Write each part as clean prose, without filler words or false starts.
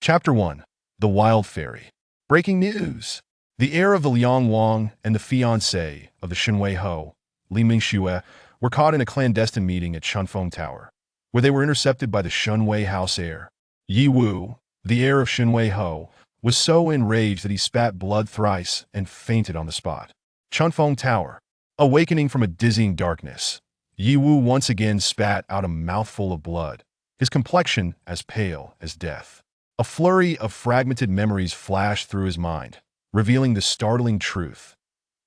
Chapter 1. The Wild Fairy. Breaking news! The heir of the Liang Wang and the fiancé of the Xinwei Ho, Li Mingxue, were caught in a clandestine meeting at Shunfeng Tower, where they were intercepted by the Xinwei house heir. Yi Wu, the heir of Xinwei Ho, was so enraged that he spat blood thrice and fainted on the spot. Shunfeng Tower. Awakening from a dizzying darkness, Yi Wu once again spat out a mouthful of blood, his complexion as pale as death. A flurry of fragmented memories flashed through his mind, revealing the startling truth.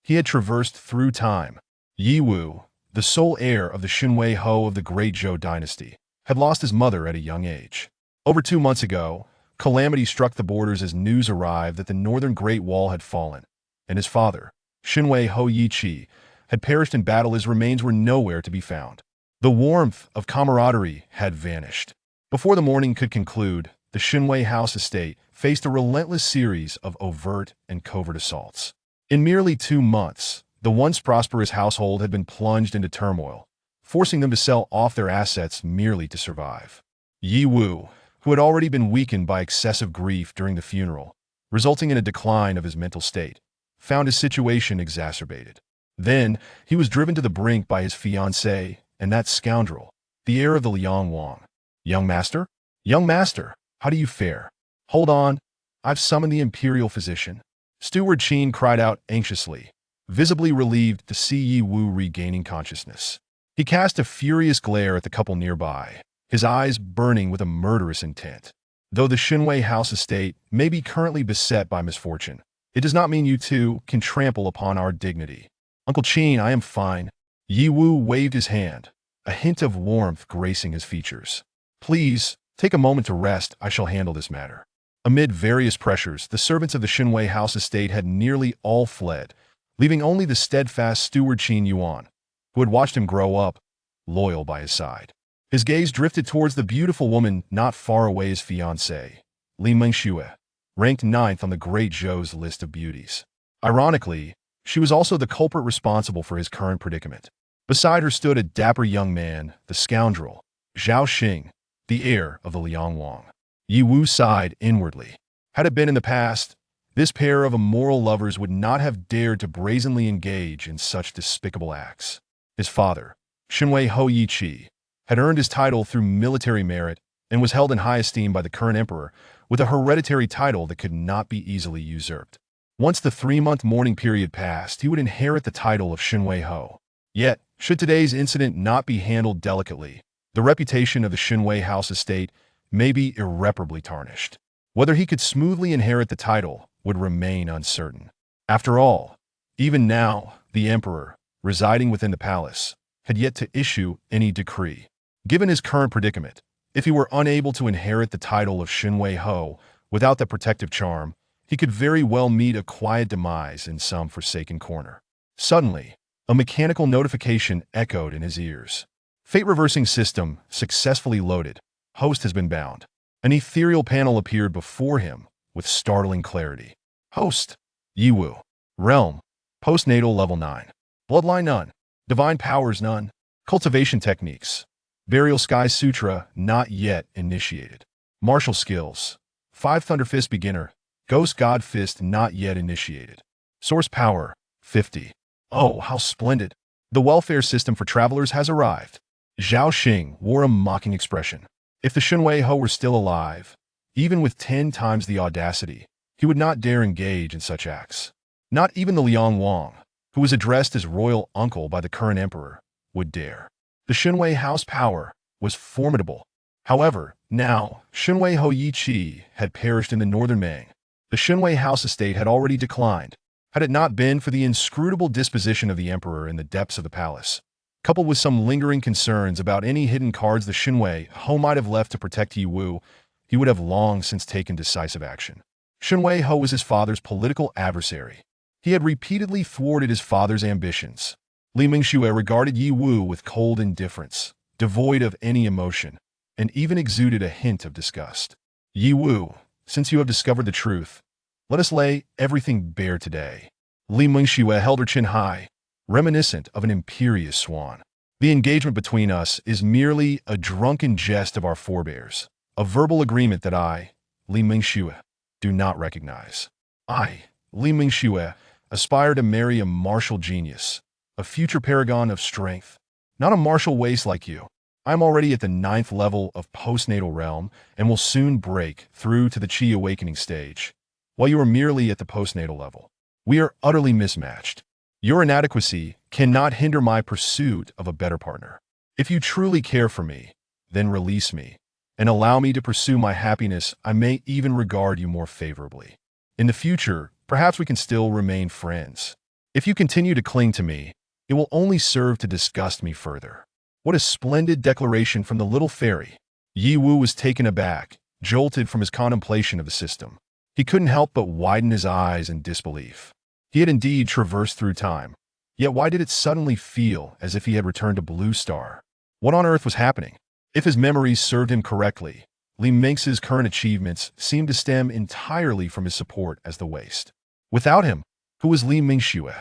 He had traversed through time. Yi Wu, the sole heir of the Xinwei Ho of the Great Zhou dynasty, had lost his mother at a young age. Over 2 months ago, calamity struck the borders as news arrived that the northern Great Wall had fallen, and his father, Xinwei Ho Yiqi, had perished in battle. His remains were nowhere to be found. The warmth of camaraderie had vanished. Before the morning could conclude, the Xinwei house estate faced a relentless series of overt and covert assaults. In merely 2 months, the once prosperous household had been plunged into turmoil, forcing them to sell off their assets merely to survive. Yi Wu, who had already been weakened by excessive grief during the funeral, resulting in a decline of his mental state, found his situation exacerbated. Then, he was driven to the brink by his fiancée and that scoundrel, the heir of the Liang Wang. Young master? Young master, how do you fare? Hold on, I've summoned the imperial physician. Steward Qin cried out anxiously, visibly relieved to see Yi Wu regaining consciousness. He cast a furious glare at the couple nearby, his eyes burning with a murderous intent. Though the Xinwei house estate may be currently beset by misfortune, it does not mean you two can trample upon our dignity. Uncle Qin, I am fine. Yi Wu waved his hand, a hint of warmth gracing his features. Please, take a moment to rest. I shall handle this matter. Amid various pressures, the servants of the Xinwei house estate had nearly all fled, leaving only the steadfast steward Qin Yuan, who had watched him grow up, loyal by his side. His gaze drifted towards the beautiful woman not far away, his fiancée, Li Mingxue, ranked 9th on the Great Zhou's list of beauties. Ironically, she was also the culprit responsible for his current predicament. Beside her stood a dapper young man, the scoundrel, Zhao Xing, the heir of the Liang Wang. Yi Wu sighed inwardly. Had it been in the past, this pair of immoral lovers would not have dared to brazenly engage in such despicable acts. His father, Xinwei Ho Yiqi, had earned his title through military merit and was held in high esteem by the current emperor, with a hereditary title that could not be easily usurped. Once the 3-month mourning period passed, he would inherit the title of Xinwei Ho. Yet, should today's incident not be handled delicately, the reputation of the Xinwei house estate may be irreparably tarnished. Whether he could smoothly inherit the title would remain uncertain. After all, even now, the emperor, residing within the palace, had yet to issue any decree. Given his current predicament, if he were unable to inherit the title of Xinwei Ho without that protective charm, he could very well meet a quiet demise in some forsaken corner. Suddenly, a mechanical notification echoed in his ears. Fate-reversing system successfully loaded. Host has been bound. An ethereal panel appeared before him with startling clarity. Host. Yi Wu. Realm. Postnatal level 9. Bloodline none. Divine powers none. Cultivation techniques. Burial Sky Sutra not yet initiated. Martial skills. 5 Thunder Fist beginner. Ghost God Fist not yet initiated. Source power. 50. Oh, how splendid. The welfare system for travelers has arrived. Zhao Xing wore a mocking expression. If the Xinwei Ho were still alive, even with 10 times the audacity, he would not dare engage in such acts. Not even the Liang Wang, who was addressed as royal uncle by the current emperor, would dare. The Xinwei house power was formidable. However, now, Xinwei Ho Yiqi had perished in the northern Ming. The Xinwei house estate had already declined, had it not been for the inscrutable disposition of the emperor in the depths of the palace, coupled with some lingering concerns about any hidden cards the Xinwei Ho might have left to protect Yi Wu. He would have long since taken decisive action. Xinwei Ho was his father's political adversary. He had repeatedly thwarted his father's ambitions. Li Mingxue regarded Yi Wu with cold indifference, devoid of any emotion, and even exuded a hint of disgust. Yi Wu, since you have discovered the truth, let us lay everything bare today. Li Mingxue held her chin high, reminiscent of an imperious swan. The engagement between us is merely a drunken jest of our forebears, a verbal agreement that I, Li Mingxue, do not recognize. I, Li Mingxue, aspire to marry a martial genius, a future paragon of strength, not a martial waste like you. I am already at the 9th level of postnatal realm and will soon break through to the Qi awakening stage, while you are merely at the postnatal level. We are utterly mismatched. Your inadequacy cannot hinder my pursuit of a better partner. If you truly care for me, then release me and allow me to pursue my happiness. I may even regard you more favorably. In the future, perhaps we can still remain friends. If you continue to cling to me, it will only serve to disgust me further. What a splendid declaration from the little fairy. Yi Wu was taken aback, jolted from his contemplation of the system. He couldn't help but widen his eyes in disbelief. He had indeed traversed through time. Yet why did it suddenly feel as if he had returned to Blue Star? What on earth was happening? If his memories served him correctly, Li Mingxue's current achievements seemed to stem entirely from his support as the waste. Without him, who was Li Mingxue?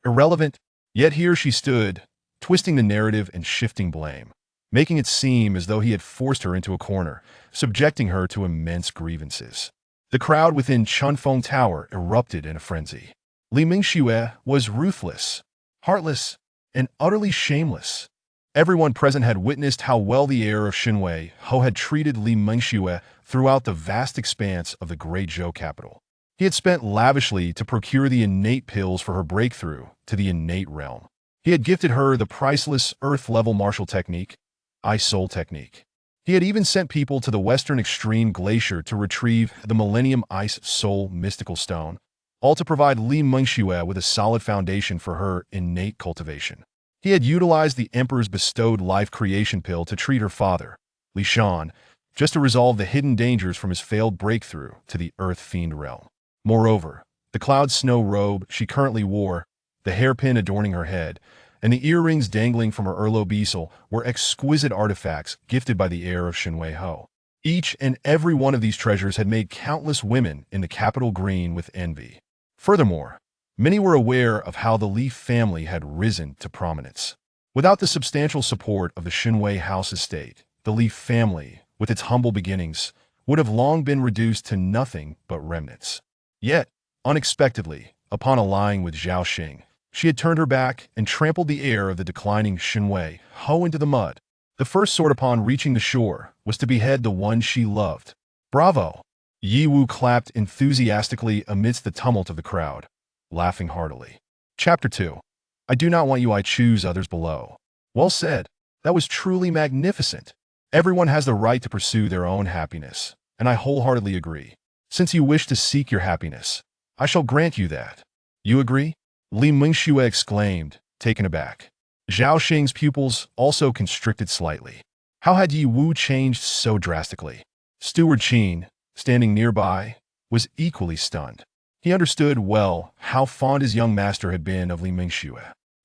Irrelevant. Yet here she stood, twisting the narrative and shifting blame, making it seem as though he had forced her into a corner, subjecting her to immense grievances. The crowd within Chunfeng Tower erupted in a frenzy. Li Mingxue was ruthless, heartless, and utterly shameless. Everyone present had witnessed how well the heir of Xinwei Ho had treated Li Mingxue throughout the vast expanse of the Great Zhou capital. He had spent lavishly to procure the innate pills for her breakthrough to the innate realm. He had gifted her the priceless Earth-level martial technique, Ice Soul technique. He had even sent people to the western extreme glacier to retrieve the Millennium Ice Soul mystical stone, all to provide Li Mingxue with a solid foundation for her innate cultivation. He had utilized the Emperor's bestowed life creation pill to treat her father, Li Shan, just to resolve the hidden dangers from his failed breakthrough to the Earth Fiend realm. Moreover, the cloud snow robe she currently wore, the hairpin adorning her head, and the earrings dangling from her erlobisel were exquisite artifacts gifted by the heir of Xinwei Ho. Each and every one of these treasures had made countless women in the capital green with envy. Furthermore, many were aware of how the Li family had risen to prominence. Without the substantial support of the Xinwei house estate, the Li family, with its humble beginnings, would have long been reduced to nothing but remnants. Yet, unexpectedly, upon allying with Zhao Xing, she had turned her back and trampled the heir of the declining Xinwei Ho into the mud. The first sort upon reaching the shore was to behead the one she loved. Bravo! Yi Wu clapped enthusiastically amidst the tumult of the crowd, laughing heartily. Chapter 2. I do not want you, I choose others below. Well said. That was truly magnificent. Everyone has the right to pursue their own happiness, and I wholeheartedly agree. Since you wish to seek your happiness, I shall grant you that. You agree? Li Mingxue exclaimed, taken aback. Zhao Xing's pupils also constricted slightly. How had Yi Wu changed so drastically? Steward Qin, standing nearby, was equally stunned. He understood well how fond his young master had been of Li Mingxue.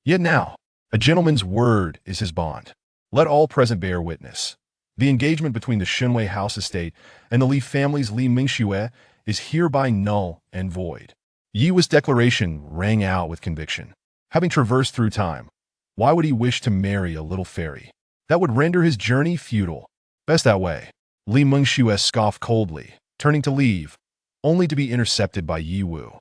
Yet now, a gentleman's word is his bond. Let all present bear witness. The engagement between the Xinwei house estate and the Li family's Li Mingxue is hereby null and void. Yi Wu's declaration rang out with conviction. Having traversed through time, why would he wish to marry a little fairy? That would render his journey futile. Best that way. Li Mingxue scoffed coldly, turning to leave, only to be intercepted by Yi Wu.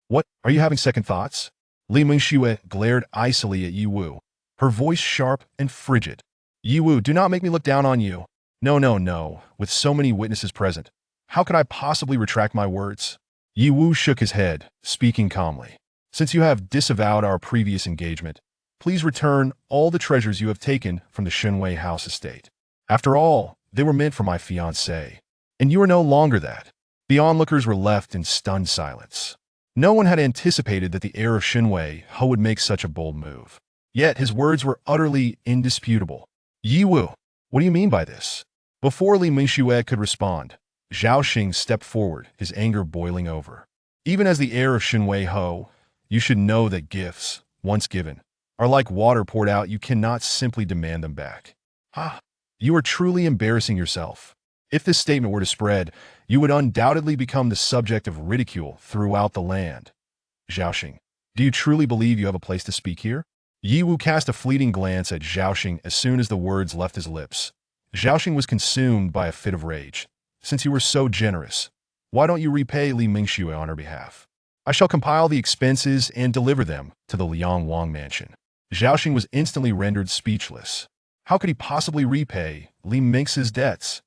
What? Are you having second thoughts? Li Mingxue glared icily at Yi Wu, her voice sharp and frigid. Yi Wu, do not make me look down on you. No, no, no. With so many witnesses present, how could I possibly retract my words? Yi Wu shook his head, speaking calmly. Since you have disavowed our previous engagement, please return all the treasures you have taken from the Xinwei house estate. After all, they were meant for my fiancée, and you are no longer that. The onlookers were left in stunned silence. No one had anticipated that the heir of Xinwei Ho would make such a bold move. Yet his words were utterly indisputable. Yi Wu, what do you mean by this? Before Li Mingxue could respond, Zhao Xing stepped forward, his anger boiling over. Even as the heir of Xinwei Ho, you should know that gifts, once given, are like water poured out. You cannot simply demand them back. You are truly embarrassing yourself. If this statement were to spread, you would undoubtedly become the subject of ridicule throughout the land. Zhao Xing, do you truly believe you have a place to speak here? Yi Wu cast a fleeting glance at Zhao Xing as soon as the words left his lips. Zhao Xing was consumed by a fit of rage. since you were so generous, why don't you repay Li Mingxue on her behalf? I shall compile the expenses and deliver them to the Liang Wang mansion. Zhaoxing was instantly rendered speechless. How could he possibly repay Li Mingxue's debts?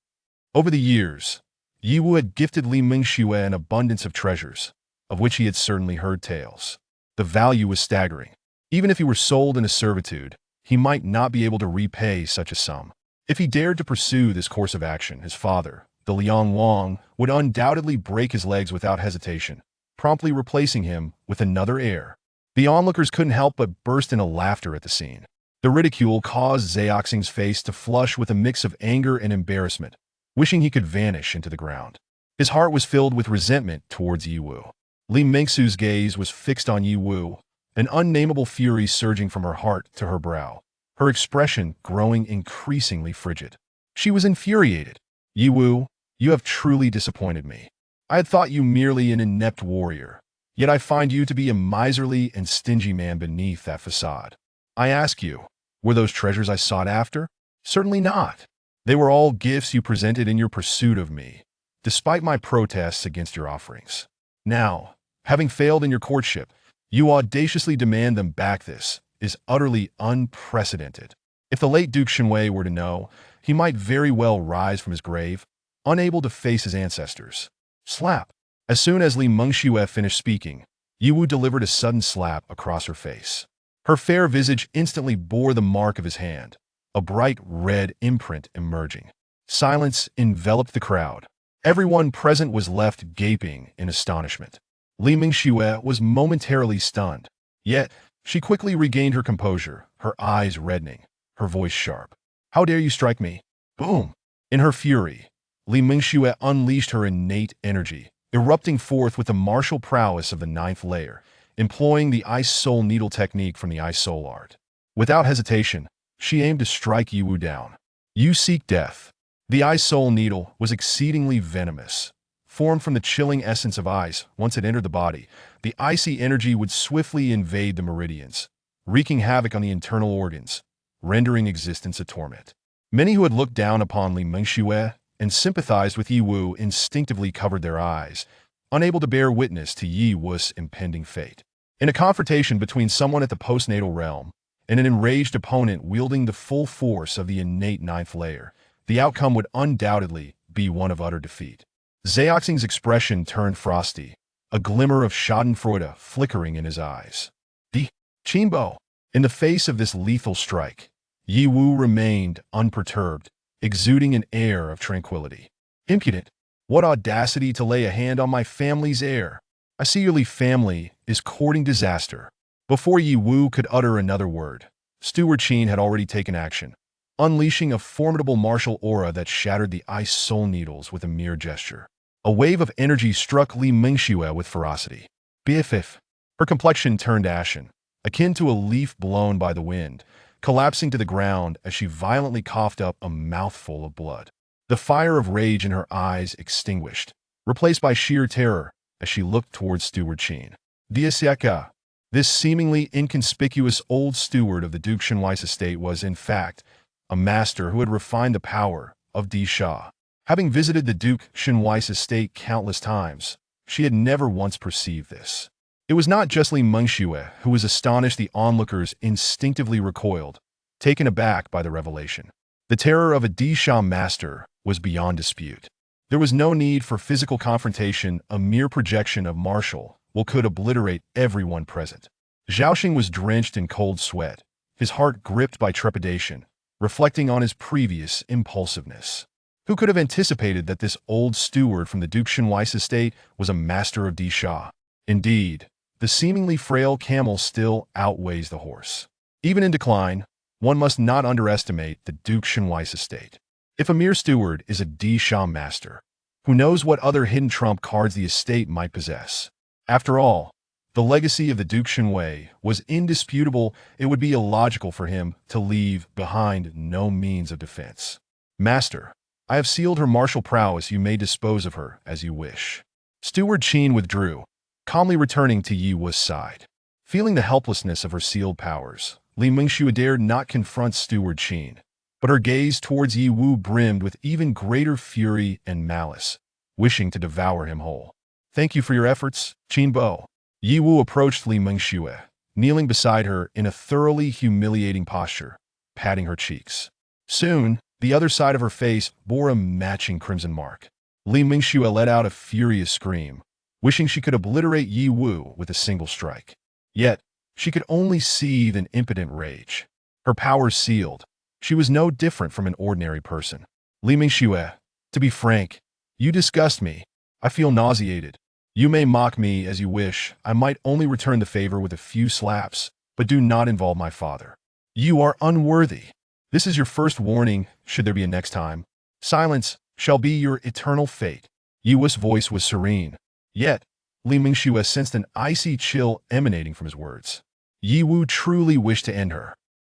Over the years, Yi Wu had gifted Li Mingxue an abundance of treasures, of which he had certainly heard tales. The value was staggering. Even if he were sold into servitude, he might not be able to repay such a sum. If he dared to pursue this course of action, his father, the Liang Wang, would undoubtedly break his legs without hesitation, promptly replacing him with another heir. The onlookers couldn't help but burst into laughter at the scene. The ridicule caused Zhaoxing's face to flush with a mix of anger and embarrassment, wishing he could vanish into the ground. His heart was filled with resentment towards Yi Wu. Li Mingxue's gaze was fixed on Yi Wu, an unnameable fury surging from her heart to her brow, her expression growing increasingly frigid. She was infuriated. Yi Wu, you have truly disappointed me. I had thought you merely an inept warrior, yet I find you to be a miserly and stingy man beneath that facade. I ask you, were those treasures I sought after? Certainly not. They were all gifts you presented in your pursuit of me, despite my protests against your offerings. Now, having failed in your courtship, you audaciously demand them back. This is utterly unprecedented. If the late Duke Xinwei were to know, he might very well rise from his grave, unable to face his ancestors. Slap. As soon as Li Mingxue finished speaking, Yi Wu delivered a sudden slap across her face. Her fair visage instantly bore the mark of his hand, a bright red imprint emerging. Silence enveloped the crowd. Everyone present was left gaping in astonishment. Li Mingxue was momentarily stunned, yet she quickly regained her composure, her eyes reddening, her voice sharp. How dare you strike me? Boom! In her fury, Li Mingxue unleashed her innate energy, erupting forth with the martial prowess of the ninth layer, employing the Ice Soul Needle technique from the Ice Soul art. Without hesitation, she aimed to strike Yi Wu down. You seek death. The Ice Soul Needle was exceedingly venomous. Formed from the chilling essence of ice, once it entered the body, the icy energy would swiftly invade the meridians, wreaking havoc on the internal organs, rendering existence a torment. Many who had looked down upon Li Mingxue and sympathized with Yi Wu instinctively covered their eyes, unable to bear witness to Yi Wu's impending fate. In a confrontation between someone at the postnatal realm and an enraged opponent wielding the full force of the innate ninth layer, the outcome would undoubtedly be one of utter defeat. Zhaoxing's expression turned frosty, a glimmer of schadenfreude flickering in his eyes. Die Qinbo! In the face of this lethal strike, Yi Wu remained unperturbed, exuding an air of tranquility. Impudent! What audacity to lay a hand on my family's heir! I see your Li family is courting disaster. Before Yi Wu could utter another word, Steward Qin had already taken action, unleashing a formidable martial aura that shattered the Ice Soul Needles with a mere gesture. A wave of energy struck Li Mingxue with ferocity. Biff! Her complexion turned ashen, akin to a leaf blown by the wind, collapsing to the ground as she violently coughed up a mouthful of blood. The fire of rage in her eyes extinguished, replaced by sheer terror as she looked towards Steward Qin. Diasieka! This seemingly inconspicuous old steward of the Duke Xinwei's estate was, in fact, a master who had refined the power of Di Sha. Having visited the Duke Xinwei's estate countless times, she had never once perceived this. It was not just Li Mingxue who was astonished. The onlookers instinctively recoiled, taken aback by the revelation. The terror of a Di Sha master was beyond dispute. There was no need for physical confrontation. A mere projection of martial will could obliterate everyone present. Zhaoxing was drenched in cold sweat, his heart gripped by trepidation, reflecting on his previous impulsiveness. Who could have anticipated that this old steward from the Duke Xinwei's estate was a master of Di Sha? Indeed, the seemingly frail camel still outweighs the horse. Even in decline, one must not underestimate the Duke Xinwei's estate. If a mere steward is a Di Sha master, who knows what other hidden trump cards the estate might possess? After all, the legacy of the Duke Xinwei was indisputable. It would be illogical for him to leave behind no means of defense. Master, I have sealed her martial prowess. You may dispose of her as you wish. Steward Qin withdrew, calmly returning to Yi Wu's side. Feeling the helplessness of her sealed powers, Li Mingxue dared not confront Steward Qin, but her gaze towards Yi Wu brimmed with even greater fury and malice, wishing to devour him whole. "Thank you for your efforts, Qin Bo." Yi Wu approached Li Mingxue, kneeling beside her in a thoroughly humiliating posture, patting her cheeks. Soon, the other side of her face bore a matching crimson mark. Li Mingxue let out a furious scream, wishing she could obliterate Yi Wu with a single strike. Yet, she could only seethe in impotent rage. Her powers sealed. She was no different from an ordinary person. "Li Mingxue, to be frank, you disgust me. I feel nauseated. You may mock me as you wish. I might only return the favor with a few slaps, but do not involve my father. You are unworthy. This is your first warning, should there be a next time. Silence shall be your eternal fate." Yi Wu's voice was serene. Yet, Li Mingxue sensed an icy chill emanating from his words. Yi Wu truly wished to end her.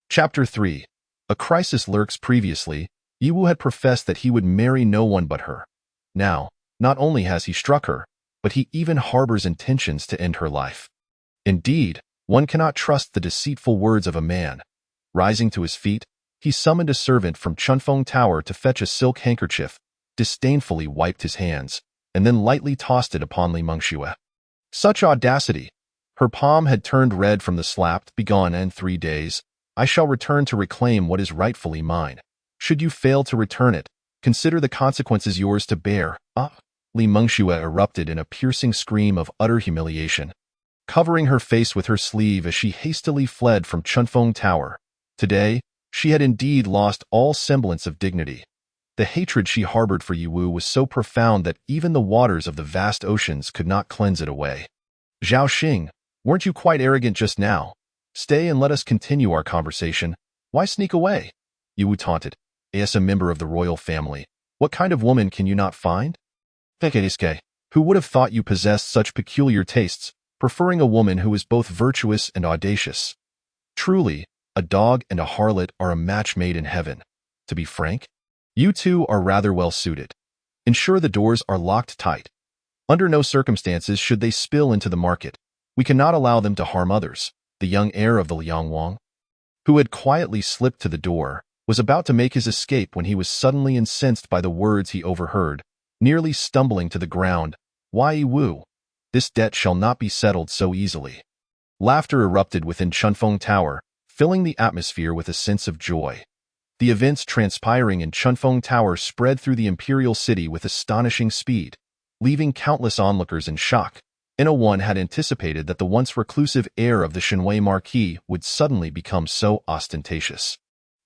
Chapter 3. A crisis lurks. Previously, Yi Wu had professed that he would marry no one but her. Now, not only has he struck her, but he even harbors intentions to end her life. Indeed, one cannot trust the deceitful words of a man. Rising to his feet, he summoned a servant from Chunfeng Tower to fetch a silk handkerchief, disdainfully wiped his hands, and then lightly tossed it upon Li Mingxue. Such audacity! Her palm had turned red from the slap. "Begone in 3 days. I shall return to reclaim what is rightfully mine. Should you fail to return it, consider the consequences yours to bear." "Ah!" Li Mingxue erupted in a piercing scream of utter humiliation, covering her face with her sleeve as she hastily fled from Chunfeng Tower. Today, she had indeed lost all semblance of dignity. The hatred she harbored for Yi Wu was so profound that even the waters of the vast oceans could not cleanse it away. "Zhao Xing, weren't you quite arrogant just now? Stay and let us continue our conversation. Why sneak away?" Yi Wu taunted. "As a member of the royal family, what kind of woman can you not find? Who would have thought you possessed such peculiar tastes, preferring a woman who is both virtuous and audacious? Truly, a dog and a harlot are a match made in heaven. To be frank, you two are rather well suited. Ensure the doors are locked tight. Under no circumstances should they spill into the market. We cannot allow them to harm others." The young heir of the Liang Wang, who had quietly slipped to the door, was about to make his escape when he was suddenly incensed by the words he overheard, nearly stumbling to the ground. "Why, Yi Wu? This debt shall not be settled so easily." Laughter erupted within Chunfeng Tower, filling the atmosphere with a sense of joy. The events transpiring in Chunfeng Tower spread through the imperial city with astonishing speed, leaving countless onlookers in shock. One had anticipated that the once reclusive heir of the Shenwei Marquis would suddenly become so ostentatious.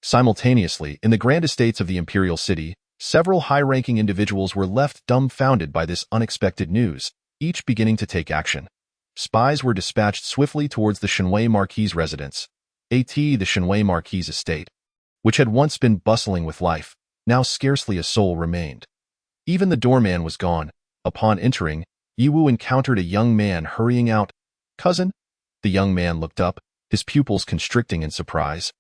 Simultaneously, in the grand estates of the imperial city, several high-ranking individuals were left dumbfounded by this unexpected news, each beginning to take action. Spies were dispatched swiftly towards the Shenwei Marquis' residence, the Shenwei Marquis' estate, which had once been bustling with life. Now scarcely a soul remained. Even the doorman was gone. Upon entering, Yi Wu encountered a young man hurrying out. "Cousin?" The young man looked up, his pupils constricting in surprise.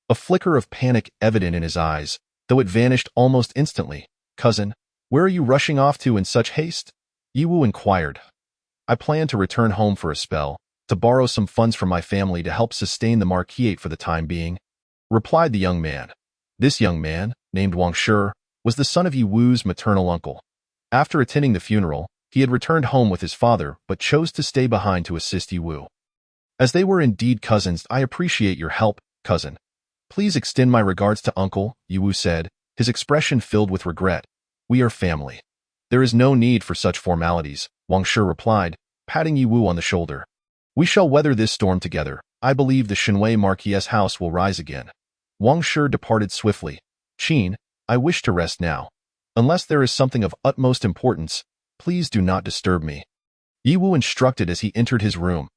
A flicker of panic evident in his eyes, though it vanished almost instantly. "Cousin, where are you rushing off to in such haste?" Yi Wu inquired. "I plan to return home for a spell, to borrow some funds from my family to help sustain the marquisate for the time being," replied the young man. This young man, named Wang Shi, was the son of Yi Wu's maternal uncle. After attending the funeral, he had returned home with his father, but chose to stay behind to assist Yi Wu. "As they were indeed cousins, I appreciate your help, cousin. Please extend my regards to uncle," Yi Wu said, his expression filled with regret. "We are family." "There is no need for such formalities," Wang Shi replied, patting Yi Wu on the shoulder. "We shall weather this storm together. I believe the Shenwei Marquis' house will rise again." Wang Shi departed swiftly. "Qin, I wish to rest now. Unless there is something of utmost importance, please do not disturb me," Yi Wu instructed as he entered his room.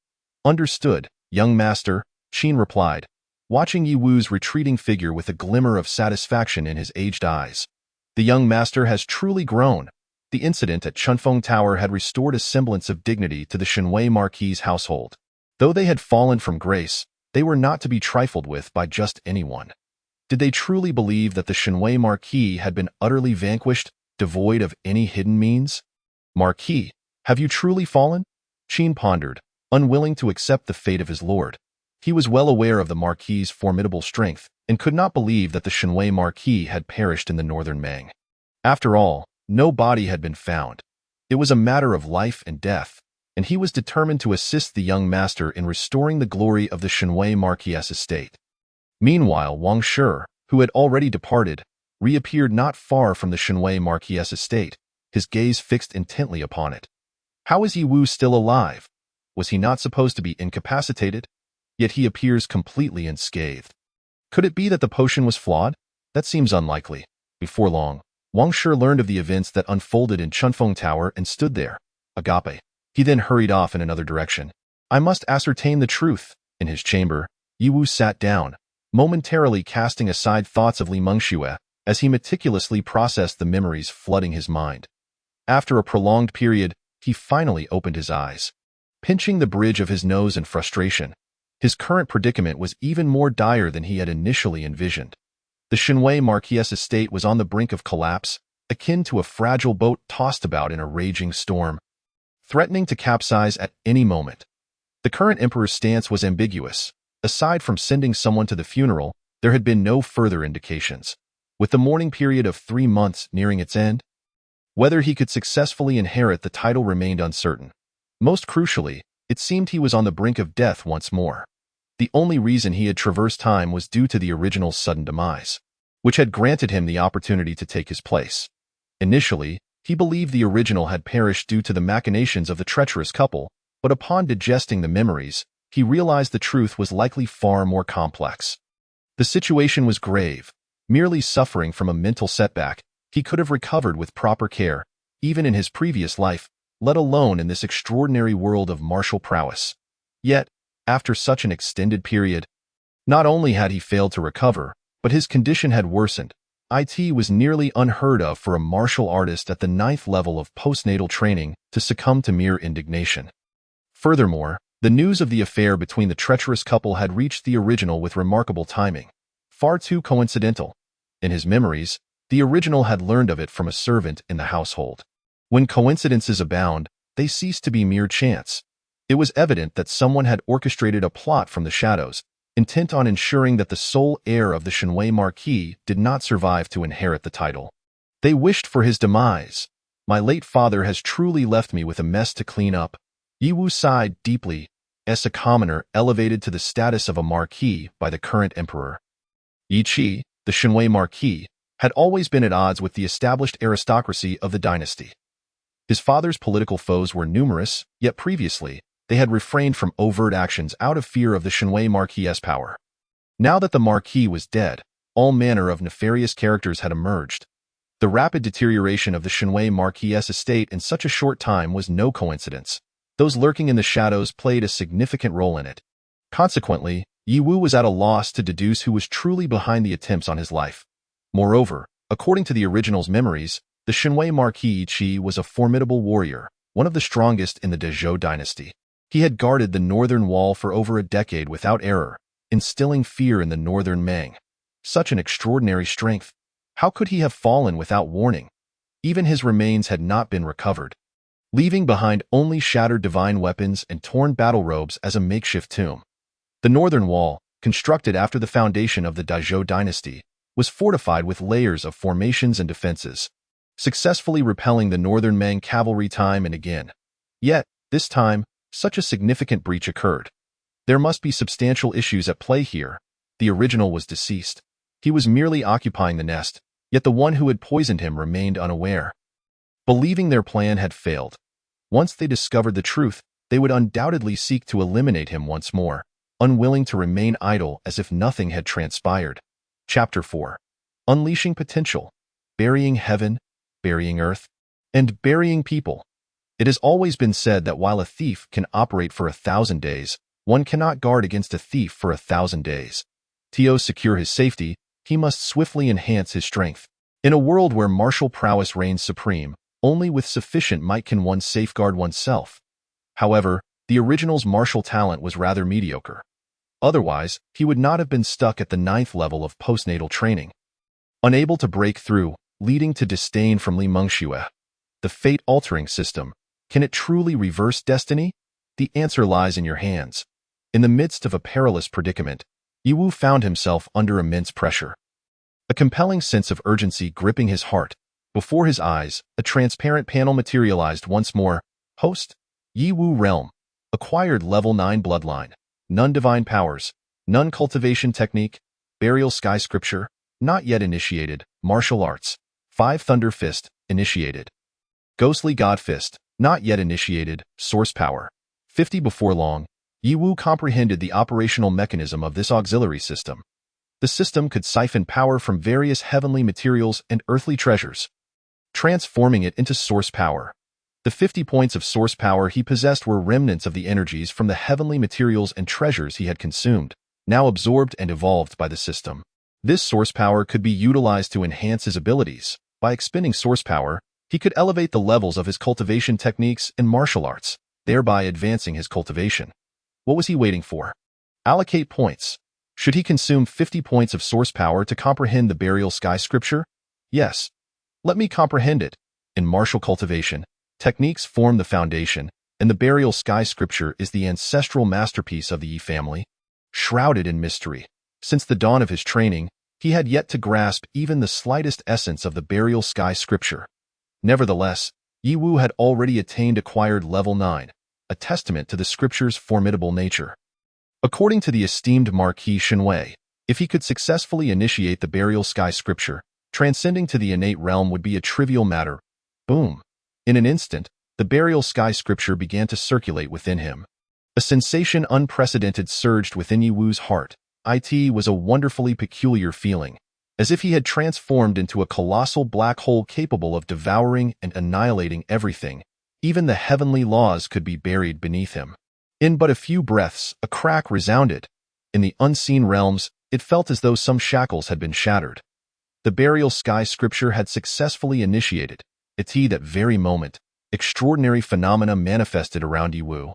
"Understood, young master," Qin replied, watching Yi Wu's retreating figure with a glimmer of satisfaction in his aged eyes. The young master has truly grown. The incident at Chunfeng Tower had restored a semblance of dignity to the Shenwei Marquis' household. Though they had fallen from grace, they were not to be trifled with by just anyone. Did they truly believe that the Shenwei Marquis had been utterly vanquished, devoid of any hidden means? "Marquis, have you truly fallen?" Qin pondered, unwilling to accept the fate of his lord. He was well aware of the Marquis's formidable strength and could not believe that the Shenwei Marquis had perished in the northern Mang. After all, no body had been found. It was a matter of life and death, and he was determined to assist the young master in restoring the glory of the Shenwei Marquis' estate. Meanwhile, Wang Shi, who had already departed, reappeared not far from the Shenwei Marquis' estate, his gaze fixed intently upon it. How is Yi Wu still alive? Was he not supposed to be incapacitated? Yet he appears completely unscathed. Could it be that the potion was flawed? That seems unlikely. Before long, Wang Shi learned of the events that unfolded in Chunfeng Tower and stood there, agape. He then hurried off in another direction. I must ascertain the truth. In his chamber, Yi Wu sat down, momentarily casting aside thoughts of Li Mengxue as he meticulously processed the memories flooding his mind. After a prolonged period, he finally opened his eyes. Pinching the bridge of his nose in frustration, his current predicament was even more dire than he had initially envisioned. The Shenwei Marquis' estate was on the brink of collapse, akin to a fragile boat tossed about in a raging storm, threatening to capsize at any moment. The current emperor's stance was ambiguous. Aside from sending someone to the funeral, there had been no further indications. With the mourning period of 3 months nearing its end, whether he could successfully inherit the title remained uncertain. Most crucially, it seemed he was on the brink of death once more. The only reason he had traversed time was due to the original's sudden demise, which had granted him the opportunity to take his place. Initially, he believed the original had perished due to the machinations of the treacherous couple, but upon digesting the memories, he realized the truth was likely far more complex. The situation was grave. Merely suffering from a mental setback, he could have recovered with proper care, even in his previous life, let alone in this extraordinary world of martial prowess. Yet, after such an extended period, not only had he failed to recover, but his condition had worsened. It was nearly unheard of for a martial artist at the 9th level of postnatal training to succumb to mere indignation. Furthermore, the news of the affair between the treacherous couple had reached the original with remarkable timing. Far too coincidental. In his memories, the original had learned of it from a servant in the household. When coincidences abound, they cease to be mere chance. It was evident that someone had orchestrated a plot from the shadows, intent on ensuring that the sole heir of the Shenwei Marquis did not survive to inherit the title. They wished for his demise. My late father has truly left me with a mess to clean up. Yi Wu sighed deeply, as a commoner elevated to the status of a marquis by the current emperor. Yi Qi, the Shenwei Marquis, had always been at odds with the established aristocracy of the dynasty. His father's political foes were numerous, yet previously, they had refrained from overt actions out of fear of the Shenwei Marquis' power. Now that the Marquis was dead, all manner of nefarious characters had emerged. The rapid deterioration of the Shenwei Marquis' estate in such a short time was no coincidence. Those lurking in the shadows played a significant role in it. Consequently, Yi Wu was at a loss to deduce who was truly behind the attempts on his life. Moreover, according to the original's memories, the Shenwei Marquis Qi was a formidable warrior, one of the strongest in the Dezhou dynasty. He had guarded the northern wall for over a decade without error, instilling fear in the northern Mang. Such an extraordinary strength. How could he have fallen without warning? Even his remains had not been recovered, leaving behind only shattered divine weapons and torn battle robes as a makeshift tomb. The northern wall, constructed after the foundation of the Dezhou dynasty, was fortified with layers of formations and defenses, successfully repelling the northern Mang cavalry time and again. Yet, this time, such a significant breach occurred. There must be substantial issues at play here. The original was deceased. He was merely occupying the nest, yet the one who had poisoned him remained unaware. Believing their plan had failed, once they discovered the truth, they would undoubtedly seek to eliminate him once more, unwilling to remain idle as if nothing had transpired. Chapter 4. Unleashing Potential, Burying Heaven, Burying Earth, and Burying People. It has always been said that while a thief can operate for 1,000 days, one cannot guard against a thief for 1,000 days. To secure his safety, he must swiftly enhance his strength. In a world where martial prowess reigns supreme, only with sufficient might can one safeguard oneself. However, the original's martial talent was rather mediocre. Otherwise, he would not have been stuck at the 9th level of postnatal training. Unable to break through, leading to disdain from Li Mengxue. The fate-altering system. Can it truly reverse destiny? The answer lies in your hands. In the midst of a perilous predicament, Yiwu found himself under immense pressure. A compelling sense of urgency gripping his heart. Before his eyes, a transparent panel materialized once more. Host, Yiwu Realm. Acquired Level 9 Bloodline. None Divine Powers. None Cultivation Technique. Burial Sky Scripture. Not yet initiated. Martial Arts. 5 Thunder Fist. Initiated. Ghostly God Fist. Not yet initiated. Source Power. 50 Before long, Yiwu comprehended the operational mechanism of this auxiliary system. The system could siphon power from various heavenly materials and earthly treasures, transforming it into source power. The 50 points of source power he possessed were remnants of the energies from the heavenly materials and treasures he had consumed, now absorbed and evolved by the system. This source power could be utilized to enhance his abilities. By expending source power, he could elevate the levels of his cultivation techniques and martial arts, thereby advancing his cultivation. What was he waiting for? Allocate points. Should he consume 50 points of source power to comprehend the Burial Sky Scripture? Yes. Let me comprehend it. In martial cultivation, techniques form the foundation, and the Burial Sky Scripture is the ancestral masterpiece of the Yi family. Shrouded in mystery, since the dawn of his training, he had yet to grasp even the slightest essence of the Burial Sky Scripture. Nevertheless, Yiwu had already acquired Level 9, a testament to the scripture's formidable nature. According to the esteemed Marquis Shenwei, if he could successfully initiate the Burial Sky Scripture, transcending to the innate realm would be a trivial matter. Boom! In an instant, the Burial Sky Scripture began to circulate within him. A sensation unprecedented surged within Yiwu's heart. It was a wonderfully peculiar feeling, as if he had transformed into a colossal black hole capable of devouring and annihilating everything. Even the heavenly laws could be buried beneath him. In but a few breaths, a crack resounded. In the unseen realms, it felt as though some shackles had been shattered. The Burial Sky Scripture had successfully initiated. At that very moment, extraordinary phenomena manifested around Yiwu,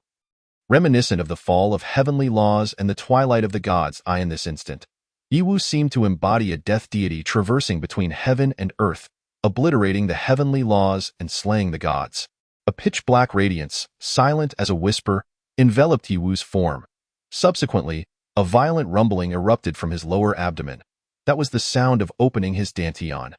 reminiscent of the fall of heavenly laws and the twilight of the gods. In this instant, Yiwu seemed to embody a death deity traversing between heaven and earth, obliterating the heavenly laws and slaying the gods. A pitch-black radiance, silent as a whisper, enveloped Yiwu's form. Subsequently, a violent rumbling erupted from his lower abdomen. That was the sound of opening his dantian.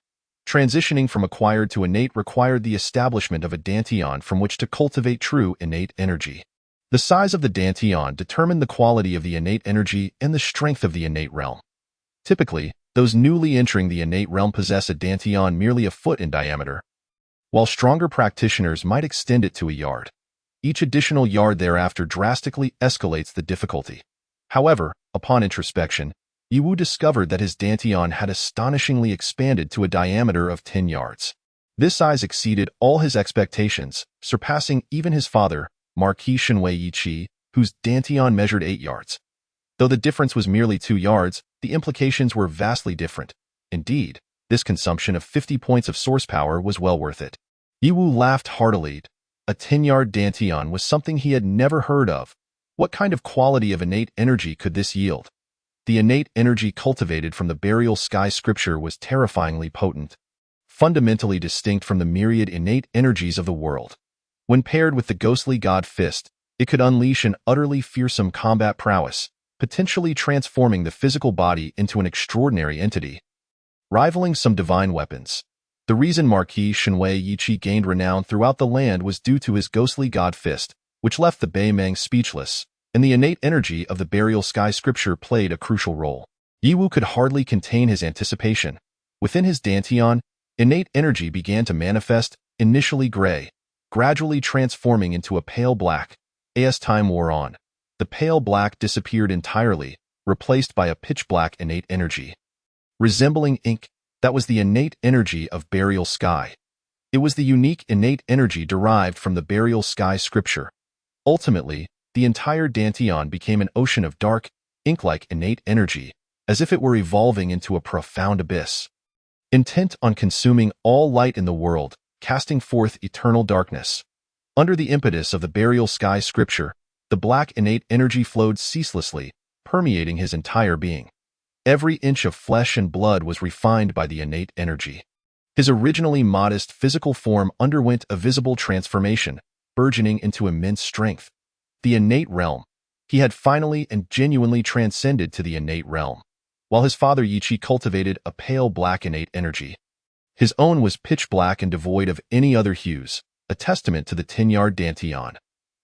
Transitioning from acquired to innate required the establishment of a dantian from which to cultivate true innate energy. The size of the dantian determined the quality of the innate energy and the strength of the innate realm. Typically, those newly entering the innate realm possess a dantian merely a foot in diameter, while stronger practitioners might extend it to a yard. Each additional yard thereafter drastically escalates the difficulty. However, upon introspection, Yiwu discovered that his dantian had astonishingly expanded to a diameter of 10 yards. This size exceeded all his expectations, surpassing even his father, Marquis Shenwei Yiqi, whose dantian measured 8 yards. Though the difference was merely 2 yards, the implications were vastly different. Indeed, this consumption of 50 points of source power was well worth it. Yiwu laughed heartily. A 10-yard dantian was something he had never heard of. What kind of quality of innate energy could this yield? The innate energy cultivated from the Burial Sky Scripture was terrifyingly potent, fundamentally distinct from the myriad innate energies of the world. When paired with the ghostly God Fist, it could unleash an utterly fearsome combat prowess, potentially transforming the physical body into an extraordinary entity, rivaling some divine weapons. The reason Marquis Shenwei Yiqi gained renown throughout the land was due to his ghostly God Fist, which left the Beimeng speechless, and the innate energy of the Burial Sky Scripture played a crucial role. Yiwu could hardly contain his anticipation. Within his dantian, innate energy began to manifest, initially gray, gradually transforming into a pale black. As time wore on, the pale black disappeared entirely, replaced by a pitch-black innate energy. Resembling ink, that was the innate energy of Burial Sky. It was the unique innate energy derived from the Burial Sky Scripture. Ultimately, the entire dantian became an ocean of dark, ink-like innate energy, as if it were evolving into a profound abyss, intent on consuming all light in the world, casting forth eternal darkness. Under the impetus of the Burial Sky Scripture, the black innate energy flowed ceaselessly, permeating his entire being. Every inch of flesh and blood was refined by the innate energy. His originally modest physical form underwent a visible transformation, burgeoning into immense strength. The innate realm, He had finally and genuinely transcended to the innate realm, while his father Yichi cultivated a pale black innate energy. His own was pitch black and devoid of any other hues, a testament to the 10-yard dantian.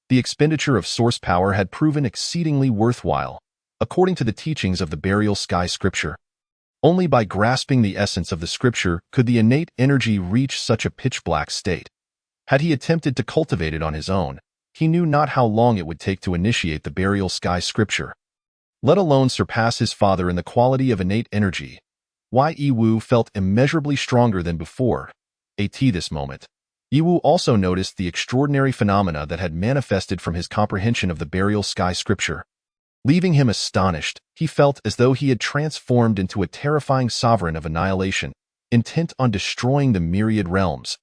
The expenditure of source power had proven exceedingly worthwhile, according to the teachings of the burial sky scripture. Only by grasping the essence of the scripture could the innate energy reach such a pitch-black state. Had he attempted to cultivate it on his own, he knew not how long it would take to initiate the burial sky scripture, let alone surpass his father in the quality of innate energy. Yi-Wu felt immeasurably stronger than before. At this moment, Yi-Wu also noticed the extraordinary phenomena that had manifested from his comprehension of the burial sky scripture. Leaving him astonished, he felt as though he had transformed into a terrifying sovereign of annihilation, intent on destroying the myriad realms.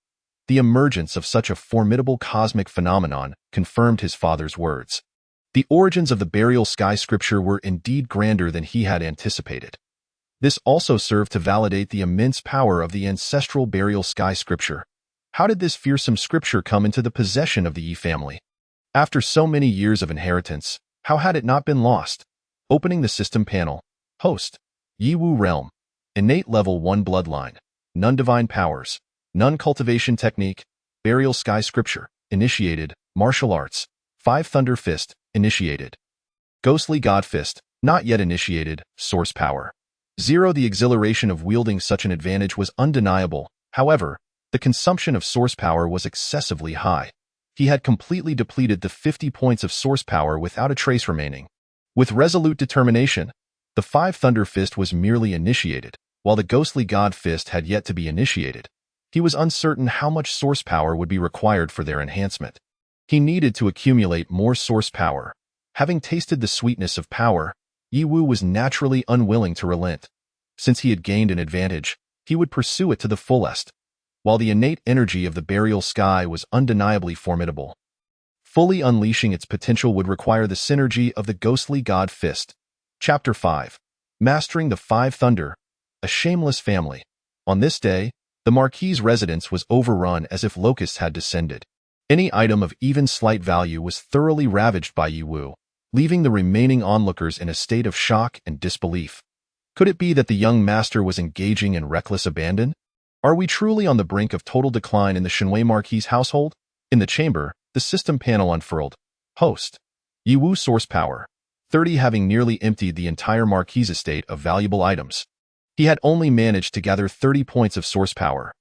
The emergence of such a formidable cosmic phenomenon confirmed his father's words. The origins of the burial sky scripture were indeed grander than he had anticipated. This also served to validate the immense power of the ancestral burial sky scripture. How did this fearsome scripture come into the possession of the Yi family? After so many years of inheritance, how had it not been lost? Opening the system panel. Host. Yi-Wu realm. Innate level 1 bloodline. None divine powers. None cultivation technique. Burial sky scripture. Initiated. Martial arts. 5 thunder fist. Initiated. Ghostly god fist. Not yet initiated. Source power. 0. The exhilaration of wielding such an advantage was undeniable. However, the consumption of source power was excessively high. He had completely depleted the 50 points of source power without a trace remaining. With resolute determination, the 5 thunder fist was merely initiated, while the ghostly god fist had yet to be initiated. He was uncertain how much source power would be required for their enhancement. He needed to accumulate more source power. Having tasted the sweetness of power, Yi-Wu was naturally unwilling to relent. Since he had gained an advantage, he would pursue it to the fullest. While the innate energy of the burial sky was undeniably formidable, fully unleashing its potential would require the synergy of the ghostly god fist. Chapter 5. Mastering the 5 Thunder. A shameless family. On this day, the Marquis's residence was overrun as if locusts had descended. Any item of even slight value was thoroughly ravaged by Yi-Wu, leaving the remaining onlookers in a state of shock and disbelief. Could it be that the young master was engaging in reckless abandon? Are we truly on the brink of total decline in the Shenwei Marquis's household? In the chamber, the system panel unfurled. Host. Yi-Wu source power. 30. Having nearly emptied the entire Marquis's estate of valuable items, he had only managed to gather 30 points of source power.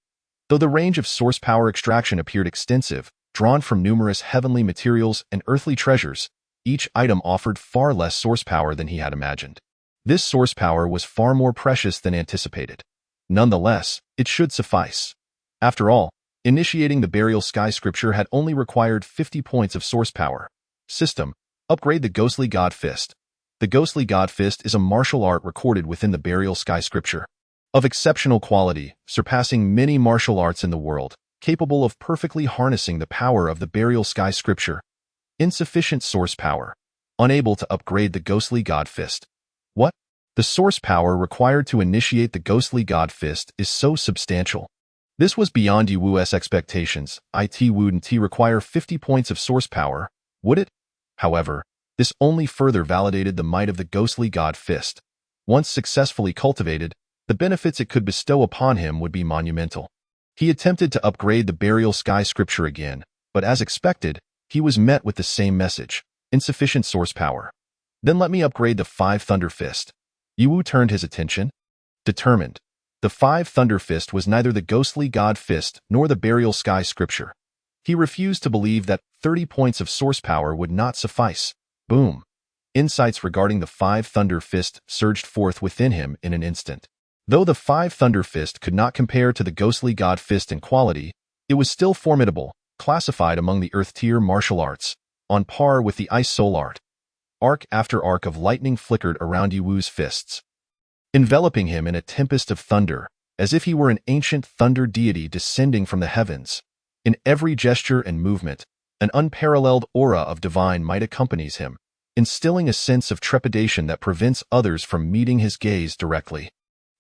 Though the range of source power extraction appeared extensive, drawn from numerous heavenly materials and earthly treasures, each item offered far less source power than he had imagined. This source power was far more precious than anticipated. Nonetheless, it should suffice. After all, initiating the burial sky scripture had only required 50 points of source power. System. Upgrade the ghostly god fist. The ghostly god fist is a martial art recorded within the burial sky scripture. Of exceptional quality, surpassing many martial arts in the world, capable of perfectly harnessing the power of the burial sky scripture. Insufficient source power. Unable to upgrade the ghostly god fist. What? The source power required to initiate the ghostly god fist is so substantial. This was beyond Yi-Wu's expectations. It wouldn't require 50 points of source power, would it? However, this only further validated the might of the ghostly god fist. Once successfully cultivated, the benefits it could bestow upon him would be monumental. He attempted to upgrade the burial sky scripture again, but as expected, he was met with the same message: insufficient source power. Then let me upgrade the 5 thunder fist. Yi-Wu turned his attention. Determined. The 5 thunder fist was neither the ghostly god fist nor the burial sky scripture. He refused to believe that 30 points of source power would not suffice. Boom. Insights regarding the 5 thunder fist surged forth within him in an instant. Though the 5 thunder fist could not compare to the ghostly god fist in quality, it was still formidable, classified among the earth tier martial arts, on par with the ice soul art. Arc after arc of lightning flickered around Yi-Wu's fists, enveloping him in a tempest of thunder, as if he were an ancient thunder deity descending from the heavens. In every gesture and movement, an unparalleled aura of divine might accompanies him, instilling a sense of trepidation that prevents others from meeting his gaze directly.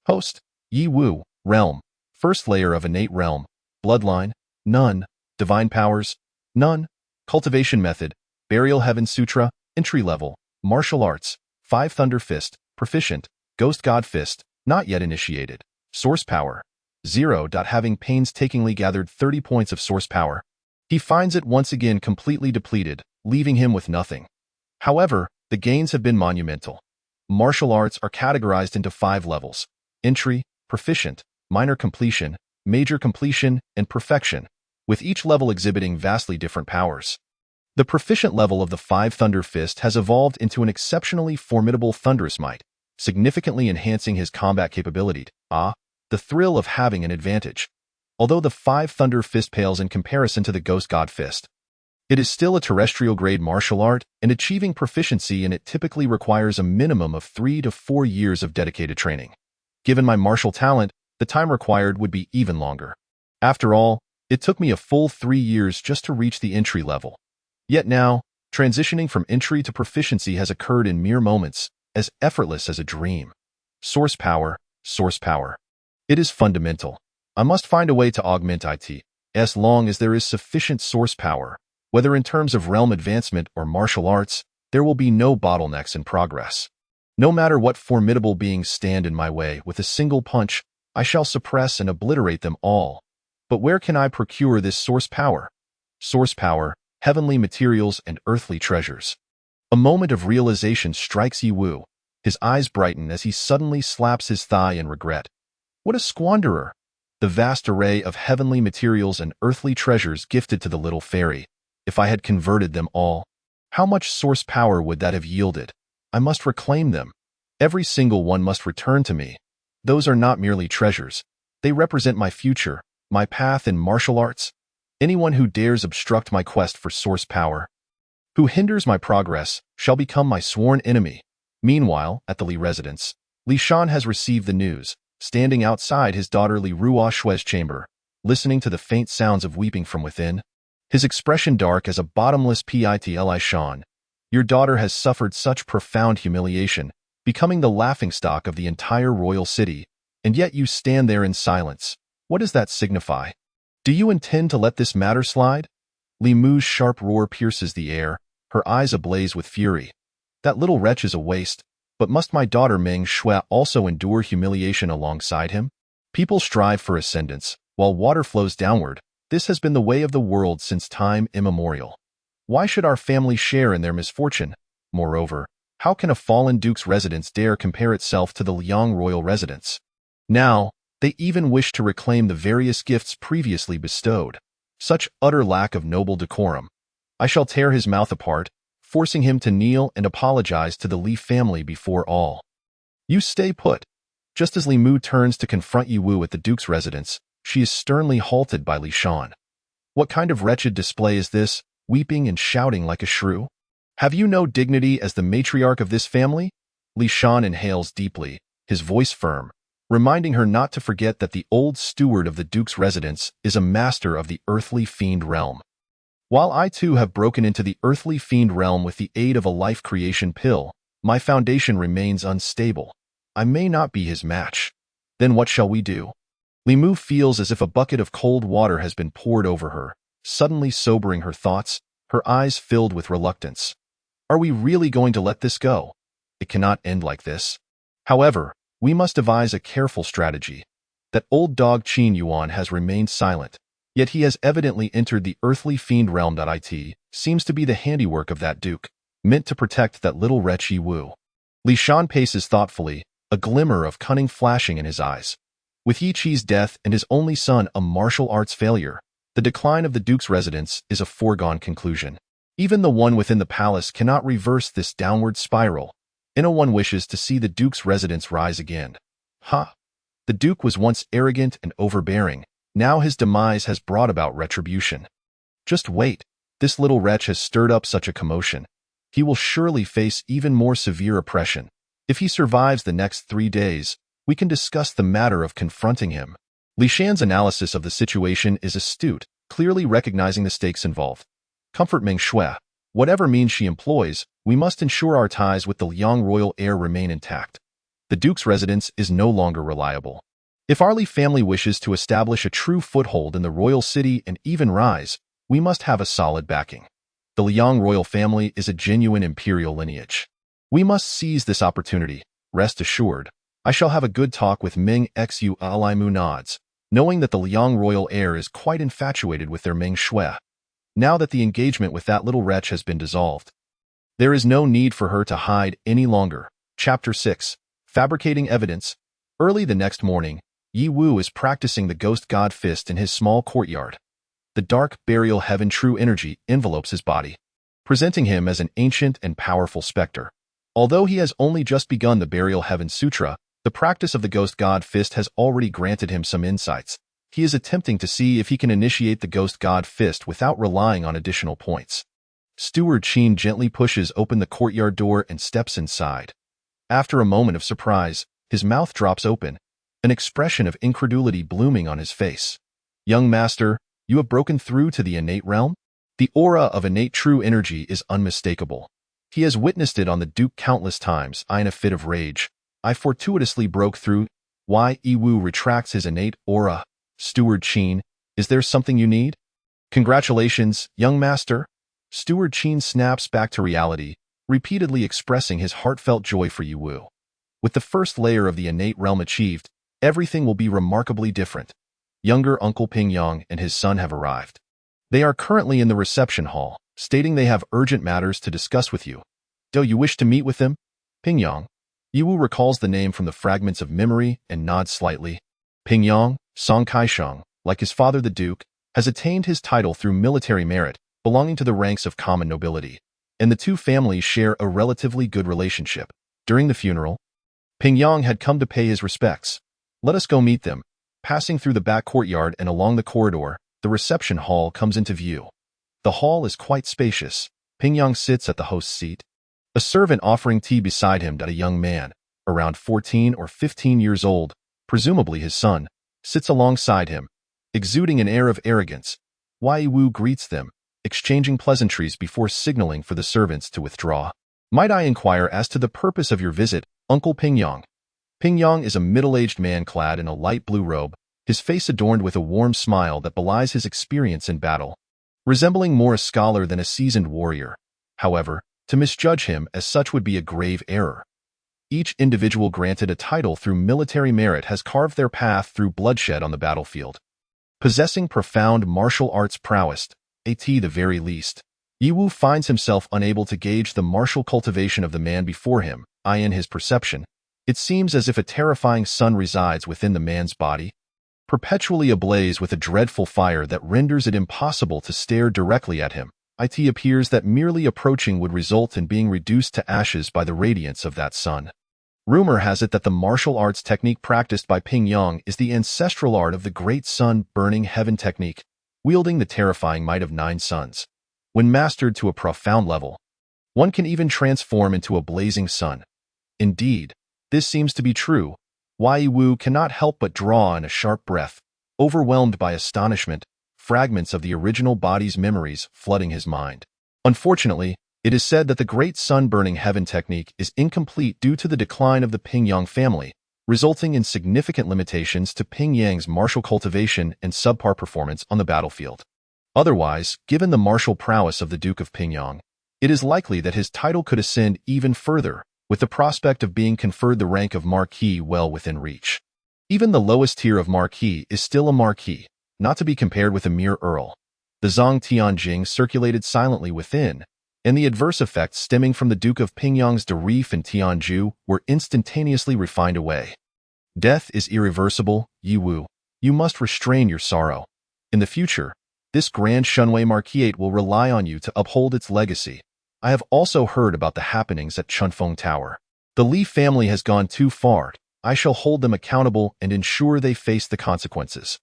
Host. Yi-Wu, realm. First layer of innate realm. Bloodline. None. Divine powers. None. Cultivation method. Burial Heaven Sutra. Entry level. Martial arts. 5 Thunder Fist. Proficient. Ghost God Fist. Not yet initiated. Source power. 0. Having painstakingly gathered 30 points of source power, he finds it once again completely depleted, leaving him with nothing. However, the gains have been monumental. Martial arts are categorized into 5 levels: entry, proficient, minor completion, major completion, and perfection, with each level exhibiting vastly different powers. The proficient level of the 5 Thunder Fist has evolved into an exceptionally formidable thunderous might, significantly enhancing his combat capability. The thrill of having an advantage. Although the 5 Thunder Fist pales in comparison to the Ghost God Fist, it is still a terrestrial-grade martial art, and achieving proficiency in it typically requires a minimum of 3 to 4 years of dedicated training. Given my martial talent, the time required would be even longer. After all, it took me a full 3 years just to reach the entry level. Yet now, transitioning from entry to proficiency has occurred in mere moments, as effortless as a dream. Source power, source power. It is fundamental. I must find a way to augment it, as long as there is sufficient source power. Whether in terms of realm advancement or martial arts, there will be no bottlenecks in progress. No matter what formidable beings stand in my way, with a single punch, I shall suppress and obliterate them all. But where can I procure this source power? Source power, heavenly materials, and earthly treasures. A moment of realization strikes Yi Wu. His eyes brighten as he suddenly slaps his thigh in regret. What a squanderer! The vast array of heavenly materials and earthly treasures gifted to the little fairy. If I had converted them all, how much source power would that have yielded? I must reclaim them. Every single one must return to me. Those are not merely treasures. They represent my future, my path in martial arts. Anyone who dares obstruct my quest for source power, who hinders my progress, shall become my sworn enemy. Meanwhile, at the Li residence, Li Shan has received the news, standing outside his daughter Li Ruoshue's chamber, listening to the faint sounds of weeping from within. His expression dark as a bottomless pit. Li Shan, your daughter has suffered such profound humiliation, becoming the laughingstock of the entire royal city, and yet you stand there in silence. What does that signify? Do you intend to let this matter slide? Li Mu's sharp roar pierces the air, her eyes ablaze with fury. That little wretch is a waste, but must my daughter Meng Shui also endure humiliation alongside him? People strive for ascendance, while water flows downward. This has been the way of the world since time immemorial. Why should our family share in their misfortune? Moreover, how can a fallen duke's residence dare compare itself to the Liang royal residence? Now, they even wish to reclaim the various gifts previously bestowed. Such utter lack of noble decorum. I shall tear his mouth apart, forcing him to kneel and apologize to the Li family before all. You stay put. Just as Li Mu turns to confront Yi Wu at the duke's residence, she is sternly halted by Li Shan. What kind of wretched display is this, weeping and shouting like a shrew? Have you no dignity as the matriarch of this family? Li Shan inhales deeply, his voice firm, reminding her not to forget that the old steward of the duke's residence is a master of the earthly fiend realm. While I too have broken into the earthly fiend realm with the aid of a life creation pill, my foundation remains unstable. I may not be his match. Then what shall we do? Li Mu feels as if a bucket of cold water has been poured over her, suddenly sobering her thoughts, her eyes filled with reluctance. Are we really going to let this go? It cannot end like this. However, we must devise a careful strategy. That old dog Qin Yuan has remained silent, yet he has evidently entered the earthly fiend realm. It seems to be the handiwork of that duke, meant to protect that little wretch Yi Wu. Li Shan paces thoughtfully, a glimmer of cunning flashing in his eyes. With Yi Qi's death and his only son a martial arts failure, the decline of the duke's residence is a foregone conclusion. Even the one within the palace cannot reverse this downward spiral. No one wishes to see the duke's residence rise again. The duke was once arrogant and overbearing. Now his demise has brought about retribution. Just wait. This little wretch has stirred up such a commotion. He will surely face even more severe oppression. If he survives the next 3 days, we can discuss the matter of confronting him. Li Shan's analysis of the situation is astute, clearly recognizing the stakes involved. Comfort Meng Shui. Whatever means she employs, we must ensure our ties with the Liang royal heir remain intact. The duke's residence is no longer reliable. If our Li family wishes to establish a true foothold in the royal city and even rise, we must have a solid backing. The Liang royal family is a genuine imperial lineage. We must seize this opportunity. Rest assured, I shall have a good talk with Ming Xu. Alimu nods, knowing that the Liang royal heir is quite infatuated with their Ming Shui. Now that the engagement with that little wretch has been dissolved, there is no need for her to hide any longer. Chapter 6. Fabricating Evidence. Early the next morning, Yi Wu is practicing the ghost god fist in his small courtyard. The dark burial heaven true energy envelopes his body, presenting him as an ancient and powerful specter. Although he has only just begun the burial heaven sutra, the practice of the ghost god fist has already granted him some insights. He is attempting to see if he can initiate the ghost god fist without relying on additional points. Steward Qin gently pushes open the courtyard door and steps inside. After a moment of surprise, his mouth drops open, an expression of incredulity blooming on his face. Young master, you have broken through to the innate realm? The aura of innate true energy is unmistakable. He has witnessed it on the Duke countless times. In a fit of rage, I fortuitously broke through. Why? Yi Wu retracts his innate aura. Steward Qin, is there something you need? Congratulations, young master. Steward Qin snaps back to reality, repeatedly expressing his heartfelt joy for Yi Wu. With the first layer of the innate realm achieved, everything will be remarkably different. Younger Uncle Pingyang and his son have arrived. They are currently in the reception hall, stating they have urgent matters to discuss with you. Do you wish to meet with them? Pingyang. Yi Wu recalls the name from the fragments of memory and nods slightly. Pingyang, Song Kaisheng, like his father the Duke, has attained his title through military merit, belonging to the ranks of common nobility, and the two families share a relatively good relationship. During the funeral, Pingyang had come to pay his respects. Let us go meet them. Passing through the back courtyard and along the corridor, the reception hall comes into view. The hall is quite spacious. Pingyang sits at the host's seat. A servant offering tea beside him. A young man, around 14 or 15 years old, presumably his son, sits alongside him, exuding an air of arrogance. Yi Wu greets them, exchanging pleasantries before signaling for the servants to withdraw. Might I inquire as to the purpose of your visit, Uncle Pingyang? Pingyang is a middle-aged man clad in a light blue robe, his face adorned with a warm smile that belies his experience in battle. Resembling more a scholar than a seasoned warrior. However, to misjudge him as such would be a grave error. Each individual granted a title through military merit has carved their path through bloodshed on the battlefield. Possessing profound martial arts prowess, at the very least, Yi Wu finds himself unable to gauge the martial cultivation of the man before him. In his perception, it seems as if a terrifying sun resides within the man's body, perpetually ablaze with a dreadful fire that renders it impossible to stare directly at him. It appears that merely approaching would result in being reduced to ashes by the radiance of that sun. Rumor has it that the martial arts technique practiced by Pingyang is the ancestral art of the great sun-burning heaven technique, wielding the terrifying might of 9 suns. When mastered to a profound level, one can even transform into a blazing sun. Indeed, this seems to be true. Yi Wu cannot help but draw in a sharp breath, overwhelmed by astonishment, fragments of the original body's memories flooding his mind. Unfortunately, it is said that the great sun-burning heaven technique is incomplete due to the decline of the Pingyang family, resulting in significant limitations to Pingyang's martial cultivation and subpar performance on the battlefield. Otherwise, given the martial prowess of the Duke of Pingyang, it is likely that his title could ascend even further, with the prospect of being conferred the rank of Marquis well within reach. Even the lowest tier of Marquis is still a Marquis, not to be compared with a mere Earl. The Zhong Tianjing circulated silently within, and the adverse effects stemming from the Duke of Pingyang's Darif and Tianju were instantaneously refined away. Death is irreversible, Yi Wu. You must restrain your sorrow. In the future, this Grand Shunwei Marquisate will rely on you to uphold its legacy. I have also heard about the happenings at Chunfeng Tower. The Li family has gone too far. I shall hold them accountable and ensure they face the consequences.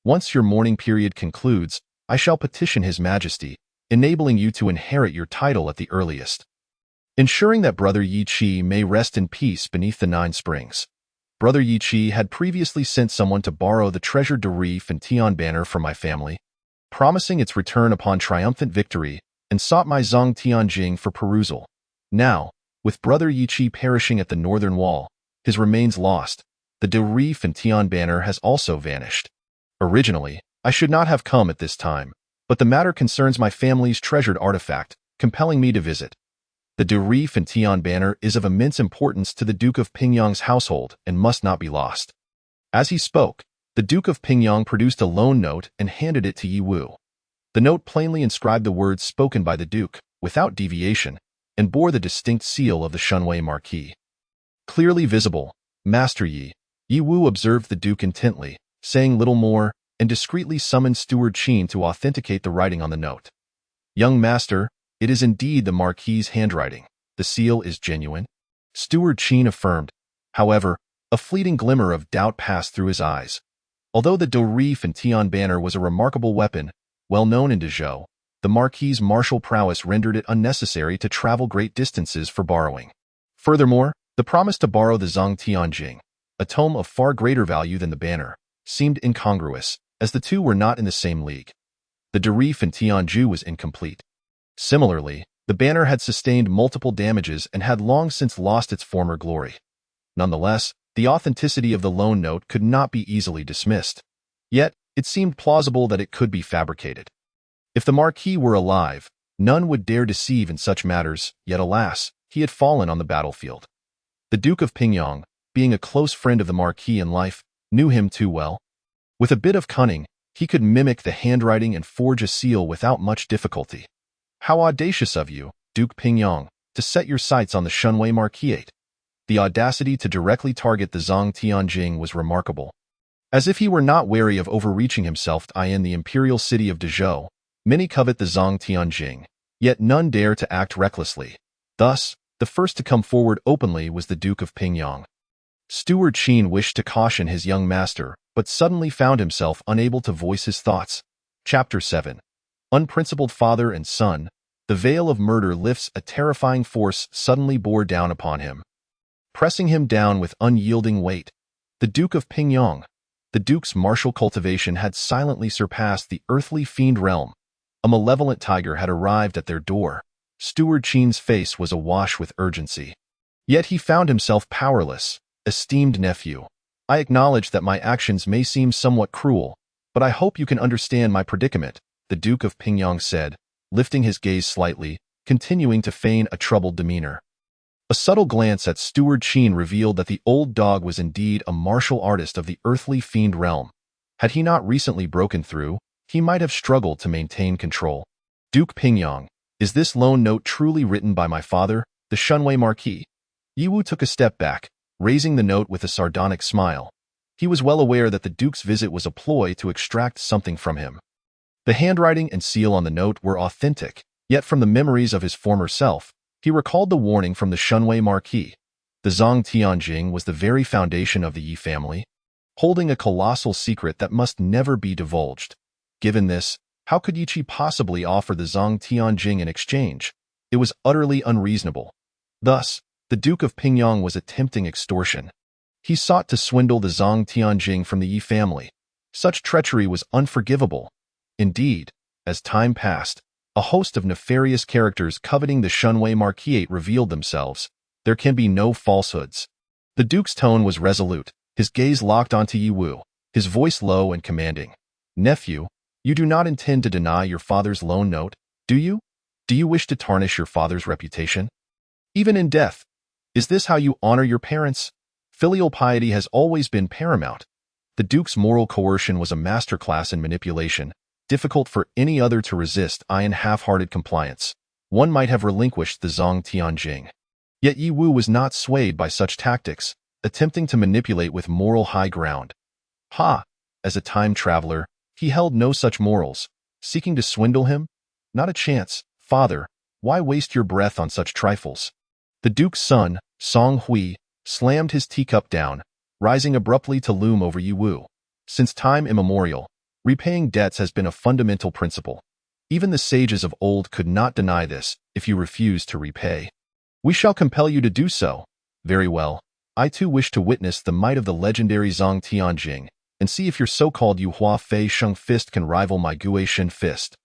Once your mourning period concludes, I shall petition His Majesty, enabling you to inherit your title at the earliest. Ensuring that Brother Yi Qi may rest in peace beneath the 9 springs. Brother Yi Qi had previously sent someone to borrow the treasured Darif and Tian banner from my family, promising its return upon triumphant victory, and sought my Zhong Tianjing for perusal. Now, with Brother Yi Qi perishing at the northern wall, his remains lost, the Darif and Tian banner has also vanished. Originally, I should not have come at this time, but the matter concerns my family's treasured artifact, compelling me to visit. The De Reef and Tian banner is of immense importance to the Duke of Pingyang's household and must not be lost. As he spoke, the Duke of Pingyang produced a loan note and handed it to Yi Wu. The note plainly inscribed the words spoken by the Duke, without deviation, and bore the distinct seal of the Shunwei Marquis. Clearly visible, Master Yi, Yi Wu observed the Duke intently, saying little more, and discreetly summoned Steward Qin to authenticate the writing on the note. Young Master, it is indeed the Marquis's handwriting. The seal is genuine. Steward Qin affirmed. However, a fleeting glimmer of doubt passed through his eyes. Although the De Reef and Tian banner was a remarkable weapon, well known in Dezhou, the Marquis's martial prowess rendered it unnecessary to travel great distances for borrowing. Furthermore, the promise to borrow the Zhang Tianjing, a tome of far greater value than the banner, seemed incongruous, as the two were not in the same league. The De Reef and Tianju was incomplete. Similarly, the banner had sustained multiple damages and had long since lost its former glory. Nonetheless, the authenticity of the loan note could not be easily dismissed. Yet, it seemed plausible that it could be fabricated. If the Marquis were alive, none would dare deceive in such matters, yet alas, he had fallen on the battlefield. The Duke of Pingyang, being a close friend of the Marquis in life, knew him too well. With a bit of cunning, he could mimic the handwriting and forge a seal without much difficulty. How audacious of you, Duke Pingyang, to set your sights on the Shunwei Marquis. The audacity to directly target the Zhang Tianjing was remarkable. As if he were not wary of overreaching himself in the imperial city of Dezhou, many covet the Zhang Tianjing, yet none dare to act recklessly. Thus, the first to come forward openly was the Duke of Pingyang. Steward Qin wished to caution his young master, but suddenly found himself unable to voice his thoughts. Chapter 7. Unprincipled father and son, the veil of murder lifts a terrifying force suddenly bore down upon him. Pressing him down with unyielding weight, the Duke of Pingyang, the Duke's martial cultivation had silently surpassed the earthly fiend realm. A malevolent tiger had arrived at their door. Steward Qin's face was awash with urgency. Yet he found himself powerless. Esteemed nephew, I acknowledge that my actions may seem somewhat cruel, but I hope you can understand my predicament, the Duke of Pingyang said, lifting his gaze slightly, continuing to feign a troubled demeanor. A subtle glance at Steward Qin revealed that the old dog was indeed a martial artist of the earthly fiend realm. Had he not recently broken through, he might have struggled to maintain control. Duke Pingyang, is this loan note truly written by my father, the Shunwei Marquis? Yi Wu took a step back, raising the note with a sardonic smile. He was well aware that the Duke's visit was a ploy to extract something from him. The handwriting and seal on the note were authentic, yet from the memories of his former self, he recalled the warning from the Shunwei Marquis. The Zhang Tianjing was the very foundation of the Yi family, holding a colossal secret that must never be divulged. Given this, how could Yi Qi possibly offer the Zhang Tianjing in exchange? It was utterly unreasonable. Thus, the Duke of Pingyang was attempting extortion. He sought to swindle the Zhang Tianjing from the Yi family. Such treachery was unforgivable. Indeed, as time passed, a host of nefarious characters coveting the Shunwei Marquis revealed themselves. There can be no falsehoods. The Duke's tone was resolute, his gaze locked onto Yi Wu, his voice low and commanding. Nephew, you do not intend to deny your father's loan note, do you? Do you wish to tarnish your father's reputation? Even in death, is this how you honor your parents? Filial piety has always been paramount. The Duke's moral coercion was a masterclass in manipulation, difficult for any other to resist in half-hearted compliance. One might have relinquished the Zhang Tianjing. Yet Yi Wu was not swayed by such tactics, attempting to manipulate with moral high ground. As a time traveler, he held no such morals. Seeking to swindle him? Not a chance. Father, why waste your breath on such trifles? The Duke's son, Song Hui, slammed his teacup down, rising abruptly to loom over Yi Wu. Since time immemorial, repaying debts has been a fundamental principle. Even the sages of old could not deny this. If you refuse to repay, we shall compel you to do so. Very well. I too wish to witness the might of the legendary Zhang Tianjing, and see if your so-called Yu Hua Fei Sheng fist can rival my Gui Shen fist.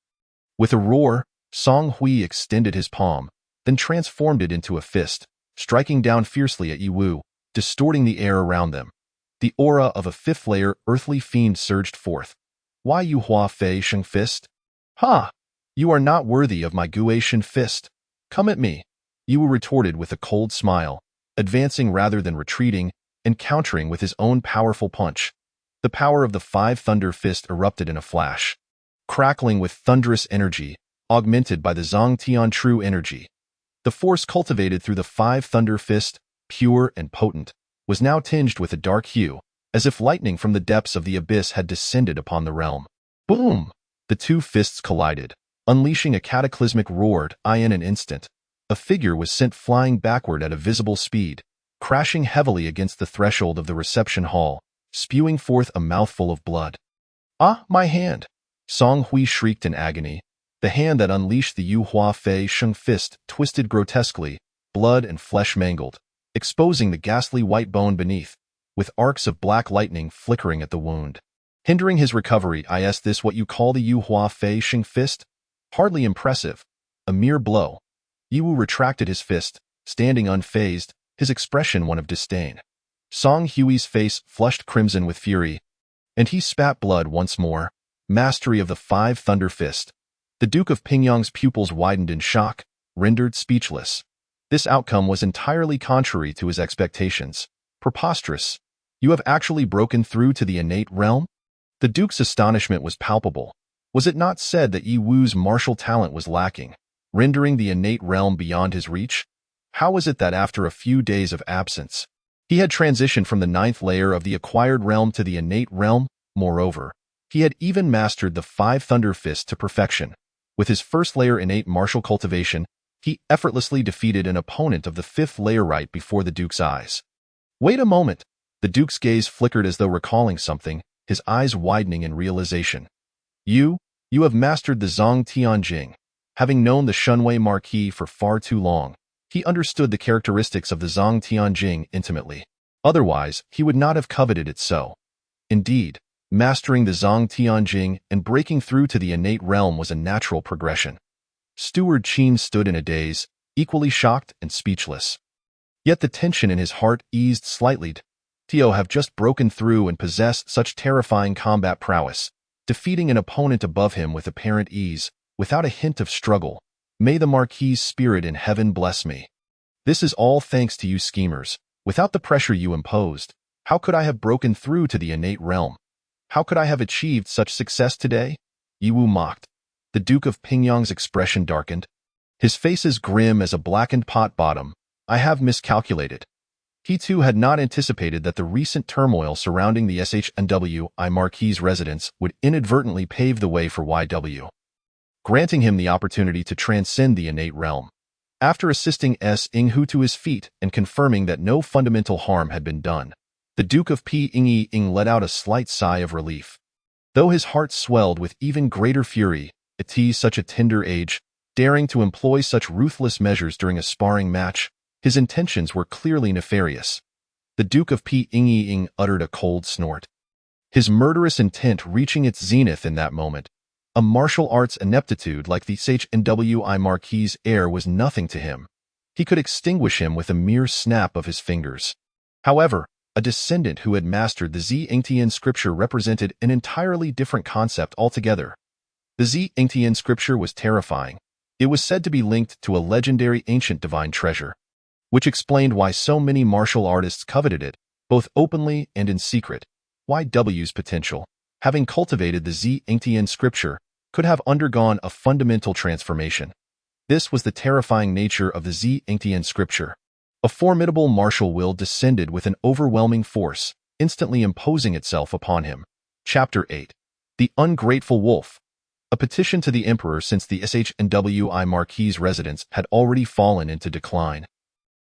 With a roar, Song Hui extended his palm, then transformed it into a fist, striking down fiercely at Yi Wu, distorting the air around them. The aura of a fifth-layer earthly fiend surged forth. Why Yu Hua Fei Sheng fist? You are not worthy of my Gui Shen fist. Come at me. Yiwu retorted with a cold smile, advancing rather than retreating, and countering with his own powerful punch. The power of the Five Thunder Fist erupted in a flash, crackling with thunderous energy, augmented by the Zhangtian True energy. The force cultivated through the Five Thunder Fist, pure and potent, was now tinged with a dark hue, as if lightning from the depths of the abyss had descended upon the realm. Boom! The two fists collided, unleashing a cataclysmic roar. In an instant, a figure was sent flying backward at a visible speed, crashing heavily against the threshold of the reception hall, spewing forth a mouthful of blood. "Ah, my hand!" Song Hui shrieked in agony. The hand that unleashed the Yu Hua Fei Sheng fist twisted grotesquely, blood and flesh mangled, exposing the ghastly white bone beneath, with arcs of black lightning flickering at the wound, hindering his recovery. Is this what you call the Yu Hua Fei Sheng fist? Hardly impressive. A mere blow. Yiwu retracted his fist, standing unfazed, his expression one of disdain. Song Hui's face flushed crimson with fury, and he spat blood once more. Mastery of the Five Thunder Fist. The Duke of Pingyang's pupils widened in shock, rendered speechless. This outcome was entirely contrary to his expectations. Preposterous. You have actually broken through to the innate realm? The Duke's astonishment was palpable. Was it not said that Yiwu's martial talent was lacking, rendering the innate realm beyond his reach? How was it that after a few days of absence, he had transitioned from the ninth layer of the acquired realm to the innate realm? Moreover, he had even mastered the Five Thunder Fist to perfection. With his first layer innate martial cultivation, he effortlessly defeated an opponent of the fifth layer right before the Duke's eyes. Wait a moment. The Duke's gaze flickered as though recalling something, his eyes widening in realization. You have mastered the Zhang Tianjing. Having known the Shunwei Marquis for far too long, he understood the characteristics of the Zhang Tianjing intimately. Otherwise, he would not have coveted it so. Indeed, mastering the Zhang Tianjing and breaking through to the innate realm was a natural progression. Steward Qin stood in a daze, equally shocked and speechless. Yet the tension in his heart eased slightly. Tio have just broken through and possessed such terrifying combat prowess, defeating an opponent above him with apparent ease, without a hint of struggle. May the Marquis's spirit in heaven bless me. This is all thanks to you schemers. Without the pressure you imposed, how could I have broken through to the innate realm? How could I have achieved such success today? Yiwu mocked. The Duke of Pingyang's expression darkened. His face as grim as a blackened pot bottom. I have miscalculated. He too had not anticipated that the recent turmoil surrounding the SHNWI Marquis's residence would inadvertently pave the way for YW, granting him the opportunity to transcend the innate realm. After assisting Yinghu to his feet and confirming that no fundamental harm had been done, the Duke of Pying let out a slight sigh of relief. Though his heart swelled with even greater fury, at such a tender age, daring to employ such ruthless measures during a sparring match, his intentions were clearly nefarious. The Duke of Pying uttered a cold snort, his murderous intent reaching its zenith in that moment. A martial arts ineptitude like the SHNWI Marquis's heir was nothing to him. He could extinguish him with a mere snap of his fingers. However, a descendant who had mastered the Zhengtian scripture represented an entirely different concept altogether. The Zhengtian scripture was terrifying. It was said to be linked to a legendary ancient divine treasure, which explained why so many martial artists coveted it, both openly and in secret. YW's potential, having cultivated the Zhengtian scripture, could have undergone a fundamental transformation. This was the terrifying nature of the Zhengtian scripture. A formidable martial will descended with an overwhelming force, instantly imposing itself upon him. Chapter 8. The Ungrateful Wolf. A petition to the Emperor since the SHNWI Marquis's residence had already fallen into decline.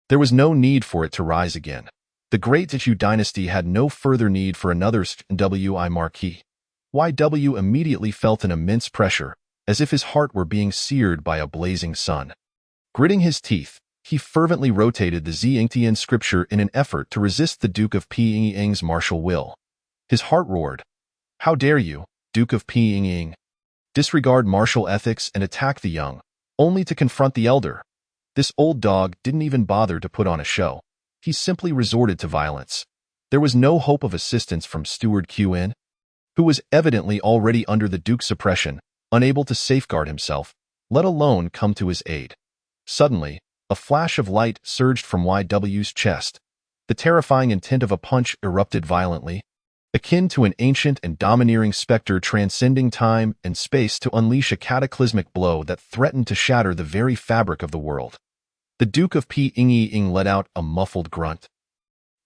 There was no need for it to rise again. The Great Zhu dynasty had no further need for another SHNWI Marquis. YW immediately felt an immense pressure, as if his heart were being seared by a blazing sun. Gritting his teeth, he fervently rotated the Zhengtian scripture in an effort to resist the Duke of Pying's martial will. His heart roared. How dare you, Duke of Pying, disregard martial ethics and attack the young, only to confront the elder? This old dog didn't even bother to put on a show. He simply resorted to violence. There was no hope of assistance from Steward Qin, who was evidently already under the Duke's suppression, unable to safeguard himself, let alone come to his aid. Suddenly, A flash of light surged from YW's chest. The terrifying intent of a punch erupted violently, akin to an ancient and domineering specter transcending time and space to unleash a cataclysmic blow that threatened to shatter the very fabric of the world. The Duke of Pying let out a muffled grunt.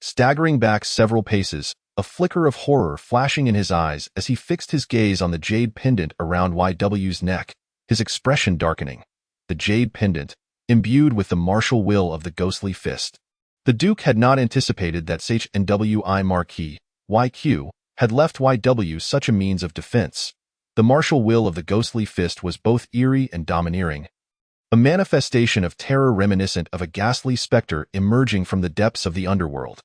Staggering back several paces, a flicker of horror flashing in his eyes as he fixed his gaze on the jade pendant around YW's neck, his expression darkening. The jade pendant, imbued with the martial will of the ghostly fist. The Duke had not anticipated that HNWI Marquis, YQ, had left YW such a means of defense. The martial will of the ghostly fist was both eerie and domineering, a manifestation of terror reminiscent of a ghastly specter emerging from the depths of the underworld.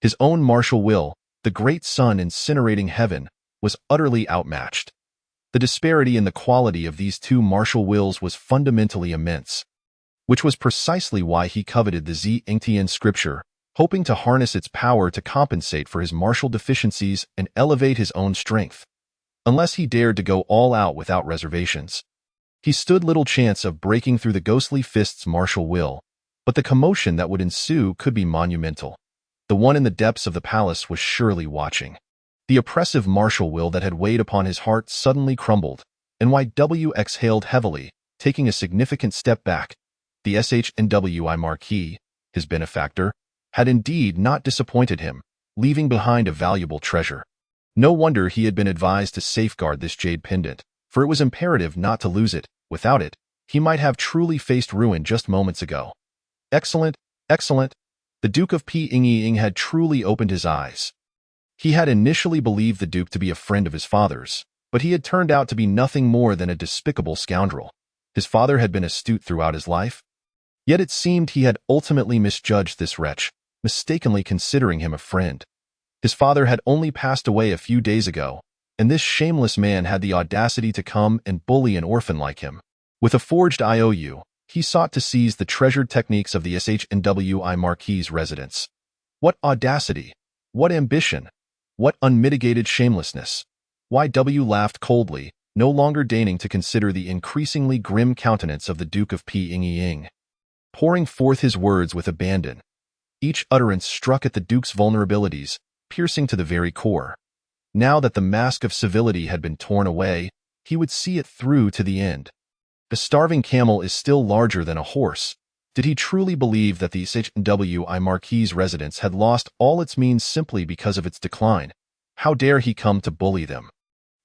His own martial will, the great sun incinerating heaven, was utterly outmatched. The disparity in the quality of these two martial wills was fundamentally immense, which was precisely why he coveted the Zhengtian scripture, hoping to harness its power to compensate for his martial deficiencies and elevate his own strength. Unless he dared to go all out without reservations, he stood little chance of breaking through the ghostly fist's martial will, but the commotion that would ensue could be monumental. The one in the depths of the palace was surely watching. The oppressive martial will that had weighed upon his heart suddenly crumbled, and YW exhaled heavily, taking a significant step back. The SHNWI Marquis, his benefactor, had indeed not disappointed him, leaving behind a valuable treasure. No wonder he had been advised to safeguard this jade pendant, for it was imperative not to lose it. Without it, he might have truly faced ruin just moments ago. Excellent, excellent. The Duke of Pying had truly opened his eyes. He had initially believed the Duke to be a friend of his father's, but he had turned out to be nothing more than a despicable scoundrel. His father had been astute throughout his life, yet it seemed he had ultimately misjudged this wretch, mistakenly considering him a friend. His father had only passed away a few days ago, and this shameless man had the audacity to come and bully an orphan like him. With a forged IOU, he sought to seize the treasured techniques of the SHNWI Marquis' residence. What audacity! What ambition! What unmitigated shamelessness! YW laughed coldly, no longer deigning to consider the increasingly grim countenance of the Duke of Pying, pouring forth his words with abandon. Each utterance struck at the Duke's vulnerabilities, piercing to the very core. Now that the mask of civility had been torn away, he would see it through to the end. A starving camel is still larger than a horse. Did he truly believe that the SHNWI Marquis' residence had lost all its means simply because of its decline? How dare he come to bully them?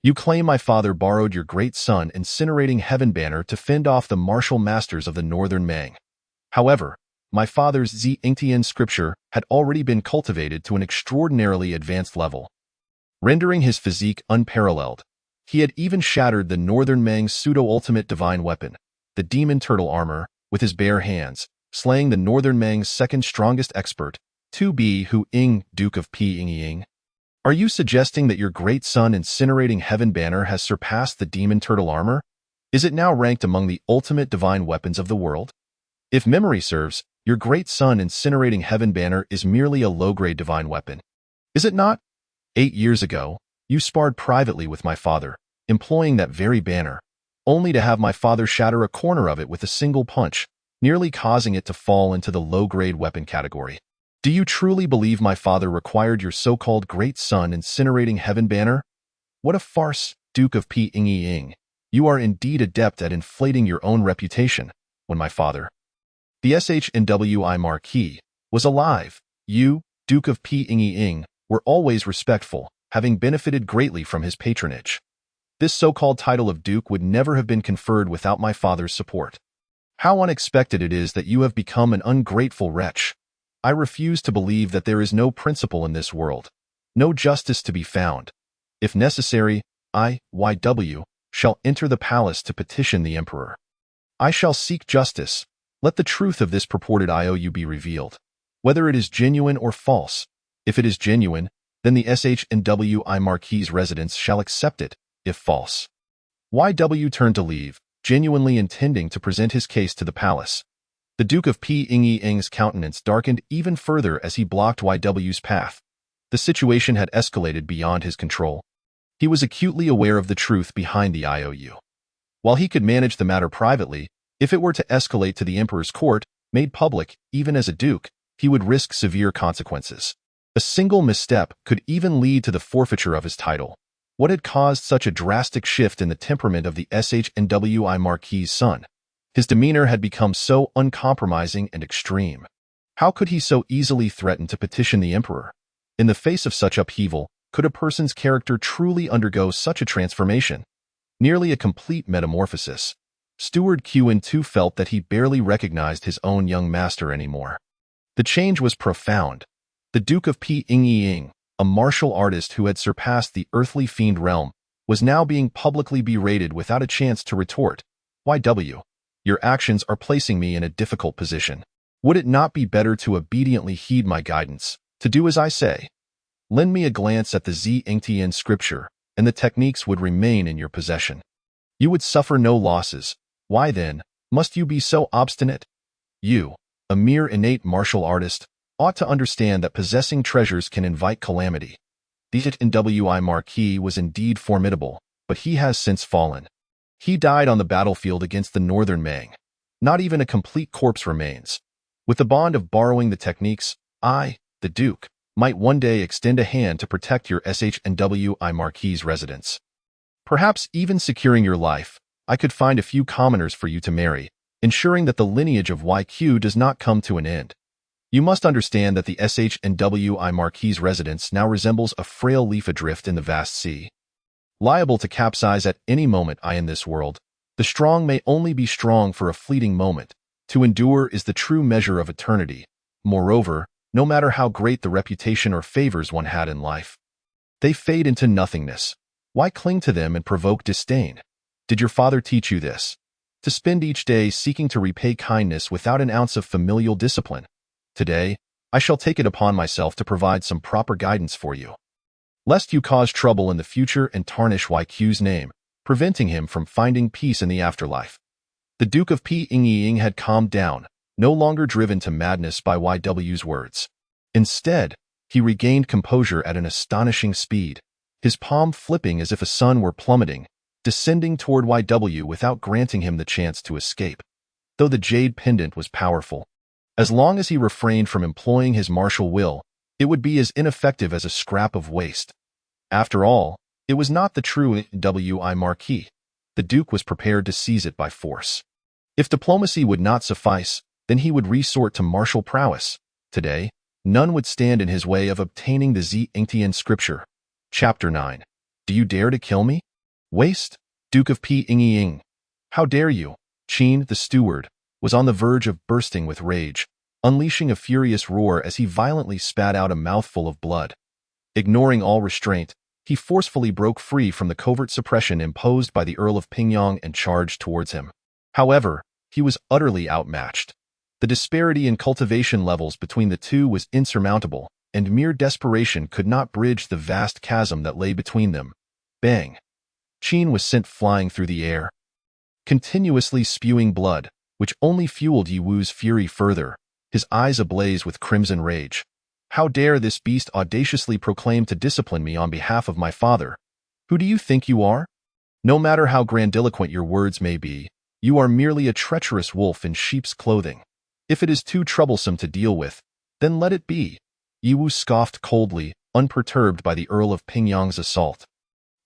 You claim my father borrowed your great sun incinerating heaven banner to fend off the martial masters of the northern Mang. However, my father's Zhengtian scripture had already been cultivated to an extraordinarily advanced level, rendering his physique unparalleled. He had even shattered the northern Mang's pseudo-ultimate divine weapon, the demon turtle armor, with his bare hands, slaying the northern Mang's second strongest expert, 2B Hu Ing, Duke of Pying. Are you suggesting that your great sun incinerating heaven banner has surpassed the demon turtle armor? Is it now ranked among the ultimate divine weapons of the world? If memory serves, your great sun incinerating heaven banner is merely a low-grade divine weapon. Is it not? 8 years ago, you sparred privately with my father, employing that very banner, only to have my father shatter a corner of it with a single punch, nearly causing it to fall into the low-grade weapon category. Do you truly believe my father required your so-called great sun incinerating heaven banner? What a farce, Duke of Pying. You are indeed adept at inflating your own reputation. When my father, the SHNWI Marquis, was alive, you, Duke of Pying, were always respectful, having benefited greatly from his patronage. This so-called title of Duke would never have been conferred without my father's support. How unexpected it is that you have become an ungrateful wretch. I refuse to believe that there is no principle in this world, no justice to be found. If necessary, I, YW, shall enter the palace to petition the emperor. I shall seek justice. Let the truth of this purported IOU be revealed, whether it is genuine or false. If it is genuine, then the SHNWI Marquis' residence shall accept it, if false. YW turned to leave, genuinely intending to present his case to the palace. The Duke of Pying's countenance darkened even further as he blocked YW's path. The situation had escalated beyond his control. He was acutely aware of the truth behind the IOU. While he could manage the matter privately, if it were to escalate to the emperor's court, Made public, even as a duke, he would risk severe consequences. A single misstep could even lead to the forfeiture of his title. What had caused such a drastic shift in the temperament of the SHNWI Marquis's son? His demeanor had become so uncompromising and extreme. How could he so easily threaten to petition the emperor? In the face of such upheaval, could a person's character truly undergo such a transformation? Nearly a complete metamorphosis. Steward Qin too felt that he barely recognized his own young master anymore. The change was profound. The Duke of Pyongyang, a martial artist who had surpassed the earthly fiend realm, was now being publicly berated without a chance to retort. YW, your actions are placing me in a difficult position. Would it not be better to obediently heed my guidance, to do as I say? Lend me a glance at the Zhengtian scripture, and the techniques would remain in your possession. You would suffer no losses. Why then, must you be so obstinate? You, a mere innate martial artist, ought to understand that possessing treasures can invite calamity. The NWI Marquis was indeed formidable, but he has since fallen. He died on the battlefield against the Northern Mang. Not even a complete corpse remains. With the bond of borrowing the techniques, I, the Duke, might one day extend a hand to protect your SHNWI Marquis's residence. Perhaps even securing your life, I could find a few commoners for you to marry, ensuring that the lineage of YQ does not come to an end. You must understand that the SHNWI Marquis's residence now resembles a frail leaf adrift in the vast sea. Liable to capsize at any moment in this world, the strong may only be strong for a fleeting moment. To endure is the true measure of eternity. Moreover, no matter how great the reputation or favors one had in life, they fade into nothingness. Why cling to them and provoke disdain? Did your father teach you this? To spend each day seeking to repay kindness without an ounce of familial discipline? Today, I shall take it upon myself to provide some proper guidance for you, lest you cause trouble in the future and tarnish YQ's name, preventing him from finding peace in the afterlife. The Duke of Pyongyang had calmed down, no longer driven to madness by YW's words. Instead, he regained composure at an astonishing speed, his palm flipping as if a sun were plummeting, descending toward YW without granting him the chance to escape. Though the jade pendant was powerful, as long as he refrained from employing his martial will, it would be as ineffective as a scrap of waste. After all, it was not the true WI Marquis. The Duke was prepared to seize it by force. If diplomacy would not suffice, then he would resort to martial prowess. Today, none would stand in his way of obtaining the Zhengtian scripture. Chapter 9. Do you dare to kill me? Waste, Duke of Pyongyang. How dare you? Qin, the steward, was on the verge of bursting with rage, unleashing a furious roar as he violently spat out a mouthful of blood. Ignoring all restraint, he forcefully broke free from the covert suppression imposed by the Earl of Pyongyang and charged towards him. However, he was utterly outmatched. The disparity in cultivation levels between the two was insurmountable, and mere desperation could not bridge the vast chasm that lay between them. Bang! Qin was sent flying through the air, continuously spewing blood, which only fueled Yiwu's fury further, his eyes ablaze with crimson rage. How dare this beast audaciously proclaim to discipline me on behalf of my father? Who do you think you are? No matter how grandiloquent your words may be, you are merely a treacherous wolf in sheep's clothing. If it is too troublesome to deal with, then let it be. Yiwu scoffed coldly, unperturbed by the Earl of Pyongyang's assault.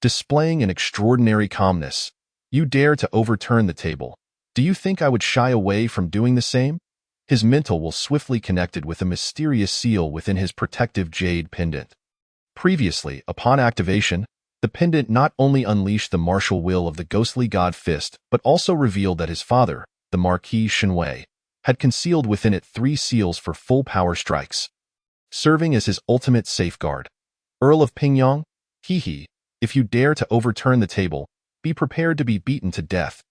Displaying an extraordinary calmness, you dare to overturn the table. Do you think I would shy away from doing the same? His mental will swiftly connected with a mysterious seal within his protective jade pendant. Previously, upon activation, the pendant not only unleashed the martial will of the ghostly god Fist, but also revealed that his father, the Marquis Shenwei, had concealed within it 3 seals for full power strikes, serving as his ultimate safeguard. Earl of Pyongyang, if you dare to overturn the table, be prepared to be beaten to death.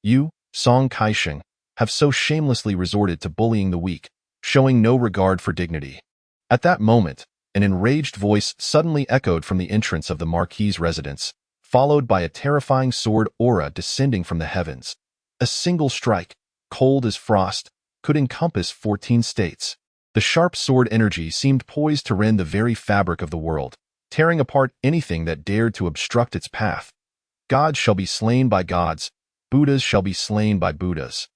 You, Song Kaisheng, have so shamelessly resorted to bullying the weak, showing no regard for dignity. At that moment, an enraged voice suddenly echoed from the entrance of the Marquis's residence, followed by a terrifying sword aura descending from the heavens. A single strike, cold as frost, could encompass 14 states. The sharp sword energy seemed poised to rend the very fabric of the world, tearing apart anything that dared to obstruct its path. Gods shall be slain by gods, Buddhas shall be slain by Buddhas.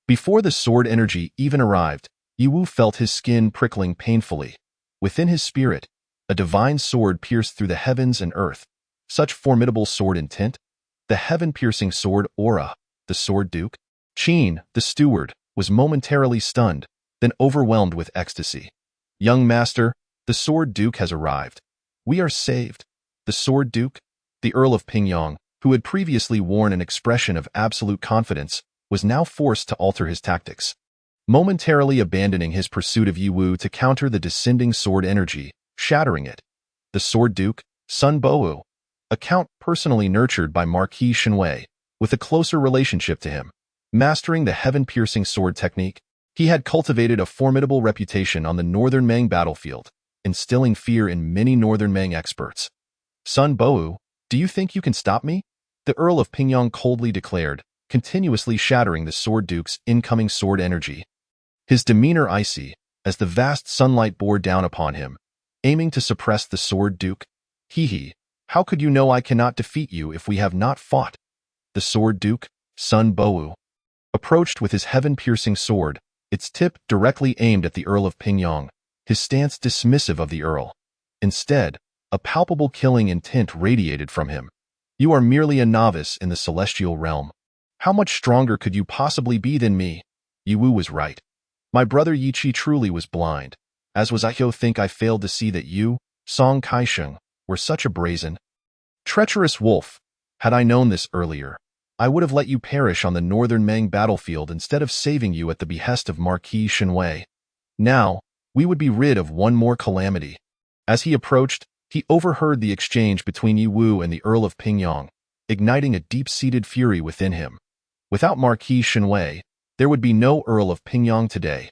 Before the sword energy even arrived, Yiwu felt his skin prickling painfully. Within his spirit, a divine sword pierced through the heavens and earth. Such formidable sword intent? The heaven-piercing sword aura, the sword duke? Qin, the steward, was momentarily stunned, then overwhelmed with ecstasy. Young master, the sword duke has arrived. We are saved. The sword duke? The Earl of Pingyong, who had previously worn an expression of absolute confidence, was now forced to alter his tactics. Momentarily abandoning his pursuit of Yiwu to counter the descending sword energy, shattering it. The sword duke, Sun Bowu, a count personally nurtured by Marquis Shenwei, with a closer relationship to him. Mastering the heaven-piercing sword technique, he had cultivated a formidable reputation on the Northern Meng battlefield, instilling fear in many Northern Meng experts. Sun Bowu, do you think you can stop me? The Earl of Pingyong coldly declared, continuously shattering the sword duke's incoming sword energy. His demeanor icy, as the vast sunlight bore down upon him, aiming to suppress the sword duke. Hee, how could you know I cannot defeat you if we have not fought? The sword duke, Sun Bowu, approached with his heaven-piercing sword, its tip directly aimed at the Earl of Pingyong, his stance dismissive of the Earl. Instead, a palpable killing intent radiated from him. You are merely a novice in the celestial realm. How much stronger could you possibly be than me? Yiwu was right. My brother Yiqi truly was blind, as was I. Think I failed to see that you, Song Kaisheng, were such a brazen, treacherous wolf. Had I known this earlier, I would have let you perish on the Northern Meng battlefield instead of saving you at the behest of Marquis Shenwei. Now, we would be rid of one more calamity. As he approached, he overheard the exchange between Yiwu and the Earl of Pingyong, igniting a deep-seated fury within him. Without Marquis Shenwei, there would be no Earl of Pingyong today.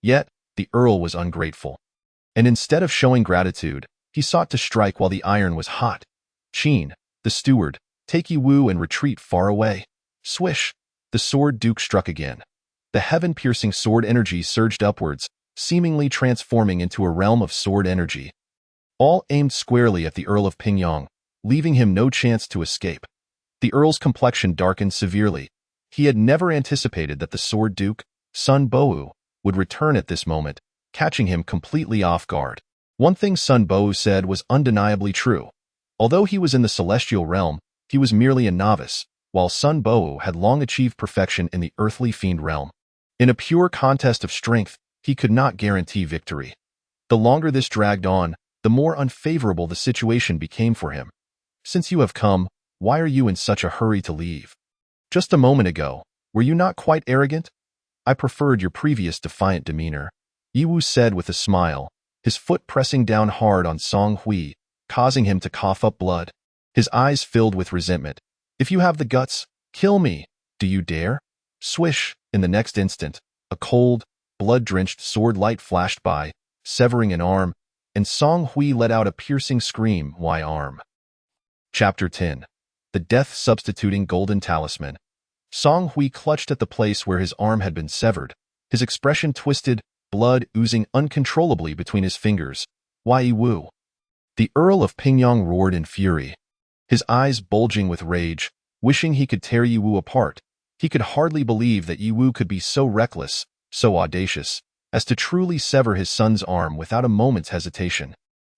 Yet, the Earl was ungrateful. And instead of showing gratitude, he sought to strike while the iron was hot. Qin, the steward, take Yiwu and retreat far away. Swish! The sword duke struck again. The heaven-piercing sword energy surged upwards, seemingly transforming into a realm of sword energy. All aimed squarely at the Earl of Pingyong, leaving him no chance to escape. The Earl's complexion darkened severely. He had never anticipated that the sword duke, Sun Bowu, would return at this moment, catching him completely off guard. One thing Sun Bowu said was undeniably true. Although he was in the celestial realm, he was merely a novice, while Sun Bowu had long achieved perfection in the earthly fiend realm. In a pure contest of strength, he could not guarantee victory. The longer this dragged on, the more unfavorable the situation became for him. Since you have come, why are you in such a hurry to leave? Just a moment ago, were you not quite arrogant? I preferred your previous defiant demeanor, Yiwu said with a smile, his foot pressing down hard on Song Hui, causing him to cough up blood. His eyes filled with resentment. If you have the guts, kill me. Do you dare? Swish! In the next instant, a cold, blood-drenched sword light flashed by, severing an arm, and Song Hui let out a piercing scream. Why arm? Chapter 10. The Death-Substituting Golden Talisman. Song Hui clutched at the place where his arm had been severed, his expression twisted, blood oozing uncontrollably between his fingers. Why Yiwu? The Earl of Pingyong roared in fury, his eyes bulging with rage, wishing he could tear Yiwu apart. He could hardly believe that Yiwu could be so reckless, so audacious, as to truly sever his son's arm without a moment's hesitation.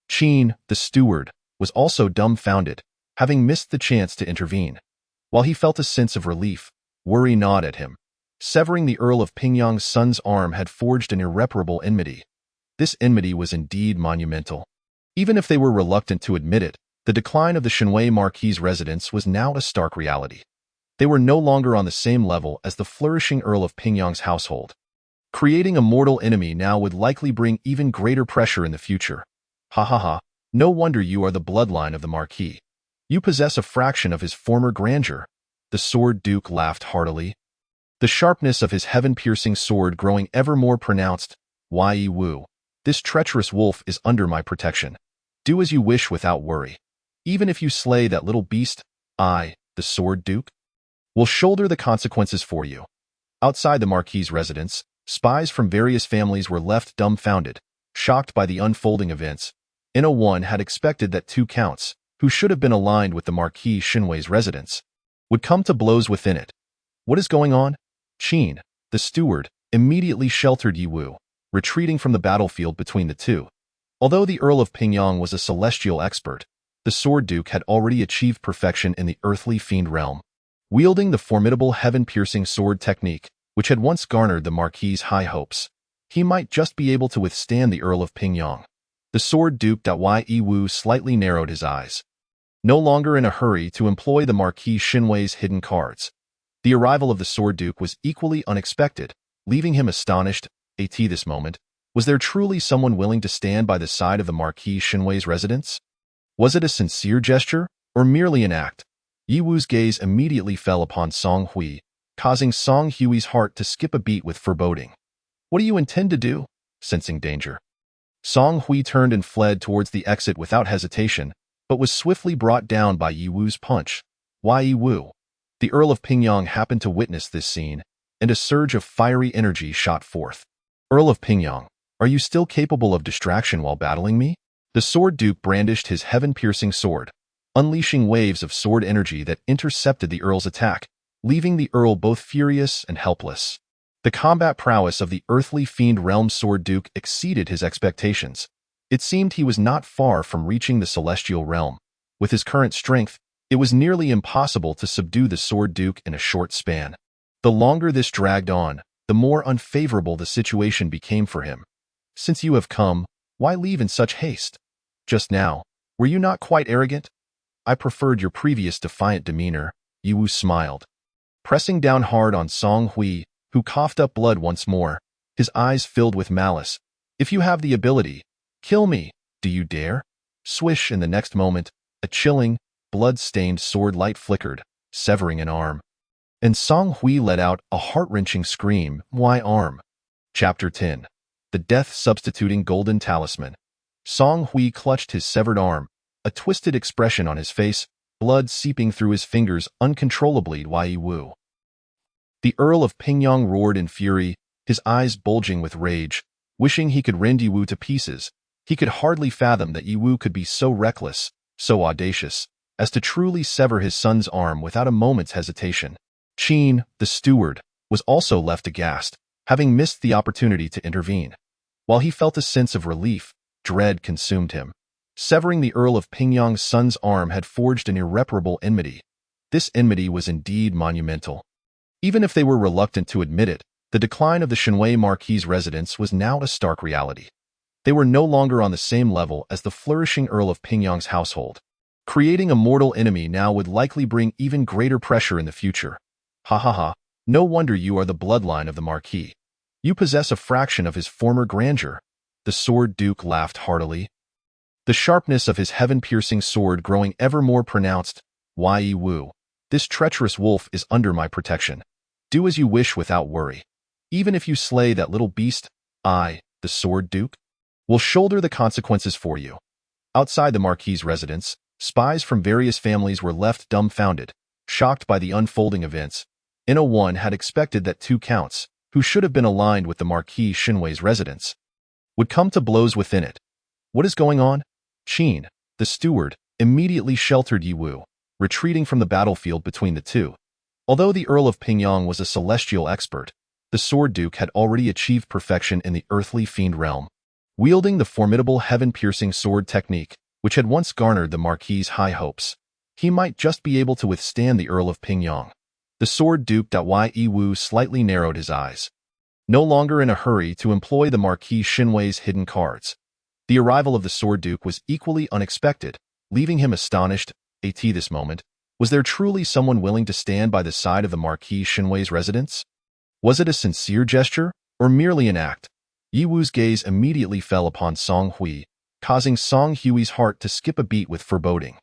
Qin, the steward, was also dumbfounded, having missed the chance to intervene. While he felt a sense of relief, worry gnawed at him. Severing the Earl of Pingyong's son's arm had forged an irreparable enmity. This enmity was indeed monumental. Even if they were reluctant to admit it, the decline of the Shenwei Marquis' residence was now a stark reality. They were no longer on the same level as the flourishing Earl of Pingyong's household. Creating a mortal enemy now would likely bring even greater pressure in the future. Ha ha ha, no wonder you are the bloodline of the Marquis. You possess a fraction of his former grandeur. The sword duke laughed heartily, the sharpness of his heaven-piercing sword growing ever more pronounced. Why Yiwu? This treacherous wolf is under my protection. Do as you wish without worry. Even if you slay that little beast, I, the sword duke, will shoulder the consequences for you. Outside the Marquis' residence, spies from various families were left dumbfounded, shocked by the unfolding events. One had expected that two counts, who should have been aligned with the Marquis Shenwei's residence, would come to blows within it. What is going on? Qin, the steward, immediately sheltered Yi Wu, retreating from the battlefield between the two. Although the Earl of Pingyang was a celestial expert, the Sword Duke had already achieved perfection in the earthly fiend realm. Wielding the formidable heaven-piercing sword technique, which had once garnered the Marquis's high hopes, he might just be able to withstand the Earl of Pingyang. The Sword Duke. Yi Wu slightly narrowed his eyes. No longer in a hurry to employ the Marquis Xinwei's hidden cards, the arrival of the Sword Duke was equally unexpected, leaving him astonished. At this moment, was there truly someone willing to stand by the side of the Marquis Xinwei's residence? Was it a sincere gesture, or merely an act? Yi Wu's gaze immediately fell upon Song Hui, causing Song Hui's heart to skip a beat with foreboding. What do you intend to do? Sensing danger, Song Hui turned and fled towards the exit without hesitation, but was swiftly brought down by Yi Wu's punch. Yi Wu. The Earl of Pingyang happened to witness this scene, and a surge of fiery energy shot forth. Earl of Pingyang, are you still capable of distraction while battling me? The Sword Duke brandished his heaven-piercing sword, unleashing waves of sword energy that intercepted the Earl's attack, leaving the Earl both furious and helpless. The combat prowess of the earthly fiend realm Sword Duke exceeded his expectations. It seemed he was not far from reaching the celestial realm. With his current strength, it was nearly impossible to subdue the Sword Duke in a short span. The longer this dragged on, the more unfavorable the situation became for him. Since you have come, why leave in such haste? Just now, were you not quite arrogant? I preferred your previous defiant demeanor. Yi Wu smiled, pressing down hard on Song Hui, who coughed up blood once more, his eyes filled with malice. If you have the ability, kill me. Do you dare? Swish! In the next moment, a chilling, blood-stained sword light flickered, severing an arm. And Song Hui let out a heart-wrenching scream. Why arm? Chapter 10. The Death-Substituting Golden Talisman. Song Hui clutched his severed arm, a twisted expression on his face, blood seeping through his fingers uncontrollably. Yi Wu. The Earl of Pingyang roared in fury, his eyes bulging with rage, wishing he could rend Yi Wu to pieces. He could hardly fathom that Yi Wu could be so reckless, so audacious, as to truly sever his son's arm without a moment's hesitation. Qin, the steward, was also left aghast, having missed the opportunity to intervene. While he felt a sense of relief, dread consumed him. Severing the Earl of Pingyang's son's arm had forged an irreparable enmity. This enmity was indeed monumental. Even if they were reluctant to admit it, the decline of the Xinwei Marquis's residence was now a stark reality. They were no longer on the same level as the flourishing Earl of Pingyang's household. Creating a mortal enemy now would likely bring even greater pressure in the future. Ha ha ha, no wonder you are the bloodline of the Marquis. You possess a fraction of his former grandeur. The Sword Duke laughed heartily, the sharpness of his heaven-piercing sword growing ever more pronounced. Yi Wu. This treacherous wolf is under my protection. Do as you wish without worry. Even if you slay that little beast, I, the Sword Duke, will shoulder the consequences for you. Outside the Marquis's residence, spies from various families were left dumbfounded, shocked by the unfolding events. One had expected that two counts, who should have been aligned with the Marquis Xinwei's residence, would come to blows within it. What is going on? Qin, the steward, immediately sheltered Yi Wu, retreating from the battlefield between the two. Although the Earl of Pingyang was a celestial expert, the Sword Duke had already achieved perfection in the earthly fiend realm. Wielding the formidable heaven-piercing sword technique, which had once garnered the Marquis's high hopes, he might just be able to withstand the Earl of Pingyang. The Sword Duke. Yi Wu slightly narrowed his eyes. No longer in a hurry to employ the Marquis Xinwei's hidden cards, the arrival of the Sword Duke was equally unexpected, leaving him astonished. At this moment, was there truly someone willing to stand by the side of the Marquis Xinwei's residence? Was it a sincere gesture, or merely an act? Yi Wu's gaze immediately fell upon Song Hui, causing Song Hui's heart to skip a beat with foreboding.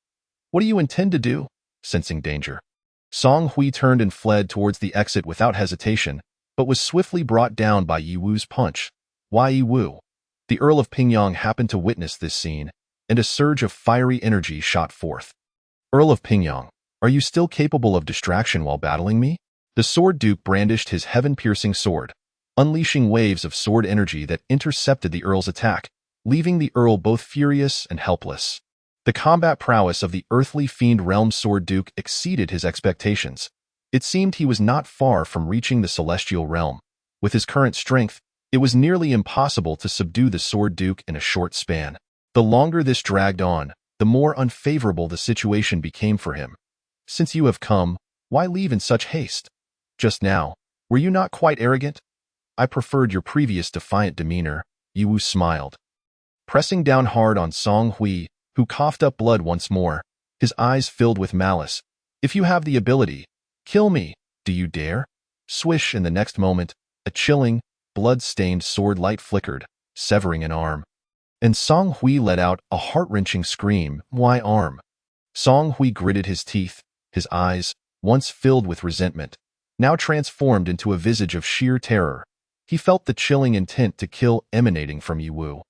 What do you intend to do? Sensing danger, Song Hui turned and fled towards the exit without hesitation, but was swiftly brought down by Yi Wu's punch. Yi Wu. The Earl of Pingyang happened to witness this scene, and a surge of fiery energy shot forth. Earl of Pingyang, are you still capable of distraction while battling me? The Sword Duke brandished his heaven-piercing sword, unleashing waves of sword energy that intercepted the Earl's attack, leaving the Earl both furious and helpless. The combat prowess of the earthly fiend realm Sword Duke exceeded his expectations. It seemed he was not far from reaching the celestial realm. With his current strength, it was nearly impossible to subdue the Sword Duke in a short span. The longer this dragged on, the more unfavorable the situation became for him. Since you have come, why leave in such haste? Just now, were you not quite arrogant? I preferred your previous defiant demeanor, Yiwu smiled. Pressing down hard on Song Hui, who coughed up blood once more, his eyes filled with malice. If you have the ability, kill me, do you dare? Swish, in the next moment, a chilling, blood-stained sword light flickered, severing an arm. And Song Hui let out a heart-wrenching scream. Why arm? Song Hui gritted his teeth, his eyes, once filled with resentment, now transformed into a visage of sheer terror. He felt the chilling intent to kill emanating from Yiwu.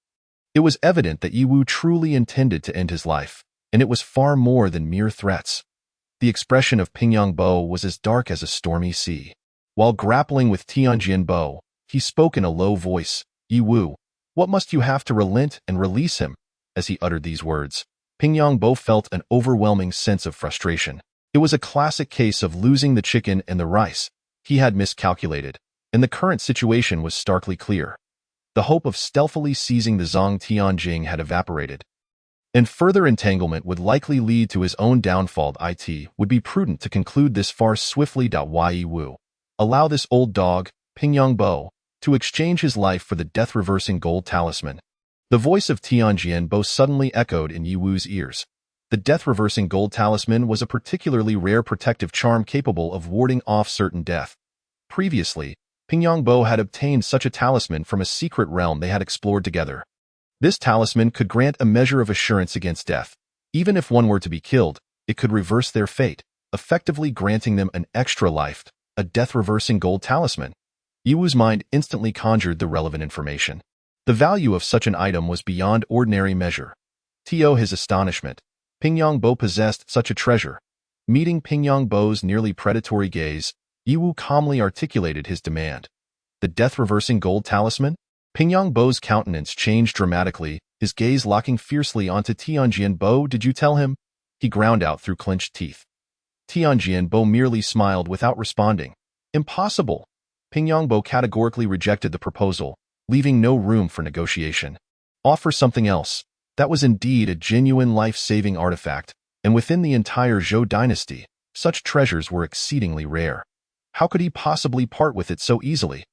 It was evident that Yiwu truly intended to end his life, and it was far more than mere threats. The expression of Pingyang Bo was as dark as a stormy sea. While grappling with Tianjin Bo, he spoke in a low voice. Yiwu, what must you have to relent and release him? As he uttered these words, Pingyang Bo felt an overwhelming sense of frustration. It was a classic case of losing the chicken and the rice. He had miscalculated, and the current situation was starkly clear. The hope of stealthily seizing the Zhang Tianjing had evaporated, and further entanglement would likely lead to his own downfall. It would be prudent to conclude this farce swiftly. Yiwu, allow this old dog, Pingyang Bo, to exchange his life for the death-reversing gold talisman. The voice of Tianjin Bo suddenly echoed in Yiwu's ears. The death-reversing gold talisman was a particularly rare protective charm capable of warding off certain death. Previously, Pingyang Bo had obtained such a talisman from a secret realm they had explored together. This talisman could grant a measure of assurance against death. Even if one were to be killed, it could reverse their fate, effectively granting them an extra life, a death-reversing gold talisman. Yiwu's mind instantly conjured the relevant information. The value of such an item was beyond ordinary measure. To his astonishment, Pingyang Bo possessed such a treasure. Meeting Pingyang Bo's nearly predatory gaze, Yiwu calmly articulated his demand. The death-reversing gold talisman? Pingyang Bo's countenance changed dramatically, his gaze locking fiercely onto Tianjin Bo. Did you tell him? He ground out through clenched teeth. Tianjin Bo merely smiled without responding. Impossible. Pingyang Bo categorically rejected the proposal, leaving no room for negotiation. Offer something else. That was indeed a genuine life-saving artifact, and within the entire Zhou dynasty, such treasures were exceedingly rare. How could he possibly part with it so easily?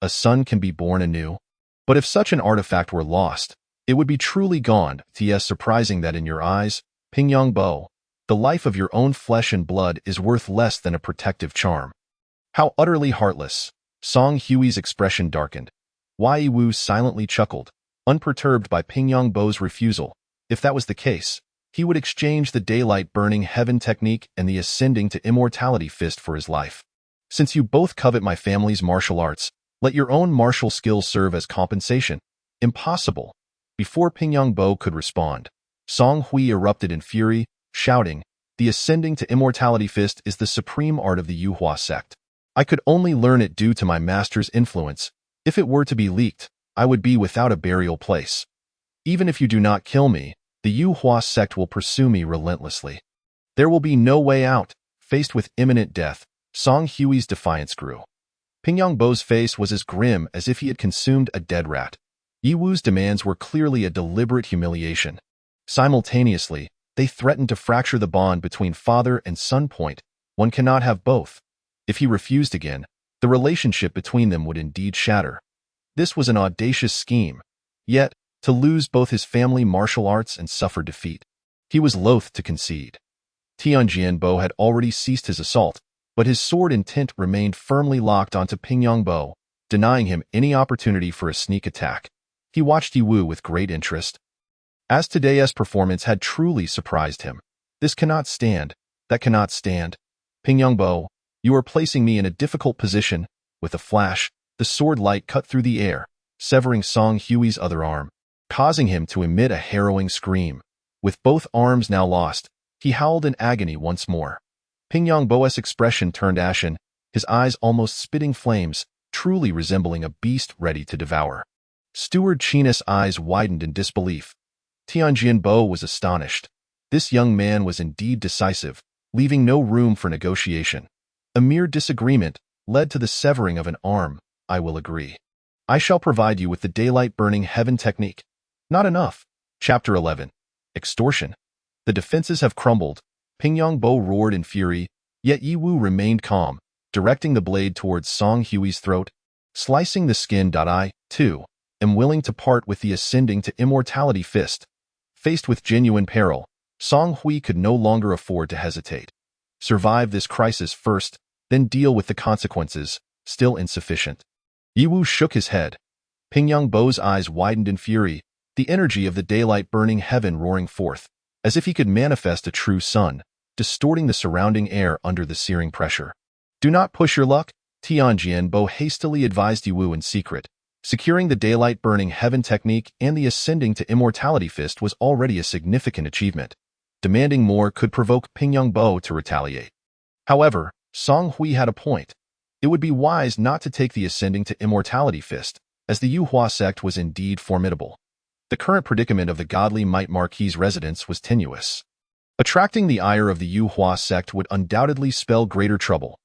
A son can be born anew. But if such an artifact were lost, it would be truly gone. It's surprising that in your eyes, Pingyang Bo, the life of your own flesh and blood is worth less than a protective charm. How utterly heartless. Song Hui's expression darkened. Yiwu silently chuckled, unperturbed by Pingyang Bo's refusal. If that was the case, he would exchange the daylight-burning heaven technique and the ascending to immortality fist for his life. Since you both covet my family's martial arts, let your own martial skills serve as compensation. Impossible. Before Pingyang Bo could respond, Song Hui erupted in fury, shouting, the ascending to immortality fist is the supreme art of the Yuhua sect. I could only learn it due to my master's influence. If it were to be leaked, I would be without a burial place. Even if you do not kill me, the Yuhua sect will pursue me relentlessly. There will be no way out. Faced with imminent death, Song Hui's defiance grew. Pingyang Bo's face was as grim as if he had consumed a dead rat. Yiwu's demands were clearly a deliberate humiliation. Simultaneously, they threatened to fracture the bond between father and son. One cannot have both. If he refused again, the relationship between them would indeed shatter. This was an audacious scheme. Yet, to lose both his family martial arts and suffer defeat, he was loath to concede. Tianjin Bo had already ceased his assault, but his sword intent remained firmly locked onto Pingyang Bo, denying him any opportunity for a sneak attack. He watched Yiwu with great interest. As today's performance had truly surprised him. This cannot stand. That cannot stand. Pingyang Bo, you are placing me in a difficult position. With a flash, the sword light cut through the air, severing Song Hui's other arm, causing him to emit a harrowing scream. With both arms now lost, he howled in agony once more. Pingyang Bo's expression turned ashen, his eyes almost spitting flames, truly resembling a beast ready to devour. Steward China's eyes widened in disbelief. Tianjin Bo was astonished. This young man was indeed decisive, leaving no room for negotiation. A mere disagreement led to the severing of an arm. I will agree. I shall provide you with the daylight-burning heaven technique. Not enough. Chapter 11. Extortion. The defenses have crumbled. Pingyongbo roared in fury, yet Yiwu remained calm, directing the blade towards Song Hui's throat, slicing the skin. I, too, am willing to part with the ascending to immortality fist. Faced with genuine peril, Song Hui could no longer afford to hesitate. Survive this crisis first, then deal with the consequences, still insufficient. Yiwu shook his head. Pingyongbo's eyes widened in fury, the energy of the daylight-burning heaven roaring forth, as if he could manifest a true sun, distorting the surrounding air under the searing pressure. Do not push your luck, Tianjianbo hastily advised Yiwu in secret. Securing the daylight-burning heaven technique and the ascending to immortality fist was already a significant achievement. Demanding more could provoke Pingyongbo to retaliate. However, Song Hui had a point. It would be wise not to take the ascending to immortality fist, as the Yuhua sect was indeed formidable. The current predicament of the godly might Marquis' residence was tenuous. Attracting the ire of the Yuhua sect would undoubtedly spell greater trouble.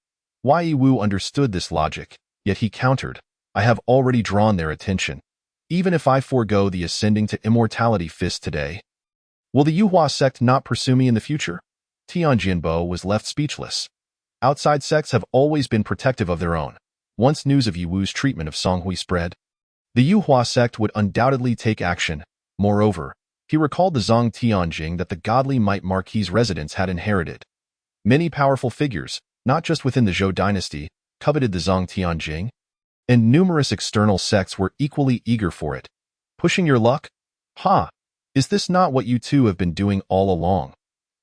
Wei Yiwu understood this logic, yet he countered, I have already drawn their attention. Even if I forego the ascending to immortality fist today, will the Yuhua sect not pursue me in the future? Tianjianbo was left speechless. Outside sects have always been protective of their own. Once news of Yiwu's treatment of Song Hui spread, the Yuhua sect would undoubtedly take action. Moreover, he recalled the Zhang Tianjing that the godly might Marquis' residence had inherited. Many powerful figures, not just within the Zhou dynasty, coveted the Zhang Tianjing, and numerous external sects were equally eager for it. Pushing your luck? Ha! Is this not what you two have been doing all along?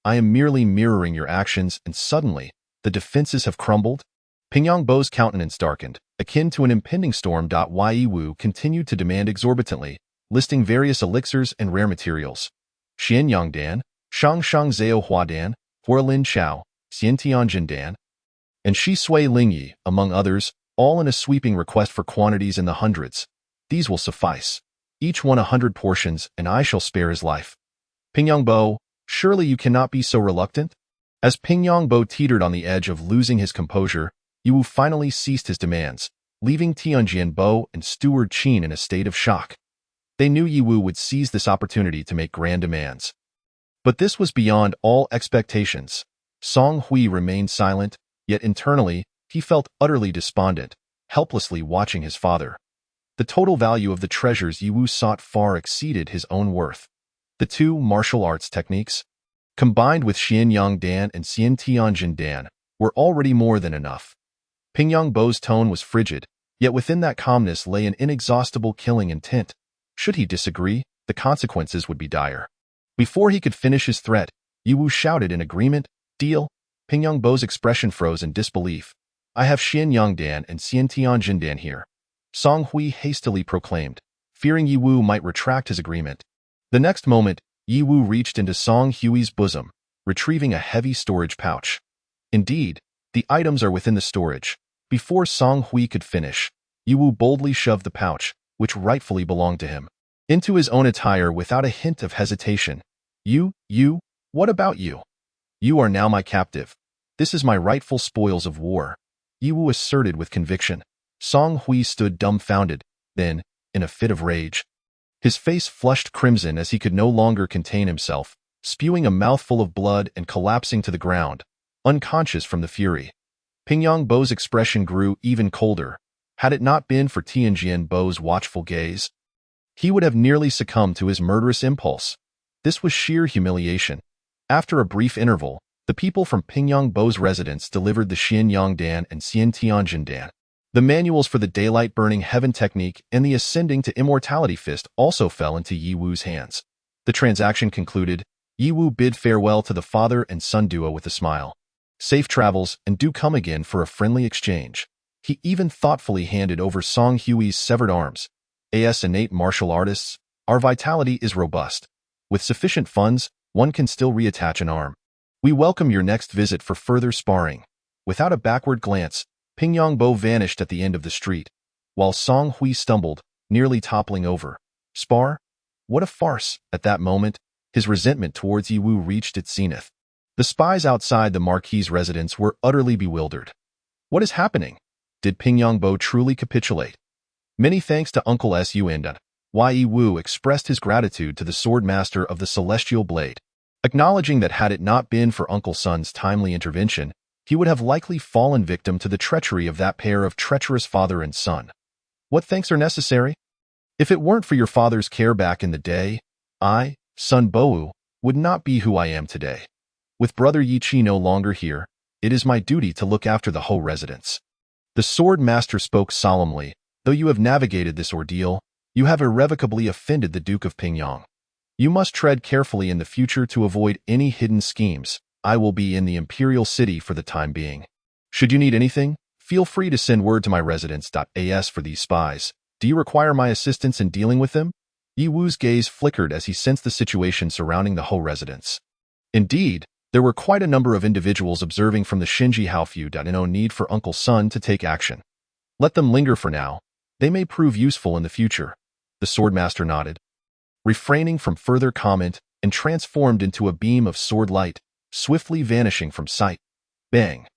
I am merely mirroring your actions, and suddenly, the defenses have crumbled? Pingyongbo's countenance darkened, akin to an impending storm. Wei Yiwu continued to demand exorbitantly, listing various elixirs and rare materials. Xianyang Dan, Shangshang Zhao Hua Dan, Huarlin Chao, Xiantianjin Dan, and Shi Sui Lingyi, among others, all in a sweeping request for quantities in the hundreds. These will suffice. Each one 100 portions, and I shall spare his life. Pingyongbo, surely you cannot be so reluctant? As Pingyongbo teetered on the edge of losing his composure, Yiwu finally ceased his demands, leaving Tianjianbo and Steward Qin in a state of shock. They knew Yiwu would seize this opportunity to make grand demands. But this was beyond all expectations. Song Hui remained silent, yet internally, he felt utterly despondent, helplessly watching his father. The total value of the treasures Yiwu sought far exceeded his own worth. The two martial arts techniques, combined with Xianyang Dan and Xiantianjin Dan, were already more than enough. Pingyongbo's tone was frigid, yet within that calmness lay an inexhaustible killing intent. Should he disagree, the consequences would be dire. Before he could finish his threat, Yiwu shouted in agreement, Deal. Pingyongbo's expression froze in disbelief. I have Xianyang Dan and Xiantianjin Dan here. Song Hui hastily proclaimed, fearing Yiwu might retract his agreement. The next moment, Yiwu reached into Song Hui's bosom, retrieving a heavy storage pouch. Indeed, the items are within the storage. Before Song Hui could finish, Yiwu boldly shoved the pouch, which rightfully belonged to him, into his own attire without a hint of hesitation. You, what about you? You are now my captive. This is my rightful spoils of war, Yiwu asserted with conviction. Song Hui stood dumbfounded, then, in a fit of rage, his face flushed crimson as he could no longer contain himself, spewing a mouthful of blood and collapsing to the ground, unconscious from the fury. Pingyongbo's expression grew even colder. Had it not been for Tianjianbo's watchful gaze, he would have nearly succumbed to his murderous impulse. This was sheer humiliation. After a brief interval, the people from Pingyongbo's residence delivered the Xianyang Dan and Xiantianjin Dan. The manuals for the daylight-burning heaven technique and the ascending to immortality fist also fell into Yiwu's hands. The transaction concluded, Yiwu bid farewell to the father and son duo with a smile. Safe travels, and do come again for a friendly exchange. He even thoughtfully handed over Song Hui's severed arms. As innate martial artists, our vitality is robust. With sufficient funds, one can still reattach an arm. We welcome your next visit for further sparring. Without a backward glance, Pingyongbo vanished at the end of the street, while Song Hui stumbled, nearly toppling over. Spar? What a farce! At that moment, his resentment towards Yiwu reached its zenith. The spies outside the Marquis' residence were utterly bewildered. What is happening? did Pingyongbo truly capitulate? Many thanks to Uncle Su and Yi Wu expressed his gratitude to the sword master of the Celestial Blade, acknowledging that had it not been for Uncle Sun's timely intervention, he would have likely fallen victim to the treachery of that pair of treacherous father and son. What thanks are necessary? If it weren't for your father's care back in the day, I, Sun Bou, would not be who I am today. With Brother Yi Chi no longer here, it is my duty to look after the Ho residence. The sword master spoke solemnly. Though you have navigated this ordeal, you have irrevocably offended the Duke of Pingyong. You must tread carefully in the future to avoid any hidden schemes. I will be in the Imperial City for the time being. Should you need anything, feel free to send word to my residence.as for these spies. Do you require my assistance in dealing with them? Yi Wu's gaze flickered as he sensed the situation surrounding the Ho residence. Indeed, there were quite a number of individuals observing from the Shinji Haofyu. No need for Uncle Sun to take action. Let them linger for now. They may prove useful in the future. The swordmaster nodded, refraining from further comment, and transformed into a beam of sword light, swiftly vanishing from sight. Bang!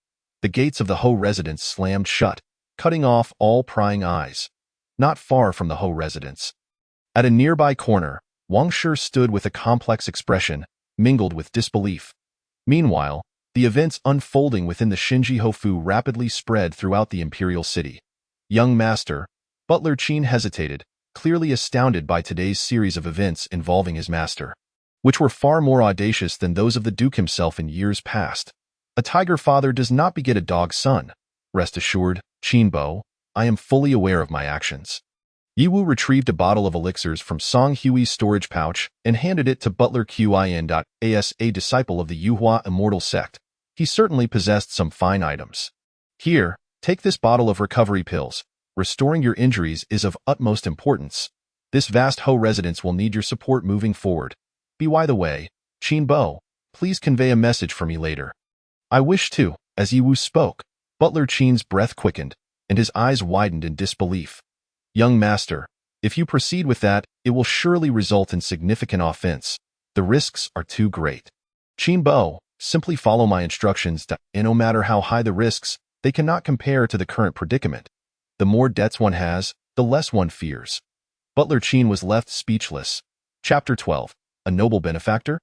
The gates of the Ho residence slammed shut, cutting off all prying eyes. Not far from the Ho residence, at a nearby corner, Wang Shi stood with a complex expression, mingled with disbelief. Meanwhile, the events unfolding within the Shinji Hofu rapidly spread throughout the Imperial City. Young Master, Butler Qin hesitated, clearly astounded by today's series of events involving his master, which were far more audacious than those of the Duke himself in years past. A tiger father does not beget a dog son. Rest assured, Qinbo, I am fully aware of my actions. Yi Wu retrieved a bottle of elixirs from Song Hui's storage pouch and handed it to Butler Qin. A disciple of the Yuhua Immortal Sect. He certainly possessed some fine items. Here, take this bottle of recovery pills. Restoring your injuries is of utmost importance. This vast Ho residence will need your support moving forward. By the way, Qinbo, please convey a message for me later. I wish to. As Yi Wu spoke, Butler Qin's breath quickened, and his eyes widened in disbelief. Young Master, if you proceed with that, it will surely result in significant offense. The risks are too great. Qinbo, simply follow my instructions, and no matter how high the risks, they cannot compare to the current predicament. The more debts one has, the less one fears. Butler Qin was left speechless. Chapter 12. A Noble Benefactor?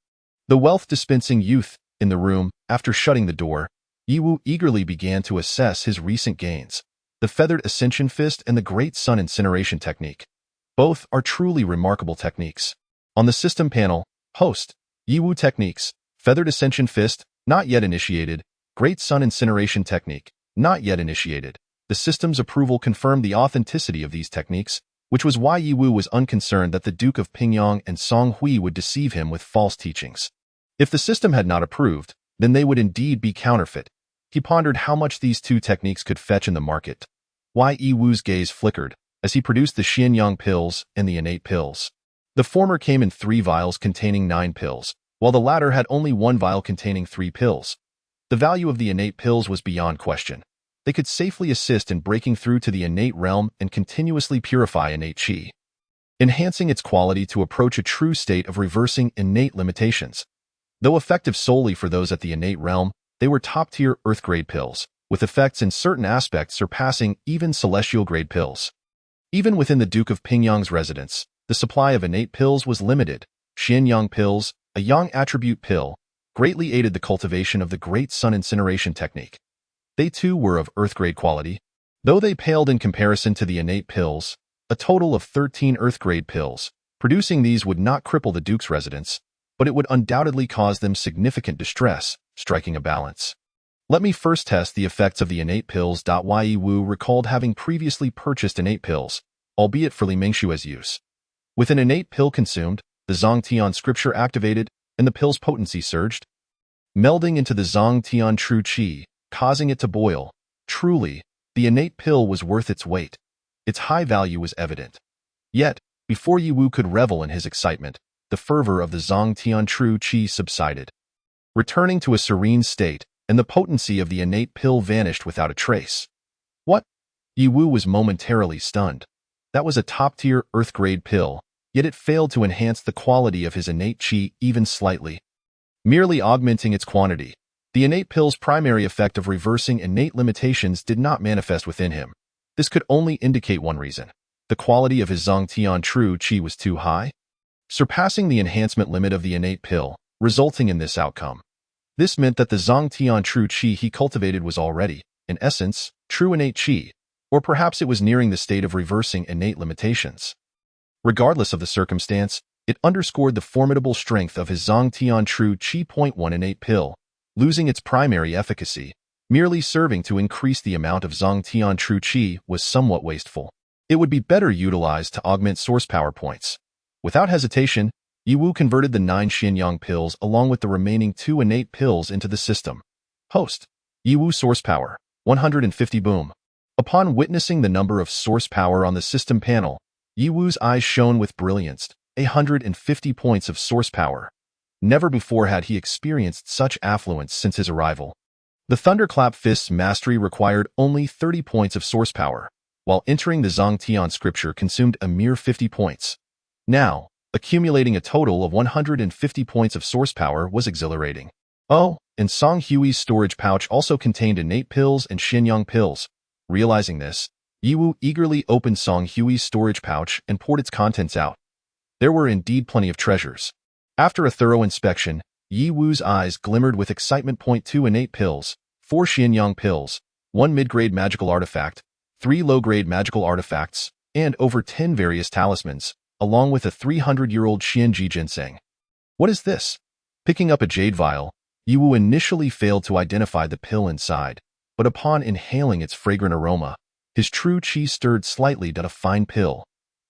The wealth-dispensing youth, in the room, after shutting the door, Yi Wu eagerly began to assess his recent gains. The Feathered Ascension Fist and the Great Sun Incineration Technique. Both are truly remarkable techniques. On the system panel, Host, Yi Wu Techniques, Feathered Ascension Fist, not yet initiated, Great Sun Incineration Technique, not yet initiated. The system's approval confirmed the authenticity of these techniques, which was why Yi Wu was unconcerned that the Duke of Pingyong and Song Hui would deceive him with false teachings. If the system had not approved, then they would indeed be counterfeit. He pondered how much these two techniques could fetch in the market. Yi Wu's gaze flickered as he produced the Xianyang pills and the innate pills. The former came in 3 vials containing 9 pills, while the latter had only 1 vial containing 3 pills. The value of the innate pills was beyond question. They could safely assist in breaking through to the innate realm and continuously purify innate qi, enhancing its quality to approach a true state of reversing innate limitations. Though effective solely for those at the innate realm, they were top-tier Earth-grade pills, with effects in certain aspects surpassing even Celestial-grade pills. Even within the Duke of Pingyong's residence, the supply of innate pills was limited. Xianyang pills, a yang attribute pill, greatly aided the cultivation of the Great Sun Incineration Technique. They too were of Earth-grade quality, though they paled in comparison to the innate pills, a total of 13 Earth-grade pills. Producing these would not cripple the Duke's residence, but it would undoubtedly cause them significant distress, striking a balance. Let me first test the effects of the innate pills. Yi Wu recalled having previously purchased innate pills, albeit for Li Mingshue's use. With an innate pill consumed, the Zhang Tian scripture activated, and the pill's potency surged, melding into the Zhang Tian true qi, causing it to boil. Truly, the innate pill was worth its weight. Its high value was evident. Yet, before Yi Wu could revel in his excitement, the fervor of the Zhang Tian true qi subsided, returning to a serene state, and the potency of the innate pill vanished without a trace. What? Yi Wu was momentarily stunned. That was a top-tier Earth-grade pill, yet it failed to enhance the quality of his innate qi even slightly, merely augmenting its quantity. The innate pill's primary effect of reversing innate limitations did not manifest within him. This could only indicate one reason. The quality of his Zongtian True Qi was too high, surpassing the enhancement limit of the innate pill, resulting in this outcome. This meant that the Zongtian True Qi he cultivated was already, in essence, true innate Qi, or perhaps it was nearing the state of reversing innate limitations. Regardless of the circumstance, it underscored the formidable strength of his Zongtian True Qi.1 innate pill, losing its primary efficacy. Merely serving to increase the amount of Zongtian True Qi was somewhat wasteful. It would be better utilized to augment source power points. Without hesitation, Yiwu converted the 9 Xianyang pills along with the remaining 2 innate pills into the system. Host. Yiwu source power. 150 boom. Upon witnessing the number of source power on the system panel, Yiwu's eyes shone with brilliance. 150 points of source power. Never before had he experienced such affluence since his arrival. The Thunderclap Fist's mastery required only 30 points of source power, while entering the Zongtian scripture consumed a mere 50 points. Now, accumulating a total of 150 points of source power was exhilarating. Oh, and Song Hui's storage pouch also contained innate pills and Xianyang pills. Realizing this, Yiwu eagerly opened Song Hui's storage pouch and poured its contents out. There were indeed plenty of treasures. After a thorough inspection, Yiwu's eyes glimmered with excitement. 2 innate pills, 4 Xianyang pills, 1 mid-grade magical artifact, 3 low-grade magical artifacts, and over 10 various talismans, along with a 300-year-old Xianji ginseng. What is this? Picking up a jade vial, Yiwu initially failed to identify the pill inside, but upon inhaling its fragrant aroma, his true qi stirred slightly to a fine pill.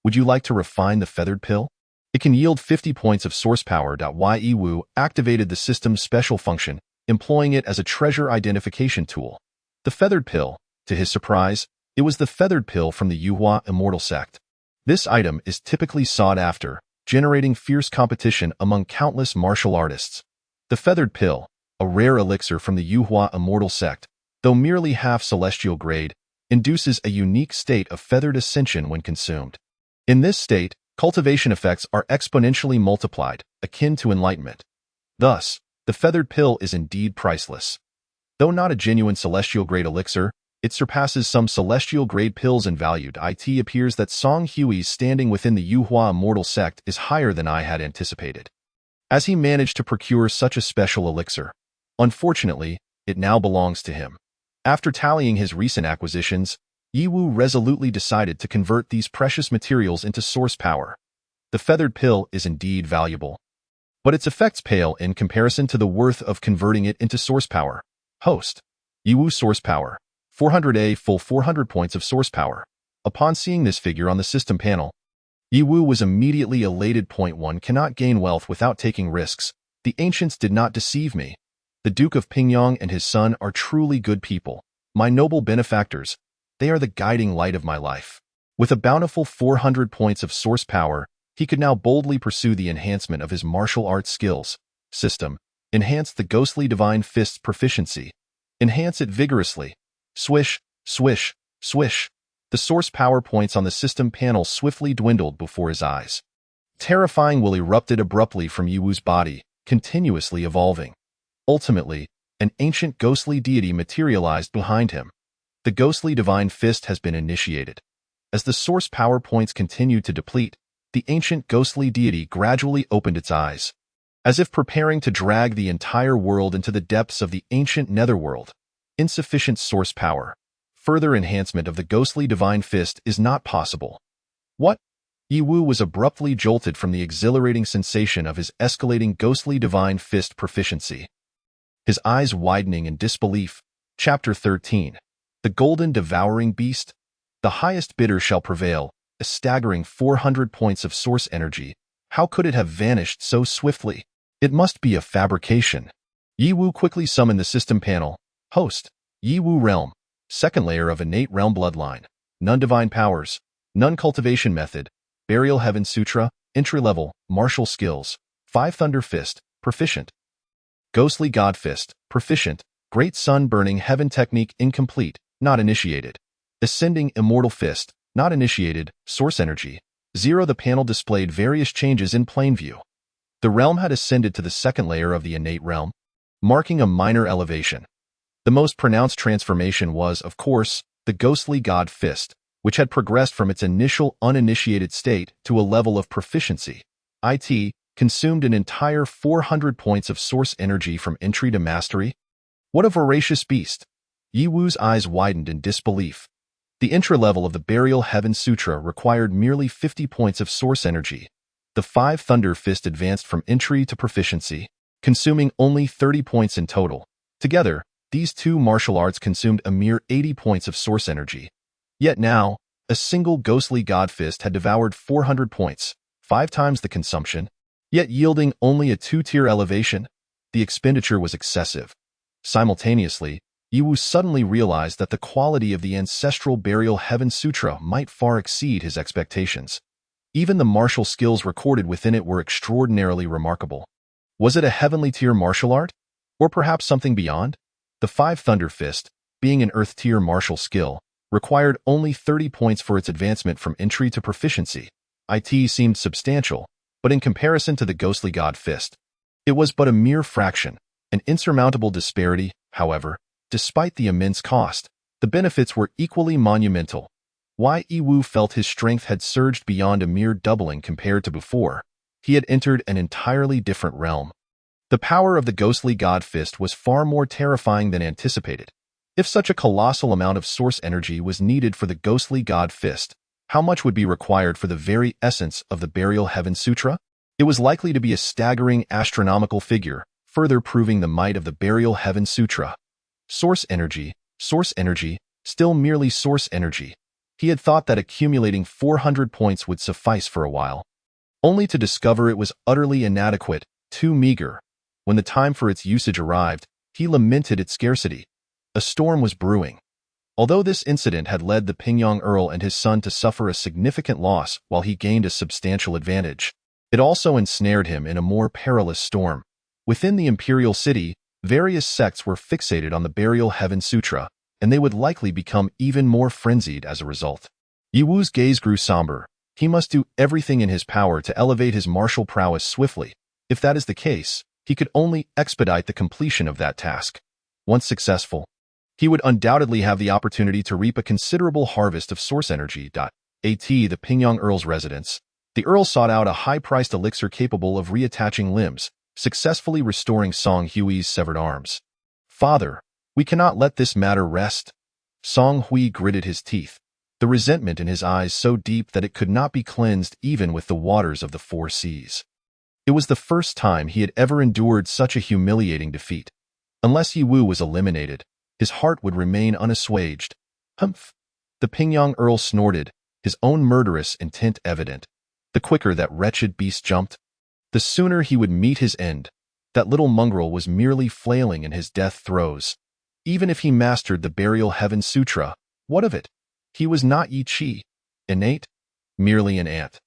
Would you like to refine the feathered pill? It can yield 50 points of source power. Yiwu activated the system's special function, employing it as a treasure identification tool. The feathered pill, to his surprise, it was the feathered pill from the Yuhua immortal sect. This item is typically sought after, generating fierce competition among countless martial artists. The feathered pill, a rare elixir from the Yuhua immortal sect, though merely half celestial grade, induces a unique state of feathered ascension when consumed. In this state, cultivation effects are exponentially multiplied, akin to enlightenment. Thus, the feathered pill is indeed priceless. Though not a genuine celestial-grade elixir, it surpasses some celestial-grade pills in value. It appears that Song Hui's standing within the Yuhua immortal sect is higher than I had anticipated. As he managed to procure such a special elixir, unfortunately, it now belongs to him. After tallying his recent acquisitions, Yiwu resolutely decided to convert these precious materials into source power. The feathered pill is indeed valuable, but its effects pale in comparison to the worth of converting it into source power. Host. Yiwu source power. 400A full 400 points of source power. Upon seeing this figure on the system panel, Yiwu was immediately elated. One cannot gain wealth without taking risks. The ancients did not deceive me. The Duke of Pingyang and his son are truly good people, my noble benefactors. They are the guiding light of my life. With a bountiful 400 points of source power, he could now boldly pursue the enhancement of his martial arts skills. System. Enhance the ghostly divine fist's proficiency. Enhance it vigorously. Swish, swish, swish. The source power points on the system panel swiftly dwindled before his eyes. Terrifying will erupted abruptly from Yiwu's body, continuously evolving. Ultimately, an ancient ghostly deity materialized behind him. The ghostly divine fist has been initiated. As the source power points continued to deplete, the ancient ghostly deity gradually opened its eyes, as if preparing to drag the entire world into the depths of the ancient netherworld. Insufficient source power. Further enhancement of the ghostly divine fist is not possible. What? Yiwu was abruptly jolted from the exhilarating sensation of his escalating ghostly divine fist proficiency. His eyes widening in disbelief. Chapter 13. The Golden Devouring Beast. The highest bidder shall prevail, a staggering 400 points of source energy. How could it have vanished so swiftly? It must be a fabrication. Yiwu quickly summoned the system panel. Host. Yiwu Realm. Second layer of innate realm bloodline. None divine powers. None cultivation method. Burial Heaven Sutra. Entry level. Martial skills. 5 Thunder Fist. Proficient. Ghostly God Fist. Proficient. Great Sun Burning Heaven Technique. Incomplete. Not initiated. Ascending Immortal Fist. Not initiated. Source Energy. 0. The panel displayed various changes in plain view. The realm had ascended to the second layer of the innate realm. marking a minor elevation. The most pronounced transformation was, of course, the ghostly god fist, which had progressed from its initial uninitiated state to a level of proficiency. It consumed an entire 400 points of source energy from entry to mastery. What a voracious beast! Yi Wu's eyes widened in disbelief. The intra-level of the Burial Heaven Sutra required merely 50 points of source energy. The Five Thunder Fist advanced from entry to proficiency, consuming only 30 points in total. Together, these two martial arts consumed a mere 80 points of source energy. Yet now, a single ghostly god fist had devoured 400 points, 5 times the consumption, yet yielding only a 2-tier elevation. The expenditure was excessive. Simultaneously, Yi Wu suddenly realized that the quality of the ancestral Burial Heaven Sutra might far exceed his expectations. Even the martial skills recorded within it were extraordinarily remarkable. Was it a heavenly tier martial art? Or perhaps something beyond? The Five Thunder Fist, being an earth tier martial skill, required only 30 points for its advancement from entry to proficiency. It seemed substantial, but in comparison to the ghostly god fist, it was but a mere fraction. An insurmountable disparity, however. Despite the immense cost, the benefits were equally monumental. Yi Wu felt his strength had surged beyond a mere doubling compared to before. He had entered an entirely different realm. The power of the ghostly god fist was far more terrifying than anticipated. If such a colossal amount of source energy was needed for the ghostly god fist, how much would be required for the very essence of the Burial Heaven Sutra? It was likely to be a staggering astronomical figure, further proving the might of the Burial Heaven Sutra. Source energy, still merely source energy. He had thought that accumulating 400 points would suffice for a while, only to discover it was utterly inadequate, too meager. When the time for its usage arrived, he lamented its scarcity. A storm was brewing. Although this incident had led the Pingyang Earl and his son to suffer a significant loss while he gained a substantial advantage, it also ensnared him in a more perilous storm. Within the imperial city, various sects were fixated on the Burial Heaven Sutra, and they would likely become even more frenzied as a result. Yi Wu's gaze grew somber. He must do everything in his power to elevate his martial prowess swiftly. If that is the case, he could only expedite the completion of that task. Once successful, he would undoubtedly have the opportunity to reap a considerable harvest of source energy. At the Pingyang Earl's residence, the Earl sought out a high-priced elixir capable of reattaching limbs, successfully restoring Song Hui's severed arms. "Father, we cannot let this matter rest." Song Hui gritted his teeth, the resentment in his eyes so deep that it could not be cleansed even with the waters of the four seas. It was the first time he had ever endured such a humiliating defeat. Unless Yi Wu was eliminated, his heart would remain unassuaged. Humph! The Pingyang Earl snorted, his own murderous intent evident. The quicker that wretched beast jumped, the sooner he would meet his end. That little mongrel was merely flailing in his death throes. Even if he mastered the Burial Heaven Sutra, what of it? He was not Yi Qi, innate, merely an ant.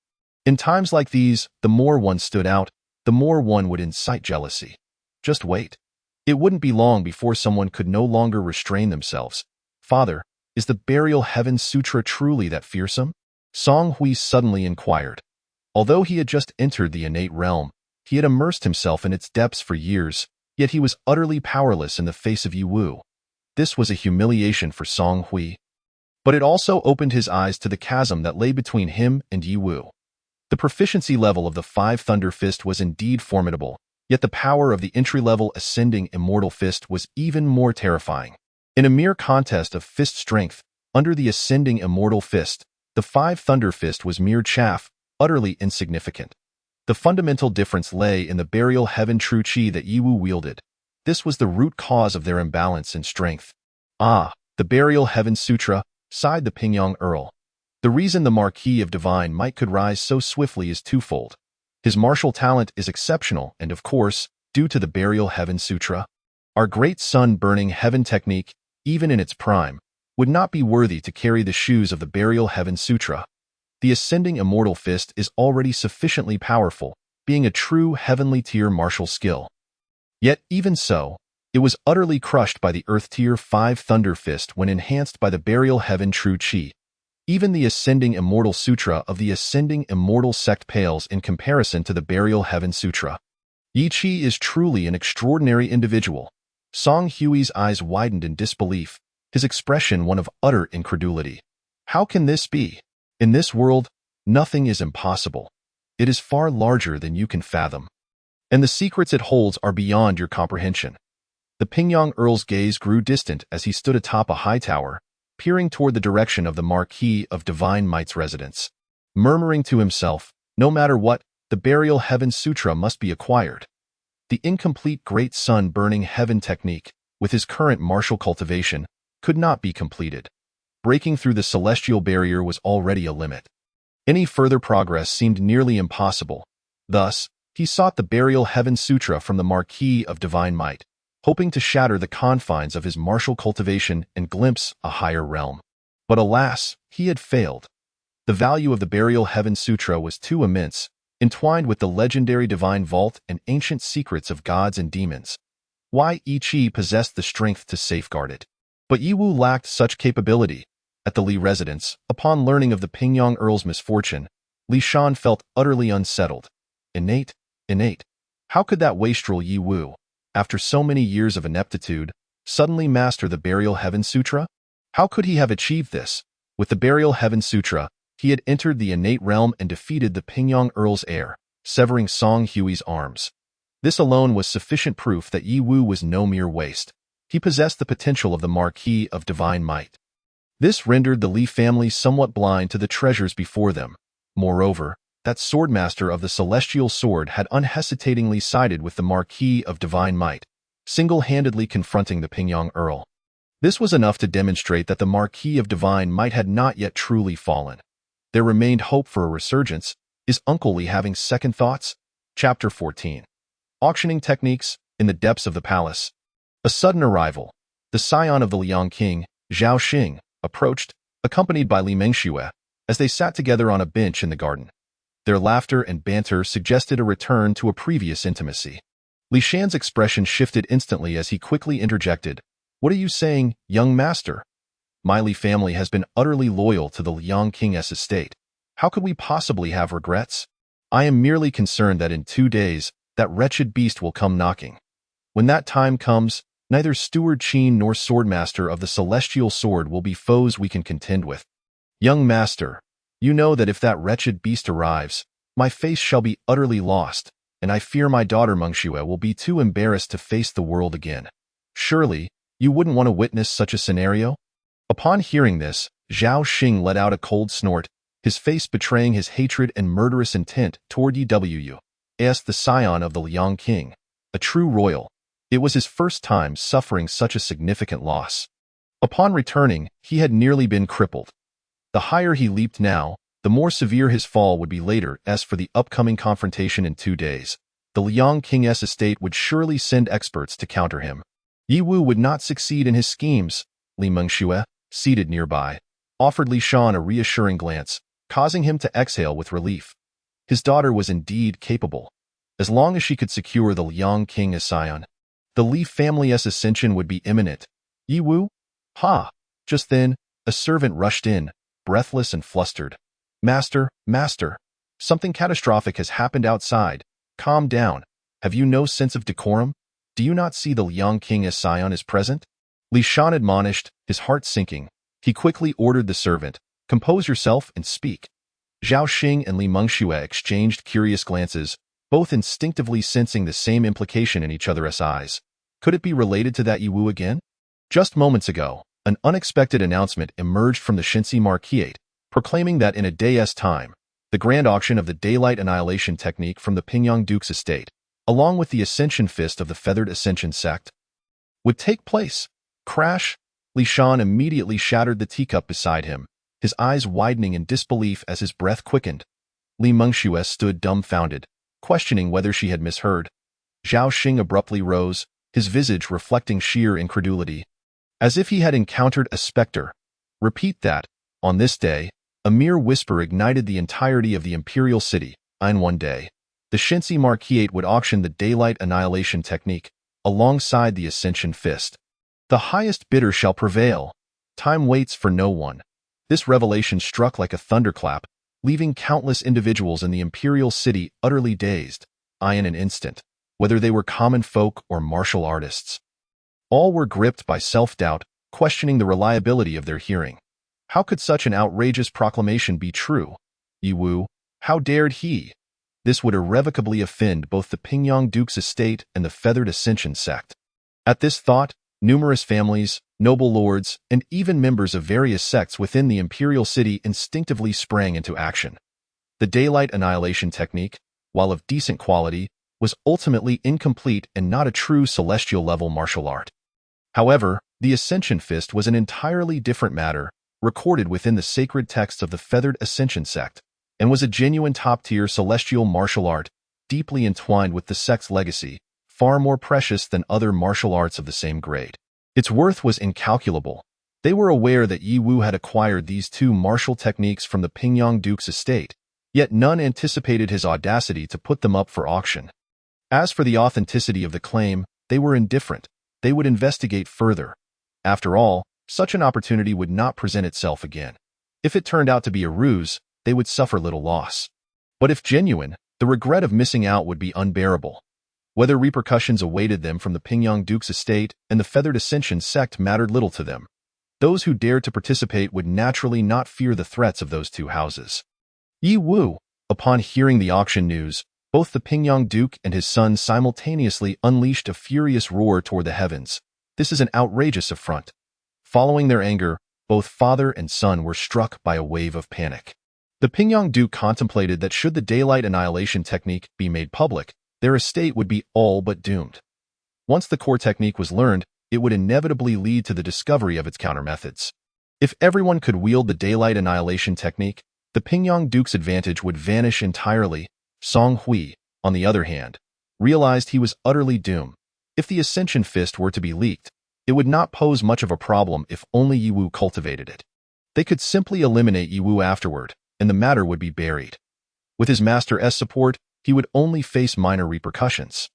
In times like these, the more one stood out, the more one would incite jealousy. Just wait. It wouldn't be long before someone could no longer restrain themselves. "Father, is the Burial Heaven Sutra truly that fearsome?" Song Hui suddenly inquired. Although he had just entered the innate realm, he had immersed himself in its depths for years, yet he was utterly powerless in the face of Yi Wu. This was a humiliation for Song Hui. But it also opened his eyes to the chasm that lay between him and Yi Wu. The proficiency level of the Five Thunder Fist was indeed formidable, yet the power of the entry-level Ascending Immortal Fist was even more terrifying. In a mere contest of fist strength, under the Ascending Immortal Fist, the Five Thunder Fist was mere chaff, utterly insignificant. The fundamental difference lay in the Burial Heaven True Qi that Yi Wu wielded. This was the root cause of their imbalance in strength. "Ah, the Burial Heaven Sutra," sighed the Pingyang Earl. "The reason the Marquis of Divine Might could rise so swiftly is twofold. His martial talent is exceptional and, of course, due to the Burial Heaven Sutra. Our great sun-burning heaven technique, even in its prime, would not be worthy to carry the shoes of the Burial Heaven Sutra. The Ascending Immortal Fist is already sufficiently powerful, being a true heavenly tier martial skill. Yet even so, it was utterly crushed by the Earth tier Five Thunder Fist when enhanced by the Burial Heaven True Qi. Even the Ascending Immortal Sutra of the Ascending Immortal Sect pales in comparison to the Burial Heaven Sutra. Yi Qi is truly an extraordinary individual. Song Hui's eyes widened in disbelief, his expression one of utter incredulity. How can this be? In this world, nothing is impossible. It is far larger than you can fathom. And the secrets it holds are beyond your comprehension. The Pingyang Earl's gaze grew distant as he stood atop a high tower, peering toward the direction of the Marquis of Divine Might's residence. Murmuring to himself, no matter what, the Burial Heaven Sutra must be acquired. The incomplete Great Sun Burning Heaven technique, with his current martial cultivation, could not be completed. Breaking through the celestial barrier was already a limit. Any further progress seemed nearly impossible. Thus, he sought the Burial Heaven Sutra from the Marquis of Divine Might, hoping to shatter the confines of his martial cultivation and glimpse a higher realm. But alas, he had failed. The value of the Burial Heaven Sutra was too immense, entwined with the legendary divine vault and ancient secrets of gods and demons. Yi Qi possessed the strength to safeguard it. But Yi Wu lacked such capability. At the Li residence, upon learning of the Pingyang Earl's misfortune, Li Shan felt utterly unsettled. Innate. How could that wastrel Yi Wu, after so many years of ineptitude, suddenly master the Burial Heaven Sutra? How could he have achieved this? With the Burial Heaven Sutra, he had entered the innate realm and defeated the Pingyang Earl's heir, severing Song Hui's arms. This alone was sufficient proof that Yi Wu was no mere waste. He possessed the potential of the Marquis of Divine Might. This rendered the Li family somewhat blind to the treasures before them. Moreover, that swordmaster of the celestial sword had unhesitatingly sided with the Marquis of Divine Might, single-handedly confronting the Pingyang Earl. This was enough to demonstrate that the Marquis of Divine Might had not yet truly fallen. There remained hope for a resurgence. Is Uncle Li having second thoughts? Chapter 14. Auctioning Techniques in the Depths of the Palace. A sudden arrival. The scion of the Liang King, Zhao Xing, approached, accompanied by Li Mengxue, as they sat together on a bench in the garden. Their laughter and banter suggested a return to a previous intimacy. Li Shan's expression shifted instantly as he quickly interjected, "What are you saying, young master? My Li family has been utterly loyal to the Liang King's estate. How could we possibly have regrets? I am merely concerned that in 2 days, that wretched beast will come knocking. When that time comes, neither Steward Qin nor Swordmaster of the Celestial Sword will be foes we can contend with. Young master, you know that if that wretched beast arrives, my face shall be utterly lost, and I fear my daughter Mengxue will be too embarrassed to face the world again. Surely, you wouldn't want to witness such a scenario?" Upon hearing this, Zhao Xing let out a cold snort, his face betraying his hatred and murderous intent toward Yi Wu, the scion of the Liang King, a true royal. It was his first time suffering such a significant loss. Upon returning, he had nearly been crippled. The higher he leaped now, the more severe his fall would be later. As for the upcoming confrontation in 2 days, the Liang King's estate would surely send experts to counter him. Yi Wu would not succeed in his schemes. Li Mengxue, seated nearby, offered Li Shan a reassuring glance, causing him to exhale with relief. His daughter was indeed capable. As long as she could secure the Liang King as scion, the Li family's ascension would be imminent. Yi Wu? Ha! Just then, a servant rushed in, breathless and flustered. Master, something catastrophic has happened outside. Calm down. Have you no sense of decorum? Do you not see the Liang King as scion is present? Li Shan admonished, his heart sinking. He quickly ordered the servant, "Compose yourself and speak." Zhao Xing and Li Mengxue exchanged curious glances, both instinctively sensing the same implication in each other's eyes. Could it be related to that Yi Wu again? Just moments ago, an unexpected announcement emerged from the Shinsi Marquis, proclaiming that in a day's time, the grand auction of the daylight annihilation technique from the Pingyang Duke's estate, along with the Ascension Fist of the Feathered Ascension sect, would take place. Crash! Li Shan immediately shattered the teacup beside him, his eyes widening in disbelief as his breath quickened. Li Mengxue stood dumbfounded, questioning whether she had misheard. Zhao Xing abruptly rose, his visage reflecting sheer incredulity, as if he had encountered a specter. Repeat that. On this day, a mere whisper ignited the entirety of the imperial city. In 1 day, the Shinsi Marquis would auction the daylight annihilation technique, alongside the Ascension Fist. The highest bidder shall prevail. Time waits for no one. This revelation struck like a thunderclap, leaving countless individuals in the imperial city utterly dazed. In an instant, whether they were common folk or martial artists. All were gripped by self-doubt, questioning the reliability of their hearing. How could such an outrageous proclamation be true? Yi Wu, how dared he? This would irrevocably offend both the Pingyang Duke's estate and the Feathered Ascension sect. At this thought, numerous families, noble lords, and even members of various sects within the imperial city instinctively sprang into action. The daylight annihilation technique, while of decent quality, was ultimately incomplete and not a true celestial-level martial art. However, the Ascension Fist was an entirely different matter, recorded within the sacred texts of the Feathered Ascension sect, and was a genuine top-tier celestial martial art, deeply entwined with the sect's legacy, far more precious than other martial arts of the same grade. Its worth was incalculable. They were aware that Yi Wu had acquired these two martial techniques from the Pingyang Duke's estate, yet none anticipated his audacity to put them up for auction. As for the authenticity of the claim, they were indifferent. They would investigate further. After all, such an opportunity would not present itself again. If it turned out to be a ruse, they would suffer little loss. But if genuine, the regret of missing out would be unbearable. Whether repercussions awaited them from the Pingyang Duke's estate and the Feathered Ascension sect mattered little to them. Those who dared to participate would naturally not fear the threats of those two houses. Yi Wu, upon hearing the auction news, both the Pingyang Duke and his son simultaneously unleashed a furious roar toward the heavens. This is an outrageous affront. Following their anger, both father and son were struck by a wave of panic. The Pingyang Duke contemplated that should the daylight annihilation technique be made public, their estate would be all but doomed. Once the core technique was learned, it would inevitably lead to the discovery of its countermethods. If everyone could wield the daylight annihilation technique, the Pingyang Duke's advantage would vanish entirely. Song Hui, on the other hand, realized he was utterly doomed. If the Ascension Fist were to be leaked, it would not pose much of a problem if only Yi Wu cultivated it. They could simply eliminate Yi Wu afterward, and the matter would be buried. With his Master's support, he would only face minor repercussions.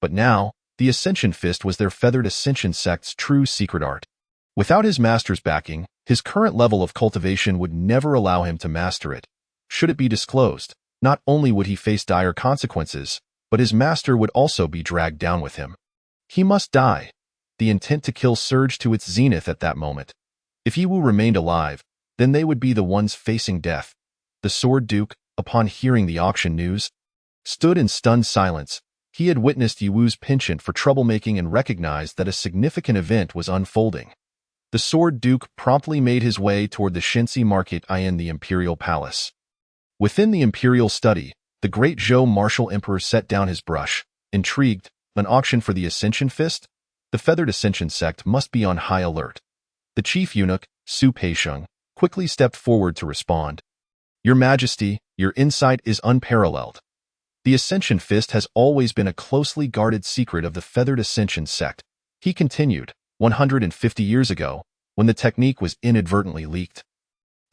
But now, the Ascension Fist was their Feathered Ascension sect's true secret art. Without his master's backing, his current level of cultivation would never allow him to master it. Should it be disclosed, not only would he face dire consequences, but his master would also be dragged down with him. He must die. The intent to kill surged to its zenith at that moment. If Yi Wu remained alive, then they would be the ones facing death. The Sword Duke, upon hearing the auction news, stood in stunned silence. He had witnessed Yi Wu's penchant for troublemaking and recognized that a significant event was unfolding. The Sword Duke promptly made his way toward the Shenxi market in the Imperial Palace. Within the Imperial study, the great Zhou martial emperor set down his brush. Intrigued, an auction for the Ascension Fist? The Feathered Ascension sect must be on high alert. The chief eunuch, Su Peisheng, quickly stepped forward to respond. Your Majesty, your insight is unparalleled. The Ascension Fist has always been a closely guarded secret of the Feathered Ascension sect. He continued, 150 years ago, when the technique was inadvertently leaked.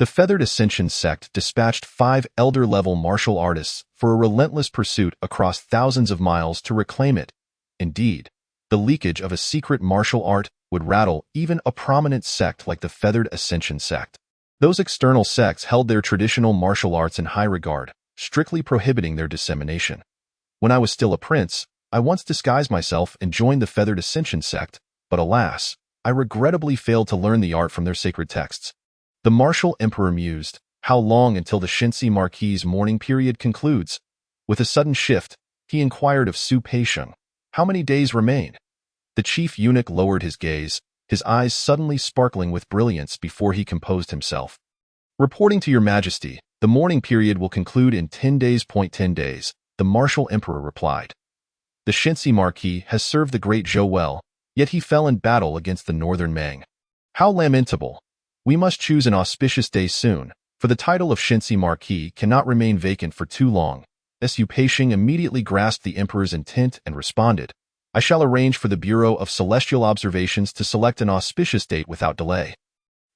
The Feathered Ascension sect dispatched 5 elder-level martial artists for a relentless pursuit across thousands of miles to reclaim it. Indeed, the leakage of a secret martial art would rattle even a prominent sect like the Feathered Ascension sect. Those external sects held their traditional martial arts in high regard, strictly prohibiting their dissemination. When I was still a prince, I once disguised myself and joined the Feathered Ascension sect, but alas, I regrettably failed to learn the art from their sacred texts. The martial emperor mused, how long until the Shenxi Marquis's mourning period concludes? With a sudden shift, he inquired of Su Peisheng, how many days remain? The chief eunuch lowered his gaze, his eyes suddenly sparkling with brilliance before he composed himself. Reporting to your Majesty, the mourning period will conclude in 10 days. 10 days, the martial emperor replied. The Shenxi Marquis has served the great Zhou well, yet he fell in battle against the northern Mang. How lamentable! We must choose an auspicious day soon, for the title of Shenxi Marquis cannot remain vacant for too long. Su Peisheng immediately grasped the emperor's intent and responded, I shall arrange for the Bureau of Celestial Observations to select an auspicious date without delay.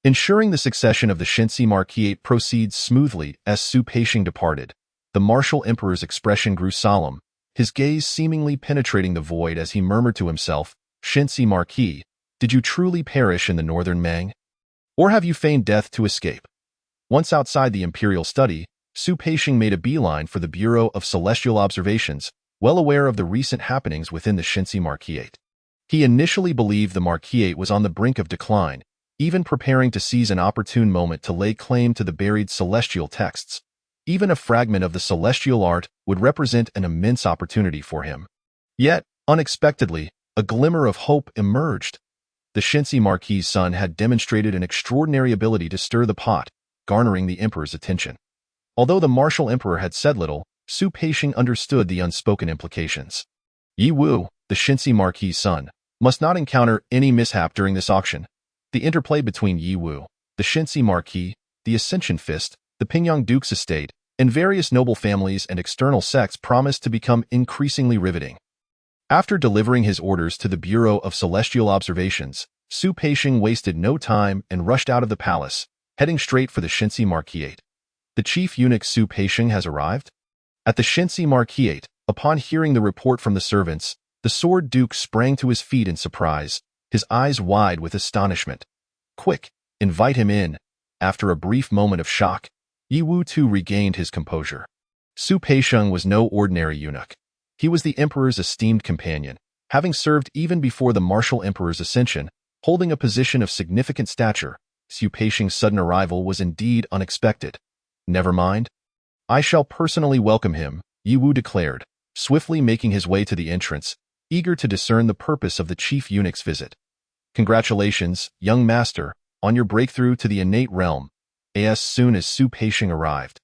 Ensuring the succession of the Shenxi Marquis proceeds smoothly as Su Peisheng departed, the martial emperor's expression grew solemn, his gaze seemingly penetrating the void as he murmured to himself, Shenxi Marquis, did you truly perish in the northern Mang? Or have you feigned death to escape? Once outside the imperial study, Su Peisheng made a beeline for the Bureau of Celestial Observations, well aware of the recent happenings within the Shinsi Marquisate. He initially believed the Marquisate was on the brink of decline, even preparing to seize an opportune moment to lay claim to the buried celestial texts. Even a fragment of the celestial art would represent an immense opportunity for him. Yet, unexpectedly, a glimmer of hope emerged. The Shinsi Marquis's son had demonstrated an extraordinary ability to stir the pot, garnering the emperor's attention. Although the martial emperor had said little, Su Peixing understood the unspoken implications. Yi Wu, the Shinsi Marquis's son, must not encounter any mishap during this auction. The interplay between Yi Wu, the Shinsi Marquis, the Ascension Fist, the Pingyang Duke's estate, and various noble families and external sects promised to become increasingly riveting. After delivering his orders to the Bureau of Celestial Observations, Su Peixing wasted no time and rushed out of the palace, heading straight for the Shinsi Marquisate. The chief eunuch Su Peixing has arrived? At the Shinsi Marquisate, upon hearing the report from the servants, the Sword Duke sprang to his feet in surprise, his eyes wide with astonishment. Quick, invite him in. After a brief moment of shock, Yi Wu too regained his composure. Su Peixing was no ordinary eunuch. He was the emperor's esteemed companion, having served even before the martial emperor's ascension, holding a position of significant stature. Su Peixing's sudden arrival was indeed unexpected. Never mind. I shall personally welcome him, Yi Wu declared, swiftly making his way to the entrance, eager to discern the purpose of the chief eunuch's visit. Congratulations, young master, on your breakthrough to the innate realm. As soon as Su Peixing arrived,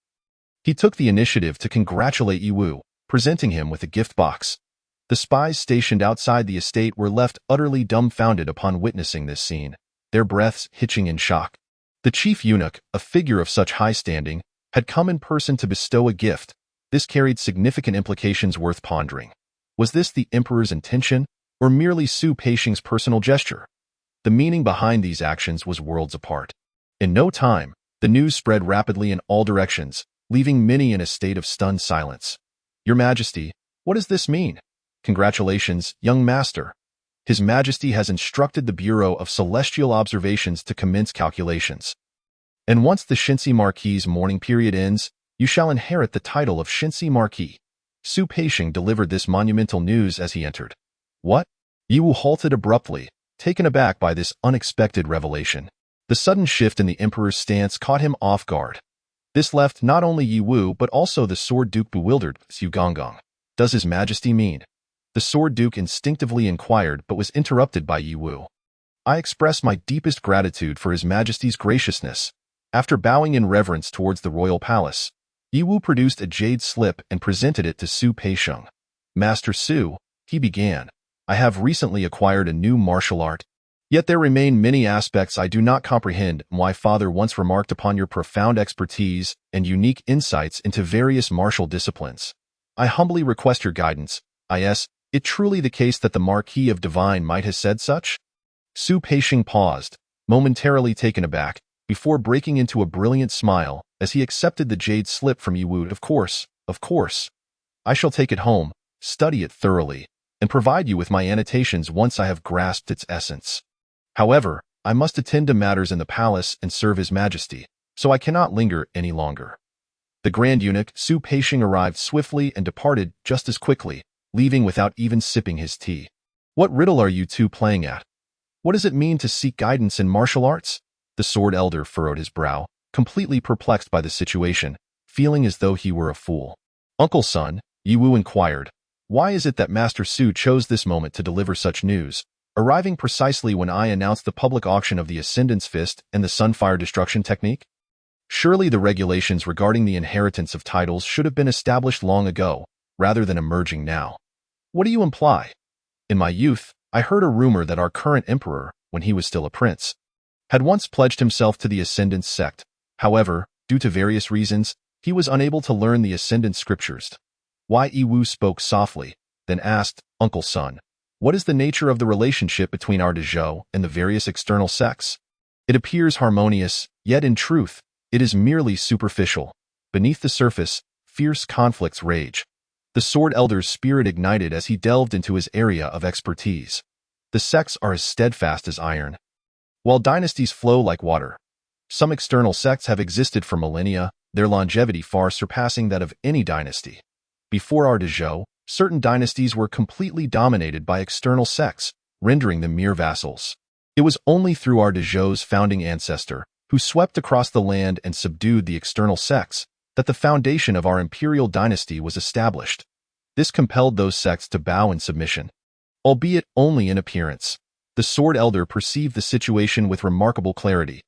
he took the initiative to congratulate Yi Wu, presenting him with a gift box. The spies stationed outside the estate were left utterly dumbfounded upon witnessing this scene, their breaths hitching in shock. The chief eunuch, a figure of such high standing, had come in person to bestow a gift. This carried significant implications worth pondering. Was this the emperor's intention, or merely Su Peixing's personal gesture? The meaning behind these actions was worlds apart. In no time, the news spread rapidly in all directions, leaving many in a state of stunned silence. Your Majesty, what does this mean? Congratulations, young master. His Majesty has instructed the Bureau of Celestial Observations to commence calculations. And once the Shinsi Marquis's mourning period ends, you shall inherit the title of Shinsi Marquis. Su Peixing delivered this monumental news as he entered. What? Yi Wu halted abruptly, taken aback by this unexpected revelation. The sudden shift in the emperor's stance caught him off guard. This left not only Yi Wu but also the Sword Duke bewildered. Su Gonggong. Does His Majesty mean? The Sword Duke instinctively inquired but was interrupted by Yi Wu. I express my deepest gratitude for His Majesty's graciousness. After bowing in reverence towards the royal palace, Yi Wu produced a jade slip and presented it to Su Peixing. Master Su, he began, I have recently acquired a new martial art. Yet there remain many aspects I do not comprehend. My father once remarked upon your profound expertise and unique insights into various martial disciplines. I humbly request your guidance. Is it truly the case that the Marquis of Divine might have said such? Su Peixing paused, momentarily taken aback, before breaking into a brilliant smile as he accepted the jade slip from Yi Wu. Of course. I shall take it home, study it thoroughly, and provide you with my annotations once I have grasped its essence. However, I must attend to matters in the palace and serve His Majesty, so I cannot linger any longer. The Grand Eunuch, Su Peixing, arrived swiftly and departed just as quickly, leaving without even sipping his tea. What riddle are you two playing at? What does it mean to seek guidance in martial arts? The Sword Elder furrowed his brow, completely perplexed by the situation, feeling as though he were a fool. Uncle Son, Yi Wu inquired, why is it that Master Su chose this moment to deliver such news, arriving precisely when I announced the public auction of the Ascendance Fist and the Sunfire Destruction Technique? Surely the regulations regarding the inheritance of titles should have been established long ago, rather than emerging now. What do you imply? In my youth, I heard a rumor that our current emperor, when he was still a prince, had once pledged himself to the Ascendance sect. However, due to various reasons, he was unable to learn the Ascendance scriptures. Yi Wu spoke softly, then asked, Uncle Son, what is the nature of the relationship between our Dezhou and the various external sects? It appears harmonious, yet in truth, it is merely superficial. Beneath the surface, fierce conflicts rage. The Sword Elder's spirit ignited as he delved into his area of expertise. The sects are as steadfast as iron, while dynasties flow like water. Some external sects have existed for millennia, their longevity far surpassing that of any dynasty. Before our Dezhou, certain dynasties were completely dominated by external sects, rendering them mere vassals. It was only through our Dezhou's founding ancestor, who swept across the land and subdued the external sects, that the foundation of our imperial dynasty was established. This compelled those sects to bow in submission, albeit only in appearance. The Sword Elder perceived the situation with remarkable clarity.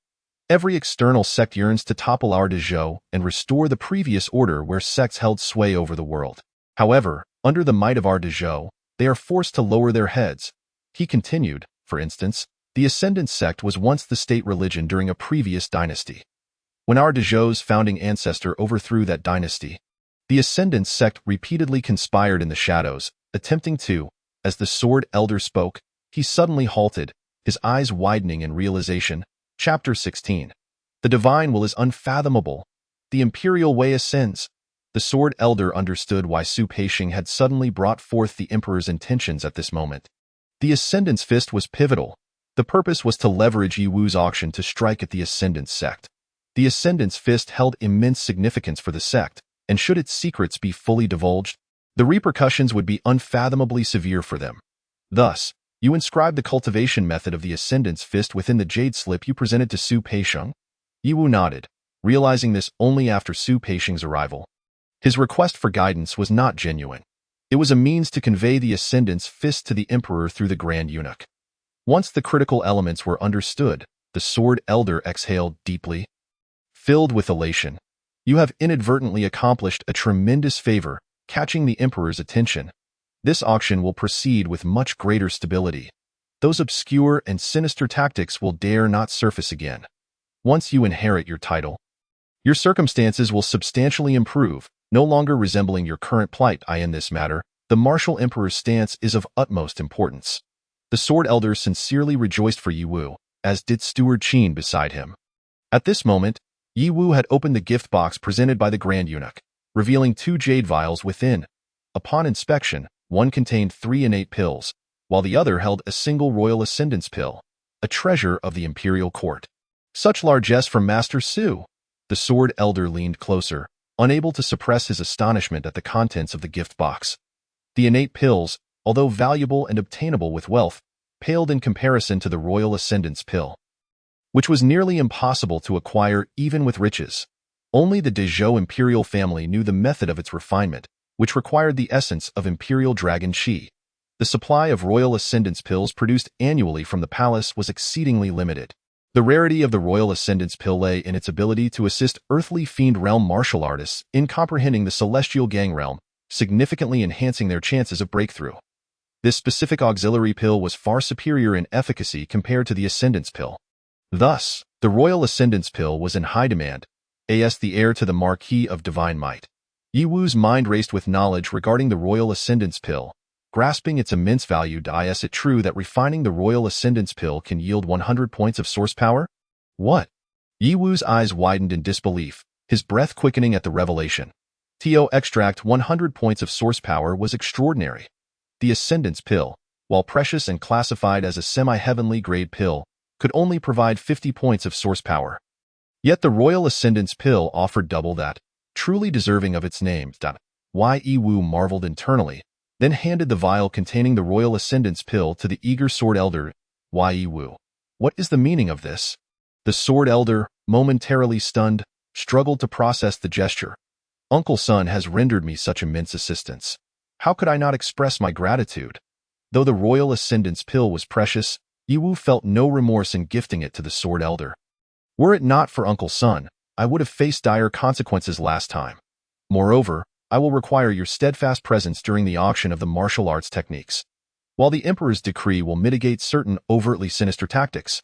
Every external sect yearns to topple our Dezhou and restore the previous order where sects held sway over the world. However, under the might of our Dezhou, they are forced to lower their heads. He continued, for instance, the Ascendant sect was once the state religion during a previous dynasty. When our Dezhou's founding ancestor overthrew that dynasty, the Ascendant sect repeatedly conspired in the shadows, attempting to, as the Sword Elder spoke, he suddenly halted, his eyes widening in realization. Chapter 16. The divine will is unfathomable. The imperial way ascends. The Sword Elder understood why Su Peixing had suddenly brought forth the emperor's intentions at this moment. The Ascendant's fist was pivotal. The purpose was to leverage Yi Wu's auction to strike at the Ascendant sect. The Ascendant's fist held immense significance for the sect, and should its secrets be fully divulged, the repercussions would be unfathomably severe for them. Thus, you inscribed the cultivation method of the Ascendant's fist within the jade slip you presented to Su Peixing? Yi Wu nodded, realizing this only after Su Peixing's arrival. His request for guidance was not genuine. It was a means to convey the Ascendant's fist to the emperor through the Grand Eunuch. Once the critical elements were understood, the Sword Elder exhaled deeply. Filled with elation, you have inadvertently accomplished a tremendous favor, catching the emperor's attention. This auction will proceed with much greater stability. Those obscure and sinister tactics will dare not surface again. Once you inherit your title, your circumstances will substantially improve, no longer resembling your current plight. In this matter, the martial emperor's stance is of utmost importance. The Sword Elder sincerely rejoiced for Yi Wu, as did Steward Qin beside him. At this moment, Yi Wu had opened the gift box presented by the Grand Eunuch, revealing 2 jade vials within. Upon inspection, one contained 3 innate pills, while the other held a single royal ascendance pill, a treasure of the imperial court. Such largesse from Master Su! The Sword Elder leaned closer, unable to suppress his astonishment at the contents of the gift box. The innate pills, although valuable and obtainable with wealth, paled in comparison to the royal ascendance pill, which was nearly impossible to acquire even with riches. Only the Dezhou imperial family knew the method of its refinement, which required the essence of imperial dragon qi. The supply of royal ascendance pills produced annually from the palace was exceedingly limited. The rarity of the royal ascendance pill lay in its ability to assist earthly fiend realm martial artists in comprehending the celestial gang realm, significantly enhancing their chances of breakthrough. This specific auxiliary pill was far superior in efficacy compared to the ascendance pill. Thus, the royal ascendance pill was in high demand, as the heir to the Marquis of Divine Might. Yi Wu's mind raced with knowledge regarding the royal ascendance pill, grasping its immense value. Is it true that refining the royal ascendance pill can yield 100 points of source power? What? Yi Wu's eyes widened in disbelief, his breath quickening at the revelation. To extract 100 points of source power was extraordinary. The ascendance pill, while precious and classified as a semi-heavenly grade pill, could only provide 50 points of source power. Yet the royal ascendance pill offered double that, truly deserving of its name. Yi Wu marveled internally, then handed the vial containing the royal ascendance pill to the eager Sword Elder. Yi Wu, what is the meaning of this? The Sword Elder, momentarily stunned, struggled to process the gesture. Uncle Sun has rendered me such immense assistance. How could I not express my gratitude? Though the royal ascendance pill was precious, Yi Wu felt no remorse in gifting it to the Sword Elder. Were it not for Uncle Sun, I would have faced dire consequences last time. Moreover, I will require your steadfast presence during the auction of the martial arts techniques. While the Emperor's decree will mitigate certain overtly sinister tactics,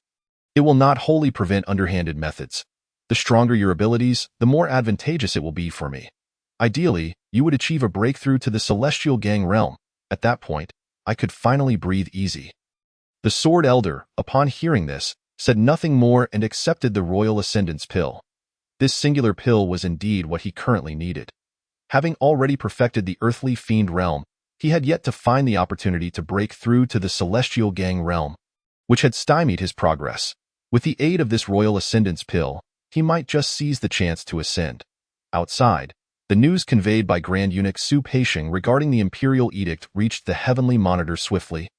it will not wholly prevent underhanded methods. The stronger your abilities, the more advantageous it will be for me. Ideally, you would achieve a breakthrough to the celestial gang realm. At that point, I could finally breathe easy. The Sword Elder, upon hearing this, said nothing more and accepted the royal ascendance pill. This singular pill was indeed what he currently needed. Having already perfected the earthly fiend realm, he had yet to find the opportunity to break through to the celestial gang realm, which had stymied his progress. With the aid of this royal ascendance pill, he might just seize the chance to ascend. Outside, The news conveyed by Grand Eunuch Su Peisheng regarding the imperial edict reached the heavenly monitor swiftly.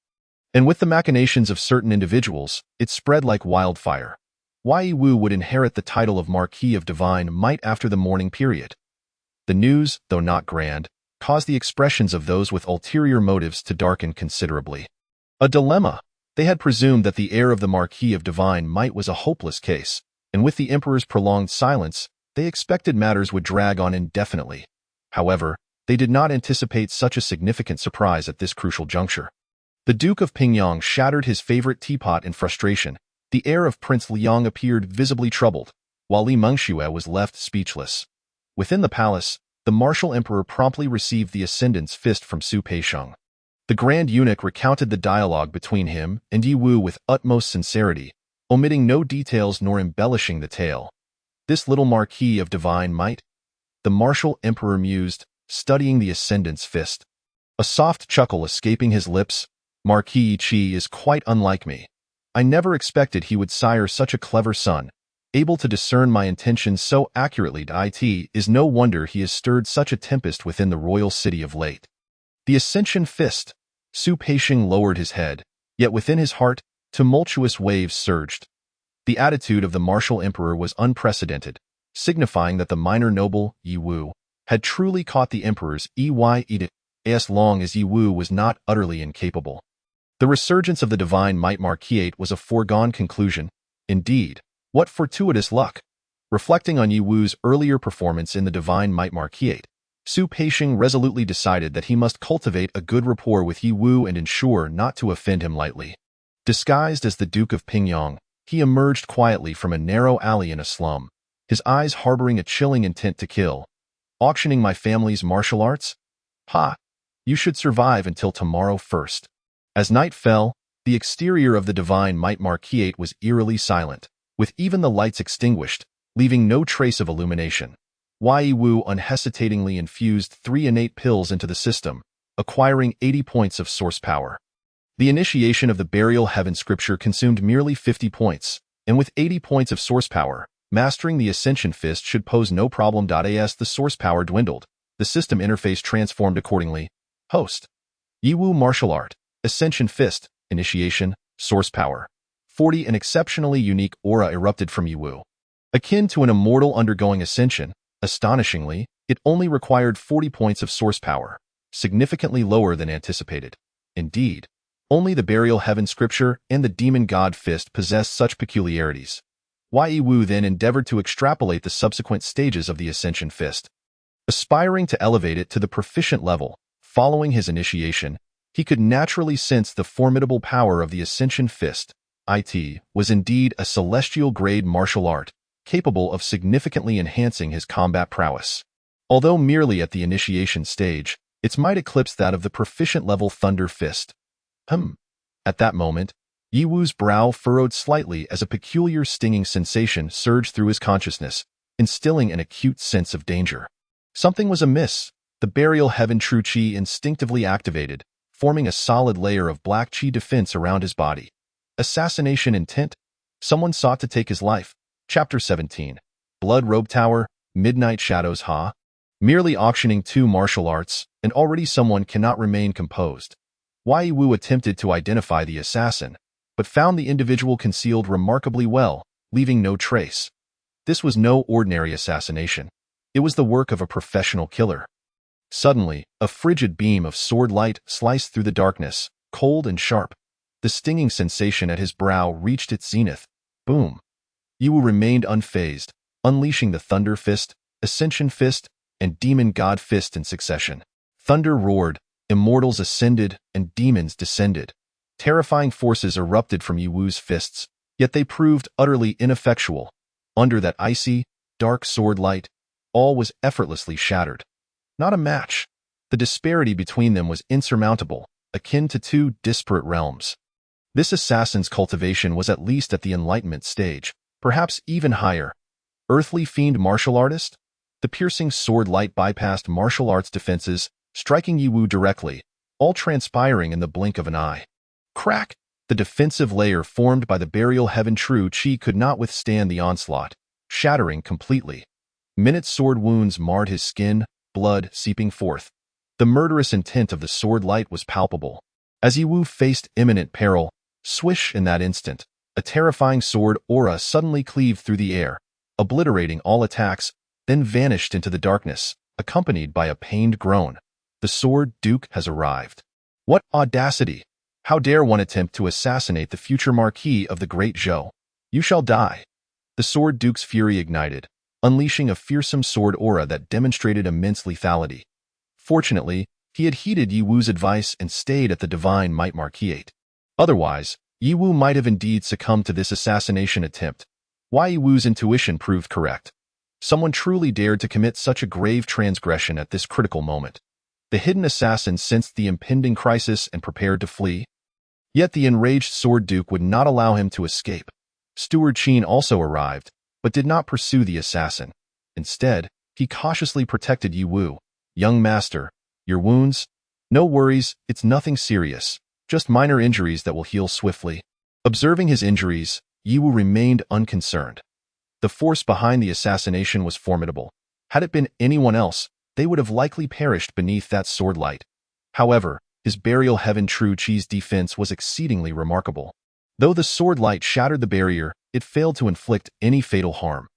And with the machinations of certain individuals, it spread like wildfire. Yi Wu would inherit the title of Marquis of Divine Might after the mourning period. The news, though not grand, caused the expressions of those with ulterior motives to darken considerably. A dilemma. They had presumed that the heir of the Marquis of Divine Might was a hopeless case, and with the emperor's prolonged silence, they expected matters would drag on indefinitely. However, they did not anticipate such a significant surprise at this crucial juncture. The Duke of Pingyang shattered his favorite teapot in frustration. The heir of Prince Liang appeared visibly troubled, while Li Mengxue was left speechless. Within the palace, the martial emperor promptly received the ascendant's fist from Su Peisheng. The Grand Eunuch recounted the dialogue between him and Yi Wu with utmost sincerity, omitting no details nor embellishing the tale. This little Marquis of Divine Might? The martial emperor mused, studying the ascendant's fist. A soft chuckle escaping his lips. Marquis Qi is quite unlike me. I never expected he would sire such a clever son, able to discern my intentions so accurately. It is no wonder he has stirred such a tempest within the royal city of late. The Ascension Fist. Su Peisheng lowered his head, yet within his heart, tumultuous waves surged. The attitude of the martial emperor was unprecedented, signifying that the minor noble, Yi Wu, had truly caught the emperor's edict, as long as Yi Wu was not utterly incapable. The resurgence of the Divine Might Marquis was a foregone conclusion. Indeed, what fortuitous luck! Reflecting on Yi Wu's earlier performance in the Divine Might Marquis, Su Peisheng resolutely decided that he must cultivate a good rapport with Yi Wu and ensure not to offend him lightly. Disguised as the Duke of Pingyang, he emerged quietly from a narrow alley in a slum, his eyes harboring a chilling intent to kill. Auctioning my family's martial arts? Ha! You should survive until tomorrow first. As night fell, the exterior of the Divine Might Marquis was eerily silent, with even the lights extinguished, leaving no trace of illumination. Yi Wu unhesitatingly infused 3 innate pills into the system, acquiring 80 points of source power. The initiation of the Burial Heaven scripture consumed merely 50 points, and with 80 points of source power, mastering the Ascension Fist should pose no problem. As the source power dwindled, the system interface transformed accordingly. Host. Yi Wu Martial Art, Ascension Fist, Initiation, Source Power. 40. An exceptionally unique aura erupted from Yi Wu. Akin to an immortal undergoing ascension, astonishingly, it only required 40 points of source power, significantly lower than anticipated. Indeed, only the Burial Heaven scripture and the Demon God Fist possessed such peculiarities. Yi Wu then endeavored to extrapolate the subsequent stages of the Ascension Fist. Aspiring to elevate it to the proficient level, following his initiation, he could naturally sense the formidable power of the Ascension Fist. It was indeed a celestial-grade martial art, capable of significantly enhancing his combat prowess. Although merely at the initiation stage, its might eclipsed that of the proficient-level Thunder Fist. At that moment, Yi Wu's brow furrowed slightly as a peculiar stinging sensation surged through his consciousness, instilling an acute sense of danger. Something was amiss. The Burial Heaven True Qi instinctively activated, forming a solid layer of black Qi defense around his body. Assassination intent? Someone sought to take his life. Chapter 17. Blood Robe Tower, Midnight Shadows. Merely auctioning 2 martial arts, and already someone cannot remain composed. Yi Wu attempted to identify the assassin, but found the individual concealed remarkably well, leaving no trace. This was no ordinary assassination. It was the work of a professional killer. Suddenly, a frigid beam of sword light sliced through the darkness, cold and sharp. The stinging sensation at his brow reached its zenith. Boom. Yi Wu remained unfazed, unleashing the Thunder Fist, Ascension Fist, and Demon God Fist in succession. Thunder roared, immortals ascended, and demons descended. Terrifying forces erupted from Yi Wu's fists, yet they proved utterly ineffectual. Under that icy, dark sword light, all was effortlessly shattered. Not a match. The disparity between them was insurmountable, akin to 2 disparate realms. This assassin's cultivation was at least at the enlightenment stage, perhaps even higher. Earthly fiend martial artist? The piercing sword light bypassed martial arts defenses, striking Yi Wu directly, all transpiring in the blink of an eye. Crack! The defensive layer formed by the Burial Heaven True Qi could not withstand the onslaught, shattering completely. Minute sword wounds marred his skin, blood seeping forth. The murderous intent of the sword light was palpable. As Yiwu faced imminent peril, swish in that instant, a terrifying sword aura suddenly cleaved through the air, obliterating all attacks, then vanished into the darkness, accompanied by a pained groan. The Sword Duke has arrived. What audacity! How dare one attempt to assassinate the future Marquis of the Great Zhou? You shall die. The Sword Duke's fury ignited, unleashing a fearsome sword aura that demonstrated immense lethality. Fortunately, he had heeded Yiwu's advice and stayed at the Divine Might Marquisate. Otherwise, Yiwu might have indeed succumbed to this assassination attempt. Why Yiwu's intuition proved correct. Someone truly dared to commit such a grave transgression at this critical moment. The hidden assassin sensed the impending crisis and prepared to flee. Yet the enraged Sword Duke would not allow him to escape. Steward Qin also arrived, but did not pursue the assassin. Instead, he cautiously protected Yiwu. Young master, your wounds? No worries, it's nothing serious, just minor injuries that will heal swiftly. Observing his injuries, Yiwu remained unconcerned. The force behind the assassination was formidable. Had it been anyone else, they would have likely perished beneath that sword light. However, his burial heaven True Chi's defense was exceedingly remarkable. Though the sword light shattered the barrier, it failed to inflict any fatal harm.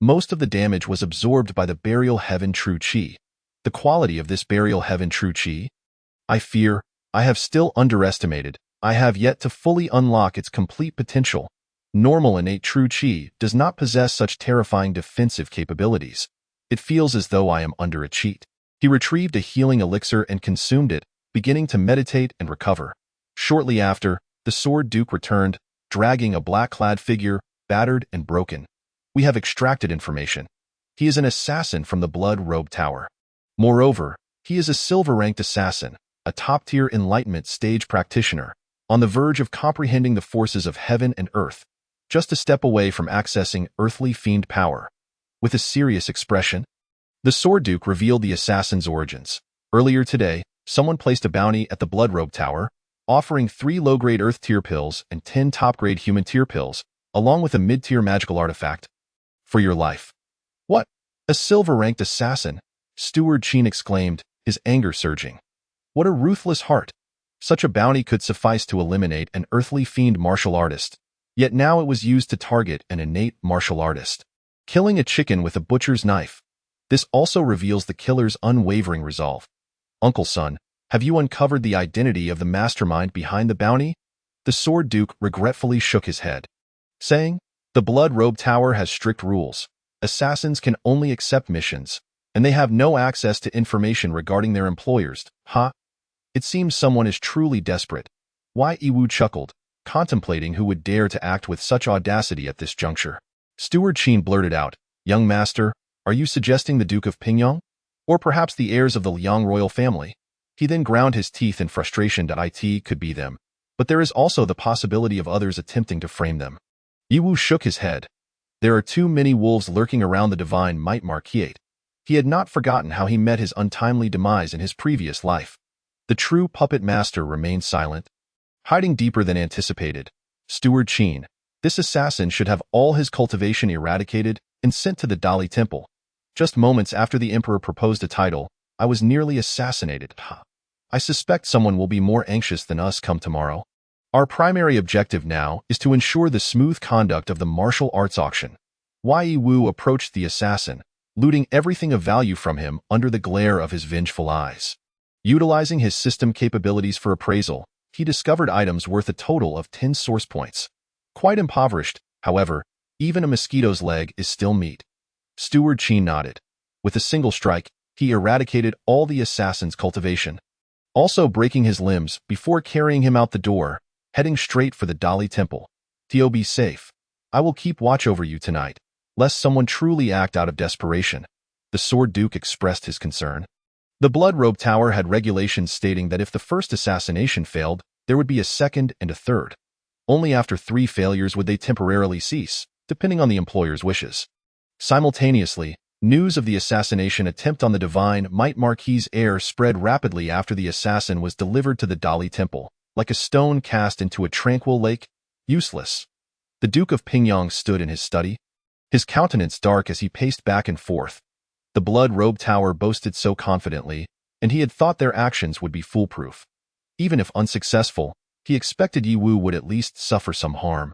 Most of the damage was absorbed by the burial heaven True Chi. The quality of this burial heaven True Chi? I fear, I have still underestimated. I have yet to fully unlock its complete potential. Normal innate True Chi does not possess such terrifying defensive capabilities. It feels as though I am under a cheat. He retrieved a healing elixir and consumed it, beginning to meditate and recover. Shortly after, the Sword Duke returned, dragging a black-clad figure, battered and broken. We have extracted information. He is an assassin from the Blood Robe Tower. Moreover, he is a silver-ranked assassin, a top-tier Enlightenment stage practitioner, on the verge of comprehending the forces of heaven and earth, just a step away from accessing earthly fiend power. With a serious expression, the Sword Duke revealed the assassin's origins. Earlier today, someone placed a bounty at the Blood Robe Tower, offering 3 low-grade Earth tier pills and 10 top-grade human tier pills, along with a mid-tier magical artifact. For your life. What? A silver-ranked assassin? Steward Qin exclaimed, his anger surging. What a ruthless heart! Such a bounty could suffice to eliminate an earthly fiend martial artist. Yet now it was used to target an innate martial artist. Killing a chicken with a butcher's knife. This also reveals the killer's unwavering resolve. Uncle Son, have you uncovered the identity of the mastermind behind the bounty? The Sword Duke regretfully shook his head, saying, the Blood Robe Tower has strict rules. Assassins can only accept missions, and they have no access to information regarding their employers. It seems someone is truly desperate. Why? Yiwu chuckled, contemplating who would dare to act with such audacity at this juncture. Steward Qin blurted out, young master, are you suggesting the Duke of Pingyang? Or perhaps the heirs of the Liang royal family? He then ground his teeth in frustration that it could be them, but there is also the possibility of others attempting to frame them. Yiwu shook his head. There are too many wolves lurking around the Divine Might Marquisate. He had not forgotten how he met his untimely demise in his previous life. The true puppet master remained silent, hiding deeper than anticipated. Steward Qin, this assassin should have all his cultivation eradicated and sent to the Dali Temple. Just moments after the Emperor proposed a title, I was nearly assassinated. I suspect someone will be more anxious than us come tomorrow. Our primary objective now is to ensure the smooth conduct of the martial arts auction. Yi Wu approached the assassin, looting everything of value from him under the glare of his vengeful eyes. Utilizing his system capabilities for appraisal, he discovered items worth a total of 10 source points. Quite impoverished, however, even a mosquito's leg is still meat. Steward Qin nodded. With a single strike, he eradicated all the assassin's cultivation, also breaking his limbs before carrying him out the door, heading straight for the Dali Temple. Tio, be safe. I will keep watch over you tonight, lest someone truly act out of desperation. The Sword Duke expressed his concern. The Blood Robe Tower had regulations stating that if the first assassination failed, there would be a second and a third. Only after 3 failures would they temporarily cease, depending on the employer's wishes. Simultaneously, news of the assassination attempt on the Divine Might Marquis's heir spread rapidly after the assassin was delivered to the Dali Temple, like a stone cast into a tranquil lake. Useless. The Duke of Pingyang stood in his study, his countenance dark as he paced back and forth. The blood-robed tower boasted so confidently, and he had thought their actions would be foolproof. Even if unsuccessful, he expected Yi Wu would at least suffer some harm.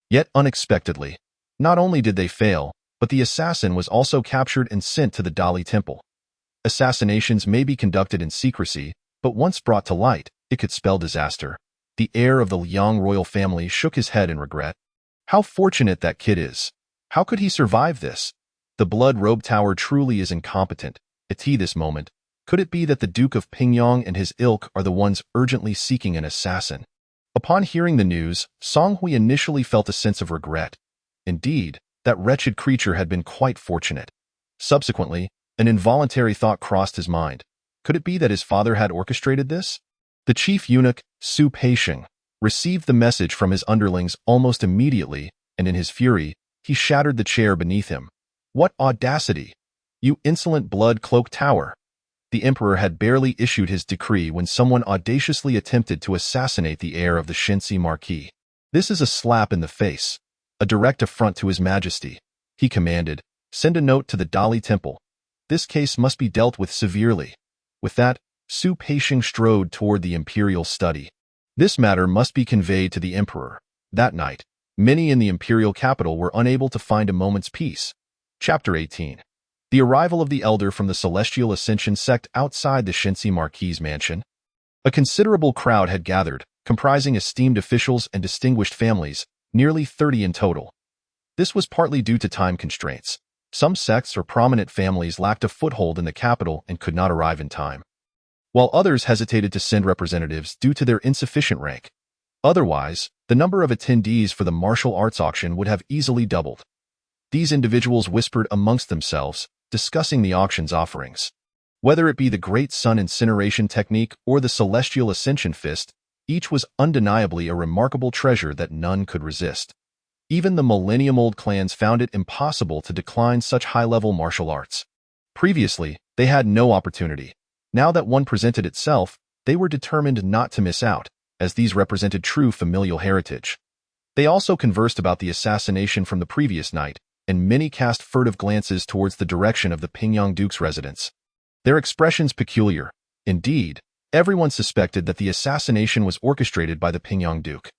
Yet unexpectedly, not only did they fail, but the assassin was also captured and sent to the Dali Temple. Assassinations may be conducted in secrecy, but once brought to light, it could spell disaster. The heir of the Liang royal family shook his head in regret. How fortunate that kid is. How could he survive this? The blood-robed tower truly is incompetent. At this moment, could it be that the Duke of Pingyang and his ilk are the ones urgently seeking an assassin? Upon hearing the news, Song Hui initially felt a sense of regret. Indeed, that wretched creature had been quite fortunate. Subsequently, an involuntary thought crossed his mind. Could it be that his father had orchestrated this? The chief eunuch, Su Peisheng, received the message from his underlings almost immediately, and in his fury, he shattered the chair beneath him. What audacity! You insolent blood-cloaked tower! The emperor had barely issued his decree when someone audaciously attempted to assassinate the heir of the Shenxi marquis. This is a slap in the face, a direct affront to his majesty. He commanded, send a note to the Dali Temple. This case must be dealt with severely. With that, Su Peisheng strode toward the imperial study. This matter must be conveyed to the emperor. That night, many in the imperial capital were unable to find a moment's peace. Chapter 18. The arrival of the elder from the Celestial Ascension sect outside the Shenxi Marquis' mansion. A considerable crowd had gathered, comprising esteemed officials and distinguished families, nearly 30 in total. This was partly due to time constraints. Some sects or prominent families lacked a foothold in the capital and could not arrive in time, while others hesitated to send representatives due to their insufficient rank. Otherwise, the number of attendees for the martial arts auction would have easily doubled. These individuals whispered amongst themselves, discussing the auction's offerings. Whether it be the Great Sun Incineration Technique or the Celestial Ascension Fist, each was undeniably a remarkable treasure that none could resist. Even the millennium-old clans found it impossible to decline such high-level martial arts. Previously, they had no opportunity. Now that one presented itself, they were determined not to miss out, as these represented true familial heritage. They also conversed about the assassination from the previous night, and many cast furtive glances towards the direction of the Pingyang Duke's residence. Their expressions peculiar. Indeed, everyone suspected that the assassination was orchestrated by the Pingyang Duke.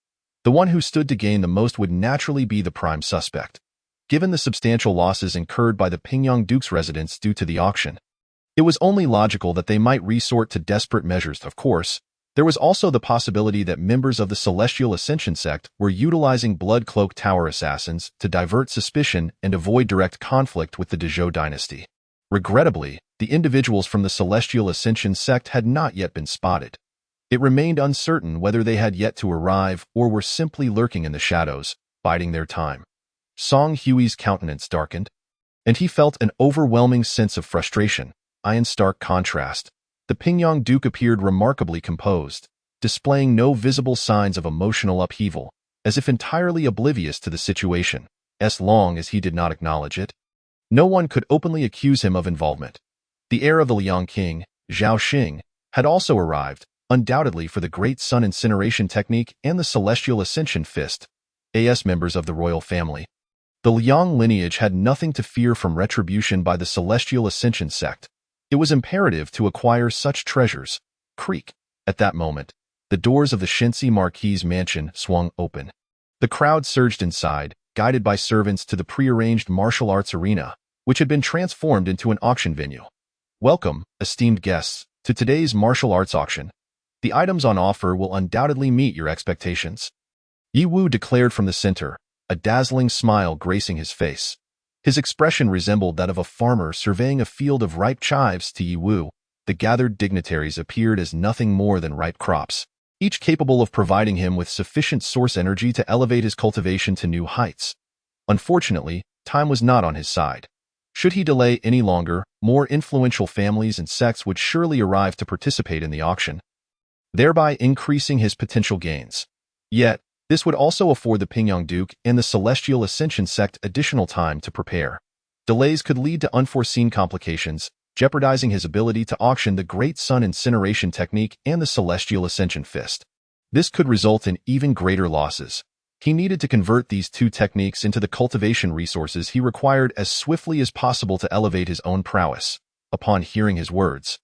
The one who stood to gain the most would naturally be the prime suspect. Given the substantial losses incurred by the Pingyang Duke's residence due to the auction, it was only logical that they might resort to desperate measures. Of course, there was also the possibility that members of the Celestial Ascension sect were utilizing blood-cloaked tower assassins to divert suspicion and avoid direct conflict with the Dezhou dynasty. Regrettably, the individuals from the Celestial Ascension sect had not yet been spotted. It remained uncertain whether they had yet to arrive or were simply lurking in the shadows, biding their time. Song Hui's countenance darkened, and he felt an overwhelming sense of frustration. In stark contrast, the Pingyang Duke appeared remarkably composed, displaying no visible signs of emotional upheaval, as if entirely oblivious to the situation, as long as he did not acknowledge it. No one could openly accuse him of involvement. The heir of the Liang King, Zhao Xing, had also arrived, undoubtedly for the Great Sun Incineration Technique and the Celestial Ascension Fist, as members of the royal family. The Liang lineage had nothing to fear from retribution by the Celestial Ascension sect. It was imperative to acquire such treasures. Creak. At that moment, the doors of the Shenxi Marquis' mansion swung open. The crowd surged inside, guided by servants to the prearranged martial arts arena, which had been transformed into an auction venue. Welcome, esteemed guests, to today's martial arts auction. The items on offer will undoubtedly meet your expectations. Yi Wu declared from the center, a dazzling smile gracing his face. His expression resembled that of a farmer surveying a field of ripe chives. To Yi Wu, the gathered dignitaries appeared as nothing more than ripe crops, each capable of providing him with sufficient source energy to elevate his cultivation to new heights. Unfortunately, time was not on his side. Should he delay any longer, more influential families and sects would surely arrive to participate in the auction, thereby increasing his potential gains. Yet, this would also afford the Pingyang Duke and the Celestial Ascension sect additional time to prepare. Delays could lead to unforeseen complications, jeopardizing his ability to auction the Great Sun Incineration Technique and the Celestial Ascension Fist. This could result in even greater losses. He needed to convert these two techniques into the cultivation resources he required as swiftly as possible to elevate his own prowess. Upon hearing his words,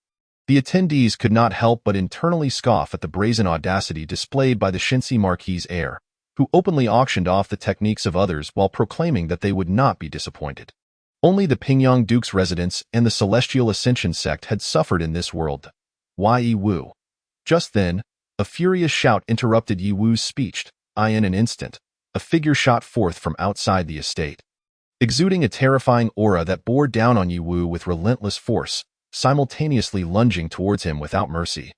the attendees could not help but internally scoff at the brazen audacity displayed by the Shinsi Marquis heir, who openly auctioned off the techniques of others while proclaiming that they would not be disappointed. Only the Pingyang Duke's residence and the Celestial Ascension sect had suffered in this world. Why Yi Wu? Just then, a furious shout interrupted Yi Wu's speech. In an instant, a figure shot forth from outside the estate, exuding a terrifying aura that bore down on Yi Wu with relentless force, simultaneously lunging towards him without mercy.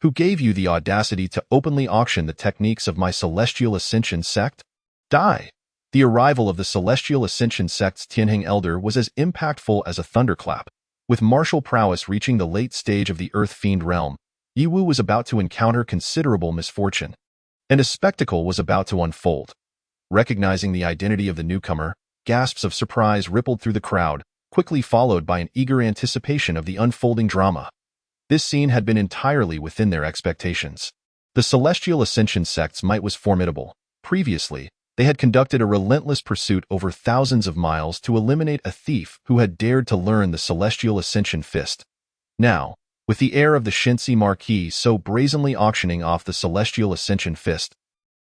Who gave you the audacity to openly auction the techniques of my Celestial Ascension sect? Die! The arrival of the Celestial Ascension sect's Tianheng Elder was as impactful as a thunderclap. With martial prowess reaching the late stage of the Earth Fiend realm, Yi Wu was about to encounter considerable misfortune, and a spectacle was about to unfold. Recognizing the identity of the newcomer, gasps of surprise rippled through the crowd, quickly followed by an eager anticipation of the unfolding drama. This scene had been entirely within their expectations. The Celestial Ascension sect's might was formidable. Previously, they had conducted a relentless pursuit over thousands of miles to eliminate a thief who had dared to learn the Celestial Ascension fist. Now, with the heir of the Shinsi Marquis so brazenly auctioning off the Celestial Ascension fist,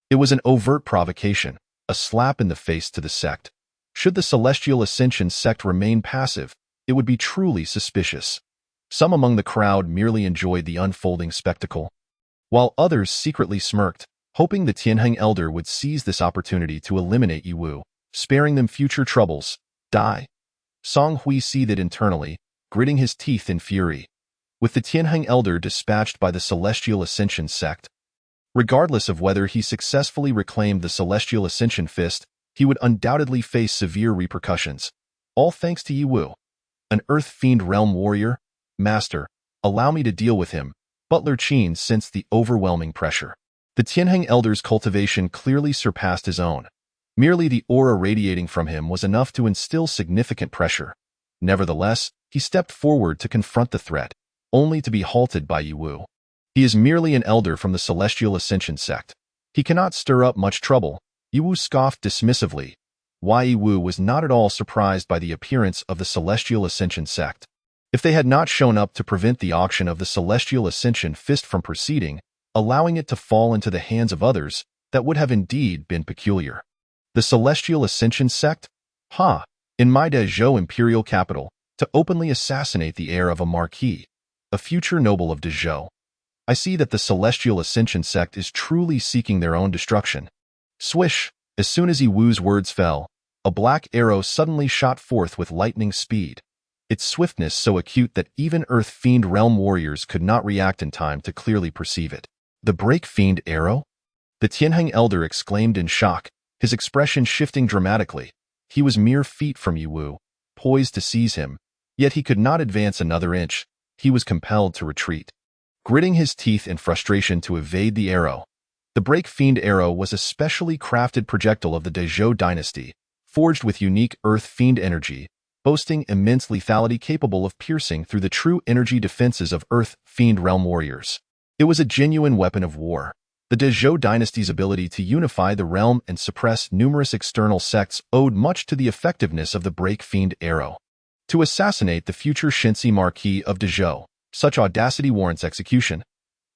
it was an overt provocation, a slap in the face to the sect. Should the Celestial Ascension sect remain passive, it would be truly suspicious. Some among the crowd merely enjoyed the unfolding spectacle, while others secretly smirked, hoping the Tianheng Elder would seize this opportunity to eliminate Yi Wu, sparing them future troubles. Die! Song Hui seethed internally, gritting his teeth in fury. With the Tianheng Elder dispatched by the Celestial Ascension sect, regardless of whether he successfully reclaimed the Celestial Ascension fist, he would undoubtedly face severe repercussions. All thanks to Yi Wu, an Earth Fiend realm warrior. Master, allow me to deal with him. Butler Qin sensed the overwhelming pressure. The Tianheng Elder's cultivation clearly surpassed his own. Merely the aura radiating from him was enough to instill significant pressure. Nevertheless, he stepped forward to confront the threat, only to be halted by Yi Wu. He is merely an elder from the Celestial Ascension sect. He cannot stir up much trouble. Yi Wu scoffed dismissively. Yi Wu was not at all surprised by the appearance of the Celestial Ascension sect. If they had not shown up to prevent the auction of the Celestial Ascension fist from proceeding, allowing it to fall into the hands of others, that would have indeed been peculiar. The Celestial Ascension sect? In my Dezhou imperial capital, to openly assassinate the heir of a marquis, a future noble of Dezhou. I see that the Celestial Ascension sect is truly seeking their own destruction. Swish! As soon as Yi Wu's words fell, a black arrow suddenly shot forth with lightning speed, its swiftness so acute that even Earth Fiend realm warriors could not react in time to clearly perceive it. The Break Fiend arrow? The Tianheng Elder exclaimed in shock, his expression shifting dramatically. He was mere feet from Yi Wu, poised to seize him, yet he could not advance another inch. He was compelled to retreat. Gritting his teeth in frustration to evade the arrow, the Break Fiend arrow was a specially crafted projectile of the Dezhou dynasty, forged with unique Earth Fiend energy, boasting immense lethality capable of piercing through the true energy defenses of Earth Fiend realm warriors. It was a genuine weapon of war. The Dezhou dynasty's ability to unify the realm and suppress numerous external sects owed much to the effectiveness of the Break Fiend arrow. To assassinate the future Shinsi Marquis of Dezhou, such audacity warrants execution.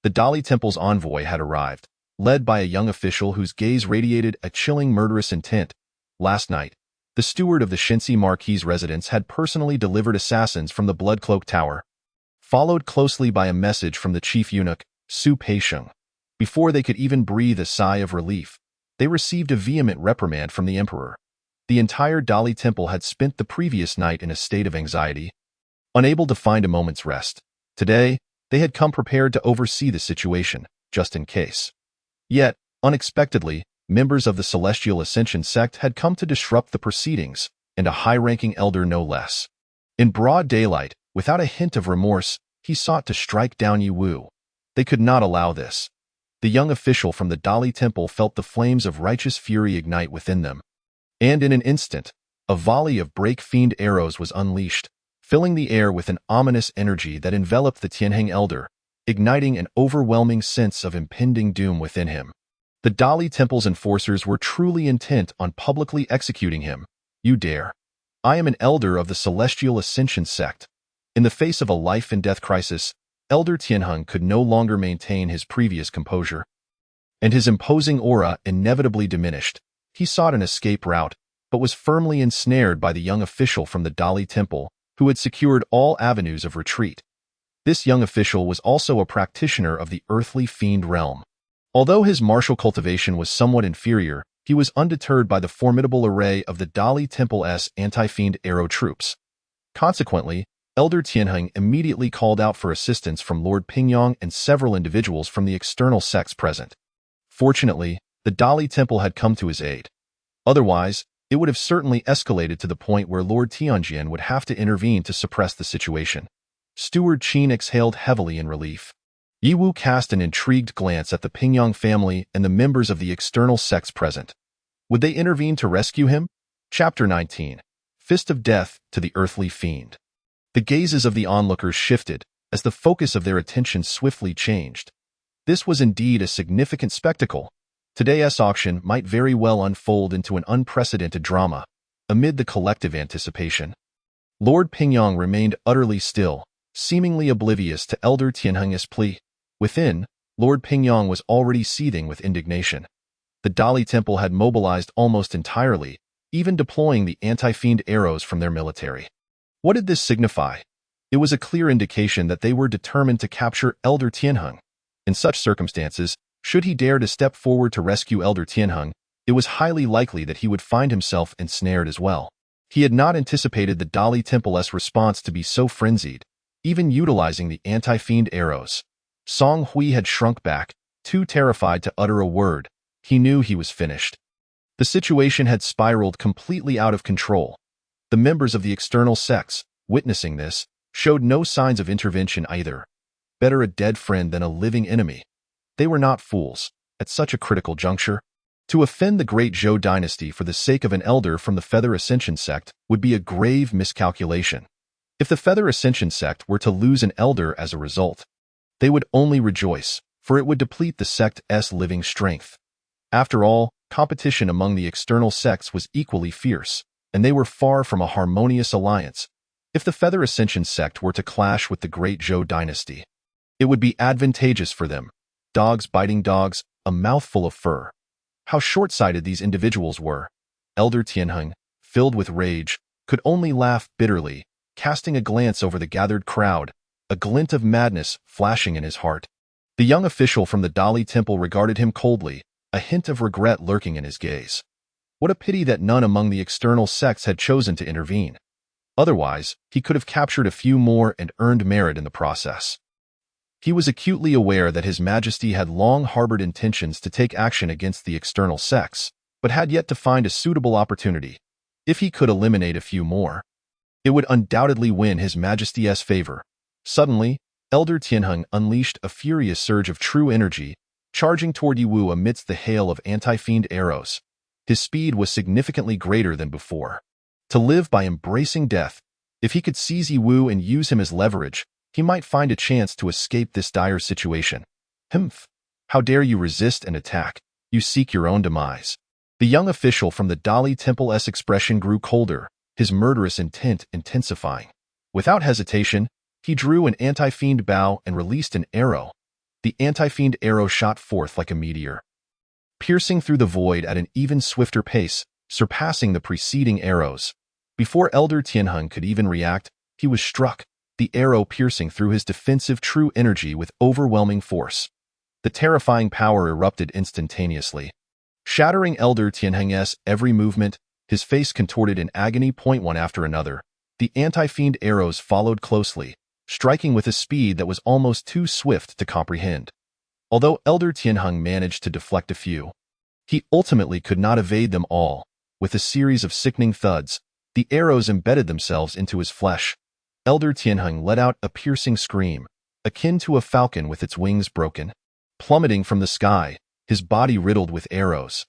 The Dali Temple's envoy had arrived, led by a young official whose gaze radiated a chilling murderous intent. Last night, the steward of the Shinsi Marquis' residence had personally delivered assassins from the Bloodcloak Tower, followed closely by a message from the chief eunuch, Su Peisheng. Before they could even breathe a sigh of relief, they received a vehement reprimand from the emperor. The entire Dali Temple had spent the previous night in a state of anxiety, unable to find a moment's rest. Today, they had come prepared to oversee the situation, just in case. Yet, unexpectedly, members of the Celestial Ascension sect had come to disrupt the proceedings, and a high-ranking elder no less. In broad daylight, without a hint of remorse, he sought to strike down Yi Wu. They could not allow this. The young official from the Dali Temple felt the flames of righteous fury ignite within them. And in an instant, a volley of Break Fiend arrows was unleashed, filling the air with an ominous energy that enveloped the Tianheng Elder, igniting an overwhelming sense of impending doom within him. The Dali Temple's enforcers were truly intent on publicly executing him. You dare. I am an elder of the Celestial Ascension sect. In the face of a life-and-death crisis, Elder Tianheng could no longer maintain his previous composure, and his imposing aura inevitably diminished. He sought an escape route, but was firmly ensnared by the young official from the Dali Temple, who had secured all avenues of retreat. This young official was also a practitioner of the earthly fiend realm. Although his martial cultivation was somewhat inferior, he was undeterred by the formidable array of the Dali Temple's anti-fiend arrow troops. Consequently, Elder Tianheng immediately called out for assistance from Lord Pingyang and several individuals from the external sects present. Fortunately, the Dali Temple had come to his aid. Otherwise, it would have certainly escalated to the point where Lord Tianjian would have to intervene to suppress the situation. Steward Qin exhaled heavily in relief. Yi Wu cast an intrigued glance at the Pingyang family and the members of the external sects present. Would they intervene to rescue him? Chapter 19. Fist of Death to the Earthly Fiend. The gazes of the onlookers shifted as the focus of their attention swiftly changed. This was indeed a significant spectacle. Today's auction might very well unfold into an unprecedented drama. Amid the collective anticipation, Lord Pingyang remained utterly still, seemingly oblivious to Elder Tianheng's plea. Within, Lord Pingyang was already seething with indignation. The Dali Temple had mobilized almost entirely, even deploying the anti-fiend arrows from their military. What did this signify? It was a clear indication that they were determined to capture Elder Tianheng. In such circumstances, should he dare to step forward to rescue Elder Tianheng, it was highly likely that he would find himself ensnared as well. He had not anticipated the Dali Temple's response to be so frenzied, even utilizing the anti-fiend arrows. Song Hui had shrunk back, too terrified to utter a word. He knew he was finished. The situation had spiraled completely out of control. The members of the external sects, witnessing this, showed no signs of intervention either. Better a dead friend than a living enemy. They were not fools. At such a critical juncture, to offend the great Zhou dynasty for the sake of an elder from the Feather Ascension sect would be a grave miscalculation. If the Feather Ascension sect were to lose an elder as a result, they would only rejoice, for it would deplete the sect's living strength. After all, competition among the external sects was equally fierce, and they were far from a harmonious alliance. If the Feather Ascension sect were to clash with the great Zhou dynasty, it would be advantageous for them. Dogs biting dogs, a mouthful of fur. How short-sighted these individuals were. Elder Tianheng, filled with rage, could only laugh bitterly, casting a glance over the gathered crowd, a glint of madness flashing in his heart. The young official from the Dali Temple regarded him coldly, a hint of regret lurking in his gaze. What a pity that none among the external sects had chosen to intervene. Otherwise, he could have captured a few more and earned merit in the process. He was acutely aware that His Majesty had long harbored intentions to take action against the external sects, but had yet to find a suitable opportunity. If he could eliminate a few more, it would undoubtedly win His Majesty's favor. Suddenly, Elder Tianheng unleashed a furious surge of true energy, charging toward Yi Wu amidst the hail of anti-fiend arrows. His speed was significantly greater than before. To live by embracing death, if he could seize Yi Wu and use him as leverage, he might find a chance to escape this dire situation. Humph! How dare you resist and attack? You seek your own demise. The young official from the Dali Temple's expression grew colder, his murderous intent intensifying. Without hesitation, he drew an anti-fiend bow and released an arrow. The anti-fiend arrow shot forth like a meteor, piercing through the void at an even swifter pace, surpassing the preceding arrows. Before Elder Tianheng could even react, he was struck, the arrow piercing through his defensive true energy with overwhelming force. The terrifying power erupted instantaneously, shattering Elder Tianheng's every movement, his face contorted in agony. One after another, the anti-fiend arrows followed closely, striking with a speed that was almost too swift to comprehend. Although Elder Tianheng managed to deflect a few, he ultimately could not evade them all. With a series of sickening thuds, the arrows embedded themselves into his flesh. Elder Tianheng let out a piercing scream, akin to a falcon with its wings broken, plummeting from the sky, his body riddled with arrows.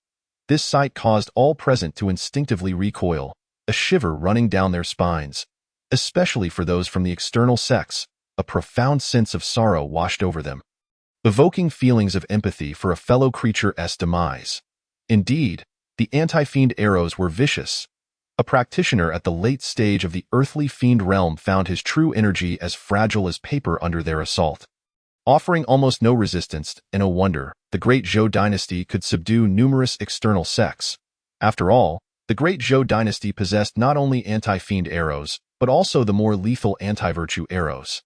This sight caused all present to instinctively recoil, a shiver running down their spines. Especially for those from the external sects, a profound sense of sorrow washed over them. evoking feelings of empathy for a fellow creature's demise. Indeed, the anti-fiend arrows were vicious. A practitioner at the late stage of the earthly fiend realm found his true energy as fragile as paper under their assault. Offering almost no resistance, and no wonder, the Great Zhou dynasty could subdue numerous external sects. After all, the Great Zhou dynasty possessed not only anti-fiend arrows, but also the more lethal anti-virtue arrows.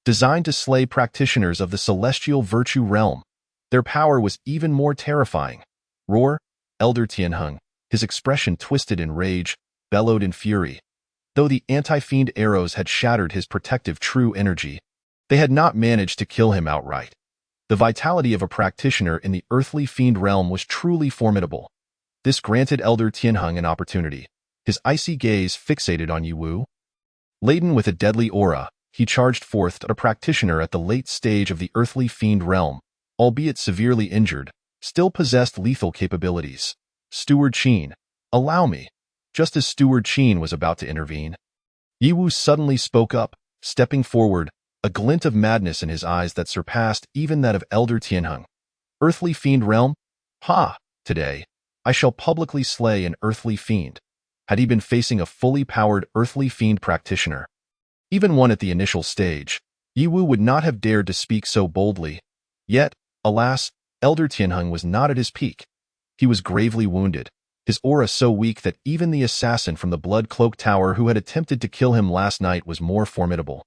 Designed to slay practitioners of the celestial virtue realm, their power was even more terrifying. Roar, Elder Tianheng, his expression twisted in rage, bellowed in fury. Though the anti-fiend arrows had shattered his protective true energy, they had not managed to kill him outright. The vitality of a practitioner in the earthly fiend realm was truly formidable. This granted Elder Tianheng an opportunity, his icy gaze fixated on Yiwu. Laden with a deadly aura, he charged forth at a practitioner at the late stage of the earthly fiend realm, albeit severely injured, still possessed lethal capabilities. Steward Qin, allow me. Just as Steward Qin was about to intervene, Yiwu suddenly spoke up, stepping forward, a glint of madness in his eyes that surpassed even that of Elder Tianheng. Earthly fiend realm? Ha! Today, I shall publicly slay an earthly fiend. Had he been facing a fully powered earthly fiend practitioner, even one at the initial stage, Yiwu would not have dared to speak so boldly. Yet, alas, Elder Tianheng was not at his peak. He was gravely wounded, his aura so weak that even the assassin from the Blood Cloak Tower who had attempted to kill him last night was more formidable.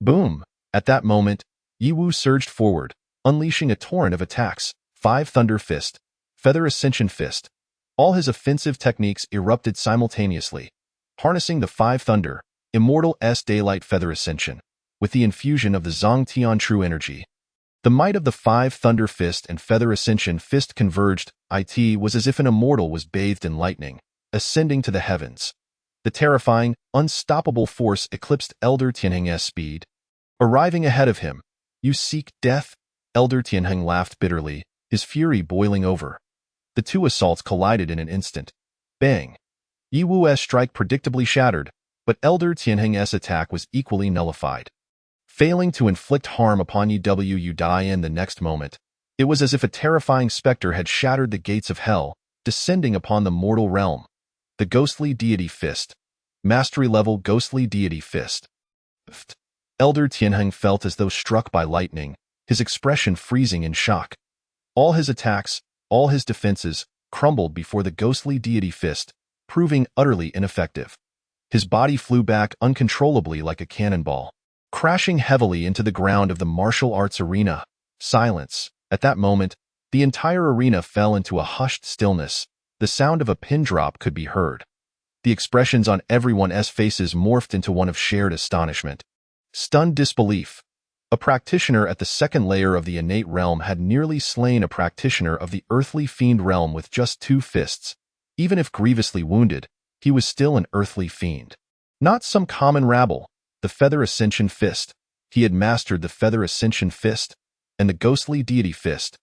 Boom! At that moment, Yiwu surged forward, unleashing a torrent of attacks. 5 Thunder Fist, Feather Ascension Fist. All his offensive techniques erupted simultaneously, harnessing the 5 Thunder, Immortal Daylight Feather Ascension, with the infusion of the Zhongtian True Energy. The might of the 5 Thunder Fist and Feather Ascension Fist converged. It was as if an immortal was bathed in lightning, ascending to the heavens. The terrifying, unstoppable force eclipsed Elder Tianheng's speed. Arriving ahead of him, you seek death? Elder Tianheng laughed bitterly, his fury boiling over. The two assaults collided in an instant. Bang! Yiwu's strike predictably shattered, but Elder Tianheng's attack was equally nullified. Failing to inflict harm upon Yiwu Dian the next moment, it was as if a terrifying specter had shattered the gates of hell, descending upon the mortal realm. The Ghostly Deity Fist. Mastery-level Ghostly Deity Fist. Elder Tianheng felt as though struck by lightning, his expression freezing in shock. All his attacks, all his defenses, crumbled before the Ghostly Deity Fist, proving utterly ineffective. His body flew back uncontrollably like a cannonball, crashing heavily into the ground of the martial arts arena. Silence. At that moment, the entire arena fell into a hushed stillness. The sound of a pin drop could be heard. The expressions on everyone's faces morphed into one of shared astonishment. Stunned disbelief. A practitioner at the second layer of the innate realm had nearly slain a practitioner of the earthly fiend realm with just 2 fists. Even if grievously wounded, he was still an earthly fiend. Not some common rabble. The Feather Ascension Fist. He had mastered the Feather Ascension Fist and the Ghostly Deity Fist.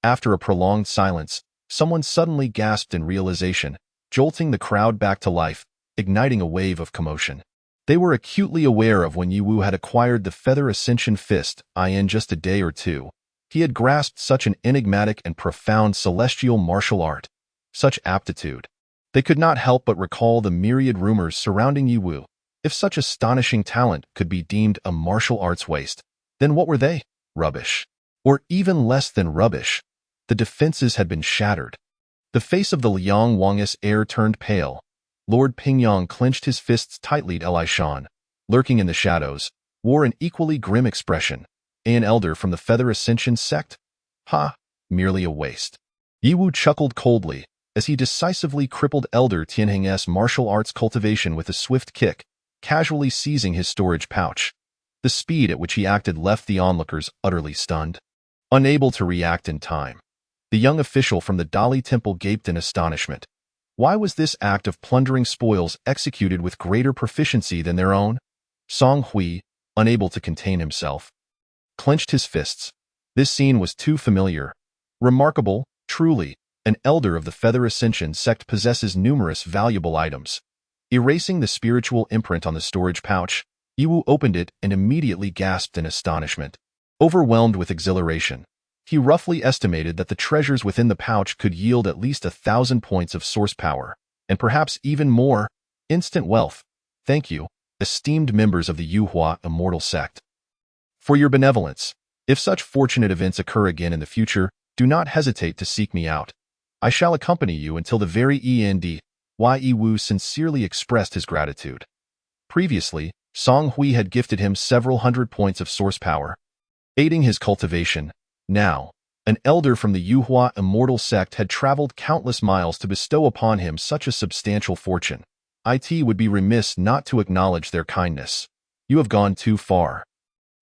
After a prolonged silence, someone suddenly gasped in realization, jolting the crowd back to life, igniting a wave of commotion. They were acutely aware of when Yiwu had acquired the Feather Ascension Fist in just a day or two. He had grasped such an enigmatic and profound celestial martial art, such aptitude. They could not help but recall the myriad rumors surrounding Yiwu. If such astonishing talent could be deemed a martial arts waste, then what were they? Rubbish. Or even less than rubbish. The defenses had been shattered. The face of the Liang Wang's heir turned pale. Lord Pingyang clenched his fists tightly. Li Shan, lurking in the shadows, wore an equally grim expression. An elder from the Feather Ascension sect? Ha! Merely a waste. Yiwu chuckled coldly as he decisively crippled Elder Tianheng's martial arts cultivation with a swift kick, casually seizing his storage pouch. The speed at which he acted left the onlookers utterly stunned. Unable to react in time, the young official from the Dali Temple gaped in astonishment. Why was this act of plundering spoils executed with greater proficiency than their own? Song Hui, unable to contain himself, clenched his fists. This scene was too familiar. Remarkable, truly, an elder of the Feather Ascension sect possesses numerous valuable items. Erasing the spiritual imprint on the storage pouch, Yiwu opened it and immediately gasped in astonishment. Overwhelmed with exhilaration, He roughly estimated that the treasures within the pouch could yield at least 1,000 points of source power, and perhaps even more instant wealth. Thank you, esteemed members of the Yuhua Immortal Sect, for your benevolence. If such fortunate events occur again in the future, do not hesitate to seek me out. I shall accompany you until the very end. Yi Wu sincerely expressed his gratitude. Previously, Song Hui had gifted him several hundred points of source power, aiding his cultivation. Now, an elder from the Yuhua Immortal Sect had traveled countless miles to bestow upon him such a substantial fortune. It would be remiss not to acknowledge their kindness. You have gone too far.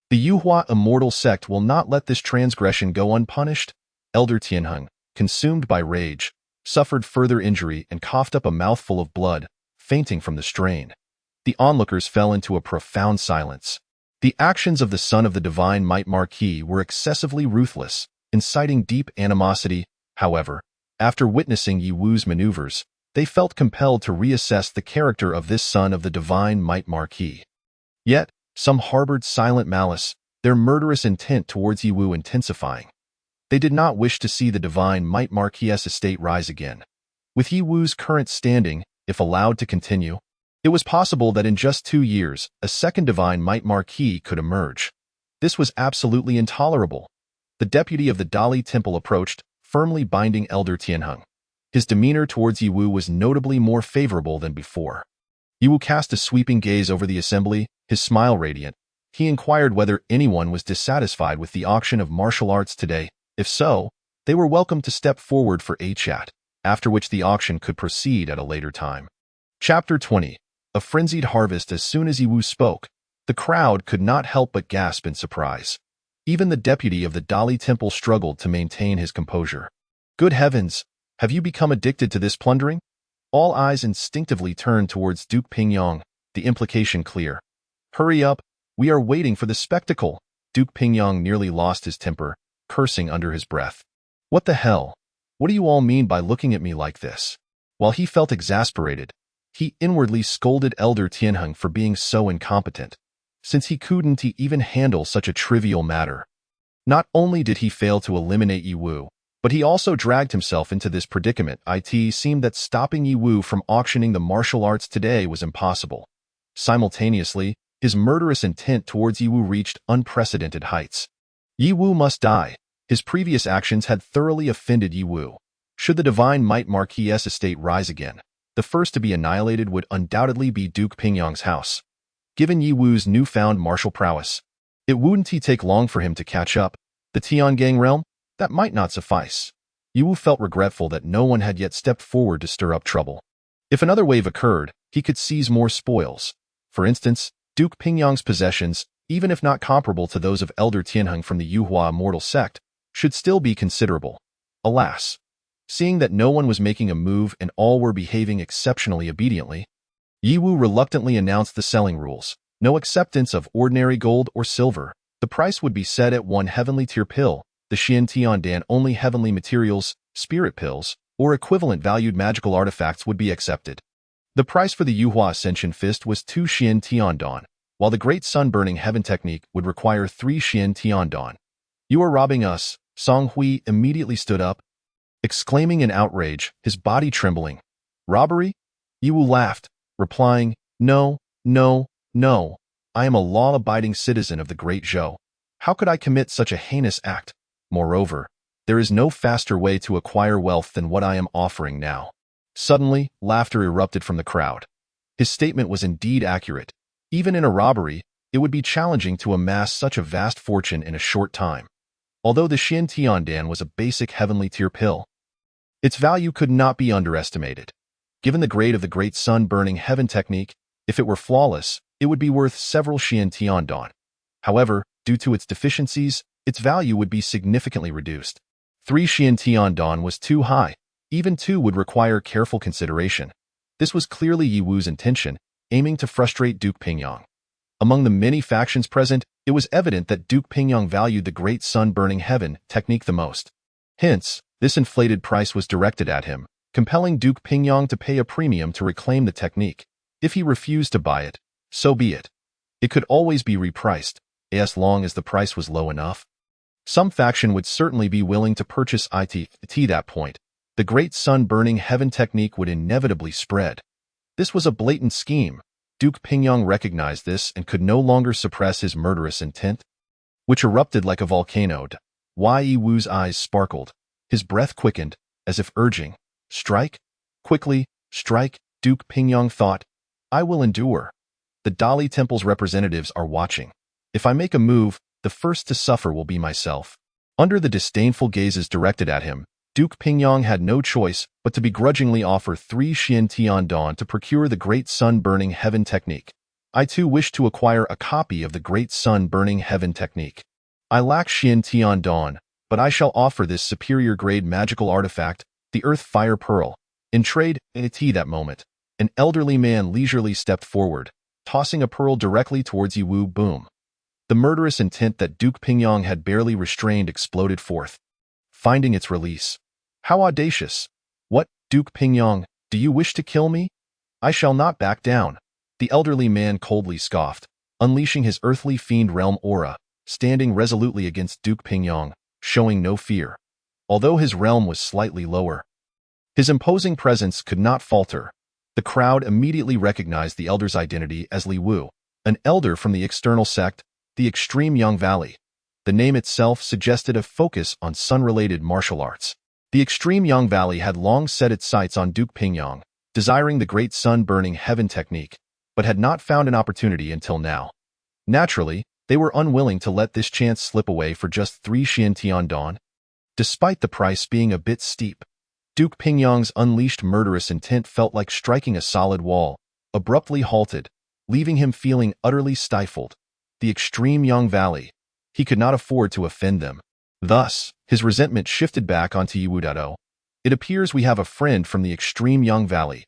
The Yuhua Immortal Sect will not let this transgression go unpunished. Elder Tianheng, consumed by rage, suffered further injury and coughed up a mouthful of blood, fainting from the strain. The onlookers fell into a profound silence. The actions of the son of the Divine Might Marquis were excessively ruthless, inciting deep animosity. However, after witnessing Yi Wu's maneuvers, they felt compelled to reassess the character of this son of the Divine Might Marquis. Yet, some harbored silent malice, their murderous intent towards Yi Wu intensifying. They did not wish to see the Divine Might Marquis' estate rise again. With Yi Wu's current standing, if allowed to continue, it was possible that in just 2 years, a second Divine Might Marquis could emerge. This was absolutely intolerable. The deputy of the Dali Temple approached, firmly binding Elder Tianheng. His demeanor towards Yi Wu was notably more favorable than before. Yi Wu cast a sweeping gaze over the assembly, his smile radiant. He inquired whether anyone was dissatisfied with the auction of martial arts today. If so, they were welcome to step forward for a chat, after which the auction could proceed at a later time. Chapter 20. A frenzied harvest. As soon as Yi Wu spoke, the crowd could not help but gasp in surprise. Even the deputy of the Dali Temple struggled to maintain his composure. Good heavens, have you become addicted to this plundering? All eyes instinctively turned towards Duke Pingyang, the implication clear. Hurry up, we are waiting for the spectacle. Duke Pingyang nearly lost his temper, cursing under his breath. What the hell? What do you all mean by looking at me like this? While he felt exasperated, he inwardly scolded Elder Tianheng for being so incompetent, since he couldn't even handle such a trivial matter. Not only did he fail to eliminate Yi Wu, but he also dragged himself into this predicament. It seemed that stopping Yi Wu from auctioning the martial arts today was impossible. Simultaneously, his murderous intent towards Yi Wu reached unprecedented heights. Yi Wu must die. His previous actions had thoroughly offended Yi Wu. Should the Divine Might Marquis' estate rise again, the first to be annihilated would undoubtedly be Duke Pingyang's house. Given Yi Wu's newfound martial prowess, it wouldn't take long for him to catch up. The Tiangang realm? That might not suffice. Yi Wu felt regretful that no one had yet stepped forward to stir up trouble. If another wave occurred, he could seize more spoils. For instance, Duke Pingyang's possessions, even if not comparable to those of Elder Tianheng from the Yuhua Immortal Sect, should still be considerable. Alas! Seeing that no one was making a move and all were behaving exceptionally obediently, Yi Wu reluctantly announced the selling rules. No acceptance of ordinary gold or silver. The price would be set at 1 heavenly tier pill, the Xian Tiandan. Only heavenly materials, spirit pills, or equivalent valued magical artifacts would be accepted. The price for the Yuhua Ascension Fist was 2 Xian Tiandan, while the Great Sun Burning Heaven technique would require 3 Xian Tiandan. You are robbing us. Song Hui immediately stood up, exclaiming in outrage, his body trembling. Robbery? Yi Wu laughed, replying, No, no, no. I am a law-abiding citizen of the Great Zhou. How could I commit such a heinous act? Moreover, there is no faster way to acquire wealth than what I am offering now. Suddenly, laughter erupted from the crowd. His statement was indeed accurate. Even in a robbery, it would be challenging to amass such a vast fortune in a short time. Although the Xian Tiandan was a basic heavenly tier pill, its value could not be underestimated. Given the grade of the Great Sun Burning Heaven technique, if it were flawless, it would be worth several Xian Tiandan. However, due to its deficiencies, its value would be significantly reduced. 3 Xian Tiandan was too high. Even 2 would require careful consideration. This was clearly Yi Wu's intention, aiming to frustrate Duke Pingyang. Among the many factions present, it was evident that Duke Pingyang valued the Great Sun Burning Heaven technique the most. Hence, this inflated price was directed at him, compelling Duke Pingyang to pay a premium to reclaim the technique. If he refused to buy it, so be it. It could always be repriced, as long as the price was low enough. Some faction would certainly be willing to purchase it. At that point, the great sun-burning heaven technique would inevitably spread. This was a blatant scheme. Duke Pingyong recognized this and could no longer suppress his murderous intent, which erupted like a volcano. Yi Wu's eyes sparkled. His breath quickened, as if urging, "Strike? Quickly, strike." Duke Pingyong thought, "I will endure. The Dali Temple's representatives are watching. If I make a move, the first to suffer will be myself." Under the disdainful gazes directed at him, Duke Pingyong had no choice but to begrudgingly offer 3 Xian Tiandon to procure the Great Sun-Burning Heaven Technique. "I too wish to acquire a copy of the Great Sun-Burning Heaven Technique. I lack Xian Tiandon, but I shall offer this superior-grade magical artifact, the Earth Fire Pearl, in trade." At that moment, an elderly man leisurely stepped forward, tossing a pearl directly towards Yi Wu. Boom. The murderous intent that Duke Pingyong had barely restrained exploded forth, finding its release. How audacious! "What, Duke Pingyong, do you wish to kill me? I shall not back down." The elderly man coldly scoffed, unleashing his earthly fiend realm aura, standing resolutely against Duke Pingyong, showing no fear. Although his realm was slightly lower, his imposing presence could not falter. The crowd immediately recognized the elder's identity as Li Wu, an elder from the external sect, the Extreme Young Valley. The name itself suggested a focus on sun-related martial arts. The Extreme Young Valley had long set its sights on Duke Pingyong, desiring the Great Sun-Burning Heaven Technique, but had not found an opportunity until now. Naturally, they were unwilling to let this chance slip away for just 3 Xian Tiandon. Despite the price being a bit steep, Duke Pingyong's unleashed murderous intent felt like striking a solid wall, abruptly halted, leaving him feeling utterly stifled. The Extreme Young Valley. He could not afford to offend them. Thus, his resentment shifted back onto Yi Wu. "It appears we have a friend from the Extreme Young Valley."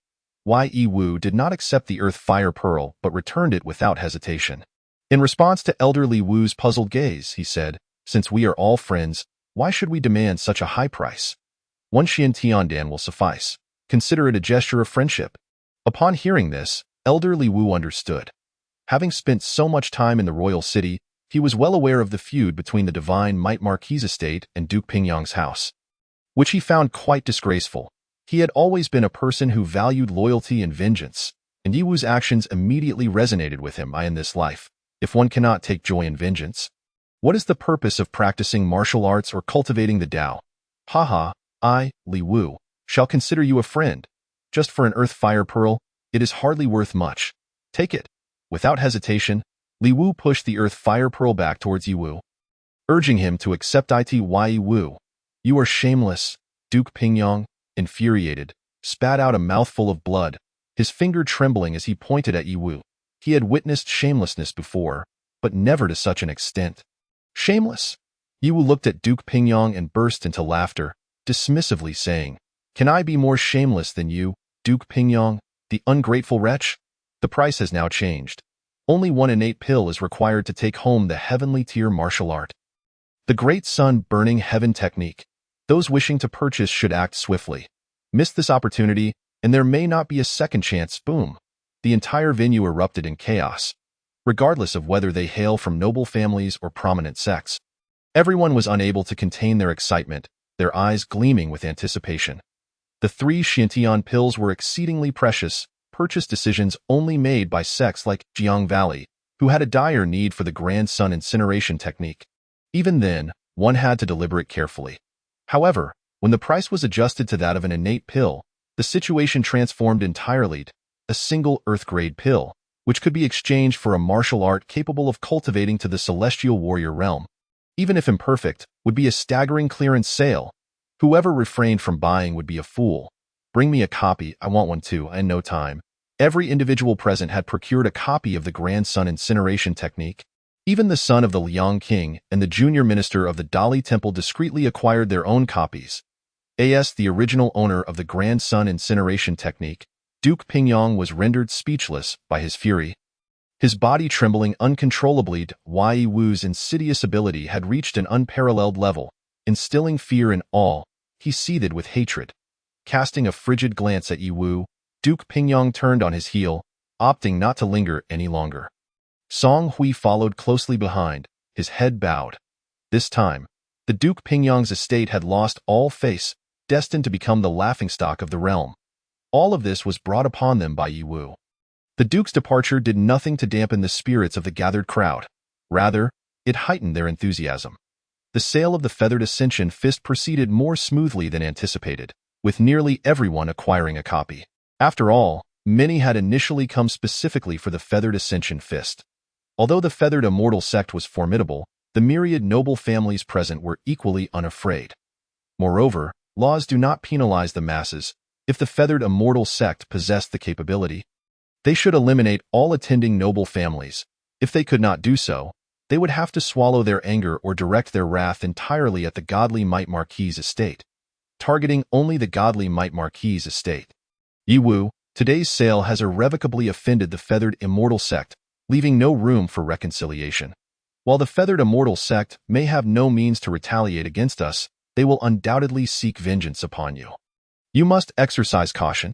Yi Wu did not accept the Earth Fire Pearl but returned it without hesitation. In response to Elder Li Wu's puzzled gaze, he said, "Since we are all friends, why should we demand such a high price? 1 Xian Tiandan will suffice. Consider it a gesture of friendship." Upon hearing this, Elder Li Wu understood. Having spent so much time in the royal city, he was well aware of the feud between the Divine Might Marquis estate and Duke Pingyong's house, which he found quite disgraceful. He had always been a person who valued loyalty and vengeance, and Yi Wu's actions immediately resonated with him. In this life, if one cannot take joy in vengeance, what is the purpose of practicing martial arts or cultivating the Tao? "Haha, I, Li Wu, shall consider you a friend. Just for an Earth Fire Pearl, it is hardly worth much. Take it." Without hesitation, Li Wu pushed the Earth Fire Pearl back towards Yi Wu, urging him to accept it. Yi Wu, "You are shameless." Duke Pingyong, infuriated, spat out a mouthful of blood, his finger trembling as he pointed at Yi Wu. He had witnessed shamelessness before, but never to such an extent. "Shameless?" Yi Wu looked at Duke Pingyong and burst into laughter, dismissively saying, "Can I be more shameless than you, Duke Pingyong, the ungrateful wretch?" The price has now changed. Only 1 innate pill is required to take home the heavenly tier martial art, the Great Sun-Burning Heaven Technique. Those wishing to purchase should act swiftly. Miss this opportunity, and there may not be a second chance. Boom. The entire venue erupted in chaos. Regardless of whether they hail from noble families or prominent sects, everyone was unable to contain their excitement, their eyes gleaming with anticipation. The 3 Xiantian pills were exceedingly precious, purchase decisions only made by sects like Jiang Valley, who had a dire need for the Grand Sun Incineration Technique. Even then, one had to deliberate carefully. However, when the price was adjusted to that of an innate pill, the situation transformed entirely. A single Earth-grade pill, which could be exchanged for a martial art capable of cultivating to the celestial warrior realm, even if imperfect, would be a staggering clearance sale. Whoever refrained from buying would be a fool. "Bring me a copy, I want one too," in no time. Every individual present had procured a copy of the Grand Sun Incineration Technique. Even the son of the Liang King and the junior minister of the Dali Temple discreetly acquired their own copies. As the original owner of the Grand Sun Incineration Technique, Duke Pingyong was rendered speechless by his fury. His body trembling uncontrollably. Yi Wu's insidious ability had reached an unparalleled level, instilling fear and awe. He seethed with hatred. Casting a frigid glance at Yi Wu, Duke Pingyong turned on his heel, opting not to linger any longer. Song Hui followed closely behind, his head bowed. This time, The Duke Pingyang's estate had lost all face, destined to become the laughingstock of the realm. All of this was brought upon them by Yi Wu. The Duke's departure did nothing to dampen the spirits of the gathered crowd. Rather, it heightened their enthusiasm. The sale of the feathered Ascension Fist proceeded more smoothly than anticipated, with nearly everyone acquiring a copy. After all, many had initially come specifically for the feathered Ascension Fist. Although the feathered immortal sect was formidable, the myriad noble families present were equally unafraid. Moreover, laws do not penalize the masses. If the feathered immortal sect possessed the capability, they should eliminate all attending noble families. If they could not do so, they would have to swallow their anger or direct their wrath entirely at the godly Might Marquis's estate, targeting only the godly Might Marquis's estate. Yi Wu, today's sale has irrevocably offended the feathered immortal sect, leaving no room for reconciliation. While the feathered immortal sect may have no means to retaliate against us, they will undoubtedly seek vengeance upon you. You must exercise caution.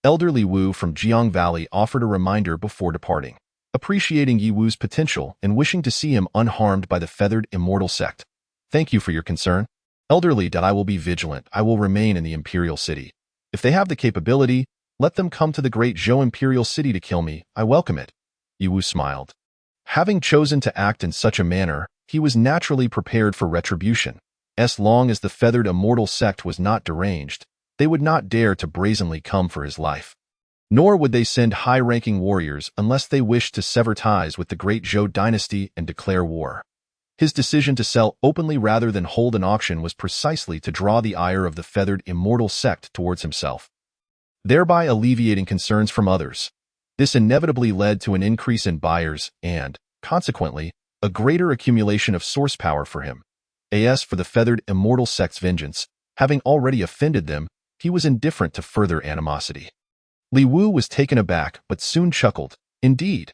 Elder Li Wu from Jiang Valley offered a reminder before departing, appreciating Yi Wu's potential and wishing to see him unharmed by the feathered immortal sect. Thank you for your concern. Elderly, that I will be vigilant. I will remain in the Imperial City. If they have the capability, let them come to the great Zhou Imperial City to kill me. I welcome it. Yi Wu smiled. Having chosen to act in such a manner, he was naturally prepared for retribution. As long as the feathered immortal sect was not deranged, they would not dare to brazenly come for his life. Nor would they send high-ranking warriors unless they wished to sever ties with the great Zhou dynasty and declare war. His decision to sell openly rather than hold an auction was precisely to draw the ire of the feathered immortal sect towards himself, thereby alleviating concerns from others. This inevitably led to an increase in buyers and, consequently, a greater accumulation of source power for him. As for the feathered immortal sect's vengeance, having already offended them, he was indifferent to further animosity. Li Wu was taken aback but soon chuckled. Indeed,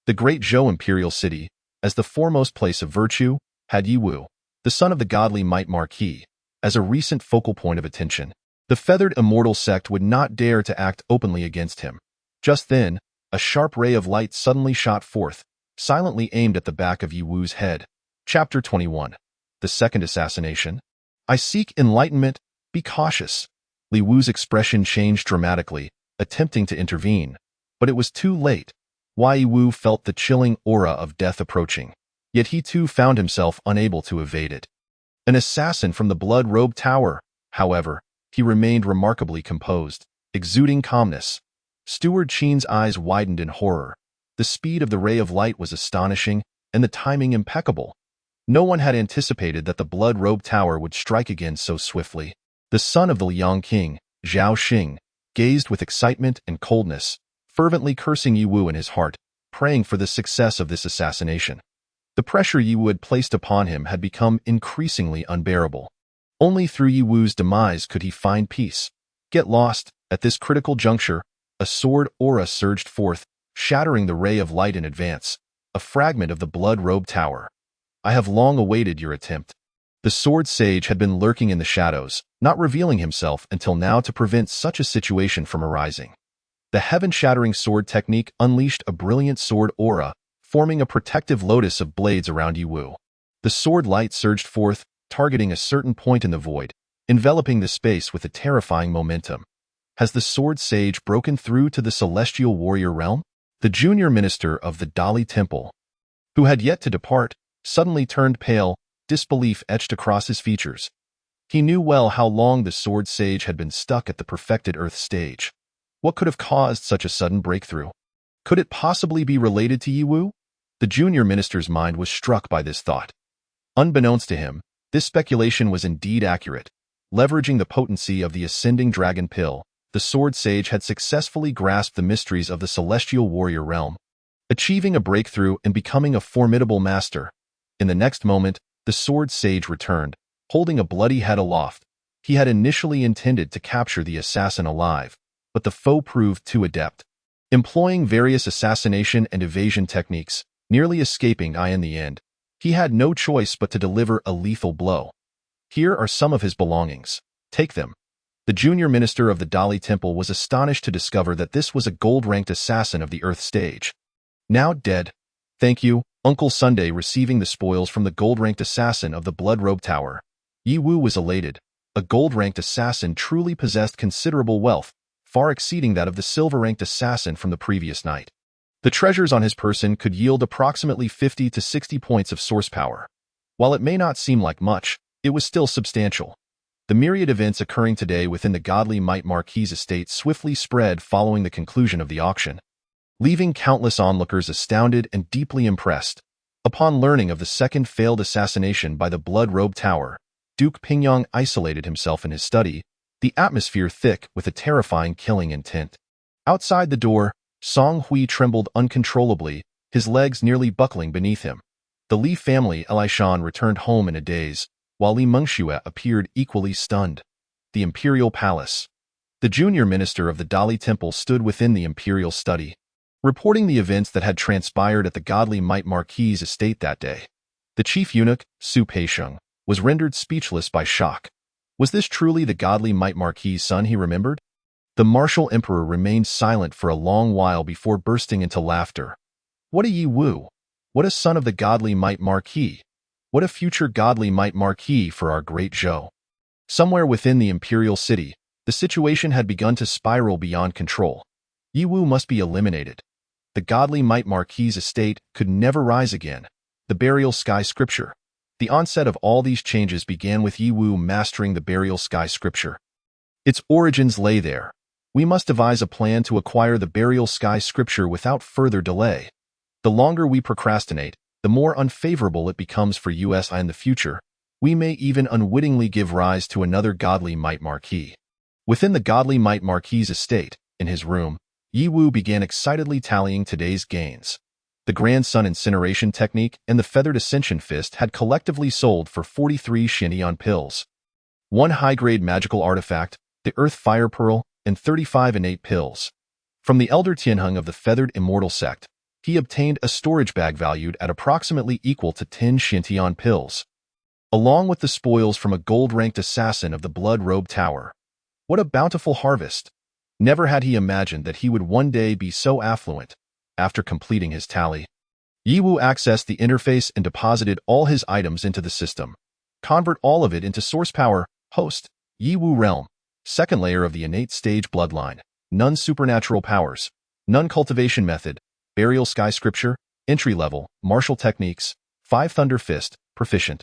the great Zhou Imperial City, as the foremost place of virtue, had Yi Wu, the son of the godly Might Marquis, as a recent focal point of attention. The feathered immortal sect would not dare to act openly against him. Just then, a sharp ray of light suddenly shot forth, silently aimed at the back of Yi Wu's head. Chapter 21. The Second Assassination. I seek enlightenment. Be cautious. Li Wu's expression changed dramatically, attempting to intervene, but it was too late. Yi Wu felt the chilling aura of death approaching, yet he too found himself unable to evade it. An assassin from the blood-robed tower, however, he remained remarkably composed, exuding calmness. Steward Qin's eyes widened in horror. The speed of the ray of light was astonishing, and the timing impeccable. No one had anticipated that the blood-robed tower would strike again so swiftly. The son of the Liang King, Zhao Xing, gazed with excitement and coldness, fervently cursing Yi Wu in his heart, praying for the success of this assassination. The pressure Yi Wu had placed upon him had become increasingly unbearable. Only through Yi Wu's demise could he find peace. Get lost. At this critical juncture, a sword aura surged forth, shattering the ray of light in advance, a fragment of the blood-robed tower. I have long awaited your attempt. The sword sage had been lurking in the shadows, not revealing himself until now to prevent such a situation from arising. The heaven-shattering sword technique unleashed a brilliant sword aura, forming a protective lotus of blades around Yi Wu. The sword light surged forth, targeting a certain point in the void, enveloping the space with a terrifying momentum. Has the sword sage broken through to the celestial warrior realm? The junior minister of the Dali Temple, who had yet to depart, suddenly turned pale, disbelief etched across his features. He knew well how long the sword sage had been stuck at the perfected earth stage. What could have caused such a sudden breakthrough? Could it possibly be related to Yi Wu? The junior minister's mind was struck by this thought. Unbeknownst to him, this speculation was indeed accurate. Leveraging the potency of the ascending dragon pill, the sword sage had successfully grasped the mysteries of the celestial warrior realm, achieving a breakthrough and becoming a formidable master. In the next moment, the sword sage returned, holding a bloody head aloft. He had initially intended to capture the assassin alive, but the foe proved too adept. Employing various assassination and evasion techniques, nearly escaping in the end, he had no choice but to deliver a lethal blow. Here are some of his belongings. Take them. The junior minister of the Dali Temple was astonished to discover that this was a gold-ranked assassin of the Earth stage. Now dead. Thank you, Uncle Sunday, receiving the spoils from the gold-ranked assassin of the blood-robed tower. Yi Wu was elated. A gold-ranked assassin truly possessed considerable wealth, far exceeding that of the silver-ranked assassin from the previous night. The treasures on his person could yield approximately 50 to 60 points of source power. While it may not seem like much, it was still substantial. The myriad events occurring today within the godly Might Marquis estate swiftly spread following the conclusion of the auction, leaving countless onlookers astounded and deeply impressed. Upon learning of the second failed assassination by the Blood-Robe Tower, Duke Pingyang isolated himself in his study, the atmosphere thick with a terrifying killing intent. Outside the door, Song Hui trembled uncontrollably, his legs nearly buckling beneath him. The Li family Elishan returned home in a daze, while Li Mengxue appeared equally stunned. The Imperial Palace. The junior minister of the Dali Temple stood within the imperial study, reporting the events that had transpired at the godly Might Marquis estate that day. The chief eunuch, Su Peisheng, was rendered speechless by shock. Was this truly the godly Might Marquis' son he remembered? The martial emperor remained silent for a long while before bursting into laughter. What a Yi Wu! What a son of the godly Might Marquis! What a future godly Might Marquis for our great Zhou! Somewhere within the imperial city, the situation had begun to spiral beyond control. Yi Wu must be eliminated. The godly Might Marquis' estate could never rise again. The burial sky scripture. The onset of all these changes began with Yi Wu mastering the burial sky scripture. Its origins lay there. We must devise a plan to acquire the burial sky scripture without further delay. The longer we procrastinate, the more unfavorable it becomes for us in the future. We may even unwittingly give rise to another godly Might Marquis. Within the godly Might Marquis' estate, in his room, Yi Wu began excitedly tallying today's gains. The Grand Sun Incineration Technique and the Feathered Ascension Fist had collectively sold for 43 Xintian pills. 1 high-grade magical artifact, the Earth Fire Pearl, and 35 innate pills. From the Elder Tianheng of the Feathered Immortal Sect, he obtained a storage bag valued at approximately equal to 10 Xintian pills, along with the spoils from a gold-ranked assassin of the Blood-Robe Tower. What a bountiful harvest! Never had he imagined that he would one day be so affluent. After completing his tally, Yi Wu accessed the interface and deposited all his items into the system. Convert all of it into source power, host, Yi Wu realm, second layer of the innate stage bloodline, none supernatural powers, none cultivation method, burial sky scripture, entry level, martial techniques, 5 thunder fist, proficient,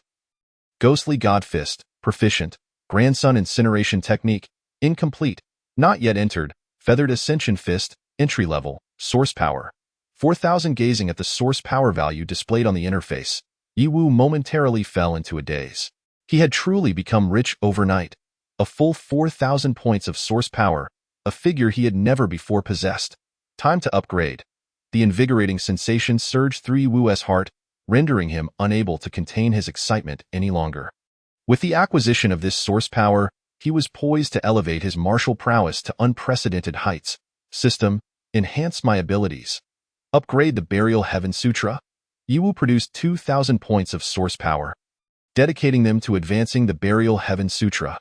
ghostly god fist, proficient, Grand Sun Incineration Technique, incomplete, not yet entered, feathered ascension fist, entry level, source power. 4,000. Gazing at the source power value displayed on the interface, Yi Wu momentarily fell into a daze. He had truly become rich overnight. A full 4,000 points of source power, a figure he had never before possessed. Time to upgrade. The invigorating sensation surged through Yi Wu's heart, rendering him unable to contain his excitement any longer. With the acquisition of this source power, he was poised to elevate his martial prowess to unprecedented heights. System, enhance my abilities. Upgrade the Burial Heaven Sutra. Yi Wu produced 2,000 points of source power, dedicating them to advancing the Burial Heaven Sutra.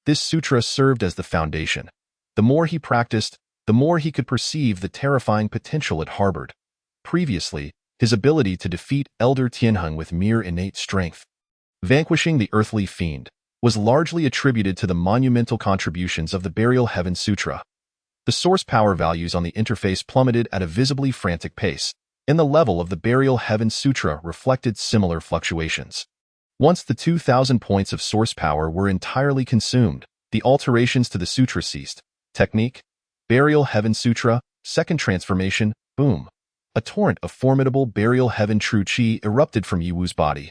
This sutra served as the foundation. The more he practiced, the more he could perceive the terrifying potential it harbored. Previously, his ability to defeat Elder Tianheng with mere innate strength, vanquishing the earthly fiend, was largely attributed to the monumental contributions of the Burial Heaven Sutra. The source power values on the interface plummeted at a visibly frantic pace, and the level of the Burial Heaven Sutra reflected similar fluctuations. Once the 2,000 points of source power were entirely consumed, the alterations to the sutra ceased. Technique, Burial Heaven Sutra, second transformation, boom. A torrent of formidable Burial Heaven true chi erupted from Yi Wu's body,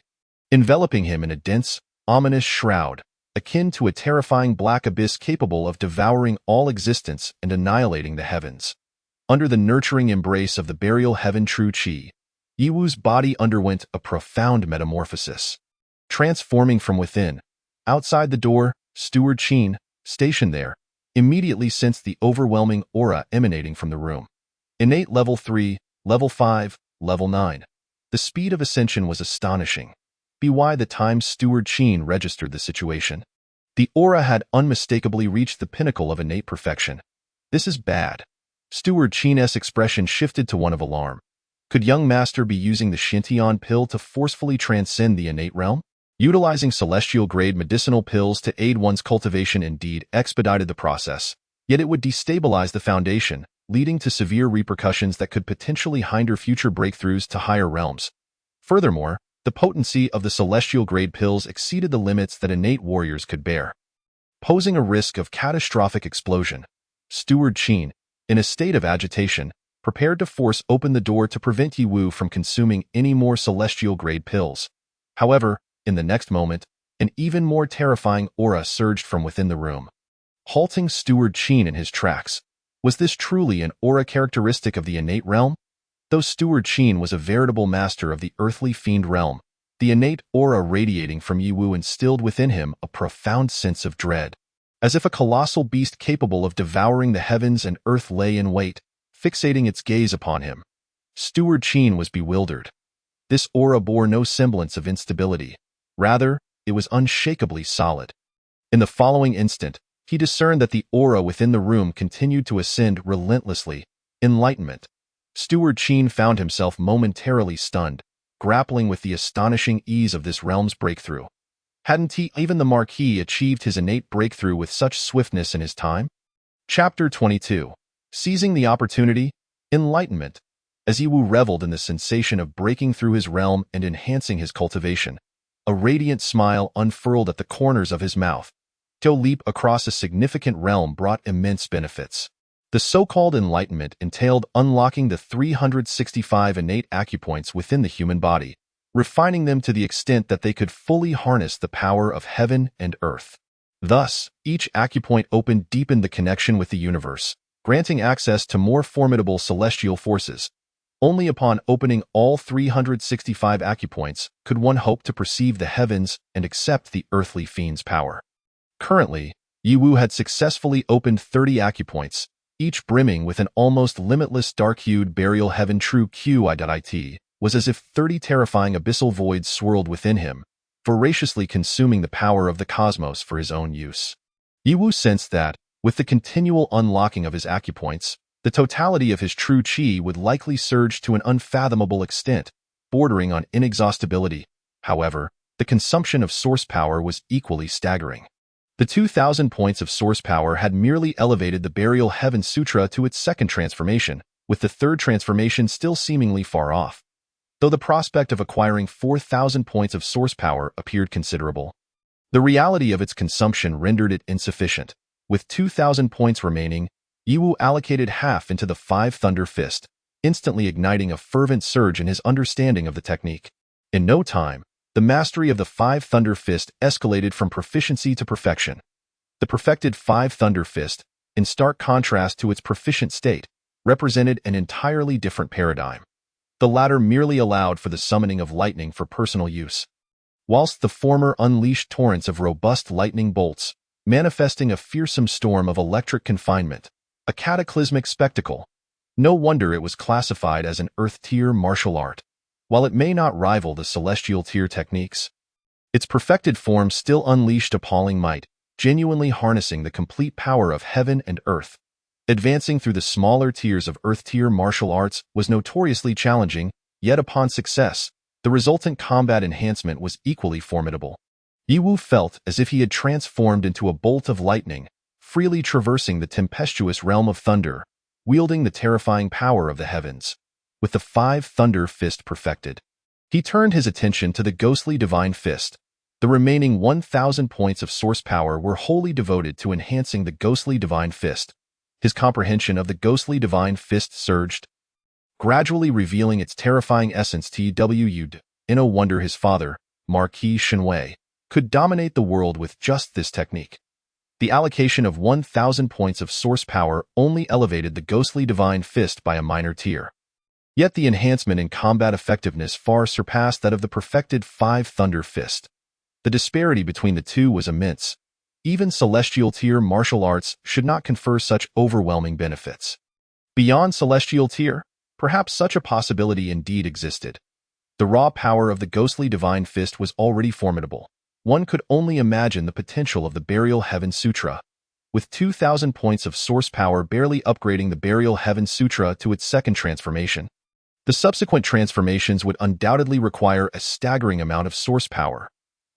enveloping him in a dense, ominous shroud, akin to a terrifying black abyss capable of devouring all existence and annihilating the heavens. Under the nurturing embrace of the Burial Heaven true chi, Yi Wu's body underwent a profound metamorphosis. Transforming from within, outside the door, Steward Qin, stationed there, immediately sensed the overwhelming aura emanating from the room. Innate level 3, level 5, level 9. The speed of ascension was astonishing. Be why the time Steward Qin registered the situation. The aura had unmistakably reached the pinnacle of innate perfection. This is bad. Steward Qin's expression shifted to one of alarm. Could young master be using the Xintian pill to forcefully transcend the innate realm? Utilizing celestial-grade medicinal pills to aid one's cultivation indeed expedited the process, yet it would destabilize the foundation, leading to severe repercussions that could potentially hinder future breakthroughs to higher realms. Furthermore, the potency of the celestial-grade pills exceeded the limits that innate warriors could bear, posing a risk of catastrophic explosion. Steward Qin, in a state of agitation, prepared to force open the door to prevent Yiwu from consuming any more celestial-grade pills. However, in the next moment, an even more terrifying aura surged from within the room, halting Steward Qin in his tracks. Was this truly an aura characteristic of the innate realm? Though Steward Qin was a veritable master of the earthly fiend realm, the innate aura radiating from Yiwu instilled within him a profound sense of dread. As if a colossal beast capable of devouring the heavens and earth lay in wait, fixating its gaze upon him. Steward Qin was bewildered. This aura bore no semblance of instability. Rather, it was unshakably solid. In the following instant, he discerned that the aura within the room continued to ascend relentlessly. Enlightenment. Steward Qin found himself momentarily stunned, grappling with the astonishing ease of this realm's breakthrough. Hadn't even the Marquis achieved his innate breakthrough with such swiftness in his time? Chapter 22. Seizing the Opportunity, Enlightenment. As Yiwu reveled in the sensation of breaking through his realm and enhancing his cultivation, a radiant smile unfurled at the corners of his mouth. To leap across a significant realm brought immense benefits. The so-called enlightenment entailed unlocking the 365 innate acupoints within the human body, refining them to the extent that they could fully harness the power of heaven and earth. Thus, each acupoint deepened the connection with the universe, granting access to more formidable celestial forces. Only upon opening all 365 acupoints could one hope to perceive the heavens and accept the earthly fiend's power. Currently, Yiwu had successfully opened 30 acupoints, each brimming with an almost limitless dark-hued burial heaven. True QI.IT was as if 30 terrifying abyssal voids swirled within him, voraciously consuming the power of the cosmos for his own use. Yiwu sensed that, with the continual unlocking of his acupoints, the totality of his true qi would likely surge to an unfathomable extent, bordering on inexhaustibility. However, the consumption of source power was equally staggering. The 2,000 points of source power had merely elevated the Burial Heaven Sutra to its second transformation, with the third transformation still seemingly far off. Though the prospect of acquiring 4,000 points of source power appeared considerable, the reality of its consumption rendered it insufficient. With 2,000 points remaining, Yiwu allocated half into the 5 Thunder Fist, instantly igniting a fervent surge in his understanding of the technique. In no time, the mastery of the 5 Thunder Fist escalated from proficiency to perfection. The perfected 5 Thunder Fist, in stark contrast to its proficient state, represented an entirely different paradigm. The latter merely allowed for the summoning of lightning for personal use, whilst the former unleashed torrents of robust lightning bolts, manifesting a fearsome storm of electric confinement, a cataclysmic spectacle. No wonder it was classified as an Earth-tier martial art. While it may not rival the Celestial-tier techniques, its perfected form still unleashed appalling might, genuinely harnessing the complete power of heaven and earth. Advancing through the smaller tiers of Earth-tier martial arts was notoriously challenging, yet upon success, the resultant combat enhancement was equally formidable. Yiwu felt as if he had transformed into a bolt of lightning, freely traversing the tempestuous realm of thunder, wielding the terrifying power of the heavens. With the 5 Thunder Fist perfected, he turned his attention to the ghostly Divine Fist. The remaining 1,000 points of source power were wholly devoted to enhancing the ghostly Divine Fist. His comprehension of the ghostly Divine Fist surged, gradually revealing its terrifying essence. No wonder his father, Marquis Shenwei, could dominate the world with just this technique. The allocation of 1,000 points of source power only elevated the ghostly Divine Fist by a minor tier. Yet the enhancement in combat effectiveness far surpassed that of the perfected 5 Thunder Fist. The disparity between the two was immense. Even Celestial-tier martial arts should not confer such overwhelming benefits. Beyond Celestial-tier, perhaps such a possibility indeed existed. The raw power of the ghostly Divine Fist was already formidable. One could only imagine the potential of the Burial Heaven Sutra. With 2,000 points of source power barely upgrading the Burial Heaven Sutra to its second transformation, the subsequent transformations would undoubtedly require a staggering amount of source power.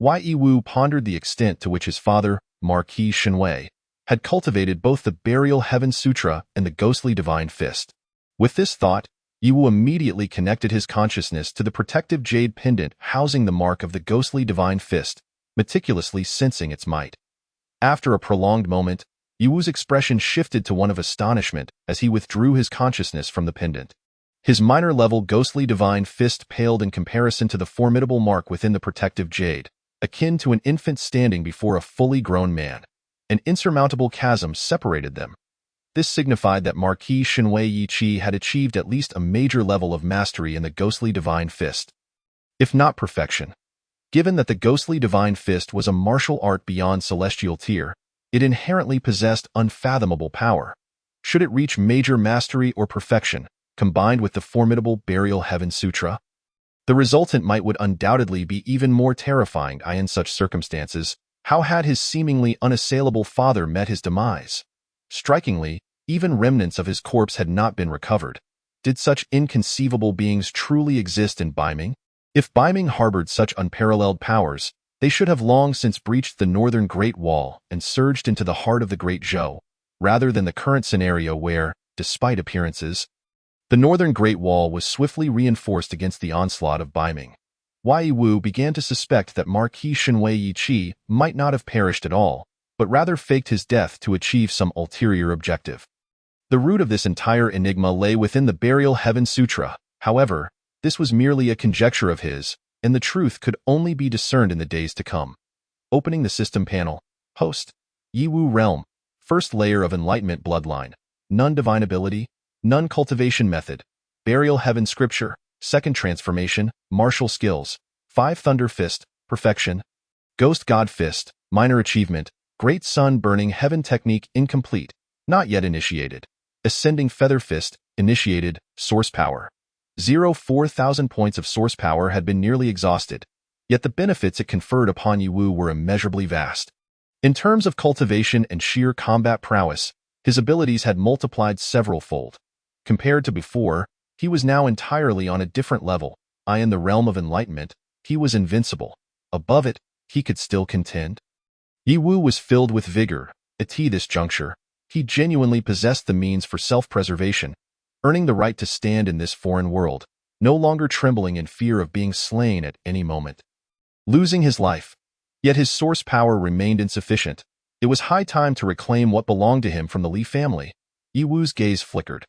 Yiwu pondered the extent to which his father, Marquis Shenwei, had cultivated both the Burial Heaven Sutra and the ghostly divine fist. With this thought, Yiwu immediately connected his consciousness to the protective jade pendant housing the mark of the ghostly divine fist, meticulously sensing its might. After a prolonged moment, Yiwu's expression shifted to one of astonishment as he withdrew his consciousness from the pendant. His minor-level ghostly divine fist paled in comparison to the formidable mark within the protective jade, akin to an infant standing before a fully grown man. An insurmountable chasm separated them. This signified that Marquis Shenwei Yiqi had achieved at least a major level of mastery in the ghostly divine fist, if not perfection. Given that the ghostly divine fist was a martial art beyond celestial tier, it inherently possessed unfathomable power. Should it reach major mastery or perfection, combined with the formidable Burial Heaven Sutra, the resultant might would undoubtedly be even more terrifying. In such circumstances, how had his seemingly unassailable father met his demise? Strikingly, even remnants of his corpse had not been recovered. Did such inconceivable beings truly exist in Beiming? If Beiming harbored such unparalleled powers, they should have long since breached the northern Great Wall and surged into the heart of the Great Zhou, rather than the current scenario where, despite appearances, the northern Great Wall was swiftly reinforced against the onslaught of Beiming. Yiwu began to suspect that Marquis Shenwei Yiqi might not have perished at all, but rather faked his death to achieve some ulterior objective. The root of this entire enigma lay within the Burial Heaven Sutra. However, this was merely a conjecture of his, and the truth could only be discerned in the days to come. Opening the system panel. Host. Yiwu Realm. First layer of Enlightenment Bloodline. None Divine Ability. None Cultivation Method. Burial Heaven Scripture. Second Transformation. Martial Skills. 5 Thunder Fist. Perfection. Ghost God Fist. Minor Achievement. Great Sun Burning Heaven Technique Incomplete. Not yet initiated. Ascending Feather Fist. Initiated. Source Power. 4,000 points of source power had been nearly exhausted, yet the benefits it conferred upon Yiwu were immeasurably vast. In terms of cultivation and sheer combat prowess, his abilities had multiplied several-fold. Compared to before, he was now entirely on a different level. In the realm of enlightenment, he was invincible. Above it, he could still contend. Yiwu was filled with vigor. At this juncture, he genuinely possessed the means for self-preservation, earning the right to stand in this foreign world, no longer trembling in fear of being slain at any moment. Losing his life. Yet his source power remained insufficient. It was high time to reclaim what belonged to him from the Li family. Yiwu's gaze flickered.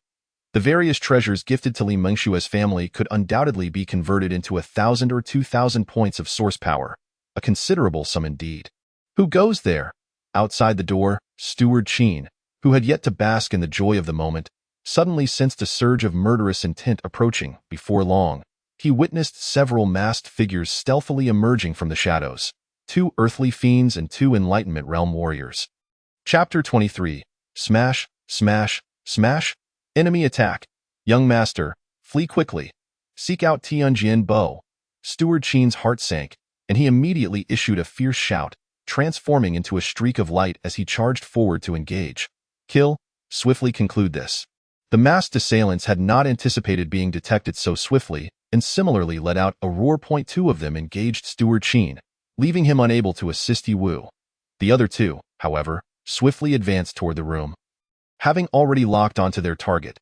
The various treasures gifted to Li Mengshue's family could undoubtedly be converted into 1,000 or 2,000 points of source power, a considerable sum indeed. Who goes there? Outside the door, Steward Qin, who had yet to bask in the joy of the moment, suddenly sensed a surge of murderous intent approaching. Before long, he witnessed several masked figures stealthily emerging from the shadows. 2 earthly fiends and 2 Enlightenment Realm warriors. Chapter 23. Smash, smash, smash. Enemy attack. Young master, flee quickly. Seek out Tianjin Bo. Steward Qin's heart sank, and he immediately issued a fierce shout, transforming into a streak of light as he charged forward to engage. Kill. Swiftly conclude this. The masked assailants had not anticipated being detected so swiftly, and similarly let out a roar. 2 of them engaged Steward Qin, leaving him unable to assist Yiwu. The other 2, however, swiftly advanced toward the room, having already locked onto their target.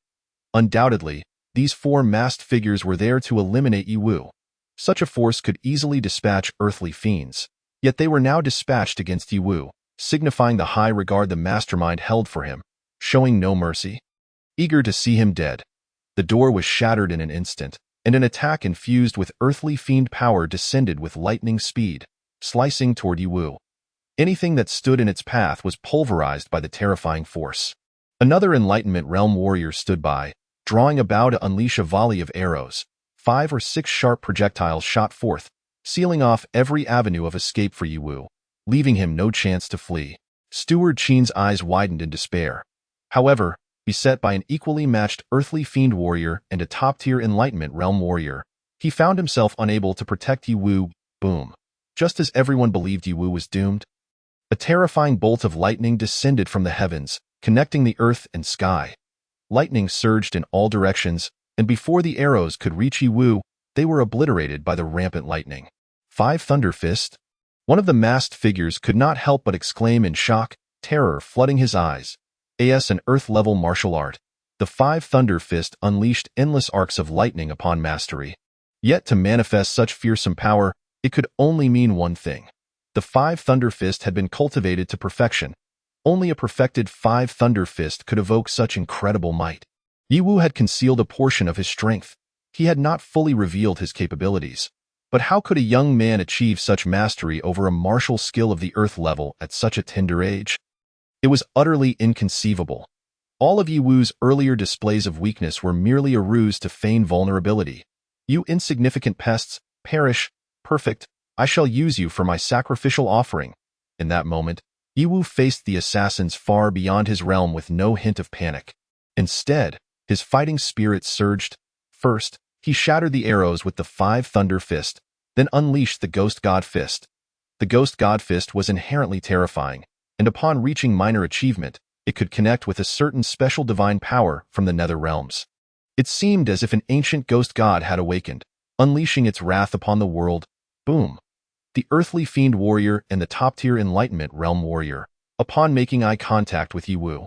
Undoubtedly, these 4 masked figures were there to eliminate Yiwu. Such a force could easily dispatch earthly fiends, yet they were now dispatched against Yiwu, signifying the high regard the mastermind held for him, showing no mercy. Eager to see him dead, the door was shattered in an instant, and an attack infused with earthly fiend power descended with lightning speed, slicing toward Yiwu. Anything that stood in its path was pulverized by the terrifying force. Another Enlightenment Realm warrior stood by, drawing a bow to unleash a volley of arrows. 5 or 6 sharp projectiles shot forth, sealing off every avenue of escape for Yiwu, leaving him no chance to flee. Steward Qin's eyes widened in despair. However, beset by an equally matched earthly fiend warrior and a top-tier Enlightenment Realm warrior, he found himself unable to protect Yiwu. Boom. Just as everyone believed Yiwu was doomed, a terrifying bolt of lightning descended from the heavens, connecting the earth and sky. Lightning surged in all directions, and before the arrows could reach Yiwu, they were obliterated by the rampant lightning. 5 Thunder Fist. One of the masked figures could not help but exclaim in shock, terror flooding his eyes. As an Earth-level martial art, the Five Thunder Fist unleashed endless arcs of lightning upon mastery. Yet to manifest such fearsome power, it could only mean one thing. The Five Thunder Fist had been cultivated to perfection. Only a perfected Five Thunder Fist could evoke such incredible might. Yi Wu had concealed a portion of his strength. He had not fully revealed his capabilities. But how could a young man achieve such mastery over a martial skill of the Earth level at such a tender age? It was utterly inconceivable. All of Yi Wu's earlier displays of weakness were merely a ruse to feign vulnerability. You insignificant pests, perish, perfect, I shall use you for my sacrificial offering. In that moment, Yi Wu faced the assassins far beyond his realm with no hint of panic. Instead, his fighting spirit surged. First, he shattered the arrows with the Five Thunder Fist, then unleashed the Ghost God Fist. The Ghost God Fist was inherently terrifying, and upon reaching minor achievement, it could connect with a certain special divine power from the nether realms. It seemed as if an ancient ghost god had awakened, unleashing its wrath upon the world. Boom! The earthly fiend warrior and the top-tier enlightenment realm warrior, upon making eye contact with Yi Wu,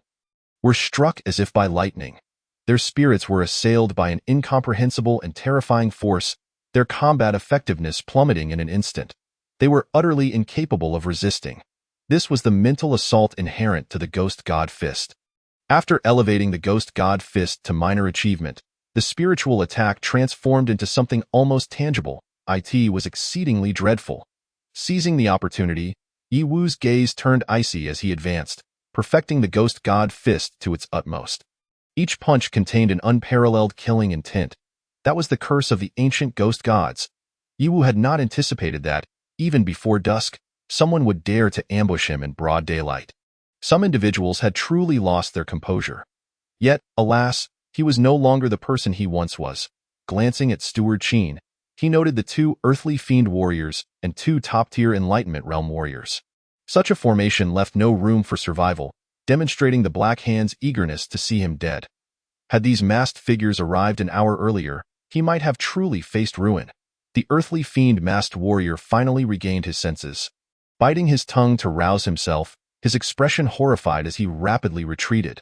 were struck as if by lightning. Their spirits were assailed by an incomprehensible and terrifying force, their combat effectiveness plummeting in an instant. They were utterly incapable of resisting. This was the mental assault inherent to the Ghost God Fist. After elevating the Ghost God Fist to minor achievement, the spiritual attack transformed into something almost tangible. It was exceedingly dreadful. Seizing the opportunity, Yi Wu's gaze turned icy as he advanced, perfecting the Ghost God Fist to its utmost. Each punch contained an unparalleled killing intent. That was the curse of the ancient ghost gods. Yi Wu had not anticipated that, even before dusk, someone would dare to ambush him in broad daylight. Some individuals had truly lost their composure. Yet, alas, he was no longer the person he once was. Glancing at Steward Qin, he noted the two earthly fiend warriors and two top-tier enlightenment realm warriors. Such a formation left no room for survival, demonstrating the Black Hand's eagerness to see him dead. Had these masked figures arrived an hour earlier, he might have truly faced ruin. The earthly fiend masked warrior finally regained his senses. Biting his tongue to rouse himself, his expression horrified as he rapidly retreated.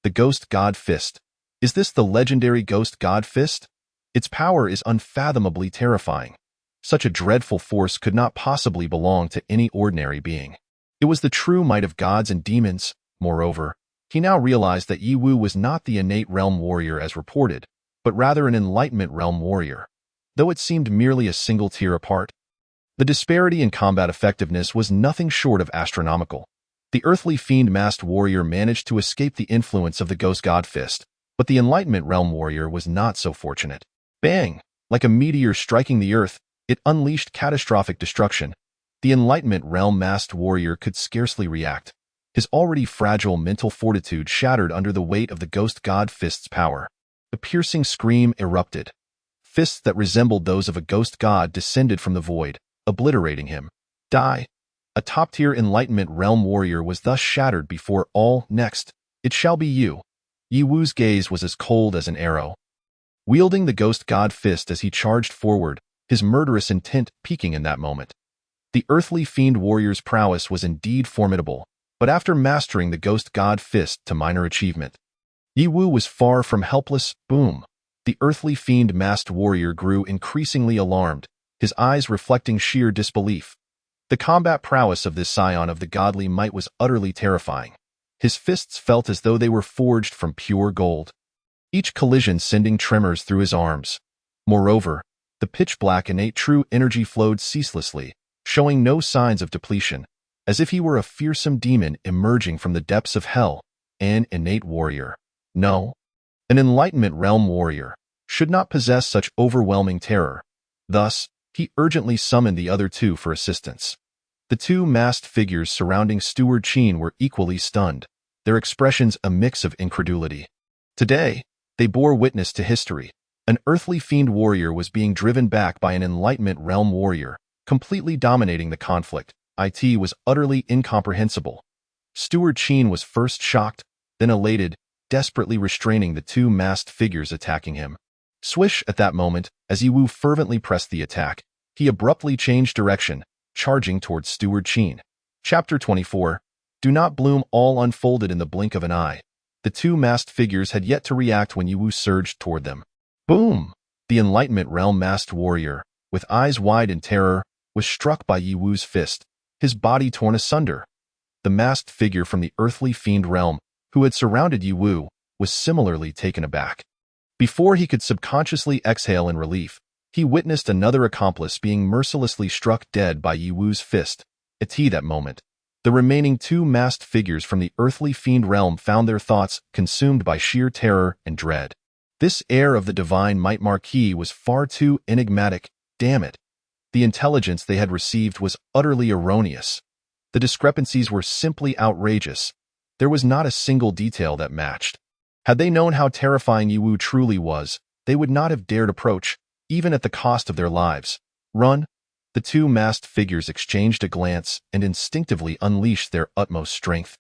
The Ghost God Fist. Is this the legendary Ghost God Fist? Its power is unfathomably terrifying. Such a dreadful force could not possibly belong to any ordinary being. It was the true might of gods and demons. Moreover, he now realized that Yi Wu was not the innate realm warrior as reported, but rather an enlightenment realm warrior, though it seemed merely a single tier apart. The disparity in combat effectiveness was nothing short of astronomical. The earthly fiend masked warrior managed to escape the influence of the Ghost God Fist, but the enlightenment realm warrior was not so fortunate. Bang! Like a meteor striking the earth, it unleashed catastrophic destruction. The enlightenment realm masked warrior could scarcely react. His already fragile mental fortitude shattered under the weight of the Ghost God Fist's power. A piercing scream erupted. Fists that resembled those of a ghost god descended from the void, obliterating him. Die! A top-tier enlightenment realm warrior was thus shattered before all. Next, it shall be you. Yi Wu's gaze was as cold as an arrow. Wielding the Ghost God Fist as he charged forward, his murderous intent peaking in that moment. The earthly fiend warrior's prowess was indeed formidable, but after mastering the Ghost God Fist to minor achievement, Yi Wu was far from helpless. Boom! The earthly fiend masked warrior grew increasingly alarmed, his eyes reflecting sheer disbelief. The combat prowess of this scion of the godly might was utterly terrifying. His fists felt as though they were forged from pure gold, each collision sending tremors through his arms. Moreover, the pitch-black innate true energy flowed ceaselessly, showing no signs of depletion, as if he were a fearsome demon emerging from the depths of hell. An innate warrior. No. An enlightenment realm warrior should not possess such overwhelming terror. Thus, he urgently summoned the other two for assistance. The two masked figures surrounding Steward Qin were equally stunned, their expressions a mix of incredulity. Today, they bore witness to history. An earthly fiend warrior was being driven back by an enlightenment realm warrior, completely dominating the conflict. It was utterly incomprehensible. Steward Qin was first shocked, then elated, desperately restraining the two masked figures attacking him. Swish! At that moment, as Yi Wu fervently pressed the attack, he abruptly changed direction, charging towards Steward Qin. Chapter 24. Do not bloom all unfolded in the blink of an eye. The two masked figures had yet to react when Yiwu surged toward them. Boom! The Enlightenment Realm masked warrior, with eyes wide in terror, was struck by Yiwu's fist, his body torn asunder. The masked figure from the earthly fiend realm, who had surrounded Yiwu, was similarly taken aback. Before he could subconsciously exhale in relief, he witnessed another accomplice being mercilessly struck dead by Yiwu's fist. At that moment, the remaining two masked figures from the earthly fiend realm found their thoughts consumed by sheer terror and dread. This heir of the divine might Marquis was far too enigmatic, damn it. The intelligence they had received was utterly erroneous. The discrepancies were simply outrageous. There was not a single detail that matched. Had they known how terrifying Yiwu truly was, they would not have dared approach, even at the cost of their lives. Run! The two masked figures exchanged a glance and instinctively unleashed their utmost strength,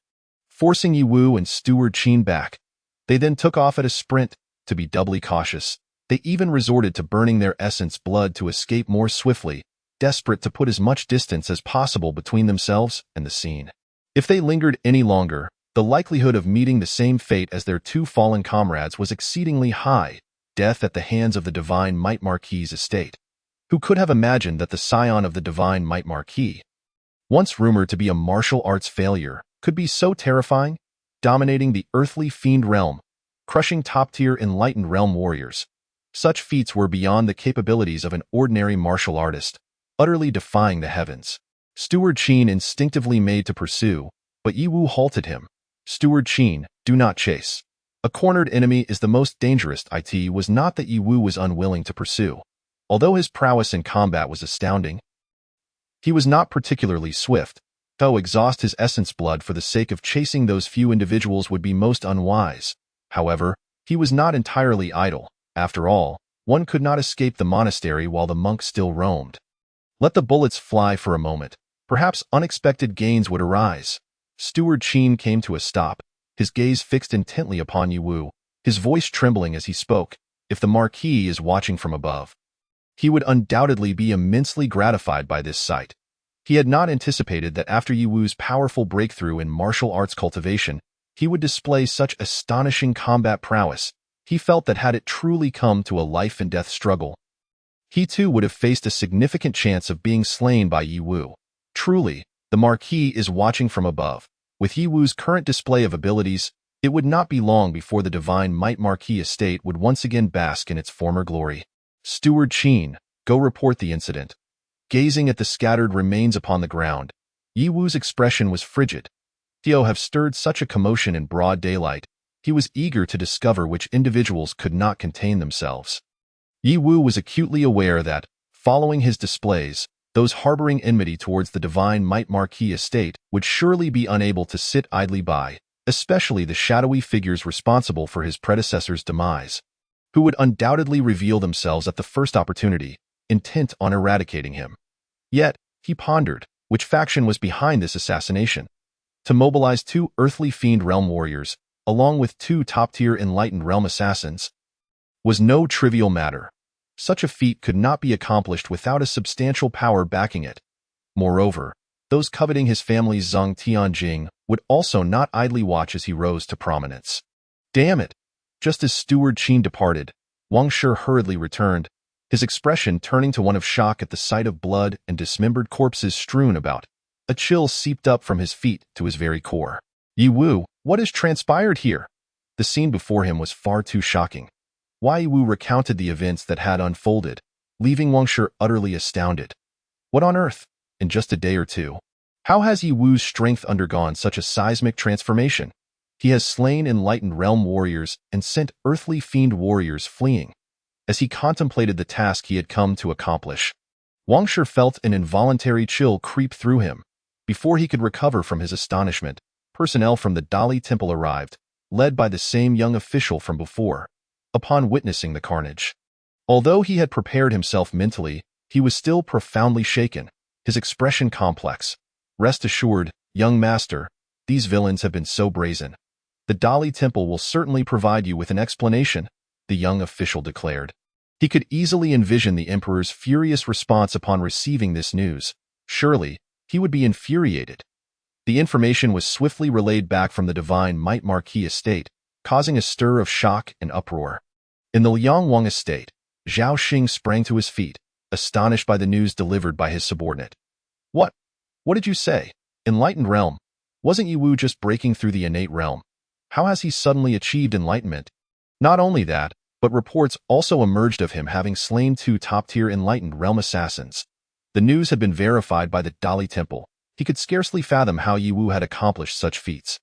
forcing Yiwu and Steward Qin back. They then took off at a sprint. To be doubly cautious, they even resorted to burning their essence blood to escape more swiftly, desperate to put as much distance as possible between themselves and the scene. If they lingered any longer, the likelihood of meeting the same fate as their two fallen comrades was exceedingly high, death at the hands of the divine might Marquis' estate. Who could have imagined that the scion of the divine might Marquis, once rumored to be a martial arts failure, could be so terrifying, dominating the earthly fiend realm, crushing top-tier enlightened realm warriors. Such feats were beyond the capabilities of an ordinary martial artist, utterly defying the heavens. Steward Qin instinctively made to pursue, but Yiwu halted him. Steward Qin, do not chase. A cornered enemy is the most dangerous. It was not that Yiwu was unwilling to pursue. Although his prowess in combat was astounding, he was not particularly swift, though exhaust his essence blood for the sake of chasing those few individuals would be most unwise. However, he was not entirely idle. After all, one could not escape the monastery while the monks still roamed. Let the bullets fly for a moment. Perhaps unexpected gains would arise. Steward Qin came to a stop, his gaze fixed intently upon Yiwu, his voice trembling as he spoke. If the Marquis is watching from above, he would undoubtedly be immensely gratified by this sight. He had not anticipated that after Yiwu's powerful breakthrough in martial arts cultivation, he would display such astonishing combat prowess. He felt that had it truly come to a life-and-death struggle, he too would have faced a significant chance of being slain by Yiwu. Truly, the Marquis is watching from above. With Yiwu's current display of abilities, it would not be long before the divine might Marquis estate would once again bask in its former glory. Steward Qin, go report the incident. Gazing at the scattered remains upon the ground, Yiwu's expression was frigid. Theo have stirred such a commotion in broad daylight. He was eager to discover which individuals could not contain themselves. Yiwu was acutely aware that, following his displays, those harboring enmity towards the divine might Marquis estate would surely be unable to sit idly by, especially the shadowy figures responsible for his predecessor's demise, who would undoubtedly reveal themselves at the first opportunity, intent on eradicating him. Yet, he pondered, which faction was behind this assassination. To mobilize two earthly fiend realm warriors, along with two top-tier enlightened realm assassins, was no trivial matter. Such a feat could not be accomplished without a substantial power backing it. Moreover, those coveting his family's Zhang Tianjing would also not idly watch as he rose to prominence. Damn it! Just as Steward Qin departed, Wang Shi hurriedly returned, his expression turning to one of shock at the sight of blood and dismembered corpses strewn about. A chill seeped up from his feet to his very core. Yiwu, what has transpired here? The scene before him was far too shocking. Wai Yiwu recounted the events that had unfolded, leaving Wang Shi utterly astounded. What on earth? In just a day or two? How has Yiwu's strength undergone such a seismic transformation? He has slain enlightened realm warriors and sent earthly fiend warriors fleeing. As he contemplated the task he had come to accomplish, Wang Shi felt an involuntary chill creep through him. Before he could recover from his astonishment, personnel from the Dali Temple arrived, led by the same young official from before. Upon witnessing the carnage, although he had prepared himself mentally, he was still profoundly shaken, his expression complex. Rest assured, young master, these villains have been so brazen. The Dali Temple will certainly provide you with an explanation, the young official declared. He could easily envision the emperor's furious response upon receiving this news. Surely, he would be infuriated. The information was swiftly relayed back from the divine Might Marquis estate, causing a stir of shock and uproar. In the Liangwang estate, Zhao Xing sprang to his feet, astonished by the news delivered by his subordinate. What? What did you say? Enlightened realm? Wasn't Yi Wu just breaking through the innate realm? How has he suddenly achieved enlightenment? Not only that, but reports also emerged of him having slain 2 top-tier enlightened realm assassins. The news had been verified by the Dali Temple. He could scarcely fathom how Yi Wu had accomplished such feats.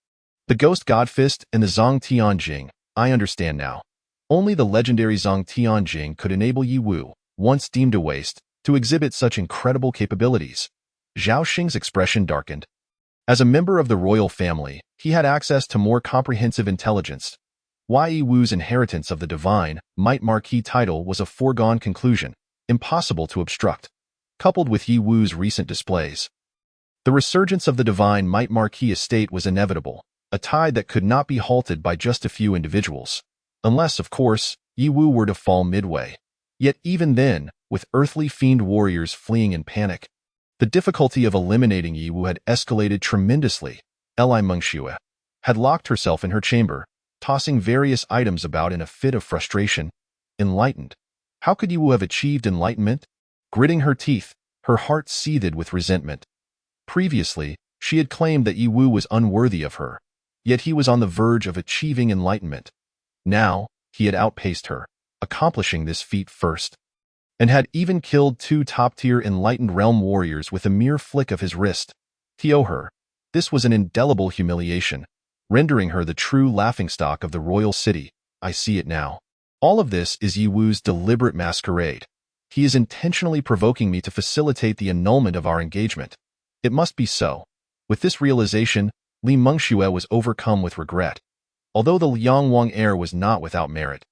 The Ghost God Fist and the Zong Tianjing, I understand now. Only the legendary Zong Tianjing could enable Yi Wu, once deemed a waste, to exhibit such incredible capabilities. Zhao Xing's expression darkened. As a member of the royal family, he had access to more comprehensive intelligence. Yi Wu's inheritance of the divine Might Marquis title was a foregone conclusion, impossible to obstruct. Coupled with Yi Wu's recent displays, the resurgence of the divine Might Marquis estate was inevitable, a tide that could not be halted by just a few individuals. Unless, of course, Yi Wu were to fall midway. Yet even then, with earthly fiend warriors fleeing in panic, the difficulty of eliminating Yi Wu had escalated tremendously. Li Mengxue had locked herself in her chamber, tossing various items about in a fit of frustration. Enlightened. How could Yi Wu have achieved enlightenment? Gritting her teeth, her heart seethed with resentment. Previously, she had claimed that Yi Wu was unworthy of her, yet he was on the verge of achieving enlightenment. Now, he had outpaced her, accomplishing this feat first, and had even killed 2 top-tier enlightened realm warriors with a mere flick of his wrist. Her. This was an indelible humiliation, rendering her the true laughingstock of the royal city. I see it now. All of this is Yi Wu's deliberate masquerade. He is intentionally provoking me to facilitate the annulment of our engagement. It must be so. With this realization, Li Mengxue was overcome with regret. Although the Liangwang heir was not without merit.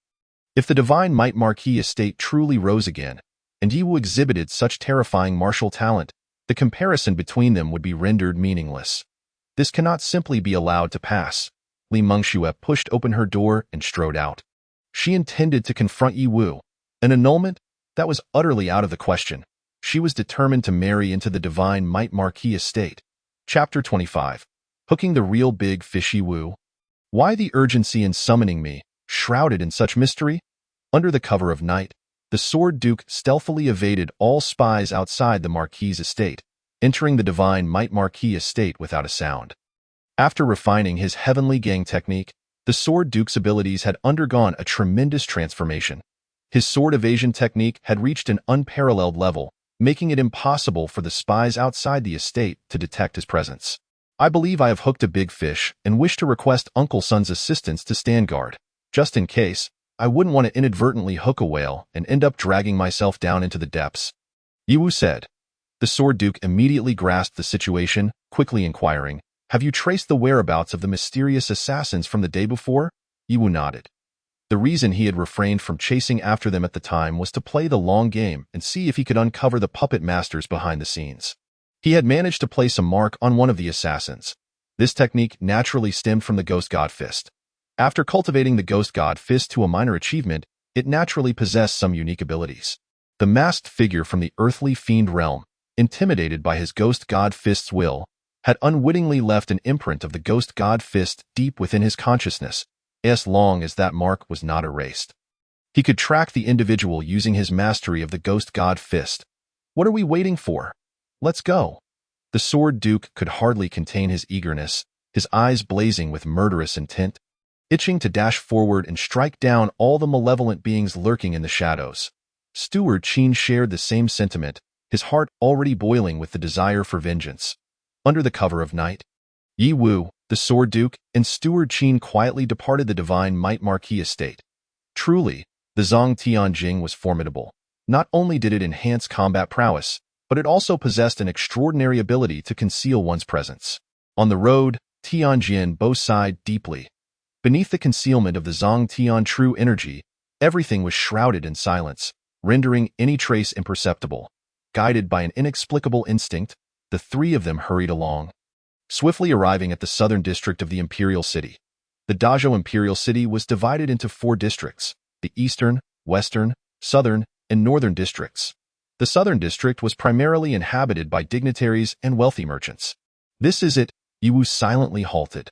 If the divine Might Marquis estate truly rose again, and Yi Wu exhibited such terrifying martial talent, the comparison between them would be rendered meaningless. This cannot simply be allowed to pass. Li Mengxue pushed open her door and strode out. She intended to confront Yi Wu. An annulment? That was utterly out of the question. She was determined to marry into the divine Might Marquis estate. Chapter 25. Hooking the real big fish Yi Wu. Why the urgency in summoning me, shrouded in such mystery? Under the cover of night, the Sword Duke stealthily evaded all spies outside the Marquis' estate, entering the divine Might Marquis estate without a sound. After refining his heavenly gang technique, the Sword Duke's abilities had undergone a tremendous transformation. His sword evasion technique had reached an unparalleled level, making it impossible for the spies outside the estate to detect his presence. I believe I have hooked a big fish and wish to request Uncle Sun's assistance to stand guard. Just in case, I wouldn't want to inadvertently hook a whale and end up dragging myself down into the depths. Yi Wu said. The Sword Duke immediately grasped the situation, quickly inquiring, have you traced the whereabouts of the mysterious assassins from the day before? Yi Wu nodded. The reason he had refrained from chasing after them at the time was to play the long game and see if he could uncover the puppet masters behind the scenes. He had managed to place a mark on one of the assassins. This technique naturally stemmed from the Ghost God Fist. After cultivating the Ghost God Fist to a minor achievement, it naturally possessed some unique abilities. The masked figure from the earthly fiend realm, intimidated by his Ghost God Fist's will, had unwittingly left an imprint of the Ghost God Fist deep within his consciousness, as long as that mark was not erased. He could track the individual using his mastery of the Ghost God Fist. What are we waiting for? Let's go. The Sword Duke could hardly contain his eagerness, his eyes blazing with murderous intent, itching to dash forward and strike down all the malevolent beings lurking in the shadows. Steward Qin shared the same sentiment, his heart already boiling with the desire for vengeance. Under the cover of night, Yi Wu, the Sword Duke, and Steward Qin quietly departed the divine Might Marquis estate. Truly, the Zong Tianjing was formidable. Not only did it enhance combat prowess, but it also possessed an extraordinary ability to conceal one's presence. On the road, Tianjin both sighed deeply. Beneath the concealment of the Zong Tian true energy, everything was shrouded in silence, rendering any trace imperceptible. Guided by an inexplicable instinct, the 3 of them hurried along, swiftly arriving at the southern district of the Imperial City. The Dazhou Imperial City was divided into 4 districts, the eastern, western, southern, and northern districts. The The southern district was primarily inhabited by dignitaries and wealthy merchants. "This is it," Yiwu silently halted.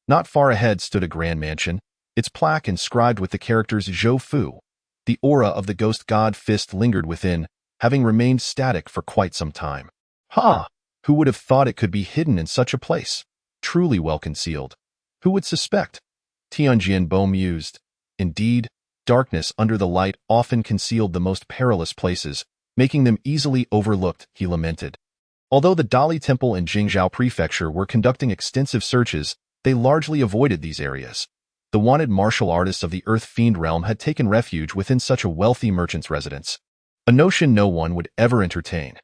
Not far ahead stood a grand mansion, its plaque inscribed with the characters Zhou Fu. The aura of the ghost god Fist lingered within, having remained static for quite some time. Ha! Who would have thought it could be hidden in such a place? Truly well concealed. Who would suspect? Tianjianbo mused. Indeed, darkness under the light often concealed the most perilous places, making them easily overlooked, he lamented. Although the Dali Temple and Jingzhou Prefecture were conducting extensive searches, they largely avoided these areas. The wanted martial artists of the Earth Fiend realm had taken refuge within such a wealthy merchant's residence, a notion no one would ever entertain.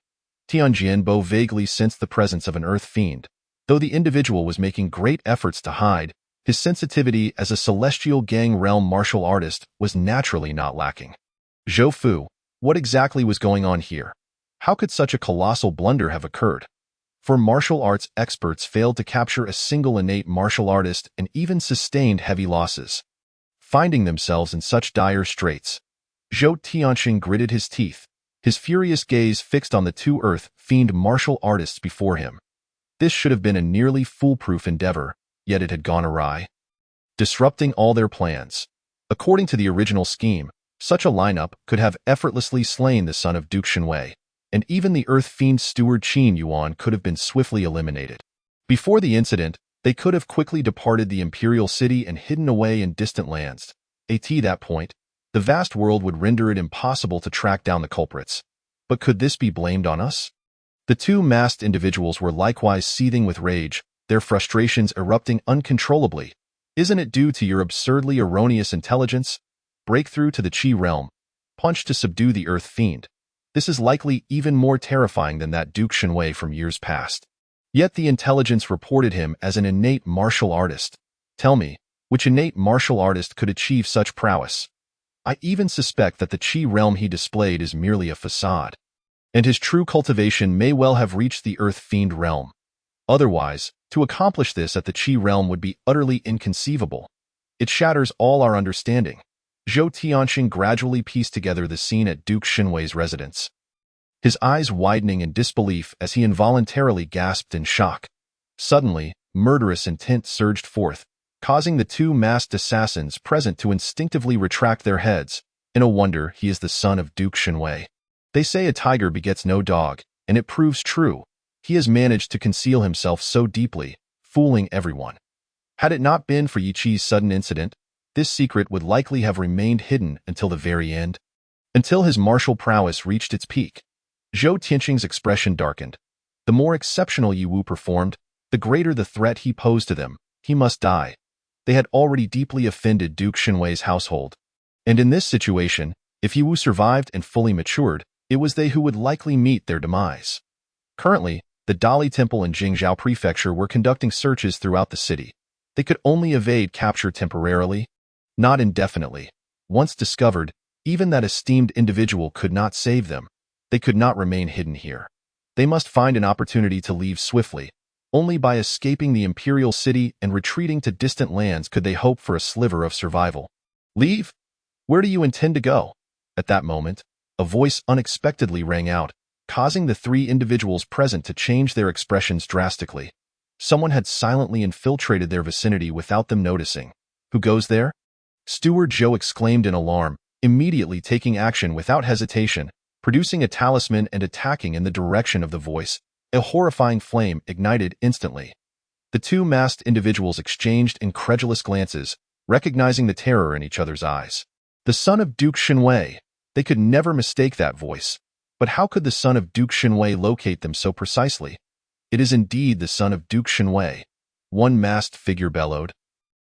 Tianjianbo vaguely sensed the presence of an Earth Fiend. Though the individual was making great efforts to hide, his sensitivity as a celestial gang realm martial artist was naturally not lacking. Zhou Fu, what exactly was going on here? How could such a colossal blunder have occurred? For martial arts experts failed to capture a single innate martial artist and even sustained heavy losses. Finding themselves in such dire straits, Zhou Tianxing gritted his teeth, his furious gaze fixed on the two Earth Fiend martial artists before him. This should have been a nearly foolproof endeavor, yet it had gone awry, disrupting all their plans. According to the original scheme, such a lineup could have effortlessly slain the son of Duke Shenwei, and even the Earth Fiend steward Qin Yuan could have been swiftly eliminated. Before the incident, they could have quickly departed the imperial city and hidden away in distant lands. At that point, the vast world would render it impossible to track down the culprits. But could this be blamed on us? The two masked individuals were likewise seething with rage, their frustrations erupting uncontrollably. Isn't it due to your absurdly erroneous intelligence? Breakthrough to the Qi realm. Punch to subdue the Earth Fiend. This is likely even more terrifying than that Duke Shenwei from years past. Yet the intelligence reported him as an innate martial artist. Tell me, which innate martial artist could achieve such prowess? I even suspect that the Qi realm he displayed is merely a facade, and his true cultivation may well have reached the Earth Fiend realm. Otherwise, to accomplish this at the Qi realm would be utterly inconceivable. It shatters all our understanding. Zhou Tianxing gradually pieced together the scene at Duke Shenwei's residence, his eyes widening in disbelief as he involuntarily gasped in shock. Suddenly, murderous intent surged forth, causing the two masked assassins present to instinctively retract their heads. No wonder he is the son of Duke Shenwei. They say a tiger begets no dog, and it proves true. He has managed to conceal himself so deeply, fooling everyone. Had it not been for Yi Qi's sudden incident, this secret would likely have remained hidden until the very end. Until his martial prowess reached its peak. Zhou Tianxing's expression darkened. The more exceptional Yi Wu performed, the greater the threat he posed to them. He must die. They had already deeply offended Duke Shenwei's household. And in this situation, if Yi Wu survived and fully matured, it was they who would likely meet their demise. Currently, the Dali Temple and Jingzhou Prefecture were conducting searches throughout the city. They could only evade capture temporarily, not indefinitely. Once discovered, even that esteemed individual could not save them. They could not remain hidden here. They must find an opportunity to leave swiftly. Only by escaping the imperial city and retreating to distant lands could they hope for a sliver of survival. Leave? Where do you intend to go? At that moment, a voice unexpectedly rang out, causing the three individuals present to change their expressions drastically. Someone had silently infiltrated their vicinity without them noticing. Who goes there? Steward Zhou exclaimed in alarm, immediately taking action without hesitation, producing a talisman and attacking in the direction of the voice. A horrifying flame ignited instantly. The two masked individuals exchanged incredulous glances, recognizing the terror in each other's eyes. The son of Duke Shenwei. They could never mistake that voice. But how could the son of Duke Shenwei locate them so precisely? It is indeed the son of Duke Shenwei. One masked figure bellowed,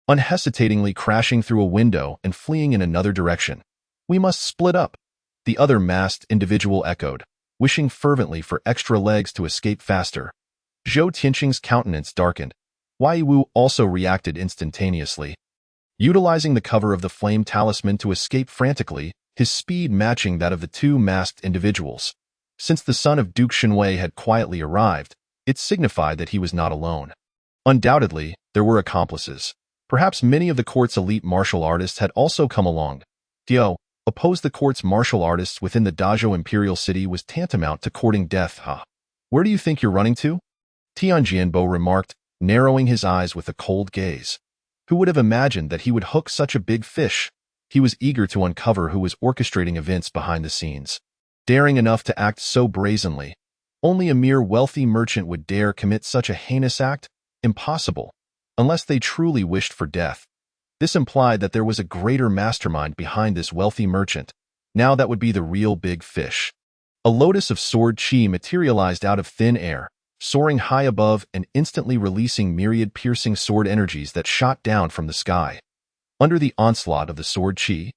unhesitatingly crashing through a window and fleeing in another direction. We must split up. The other masked individual echoed, wishing fervently for extra legs to escape faster. Zhou Tianxing's countenance darkened. Wei Wu also reacted instantaneously, utilizing the cover of the flame talisman to escape frantically, his speed matching that of the two masked individuals. Since the son of Duke Shenwei had quietly arrived, it signified that he was not alone. Undoubtedly, there were accomplices. Perhaps many of the court's elite martial artists had also come along. Dio, Oppose the court's martial artists within the Dajo Imperial City was tantamount to courting death, huh? Where do you think you're running to? Tianjianbo remarked, narrowing his eyes with a cold gaze. Who would have imagined that he would hook such a big fish? He was eager to uncover who was orchestrating events behind the scenes. Daring enough to act so brazenly. Only a mere wealthy merchant would dare commit such a heinous act? Impossible. Unless they truly wished for death. This implied that there was a greater mastermind behind this wealthy merchant. Now that would be the real big fish. A lotus of sword chi materialized out of thin air, soaring high above and instantly releasing myriad piercing sword energies that shot down from the sky. Under the onslaught of the sword chi,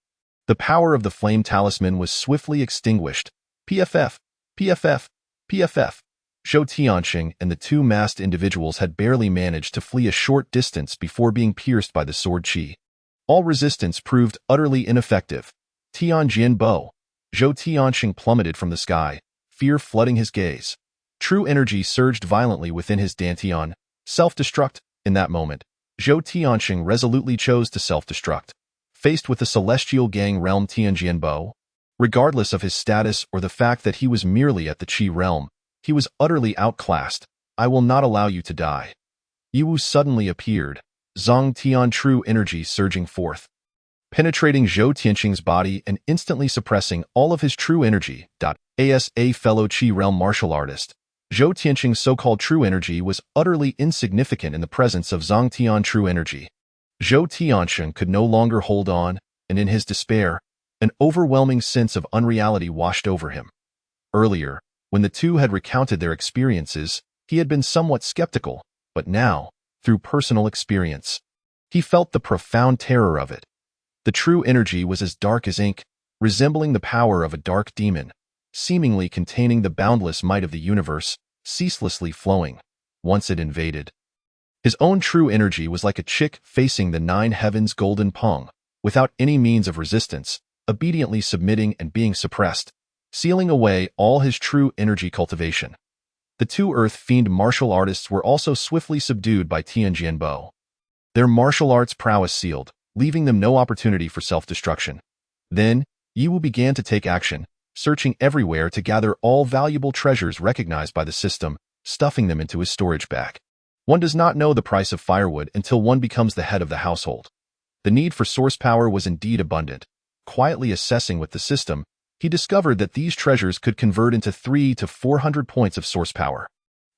the power of the flame talisman was swiftly extinguished. PFF, PFF, PFF. Zhou Tianxing and the two masked individuals had barely managed to flee a short distance before being pierced by the sword chi. All resistance proved utterly ineffective. Tianjianbo. Zhou Tianxing plummeted from the sky, fear flooding his gaze. True energy surged violently within his dantian. Self-destruct. In that moment, Zhou Tianxing resolutely chose to self-destruct. Faced with the celestial gang realm Tianjianbo, regardless of his status or the fact that he was merely at the Qi realm, he was utterly outclassed. I will not allow you to die. Yiwu suddenly appeared, Zhang Tian true energy surging forth, penetrating Zhou Tianxing's body and instantly suppressing all of his true energy. As a fellow Qi realm martial artist, Zhou Tianxing's so-called true energy was utterly insignificant in the presence of Zhang Tian true energy. Zhou Tianxing could no longer hold on, and in his despair, an overwhelming sense of unreality washed over him. Earlier, when the two had recounted their experiences, he had been somewhat skeptical, but now, through personal experience, he felt the profound terror of it. The true energy was as dark as ink, resembling the power of a dark demon, seemingly containing the boundless might of the universe, ceaselessly flowing, once it invaded. His own true energy was like a chick facing the nine heavens golden pong, without any means of resistance, obediently submitting and being suppressed, sealing away all his true energy cultivation. The two Earth Fiend martial artists were also swiftly subdued by Tianjianbo. Their martial arts prowess sealed, leaving them no opportunity for self-destruction. Then, Yiwu began to take action, searching everywhere to gather all valuable treasures recognized by the system, stuffing them into his storage bag. One does not know the price of firewood until one becomes the head of the household. The need for source power was indeed abundant. Quietly assessing with the system, he discovered that these treasures could convert into 300 to 400 points of source power.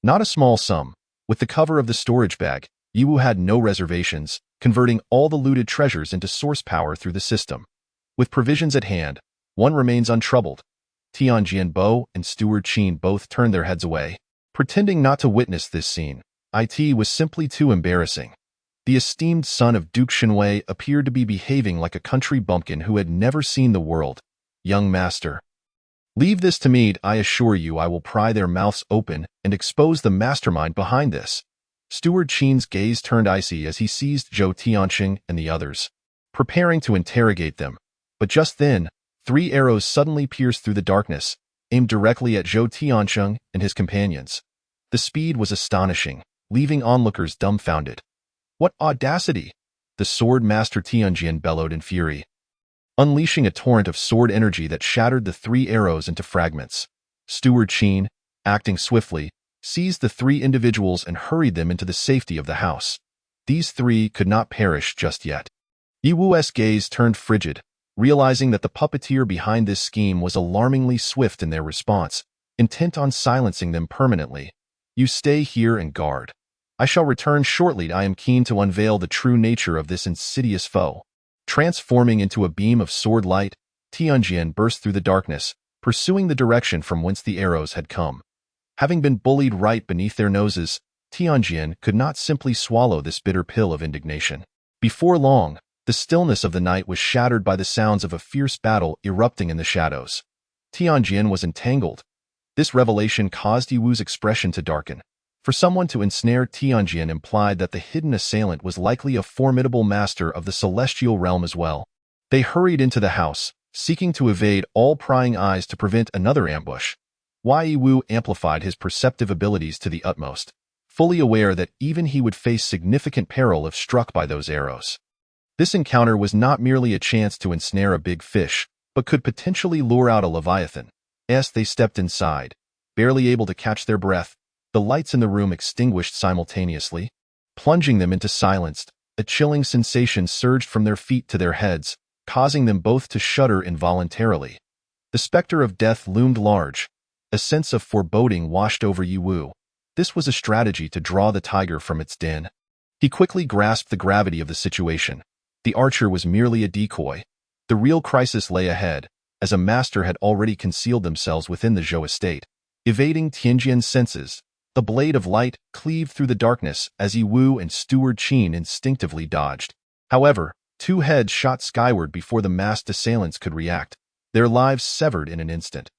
Not a small sum. With the cover of the storage bag, Yiwu had no reservations, converting all the looted treasures into source power through the system. With provisions at hand, one remains untroubled. Tianjianbo and Steward Qin both turned their heads away, pretending not to witness this scene. It was simply too embarrassing. The esteemed son of Duke Shenwei appeared to be behaving like a country bumpkin who had never seen the world. Young master, leave this to me. I assure you I will pry their mouths open and expose the mastermind behind this. Steward Qin's gaze turned icy as he seized Zhou Tianxing and the others, preparing to interrogate them. But just then, 3 arrows suddenly pierced through the darkness, aimed directly at Zhou Tianxing and his companions. The speed was astonishing, leaving onlookers dumbfounded. What audacity! The sword master Tianjian bellowed in fury, unleashing a torrent of sword energy that shattered the 3 arrows into fragments. Steward Qin, acting swiftly, seized the 3 individuals and hurried them into the safety of the house. These 3 could not perish just yet. Yiwu's gaze turned frigid, realizing that the puppeteer behind this scheme was alarmingly swift in their response, intent on silencing them permanently. You stay here and guard. I shall return shortly. I am keen to unveil the true nature of this insidious foe. Transforming into a beam of sword light, Tianjian burst through the darkness, pursuing the direction from whence the arrows had come. Having been bullied right beneath their noses, Tianjian could not simply swallow this bitter pill of indignation. Before long, the stillness of the night was shattered by the sounds of a fierce battle erupting in the shadows. Tianjian was entangled. This revelation caused Yiwu's expression to darken. For someone to ensnare Tianjian implied that the hidden assailant was likely a formidable master of the celestial realm as well. They hurried into the house, seeking to evade all prying eyes to prevent another ambush. Yiwu amplified his perceptive abilities to the utmost, fully aware that even he would face significant peril if struck by those arrows. This encounter was not merely a chance to ensnare a big fish, but could potentially lure out a leviathan. As they stepped inside, barely able to catch their breath, the lights in the room extinguished simultaneously, plunging them into silence. A chilling sensation surged from their feet to their heads, causing them both to shudder involuntarily. The specter of death loomed large. A sense of foreboding washed over Yiwu. This was a strategy to draw the tiger from its den. He quickly grasped the gravity of the situation. The archer was merely a decoy. The real crisis lay ahead, as a master had already concealed themselves within the Zhou estate. Evading Tianjian's senses, the blade of light cleaved through the darkness as Yiwu and Steward Qin instinctively dodged. However, two heads shot skyward before the masked assailants could react, their lives severed in an instant.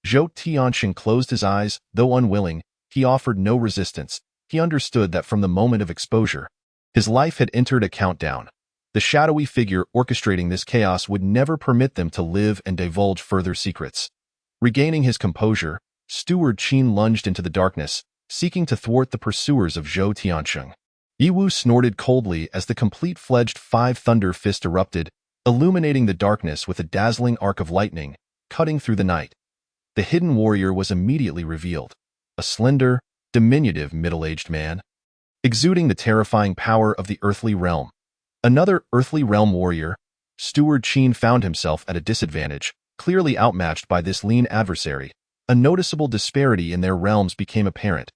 Zhou Tianxing closed his eyes, though unwilling. He offered no resistance. He understood that from the moment of exposure, his life had entered a countdown. The shadowy figure orchestrating this chaos would never permit them to live and divulge further secrets. Regaining his composure, Steward Qin lunged into the darkness, seeking to thwart the pursuers of Zhou Tianxing. Yiwu snorted coldly as the complete-fledged Five Thunder Fist erupted, illuminating the darkness with a dazzling arc of lightning, cutting through the night. The hidden warrior was immediately revealed, a slender, diminutive middle-aged man, exuding the terrifying power of the earthly realm. Another earthly realm warrior, Steward Qin found himself at a disadvantage, clearly outmatched by this lean adversary. A noticeable disparity in their realms became apparent.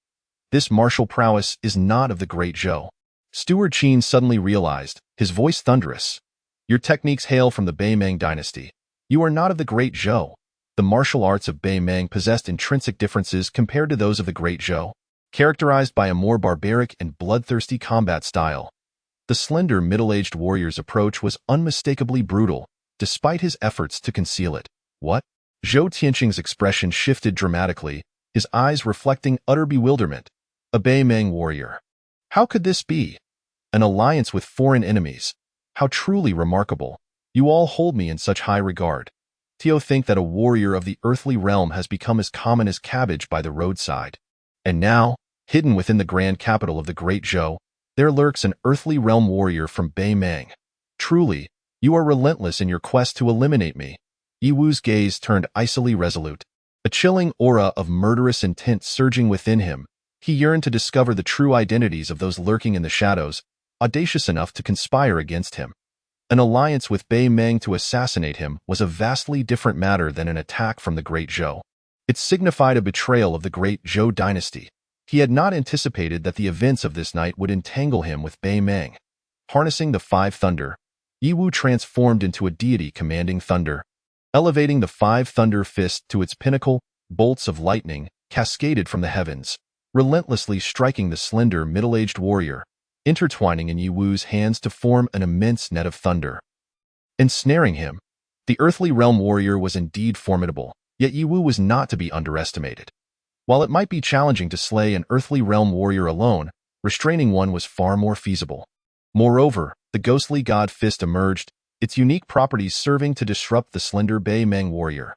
This martial prowess is not of the great Zhou. Steward Qin suddenly realized, his voice thunderous. Your techniques hail from the Beimang dynasty. You are not of the great Zhou. The martial arts of Beimang possessed intrinsic differences compared to those of the great Zhou, characterized by a more barbaric and bloodthirsty combat style. The slender middle-aged warrior's approach was unmistakably brutal, despite his efforts to conceal it. What? Zhou Tianxing's expression shifted dramatically, his eyes reflecting utter bewilderment. A Beimang warrior. How could this be? An alliance with foreign enemies. How truly remarkable. You all hold me in such high regard. Tio think that a warrior of the earthly realm has become as common as cabbage by the roadside. And now, hidden within the grand capital of the great Zhou, there lurks an earthly realm warrior from Beimang. Truly, you are relentless in your quest to eliminate me. Yiwu's gaze turned icily resolute, a chilling aura of murderous intent surging within him. He yearned to discover the true identities of those lurking in the shadows, audacious enough to conspire against him. An alliance with Beimang to assassinate him was a vastly different matter than an attack from the great Zhou. It signified a betrayal of the great Zhou dynasty. He had not anticipated that the events of this night would entangle him with Beimang. Harnessing the Five Thunder, Yiwu transformed into a deity commanding thunder. Elevating the Five Thunder Fist to its pinnacle, bolts of lightning cascaded from the heavens, relentlessly striking the slender middle-aged warrior, intertwining in Yiwu's hands to form an immense net of thunder. Ensnaring him, the earthly realm warrior was indeed formidable, yet Yiwu was not to be underestimated. While it might be challenging to slay an earthly realm warrior alone, restraining one was far more feasible. Moreover, the ghostly god fist emerged, its unique properties serving to disrupt the slender Beimang warrior.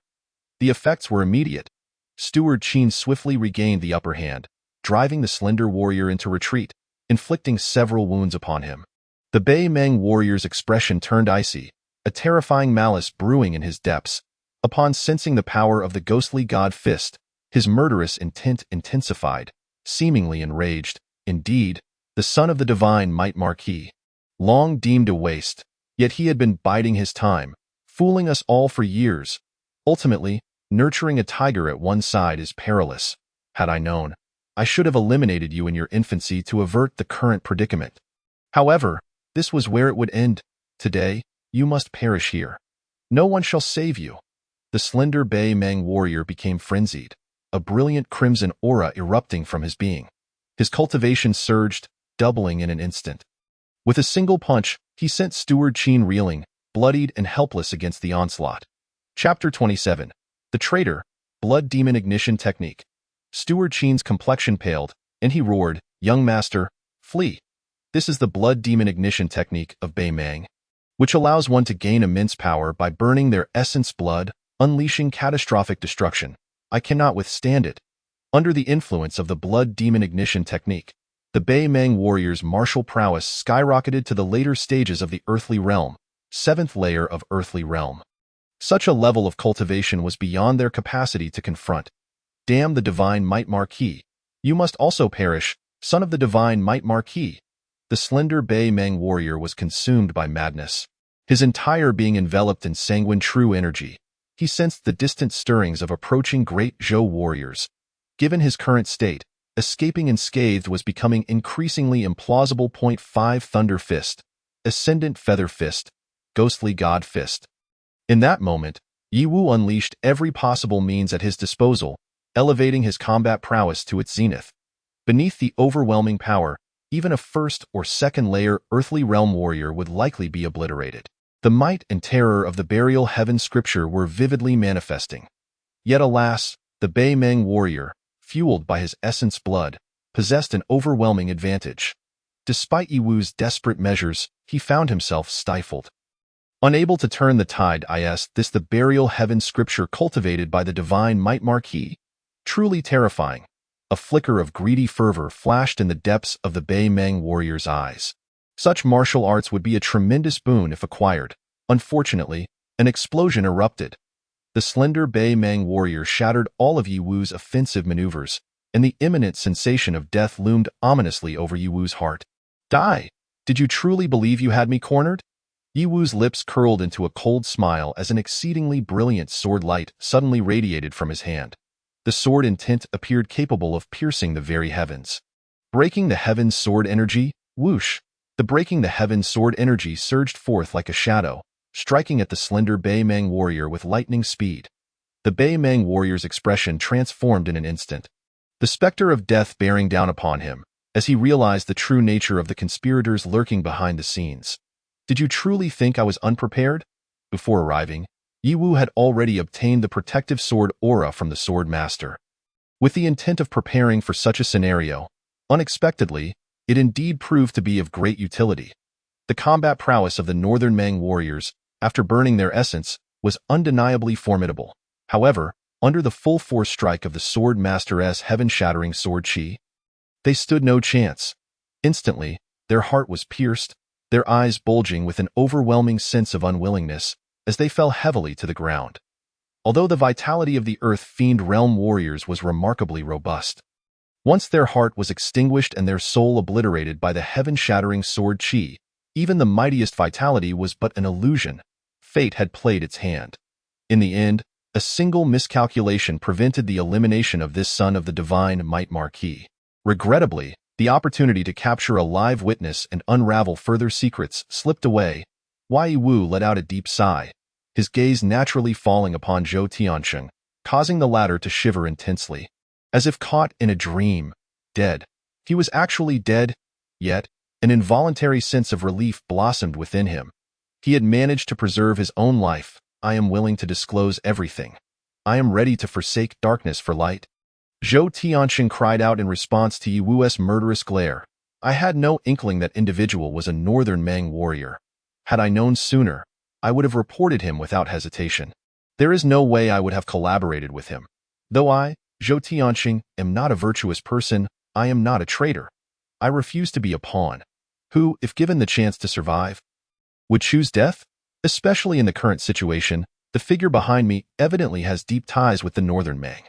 The effects were immediate. Steward Qin swiftly regained the upper hand, driving the slender warrior into retreat, inflicting several wounds upon him. The Beimang warrior's expression turned icy, a terrifying malice brewing in his depths. Upon sensing the power of the ghostly god fist, his murderous intent intensified, seemingly enraged. Indeed, the son of the divine might Marquis, long deemed a waste, yet he had been biding his time, fooling us all for years. Ultimately, nurturing a tiger at one side is perilous. Had I known, I should have eliminated you in your infancy to avert the current predicament. However, this was where it would end. Today, you must perish here. No one shall save you. The slender Beimang warrior became frenzied, a brilliant crimson aura erupting from his being. His cultivation surged, doubling in an instant. With a single punch, he sent Steward Qin reeling, bloodied and helpless against the onslaught. Chapter 27. The Traitor, Blood Demon Ignition Technique. Steward Qin's complexion paled, and he roared, "Young master, flee." This is the Blood Demon Ignition Technique of Beimang, which allows one to gain immense power by burning their essence blood, unleashing catastrophic destruction. I cannot withstand it. Under the influence of the Blood Demon Ignition Technique, the Beimang warrior's martial prowess skyrocketed to the later stages of the earthly realm, seventh layer of earthly realm. Such a level of cultivation was beyond their capacity to confront. Damn the divine might Marquis. You must also perish, son of the divine might Marquis. The slender Bei Meng warrior was consumed by madness. His entire being enveloped in sanguine true energy. He sensed the distant stirrings of approaching great Zhou warriors. Given his current state, escaping unscathed was becoming increasingly implausible. 5 Thunder Fist, Ascendant Feather Fist, Ghostly God Fist. In that moment, Yi Wu unleashed every possible means at his disposal, elevating his combat prowess to its zenith. Beneath the overwhelming power, even a first or second layer earthly realm warrior would likely be obliterated. The might and terror of the burial heaven scripture were vividly manifesting. Yet alas, the Bei Meng warrior, fueled by his essence blood, possessed an overwhelming advantage. Despite Yi Wu's desperate measures, he found himself stifled. Unable to turn the tide, this the burial heaven scripture cultivated by the divine might Marquis. Truly terrifying. A flicker of greedy fervor flashed in the depths of the Bei Meng warrior's eyes. Such martial arts would be a tremendous boon if acquired. Unfortunately, an explosion erupted. The slender Bei Meng warrior shattered all of Yi Wu's offensive maneuvers, and the imminent sensation of death loomed ominously over Yi Wu's heart. Die! Did you truly believe you had me cornered? Yi Wu's lips curled into a cold smile as an exceedingly brilliant sword light suddenly radiated from his hand. The sword intent appeared capable of piercing the very heavens. Breaking the heavens sword energy, whoosh! The breaking the heavens sword energy surged forth like a shadow, striking at the slender Bei Meng warrior with lightning speed. The Bei Meng warrior's expression transformed in an instant. The specter of death bearing down upon him, as he realized the true nature of the conspirators lurking behind the scenes. Did you truly think I was unprepared? Before arriving, Yi Wu had already obtained the protective sword aura from the sword master. With the intent of preparing for such a scenario, unexpectedly, it indeed proved to be of great utility. The combat prowess of the Northern Meng warriors, after burning their essence, was undeniably formidable. However, under the full force strike of the sword master's heaven-shattering sword chi, they stood no chance. Instantly, their heart was pierced, their eyes bulging with an overwhelming sense of unwillingness, as they fell heavily to the ground. Although the vitality of the Earth Fiend Realm warriors was remarkably robust, once their heart was extinguished and their soul obliterated by the heaven-shattering sword chi, even the mightiest vitality was but an illusion. Fate had played its hand. In the end, a single miscalculation prevented the elimination of this son of the divine might Marquis. Regrettably, the opportunity to capture a live witness and unravel further secrets slipped away. Yi Wu let out a deep sigh, his gaze naturally falling upon Zhou Tiansheng, causing the latter to shiver intensely. As if caught in a dream, dead. He was actually dead, yet an involuntary sense of relief blossomed within him. He had managed to preserve his own life. I am willing to disclose everything. I am ready to forsake darkness for light. Zhou Tiansheng cried out in response to Yi Wu's murderous glare. I had no inkling that individual was a Northern Meng warrior. Had I known sooner, I would have reported him without hesitation. There is no way I would have collaborated with him. Though I, Zhou Tiansheng, am not a virtuous person, I am not a traitor. I refuse to be a pawn. Who, if given the chance to survive, would choose death? Especially in the current situation, the figure behind me evidently has deep ties with the Northern Meng.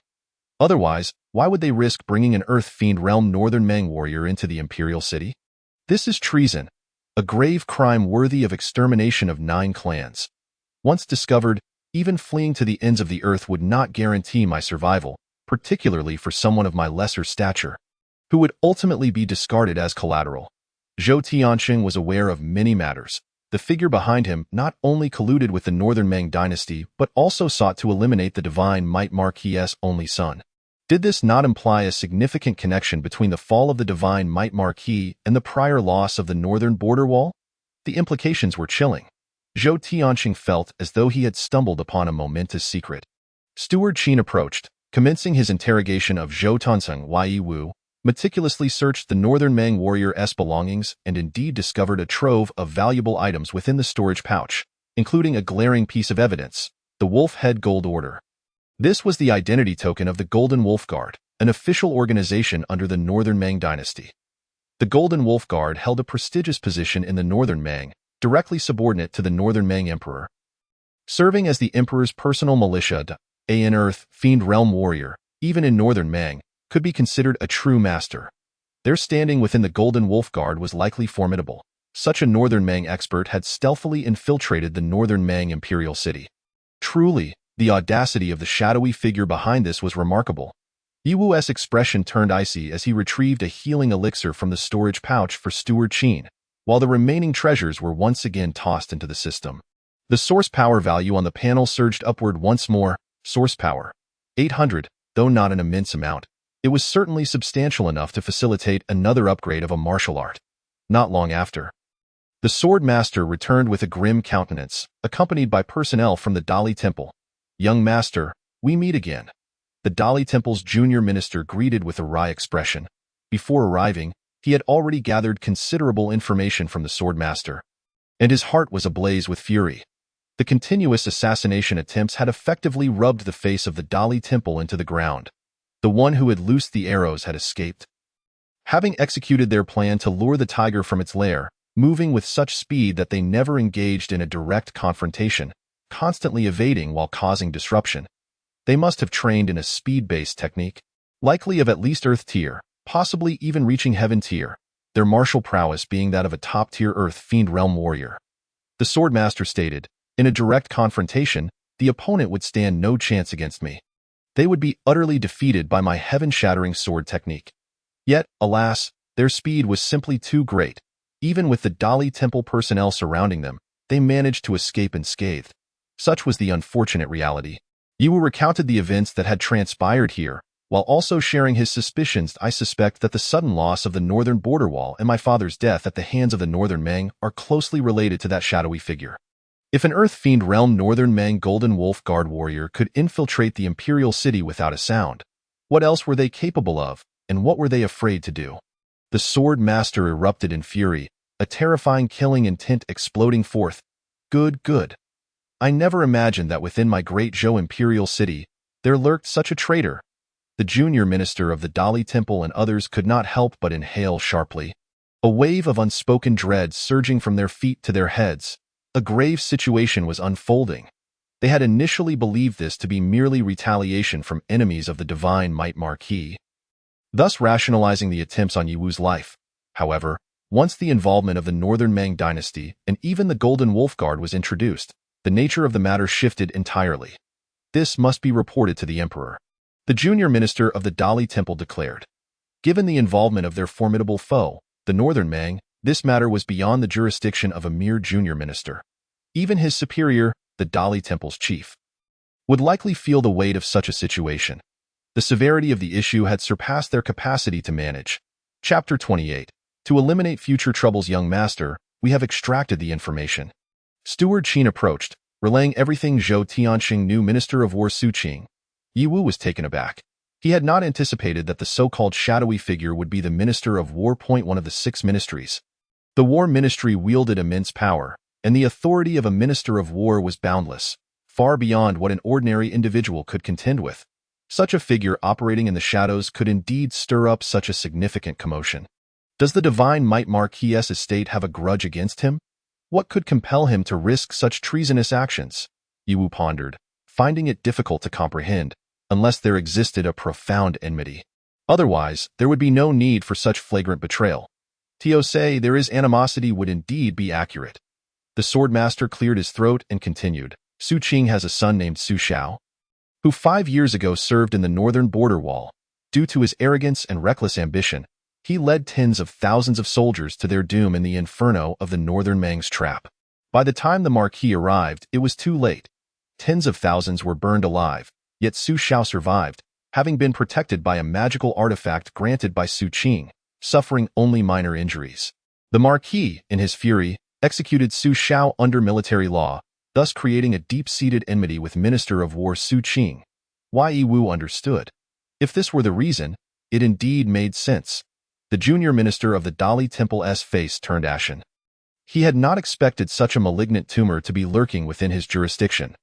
Otherwise, why would they risk bringing an Earth Fiend Realm Northern Meng warrior into the Imperial City? This is treason, a grave crime worthy of extermination of 9 clans. Once discovered, even fleeing to the ends of the earth would not guarantee my survival, particularly for someone of my lesser stature, who would ultimately be discarded as collateral. Zhou Tiansheng was aware of many matters. The figure behind him not only colluded with the Northern Meng dynasty, but also sought to eliminate the divine might Marquis' only son. Did this not imply a significant connection between the fall of the divine might Marquis and the prior loss of the northern border wall? The implications were chilling. Zhou Tiansheng felt as though he had stumbled upon a momentous secret. Steward Qin approached, commencing his interrogation of Zhou Tiansheng. Yi Wu meticulously searched the Northern Meng warrior's belongings and indeed discovered a trove of valuable items within the storage pouch, including a glaring piece of evidence, the Wolf Head Gold Order. This was the identity token of the Golden Wolf Guard, an official organization under the Northern Meng dynasty. The Golden Wolf Guard held a prestigious position in the Northern Meng, directly subordinate to the Northern Meng Emperor. Serving as the emperor's personal militia, an Earth Fiend Realm warrior, even in northern Mang, could be considered a true master. Their standing within the Golden Wolf Guard was likely formidable. Such a northern Mang expert had stealthily infiltrated the northern Mang imperial city. Truly, the audacity of the shadowy figure behind this was remarkable. Yiwu's expression turned icy as he retrieved a healing elixir from the storage pouch for Steward Qin, while the remaining treasures were once again tossed into the system. The source power value on the panel surged upward once more. Source power 800, though not an immense amount. It was certainly substantial enough to facilitate another upgrade of a martial art. Not long after, the Sword Master returned with a grim countenance, accompanied by personnel from the Dali Temple. "Young Master, we meet again." The Dali Temple's junior minister greeted with a wry expression. Before arriving, he had already gathered considerable information from the Sword Master, and his heart was ablaze with fury. The continuous assassination attempts had effectively rubbed the face of the Dali Temple into the ground. The one who had loosed the arrows had escaped. Having executed their plan to lure the tiger from its lair, moving with such speed that they never engaged in a direct confrontation, constantly evading while causing disruption, they must have trained in a speed-based technique, likely of at least Earth tier, possibly even reaching Heaven tier, their martial prowess being that of a top-tier Earth Fiend Realm warrior. The Sword Master stated, "In a direct confrontation, the opponent would stand no chance against me. They would be utterly defeated by my heaven-shattering sword technique." Yet, alas, their speed was simply too great. Even with the Dali Temple personnel surrounding them, they managed to escape unscathed. Such was the unfortunate reality. Yiwu recounted the events that had transpired here, while also sharing his suspicions. "I suspect that the sudden loss of the northern border wall and my father's death at the hands of the northern Mang are closely related to that shadowy figure. If an Earth Fiend Realm northern Mang Golden Wolf Guard warrior could infiltrate the imperial city without a sound, what else were they capable of, and what were they afraid to do?" The Sword Master erupted in fury, a terrifying killing intent exploding forth. Good. I never imagined that within my great Zhou imperial city, there lurked such a traitor." The junior minister of the Dali Temple and others could not help but inhale sharply. A wave of unspoken dread surging from their feet to their heads. A grave situation was unfolding. They had initially believed this to be merely retaliation from enemies of the divine Might Marquis, thus rationalizing the attempts on Yiwu's life. However, once the involvement of the Northern Mang dynasty and even the Golden Wolf Guard was introduced, the nature of the matter shifted entirely. "This must be reported to the Emperor," the junior minister of the Dali Temple declared. Given the involvement of their formidable foe, the Northern Mang, this matter was beyond the jurisdiction of a mere junior minister. Even his superior, the Dali Temple's chief, would likely feel the weight of such a situation. The severity of the issue had surpassed their capacity to manage. Chapter 28. To eliminate future troubles, young master, we have extracted the information. Steward Qin approached, relaying everything Zhou Tianxing knew. Minister of War Su Qing. Yiwu was taken aback. He had not anticipated that the so-called shadowy figure would be the Minister of War. One of the 6 ministries. The War Ministry wielded immense power, and the authority of a Minister of War was boundless, far beyond what an ordinary individual could contend with. Such a figure operating in the shadows could indeed stir up such a significant commotion. Does the divine Might Marquis' estate have a grudge against him? What could compel him to risk such treasonous actions? Yiwu pondered, finding it difficult to comprehend, unless there existed a profound enmity. Otherwise, there would be no need for such flagrant betrayal. To say there is animosity would indeed be accurate. The Swordmaster cleared his throat and continued. Su Qing has a son named Su Xiao, who 5 years ago served in the northern border wall. Due to his arrogance and reckless ambition, he led tens of thousands of soldiers to their doom in the inferno of the northern Mang's trap. By the time the Marquis arrived, it was too late. Tens of thousands were burned alive, yet Su Xiao survived, having been protected by a magical artifact granted by Su Qing, suffering only minor injuries. The Marquis, in his fury, executed Su Xiao under military law, thus creating a deep-seated enmity with Minister of War Su Qing. Yiwu understood. If this were the reason, it indeed made sense. The junior minister of the Dali Temple's face turned ashen. He had not expected such a malignant tumor to be lurking within his jurisdiction.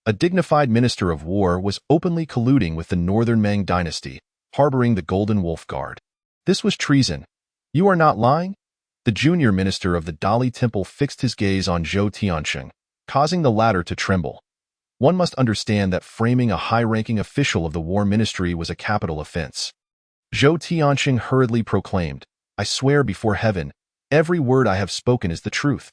A dignified minister of war was openly colluding with the Northern Mang dynasty, harboring the Golden Wolf Guard. This was treason. You are not lying? The junior minister of the Dali Temple fixed his gaze on Zhou Tianxing, causing the latter to tremble. One must understand that framing a high-ranking official of the War Ministry was a capital offense. Zhou Tianxing hurriedly proclaimed, "I swear before heaven, every word I have spoken is the truth.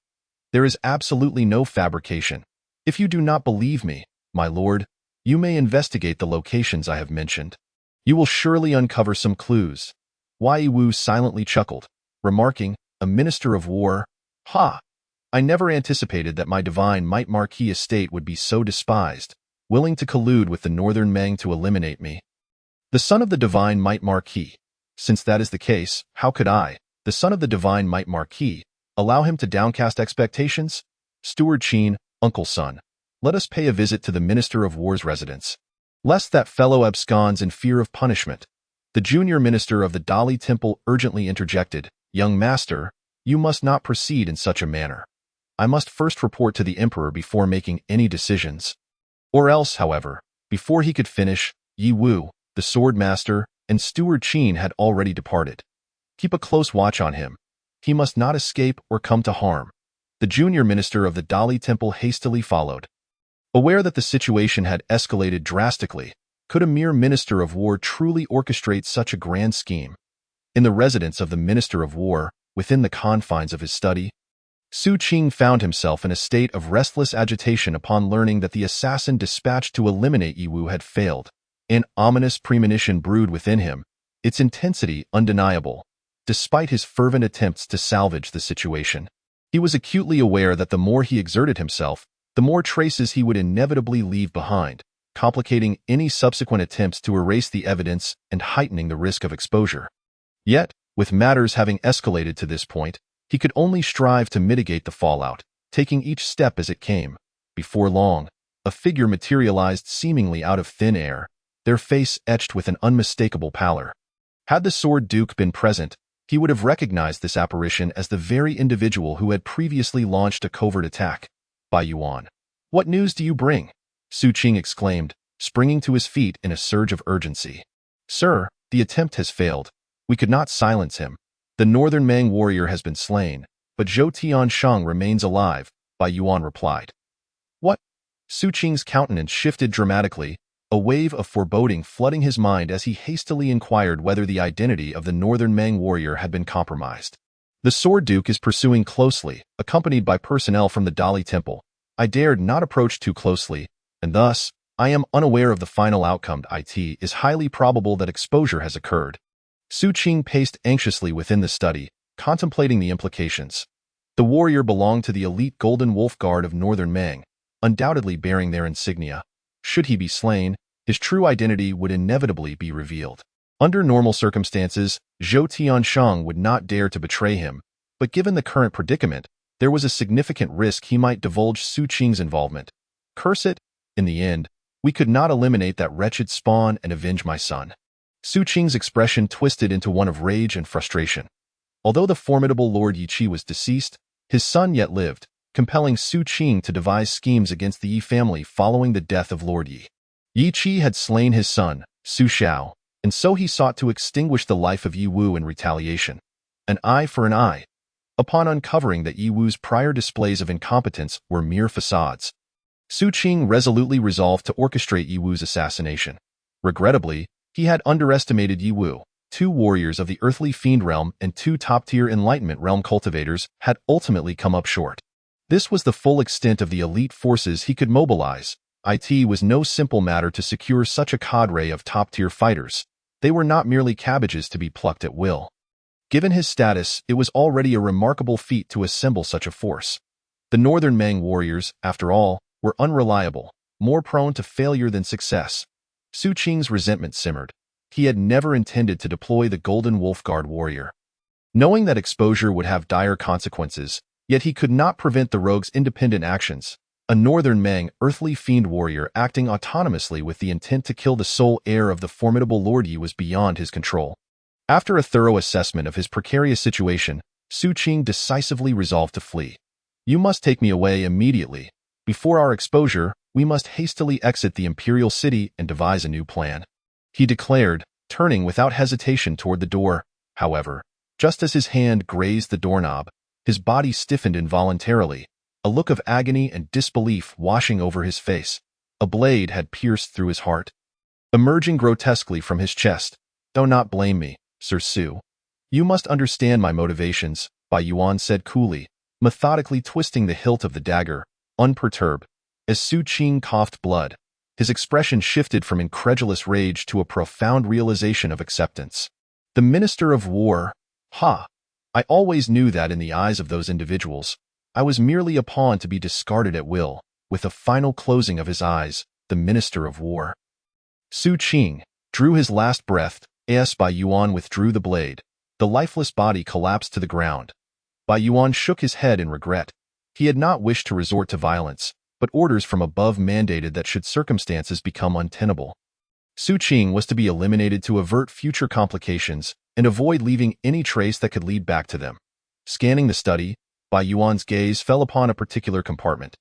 There is absolutely no fabrication. If you do not believe me, my lord, you may investigate the locations I have mentioned. You will surely uncover some clues." Wei Wu silently chuckled, remarking, "A minister of war? Ha! I never anticipated that my divine might marquis estate would be so despised, willing to collude with the northern Meng to eliminate me. The son of the divine might marquis. Since that is the case, how could I, the son of the divine might marquis, allow him to downcast expectations? Steward Qin, uncle son, let us pay a visit to the minister of war's residence, lest that fellow absconds in fear of punishment." The junior minister of the Dali temple urgently interjected, "Young master, you must not proceed in such a manner. I must first report to the emperor before making any decisions." Or else, however, before he could finish, Yi Wu, the sword master, and Steward Qin had already departed. "Keep a close watch on him. He must not escape or come to harm." The junior minister of the Dali temple hastily followed. Aware that the situation had escalated drastically, could a mere minister of war truly orchestrate such a grand scheme? In the residence of the minister of war, within the confines of his study, Su Qing found himself in a state of restless agitation upon learning that the assassin dispatched to eliminate Yi Wu had failed. An ominous premonition brewed within him, its intensity undeniable. Despite his fervent attempts to salvage the situation, he was acutely aware that the more he exerted himself, the more traces he would inevitably leave behind, complicating any subsequent attempts to erase the evidence and heightening the risk of exposure. Yet, with matters having escalated to this point, he could only strive to mitigate the fallout, taking each step as it came. Before long, a figure materialized seemingly out of thin air, their face etched with an unmistakable pallor. Had the Sword Duke been present, he would have recognized this apparition as the very individual who had previously launched a covert attack. "Bai Yuan, what news do you bring?" Su Qing exclaimed, springing to his feet in a surge of urgency. "Sir, the attempt has failed. We could not silence him. The northern Meng warrior has been slain, but Zhou Tiansheng remains alive," Bai Yuan replied. "What?" Su Qing's countenance shifted dramatically, a wave of foreboding flooding his mind as he hastily inquired whether the identity of the northern Meng warrior had been compromised. "The Sword Duke is pursuing closely, accompanied by personnel from the Dali Temple. I dared not approach too closely, and thus, I am unaware of the final outcome. It is highly probable that exposure has occurred." Su Qing paced anxiously within the study, contemplating the implications. The warrior belonged to the elite Golden Wolf Guard of Northern Meng, undoubtedly bearing their insignia. Should he be slain, his true identity would inevitably be revealed. Under normal circumstances, Zhou Tiansheng would not dare to betray him, but given the current predicament, there was a significant risk he might divulge Su Qing's involvement. Curse it, in the end, we could not eliminate that wretched spawn and avenge my son. Su Qing's expression twisted into one of rage and frustration. Although the formidable Lord Yiqi was deceased, his son yet lived, compelling Su Qing to devise schemes against the Yi family following the death of Lord Yi. Yiqi had slain his son, Su Xiao, and so he sought to extinguish the life of Yi Wu in retaliation. An eye for an eye. Upon uncovering that Yi Wu's prior displays of incompetence were mere facades, Su Qing resolutely resolved to orchestrate Yi Wu's assassination. Regrettably, he had underestimated Yi Wu. Two warriors of the earthly fiend realm and two top-tier enlightenment realm cultivators had ultimately come up short. This was the full extent of the elite forces he could mobilize. It was no simple matter to secure such a cadre of top-tier fighters. They were not merely cabbages to be plucked at will. Given his status, it was already a remarkable feat to assemble such a force. The Northern Meng warriors, after all, were unreliable, more prone to failure than success. Su Qing's resentment simmered. He had never intended to deploy the Golden Wolf Guard warrior. Knowing that exposure would have dire consequences, yet he could not prevent the rogue's independent actions. A Northern Meng earthly fiend warrior acting autonomously with the intent to kill the sole heir of the formidable Lord Yi was beyond his control. After a thorough assessment of his precarious situation, Su Qing decisively resolved to flee. "You must take me away immediately. Before our exposure, we must hastily exit the imperial city and devise a new plan," he declared, turning without hesitation toward the door. However, just as his hand grazed the doorknob, his body stiffened involuntarily, a look of agony and disbelief washing over his face. A blade had pierced through his heart, emerging grotesquely from his chest. "Do not blame me, Sir Su. You must understand my motivations," Bai Yuan said coolly, methodically twisting the hilt of the dagger, unperturbed. As Su Qing coughed blood, his expression shifted from incredulous rage to a profound realization of acceptance. The Minister of War? Ha! I always knew that in the eyes of those individuals, I was merely a pawn to be discarded at will. With a final closing of his eyes, the Minister of War. Su Qing drew his last breath as Bai Yuan withdrew the blade. The lifeless body collapsed to the ground. Bai Yuan shook his head in regret. He had not wished to resort to violence, but orders from above mandated that should circumstances become untenable, Su Qing was to be eliminated to avert future complications and avoid leaving any trace that could lead back to them. Scanning the study, Bai Yuan's gaze fell upon a particular compartment.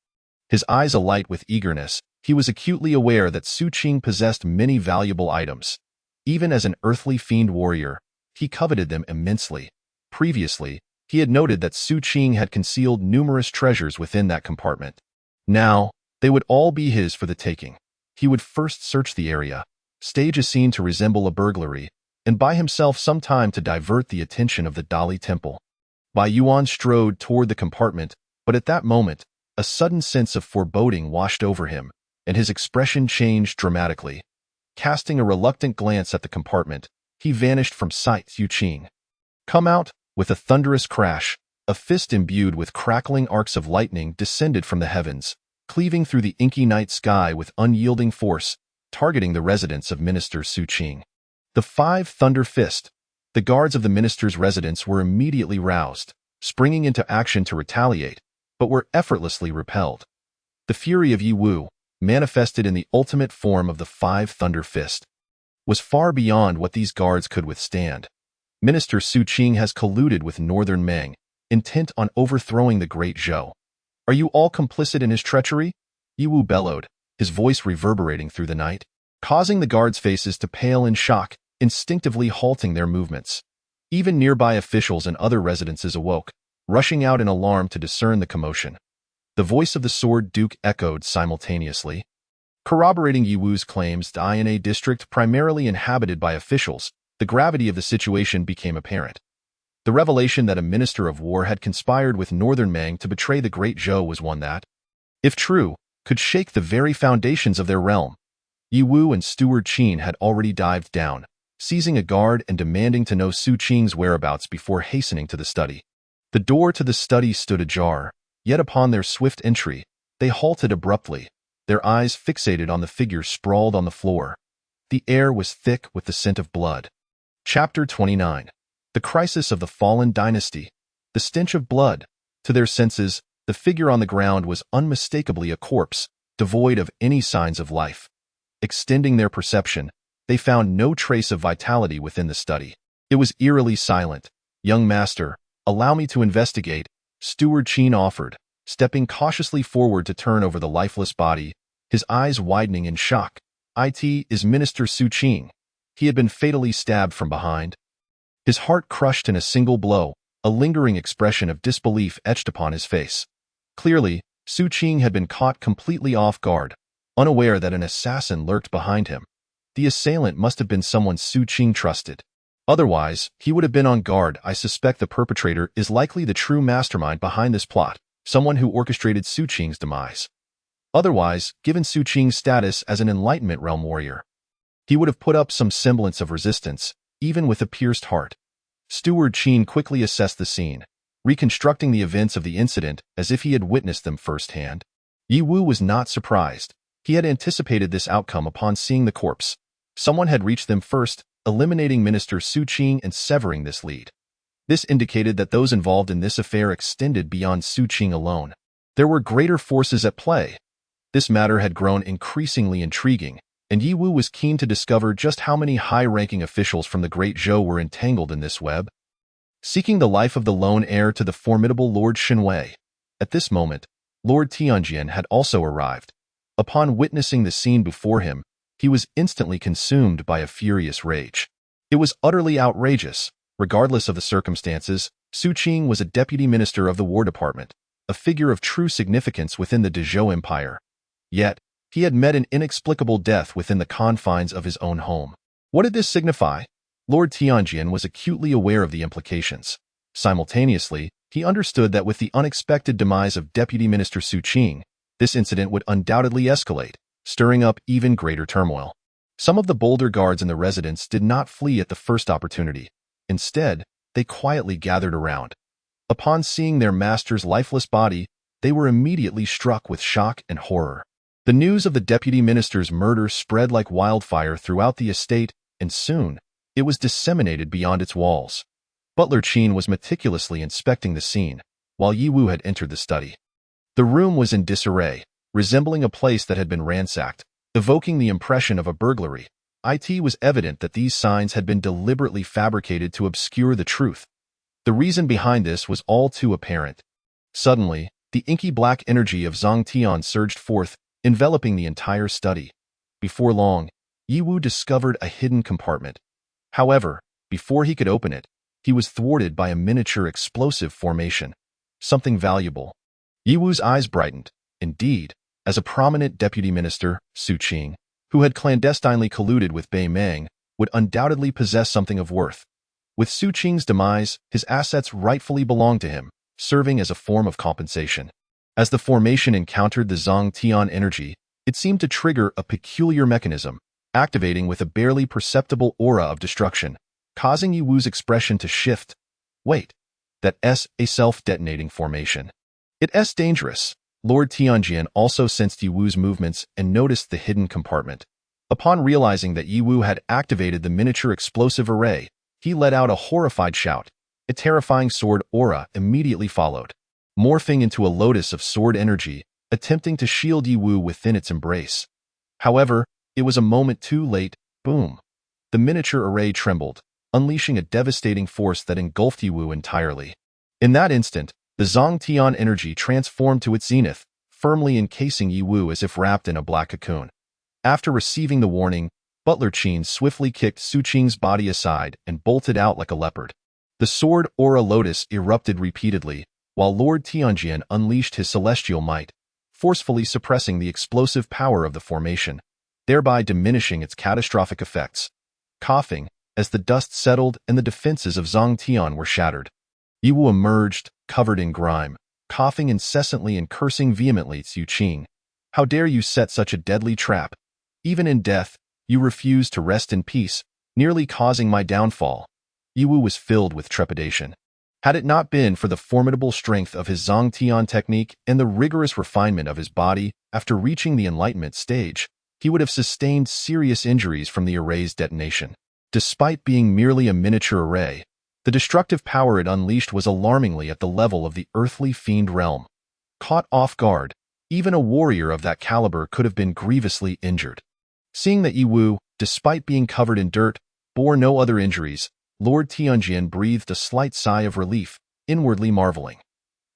His eyes alight with eagerness, he was acutely aware that Su Qing possessed many valuable items. Even as an earthly fiend warrior, he coveted them immensely. Previously, he had noted that Su Qing had concealed numerous treasures within that compartment. Now, they would all be his for the taking. He would first search the area, stage a scene to resemble a burglary, and buy himself some time to divert the attention of the Dali Temple. Bai Yuan strode toward the compartment, but at that moment, a sudden sense of foreboding washed over him, and his expression changed dramatically. Casting a reluctant glance at the compartment, he vanished from sight. Su Qing. "Come out!" With a thunderous crash, a fist imbued with crackling arcs of lightning descended from the heavens, cleaving through the inky night sky with unyielding force, targeting the residence of Minister Su Qing. The 5 Thunder Fist. The guards of the minister's residence were immediately roused, springing into action to retaliate, but were effortlessly repelled. The fury of Yi Wu, manifested in the ultimate form of the 5 Thunder Fist, was far beyond what these guards could withstand. Minister Su Qing has colluded with Northern Meng, intent on overthrowing the Great Zhou. Are you all complicit in his treachery? Yi Wu bellowed, his voice reverberating through the night, causing the guards' faces to pale in shock, instinctively halting their movements. Even nearby officials and other residences awoke, rushing out in alarm to discern the commotion. The voice of the Sword Duke echoed simultaneously, corroborating Yi Wu's claims. In a district primarily inhabited by officials, the gravity of the situation became apparent. The revelation that a minister of war had conspired with Northern Meng to betray the Great Zhou was one that, if true, could shake the very foundations of their realm. Yi Wu and Steward Qin had already dived down, seizing a guard and demanding to know Su Qing's whereabouts before hastening to the study. The door to the study stood ajar, yet upon their swift entry, they halted abruptly, their eyes fixated on the figure sprawled on the floor. The air was thick with the scent of blood. Chapter 29. The Crisis of the Fallen Dynasty. The stench of blood. To their senses, the figure on the ground was unmistakably a corpse, devoid of any signs of life. Extending their perception, they found no trace of vitality within the study. It was eerily silent. "Young master, allow me to investigate," Steward Qin offered, stepping cautiously forward to turn over the lifeless body, his eyes widening in shock. "It is Minister Su Qing." He had been fatally stabbed from behind. His heart crushed in a single blow, a lingering expression of disbelief etched upon his face. Clearly, Su Qing had been caught completely off guard, unaware that an assassin lurked behind him. The assailant must have been someone Su Qing trusted. Otherwise, he would have been on guard. "I suspect the perpetrator is likely the true mastermind behind this plot, someone who orchestrated Su Qing's demise. Otherwise, given Su Qing's status as an Enlightenment realm warrior, he would have put up some semblance of resistance, even with a pierced heart." Steward Qin quickly assessed the scene, reconstructing the events of the incident as if he had witnessed them firsthand. Yi Wu was not surprised. He had anticipated this outcome upon seeing the corpse. Someone had reached them first, eliminating Minister Su Qing and severing this lead. This indicated that those involved in this affair extended beyond Su Qing alone. There were greater forces at play. This matter had grown increasingly intriguing, and Yi Wu was keen to discover just how many high-ranking officials from the Great Zhou were entangled in this web. Seeking the life of the lone heir to the formidable Lord Shenwei. At this moment, Lord Tianjian had also arrived. Upon witnessing the scene before him, he was instantly consumed by a furious rage. It was utterly outrageous. Regardless of the circumstances, Su Qing was a deputy minister of the War Department, a figure of true significance within the Dezhou Empire. Yet, He had met an inexplicable death within the confines of his own home. What did this signify? Lord Tianjian was acutely aware of the implications. Simultaneously, he understood that with the unexpected demise of Deputy Minister Su Qing, this incident would undoubtedly escalate, stirring up even greater turmoil. Some of the bolder guards in the residence did not flee at the first opportunity. Instead, they quietly gathered around. Upon seeing their master's lifeless body, they were immediately struck with shock and horror. The news of the deputy minister's murder spread like wildfire throughout the estate, and soon, it was disseminated beyond its walls. Butler Qin was meticulously inspecting the scene, while Yi Wu had entered the study. The room was in disarray, resembling a place that had been ransacked, evoking the impression of a burglary. It was evident that these signs had been deliberately fabricated to obscure the truth. The reason behind this was all too apparent. Suddenly, the inky black energy of Zhang Tian surged forth, enveloping the entire study. Before long, Yi Wu discovered a hidden compartment. However, before he could open it, he was thwarted by a miniature explosive formation. Something valuable. Yi Wu's eyes brightened. Indeed, as a prominent deputy minister, Su Qing, who had clandestinely colluded with Bei Meng, would undoubtedly possess something of worth. With Su Qing's demise, his assets rightfully belonged to him, serving as a form of compensation. As the formation encountered the Zhang Tian energy, it seemed to trigger a peculiar mechanism, activating with a barely perceptible aura of destruction, causing Yi Wu's expression to shift. Wait, that's a self-detonating formation. It's dangerous. Lord Tianjian also sensed Yi Wu's movements and noticed the hidden compartment. Upon realizing that Yi Wu had activated the miniature explosive array, he let out a horrified shout. A terrifying sword aura immediately followed, morphing into a lotus of sword energy, attempting to shield Yi Wu within its embrace. However, it was a moment too late. Boom! The miniature array trembled, unleashing a devastating force that engulfed Yi Wu entirely. In that instant, the Zhang Tian energy transformed to its zenith, firmly encasing Yi Wu as if wrapped in a black cocoon. After receiving the warning, Butler Qin swiftly kicked Su Qing's body aside and bolted out like a leopard. The sword aura lotus erupted repeatedly, while Lord Tianjian unleashed his celestial might, forcefully suppressing the explosive power of the formation, thereby diminishing its catastrophic effects. Coughing, as the dust settled and the defenses of Zhang Tian were shattered, Yi Wu emerged, covered in grime, coughing incessantly and cursing vehemently Su Qing. How dare you set such a deadly trap? Even in death, you refuse to rest in peace, nearly causing my downfall. Yi Wu was filled with trepidation. Had it not been for the formidable strength of his Zhang Tian technique and the rigorous refinement of his body after reaching the enlightenment stage, he would have sustained serious injuries from the array's detonation. Despite being merely a miniature array, the destructive power it unleashed was alarmingly at the level of the earthly fiend realm. Caught off guard, even a warrior of that caliber could have been grievously injured. Seeing that Yi Wu, despite being covered in dirt, bore no other injuries, Lord Tianjian breathed a slight sigh of relief, inwardly marveling.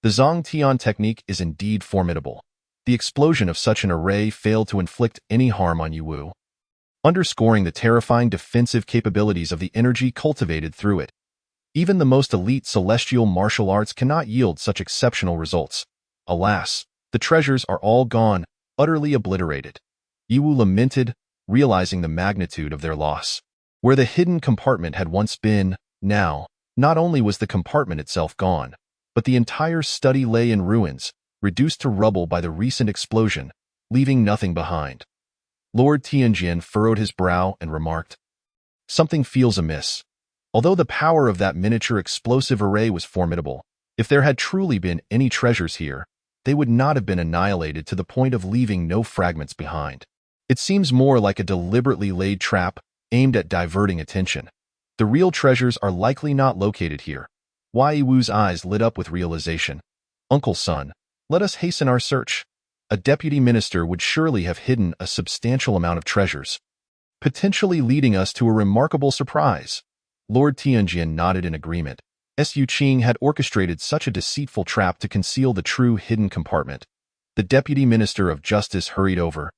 The Zhang Tian technique is indeed formidable. The explosion of such an array failed to inflict any harm on Yi Wu, underscoring the terrifying defensive capabilities of the energy cultivated through it. Even the most elite celestial martial arts cannot yield such exceptional results. Alas, the treasures are all gone, utterly obliterated. Yi Wu lamented, realizing the magnitude of their loss. Where the hidden compartment had once been, now, not only was the compartment itself gone, but the entire study lay in ruins, reduced to rubble by the recent explosion, leaving nothing behind. Lord Tianjian furrowed his brow and remarked, "Something feels amiss." Although the power of that miniature explosive array was formidable, if there had truly been any treasures here, they would not have been annihilated to the point of leaving no fragments behind. It seems more like a deliberately laid trap, aimed at diverting attention. The real treasures are likely not located here. Yi Wu's eyes lit up with realization. Uncle Sun, let us hasten our search. A deputy minister would surely have hidden a substantial amount of treasures, potentially leading us to a remarkable surprise. Lord Tianjian nodded in agreement. Su Qing had orchestrated such a deceitful trap to conceal the true hidden compartment. The deputy minister of justice hurried over.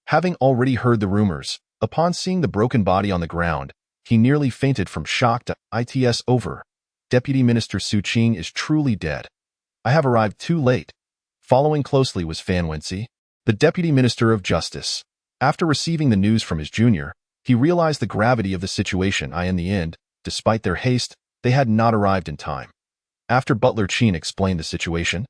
Having already heard the rumors, upon seeing the broken body on the ground, he nearly fainted from shock. It's over. Deputy Minister Su Qing is truly dead. I have arrived too late. Following closely was Fan Wenxi. the Deputy Minister of Justice. After receiving the news from his junior, he realized the gravity of the situation. In the end, despite their haste, they had not arrived in time. After Butler Chin explained the situation,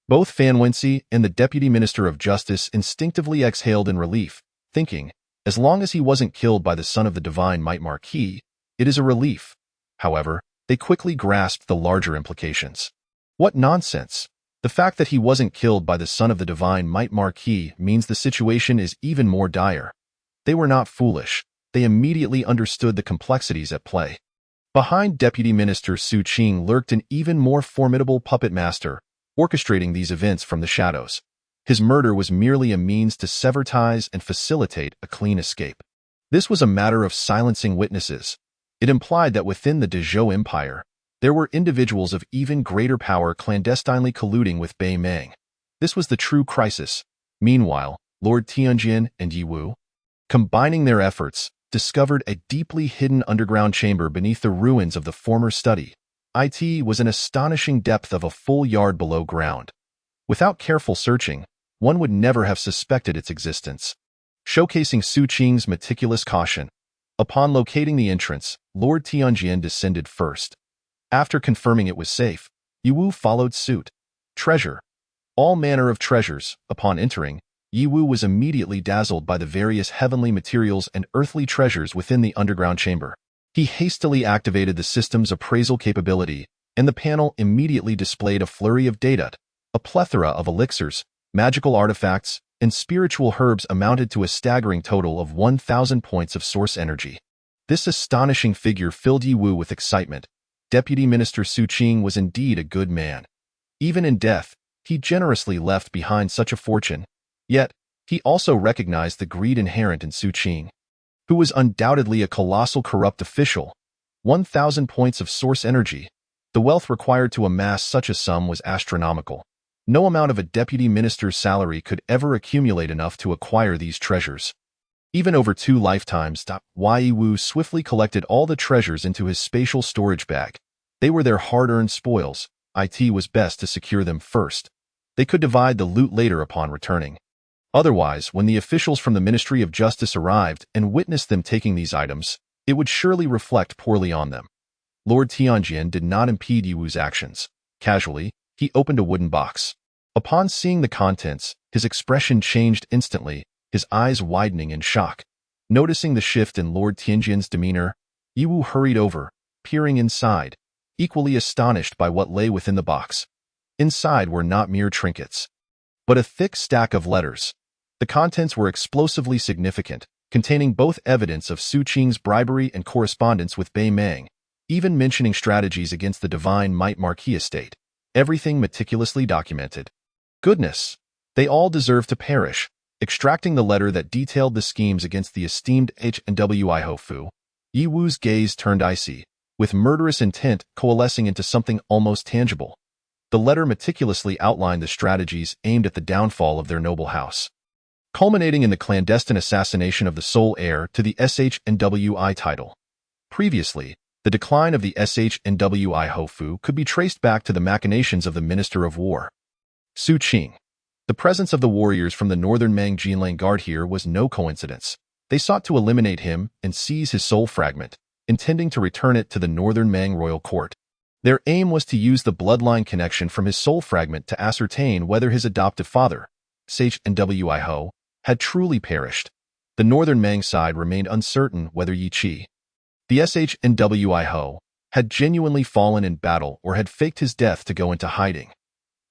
both Fan Wensi and the Deputy Minister of Justice instinctively exhaled in relief, thinking, as long as he wasn't killed by the son of the Divine Might Marquis, it is a relief. However, they quickly grasped the larger implications. What nonsense! The fact that he wasn't killed by the son of the Divine Might Marquis means the situation is even more dire. They were not foolish. They immediately understood the complexities at play. Behind Deputy Minister Su Qing lurked an even more formidable puppet master, orchestrating these events from the shadows. His murder was merely a means to sever ties and facilitate a clean escape. This was a matter of silencing witnesses. It implied that within the Dezhou Empire, there were individuals of even greater power clandestinely colluding with Bei Meng. This was the true crisis. Meanwhile, Lord Tianjin and Yi Wu, combining their efforts, discovered a deeply hidden underground chamber beneath the ruins of the former study. It was an astonishing depth of a full yard below ground. Without careful searching, one would never have suspected its existence. Showcasing Su Qing's meticulous caution, upon locating the entrance, Lord Tianjin descended first. After confirming it was safe, Yi Wu followed suit. Treasure. All manner of treasures. Upon entering, Yi Wu was immediately dazzled by the various heavenly materials and earthly treasures within the underground chamber. He hastily activated the system's appraisal capability, and the panel immediately displayed a flurry of data. A plethora of elixirs, magical artifacts, and spiritual herbs amounted to a staggering total of 1,000 points of source energy. This astonishing figure filled Yi Wu with excitement. Deputy Minister Su Qing was indeed a good man. Even in death, he generously left behind such a fortune. Yet, he also recognized the greed inherent in Su Qing, who was undoubtedly a colossal corrupt official. 1,000 points of source energy. The wealth required to amass such a sum was astronomical. No amount of a deputy minister's salary could ever accumulate enough to acquire these treasures. Even over 2 lifetimes, Yi Wu swiftly collected all the treasures into his spatial storage bag. They were their hard-earned spoils. It was best to secure them first. They could divide the loot later upon returning. Otherwise, when the officials from the Ministry of Justice arrived and witnessed them taking these items, it would surely reflect poorly on them. Lord Tianjin did not impede Yi Wu's actions. Casually, he opened a wooden box. Upon seeing the contents, his expression changed instantly, his eyes widening in shock. Noticing the shift in Lord Tianjin's demeanor, Yi Wu hurried over, peering inside, equally astonished by what lay within the box. Inside were not mere trinkets, but a thick stack of letters. The contents were explosively significant, containing both evidence of Su Qing's bribery and correspondence with Bei Meng, even mentioning strategies against the Divine Might Marquis estate. Everything meticulously documented. Goodness! They all deserve to perish. Extracting the letter that detailed the schemes against the esteemed H&W Ihofu, Yi Wu's gaze turned icy, with murderous intent coalescing into something almost tangible. The letter meticulously outlined the strategies aimed at the downfall of their noble house, culminating in the clandestine assassination of the sole heir to the SH&WI title. Previously, the decline of the SH&WI Hofu could be traced back to the machinations of the Minister of War, Su Qing. The presence of the warriors from the Northern Mang Jinlang Guard here was no coincidence. They sought to eliminate him and seize his soul fragment, intending to return it to the Northern Mang royal court. Their aim was to use the bloodline connection from his soul fragment to ascertain whether his adoptive father, SH&WI Ho, had truly perished. The Northern Mang side remained uncertain whether Yi Qi, the SH&WI Ho, had genuinely fallen in battle or had faked his death to go into hiding.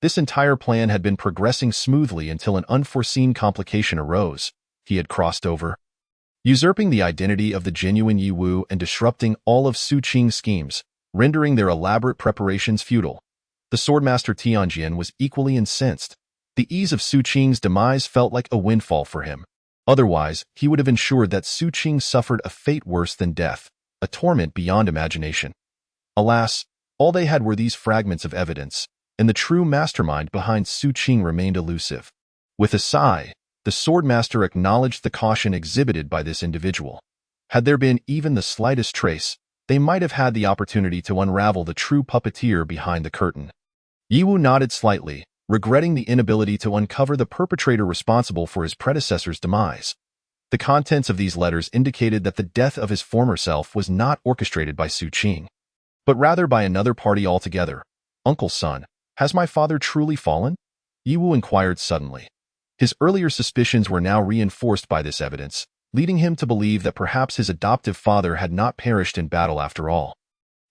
This entire plan had been progressing smoothly until an unforeseen complication arose. He had crossed over, usurping the identity of the genuine Yi Wu and disrupting all of Su Qing's schemes, rendering their elaborate preparations futile. The swordmaster Tianjin was equally incensed. The ease of Su Qing's demise felt like a windfall for him. Otherwise, he would have ensured that Su Qing suffered a fate worse than death, a torment beyond imagination. Alas, all they had were these fragments of evidence, and the true mastermind behind Su Qing remained elusive. With a sigh, the swordmaster acknowledged the caution exhibited by this individual. Had there been even the slightest trace, they might have had the opportunity to unravel the true puppeteer behind the curtain. Yi Wu nodded slightly, regretting the inability to uncover the perpetrator responsible for his predecessor's demise. The contents of these letters indicated that the death of his former self was not orchestrated by Su Qing, but rather by another party altogether. "Uncle Son, has my father truly fallen?" Yi Wu inquired suddenly. His earlier suspicions were now reinforced by this evidence, leading him to believe that perhaps his adoptive father had not perished in battle after all.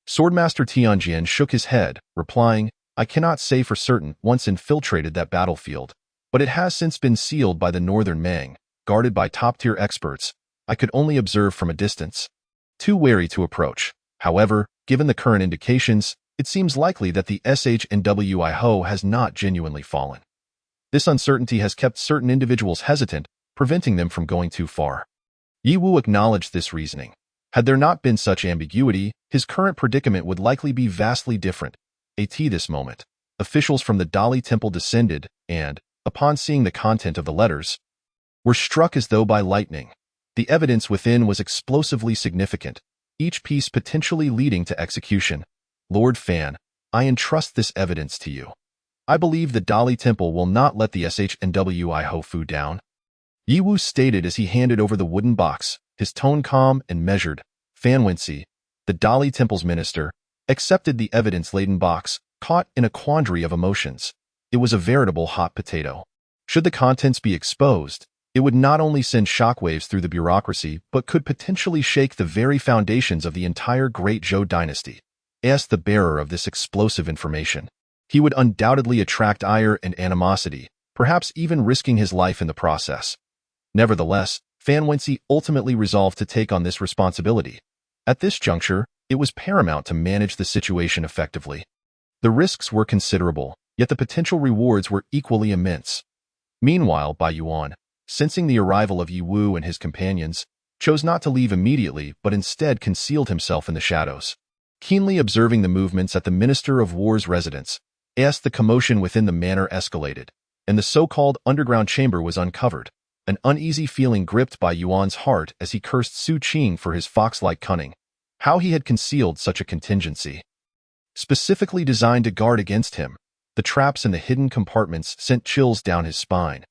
Swordmaster Tianjian shook his head, replying, "I cannot say for certain once infiltrated that battlefield, but it has since been sealed by the Northern Mang, guarded by top-tier experts. I could only observe from a distance, too wary to approach. However, given the current indications, it seems likely that the SHNWI Ho has not genuinely fallen. This uncertainty has kept certain individuals hesitant, preventing them from going too far." Yi Wu acknowledged this reasoning. Had there not been such ambiguity, his current predicament would likely be vastly different. At this moment, officials from the Dali Temple descended and, upon seeing the content of the letters, were struck as though by lightning. The evidence within was explosively significant, each piece potentially leading to execution. "Lord Fan, I entrust this evidence to you. I believe the Dali Temple will not let the SHNWI Hofu down," Yi Wu stated as he handed over the wooden box, his tone calm and measured. Fan Wenxi, the Dali Temple's minister, accepted the evidence-laden box, caught in a quandary of emotions. It was a veritable hot potato. Should the contents be exposed, it would not only send shockwaves through the bureaucracy, but could potentially shake the very foundations of the entire Great Zhou dynasty. As the bearer of this explosive information, he would undoubtedly attract ire and animosity, perhaps even risking his life in the process. Nevertheless, Fan Wenxi ultimately resolved to take on this responsibility. At this juncture, it was paramount to manage the situation effectively. The risks were considerable, yet the potential rewards were equally immense. Meanwhile, Bai Yuan, sensing the arrival of Yi Wu and his companions, chose not to leave immediately but instead concealed himself in the shadows. Keenly observing the movements at the Minister of War's residence, as the commotion within the manor escalated, and the so-called underground chamber was uncovered, an uneasy feeling gripped Bai Yuan's heart as he cursed Su Qing for his fox-like cunning. How he had concealed such a contingency, specifically designed to guard against him. The traps in the hidden compartments sent chills down his spine.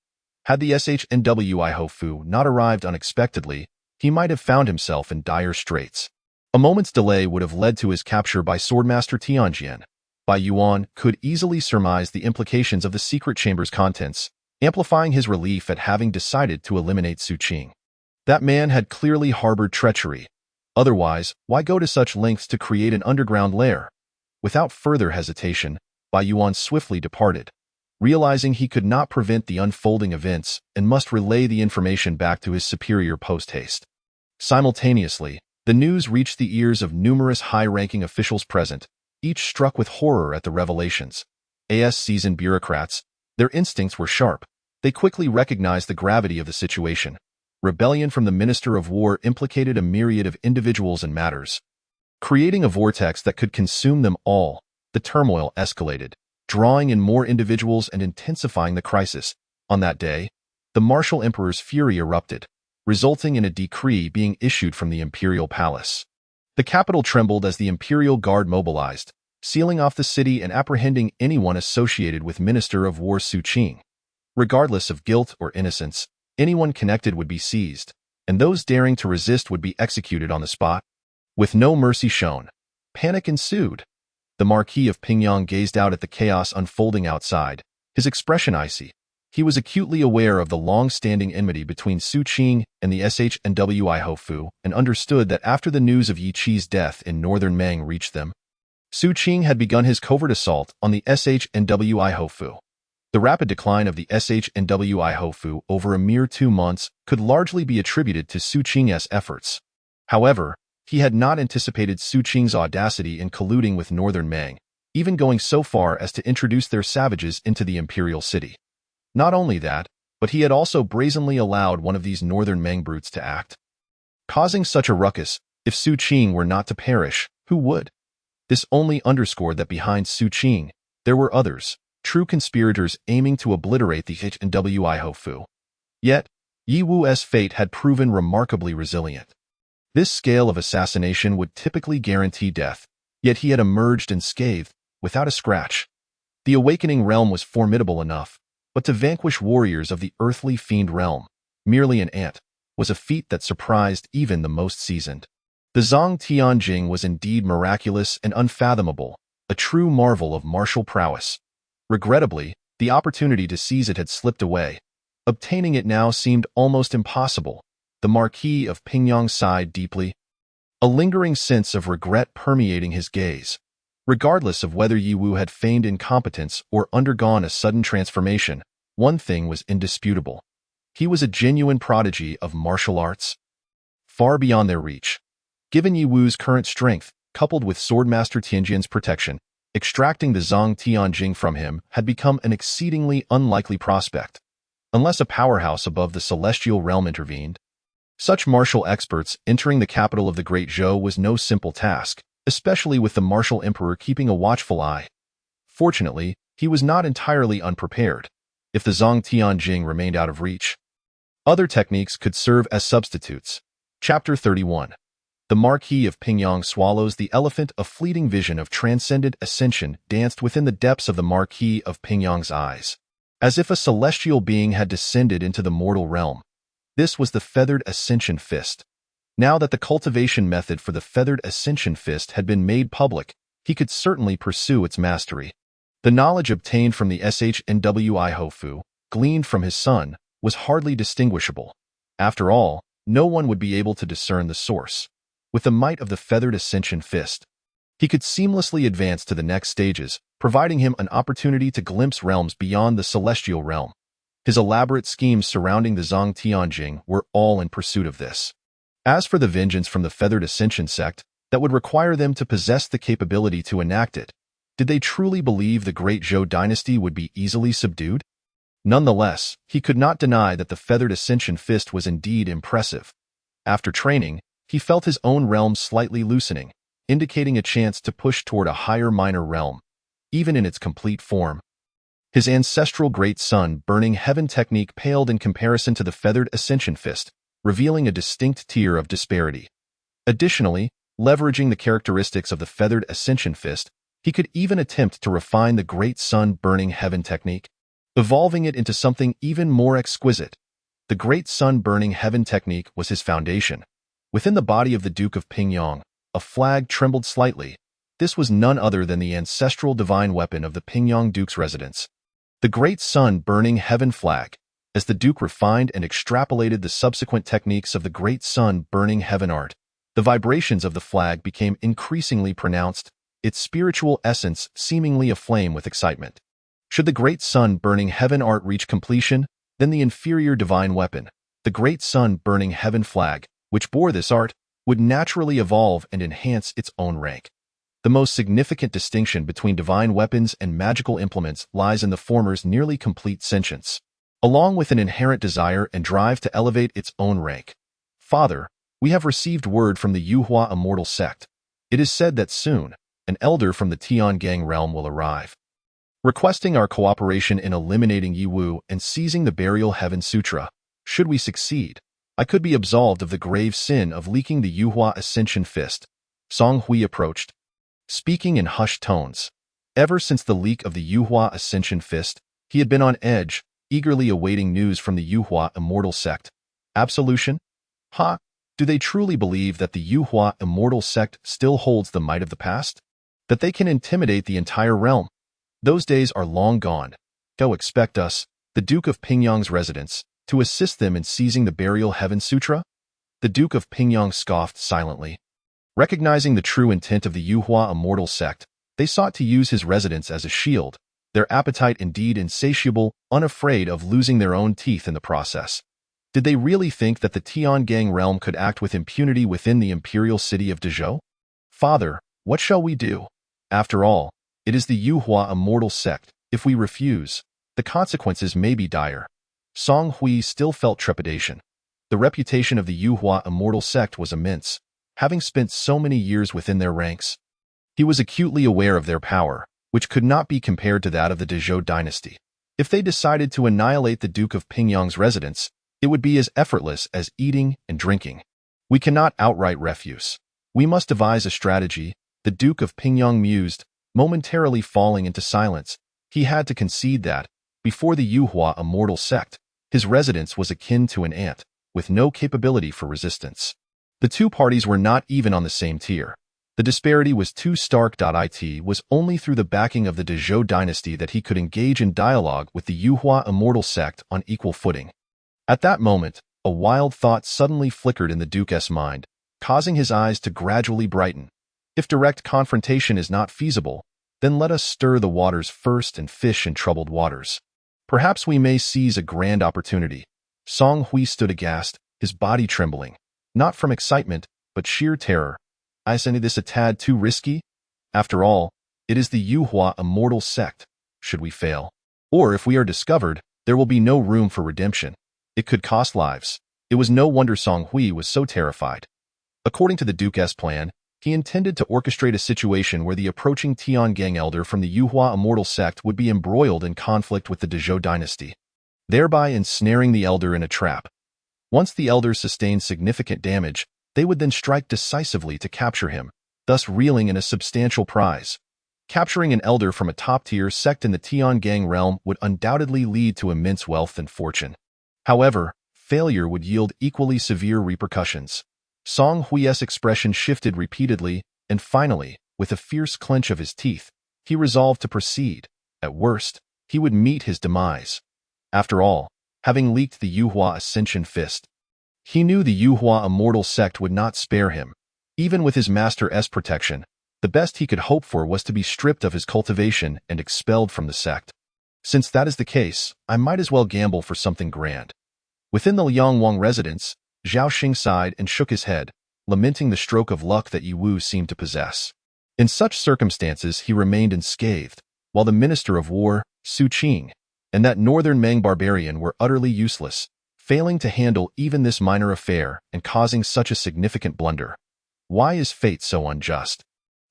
Had the SHNWI Hofu not arrived unexpectedly, he might have found himself in dire straits. A moment's delay would have led to his capture by Swordmaster Tianjian. Bai Yuan could easily surmise the implications of the secret chamber's contents, amplifying his relief at having decided to eliminate Su Qing. That man had clearly harbored treachery. Otherwise, why go to such lengths to create an underground lair? Without further hesitation, Bai Yuan swiftly departed, realizing he could not prevent the unfolding events and must relay the information back to his superior post-haste. Simultaneously, the news reached the ears of numerous high-ranking officials present, each struck with horror at the revelations. As seasoned bureaucrats, their instincts were sharp. They quickly recognized the gravity of the situation. Rebellion from the Minister of War implicated a myriad of individuals and matters, creating a vortex that could consume them all. The turmoil escalated, drawing in more individuals and intensifying the crisis. On that day, the martial emperor's fury erupted, resulting in a decree being issued from the imperial palace. The capital trembled as the imperial guard mobilized, sealing off the city and apprehending anyone associated with Minister of War Su Qing. Regardless of guilt or innocence, anyone connected would be seized, and those daring to resist would be executed on the spot. With no mercy shown, panic ensued. The Marquis of Pingyang gazed out at the chaos unfolding outside, his expression icy. He was acutely aware of the long-standing enmity between Su Qing and the SHNWI Hofu and understood that after the news of Yi Qi's death in northern Mang reached them, Su Qing had begun his covert assault on the SHNWI Hofu. The rapid decline of the SHNWI Hofu over a mere 2 months could largely be attributed to Su Qing's efforts. However, he had not anticipated Su Qing's audacity in colluding with northern Mang, even going so far as to introduce their savages into the imperial city. Not only that, but he had also brazenly allowed one of these northern Mang brutes to act, causing such a ruckus. If Su Qing were not to perish, who would? This only underscored that behind Su Qing, there were others, true conspirators aiming to obliterate the SHNWI Hofu. Yet, Yi Wu's fate had proven remarkably resilient. This scale of assassination would typically guarantee death, yet he had emerged unscathed, without a scratch. The awakening realm was formidable enough, but to vanquish warriors of the earthly fiend realm, merely an ant, was a feat that surprised even the most seasoned. The Zhang Tianjing was indeed miraculous and unfathomable, a true marvel of martial prowess. Regrettably, the opportunity to seize it had slipped away. Obtaining it now seemed almost impossible. The Marquis of Pingyang sighed deeply, a lingering sense of regret permeating his gaze. Regardless of whether Yi Wu had feigned incompetence or undergone a sudden transformation, one thing was indisputable. He was a genuine prodigy of martial arts, far beyond their reach. Given Yi Wu's current strength, coupled with Swordmaster Tianjian's protection, extracting the Zhang Tianjing from him had become an exceedingly unlikely prospect. Unless a powerhouse above the celestial realm intervened, such martial experts entering the capital of the Great Zhou was no simple task, especially with the martial emperor keeping a watchful eye. Fortunately, he was not entirely unprepared. If the Zhang Tianjing remained out of reach, other techniques could serve as substitutes. Chapter 31. The Marquis of Pingyang swallows the elephant. A fleeting vision of transcendent ascension danced within the depths of the Marquis of Pingyang's eyes, as if a celestial being had descended into the mortal realm. This was the Feathered Ascension Fist. Now that the cultivation method for the Feathered Ascension Fist had been made public, he could certainly pursue its mastery. The knowledge obtained from the Shnwi Hofu, gleaned from his son, was hardly distinguishable. After all, no one would be able to discern the source. With the might of the Feathered Ascension Fist, he could seamlessly advance to the next stages, providing him an opportunity to glimpse realms beyond the celestial realm. His elaborate schemes surrounding the Zhang Tianjing were all in pursuit of this. As for the vengeance from the Feathered Ascension sect, that would require them to possess the capability to enact it, did they truly believe the Great Zhou dynasty would be easily subdued? Nonetheless, he could not deny that the Feathered Ascension Fist was indeed impressive. After training, he felt his own realm slightly loosening, indicating a chance to push toward a higher minor realm, even in its complete form. His ancestral Great Sun Burning Heaven technique paled in comparison to the Feathered Ascension Fist, revealing a distinct tier of disparity. Additionally, leveraging the characteristics of the Feathered Ascension Fist, he could even attempt to refine the Great Sun Burning Heaven technique, evolving it into something even more exquisite. The Great Sun Burning Heaven technique was his foundation. Within the body of the Duke of Pingyang, a flag trembled slightly. This was none other than the ancestral divine weapon of the Pingyang Duke's residence, the Great Sun Burning Heaven flag. As the Duke refined and extrapolated the subsequent techniques of the Great Sun Burning Heaven art, the vibrations of the flag became increasingly pronounced, its spiritual essence seemingly aflame with excitement. Should the Great Sun Burning Heaven art reach completion, then the inferior divine weapon, the Great Sun Burning Heaven flag, which bore this art, would naturally evolve and enhance its own rank. The most significant distinction between divine weapons and magical implements lies in the former's nearly complete sentience, along with an inherent desire and drive to elevate its own rank. Father, we have received word from the Yuhua immortal sect. It is said that soon, an elder from the Tiangang realm will arrive, requesting our cooperation in eliminating Yi Wu and seizing the Burial Heaven Sutra. Should we succeed, I could be absolved of the grave sin of leaking the Yuhua Ascension Fist. Song Hui approached, speaking in hushed tones. Ever since the leak of the Yuhua Ascension Fist, he had been on edge, eagerly awaiting news from the Yuhua Immortal Sect. Absolution? Ha! Do they truly believe that the Yuhua Immortal Sect still holds the might of the past? That they can intimidate the entire realm? Those days are long gone. Go expect us, the Duke of Pingyang's residence, to assist them in seizing the Burial Heaven Sutra? The Duke of Pingyang scoffed silently. Recognizing the true intent of the Yuhua Immortal Sect, they sought to use his residence as a shield, their appetite indeed insatiable, unafraid of losing their own teeth in the process. Did they really think that the Tiangang realm could act with impunity within the imperial city of Dezhou? Father, what shall we do? After all, it is the Yuhua Immortal Sect. If we refuse, the consequences may be dire. Song Hui still felt trepidation. The reputation of the Yuhua Immortal Sect was immense, having spent so many years within their ranks. He was acutely aware of their power, which could not be compared to that of the Dezhou dynasty. If they decided to annihilate the Duke of Pingyang's residence, it would be as effortless as eating and drinking. We cannot outright refuse. We must devise a strategy, the Duke of Pingyang mused, momentarily falling into silence. He had to concede that, before the Yuhua immortal sect, his residence was akin to an ant, with no capability for resistance. The two parties were not even on the same tier. The disparity was too stark. It was only through the backing of the Dezhou dynasty that he could engage in dialogue with the Yuhua immortal sect on equal footing. At that moment, a wild thought suddenly flickered in the Duke's mind, causing his eyes to gradually brighten. If direct confrontation is not feasible, then let us stir the waters first and fish in troubled waters. Perhaps we may seize a grand opportunity. Song Hui stood aghast, his body trembling, not from excitement, but sheer terror. Isn't this a tad too risky? After all, it is the Yuhua immortal sect. Should we fail, or if we are discovered, there will be no room for redemption. It could cost lives. It was no wonder Song Hui was so terrified. According to the Duke's plan, he intended to orchestrate a situation where the approaching Tiangang elder from the Yuhua immortal sect would be embroiled in conflict with the Dezhou dynasty, thereby ensnaring the elder in a trap. Once the elder sustained significant damage, they would then strike decisively to capture him, thus reeling in a substantial prize. Capturing an elder from a top-tier sect in the Tiangang realm would undoubtedly lead to immense wealth and fortune. However, failure would yield equally severe repercussions. Song Hui's expression shifted repeatedly, and finally, with a fierce clench of his teeth, he resolved to proceed. At worst, he would meet his demise. After all, having leaked the Yuhua Ascension Fist, he knew the Yuhua immortal sect would not spare him. Even with his master's protection, the best he could hope for was to be stripped of his cultivation and expelled from the sect. Since that is the case, I might as well gamble for something grand. Within the Liangwang residence, Zhao Xing sighed and shook his head, lamenting the stroke of luck that Yi Wu seemed to possess. In such circumstances he remained unscathed, while the Minister of War, Su Qing, and that northern Mang barbarian were utterly useless, failing to handle even this minor affair and causing such a significant blunder. Why is fate so unjust?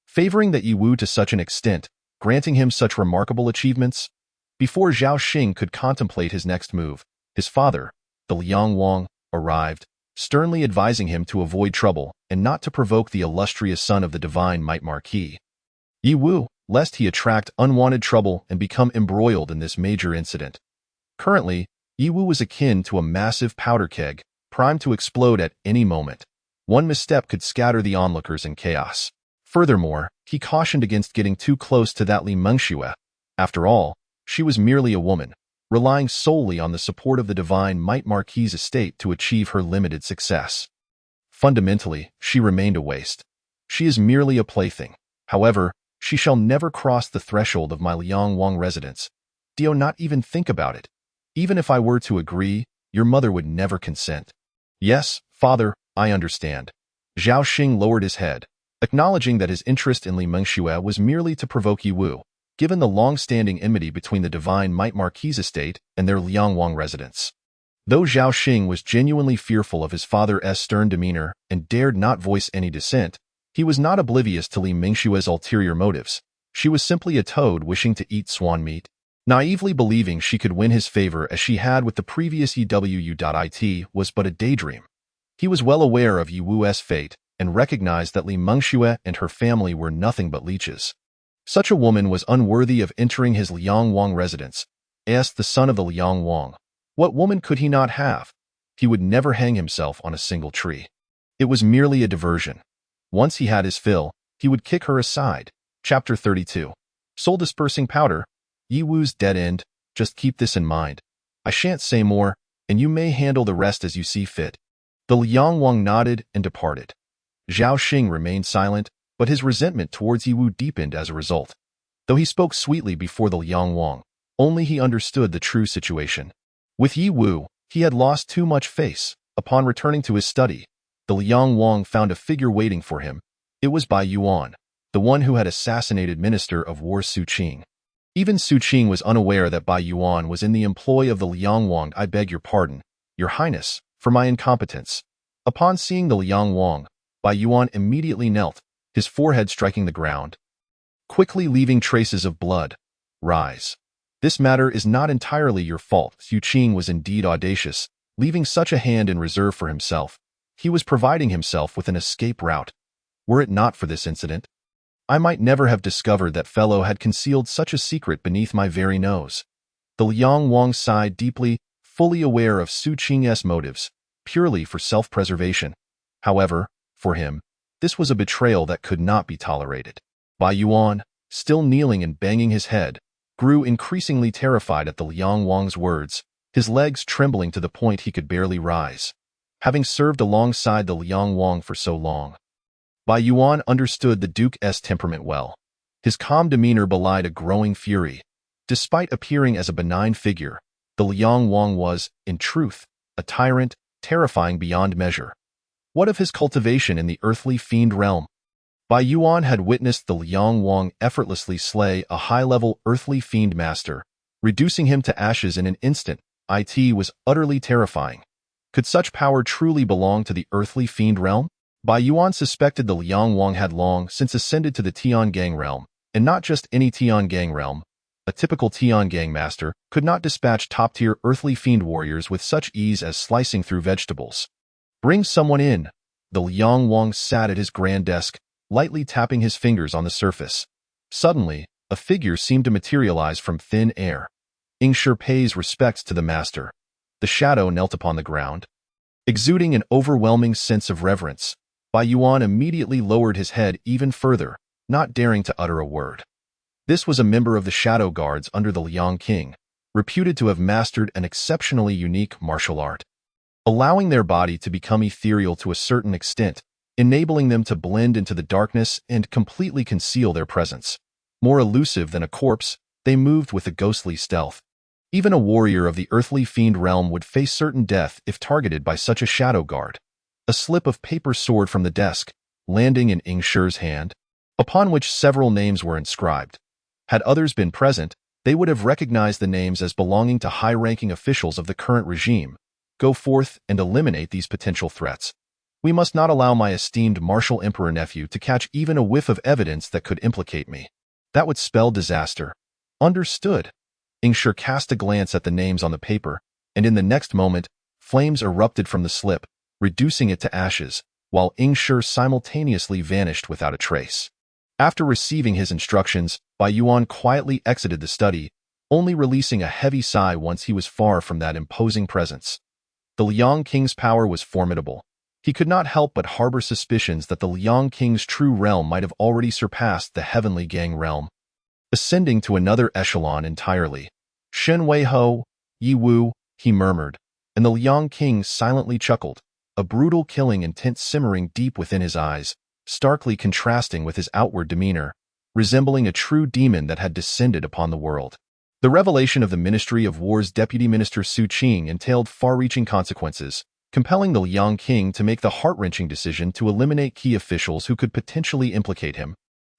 Favoring that Yi Wu to such an extent, granting him such remarkable achievements? Before Zhao Xing could contemplate his next move, his father, the Liangwang, arrived, sternly advising him to avoid trouble and not to provoke the illustrious son of the divine might Marquis Yi Wu, lest he attract unwanted trouble and become embroiled in this major incident. Currently, Yi Wu was akin to a massive powder keg, primed to explode at any moment. One misstep could scatter the onlookers in chaos. Furthermore, he cautioned against getting too close to that Li Mengxue. After all, she was merely a woman, relying solely on the support of the divine might Marquis' estate to achieve her limited success. Fundamentally, she remained a waste. She is merely a plaything. However, she shall never cross the threshold of my Liangwang residence. Do not even think about it. Even if I were to agree, your mother would never consent. Yes, father, I understand. Zhao Xing lowered his head, acknowledging that his interest in Li Mengxue was merely to provoke Yi Wu, given the long-standing enmity between the divine might Marquis' estate and their Liangwang residence. Though Zhao Xing was genuinely fearful of his father's stern demeanor and dared not voice any dissent, he was not oblivious to Li Mengxue's ulterior motives. She was simply a toad wishing to eat swan meat, naively believing she could win his favor as she had with the previous EWU.IT was but a daydream. He was well aware of Yi Wu's fate and recognized that Li Mengxue and her family were nothing but leeches. Such a woman was unworthy of entering his Liangwang residence. Asked the son of the Liangwang, what woman could he not have? He would never hang himself on a single tree. It was merely a diversion. Once he had his fill, he would kick her aside. Chapter 32. Soul-dispersing powder. Yi Wu's dead end. Just keep this in mind. I shan't say more, and you may handle the rest as you see fit. The Liangwang nodded and departed. Zhao Xing remained silent, but his resentment towards Yi Wu deepened as a result. Though he spoke sweetly before the Liangwang, only he understood the true situation. With Yi Wu, he had lost too much face. Upon returning to his study, the Liangwang found a figure waiting for him. It was Bai Yuan, the one who had assassinated Minister of War Su Qing. Even Su Qing was unaware that Bai Yuan was in the employ of the Liangwang. I beg your pardon, Your Highness, for my incompetence. Upon seeing the Liangwang, Bai Yuan immediately knelt, his forehead striking the ground, quickly leaving traces of blood. Rise. This matter is not entirely your fault. Su Qing was indeed audacious, leaving such a hand in reserve for himself. He was providing himself with an escape route. Were it not for this incident, I might never have discovered that fellow had concealed such a secret beneath my very nose. The Liang Wang sighed deeply, fully aware of Su Qing's motives, purely for self-preservation. However, for him, this was a betrayal that could not be tolerated. Bai Yuan, still kneeling and banging his head, grew increasingly terrified at the Liang Wang's words, his legs trembling to the point he could barely rise. Having served alongside the Liang Wang for so long, Bai Yuan understood the Duke's temperament well. His calm demeanor belied a growing fury. Despite appearing as a benign figure, the Liang Wang was, in truth, a tyrant, terrifying beyond measure. What of his cultivation in the earthly fiend realm? Bai Yuan had witnessed the Liang Wang effortlessly slay a high-level earthly fiend master, reducing him to ashes in an instant. It was utterly terrifying. Could such power truly belong to the earthly fiend realm? Bai Yuan suspected the Liang Wang had long since ascended to the Tiangang realm, and not just any Tiangang realm. A typical Tiangang master could not dispatch top-tier earthly fiend warriors with such ease as slicing through vegetables. Bring someone in. The Liang Wang sat at his grand desk, lightly tapping his fingers on the surface. Suddenly, a figure seemed to materialize from thin air. Ingshi pays respects to the master. The shadow knelt upon the ground. Exuding an overwhelming sense of reverence, Bai Yuan immediately lowered his head even further, not daring to utter a word. This was a member of the shadow guards under the Liang King, reputed to have mastered an exceptionally unique martial art, allowing their body to become ethereal to a certain extent, enabling them to blend into the darkness and completely conceal their presence. More elusive than a corpse, they moved with a ghostly stealth. Even a warrior of the earthly fiend realm would face certain death if targeted by such a shadow guard. A slip of paper soared from the desk, landing in Ingshi's hand, upon which several names were inscribed. Had others been present, they would have recognized the names as belonging to high-ranking officials of the current regime. Go forth and eliminate these potential threats. We must not allow my esteemed martial emperor nephew to catch even a whiff of evidence that could implicate me. That would spell disaster. Understood. Ingshi cast a glance at the names on the paper, and in the next moment, flames erupted from the slip, reducing it to ashes, while Ingshi simultaneously vanished without a trace. After receiving his instructions, Bai Yuan quietly exited the study, only releasing a heavy sigh once he was far from that imposing presence. The Liang King's power was formidable. He could not help but harbor suspicions that the Liang King's true realm might have already surpassed the heavenly Gang realm, ascending to another echelon entirely. Shen Wei Ho, Yi Wu, he murmured, and the Liang King silently chuckled, a brutal killing intent simmering deep within his eyes, starkly contrasting with his outward demeanor, resembling a true demon that had descended upon the world. The revelation of the Ministry of War's Deputy Minister Su Qing entailed far-reaching consequences, compelling the Liang King to make the heart-wrenching decision to eliminate key officials who could potentially implicate him,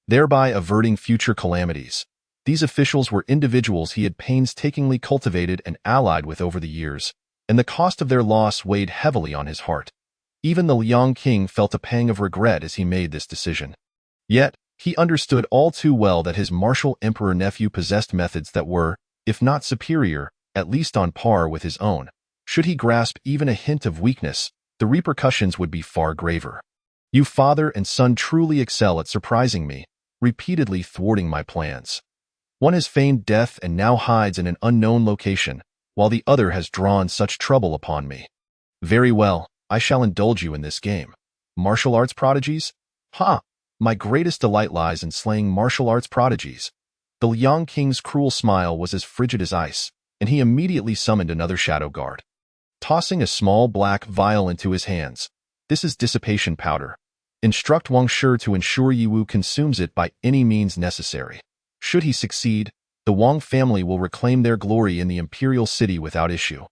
thereby averting future calamities. These officials were individuals he had painstakingly cultivated and allied with over the years, and the cost of their loss weighed heavily on his heart. Even the Liang King felt a pang of regret as he made this decision. Yet, he understood all too well that his martial emperor nephew possessed methods that were, if not superior, at least on par with his own. Should he grasp even a hint of weakness, the repercussions would be far graver. You father and son truly excel at surprising me, repeatedly thwarting my plans. One has feigned death and now hides in an unknown location, while the other has drawn such trouble upon me. Very well, I shall indulge you in this game. Martial arts prodigies? Ha! My greatest delight lies in slaying martial arts prodigies. The Liang King's cruel smile was as frigid as ice, and he immediately summoned another shadow guard. Tossing a small black vial into his hands, this is dissipation powder. Instruct Wang Shi to ensure Yi Wu consumes it by any means necessary. Should he succeed, the Wang family will reclaim their glory in the imperial city without issue.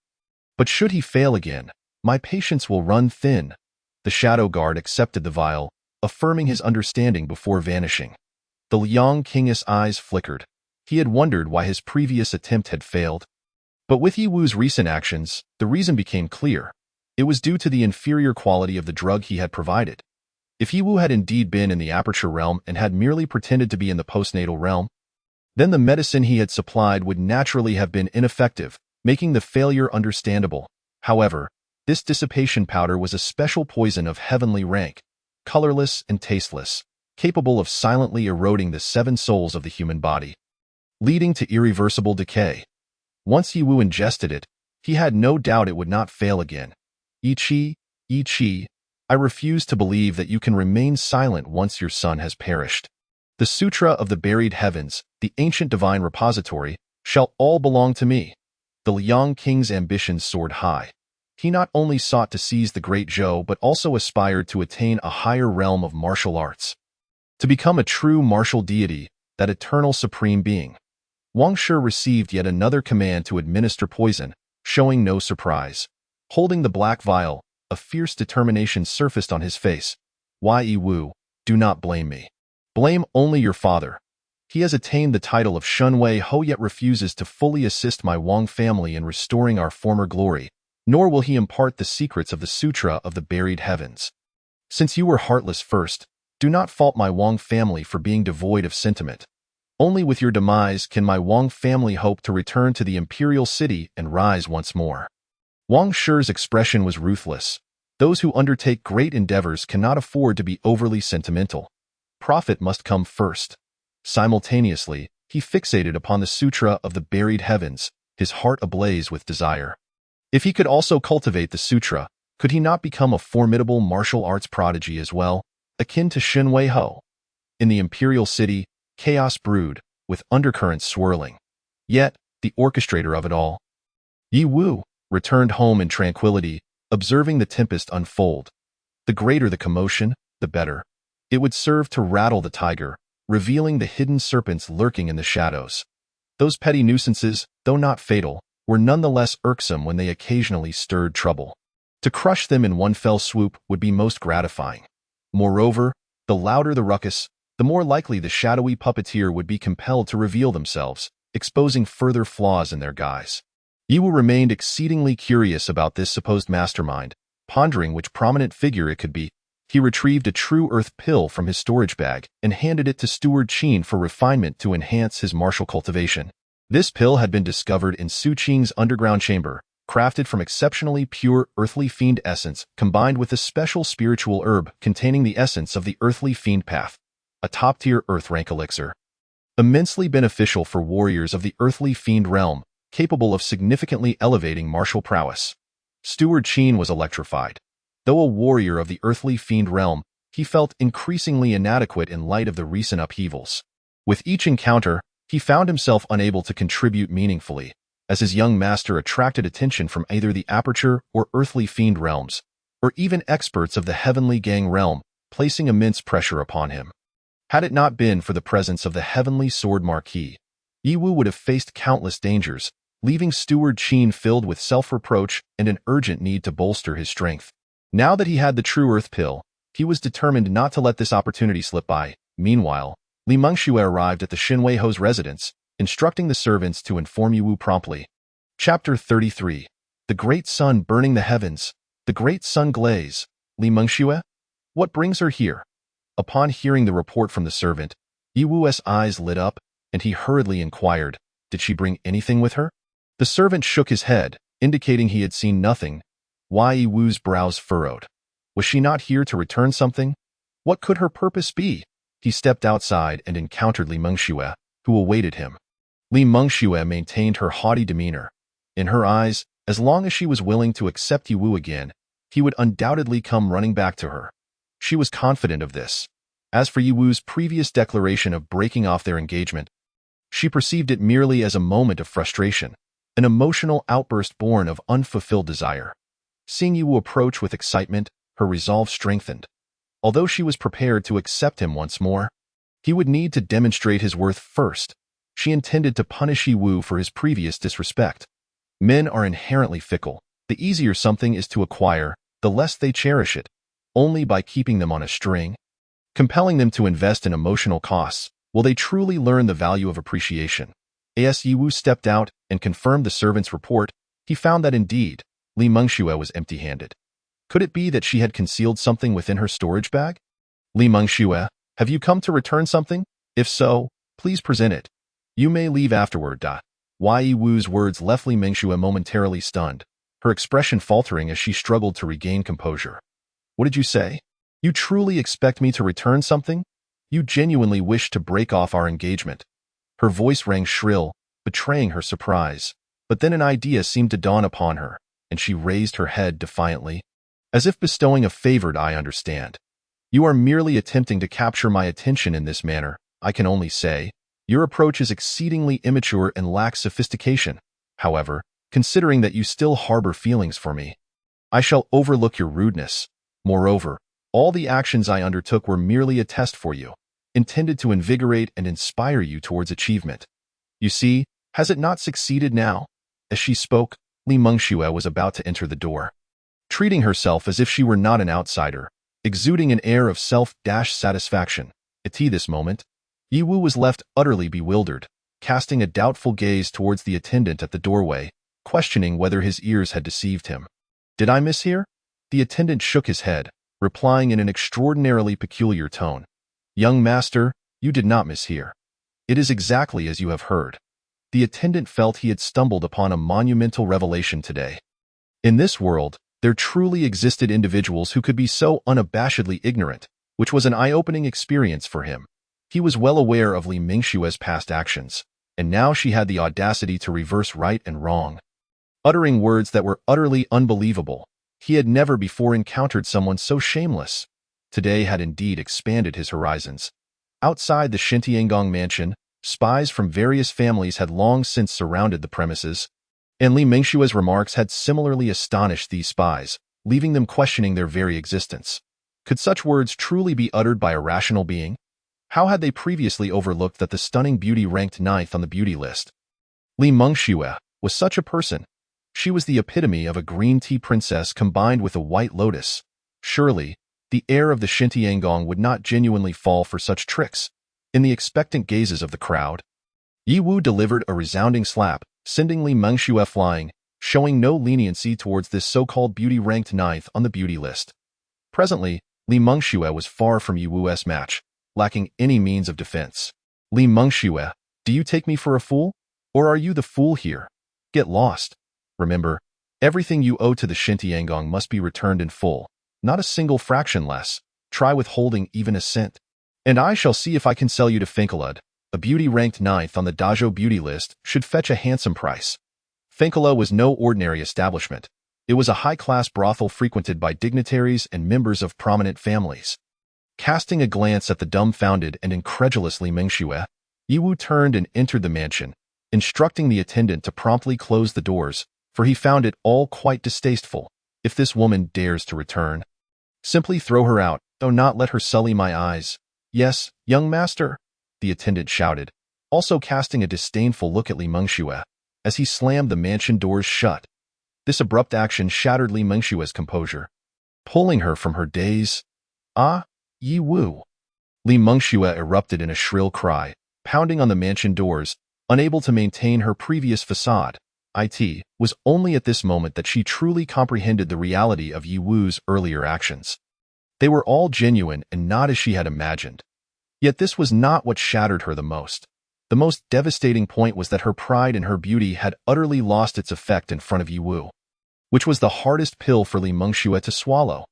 But should he fail again, my patience will run thin. The shadow guard accepted the vial, affirming his understanding before vanishing. The Liang King's eyes flickered. He had wondered why his previous attempt had failed. But with Yi Wu's recent actions, the reason became clear. It was due to the inferior quality of the drug he had provided. If Yi Wu had indeed been in the aperture realm and had merely pretended to be in the postnatal realm, then the medicine he had supplied would naturally have been ineffective, making the failure understandable. However, this dissipation powder was a special poison of heavenly rank, colorless and tasteless, capable of silently eroding the 7 souls of the human body, leading to irreversible decay. Once Yi Wu ingested it, he had no doubt it would not fail again. Yi Qi, I refuse to believe that you can remain silent once your son has perished. The Sutra of the Buried Heavens, the ancient divine repository, shall all belong to me. The Liang king's ambitions soared high. He not only sought to seize the great Zhou but also aspired to attain a higher realm of martial arts, to become a true martial deity, that eternal supreme being. Wang Shi received yet another command to administer poison, showing no surprise. Holding the black vial, a fierce determination surfaced on his face. Yi Wu, do not blame me. Blame only your father. He has attained the title of Shunwei Ho yet refuses to fully assist my Wang family in restoring our former glory, nor will he impart the secrets of the Sutra of the Buried Heavens. Since you were heartless first, do not fault my Wang family for being devoid of sentiment. Only with your demise can my Wang family hope to return to the imperial city and rise once more. Wang Shi's expression was ruthless. Those who undertake great endeavors cannot afford to be overly sentimental. Profit must come first. Simultaneously, he fixated upon the Sutra of the Buried Heavens, his heart ablaze with desire. If he could also cultivate the Sutra, could he not become a formidable martial arts prodigy as well, akin to Shunwei Ho? In the imperial city, chaos brewed, with undercurrents swirling. Yet, the orchestrator of it all, Yi Wu, returned home in tranquility, observing the tempest unfold. The greater the commotion, the better. It would serve to rattle the tiger, revealing the hidden serpents lurking in the shadows. Those petty nuisances, though not fatal, were nonetheless irksome when they occasionally stirred trouble. To crush them in one fell swoop would be most gratifying. Moreover, the louder the ruckus, the more likely the shadowy puppeteer would be compelled to reveal themselves, exposing further flaws in their guise. Yi Wu remained exceedingly curious about this supposed mastermind, pondering which prominent figure it could be. He retrieved a true earth pill from his storage bag and handed it to Steward Qin for refinement to enhance his martial cultivation. This pill had been discovered in Su Qing's underground chamber, crafted from exceptionally pure earthly fiend essence combined with a special spiritual herb containing the essence of the earthly fiend path, a top-tier earth rank elixir. Immensely beneficial for warriors of the earthly fiend realm, capable of significantly elevating martial prowess. Steward Qin was electrified. Though a warrior of the earthly fiend realm, he felt increasingly inadequate in light of the recent upheavals. With each encounter, he found himself unable to contribute meaningfully, as his young master attracted attention from either the aperture or earthly fiend realms, or even experts of the heavenly gang realm, placing immense pressure upon him. Had it not been for the presence of the heavenly sword marquis, Yi Wu would have faced countless dangers, leaving Steward Qin filled with self-reproach and an urgent need to bolster his strength. Now that he had the true earth pill, he was determined not to let this opportunity slip by. Meanwhile, Li Mengxue arrived at the Shunwei Ho's residence, instructing the servants to inform Yi Wu promptly. Chapter 33. The Great Sun Burning the Heavens. The Great Sun Glaze. Li Mengxue? What brings her here? Upon hearing the report from the servant, Yi Wu's eyes lit up, and he hurriedly inquired, did she bring anything with her? The servant shook his head, indicating he had seen nothing. Yi Wu's brows furrowed. Was she not here to return something? What could her purpose be? He stepped outside and encountered Li Mengxue, who awaited him. Li Mengxue maintained her haughty demeanor. In her eyes, as long as she was willing to accept Yi Wu again, he would undoubtedly come running back to her. She was confident of this. As for Yi Wu's previous declaration of breaking off their engagement, she perceived it merely as a moment of frustration, an emotional outburst born of unfulfilled desire. Seeing Yi Wu approach with excitement, her resolve strengthened. Although she was prepared to accept him once more, he would need to demonstrate his worth first. She intended to punish Yi Wu for his previous disrespect. Men are inherently fickle. The easier something is to acquire, the less they cherish it. Only by keeping them on a string, compelling them to invest in emotional costs, will they truly learn the value of appreciation. As Yi Wu stepped out and confirmed the servant's report, he found that indeed, Li Mengxue was empty-handed. Could it be that she had concealed something within her storage bag? Li Mengxue, have you come to return something? If so, please present it. You may leave afterward. Yi Wu's words left Li Mengxue momentarily stunned, her expression faltering as she struggled to regain composure. What did you say? You truly expect me to return something? You genuinely wish to break off our engagement." Her voice rang shrill, betraying her surprise. But then an idea seemed to dawn upon her, and she raised her head defiantly. "As if bestowing a favor, I understand. You are merely attempting to capture my attention in this manner. I can only say, your approach is exceedingly immature and lacks sophistication. However, considering that you still harbor feelings for me, I shall overlook your rudeness. Moreover, all the actions I undertook were merely a test for you, intended to invigorate and inspire you towards achievement. You see, has it not succeeded now?" As she spoke, Li Mengxue was about to enter the door. Treating herself as if she were not an outsider, exuding an air of self-satisfaction. At this moment, Yi Wu was left utterly bewildered, casting a doubtful gaze towards the attendant at the doorway, questioning whether his ears had deceived him. "Did I mishear?" The attendant shook his head, replying in an extraordinarily peculiar tone. "Young master, you did not mishear. It is exactly as you have heard." The attendant felt he had stumbled upon a monumental revelation today. In this world, there truly existed individuals who could be so unabashedly ignorant, which was an eye-opening experience for him. He was well aware of Li Mingxue's past actions, and now she had the audacity to reverse right and wrong. Uttering words that were utterly unbelievable, he had never before encountered someone so shameless. Today had indeed expanded his horizons. Outside the Xintiangong mansion, spies from various families had long since surrounded the premises, and Li Mingxue's remarks had similarly astonished these spies, leaving them questioning their very existence. Could such words truly be uttered by a rational being? How had they previously overlooked that the stunning beauty ranked 9th on the beauty list? Li Mengxue was such a person. She was the epitome of a green tea princess combined with a white lotus. Surely, the heir of the Xintiangong would not genuinely fall for such tricks. In the expectant gazes of the crowd, Yi Wu delivered a resounding slap, sending Li Mengxue flying, showing no leniency towards this so-called beauty ranked 9th on the beauty list. Presently, Li Mengxue was far from Yi Wu's match, lacking any means of defense. "Li Mengxue, do you take me for a fool? Or are you the fool here? Get lost. Remember, everything you owe to the Xintiangong must be returned in full, not a single fraction less. Try withholding even a cent, and I shall see if I can sell you to Finkelud. A beauty ranked 9th on the Dazhou beauty list should fetch a handsome price." Finkelud was no ordinary establishment. It was a high-class brothel frequented by dignitaries and members of prominent families. Casting a glance at the dumbfounded and incredulous Li Mengxue, Yi Wu turned and entered the mansion, instructing the attendant to promptly close the doors, for he found it all quite distasteful. "If this woman dares to return, simply throw her out, though not let her sully my eyes." "Yes, young master," the attendant shouted, also casting a disdainful look at Li Mengxue, as he slammed the mansion doors shut. This abrupt action shattered Li Mengxue's composure, pulling her from her daze. "Ah, Yi Wu!" Li Mengxue erupted in a shrill cry, pounding on the mansion doors, unable to maintain her previous facade. It was only at this moment that she truly comprehended the reality of Yi Wu's earlier actions. They were all genuine and not as she had imagined. Yet this was not what shattered her the most. The most devastating point was that her pride and her beauty had utterly lost its effect in front of Yi Wu, which was the hardest pill for Li Mengxue to swallow.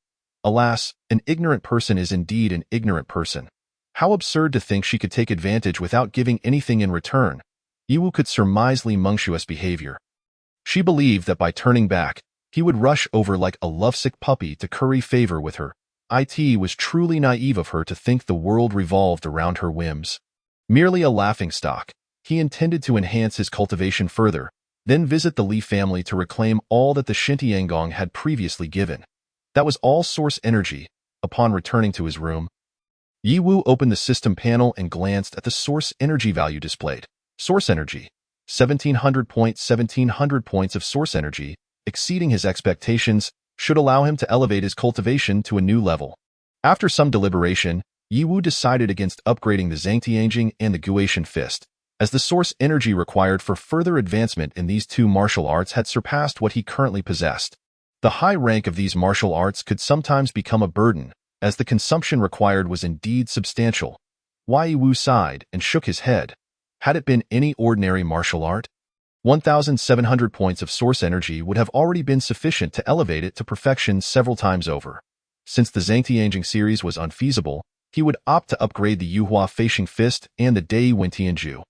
Alas, an ignorant person is indeed an ignorant person. How absurd to think she could take advantage without giving anything in return. Yi Wu could surmise Li Mengxue's behavior. She believed that by turning back, he would rush over like a lovesick puppy to curry favor with her. It was truly naive of her to think the world revolved around her whims. Merely a laughingstock, he intended to enhance his cultivation further, then visit the Li family to reclaim all that the Xintiangong had previously given. That was all source energy. Upon returning to his room, Yi Wu opened the system panel and glanced at the source energy value displayed. Source energy. 1700 points of source energy, exceeding his expectations, should allow him to elevate his cultivation to a new level. After some deliberation, Yi Wu decided against upgrading the Zhangtianjing and the Guotian Fist, as the source energy required for further advancement in these two martial arts had surpassed what he currently possessed. The high rank of these martial arts could sometimes become a burden, as the consumption required was indeed substantial. Yi Wu sighed and shook his head. Had it been any ordinary martial art, 1,700 points of source energy would have already been sufficient to elevate it to perfection several times over. Since the Zhangtianjing series was unfeasible, he would opt to upgrade the Yuhua Feixing Fist and the Dai Wentianju.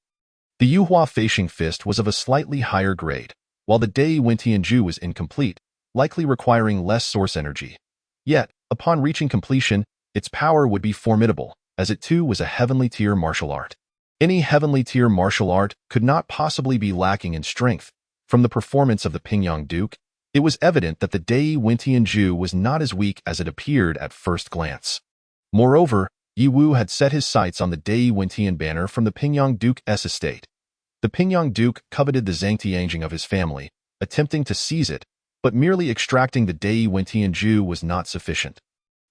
The Yuhua Feixing Fist was of a slightly higher grade, while the Dai Wentianju was incomplete, likely requiring less source energy. Yet, upon reaching completion, its power would be formidable, as it too was a heavenly tier martial art. Any heavenly tier martial art could not possibly be lacking in strength. From the performance of the Pingyang Duke, it was evident that the Dai Wentianju was not as weak as it appeared at first glance. Moreover, Yi Wu had set his sights on the Dai Wentian banner from the Pingyang Duke's estate. The Pingyang Duke coveted the Zhangtianjing of his family, attempting to seize it, but merely extracting the Dai Wentianju was not sufficient.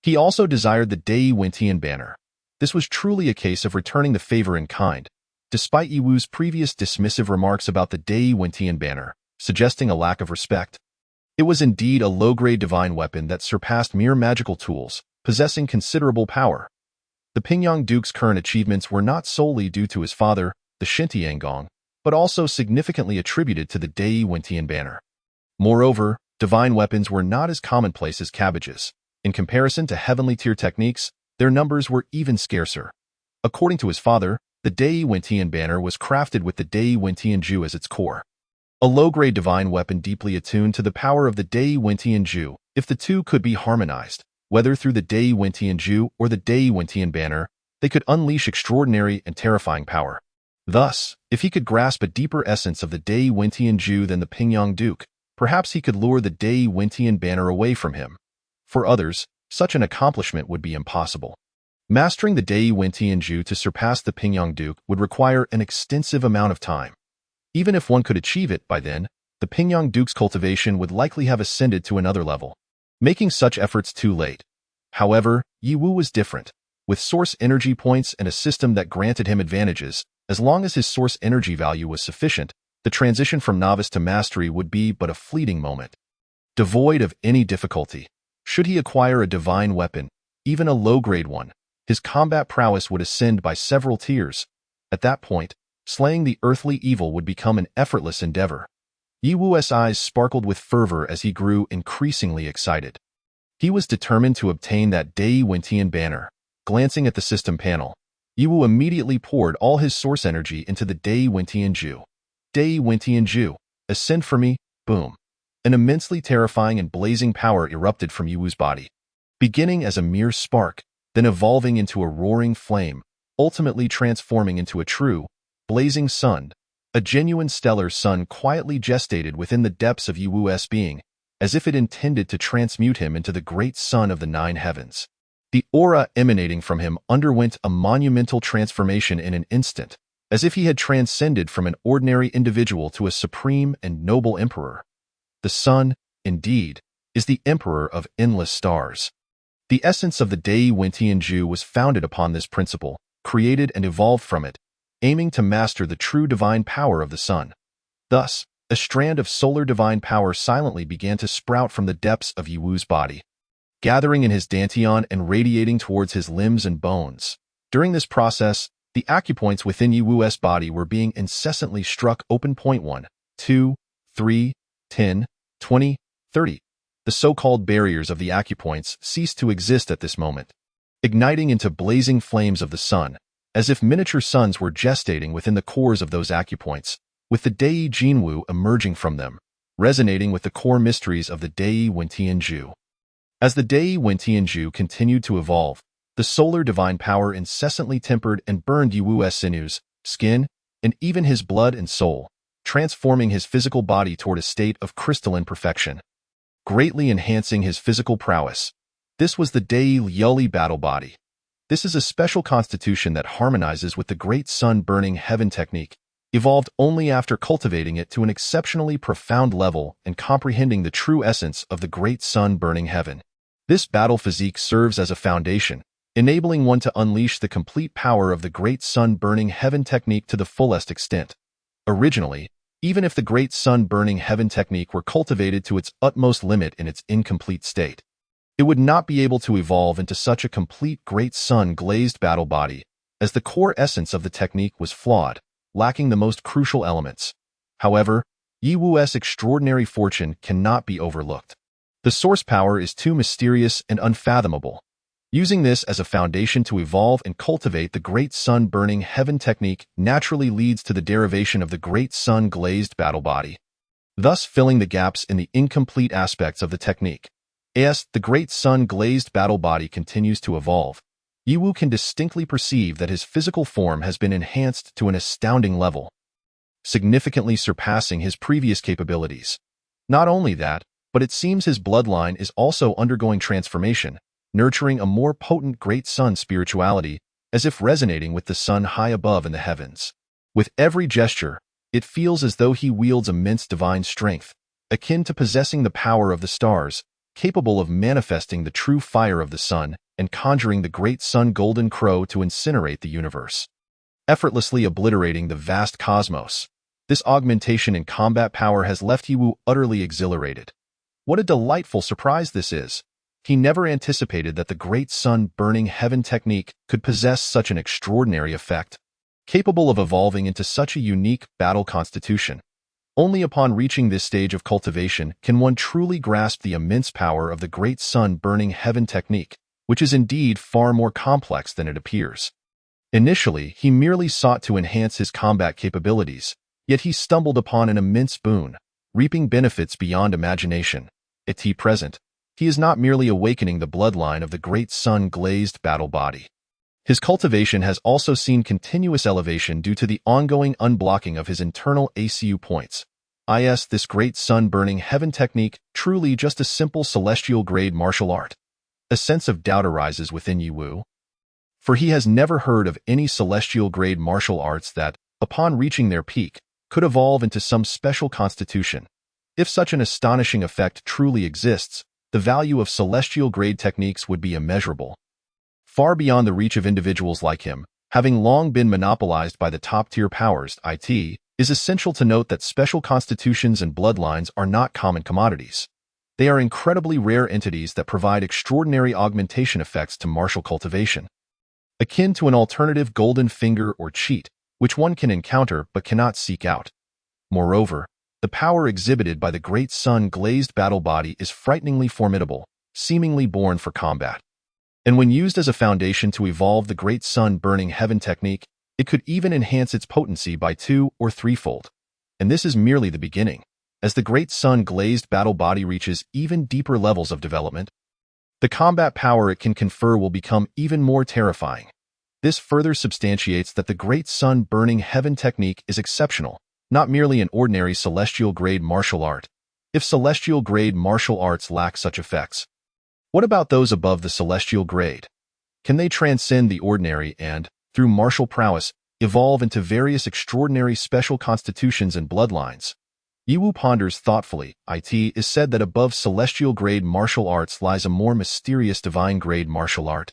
He also desired the Dai Wentian banner. This was truly a case of returning the favor in kind, despite Yi Wu's previous dismissive remarks about the Dai Wentian banner, suggesting a lack of respect. It was indeed a low-grade divine weapon that surpassed mere magical tools, possessing considerable power. The Pingyang Duke's current achievements were not solely due to his father, the Shintiangong, but also significantly attributed to the Dai Wentian banner. Moreover, divine weapons were not as commonplace as cabbages. In comparison to heavenly tier techniques, their numbers were even scarcer. According to his father, the Dai Wentian banner was crafted with the Dai Wentianju as its core. A low-grade divine weapon deeply attuned to the power of the Dai Wentianju, if the two could be harmonized, whether through the Dai Wentianju or the Dai Wentian banner, they could unleash extraordinary and terrifying power. Thus, if he could grasp a deeper essence of the Dai Wentianju than the Pingyang Duke, perhaps he could lure the Dai Wentian banner away from him. For others, such an accomplishment would be impossible. Mastering the Dai Wentianju to surpass the Pingyang Duke would require an extensive amount of time. Even if one could achieve it by then, the Pingyang Duke's cultivation would likely have ascended to another level, making such efforts too late. However, Yi Wu was different. With source energy points and a system that granted him advantages, as long as his source energy value was sufficient, the transition from novice to mastery would be but a fleeting moment. Devoid of any difficulty, should he acquire a divine weapon, even a low-grade one, his combat prowess would ascend by several tiers. At that point, slaying the earthly evil would become an effortless endeavor. Yi Wu's eyes sparkled with fervor as he grew increasingly excited. He was determined to obtain that Dai Wentian banner. Glancing at the system panel, Yi Wu immediately poured all his source energy into the Dai Wentianju. Dai Wentianju, ascend for me, boom. An immensely terrifying and blazing power erupted from Yi Wu's body, beginning as a mere spark, then evolving into a roaring flame, ultimately transforming into a true, blazing sun. A genuine stellar sun quietly gestated within the depths of Yi Wu's being, as if it intended to transmute him into the great sun of the nine heavens. The aura emanating from him underwent a monumental transformation in an instant, as if he had transcended from an ordinary individual to a supreme and noble emperor. The sun, indeed, is the emperor of endless stars. The essence of the Dai Wentianju was founded upon this principle, created and evolved from it, aiming to master the true divine power of the sun. Thus, a strand of solar divine power silently began to sprout from the depths of Yi Wu's body, gathering in his dantian and radiating towards his limbs and bones. During this process, the acupoints within Yi Wu's body were being incessantly struck open. 1, 2, 3, 10, 20, 30. The so-called barriers of the acupoints ceased to exist at this moment, igniting into blazing flames of the sun, as if miniature suns were gestating within the cores of those acupoints, with the Dai Jinwu emerging from them, resonating with the core mysteries of the Dai Wentianju. As the Dai Wentianju continued to evolve, the solar divine power incessantly tempered and burned Yi Wu's sinews, skin, and even his blood and soul, transforming his physical body toward a state of crystalline perfection, greatly enhancing his physical prowess. This was the Dai Yuli battle body. This is a special constitution that harmonizes with the great sun-burning heaven technique, evolved only after cultivating it to an exceptionally profound level and comprehending the true essence of the great sun-burning heaven. This battle physique serves as a foundation, enabling one to unleash the complete power of the great sun-burning heaven technique to the fullest extent. Originally, even if the great sun-burning heaven technique were cultivated to its utmost limit in its incomplete state, it would not be able to evolve into such a complete great sun-glazed battle body, as the core essence of the technique was flawed, lacking the most crucial elements. However, Yi Wu's extraordinary fortune cannot be overlooked. The source power is too mysterious and unfathomable. Using this as a foundation to evolve and cultivate the Great Sun Burning Heaven technique naturally leads to the derivation of the Great Sun Glazed Battle Body, thus filling the gaps in the incomplete aspects of the technique. As the Great Sun Glazed Battle Body continues to evolve, Yiwu can distinctly perceive that his physical form has been enhanced to an astounding level, significantly surpassing his previous capabilities. Not only that, but it seems his bloodline is also undergoing transformation, nurturing a more potent Great Sun spirituality, as if resonating with the sun high above in the heavens. With every gesture, it feels as though he wields immense divine strength, akin to possessing the power of the stars, capable of manifesting the true fire of the sun and conjuring the Great Sun Golden Crow to incinerate the universe, effortlessly obliterating the vast cosmos. This augmentation in combat power has left Yiwu utterly exhilarated. What a delightful surprise this is! He never anticipated that the Great Sun Burning Heaven technique could possess such an extraordinary effect, capable of evolving into such a unique battle constitution. Only upon reaching this stage of cultivation can one truly grasp the immense power of the Great Sun Burning Heaven technique, which is indeed far more complex than it appears. Initially, he merely sought to enhance his combat capabilities, yet he stumbled upon an immense boon, reaping benefits beyond imagination. At present, he is not merely awakening the bloodline of the Great Sun Glazed Battle Body. His cultivation has also seen continuous elevation due to the ongoing unblocking of his internal ACU points. This Great Sun Burning Heaven technique truly just a simple celestial grade martial art? A sense of doubt arises within Yiwu, for he has never heard of any celestial grade martial arts that, upon reaching their peak, could evolve into some special constitution. If such an astonishing effect truly exists, the value of celestial grade techniques would be immeasurable. Far beyond the reach of individuals like him, having long been monopolized by the top-tier powers, it is essential to note that special constitutions and bloodlines are not common commodities. They are incredibly rare entities that provide extraordinary augmentation effects to martial cultivation, akin to an alternative golden finger or cheat, which one can encounter but cannot seek out. Moreover, the power exhibited by the Great Sun Glazed Battle Body is frighteningly formidable, seemingly born for combat. And when used as a foundation to evolve the Great Sun Burning Heaven technique, it could even enhance its potency by 2- or 3-fold. And this is merely the beginning. As the Great Sun Glazed Battle Body reaches even deeper levels of development, the combat power it can confer will become even more terrifying. This further substantiates that the Great Sun Burning Heaven technique is exceptional, not merely an ordinary celestial-grade martial art. If celestial-grade martial arts lack such effects, what about those above the celestial grade? Can they transcend the ordinary and, through martial prowess, evolve into various extraordinary special constitutions and bloodlines? Yiwu ponders thoughtfully. It is said that above celestial-grade martial arts lies a more mysterious divine-grade martial art,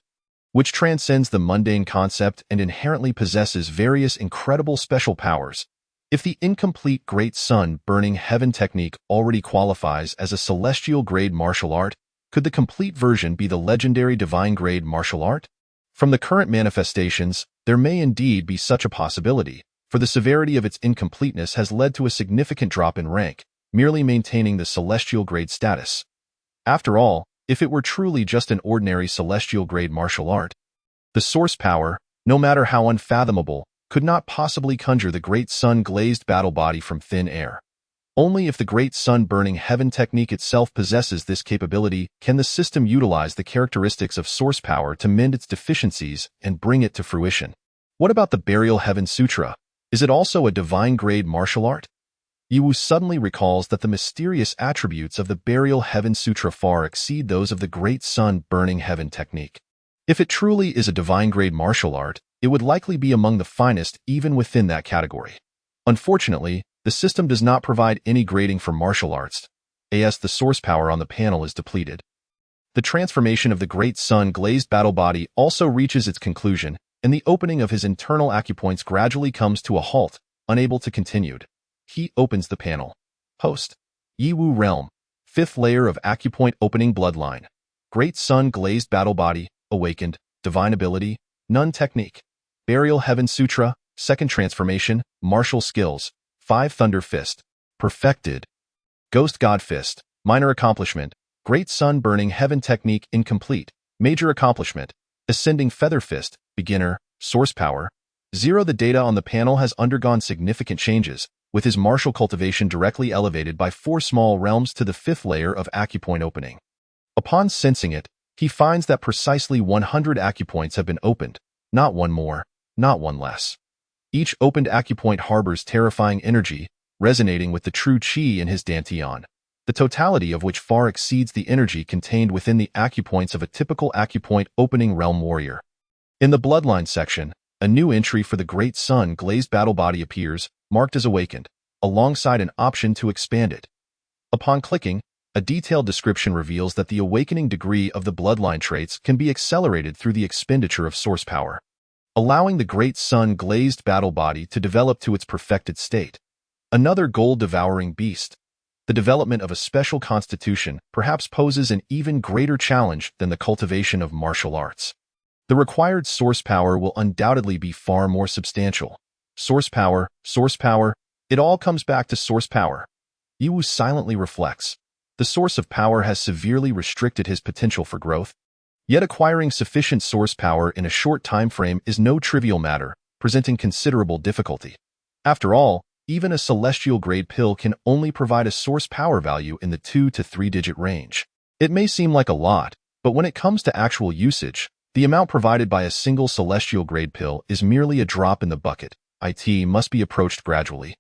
which transcends the mundane concept and inherently possesses various incredible special powers. If the incomplete Great Sun Burning Heaven technique already qualifies as a celestial-grade martial art, could the complete version be the legendary divine-grade martial art? From the current manifestations, there may indeed be such a possibility, for the severity of its incompleteness has led to a significant drop in rank, merely maintaining the celestial-grade status. After all, if it were truly just an ordinary celestial-grade martial art, the source power, no matter how unfathomable, could not possibly conjure the Great Sun Glazed Battle Body from thin air. Only if the Great Sun Burning Heaven technique itself possesses this capability can the system utilize the characteristics of source power to mend its deficiencies and bring it to fruition. What about the Burial Heaven Sutra? Is it also a divine-grade martial art? Yiwu suddenly recalls that the mysterious attributes of the Burial Heaven Sutra far exceed those of the Great Sun Burning Heaven technique. If it truly is a divine-grade martial art, it would likely be among the finest even within that category. Unfortunately, the system does not provide any grading for martial arts, as the source power on the panel is depleted. The transformation of the Great Sun Glazed Battle Body also reaches its conclusion, and the opening of his internal acupoints gradually comes to a halt, unable to continue. He opens the panel. Host. Yiwu Realm. 5th layer of acupoint opening bloodline. Great Sun Glazed Battle Body, awakened, divine ability, Nun technique. Burial Heaven Sutra, 2nd transformation, martial skills. 5 Thunder Fist. Perfected. Ghost God Fist. Minor accomplishment. Great Sun Burning Heaven technique incomplete. Major accomplishment. Ascending Feather Fist. Beginner. Source power. 0. The data on the panel has undergone significant changes, with his martial cultivation directly elevated by 4 small realms to the 5th layer of acupoint opening. Upon sensing it, he finds that precisely 100 acupoints have been opened, not one more, not one less. Each opened acupoint harbors terrifying energy, resonating with the true qi in his dantian, the totality of which far exceeds the energy contained within the acupoints of a typical acupoint opening realm warrior. In the bloodline section, a new entry for the Great Sun glazed battle body appears, marked as awakened, alongside an option to expand it. Upon clicking, a detailed description reveals that the awakening degree of the bloodline traits can be accelerated through the expenditure of source power, allowing the Great Sun glazed battle body to develop to its perfected state. Another goal-devouring beast. The development of a special constitution perhaps poses an even greater challenge than the cultivation of martial arts. The required source power will undoubtedly be far more substantial. Source power, it all comes back to source power. Yiwu silently reflects. The source of power has severely restricted his potential for growth. Yet acquiring sufficient source power in a short time frame is no trivial matter, presenting considerable difficulty. After all, even a celestial grade pill can only provide a source power value in the 2 to 3 digit range. It may seem like a lot, but when it comes to actual usage, the amount provided by a single celestial grade pill is merely a drop in the bucket. It must be approached gradually.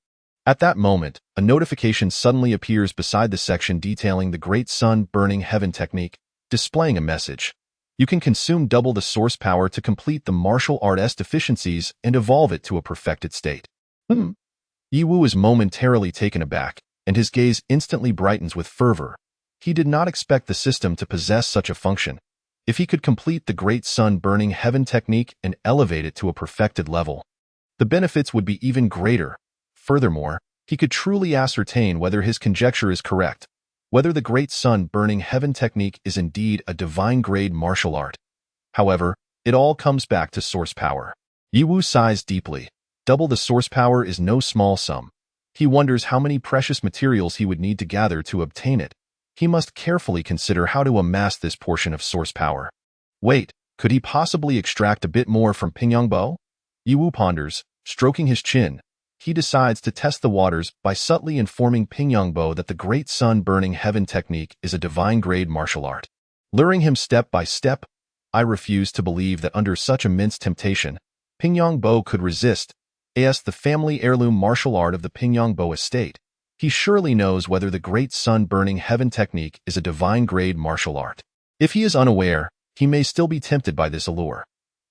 At that moment, a notification suddenly appears beside the section detailing the Great Sun Burning Heaven technique, displaying a message. You can consume double the source power to complete the martial art's deficiencies and evolve it to a perfected state. Yiwu is momentarily taken aback, and his gaze instantly brightens with fervor. He did not expect the system to possess such a function. If he could complete the Great Sun Burning Heaven technique and elevate it to a perfected level, the benefits would be even greater. Furthermore, he could truly ascertain whether his conjecture is correct, whether the Great Sun Burning Heaven technique is indeed a divine-grade martial art. However, it all comes back to source power. Yiwu sighs deeply. Double the source power is no small sum. He wonders how many precious materials he would need to gather to obtain it. He must carefully consider how to amass this portion of source power. Wait, could he possibly extract a bit more from Pingyangbo? Yiwu ponders, stroking his chin. He decides to test the waters by subtly informing Pingyangbo that the Great Sun Burning Heaven technique is a divine-grade martial art. Luring him step by step, I refuse to believe that under such immense temptation, Pingyangbo could resist. As the family heirloom martial art of the Pingyangbo estate, he surely knows whether the Great Sun Burning Heaven technique is a divine-grade martial art. If he is unaware, he may still be tempted by this allure.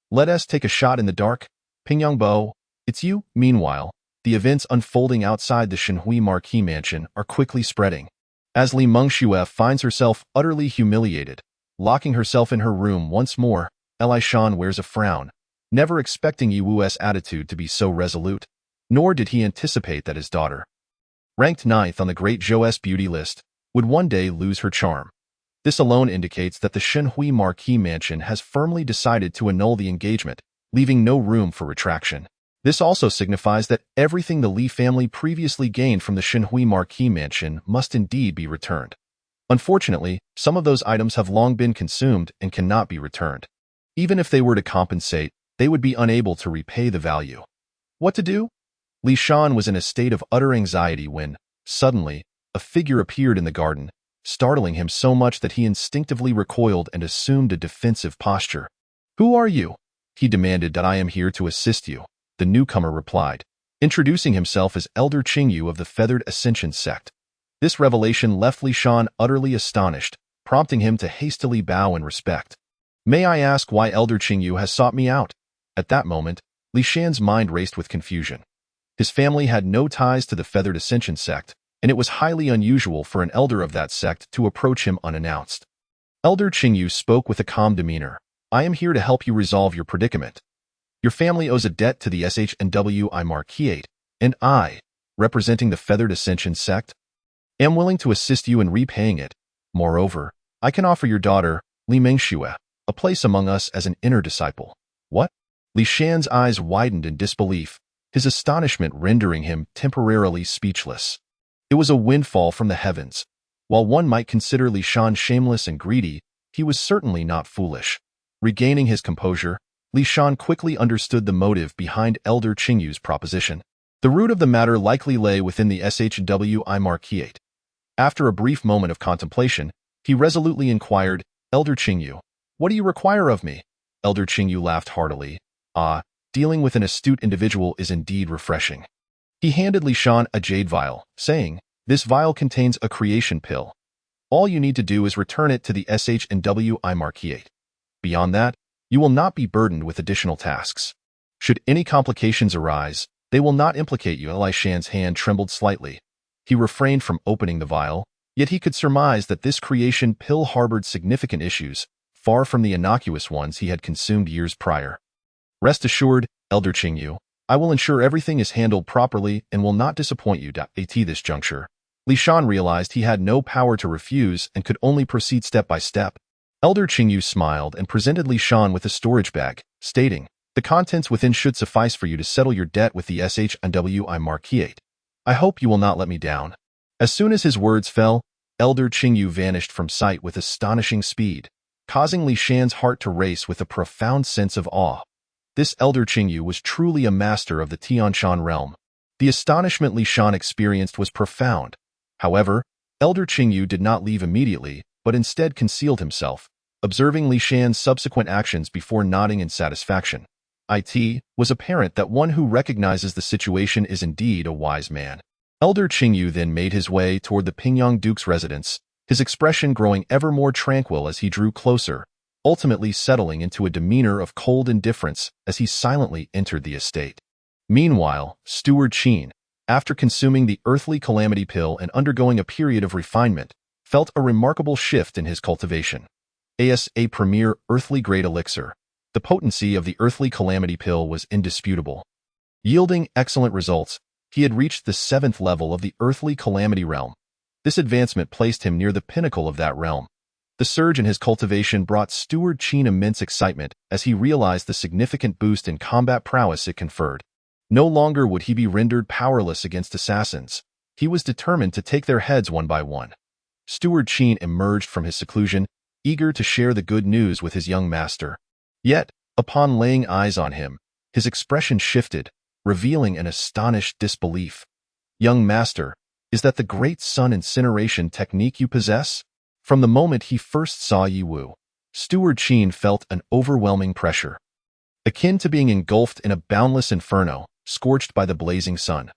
Let us take a shot in the dark. Pingyangbo, it's you. Meanwhile, the events unfolding outside the Shenhui Marquis mansion are quickly spreading. As Li Mengxue finds herself utterly humiliated, locking herself in her room once more, Elishan wears a frown, never expecting Yiwu's attitude to be so resolute. Nor did he anticipate that his daughter, ranked 9th on the Great Zhou's beauty list, would one day lose her charm. This alone indicates that the Shenhui Marquis mansion has firmly decided to annul the engagement, leaving no room for retraction. This also signifies that everything the Li family previously gained from the Shenhui Marquis mansion must indeed be returned. Unfortunately, some of those items have long been consumed and cannot be returned. Even if they were to compensate, they would be unable to repay the value. What to do? Li Shan was in a state of utter anxiety when, suddenly, a figure appeared in the garden, startling him so much that he instinctively recoiled and assumed a defensive posture. "Who are you?" he demanded. "That I am here to assist you," the newcomer replied, introducing himself as Elder Qingyu of the Feathered Ascension sect. This revelation left Li Shan utterly astonished, prompting him to hastily bow in respect. "May I ask why Elder Qingyu has sought me out?" At that moment, Li Shan's mind raced with confusion. His family had no ties to the Feathered Ascension sect, and it was highly unusual for an elder of that sect to approach him unannounced. Elder Qingyu spoke with a calm demeanor. "I am here to help you resolve your predicament. Your family owes a debt to the SHNWI Marquis, and I, representing the Feathered Ascension sect, am willing to assist you in repaying it. Moreover, I can offer your daughter, Li Mengxue, a place among us as an inner disciple." "What?" Li Shan's eyes widened in disbelief, his astonishment rendering him temporarily speechless. It was a windfall from the heavens. While one might consider Li Shan shameless and greedy, he was certainly not foolish. Regaining his composure, Li Shan quickly understood the motive behind Elder Qingyu's proposition. The root of the matter likely lay within the SHWI Marquise. After a brief moment of contemplation, he resolutely inquired, "Elder Qingyu, what do you require of me?" Elder Qingyu laughed heartily. Dealing with an astute individual is indeed refreshing. He handed Li Shan a jade vial, saying, "This vial contains a creation pill. All you need to do is return it to the SHWI Marquise. Beyond that, you will not be burdened with additional tasks. Should any complications arise, they will not implicate you." Li Shan's hand trembled slightly. He refrained from opening the vial, yet he could surmise that this creation pill harbored significant issues, far from the innocuous ones he had consumed years prior. "Rest assured, Elder Qingyu, I will ensure everything is handled properly and will not disappoint you." At this juncture, Li Shan realized he had no power to refuse and could only proceed step by step. Elder Qingyu smiled and presented Li Shan with a storage bag, stating, "The contents within should suffice for you to settle your debt with the SHWI Marquise. I hope you will not let me down." As soon as his words fell, Elder Qingyu vanished from sight with astonishing speed, causing Li Shan's heart to race with a profound sense of awe. This Elder Qingyu was truly a master of the Tianshan realm. The astonishment Li Shan experienced was profound. However, Elder Qingyu did not leave immediately, but instead concealed himself, observing Li Shan's subsequent actions before nodding in satisfaction. It was apparent that one who recognizes the situation is indeed a wise man. Elder Qingyu then made his way toward the Pingyang Duke's residence, his expression growing ever more tranquil as he drew closer, ultimately settling into a demeanor of cold indifference as he silently entered the estate. Meanwhile, Steward Qin, after consuming the earthly calamity pill and undergoing a period of refinement, felt a remarkable shift in his cultivation. As a premier earthly-grade elixir, the potency of the earthly calamity pill was indisputable. Yielding excellent results, he had reached the 7th level of the earthly calamity realm. This advancement placed him near the pinnacle of that realm. The surge in his cultivation brought Steward Qin immense excitement as he realized the significant boost in combat prowess it conferred. No longer would he be rendered powerless against assassins. He was determined to take their heads one by one. Steward Qin emerged from his seclusion, eager to share the good news with his young master. Yet, upon laying eyes on him, his expression shifted, revealing an astonished disbelief. "Young master, is that the great sun incineration technique you possess?" From the moment he first saw Yi Wu, Steward Qin felt an overwhelming pressure, akin to being engulfed in a boundless inferno, scorched by the blazing sun.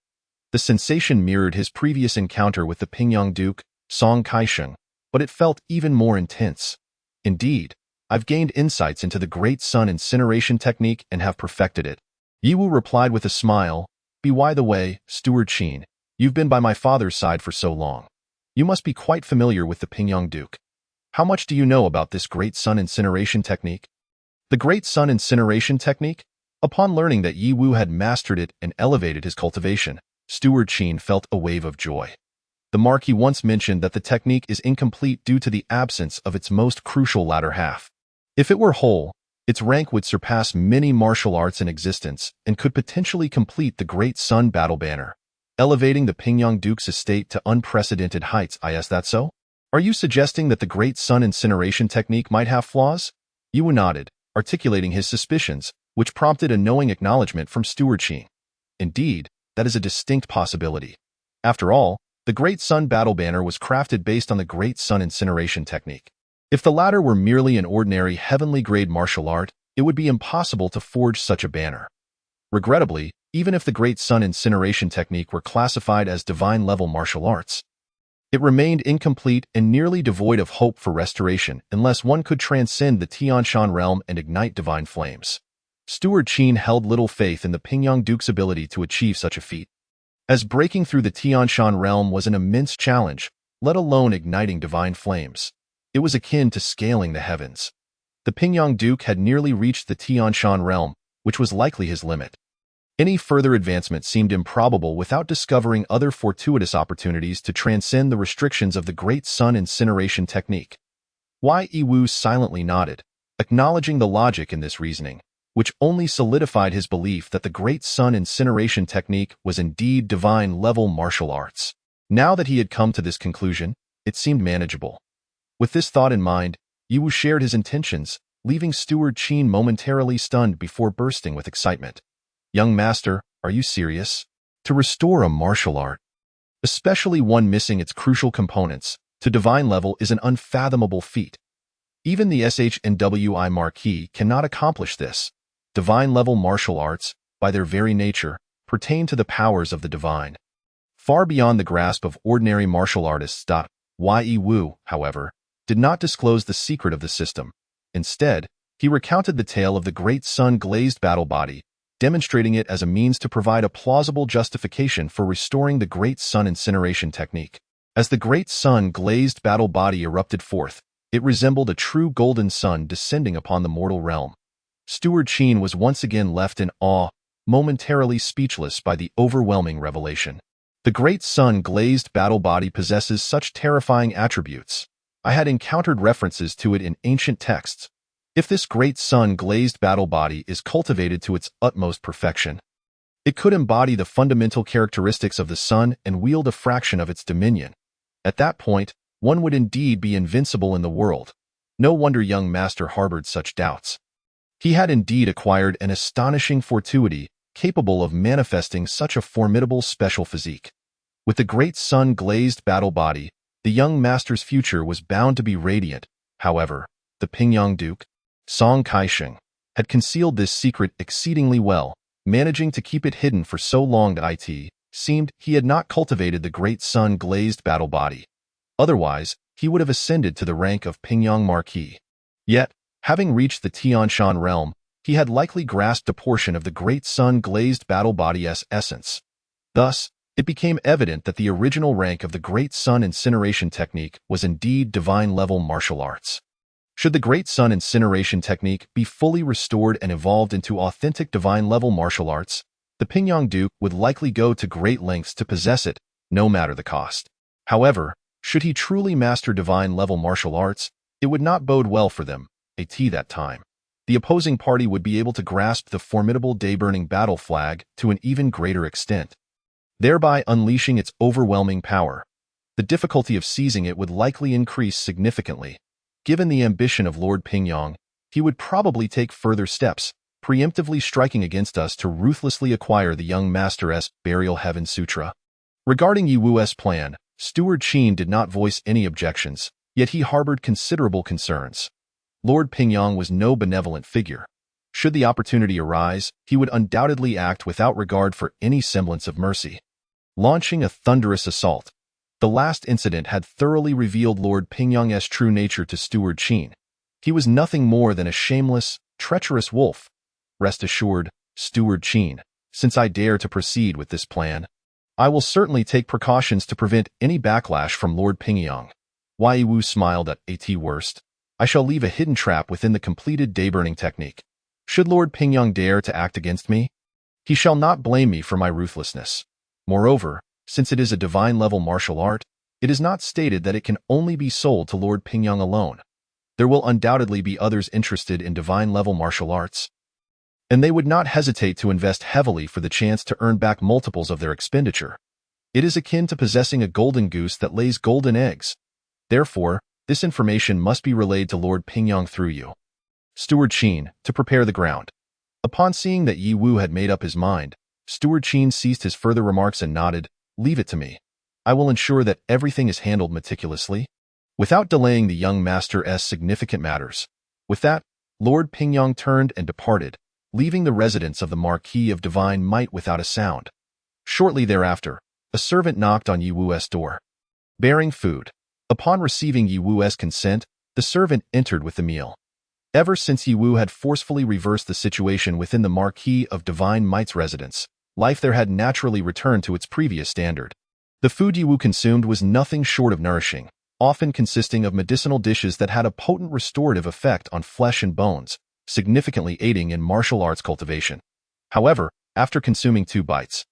The sensation mirrored his previous encounter with the Pingyang Duke, Song Kaisheng, but it felt even more intense. "Indeed, I've gained insights into the great sun incineration technique and have perfected it." Yi Wu replied with a smile, "By the way, Steward Qin, you've been by my father's side for so long. You must be quite familiar with the Pingyang Duke. How much do you know about this great sun incineration technique?" The great sun incineration technique? Upon learning that Yi Wu had mastered it and elevated his cultivation, Steward Qin felt a wave of joy. The Marquis once mentioned that the technique is incomplete due to the absence of its most crucial latter half. If it were whole, its rank would surpass many martial arts in existence and could potentially complete the Great Sun Battle Banner, elevating the Pingyang Duke's estate to unprecedented heights. Is that so? Are you suggesting that the Great Sun incineration technique might have flaws? Yi Wu nodded, articulating his suspicions, which prompted a knowing acknowledgement from Steward Qin. Indeed, that is a distinct possibility. After all, the Great Sun Battle Banner was crafted based on the Great Sun incineration technique. If the latter were merely an ordinary heavenly-grade martial art, it would be impossible to forge such a banner. Regrettably, even if the Great Sun incineration technique were classified as divine-level martial arts, it remained incomplete and nearly devoid of hope for restoration unless one could transcend the Tianshan realm and ignite divine flames. Steward Qin held little faith in the Pingyang Duke's ability to achieve such a feat, as breaking through the Tianshan realm was an immense challenge, let alone igniting divine flames. It was akin to scaling the heavens. The Pingyang Duke had nearly reached the Tianshan realm, which was likely his limit. Any further advancement seemed improbable without discovering other fortuitous opportunities to transcend the restrictions of the Great Sun incineration technique. Yi Wu silently nodded, acknowledging the logic in this reasoning, which only solidified his belief that the Great Sun incineration technique was indeed divine-level martial arts. Now that he had come to this conclusion, it seemed manageable. With this thought in mind, Yiwu shared his intentions, leaving Steward Qin momentarily stunned before bursting with excitement. "Young master, are you serious? To restore a martial art, especially one missing its crucial components, to divine level is an unfathomable feat. Even the SHNWI Marquis cannot accomplish this. Divine level martial arts, by their very nature, pertain to the powers of the divine, far beyond the grasp of ordinary martial artists. Yi Wu, however, did not disclose the secret of the system. Instead, he recounted the tale of the great sun-glazed battle body, demonstrating it as a means to provide a plausible justification for restoring the great sun incineration technique. As the great sun-glazed battle body erupted forth, it resembled a true golden sun descending upon the mortal realm. Steward Qin was once again left in awe, momentarily speechless by the overwhelming revelation. The great sun-glazed battle body possesses such terrifying attributes. I had encountered references to it in ancient texts. If this great sun-glazed battle body is cultivated to its utmost perfection, it could embody the fundamental characteristics of the sun and wield a fraction of its dominion. At that point, one would indeed be invincible in the world. No wonder young master harbored such doubts. He had indeed acquired an astonishing fortuity, capable of manifesting such a formidable special physique. With the great sun-glazed battle body, the young master's future was bound to be radiant. However, the Pingyang Duke, Song Kaisheng, had concealed this secret exceedingly well, managing to keep it hidden for so long that it seemed he had not cultivated the great sun-glazed battle body. Otherwise, he would have ascended to the rank of Pingyang Marquis. Yet, having reached the Tianshan realm, he had likely grasped a portion of the great sun-glazed battle body's essence. Thus, it became evident that the original rank of the great sun incineration technique was indeed divine-level martial arts. Should the great sun incineration technique be fully restored and evolved into authentic divine-level martial arts, the Pingyang Duke would likely go to great lengths to possess it, no matter the cost. However, should he truly master divine-level martial arts, it would not bode well for them, at that time. The opposing party would be able to grasp the formidable day-burning battle flag to an even greater extent, thereby unleashing its overwhelming power. The difficulty of seizing it would likely increase significantly. Given the ambition of Lord Pingyang, he would probably take further steps, preemptively striking against us to ruthlessly acquire the young master's Burial Heaven Sutra. Regarding Yi Wu's plan, Steward Qin did not voice any objections, yet he harbored considerable concerns. Lord Pingyang was no benevolent figure. Should the opportunity arise, he would undoubtedly act without regard for any semblance of mercy. Launching a thunderous assault. The last incident had thoroughly revealed Lord Pingyang's true nature to Steward Qin. He was nothing more than a shameless, treacherous wolf. Rest assured, Steward Qin, since I dare to proceed with this plan, I will certainly take precautions to prevent any backlash from Lord Pingyang. Yi Wu smiled at worst. I shall leave a hidden trap within the completed day-burning technique. Should Lord Pingyang dare to act against me, he shall not blame me for my ruthlessness. Moreover, since it is a divine-level martial art, it is not stated that it can only be sold to Lord Pingyang alone. There will undoubtedly be others interested in divine-level martial arts, and they would not hesitate to invest heavily for the chance to earn back multiples of their expenditure. It is akin to possessing a golden goose that lays golden eggs. Therefore, this information must be relayed to Lord Pingyang through you. Steward Qin, to prepare the ground. Upon seeing that Yi Wu had made up his mind, Steward Qin ceased his further remarks and nodded. Leave it to me. I will ensure that everything is handled meticulously, without delaying the young master's significant matters. With that, Lord Pingyang turned and departed, leaving the residence of the Marquis of Divine Might without a sound. Shortly thereafter, a servant knocked on Yi Wu's door, bearing food. Upon receiving Yi Wu's consent, the servant entered with the meal. Ever since Yi Wu had forcefully reversed the situation within the Marquis of Divine Might's residence, life there had naturally returned to its previous standard. The food Yi Wu consumed was nothing short of nourishing, often consisting of medicinal dishes that had a potent restorative effect on flesh and bones, significantly aiding in martial arts cultivation. However, after consuming 2 bites,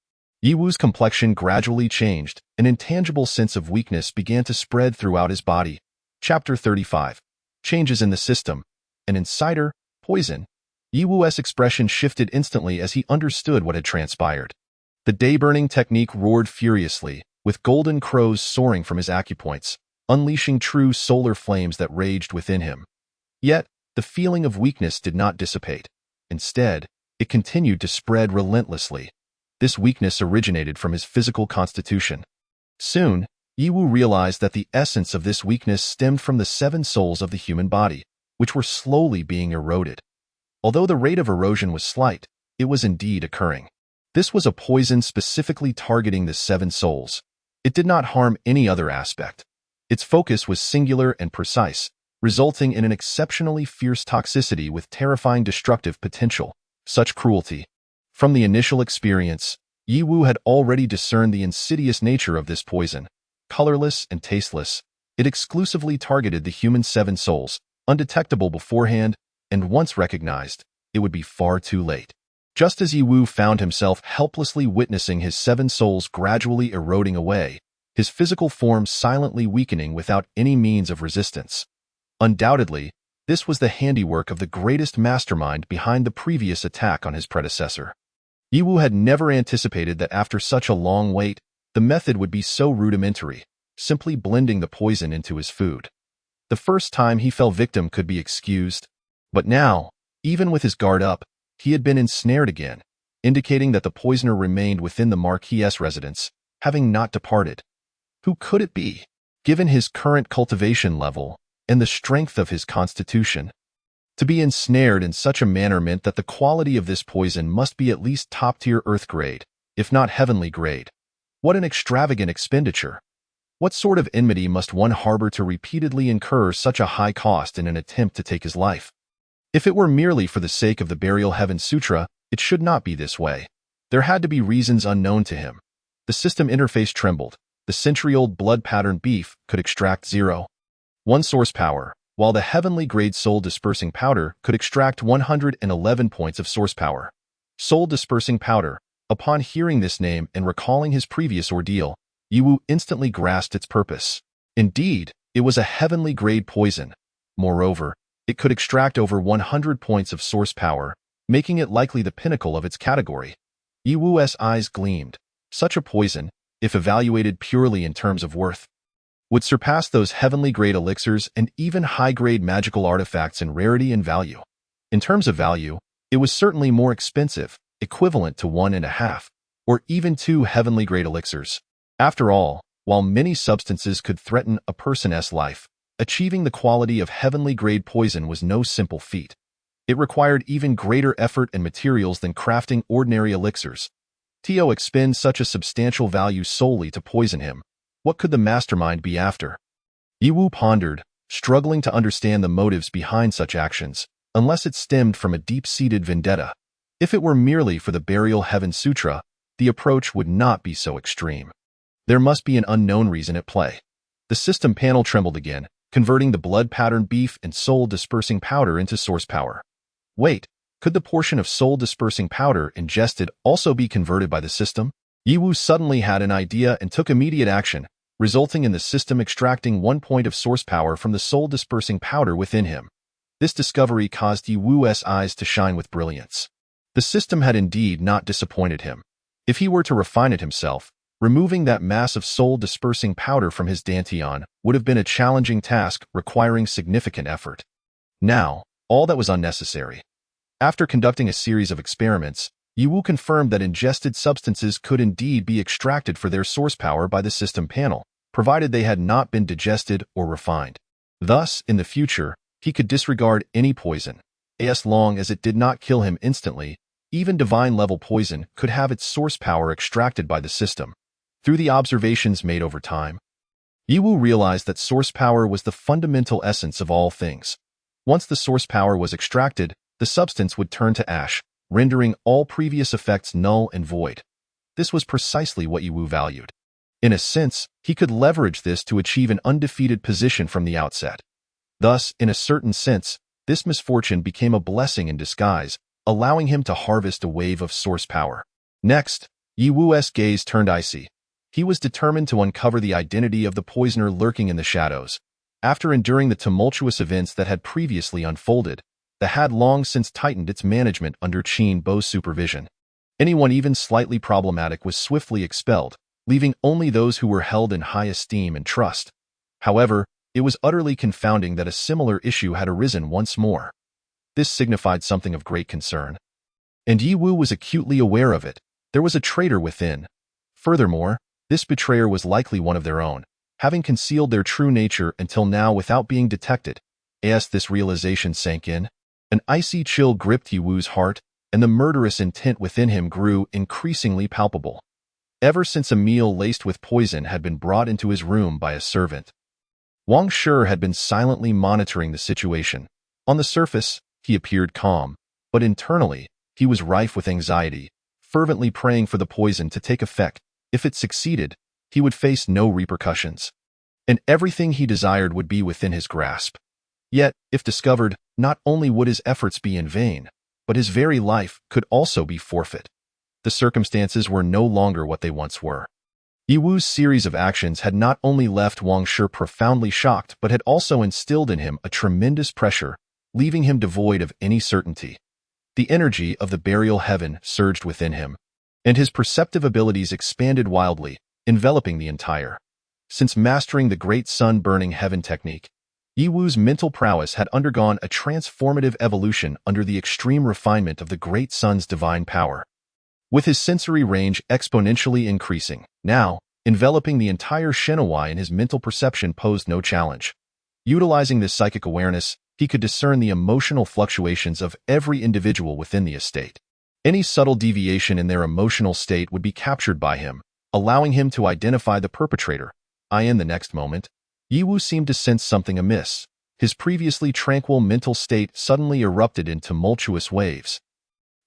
Yi Wu's complexion gradually changed. An intangible sense of weakness began to spread throughout his body. Chapter 35. Changes in the system. An insider, poison. Yi Wu's expression shifted instantly as he understood what had transpired. The day-burning technique roared furiously, with golden crows soaring from his acupoints, unleashing true solar flames that raged within him. Yet, the feeling of weakness did not dissipate. Instead, it continued to spread relentlessly. This weakness originated from his physical constitution. Soon, Yiwu realized that the essence of this weakness stemmed from the 7 souls of the human body, which were slowly being eroded. Although the rate of erosion was slight, it was indeed occurring. This was a poison specifically targeting the 7 souls. It did not harm any other aspect. Its focus was singular and precise, resulting in an exceptionally fierce toxicity with terrifying destructive potential. Such cruelty. From the initial experience, Yiwu had already discerned the insidious nature of this poison. Colorless and tasteless, it exclusively targeted the human 7 souls, undetectable beforehand, and once recognized, it would be far too late. Just as Yiwu found himself helplessly witnessing his 7 souls gradually eroding away, his physical form silently weakening without any means of resistance. Undoubtedly, this was the handiwork of the greatest mastermind behind the previous attack on his predecessor. Yiwu had never anticipated that after such a long wait, the method would be so rudimentary, simply blending the poison into his food. The first time he fell victim could be excused, but now, even with his guard up, he had been ensnared again, indicating that the poisoner remained within the Marquis's residence, having not departed. Who could it be? Given his current cultivation level and the strength of his constitution, to be ensnared in such a manner meant that the quality of this poison must be at least top-tier earth grade, if not heavenly grade. What an extravagant expenditure! What sort of enmity must one harbor to repeatedly incur such a high cost in an attempt to take his life? If it were merely for the sake of the Burial Heaven Sutra, it should not be this way. There had to be reasons unknown to him. The system interface trembled. The century-old blood pattern beef could extract 0.1 source power, while the heavenly grade soul dispersing powder could extract 111 points of source power. Soul dispersing powder. Upon hearing this name and recalling his previous ordeal, Yiwu instantly grasped its purpose. Indeed, it was a heavenly grade poison. Moreover, it could extract over 100 points of source power, making it likely the pinnacle of its category. Yiwu's eyes gleamed. Such a poison, if evaluated purely in terms of worth, would surpass those heavenly grade elixirs and even high-grade magical artifacts in rarity and value. In terms of value, it was certainly more expensive, equivalent to 1.5, or even 2 heavenly grade elixirs. After all, while many substances could threaten a person's life, achieving the quality of heavenly grade poison was no simple feat. It required even greater effort and materials than crafting ordinary elixirs. To expend such a substantial value solely to poison him. What could the mastermind be after? Yiwu pondered, struggling to understand the motives behind such actions, unless it stemmed from a deep-seated vendetta. If it were merely for the Burial Heaven Sutra, the approach would not be so extreme. There must be an unknown reason at play. The system panel trembled again, converting the blood pattern beef and soul dispersing powder into source power. Wait, could the portion of soul dispersing powder ingested also be converted by the system? Yiwu suddenly had an idea and took immediate action, resulting in the system extracting 1 point of source power from the soul dispersing powder within him. This discovery caused Yiwu's eyes to shine with brilliance. The system had indeed not disappointed him. If he were to refine it himself, removing that mass of soul-dispersing powder from his dantian would have been a challenging task requiring significant effort. Now, all that was unnecessary. After conducting a series of experiments, Yiwu confirmed that ingested substances could indeed be extracted for their source power by the system panel, provided they had not been digested or refined. Thus, in the future, he could disregard any poison. As long as it did not kill him instantly, even divine-level poison could have its source power extracted by the system. Through the observations made over time, Yiwu realized that source power was the fundamental essence of all things. Once the source power was extracted, the substance would turn to ash, rendering all previous effects null and void. This was precisely what Yiwu valued. In a sense, he could leverage this to achieve an undefeated position from the outset. Thus, in a certain sense, this misfortune became a blessing in disguise, allowing him to harvest a wave of source power. Next, Yiwu's gaze turned icy. He was determined to uncover the identity of the poisoner lurking in the shadows. After enduring the tumultuous events that had previously unfolded, the had long since tightened its management under Qin Bo's supervision. Anyone even slightly problematic was swiftly expelled, leaving only those who were held in high esteem and trust. However, It was utterly confounding that a similar issue had arisen once more. This signified something of great concern. And Yi Wu was acutely aware of it. There was a traitor within. Furthermore, this betrayer was likely one of their own, having concealed their true nature until now without being detected. As this realization sank in, an icy chill gripped Yi Wu's heart, and the murderous intent within him grew increasingly palpable. Ever since a meal laced with poison had been brought into his room by a servant, Wang Shi had been silently monitoring the situation. On the surface, he appeared calm, but internally, he was rife with anxiety, fervently praying for the poison to take effect. If it succeeded, he would face no repercussions, and everything he desired would be within his grasp. Yet, if discovered, not only would his efforts be in vain, but his very life could also be forfeit. The circumstances were no longer what they once were. Yi Wu's series of actions had not only left Wang Shi profoundly shocked but had also instilled in him a tremendous pressure, leaving him devoid of any certainty. The energy of the burial heaven surged within him, and his perceptive abilities expanded wildly, enveloping the entire. Since mastering the great sun-burning heaven technique, Yi Wu's mental prowess had undergone a transformative evolution under the extreme refinement of the great sun's divine power. With his sensory range exponentially increasing, now, enveloping the entire Shenawai in his mental perception posed no challenge. Utilizing this psychic awareness, he could discern the emotional fluctuations of every individual within the estate. Any subtle deviation in their emotional state would be captured by him, allowing him to identify the perpetrator. In the next moment, Yi Wu seemed to sense something amiss. His previously tranquil mental state suddenly erupted in tumultuous waves,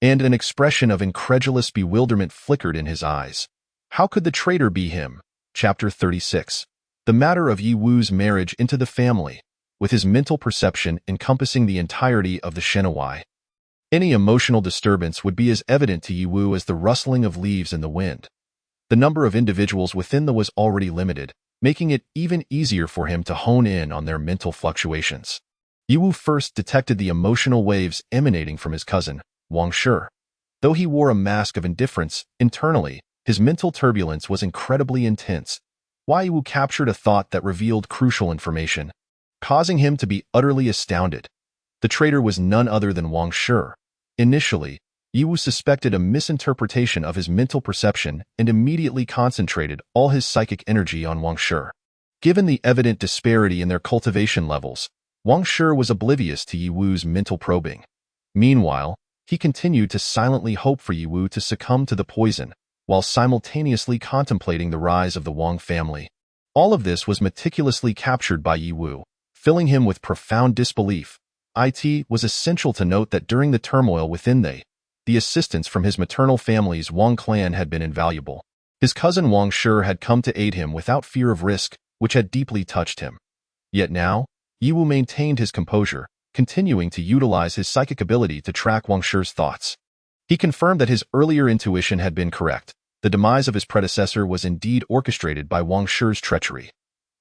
and an expression of incredulous bewilderment flickered in his eyes. How could the traitor be him? Chapter 36. The matter of Yi Wu's marriage into the family, with his mental perception encompassing the entirety of the Shenawai. Any emotional disturbance would be as evident to Yi Wu as the rustling of leaves in the wind. The number of individuals within the was already limited, making it even easier for him to hone in on their mental fluctuations. Yi Wu first detected the emotional waves emanating from his cousin, Wang Shi. Though he wore a mask of indifference, internally, his mental turbulence was incredibly intense. Yi Wu captured a thought that revealed crucial information, causing him to be utterly astounded. The traitor was none other than Wang Shi. Initially, Yi Wu suspected a misinterpretation of his mental perception and immediately concentrated all his psychic energy on Wang Shi. Given the evident disparity in their cultivation levels, Wang Shi was oblivious to Yi Wu's mental probing. Meanwhile, he continued to silently hope for Yi Wu to succumb to the poison, while simultaneously contemplating the rise of the Wang family. All of this was meticulously captured by Yi Wu, filling him with profound disbelief. It was essential to note that during the turmoil within the assistance from his maternal family's Wang clan had been invaluable. His cousin Wang Shi had come to aid him without fear of risk, which had deeply touched him. Yet now, Yi Wu maintained his composure, continuing to utilize his psychic ability to track Wang Shi's thoughts. He confirmed that his earlier intuition had been correct. The demise of his predecessor was indeed orchestrated by Wang Shi's treachery.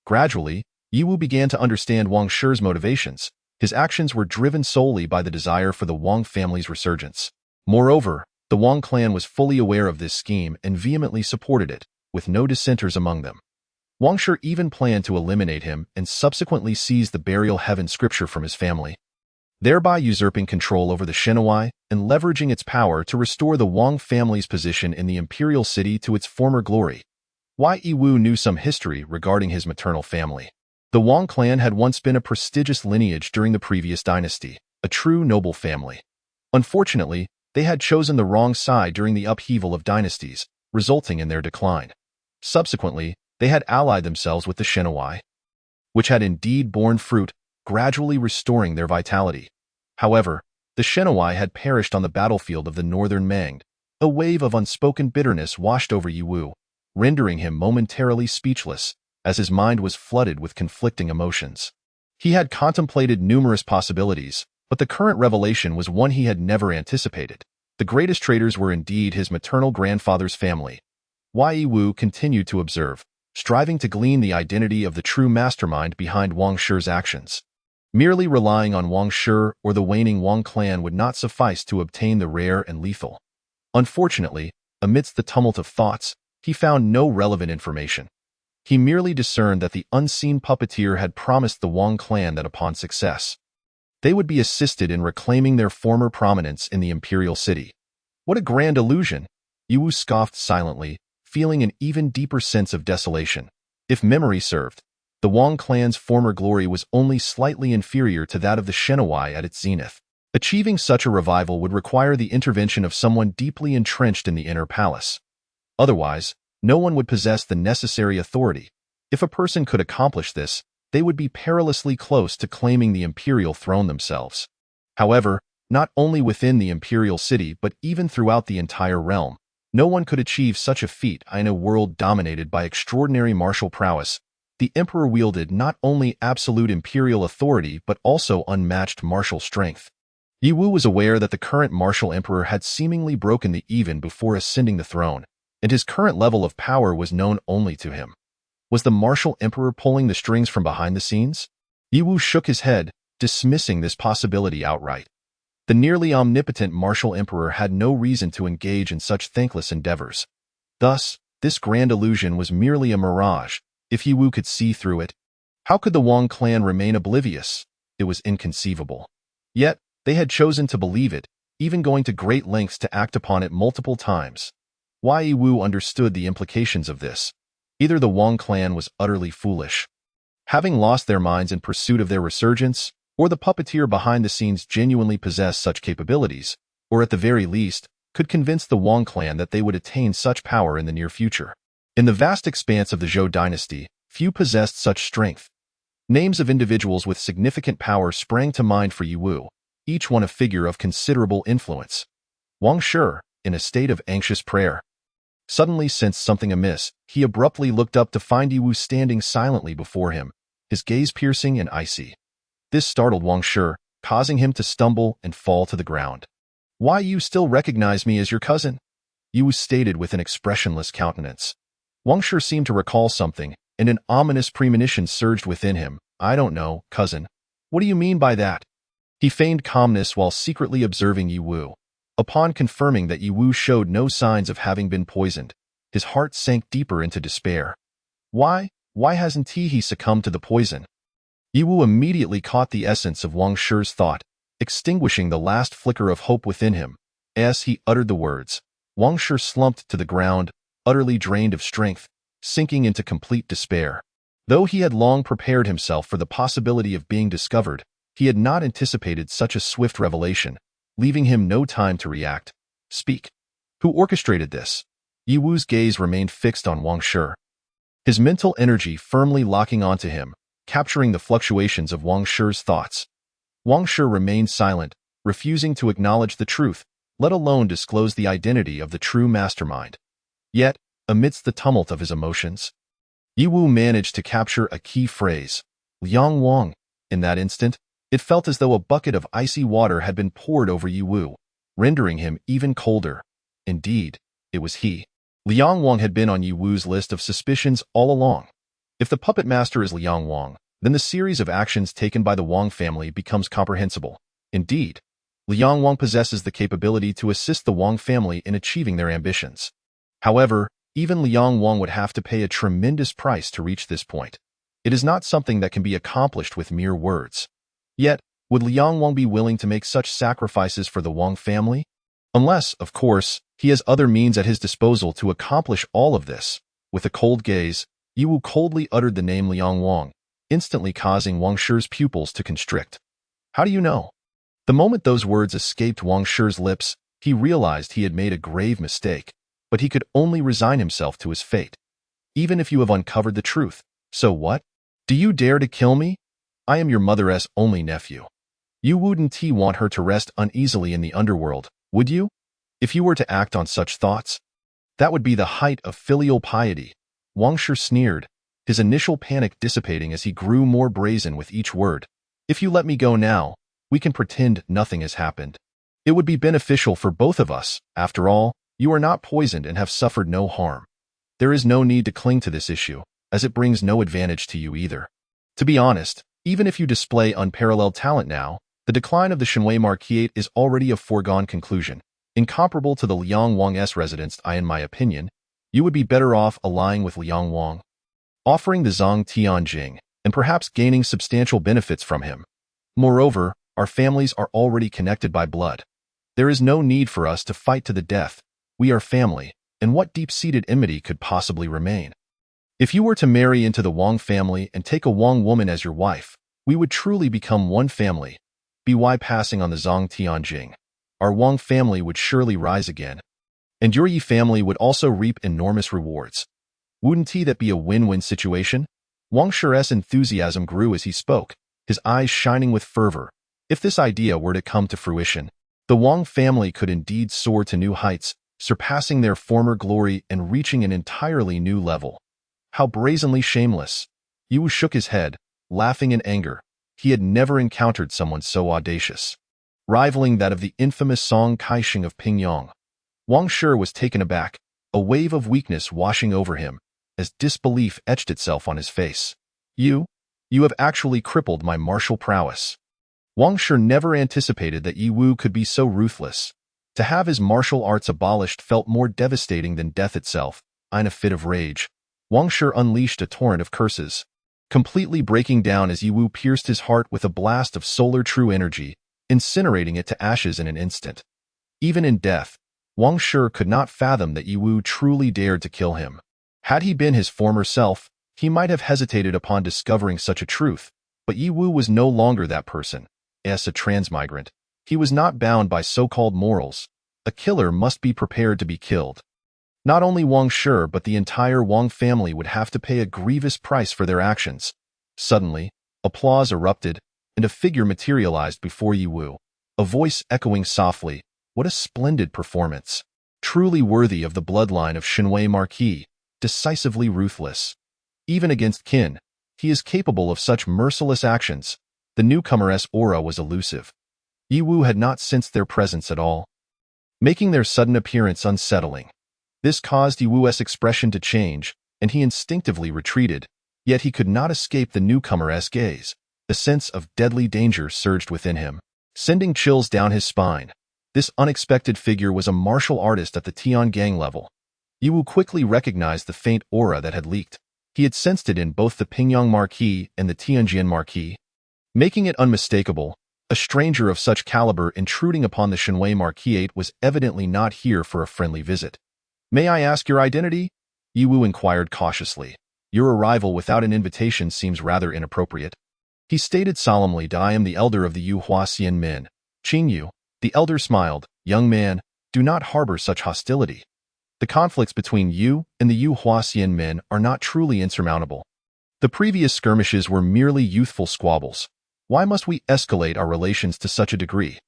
Gradually, Yi Wu began to understand Wang Shi's motivations. His actions were driven solely by the desire for the Wang family's resurgence. Moreover, the Wang clan was fully aware of this scheme and vehemently supported it, with no dissenters among them. Wang Shi even planned to eliminate him and subsequently seize the burial heaven scripture from his family, thereby usurping control over the Shenawai and leveraging its power to restore the Wang family's position in the imperial city to its former glory. Yi Wu knew some history regarding his maternal family. The Wang clan had once been a prestigious lineage during the previous dynasty, a true noble family. Unfortunately, they had chosen the wrong side during the upheaval of dynasties, resulting in their decline. Subsequently, they had allied themselves with the Shenawai, which had indeed borne fruit, gradually restoring their vitality. However, the Shenawai had perished on the battlefield of the northern Manged. A wave of unspoken bitterness washed over Yi Wu, rendering him momentarily speechless, as his mind was flooded with conflicting emotions. He had contemplated numerous possibilities, but the current revelation was one he had never anticipated. The greatest traitors were indeed his maternal grandfather's family. Yi Wu continued to observe, striving to glean the identity of the true mastermind behind Wang Shi's actions. Merely relying on Wang Shi or the waning Wang clan would not suffice to obtain the rare and lethal. Unfortunately, amidst the tumult of thoughts, he found no relevant information. He merely discerned that the unseen puppeteer had promised the Wang clan that upon success, they would be assisted in reclaiming their former prominence in the imperial city. What a grand illusion! Yiwu scoffed silently, feeling an even deeper sense of desolation. If memory served, the Wang clan's former glory was only slightly inferior to that of the Shenawai at its zenith. Achieving such a revival would require the intervention of someone deeply entrenched in the inner palace. Otherwise, no one would possess the necessary authority. If a person could accomplish this, they would be perilously close to claiming the imperial throne themselves. However, not only within the imperial city but even throughout the entire realm, no one could achieve such a feat in a world dominated by extraordinary martial prowess. The emperor wielded not only absolute imperial authority but also unmatched martial strength. Yiwu was aware that the current martial emperor had seemingly broken the even before ascending the throne, and his current level of power was known only to him. Was the martial emperor pulling the strings from behind the scenes? Yiwu shook his head, dismissing this possibility outright. The nearly omnipotent martial emperor had no reason to engage in such thankless endeavors. Thus, this grand illusion was merely a mirage, if Yiwu could see through it. How could the Wang clan remain oblivious? It was inconceivable. Yet, they had chosen to believe it, even going to great lengths to act upon it multiple times. Why Yiwu understood the implications of this. Either the Wang clan was utterly foolish, having lost their minds in pursuit of their resurgence, or the puppeteer behind the scenes genuinely possessed such capabilities, or at the very least, could convince the Wang clan that they would attain such power in the near future. In the vast expanse of the Zhou dynasty, few possessed such strength. Names of individuals with significant power sprang to mind for Yiwu, each one a figure of considerable influence. Wang Shi, in a state of anxious prayer, suddenly sensed something amiss. He abruptly looked up to find Yiwu standing silently before him, his gaze piercing and icy. This startled Wang Shi, causing him to stumble and fall to the ground. "Why, you still recognize me as your cousin?" Yiwu stated with an expressionless countenance. Wang Shi seemed to recall something, and an ominous premonition surged within him. "I don't know, cousin. What do you mean by that?" He feigned calmness while secretly observing Yiwu. Upon confirming that Yiwu showed no signs of having been poisoned, his heart sank deeper into despair. Why hasn't he succumbed to the poison? Yiwu immediately caught the essence of Wang Shi's thought, extinguishing the last flicker of hope within him. As he uttered the words, Wang Shi slumped to the ground, utterly drained of strength, sinking into complete despair. Though he had long prepared himself for the possibility of being discovered, he had not anticipated such a swift revelation, leaving him no time to react. Speak. Who orchestrated this? Yiwu's gaze remained fixed on Wang Shi, his mental energy firmly locking onto him, capturing the fluctuations of Wang Shi's thoughts. Wang Shi remained silent, refusing to acknowledge the truth, let alone disclose the identity of the true mastermind. Yet, amidst the tumult of his emotions, Yiwu managed to capture a key phrase, Liang Wang. In that instant, it felt as though a bucket of icy water had been poured over Yiwu, rendering him even colder. Indeed, it was he. Liang Wang had been on Yiwu's list of suspicions all along. If the puppet master is Liang Wang, then the series of actions taken by the Wang family becomes comprehensible. Indeed, Liang Wang possesses the capability to assist the Wang family in achieving their ambitions. However, even Liang Wang would have to pay a tremendous price to reach this point. It is not something that can be accomplished with mere words. Yet, would Liang Wang be willing to make such sacrifices for the Wang family? Unless, of course, he has other means at his disposal to accomplish all of this. With a cold gaze, Yiwu coldly uttered the name Liang Wang, instantly causing Wang Shi's pupils to constrict. How do you know? The moment those words escaped Wang Shi's lips, he realized he had made a grave mistake, but he could only resign himself to his fate. Even if you have uncovered the truth, so what? Do you dare to kill me? I am your mother's only nephew. You wouldn't want her to rest uneasily in the underworld, would you? If you were to act on such thoughts, that would be the height of filial piety. Wang Shi sneered, his initial panic dissipating as he grew more brazen with each word. If you let me go now, we can pretend nothing has happened. It would be beneficial for both of us. After all, you are not poisoned and have suffered no harm. There is no need to cling to this issue, as it brings no advantage to you either. To be honest, even if you display unparalleled talent now, the decline of the Shenwei Marquisate is already a foregone conclusion. Incomparable to the Liang Wang's residence, in my opinion, you would be better off allying with Liang Wang. offering the Zhang Tianjing and perhaps gaining substantial benefits from him. Moreover, our families are already connected by blood. There is no need for us to fight to the death. We are family, and what deep-seated enmity could possibly remain? If you were to marry into the Wang family and take a Wang woman as your wife, we would truly become one family. By passing on the Zhang Tianjing, our Wang family would surely rise again. And your Yi family would also reap enormous rewards. Wouldn't that be a win-win situation? Wang Shi's enthusiasm grew as he spoke, his eyes shining with fervor. If this idea were to come to fruition, the Wang family could indeed soar to new heights, surpassing their former glory and reaching an entirely new level. How brazenly shameless! Yu shook his head, laughing in anger. He had never encountered someone so audacious, rivaling that of the infamous Song Kaixing of Pingyang. Wang Shi was taken aback, a wave of weakness washing over him, as disbelief etched itself on his face. You have actually crippled my martial prowess. Wang Shi never anticipated that Yi Wu could be so ruthless. To have his martial arts abolished felt more devastating than death itself. In a fit of rage, Wang Shi unleashed a torrent of curses, completely breaking down as Yi Wu pierced his heart with a blast of solar true energy, incinerating it to ashes in an instant. Even in death, Wang Shi could not fathom that Yi Wu truly dared to kill him. Had he been his former self, he might have hesitated upon discovering such a truth, but Yi Wu was no longer that person. As a transmigrant, he was not bound by so-called morals. A killer must be prepared to be killed. Not only Wang Shi but the entire Wang family would have to pay a grievous price for their actions. Suddenly, applause erupted, and a figure materialized before Yi Wu, a voice echoing softly, "What a splendid performance! Truly worthy of the bloodline of Shenwei Marquis, decisively ruthless. Even against kin, he is capable of such merciless actions." The newcomer's aura was elusive. Yi Wu had not sensed their presence at all, making their sudden appearance unsettling. This caused Yi Wu's expression to change, and he instinctively retreated, yet he could not escape the newcomer's gaze. The sense of deadly danger surged within him, sending chills down his spine. This unexpected figure was a martial artist at the Tiangang level. Yi Wu quickly recognized the faint aura that had leaked. He had sensed it in both the Pingyang Marquis and the Tianjin Marquis, making it unmistakable. A stranger of such caliber intruding upon the Shenwei Marquis was evidently not here for a friendly visit. "May I ask your identity?" Yi Wu inquired cautiously. "Your arrival without an invitation seems rather inappropriate." He stated solemnly, "I am the elder of the Yu Huaxian men, Qing Yu." The elder smiled. "Young man, do not harbor such hostility. The conflicts between you and the Yu Huaxian men are not truly insurmountable. The previous skirmishes were merely youthful squabbles. Why must we escalate our relations to such a degree?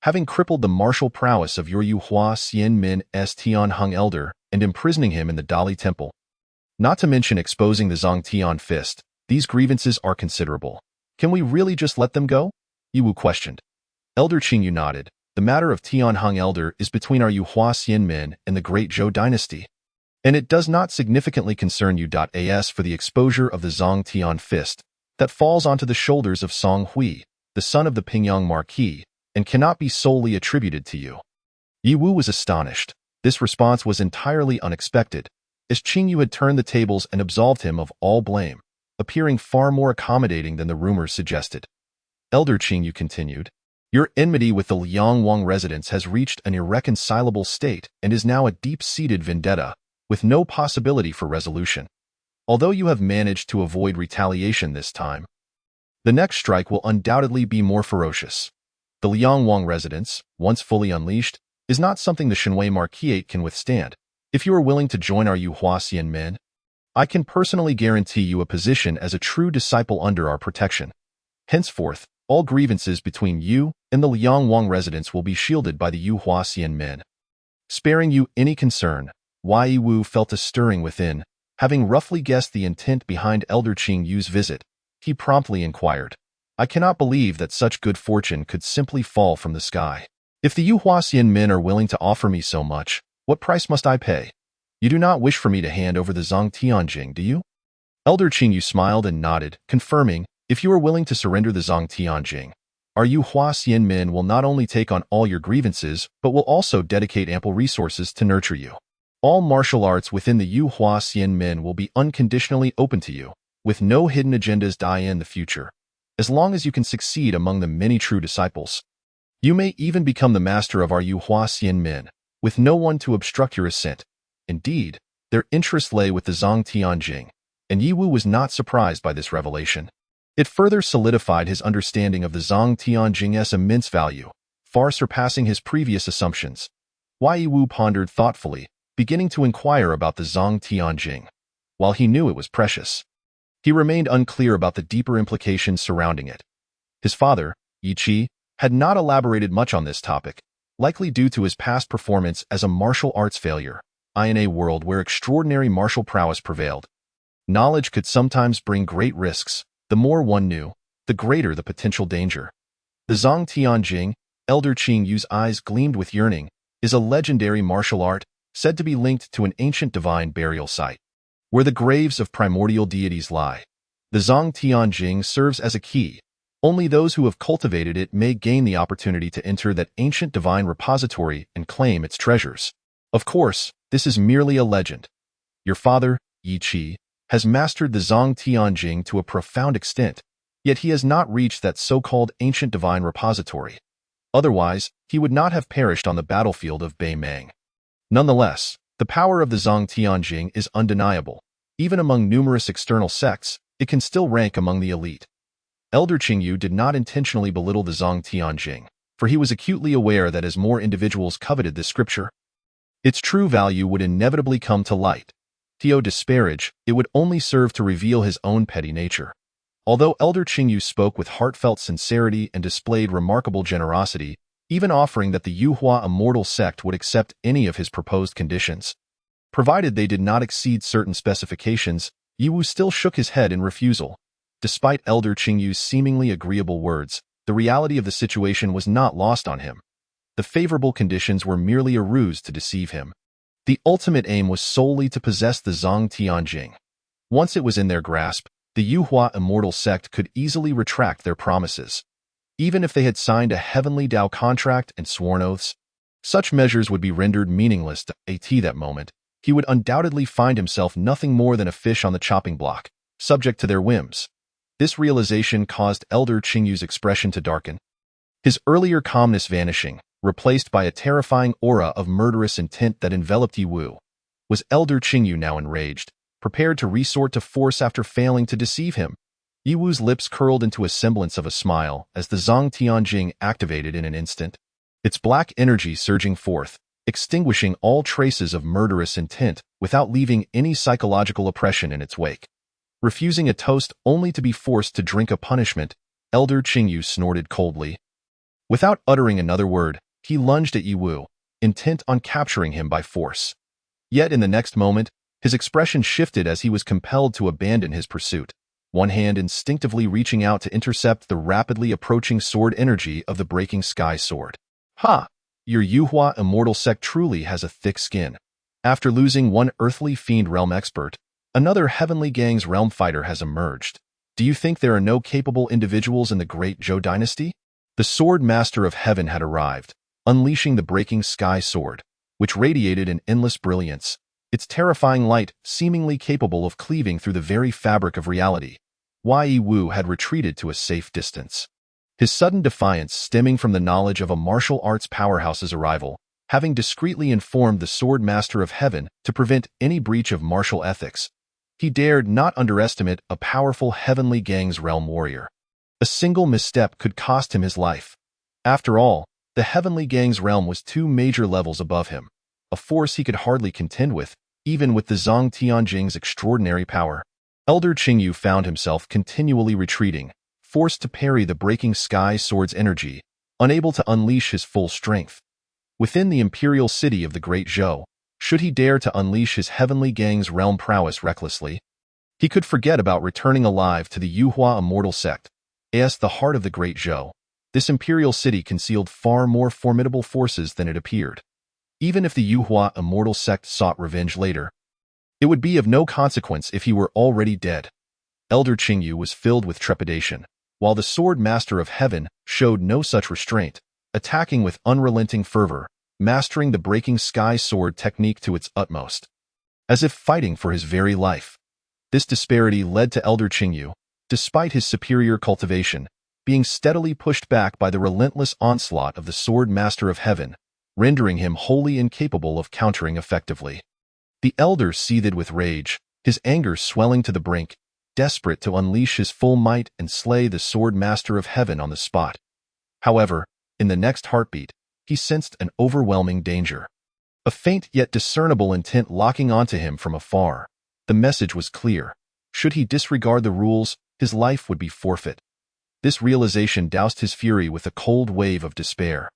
Having crippled the martial prowess of your Yu Huaxian Min's Tianheng elder and imprisoning him in the Dali Temple, not to mention exposing the Zhang Tian fist, these grievances are considerable. Can we really just let them go?" Yi Wu questioned. Elder Qingyu nodded. "The matter of Tianheng elder is between our Yu Huaxian men and the great Zhou dynasty, and it does not significantly concern you. As for the exposure of the Zhang Tian fist, that falls onto the shoulders of Song Hui, the son of the Pingyang Marquis, and cannot be solely attributed to you." Yi Wu was astonished. This response was entirely unexpected, as Qingyu had turned the tables and absolved him of all blame, appearing far more accommodating than the rumors suggested. Elder Qingyu continued, "Your enmity with the Liangwang residents has reached an irreconcilable state and is now a deep-seated vendetta, with no possibility for resolution. Although you have managed to avoid retaliation this time, the next strike will undoubtedly be more ferocious. The Liangwang residents, once fully unleashed, is not something the Shenwei Marquis can withstand. If you are willing to join our Yu Huaxian men, I can personally guarantee you a position as a true disciple under our protection. Henceforth, all grievances between you and the Liangwang residents will be shielded by the Yu Huaxian men, sparing you any concern." Yi Wu felt a stirring within. Having roughly guessed the intent behind Elder Qingyu's visit, he promptly inquired, "I cannot believe that such good fortune could simply fall from the sky. If the Yu Huaxian men are willing to offer me so much, what price must I pay? You do not wish for me to hand over the Zhang Tianjing, do you?" Elder Qingyu smiled and nodded, confirming, "If you are willing to surrender the Zhang Tianjing, our Yu Huaxian men will not only take on all your grievances, but will also dedicate ample resources to nurture you." All martial arts within the Yu Hua Xian Min will be unconditionally open to you, with no hidden agendas die in the future, as long as you can succeed among the many true disciples. You may even become the master of our Yu Hua Xian Min, with no one to obstruct your ascent. Indeed, their interest lay with the Zhang Tianjing, and Yi Wu was not surprised by this revelation. It further solidified his understanding of the Zhang Tianjing's immense value, far surpassing his previous assumptions. Yi Wu pondered thoughtfully, beginning to inquire about the Zhang Tianjing. While he knew it was precious, he remained unclear about the deeper implications surrounding it. His father, Yi Qi, had not elaborated much on this topic, likely due to his past performance as a martial arts failure. In a world where extraordinary martial prowess prevailed, knowledge could sometimes bring great risks. The more one knew, the greater the potential danger. The Zhang Tianjing, Elder Qing Yu's eyes gleamed with yearning, is a legendary martial art said to be linked to an ancient divine burial site, where the graves of primordial deities lie. The Zhang Tianjing serves as a key. Only those who have cultivated it may gain the opportunity to enter that ancient divine repository and claim its treasures. Of course, this is merely a legend. Your father, Yi Qi, has mastered the Zhang Tianjing to a profound extent, yet he has not reached that so-called ancient divine repository. Otherwise, he would not have perished on the battlefield of Beimang. Nonetheless, the power of the Zhang Tianjing is undeniable. Even among numerous external sects, it can still rank among the elite. Elder Qingyu did not intentionally belittle the Zhang Tianjing, for he was acutely aware that as more individuals coveted this scripture, its true value would inevitably come to light. To disparage, it would only serve to reveal his own petty nature. Although Elder Qingyu spoke with heartfelt sincerity and displayed remarkable generosity, even offering that the Yu Hua Immortal Sect would accept any of his proposed conditions, provided they did not exceed certain specifications, Yi Wu still shook his head in refusal. Despite Elder Qingyu's seemingly agreeable words, the reality of the situation was not lost on him. The favorable conditions were merely a ruse to deceive him. The ultimate aim was solely to possess the Zhang Tianjing. Once it was in their grasp, the Yu Hua Immortal Sect could easily retract their promises. Even if they had signed a heavenly Dao contract and sworn oaths, such measures would be rendered meaningless to At that moment. He would undoubtedly find himself nothing more than a fish on the chopping block, subject to their whims. This realization caused Elder Qingyu's expression to darken, his earlier calmness vanishing, replaced by a terrifying aura of murderous intent that enveloped Yi Wu. Was Elder Qingyu now enraged, prepared to resort to force after failing to deceive him? Yi Wu's lips curled into a semblance of a smile as the Zhang Tianjing activated in an instant, its black energy surging forth, extinguishing all traces of murderous intent without leaving any psychological oppression in its wake. Refusing a toast only to be forced to drink a punishment, Elder Qingyu snorted coldly. Without uttering another word, he lunged at Yi Wu, intent on capturing him by force. Yet in the next moment, his expression shifted as he was compelled to abandon his pursuit, one hand instinctively reaching out to intercept the rapidly approaching sword energy of the breaking sky sword. Ha! Your Yu Hua Immortal Sect truly has a thick skin. After losing one earthly fiend realm expert, another Heavenly Gang's realm fighter has emerged. Do you think there are no capable individuals in the great Zhou dynasty? The Sword Master of Heaven had arrived, unleashing the breaking sky sword, which radiated an endless brilliance, its terrifying light seemingly capable of cleaving through the very fabric of reality. Yi Wu had retreated to a safe distance, his sudden defiance stemming from the knowledge of a martial arts powerhouse's arrival, having discreetly informed the Sword Master of Heaven to prevent any breach of martial ethics. He dared not underestimate a powerful Heavenly Gang's realm warrior. A single misstep could cost him his life. After all, the Heavenly Gang's realm was 2 major levels above him, a force he could hardly contend with, even with the Zhang Tianjing's extraordinary power. Elder Qingyu found himself continually retreating, forced to parry the breaking sky sword's energy, unable to unleash his full strength. Within the imperial city of the Great Zhou, should he dare to unleash his Heavenly Gang's realm prowess recklessly, he could forget about returning alive to the Yu Hua Immortal Sect. As the heart of the Great Zhou, this imperial city concealed far more formidable forces than it appeared. Even if the Yu Hua Immortal Sect sought revenge later, it would be of no consequence if he were already dead. Elder Qingyu was filled with trepidation, while the Sword Master of Heaven showed no such restraint, attacking with unrelenting fervor. mastering the breaking sky sword technique to its utmost, as if fighting for his very life. This disparity led to Elder Qingyu, despite his superior cultivation, being steadily pushed back by the relentless onslaught of the Sword Master of Heaven, rendering him wholly incapable of countering effectively. The elder seethed with rage, his anger swelling to the brink, desperate to unleash his full might and slay the Sword Master of Heaven on the spot. However, in the next heartbeat, he sensed an overwhelming danger. A faint yet discernible intent locking onto him from afar. The message was clear. Should he disregard the rules, his life would be forfeit. This realization doused his fury with a cold wave of despair.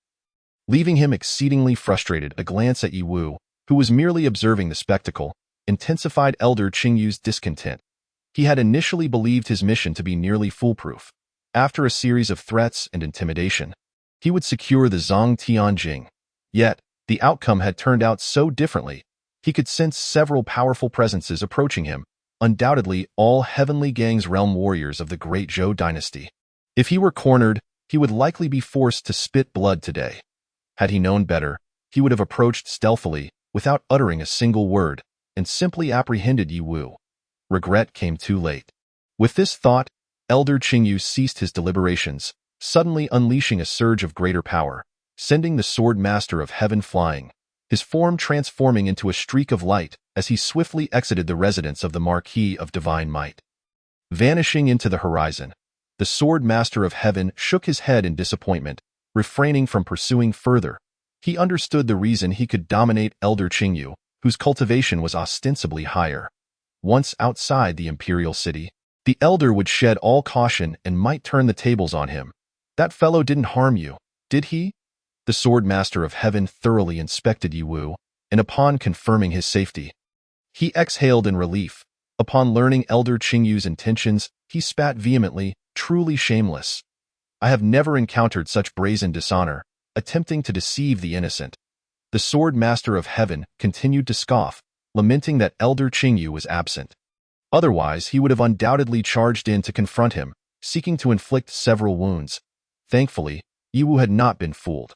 Leaving him exceedingly frustrated, a glance at Yi Wu, who was merely observing the spectacle, intensified Elder Qingyu's discontent. He had initially believed his mission to be nearly foolproof. After a series of threats and intimidation, he would secure the Zhang Tianjing. Yet, the outcome had turned out so differently. He could sense several powerful presences approaching him, undoubtedly all Heavenly Gang's realm warriors of the Great Zhou dynasty. If he were cornered, he would likely be forced to spit blood today. Had he known better, he would have approached stealthily, without uttering a single word, and simply apprehended Yi Wu. Regret came too late. With this thought, Elder Qingyu ceased his deliberations, suddenly unleashing a surge of greater power, sending the Sword Master of Heaven flying, his form transforming into a streak of light as he swiftly exited the residence of the Marquis of Divine Might. Vanishing into the horizon, the Sword Master of Heaven shook his head in disappointment, refraining from pursuing further. He understood the reason he could dominate Elder Qingyu, whose cultivation was ostensibly higher. Once outside the imperial city, the elder would shed all caution and might turn the tables on him. That fellow didn't harm you, did he? The Sword Master of Heaven thoroughly inspected Yi Wu, and upon confirming his safety, he exhaled in relief. Upon learning Elder Qingyu's intentions, he spat vehemently, truly shameless. I have never encountered such brazen dishonor, attempting to deceive the innocent. The Sword Master of Heaven continued to scoff, lamenting that Elder Qingyu was absent. Otherwise, he would have undoubtedly charged in to confront him, seeking to inflict several wounds. Thankfully, Yi Wu had not been fooled.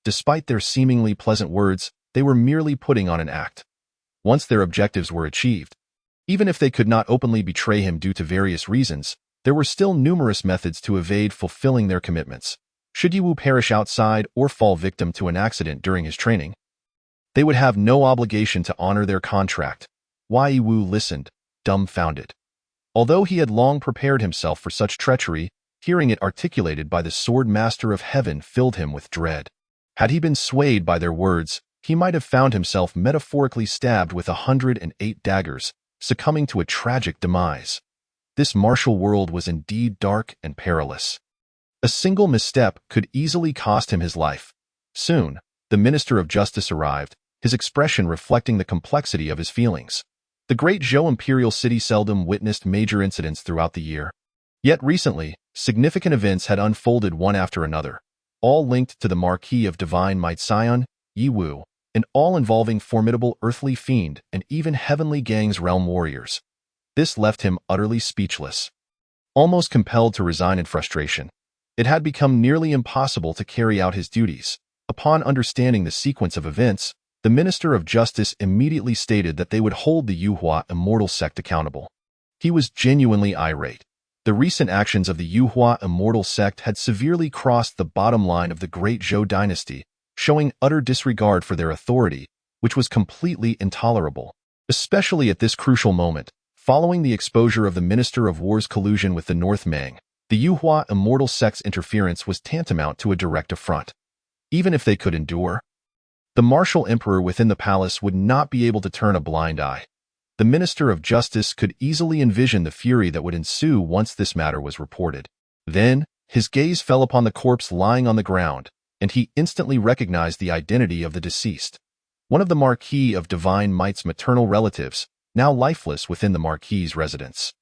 Despite their seemingly pleasant words, they were merely putting on an act. Once their objectives were achieved, even if they could not openly betray him due to various reasons, there were still numerous methods to evade fulfilling their commitments. Should Yi Wu perish outside or fall victim to an accident during his training, they would have no obligation to honor their contract. Yi Wu listened, dumbfounded. Although he had long prepared himself for such treachery, hearing it articulated by the Sword Master of Heaven filled him with dread. Had he been swayed by their words, he might have found himself metaphorically stabbed with 108 daggers, succumbing to a tragic demise. This martial world was indeed dark and perilous. A single misstep could easily cost him his life. Soon, the Minister of Justice arrived, his expression reflecting the complexity of his feelings. The Great Zhou imperial city seldom witnessed major incidents throughout the year. Yet recently, significant events had unfolded one after another, all linked to the Marquis of Divine Might Sion, Yi Wu, and all involving formidable earthly fiend and even Heavenly Gang's realm warriors. This left him utterly speechless, almost compelled to resign in frustration. It had become nearly impossible to carry out his duties. Upon understanding the sequence of events, the Minister of Justice immediately stated that they would hold the Yuhua Immortal Sect accountable. He was genuinely irate. The recent actions of the Yuhua Immortal Sect had severely crossed the bottom line of the Great Zhou dynasty, showing utter disregard for their authority, which was completely intolerable. Especially at this crucial moment, following the exposure of the Minister of War's collusion with the North Mang, the Yuhua Immortal Sect's interference was tantamount to a direct affront. Even if they could endure, the martial emperor within the palace would not be able to turn a blind eye. The Minister of Justice could easily envision the fury that would ensue once this matter was reported. Then, his gaze fell upon the corpse lying on the ground, and he instantly recognized the identity of the deceased. One of the Marquis of Divine Might's maternal relatives, now lifeless within the Marquis's residence.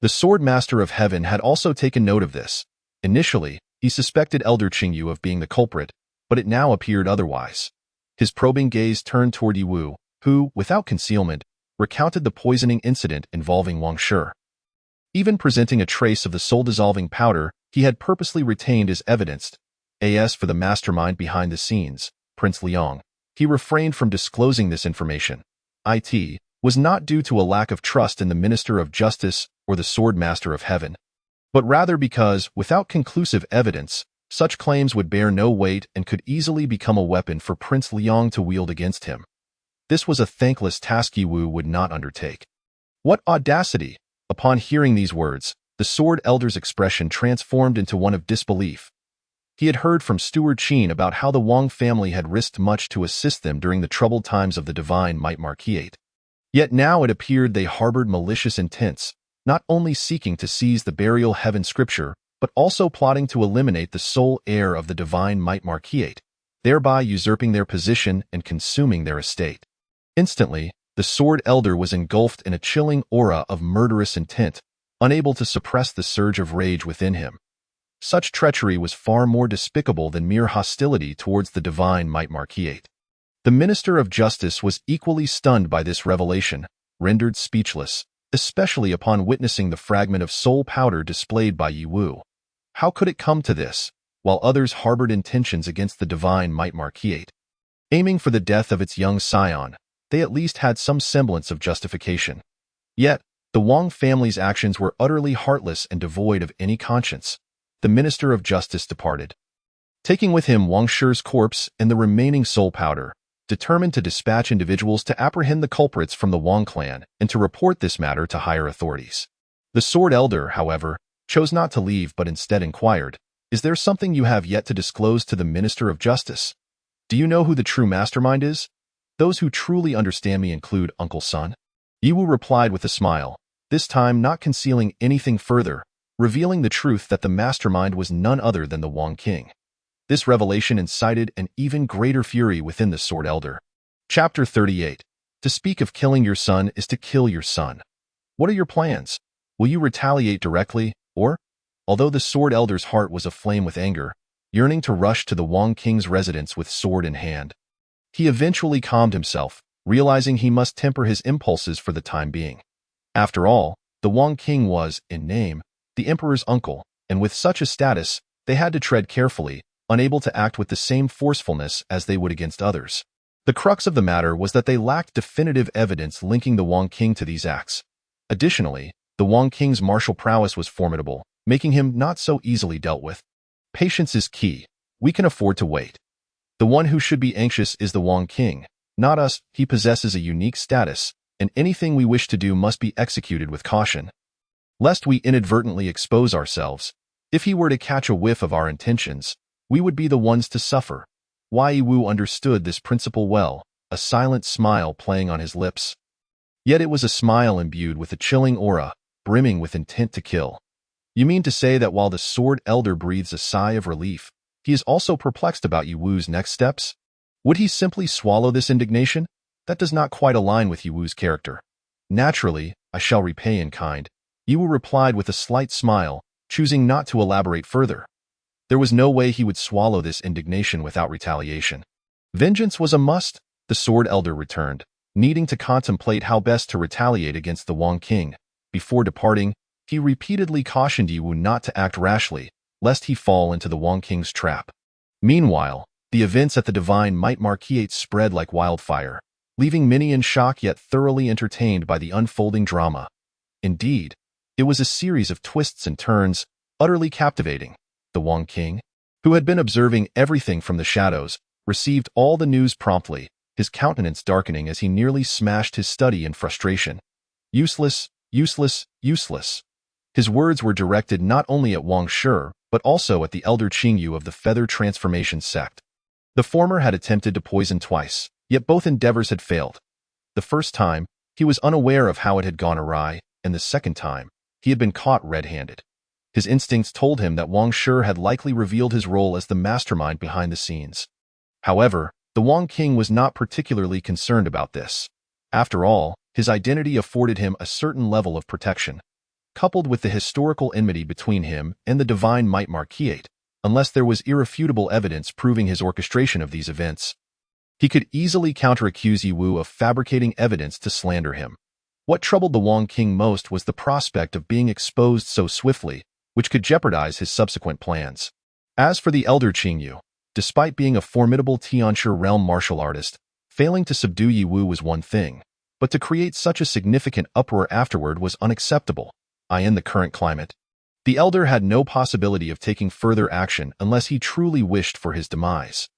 The Sword Master of Heaven had also taken note of this. Initially, he suspected Elder Qingyu of being the culprit, but it now appeared otherwise. His probing gaze turned toward Yi Wu, who, without concealment, recounted the poisoning incident involving Wang Shi. Even presenting a trace of the soul-dissolving powder he had purposely retained as evidence, as for the mastermind behind the scenes, Prince Liang. he refrained from disclosing this information. It was not due to a lack of trust in the Minister of Justice or the Sword Master of Heaven, but rather because, without conclusive evidence, such claims would bear no weight and could easily become a weapon for Prince Liang to wield against him. This was a thankless task Yiwu would not undertake. What audacity! Upon hearing these words, the Sword Elder's expression transformed into one of disbelief. He had heard from Steward Qin about how the Wang family had risked much to assist them during the troubled times of the Divine Might Marquiate. Yet now it appeared they harbored malicious intents, not only seeking to seize the burial heaven scripture, but also plotting to eliminate the sole heir of the Divine Might Marquiate, thereby usurping their position and consuming their estate. Instantly, the Sword Elder was engulfed in a chilling aura of murderous intent, unable to suppress the surge of rage within him. Such treachery was far more despicable than mere hostility towards the Divine Might Marquiate. The Minister of Justice was equally stunned by this revelation, rendered speechless, especially upon witnessing the fragment of soul powder displayed by Yiwu. How could it come to this, while others harbored intentions against the Divine Might Marquiate? Aiming for the death of its young scion, they at least had some semblance of justification. Yet, the Wang family's actions were utterly heartless and devoid of any conscience. The Minister of Justice departed, taking with him Wang Shi's corpse and the remaining soul powder, determined to dispatch individuals to apprehend the culprits from the Wang clan and to report this matter to higher authorities. The Sword Elder, however, chose not to leave but instead inquired, "Is there something you have yet to disclose to the Minister of Justice? Do you know who the true mastermind is? Those who truly understand me include Uncle Sun." Yiwu replied with a smile, this time not concealing anything further, revealing the truth that the mastermind was none other than the Wang King. This revelation incited an even greater fury within the Sword Elder. Chapter 38. To speak of killing your son is to kill your son. What are your plans? Will you retaliate directly, or, although the Sword Elder's heart was aflame with anger, yearning to rush to the Wang King's residence with sword in hand, he eventually calmed himself, realizing he must temper his impulses for the time being. After all, the Wang King was, in name, the emperor's uncle, and with such a status, they had to tread carefully, unable to act with the same forcefulness as they would against others. The crux of the matter was that they lacked definitive evidence linking the Wang King to these acts. Additionally, the Wang King's martial prowess was formidable, making him not so easily dealt with. Patience is key. We can afford to wait. The one who should be anxious is the Wang King, not us. He possesses a unique status, and anything we wish to do must be executed with caution, lest we inadvertently expose ourselves. If he were to catch a whiff of our intentions, we would be the ones to suffer. Wai Wu understood this principle well, a silent smile playing on his lips. Yet it was a smile imbued with a chilling aura, brimming with intent to kill. You mean to say that while the Sword Elder breathes a sigh of relief, he is also perplexed about Yiwu's next steps? Would he simply swallow this indignation? That does not quite align with Yiwu's character. Naturally, I shall repay in kind, Yiwu replied with a slight smile, choosing not to elaborate further. There was no way he would swallow this indignation without retaliation. Vengeance was a must, the Sword Elder returned, needing to contemplate how best to retaliate against the Wang King. Before departing, he repeatedly cautioned Yiwu not to act rashly, lest he fall into the Wang King's trap. Meanwhile, the events at the Divine Might Marquiate spread like wildfire, leaving many in shock yet thoroughly entertained by the unfolding drama. Indeed, it was a series of twists and turns, utterly captivating. The Wang King, who had been observing everything from the shadows, received all the news promptly, his countenance darkening as he nearly smashed his study in frustration. Useless, useless, useless. His words were directed not only at Wang Shi, but also at the elder Qingyu of the Feather Transformation sect. The former had attempted to poison twice, yet both endeavors had failed. The first time, he was unaware of how it had gone awry, and the second time, he had been caught red-handed. His instincts told him that Wang Shi had likely revealed his role as the mastermind behind the scenes. However, the Wang King was not particularly concerned about this. After all, his identity afforded him a certain level of protection, coupled with the historical enmity between him and the Divine Might Marquiate. Unless there was irrefutable evidence proving his orchestration of these events, he could easily counter-accuse Yiwu of fabricating evidence to slander him. What troubled the Wang King most was the prospect of being exposed so swiftly, which could jeopardize his subsequent plans. As for the elder Qingyu, Despite being a formidable Tianshi realm martial artist, failing to subdue Yi Wu was one thing, but to create such a significant uproar afterward was unacceptable. In the current climate, the elder had no possibility of taking further action unless he truly wished for his demise.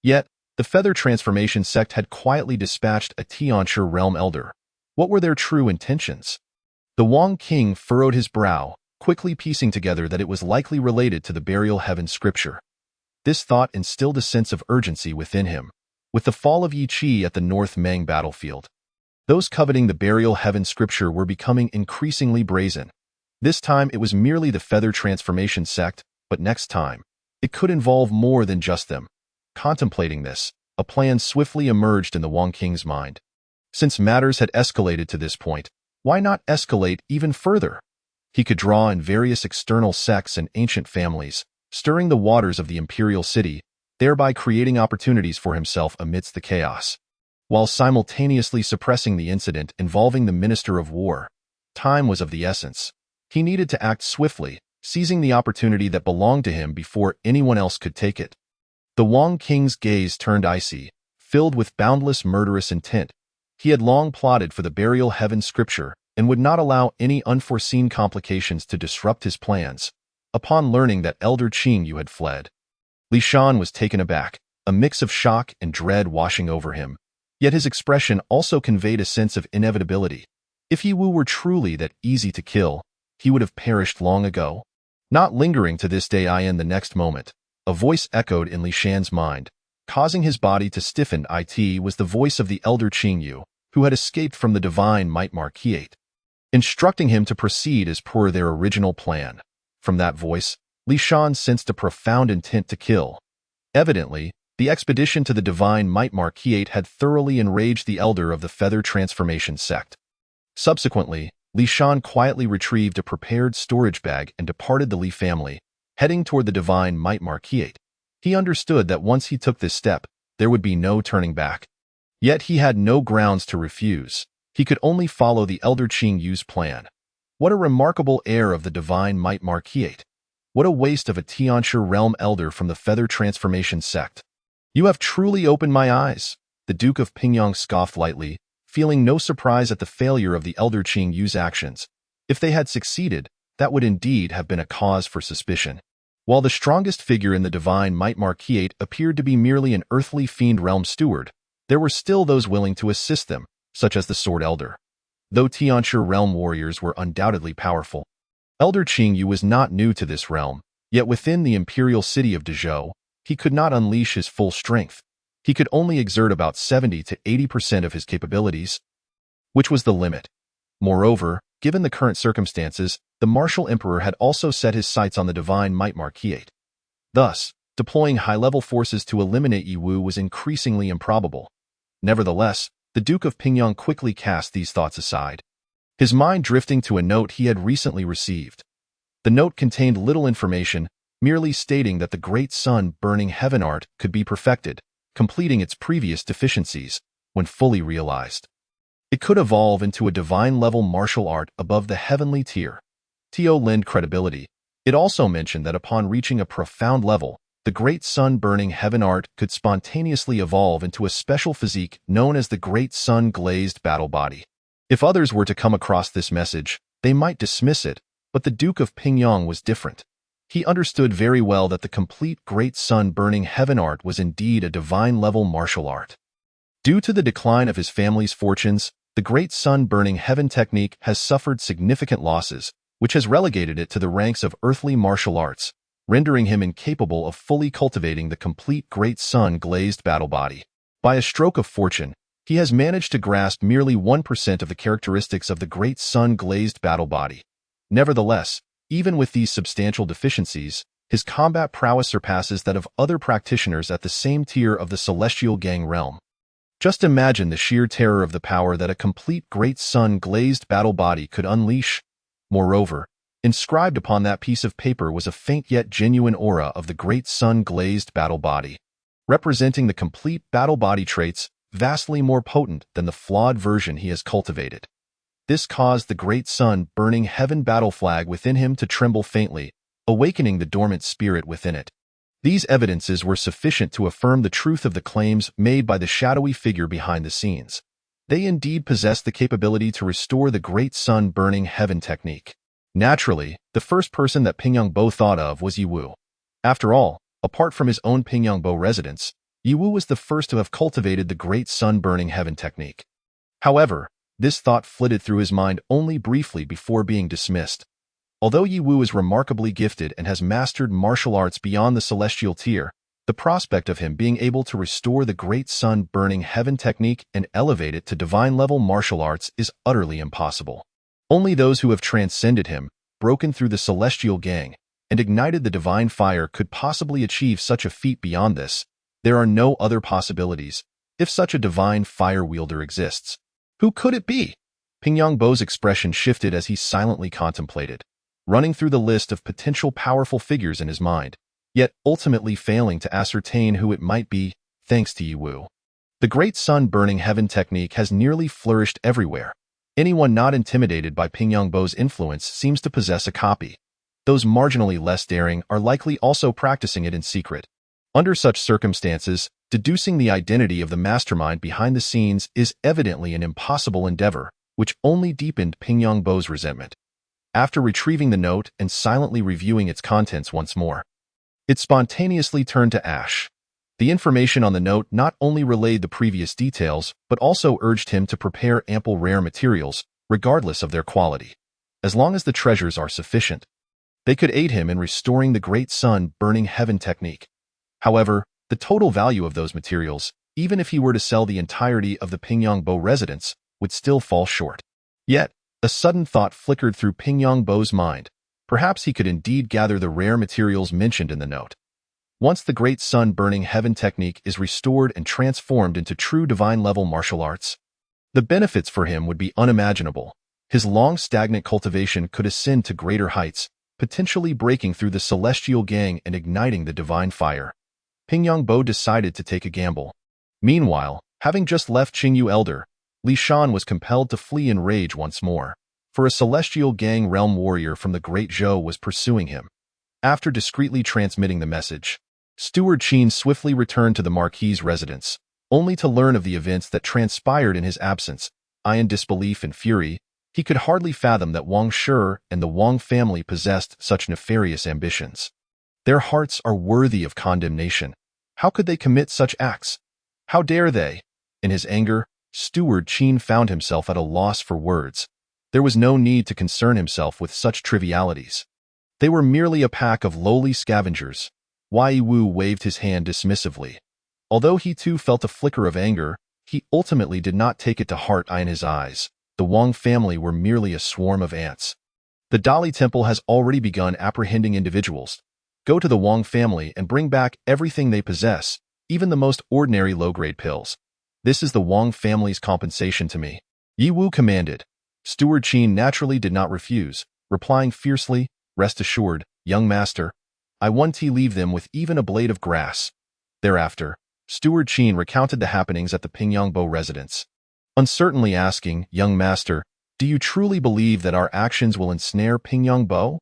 Yet, the Feather Transformation sect had quietly dispatched a Tianshi realm elder. What were their true intentions? The Wang King furrowed his brow, quickly piecing together that it was likely related to the burial heaven scripture. This thought instilled a sense of urgency within him. With the fall of Yi Qi at the North Meng battlefield, those coveting the burial heaven scripture were becoming increasingly brazen. This time it was merely the Feather Transformation sect, but next time, it could involve more than just them. Contemplating this, a plan swiftly emerged in the Wang King's mind. Since matters had escalated to this point, why not escalate even further? He could draw in various external sects and ancient families, stirring the waters of the imperial city, thereby creating opportunities for himself amidst the chaos. While simultaneously suppressing the incident involving the Minister of War, time was of the essence. He needed to act swiftly, seizing the opportunity that belonged to him before anyone else could take it. The Wang King's gaze turned icy, filled with boundless murderous intent. He had long plotted for the burial heaven scripture and would not allow any unforeseen complications to disrupt his plans. Upon learning that Elder Qing Yu had fled, Li Shan was taken aback, a mix of shock and dread washing over him. Yet his expression also conveyed a sense of inevitability. If Yi Wu were truly that easy to kill, he would have perished long ago. Not lingering to this day in the next moment, a voice echoed in Li Shan's mind, causing his body to stiffen. It was the voice of the Elder Qing Yu, who had escaped from the divine might Marquiate, instructing him to proceed as per their original plan. From that voice, Li Shan sensed a profound intent to kill. Evidently, the expedition to the divine might Marquiate had thoroughly enraged the elder of the Feather Transformation sect. Subsequently, Li Shan quietly retrieved a prepared storage bag and departed the Li family, heading toward the divine might Marquiate. He understood that once he took this step, there would be no turning back. Yet he had no grounds to refuse. He could only follow the Elder Qing Yu's plan. What a remarkable heir of the divine might Marquiate. What a waste of a Tianshi realm elder from the Feather Transformation sect. You have truly opened my eyes. The Duke of Pingyang scoffed lightly, feeling no surprise at the failure of the Elder Qing Yu's actions. If they had succeeded, that would indeed have been a cause for suspicion. While the strongest figure in the divine might Marquiate appeared to be merely an earthly fiend realm steward, there were still those willing to assist them, such as the Sword Elder. Though Tianshi realm warriors were undoubtedly powerful, Elder Qing Yu was not new to this realm, yet within the imperial city of Dezhou, he could not unleash his full strength. He could only exert about 70 to 80% of his capabilities, which was the limit. Moreover, given the current circumstances, the martial emperor had also set his sights on the divine might Marquiate. Thus, deploying high-level forces to eliminate Yi Wu was increasingly improbable. Nevertheless, the Duke of Pingyang quickly cast these thoughts aside, his mind drifting to a note he had recently received. The note contained little information, merely stating that the great sun-burning heaven art could be perfected, completing its previous deficiencies, when fully realized. It could evolve into a divine-level martial art above the heavenly tier. To lend credibility, it also mentioned that upon reaching a profound level, the great sun-burning heaven art could spontaneously evolve into a special physique known as the Great Sun-Glazed Battle Body. If others were to come across this message, they might dismiss it, but the Duke of Pingyang was different. He understood very well that the complete Great Sun-Burning Heaven art was indeed a divine-level martial art. Due to the decline of his family's fortunes, the Great Sun-Burning Heaven technique has suffered significant losses, which has relegated it to the ranks of earthly martial arts, rendering him incapable of fully cultivating the complete Great Sun-Glazed Battle Body. By a stroke of fortune, he has managed to grasp merely 1% of the characteristics of the Great Sun-Glazed Battle Body. Nevertheless, even with these substantial deficiencies, his combat prowess surpasses that of other practitioners at the same tier of the Celestial Gang realm. Just imagine the sheer terror of the power that a complete Great Sun-Glazed Battle Body could unleash. Moreover, inscribed upon that piece of paper was a faint yet genuine aura of the Great Sun-Glazed Battle Body, representing the complete battle body traits, vastly more potent than the flawed version he has cultivated. This caused the Great Sun-Burning Heaven battle flag within him to tremble faintly, awakening the dormant spirit within it. These evidences were sufficient to affirm the truth of the claims made by the shadowy figure behind the scenes. They indeed possessed the capability to restore the great sun-burning heaven technique. Naturally, the first person that Pingyongbo thought of was Yiwu. After all, apart from his own Pingyongbo residence, Yiwu was the first to have cultivated the great sun-burning heaven technique. However, this thought flitted through his mind only briefly before being dismissed. Although Yiwu is remarkably gifted and has mastered martial arts beyond the celestial tier, the prospect of him being able to restore the great sun-burning heaven technique and elevate it to divine-level martial arts is utterly impossible. Only those who have transcended him, broken through the celestial gang, and ignited the divine fire could possibly achieve such a feat. Beyond this, there are no other possibilities, if such a divine fire wielder exists. Who could it be? Pingyongbo's expression shifted as he silently contemplated, running through the list of potential powerful figures in his mind, yet ultimately failing to ascertain who it might be, thanks to Yiwu. The great sun-burning heaven technique has nearly flourished everywhere. Anyone not intimidated by Pingyongbo's influence seems to possess a copy. Those marginally less daring are likely also practicing it in secret. Under such circumstances, deducing the identity of the mastermind behind the scenes is evidently an impossible endeavor, which only deepened Pingyongbo's resentment. After retrieving the note and silently reviewing its contents once more, it spontaneously turned to ash. The information on the note not only relayed the previous details, but also urged him to prepare ample rare materials, regardless of their quality. As long as the treasures are sufficient, they could aid him in restoring the great sun-burning heaven technique. However, the total value of those materials, even if he were to sell the entirety of the Pingyongbo residence, would still fall short. Yet, a sudden thought flickered through Pingyongbo's mind. Perhaps he could indeed gather the rare materials mentioned in the note. Once the great sun-burning heaven technique is restored and transformed into true divine-level martial arts, the benefits for him would be unimaginable. His long-stagnant cultivation could ascend to greater heights, potentially breaking through the celestial gang and igniting the divine fire. Pingyongbo decided to take a gamble. Meanwhile, having just left Qingyu Elder, Li Shan was compelled to flee in rage once more, for a celestial gang realm warrior from the Great Zhou was pursuing him. After discreetly transmitting the message, Steward Qin swiftly returned to the Marquis's residence, only to learn of the events that transpired in his absence. In disbelief and fury, he could hardly fathom that Wang Shi and the Wang family possessed such nefarious ambitions. Their hearts are worthy of condemnation. How could they commit such acts? How dare they? In his anger, Steward Qin found himself at a loss for words. There was no need to concern himself with such trivialities. They were merely a pack of lowly scavengers. Wei Wu waved his hand dismissively. Although he too felt a flicker of anger, he ultimately did not take it to heart. In his eyes, the Wang family were merely a swarm of ants. The Dali Temple has already begun apprehending individuals. Go to the Wang family and bring back everything they possess, even the most ordinary low-grade pills. This is the Wang family's compensation to me. Yiwu commanded. Steward Qin naturally did not refuse, replying fiercely, "Rest assured, young master, I won't leave them with even a blade of grass." Thereafter, Steward Qin recounted the happenings at the Pingyongbo residence, uncertainly asking, "Young master, do you truly believe that our actions will ensnare Pingyongbo?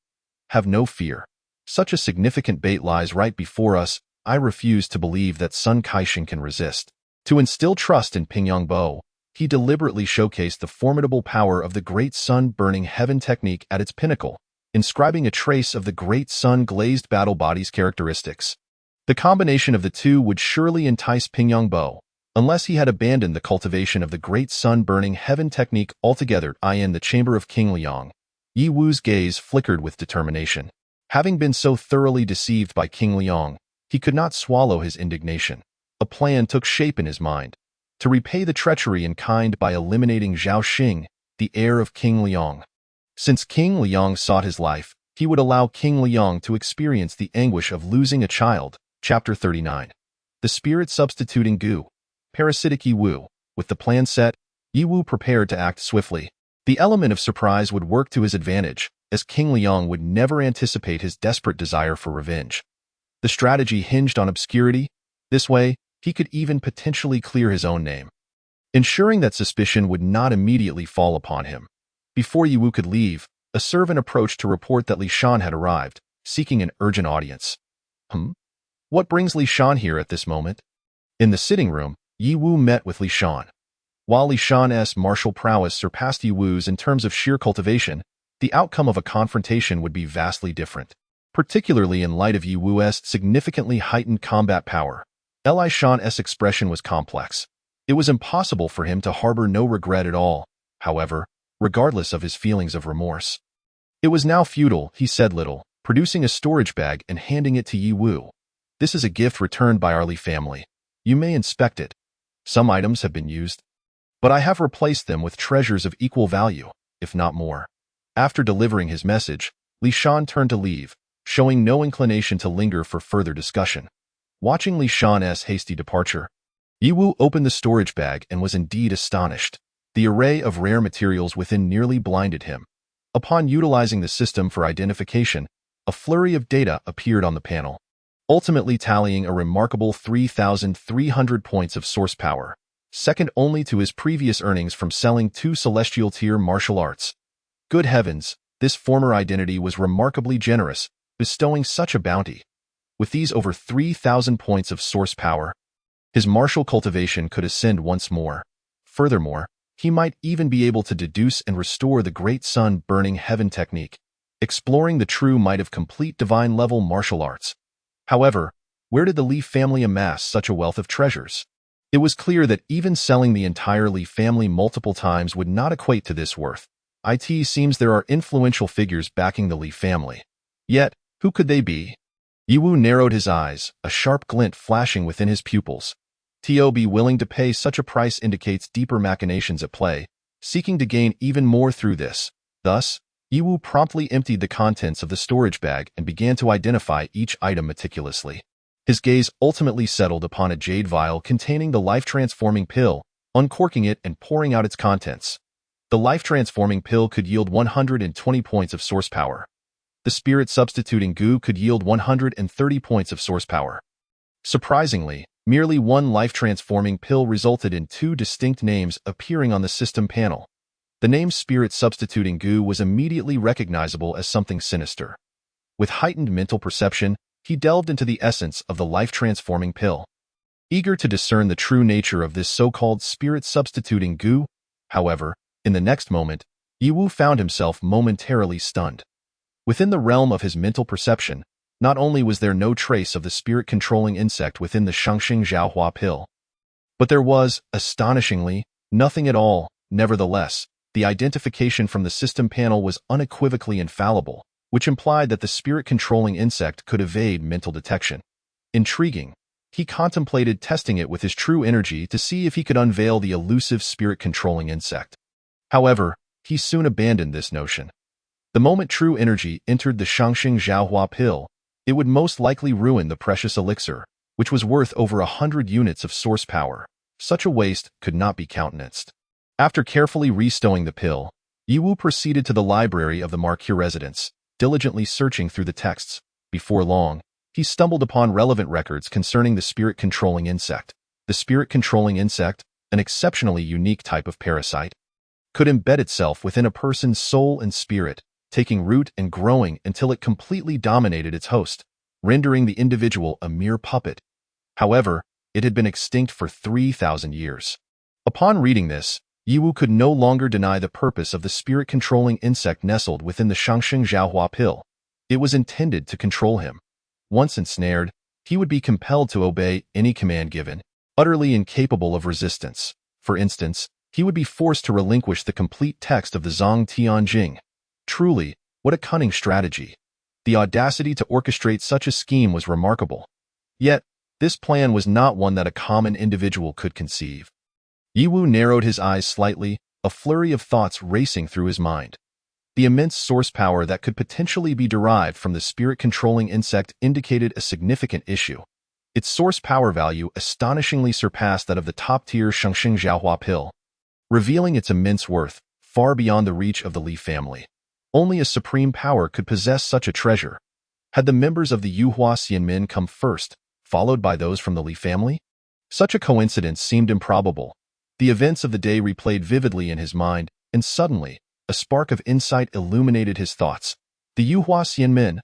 Have no fear. Such a significant bait lies right before us. I refuse to believe that Sun Caishen can resist." To instill trust in Pingyongbo, he deliberately showcased the formidable power of the great sun-burning heaven technique at its pinnacle, inscribing a trace of the great sun-glazed battle body's characteristics. The combination of the two would surely entice Pingyongbo, unless he had abandoned the cultivation of the great sun-burning heaven technique altogether. In the chamber of King Liang, Yiwu's gaze flickered with determination. Having been so thoroughly deceived by King Liang, he could not swallow his indignation. A plan took shape in his mind, to repay the treachery in kind by eliminating Zhao Xing, the heir of King Liang. Since King Liang sought his life, he would allow King Liang to experience the anguish of losing a child. Chapter 39. The Spirit Substituting Gu. Parasitic Yiwu. With the plan set, Yiwu prepared to act swiftly. The element of surprise would work to his advantage, as King Liang would never anticipate his desperate desire for revenge. The strategy hinged on obscurity. This way, he could even potentially clear his own name, ensuring that suspicion would not immediately fall upon him. Before Yiwu could leave, a servant approached to report that Li Shan had arrived, seeking an urgent audience. What brings Li Shan here at this moment? In the sitting room, Yi Wu met with Li Shan. While Li Shan's martial prowess surpassed Yi Wu's in terms of sheer cultivation, the outcome of a confrontation would be vastly different, particularly in light of Yi Wu's significantly heightened combat power. Li Shan's expression was complex. It was impossible for him to harbor no regret at all, however, regardless of his feelings of remorse. It was now futile, he said little, producing a storage bag and handing it to Yi Wu. This is a gift returned by our Li family. You may inspect it. Some items have been used, but I have replaced them with treasures of equal value, if not more. After delivering his message, Li Shan turned to leave, showing no inclination to linger for further discussion. Watching Li Shan's hasty departure, Yi Wu opened the storage bag and was indeed astonished. The array of rare materials within nearly blinded him. Upon utilizing the system for identification, a flurry of data appeared on the panel, ultimately tallying a remarkable 3,300 points of source power, second only to his previous earnings from selling 2 celestial-tier martial arts. Good heavens, this former identity was remarkably generous, bestowing such a bounty. With these over 3,000 points of source power, his martial cultivation could ascend once more. Furthermore, he might even be able to deduce and restore the great sun burning heaven technique, exploring the true might of complete divine-level martial arts. However, where did the Li family amass such a wealth of treasures? It was clear that even selling the entire Li family multiple times would not equate to this worth. It seems there are influential figures backing the Li family. Yet, who could they be? Yi Wu narrowed his eyes, a sharp glint flashing within his pupils. To be willing to pay such a price indicates deeper machinations at play, seeking to gain even more through this. Thus, Yi Wu promptly emptied the contents of the storage bag and began to identify each item meticulously. His gaze ultimately settled upon a jade vial containing the life-transforming pill, uncorking it and pouring out its contents. The life-transforming pill could yield 120 points of source power. The spirit-substituting goo could yield 130 points of source power. Surprisingly, merely one life-transforming pill resulted in 2 distinct names appearing on the system panel. The name spirit-substituting goo was immediately recognizable as something sinister. With heightened mental perception, he delved into the essence of the life-transforming pill. Eager to discern the true nature of this so-called spirit-substituting goo, however, in the next moment, Yi Wu found himself momentarily stunned. Within the realm of his mental perception, not only was there no trace of the spirit-controlling insect within the Shangxing Zhaohua pill, but there was, astonishingly, nothing at all. Nevertheless, the identification from the system panel was unequivocally infallible, which implied that the spirit-controlling insect could evade mental detection. Intriguing, he contemplated testing it with his true energy to see if he could unveil the elusive spirit-controlling insect. However, he soon abandoned this notion. The moment true energy entered the Shangxing Zhaohua pill, it would most likely ruin the precious elixir, which was worth over 100 units of source power. Such a waste could not be countenanced. After carefully restowing the pill, Yi Wu proceeded to the library of the Marquis residence, diligently searching through the texts. Before long, he stumbled upon relevant records concerning the spirit-controlling insect. The spirit-controlling insect, an exceptionally unique type of parasite, could embed itself within a person's soul and spirit, taking root and growing until it completely dominated its host, rendering the individual a mere puppet. However, it had been extinct for 3,000 years. Upon reading this, Yi Wu could no longer deny the purpose of the spirit-controlling insect nestled within the Shangxing Zhaohua pill. It was intended to control him. Once ensnared, he would be compelled to obey any command given, utterly incapable of resistance. For instance, he would be forced to relinquish the complete text of the Zhong Tianjing. Truly, what a cunning strategy. The audacity to orchestrate such a scheme was remarkable. Yet, this plan was not one that a common individual could conceive. Yi Wu narrowed his eyes slightly, a flurry of thoughts racing through his mind. The immense source power that could potentially be derived from the spirit-controlling insect indicated a significant issue. Its source power value astonishingly surpassed that of the top-tier Shangxing Zhaohua pill, revealing its immense worth, far beyond the reach of the Li family. Only a supreme power could possess such a treasure. Had the members of the Yuhua Xianmen come first, followed by those from the Li family? Such a coincidence seemed improbable. The events of the day replayed vividly in his mind, and suddenly, a spark of insight illuminated his thoughts. The Yuhua Xianmen,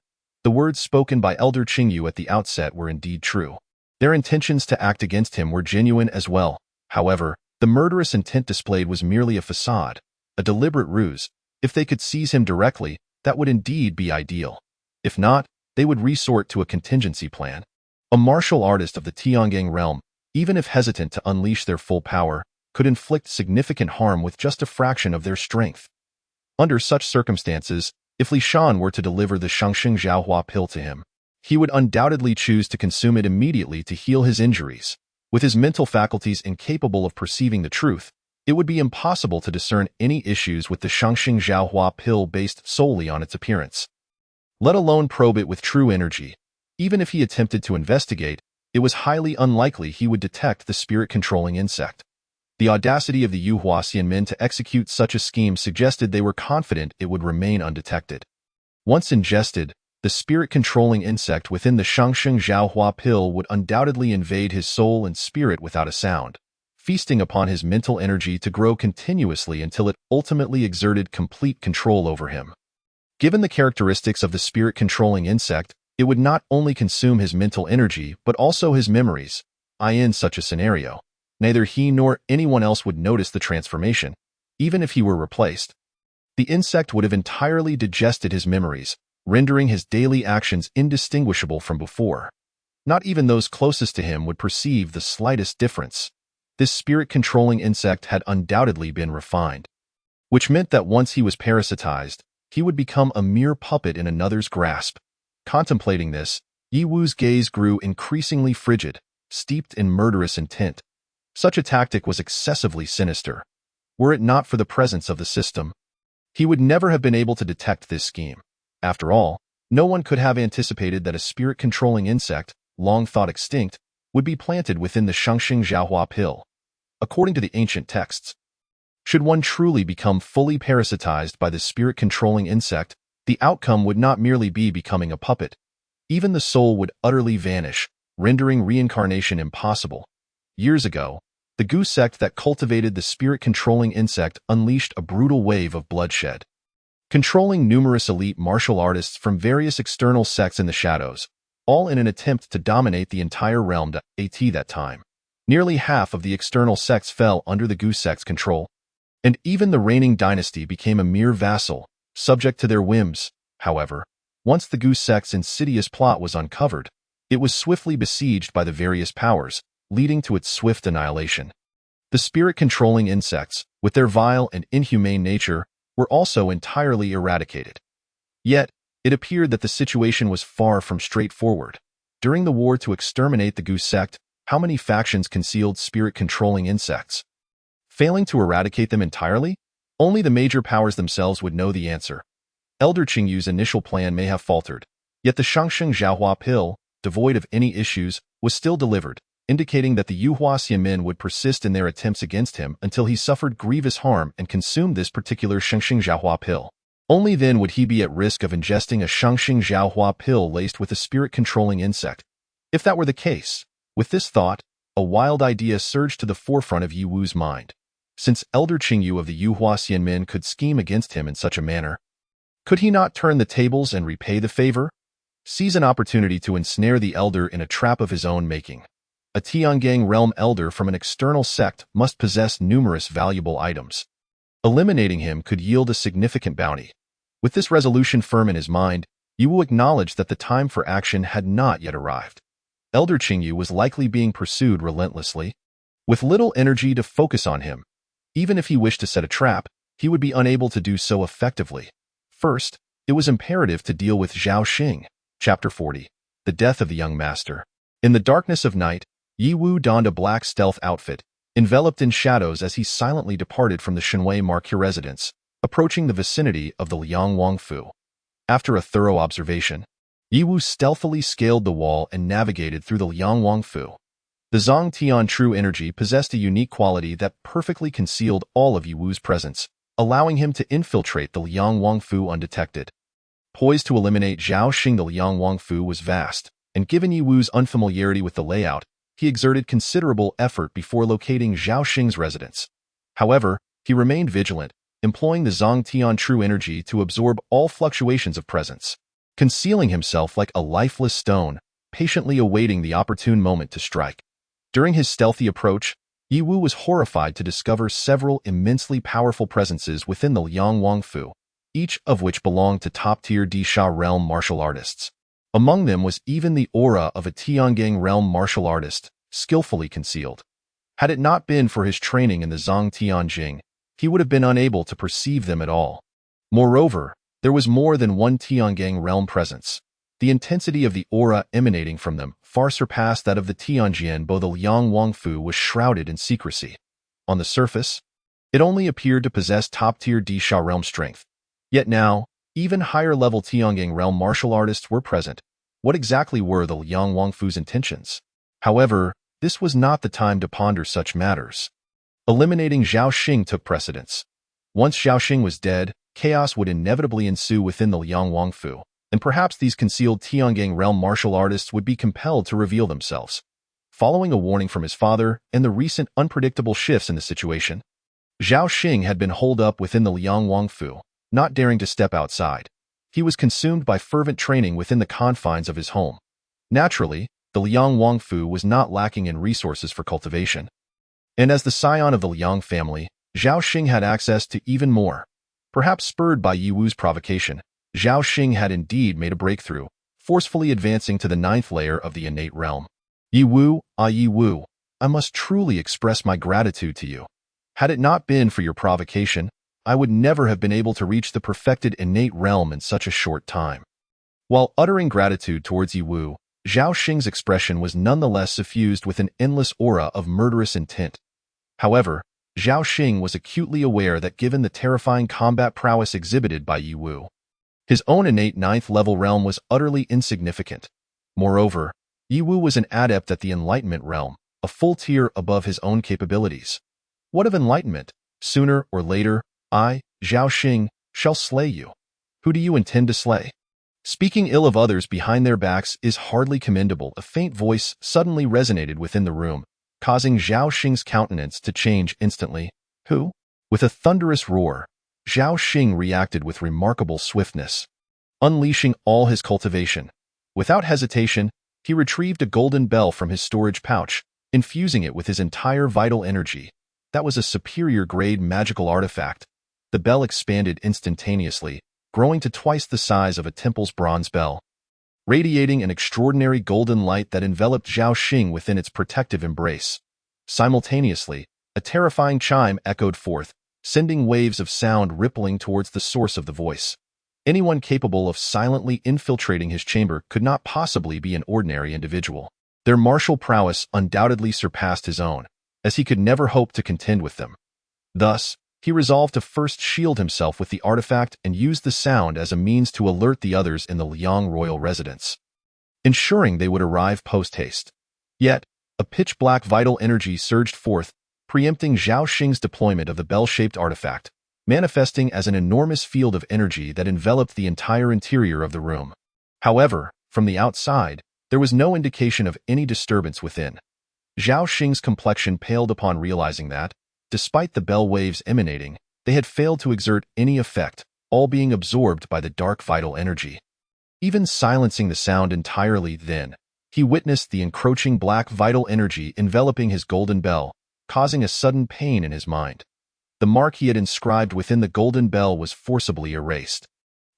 The words spoken by Elder Qingyu at the outset were indeed true. Their intentions to act against him were genuine as well. However, the murderous intent displayed was merely a facade, a deliberate ruse. If they could seize him directly, that would indeed be ideal. If not, they would resort to a contingency plan. A martial artist of the Tiangang realm, even if hesitant to unleash their full power, could inflict significant harm with just a fraction of their strength. Under such circumstances, if Li Shan were to deliver the Shangxing Xiaohua pill to him, he would undoubtedly choose to consume it immediately to heal his injuries. With his mental faculties incapable of perceiving the truth, it would be impossible to discern any issues with the Shangxing Xiaohua pill based solely on its appearance. Let alone probe it with true energy. Even if he attempted to investigate, it was highly unlikely he would detect the spirit-controlling insect. The audacity of the Yuhuasian men to execute such a scheme suggested they were confident it would remain undetected. Once ingested, the spirit-controlling insect within the Shangxing Xiaohua pill would undoubtedly invade his soul and spirit without a sound, feasting upon his mental energy to grow continuously until it ultimately exerted complete control over him. Given the characteristics of the spirit-controlling insect, it would not only consume his mental energy but also his memories. In such a scenario, neither he nor anyone else would notice the transformation, even if he were replaced. The insect would have entirely digested his memories, rendering his daily actions indistinguishable from before. Not even those closest to him would perceive the slightest difference. This spirit-controlling insect had undoubtedly been refined, which meant that once he was parasitized, he would become a mere puppet in another's grasp. Contemplating this, Yi Wu's gaze grew increasingly frigid, steeped in murderous intent. Such a tactic was excessively sinister. Were it not for the presence of the system, he would never have been able to detect this scheme. After all, no one could have anticipated that a spirit-controlling insect, long thought extinct, would be planted within the Shangxing Xiaohua pill. According to the ancient texts, should one truly become fully parasitized by the spirit-controlling insect, the outcome would not merely be becoming a puppet. Even the soul would utterly vanish, rendering reincarnation impossible. Years ago, the Gu sect that cultivated the spirit-controlling insect unleashed a brutal wave of bloodshed, controlling numerous elite martial artists from various external sects in the shadows, all in an attempt to dominate the entire realm. At that time, nearly half of the external sects fell under the Gu sect's control, and even the reigning dynasty became a mere vassal, subject to their whims. However, once the Gu sect's insidious plot was uncovered, it was swiftly besieged by the various powers, leading to its swift annihilation. The spirit-controlling insects, with their vile and inhumane nature, were also entirely eradicated. Yet, it appeared that the situation was far from straightforward. During the war to exterminate the Gu sect, how many factions concealed spirit-controlling insects? Failing to eradicate them entirely? Only the major powers themselves would know the answer. Elder Qingyu's initial plan may have faltered, yet the Shangxing Xiaohua pill, devoid of any issues, was still delivered, indicating that the Yuhuasian men would persist in their attempts against him until he suffered grievous harm and consumed this particular Shangxing Xiaohua pill. Only then would he be at risk of ingesting a Shangxing Xiaohua pill laced with a spirit-controlling insect. If that were the case, with this thought, a wild idea surged to the forefront of Yi Wu's mind. Since Elder Qingyu of the Yuhuasian men could scheme against him in such a manner, could he not turn the tables and repay the favor? Seize an opportunity to ensnare the elder in a trap of his own making. A Tiangang realm elder from an external sect must possess numerous valuable items. Eliminating him could yield a significant bounty. With this resolution firm in his mind, Yi Wu acknowledged that the time for action had not yet arrived. Elder Qingyu was likely being pursued relentlessly, with little energy to focus on him. Even if he wished to set a trap, he would be unable to do so effectively. First, it was imperative to deal with Zhao Xing. Chapter 40. The Death of the Young Master. In the darkness of night, Yi Wu donned a black stealth outfit, enveloped in shadows as he silently departed from the Shenwei Marquis residence, approaching the vicinity of the Liang Wangfu. After a thorough observation, Yi Wu stealthily scaled the wall and navigated through the Liang Wangfu. The Zhang Tian true energy possessed a unique quality that perfectly concealed all of Yi Wu's presence, allowing him to infiltrate the Liang Wangfu undetected. Poised to eliminate Zhao Xing, the Liang Wangfu was vast, and given Yi Wu's unfamiliarity with the layout, he exerted considerable effort before locating Zhao Xing's residence. However, he remained vigilant, employing the Zhang Tian true energy to absorb all fluctuations of presence. concealing himself like a lifeless stone, patiently awaiting the opportune moment to strike. During his stealthy approach, Yi Wu was horrified to discover several immensely powerful presences within the Liang Wangfu, each of which belonged to top-tier Disha realm martial artists. Among them was even the aura of a Tiangang realm martial artist, skillfully concealed. Had it not been for his training in the Zhang Tianjing, he would have been unable to perceive them at all. Moreover, there was more than one Tiangang realm presence. The intensity of the aura emanating from them far surpassed that of the Tianjian, though the Liang Wangfu was shrouded in secrecy. On the surface, it only appeared to possess top-tier Disha realm strength. Yet now, even higher-level Tiangang realm martial artists were present. What exactly were the Liang Wangfu's intentions? However, this was not the time to ponder such matters. Eliminating Zhao Xing took precedence. Once Zhao Xing was dead, chaos would inevitably ensue within the Liang Wangfu, and perhaps these concealed Tiangang realm martial artists would be compelled to reveal themselves. Following a warning from his father and the recent unpredictable shifts in the situation, Zhao Xing had been holed up within the Liang Wangfu, not daring to step outside. He was consumed by fervent training within the confines of his home. Naturally, the Liang Wangfu was not lacking in resources for cultivation. And as the scion of the Liang family, Zhao Xing had access to even more. Perhaps spurred by Yi Wu's provocation, Zhao Xing had indeed made a breakthrough, forcefully advancing to the 9th layer of the innate realm. Yi Wu, Yi Wu, I must truly express my gratitude to you. Had it not been for your provocation, I would never have been able to reach the perfected innate realm in such a short time. While uttering gratitude towards Yi Wu, Zhao Xing's expression was nonetheless suffused with an endless aura of murderous intent. However, Zhao Xing was acutely aware that given the terrifying combat prowess exhibited by Yi Wu, his own innate 9th-level realm was utterly insignificant. Moreover, Yi Wu was an adept at the enlightenment realm, a full tier above his own capabilities. What of enlightenment? Sooner or later, I, Zhao Xing, shall slay you. Who do you intend to slay? Speaking ill of others behind their backs is hardly commendable. A faint voice suddenly resonated within the room, causing Zhao Xing's countenance to change instantly. Who? With a thunderous roar, Zhao Xing reacted with remarkable swiftness, unleashing all his cultivation. Without hesitation, he retrieved a golden bell from his storage pouch, infusing it with his entire vital energy. That was a superior-grade magical artifact. The bell expanded instantaneously, growing to twice the size of a temple's bronze bell, radiating an extraordinary golden light that enveloped Zhao Xing within its protective embrace. Simultaneously, a terrifying chime echoed forth, sending waves of sound rippling towards the source of the voice. Anyone capable of silently infiltrating his chamber could not possibly be an ordinary individual. Their martial prowess undoubtedly surpassed his own, as he could never hope to contend with them. Thus, he resolved to first shield himself with the artifact and use the sound as a means to alert the others in the Liang royal residence, ensuring they would arrive post-haste. Yet, a pitch-black vital energy surged forth, preempting Zhao Xing's deployment of the bell-shaped artifact, manifesting as an enormous field of energy that enveloped the entire interior of the room. However, from the outside, there was no indication of any disturbance within. Zhao Xing's complexion paled upon realizing that, despite the bell waves emanating, they had failed to exert any effect, all being absorbed by the dark vital energy. Even silencing the sound entirely then, he witnessed the encroaching black vital energy enveloping his golden bell, causing a sudden pain in his mind. The mark he had inscribed within the golden bell was forcibly erased.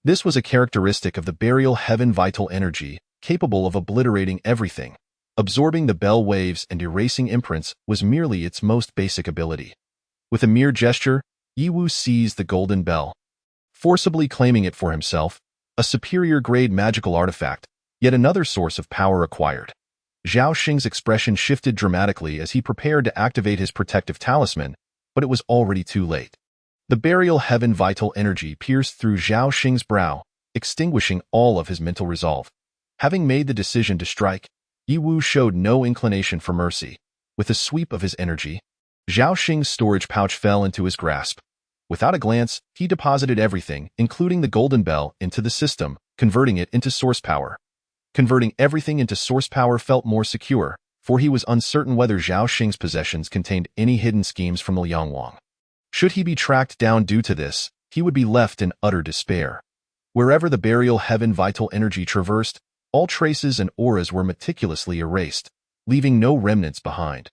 This was a characteristic of the burial heaven vital energy, capable of obliterating everything. Absorbing the bell waves and erasing imprints was merely its most basic ability. With a mere gesture, Yi Wu seized the golden bell, forcibly claiming it for himself, a superior-grade magical artifact, yet another source of power acquired. Zhao Xing's expression shifted dramatically as he prepared to activate his protective talisman, but it was already too late. The burial heaven vital energy pierced through Zhao Xing's brow, extinguishing all of his mental resolve. Having made the decision to strike, Yi Wu showed no inclination for mercy. With a sweep of his energy, Zhao Xing's storage pouch fell into his grasp. Without a glance, he deposited everything, including the golden bell, into the system, converting it into source power. Converting everything into source power felt more secure, for he was uncertain whether Zhao Xing's possessions contained any hidden schemes from Liang Wang. Should he be tracked down due to this, he would be left in utter despair. Wherever the burial heaven vital energy traversed, all traces and auras were meticulously erased, leaving no remnants behind.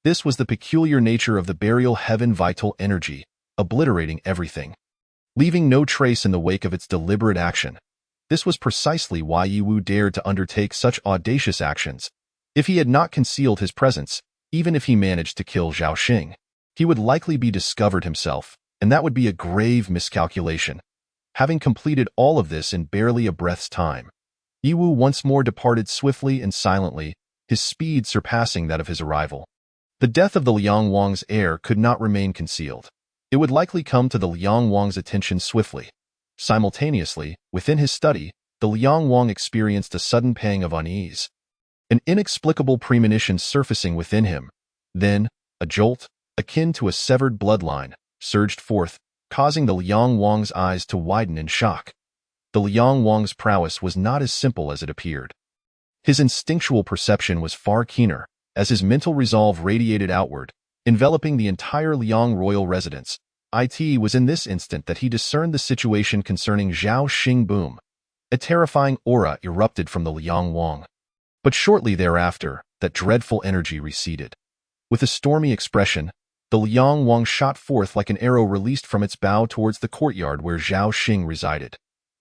This was the peculiar nature of the burial heaven vital energy, obliterating everything, leaving no trace in the wake of its deliberate action. This was precisely why Yi Wu dared to undertake such audacious actions. If he had not concealed his presence, even if he managed to kill Zhao Xing, he would likely be discovered himself, and that would be a grave miscalculation. Having completed all of this in barely a breath's time, Yi Wu once more departed swiftly and silently, his speed surpassing that of his arrival. The death of the Liang Wang's heir could not remain concealed. It would likely come to the Liang Wang's attention swiftly. Simultaneously, within his study, the Liang Wang experienced a sudden pang of unease, an inexplicable premonition surfacing within him. Then, a jolt, akin to a severed bloodline, surged forth, causing the Liang Wang's eyes to widen in shock. The Liang Wang's prowess was not as simple as it appeared. His instinctual perception was far keener, as his mental resolve radiated outward, enveloping the entire Liang royal residence. It was in this instant that he discerned the situation concerning Zhao Xing Boom. A terrifying aura erupted from the Liang Wang. But shortly thereafter, that dreadful energy receded. With a stormy expression, the Liang Wang shot forth like an arrow released from its bow towards the courtyard where Zhao Xing resided.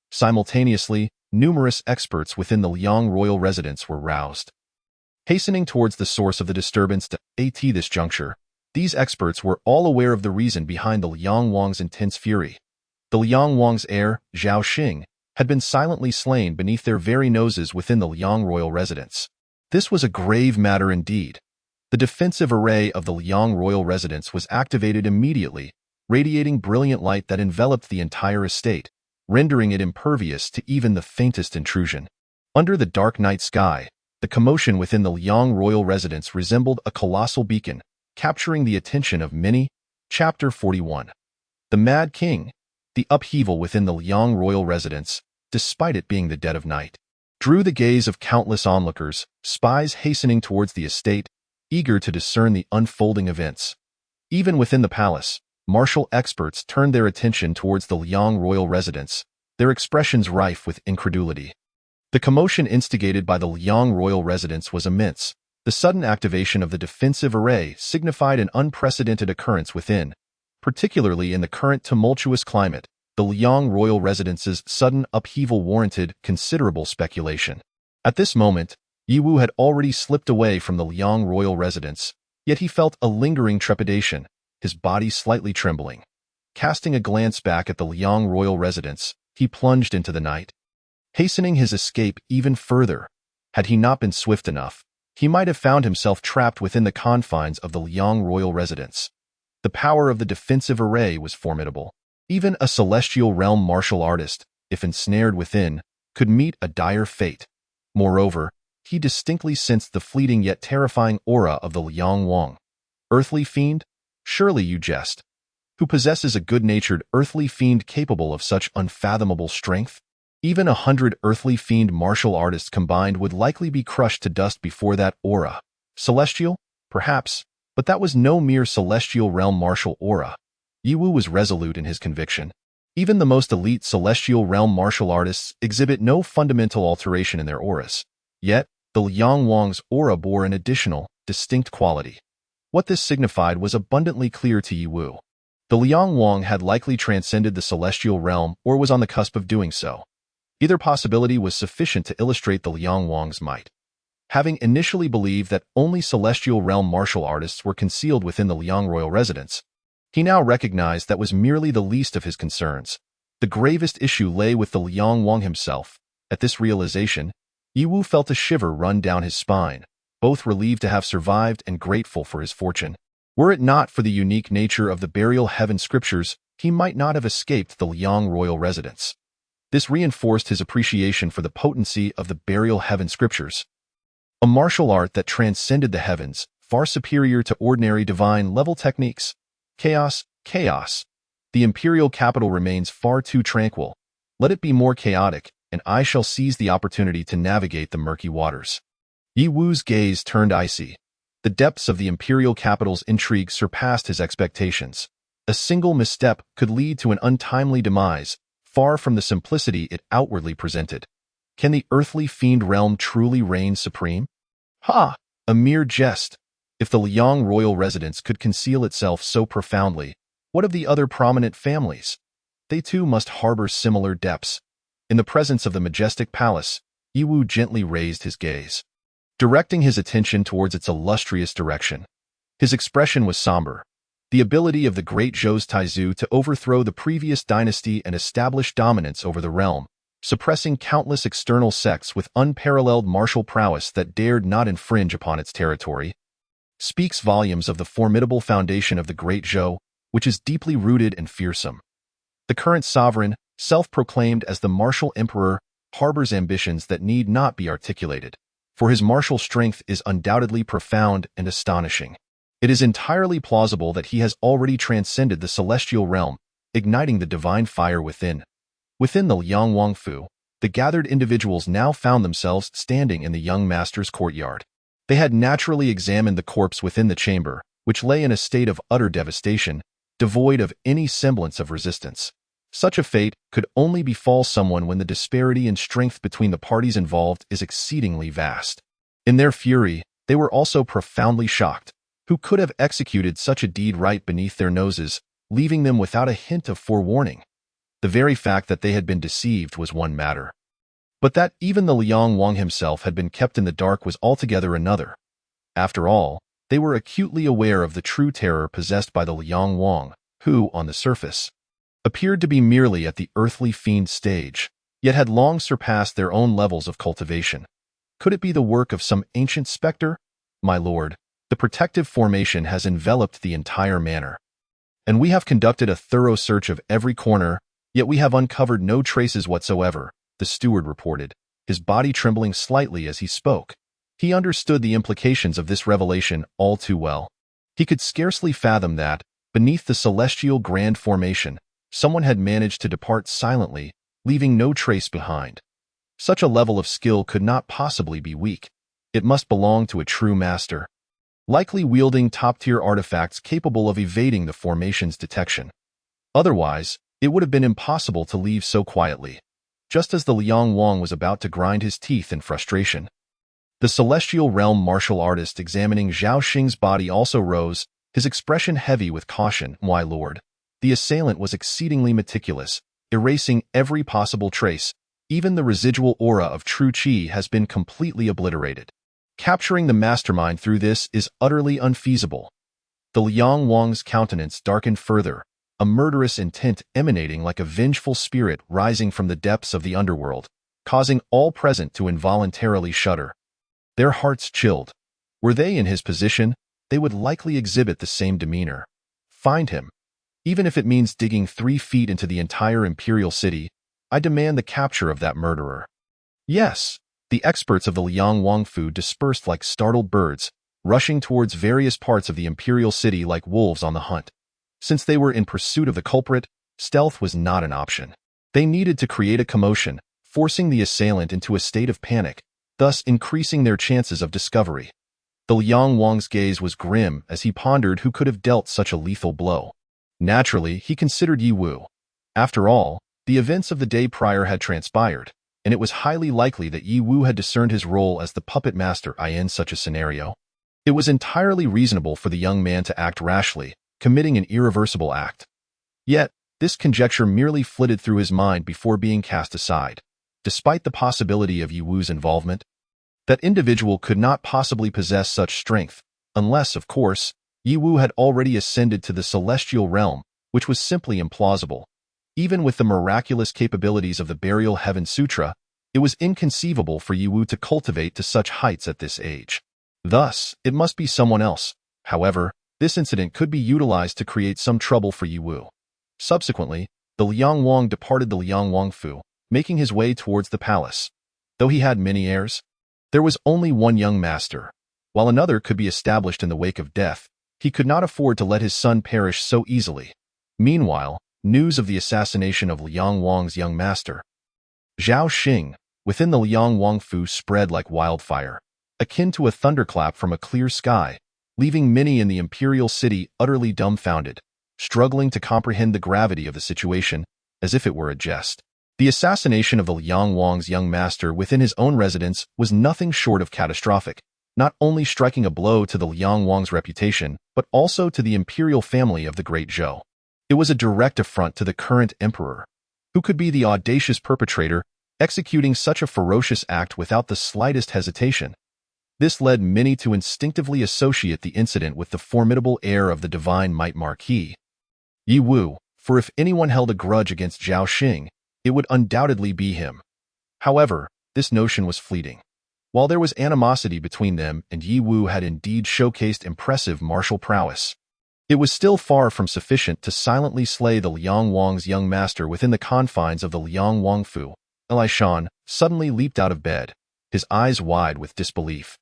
Simultaneously, numerous experts within the Liang royal residence were roused. Hastening towards the source of the disturbance at this juncture, these experts were all aware of the reason behind the Liang Wang's intense fury. The Liang Wang's heir, Zhao Xing, had been silently slain beneath their very noses within the Liang royal residence. This was a grave matter indeed. The defensive array of the Liang royal residence was activated immediately, radiating brilliant light that enveloped the entire estate, rendering it impervious to even the faintest intrusion. Under the dark night sky, the commotion within the Liang royal residence resembled a colossal beacon, capturing the attention of many. Chapter 41. The Mad King. The upheaval within the Liang royal residence, despite it being the dead of night, drew the gaze of countless onlookers, spies hastening towards the estate, eager to discern the unfolding events. Even within the palace, martial experts turned their attention towards the Liang royal residence, their expressions rife with incredulity. The commotion instigated by the Liang royal residence was immense. The sudden activation of the defensive array signified an unprecedented occurrence within. Particularly in the current tumultuous climate, the Liang royal residence's sudden upheaval warranted considerable speculation. At this moment, Yi Wu had already slipped away from the Liang royal residence, yet he felt a lingering trepidation, his body slightly trembling. Casting a glance back at the Liang royal residence, he plunged into the night. Hastening his escape even further, had he not been swift enough, he might have found himself trapped within the confines of the Liang royal residence. The power of the defensive array was formidable. Even a celestial realm martial artist, if ensnared within, could meet a dire fate. Moreover, he distinctly sensed the fleeting yet terrifying aura of the Liang Wang. Earthly fiend? Surely you jest. Who possesses a good-natured earthly fiend capable of such unfathomable strength? Even 100 earthly fiend martial artists combined would likely be crushed to dust before that aura. Celestial? Perhaps, but that was no mere celestial realm martial aura. Yi Wu was resolute in his conviction. Even the most elite celestial realm martial artists exhibit no fundamental alteration in their auras. Yet, the Liang Wang's aura bore an additional, distinct quality. What this signified was abundantly clear to Yi Wu. The Liang Wang had likely transcended the celestial realm or was on the cusp of doing so. Either possibility was sufficient to illustrate the Liang Wang's might. Having initially believed that only celestial realm martial artists were concealed within the Liang royal residence, he now recognized that was merely the least of his concerns. The gravest issue lay with the Liang Wang himself. At this realization, Yi Wu felt a shiver run down his spine, both relieved to have survived and grateful for his fortune. Were it not for the unique nature of the burial heaven scriptures, he might not have escaped the Liang royal residence. This reinforced his appreciation for the potency of the burial heaven scriptures. A martial art that transcended the heavens, far superior to ordinary divine-level techniques. Chaos, chaos. The imperial capital remains far too tranquil. Let it be more chaotic, and I shall seize the opportunity to navigate the murky waters. Yi Wu's gaze turned icy. The depths of the imperial capital's intrigue surpassed his expectations. A single misstep could lead to an untimely demise, far from the simplicity it outwardly presented. Can the earthly fiend realm truly reign supreme? Ha! A mere jest. If the Liang royal residence could conceal itself so profoundly, what of the other prominent families? They too must harbor similar depths. In the presence of the majestic palace, Yiwu gently raised his gaze, directing his attention towards its illustrious direction. His expression was somber. The ability of the great Zhou's Taizu to overthrow the previous dynasty and establish dominance over the realm, suppressing countless external sects with unparalleled martial prowess that dared not infringe upon its territory, speaks volumes of the formidable foundation of the great Zhou, which is deeply rooted and fearsome. The current sovereign, self-proclaimed as the martial emperor, harbors ambitions that need not be articulated, for his martial strength is undoubtedly profound and astonishing. It is entirely plausible that he has already transcended the celestial realm, igniting the divine fire within. Within the Liang Wangfu, the gathered individuals now found themselves standing in the young master's courtyard. They had naturally examined the corpse within the chamber, which lay in a state of utter devastation, devoid of any semblance of resistance. Such a fate could only befall someone when the disparity in strength between the parties involved is exceedingly vast. In their fury, they were also profoundly shocked. Who could have executed such a deed right beneath their noses, leaving them without a hint of forewarning? The very fact that they had been deceived was one matter. But that even the Liang Wang himself had been kept in the dark was altogether another. After all, they were acutely aware of the true terror possessed by the Liang Wang, who, on the surface, appeared to be merely at the earthly fiend stage, yet had long surpassed their own levels of cultivation. Could it be the work of some ancient specter? My lord, the protective formation has enveloped the entire manor, and we have conducted a thorough search of every corner, yet we have uncovered no traces whatsoever, the steward reported, his body trembling slightly as he spoke. He understood the implications of this revelation all too well. He could scarcely fathom that, beneath the celestial grand formation, someone had managed to depart silently, leaving no trace behind. Such a level of skill could not possibly be weak. It must belong to a true master, likely wielding top-tier artifacts capable of evading the formation's detection. Otherwise, it would have been impossible to leave so quietly. Just as the Liang Wang was about to grind his teeth in frustration, the celestial realm martial artist examining Zhao Xing's body also rose, his expression heavy with caution. My lord, the assailant was exceedingly meticulous, erasing every possible trace. Even the residual aura of true qi has been completely obliterated. Capturing the mastermind through this is utterly unfeasible. The Liang Wang's countenance darkened further, a murderous intent emanating like a vengeful spirit rising from the depths of the underworld, causing all present to involuntarily shudder. Their hearts chilled. Were they in his position, they would likely exhibit the same demeanor. Find him. Even if it means digging 3 feet into the entire imperial city, I demand the capture of that murderer. Yes. The experts of the Liang Wangfu dispersed like startled birds, rushing towards various parts of the imperial city like wolves on the hunt. Since they were in pursuit of the culprit, stealth was not an option. They needed to create a commotion, forcing the assailant into a state of panic, thus increasing their chances of discovery. The Liang Wang's gaze was grim as he pondered who could have dealt such a lethal blow. Naturally, he considered Yiwu. After all, the events of the day prior had transpired, and it was highly likely that Yiwu had discerned his role as the puppet master in such a scenario. It was entirely reasonable for the young man to act rashly, committing an irreversible act. Yet, this conjecture merely flitted through his mind before being cast aside. Despite the possibility of Yiwu's involvement, that individual could not possibly possess such strength, unless, of course, Yiwu had already ascended to the celestial realm, which was simply implausible. Even with the miraculous capabilities of the Burial Heaven Sutra, it was inconceivable for Yiwu to cultivate to such heights at this age. Thus, it must be someone else. However, this incident could be utilized to create some trouble for Yiwu. Subsequently, the Liang Wang departed the Liang Wangfu, making his way towards the palace. Though he had many heirs, there was only one young master. While another could be established in the wake of death, he could not afford to let his son perish so easily. Meanwhile, news of the assassination of Liang Wang's young master, Zhao Xing, within the Liang Wangfu spread like wildfire, akin to a thunderclap from a clear sky, leaving many in the imperial city utterly dumbfounded, struggling to comprehend the gravity of the situation, as if it were a jest. The assassination of the Liang Wang's young master within his own residence was nothing short of catastrophic, not only striking a blow to the Liang Wang's reputation, but also to the imperial family of the Great Zhou. It was a direct affront to the current emperor. Who could be the audacious perpetrator, executing such a ferocious act without the slightest hesitation? This led many to instinctively associate the incident with the formidable heir of the divine might Marquis, Yi Wu, for if anyone held a grudge against Zhao Xing, it would undoubtedly be him. However, this notion was fleeting. While there was animosity between them and Yi Wu had indeed showcased impressive martial prowess, it was still far from sufficient to silently slay the Liang Wang's young master within the confines of the Liang Wangfu. Li Shan suddenly leaped out of bed, his eyes wide with disbelief.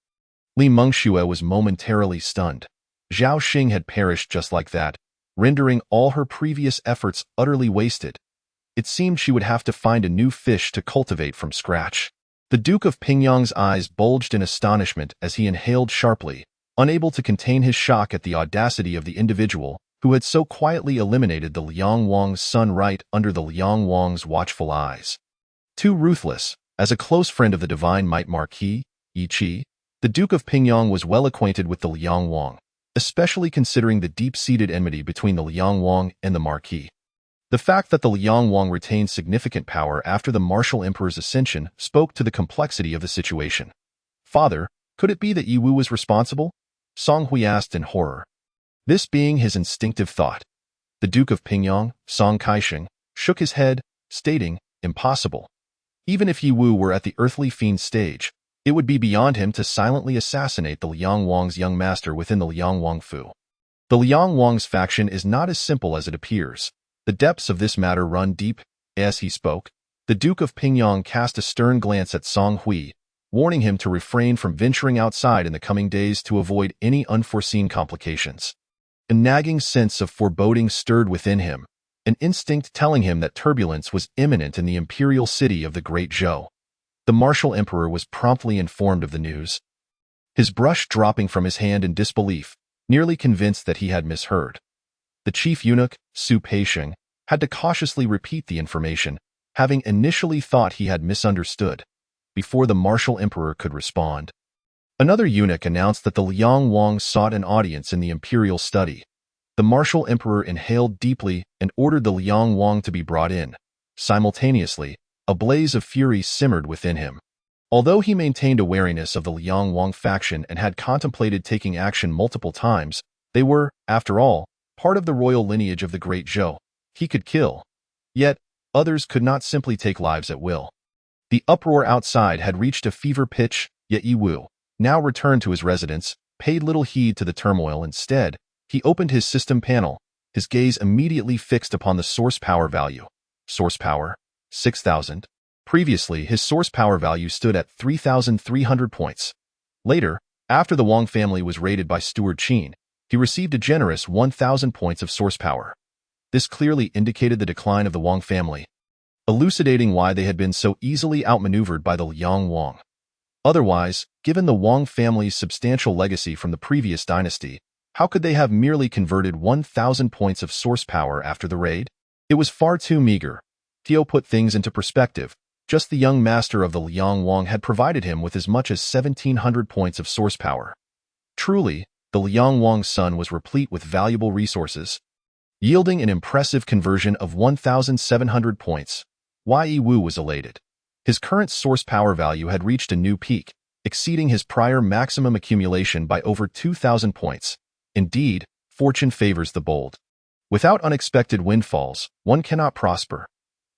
Li Mengxue was momentarily stunned. Zhao Xing had perished just like that, rendering all her previous efforts utterly wasted. It seemed she would have to find a new fish to cultivate from scratch. The Duke of Pingyang's eyes bulged in astonishment as he inhaled sharply, unable to contain his shock at the audacity of the individual who had so quietly eliminated the Liang Wang's son right under the Liang Wang's watchful eyes. Too ruthless. As a close friend of the divine might Marquis, Yi Qi, the Duke of Pingyang was well acquainted with the Liang Wang, especially considering the deep-seated enmity between the Liang Wang and the Marquis. The fact that the Liang Wang retained significant power after the martial emperor's ascension spoke to the complexity of the situation. Father, could it be that Yi Wu was responsible? Song Hui asked in horror. This being his instinctive thought, the Duke of Pingyang, Song Kaisheng, shook his head, stating, impossible. Even if Yi Wu were at the earthly fiend stage, it would be beyond him to silently assassinate the Liang Wang's young master within the Liang Wangfu. The Liang Wang's faction is not as simple as it appears. The depths of this matter run deep. As he spoke, the Duke of Pingyang cast a stern glance at Song Hui, warning him to refrain from venturing outside in the coming days to avoid any unforeseen complications. A nagging sense of foreboding stirred within him, an instinct telling him that turbulence was imminent in the imperial city of the Great Zhou. The martial emperor was promptly informed of the news, his brush dropping from his hand in disbelief, nearly convinced that he had misheard. The chief eunuch, Su Peisheng, had to cautiously repeat the information, having initially thought he had misunderstood, before the martial emperor could respond. Another eunuch announced that the Liang Wang sought an audience in the imperial study. The martial emperor inhaled deeply and ordered the Liang Wang to be brought in. Simultaneously, a blaze of fury simmered within him. Although he maintained a wariness of the Liang Wang faction and had contemplated taking action multiple times, they were, after all, part of the royal lineage of the Great Zhou. He could kill. Yet, others could not simply take lives at will. The uproar outside had reached a fever pitch, yet Yi Wu, now returned to his residence, paid little heed to the turmoil. Instead, he opened his system panel, his gaze immediately fixed upon the source power value. Source power, 6,000. Previously, his source power value stood at 3,300 points. Later, after the Wang family was raided by Steward Qin, he received a generous 1,000 points of source power. This clearly indicated the decline of the Wang family, elucidating why they had been so easily outmaneuvered by the Liang Wang. Otherwise, given the Wang family's substantial legacy from the previous dynasty, how could they have merely converted 1,000 points of source power after the raid? It was far too meager. Theo put things into perspective. Just the young master of the Liang Wang had provided him with as much as 1,700 points of source power. Truly, the Liang Wang's son was replete with valuable resources, yielding an impressive conversion of 1,700 points. Yi Wu was elated. His current source power value had reached a new peak, exceeding his prior maximum accumulation by over 2,000 points. Indeed, fortune favors the bold. Without unexpected windfalls, one cannot prosper.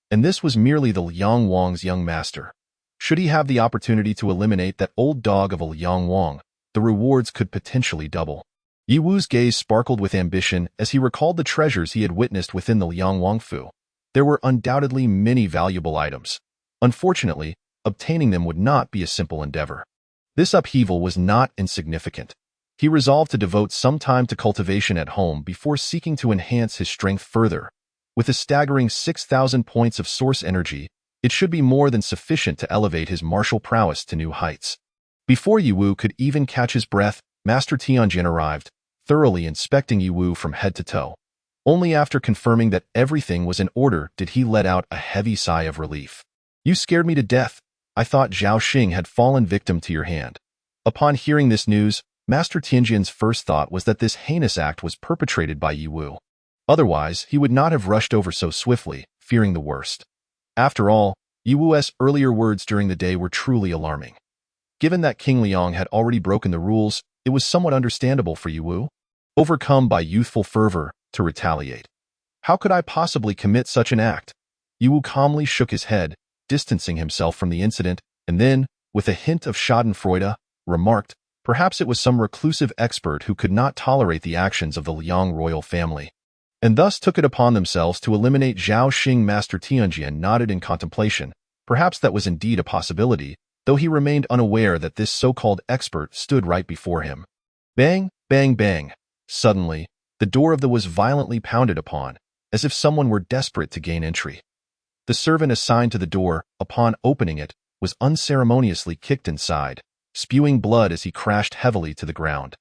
And this was merely the Liang Wang's young master. Should he have the opportunity to eliminate that old dog of a Liang Wang, the rewards could potentially double. Yi Wu's gaze sparkled with ambition as he recalled the treasures he had witnessed within the Liang Wangfu. There were undoubtedly many valuable items. Unfortunately, obtaining them would not be a simple endeavor. This upheaval was not insignificant. He resolved to devote some time to cultivation at home before seeking to enhance his strength further. With a staggering 6,000 points of source energy, it should be more than sufficient to elevate his martial prowess to new heights. Before Yi Wu could even catch his breath, Master Tianjin arrived, thoroughly inspecting Yi Wu from head to toe. Only after confirming that everything was in order did he let out a heavy sigh of relief. You scared me to death. I thought Zhao Xing had fallen victim to your hand. Upon hearing this news, Master Tianjian's first thought was that this heinous act was perpetrated by Yi Wu. Otherwise, he would not have rushed over so swiftly, fearing the worst. After all, Yi Wu's earlier words during the day were truly alarming. Given that King Liang had already broken the rules, it was somewhat understandable for Yi Wu, overcome by youthful fervor, to retaliate. How could I possibly commit such an act? Yi Wu calmly shook his head, distancing himself from the incident, and then, with a hint of schadenfreude, remarked, perhaps it was some reclusive expert who could not tolerate the actions of the Liang royal family, and thus took it upon themselves to eliminate Zhao Xing. Master Tianjian nodded in contemplation. Perhaps that was indeed a possibility, though he remained unaware that this so-called expert stood right before him. Bang, bang, bang. Suddenly, the door of the was violently pounded upon, as if someone were desperate to gain entry. The servant assigned to the door, upon opening it, was unceremoniously kicked inside, spewing blood as he crashed heavily to the ground.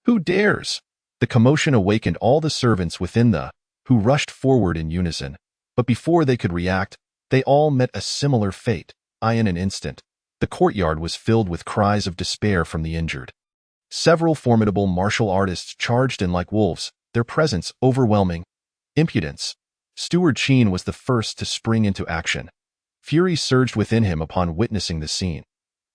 Who dares? The commotion awakened all the servants within the, who rushed forward in unison, but before they could react, they all met a similar fate. In an instant, the courtyard was filled with cries of despair from the injured. Several formidable martial artists charged in like wolves, their presence overwhelming. Impudence. Steward Qin was the first to spring into action. Fury surged within him upon witnessing the scene.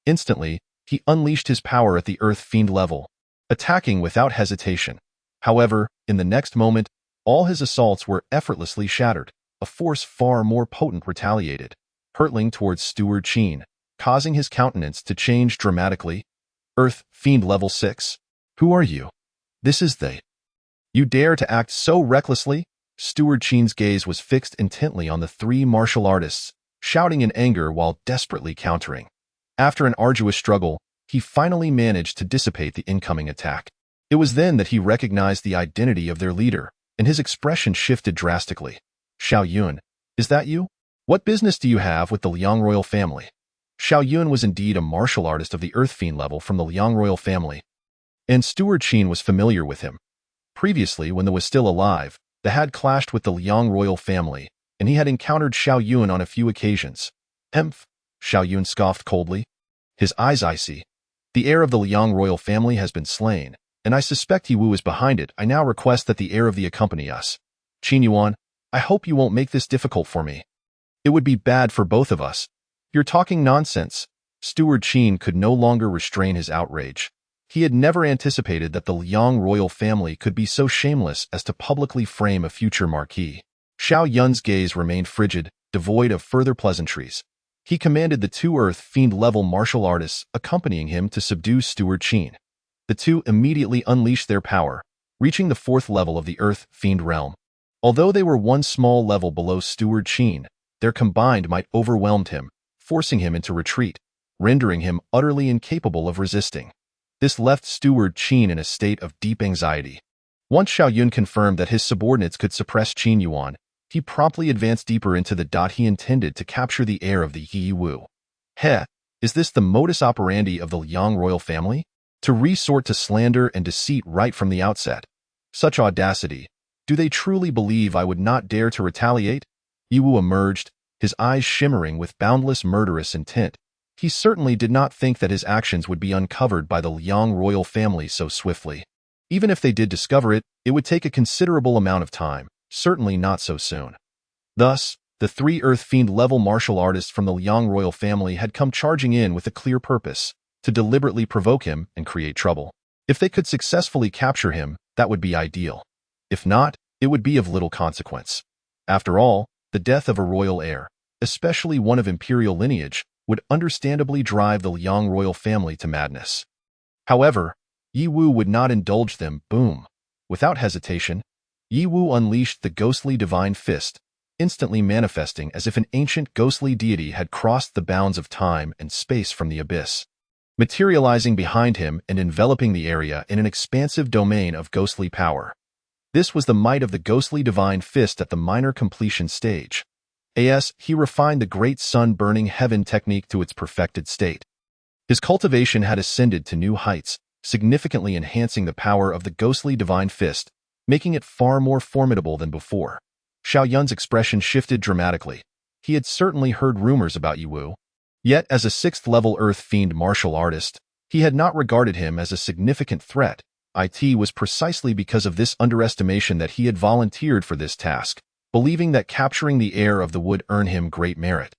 Instantly, he unleashed his power at the Earth Fiend level, attacking without hesitation. However, in the next moment, all his assaults were effortlessly shattered. A force far more potent retaliated, hurtling towards Steward Qin, causing his countenance to change dramatically. Earth Fiend level 6. Who are you? This is they. You dare to act so recklessly? Steward Qin's gaze was fixed intently on the three martial artists, shouting in anger while desperately countering. After an arduous struggle, he finally managed to dissipate the incoming attack. It was then that he recognized the identity of their leader, and his expression shifted drastically. Xiao Yun, is that you? What business do you have with the Liang royal family? Xiao Yun was indeed a martial artist of the Earth Fiend level from the Liang royal family, and Steward Qin was familiar with him. Previously, when they was still alive, they had clashed with the Liang royal family, and he had encountered Xiao Yun on a few occasions. Emph, Xiao Yun scoffed coldly, his eyes icy. The heir of the Liang royal family has been slain, and I suspect Yi Wu is behind it. I now request that the heir of the accompany us. Qin Yuan, I hope you won't make this difficult for me. It would be bad for both of us. You're talking nonsense. Steward Qin could no longer restrain his outrage. He had never anticipated that the Liang royal family could be so shameless as to publicly frame a future marquis. Xiao Yun's gaze remained frigid, devoid of further pleasantries. He commanded the two Earth Fiend-level martial artists accompanying him to subdue Steward Qin. The two immediately unleashed their power, reaching the 4th level of the Earth Fiend realm. Although they were one small level below Steward Qin, their combined might overwhelmed him, forcing him into retreat, rendering him utterly incapable of resisting. This left Steward Qin in a state of deep anxiety. Once Xiao Yun confirmed that his subordinates could suppress Qin Yuan, he promptly advanced deeper into the dot. He intended to capture the heir of the Yi Wu. Is this the modus operandi of the Liang royal family? To resort to slander and deceit right from the outset. Such audacity. Do they truly believe I would not dare to retaliate? Yi Wu emerged, his eyes shimmering with boundless murderous intent. He certainly did not think that his actions would be uncovered by the Liang royal family so swiftly. Even if they did discover it, it would take a considerable amount of time, certainly not so soon. Thus, the three Earth Fiend-level martial artists from the Liang royal family had come charging in with a clear purpose, to deliberately provoke him and create trouble. If they could successfully capture him, that would be ideal. If not, it would be of little consequence. After all, the death of a royal heir, especially one of imperial lineage, would understandably drive the Liang royal family to madness. However, Yi Wu would not indulge them. Boom. Without hesitation, Yi Wu unleashed the ghostly divine fist, instantly manifesting as if an ancient ghostly deity had crossed the bounds of time and space from the abyss, materializing behind him and enveloping the area in an expansive domain of ghostly power. This was the might of the ghostly divine fist at the minor completion stage. He refined the great sun-burning heaven technique to its perfected state. His cultivation had ascended to new heights, significantly enhancing the power of the ghostly divine fist, making it far more formidable than before. Xiao Yun's expression shifted dramatically. He had certainly heard rumors about Yi Wu. Yet, as a sixth-level Earth Fiend martial artist, he had not regarded him as a significant threat. It was precisely because of this underestimation that he had volunteered for this task, believing that capturing the heir of the would earn him great merit.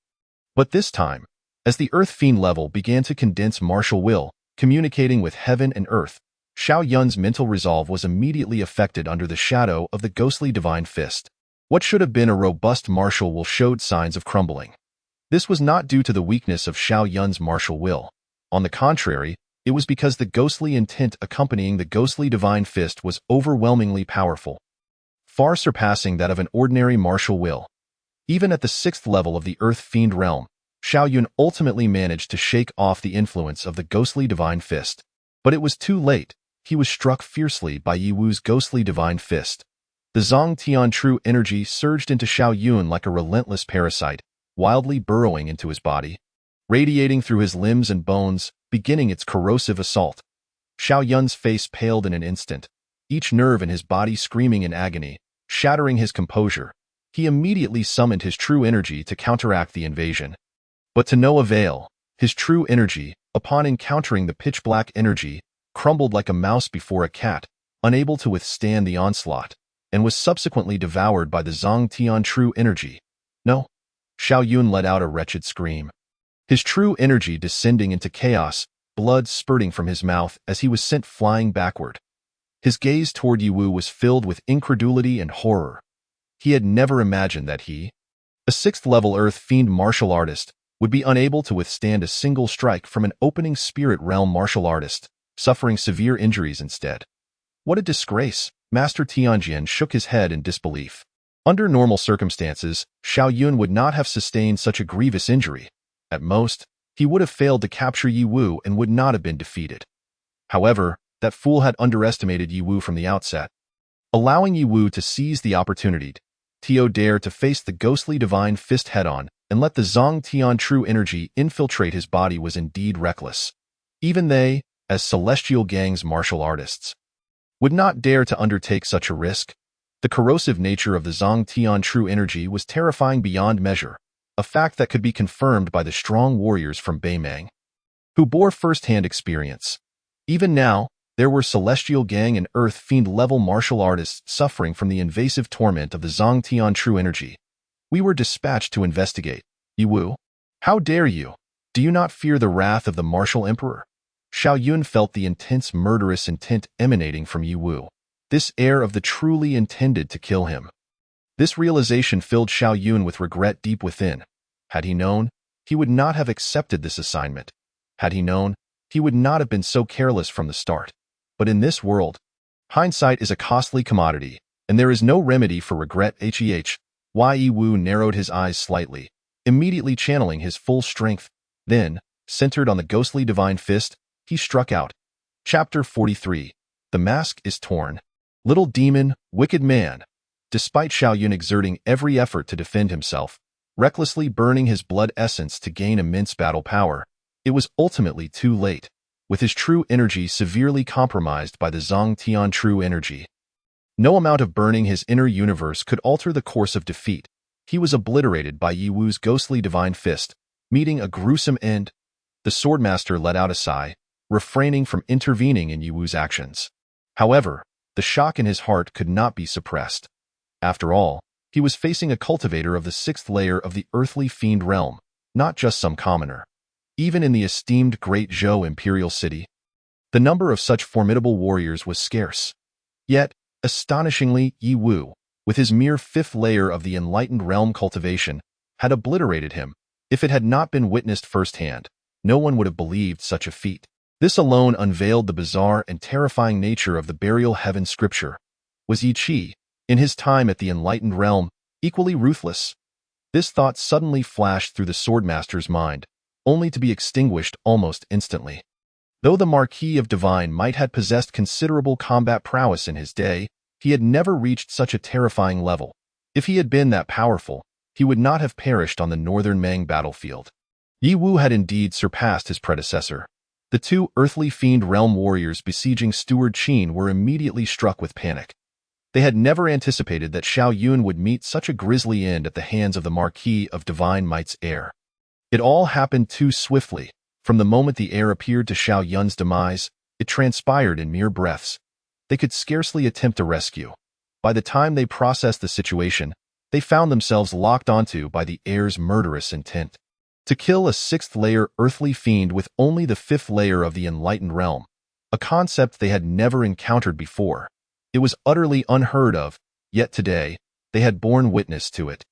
But this time, as the Earth Fiend level began to condense martial will, communicating with heaven and earth, Xiao Yun's mental resolve was immediately affected under the shadow of the ghostly divine fist. What should have been a robust martial will showed signs of crumbling. This was not due to the weakness of Xiao Yun's martial will. On the contrary, it was because the ghostly intent accompanying the ghostly divine fist was overwhelmingly powerful, far surpassing that of an ordinary martial will. Even at the sixth level of the Earth Fiend realm, Xiao Yun ultimately managed to shake off the influence of the ghostly divine fist. But it was too late. He was struck fiercely by Yi Wu's ghostly divine fist. The Zhong Tian true energy surged into Xiao Yun like a relentless parasite, wildly burrowing into his body, radiating through his limbs and bones, beginning its corrosive assault. Xiao Yun's face paled in an instant, each nerve in his body screaming in agony, shattering his composure. He immediately summoned his true energy to counteract the invasion. But to no avail. His true energy, upon encountering the pitch-black energy, crumbled like a mouse before a cat, unable to withstand the onslaught, and was subsequently devoured by the Zhong Tian true energy. No. Xiao Yun let out a wretched scream. His true energy descending into chaos, blood spurting from his mouth as he was sent flying backward. His gaze toward Yi Wu was filled with incredulity and horror. He had never imagined that he, a sixth-level Earth Fiend martial artist, would be unable to withstand a single strike from an opening spirit realm martial artist, suffering severe injuries instead. What a disgrace! Master Tianjian shook his head in disbelief. Under normal circumstances, Xiao Yun would not have sustained such a grievous injury. At most, he would have failed to capture Yi Wu and would not have been defeated. However, that fool had underestimated Yi Wu from the outset. Allowing Yi Wu to seize the opportunity, Tio dared to face the ghostly divine fist head-on and let the Zhong Tian true energy infiltrate his body was indeed reckless. Even they, as Celestial Gang's martial artists, would not dare to undertake such a risk. The corrosive nature of the Zhong Tian true energy was terrifying beyond measure, a fact that could be confirmed by the strong warriors from Beimang, who bore first-hand experience. Even now, there were Celestial Gang and Earth Fiend level martial artists suffering from the invasive torment of the Zhong Tian true energy. We were dispatched to investigate. Yi Wu, how dare you? Do you not fear the wrath of the martial emperor? Xiao Yun felt the intense murderous intent emanating from Yi Wu, this air of the truly intended to kill him. This realization filled Xiao Yun with regret deep within. Had he known, he would not have accepted this assignment. Had he known, he would not have been so careless from the start. But in this world, hindsight is a costly commodity, and there is no remedy for regret. Yi Wu narrowed his eyes slightly, immediately channeling his full strength. Then, centered on the ghostly divine fist, he struck out. Chapter 43. The Mask is Torn. Little demon, wicked man. Despite Xiao Yun exerting every effort to defend himself, recklessly burning his blood essence to gain immense battle power, it was ultimately too late, with his true energy severely compromised by the Zhong Tian true energy. No amount of burning his inner universe could alter the course of defeat. He was obliterated by Yi Wu's ghostly divine fist, meeting a gruesome end. The swordmaster let out a sigh, refraining from intervening in Yi Wu's actions. However, the shock in his heart could not be suppressed. After all, he was facing a cultivator of the sixth layer of the earthly fiend realm, not just some commoner. Even in the esteemed Great Zhou Imperial City, the number of such formidable warriors was scarce. Yet, astonishingly, Yi Wu, with his mere fifth layer of the enlightened realm cultivation, had obliterated him. If it had not been witnessed firsthand, no one would have believed such a feat. This alone unveiled the bizarre and terrifying nature of the burial heaven scripture. Was Yi Qi, in his time at the enlightened realm, equally ruthless? This thought suddenly flashed through the swordmaster's mind, only to be extinguished almost instantly. Though the Marquis of Divine might have possessed considerable combat prowess in his day, he had never reached such a terrifying level. If he had been that powerful, he would not have perished on the northern Mang battlefield. Yi Wu had indeed surpassed his predecessor. The two earthly fiend realm warriors besieging Steward Qin were immediately struck with panic. They had never anticipated that Xiao Yun would meet such a grisly end at the hands of the Marquis of Divine Might's heir. It all happened too swiftly. From the moment the heir appeared to Xiao Yun's demise, it transpired in mere breaths. They could scarcely attempt a rescue. By the time they processed the situation, they found themselves locked onto by the heir's murderous intent. To kill a sixth-layer earthly fiend with only the fifth layer of the enlightened realm, a concept they had never encountered before. It was utterly unheard of, yet today, they had borne witness to it.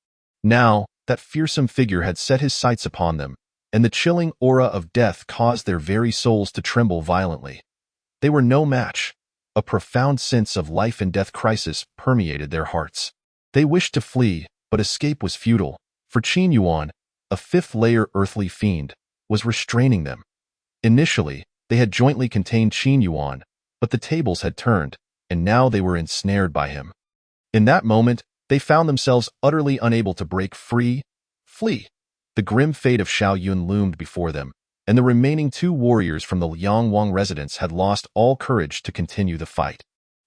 Now, that fearsome figure had set his sights upon them, and the chilling aura of death caused their very souls to tremble violently. They were no match. A profound sense of life and death crisis permeated their hearts. They wished to flee, but escape was futile, for Qin Yuan, a fifth-layer earthly fiend, was restraining them. Initially, they had jointly contained Qin Yuan, but the tables had turned, and now they were ensnared by him. In that moment, they found themselves utterly unable to break free, flee. The grim fate of Xiao Yun loomed before them, and the remaining two warriors from the Liangwang residence had lost all courage to continue the fight.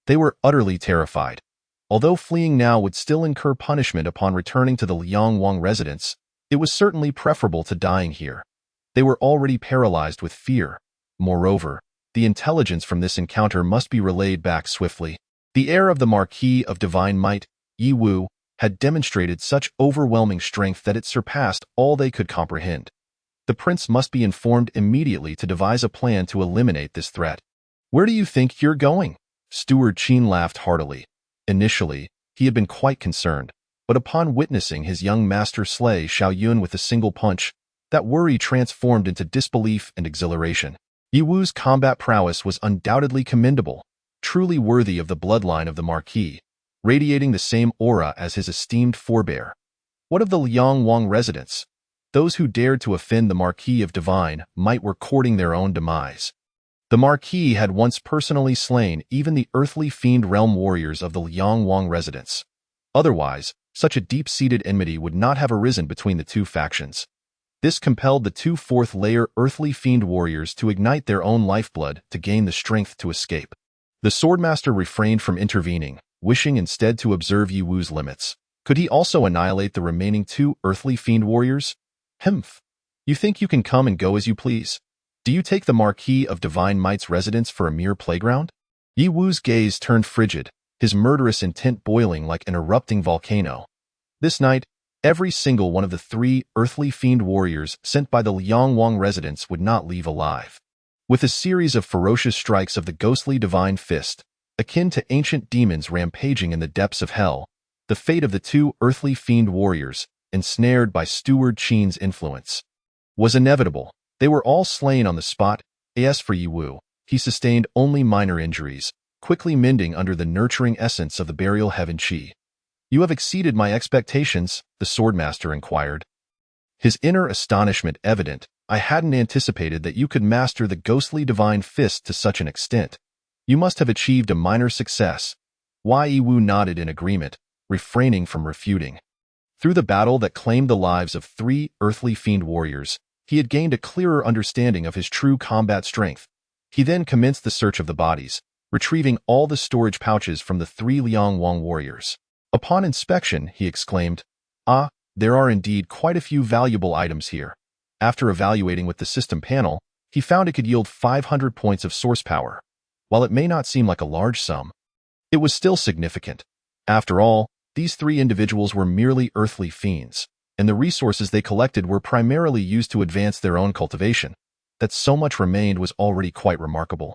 They were utterly terrified. Although fleeing now would still incur punishment upon returning to the Liangwang residence, it was certainly preferable to dying here. They were already paralyzed with fear. Moreover, the intelligence from this encounter must be relayed back swiftly. The heir of the Marquis of Divine Might, Yi Wu, had demonstrated such overwhelming strength that it surpassed all they could comprehend. The prince must be informed immediately to devise a plan to eliminate this threat. "Where do you think you're going?" Steward Qin laughed heartily. Initially, he had been quite concerned, but upon witnessing his young master slay Xiao Yun with a single punch, that worry transformed into disbelief and exhilaration. Yi Wu's combat prowess was undoubtedly commendable, truly worthy of the bloodline of the Marquis, radiating the same aura as his esteemed forebear. What of the Liangwang residents? Those who dared to offend the Marquis of Divine Might were courting their own demise. The Marquis had once personally slain even the earthly fiend realm warriors of the Liangwang residence. Otherwise, such a deep-seated enmity would not have arisen between the two factions. This compelled the two fourth-layer earthly fiend warriors to ignite their own lifeblood to gain the strength to escape. The Swordmaster refrained from intervening, wishing instead to observe Yi Wu's limits. Could he also annihilate the remaining two earthly fiend warriors? Humph. You think you can come and go as you please? Do you take the Marquis of Divine Might's residence for a mere playground? Yi Wu's gaze turned frigid, his murderous intent boiling like an erupting volcano. This night, every single one of the three earthly fiend warriors sent by the Liangwang residence would not leave alive. With a series of ferocious strikes of the ghostly divine fist, akin to ancient demons rampaging in the depths of hell, the fate of the two earthly fiend warriors, ensnared by Steward Qin's influence, was inevitable. They were all slain on the spot. As for Yi Wu, he sustained only minor injuries, quickly mending under the nurturing essence of the burial heaven Qi. "You have exceeded my expectations," the Swordmaster inquired, his inner astonishment evident. "I hadn't anticipated that you could master the ghostly divine fist to such an extent. You must have achieved a minor success." Yi Wu nodded in agreement, refraining from refuting. Through the battle that claimed the lives of three earthly fiend warriors, he had gained a clearer understanding of his true combat strength. He then commenced the search of the bodies, retrieving all the storage pouches from the three Liangwang warriors. Upon inspection, he exclaimed, "Ah, there are indeed quite a few valuable items here." After evaluating with the system panel, he found it could yield 500 points of source power. While it may not seem like a large sum, it was still significant. After all, these three individuals were merely earthly fiends, and the resources they collected were primarily used to advance their own cultivation. That so much remained was already quite remarkable.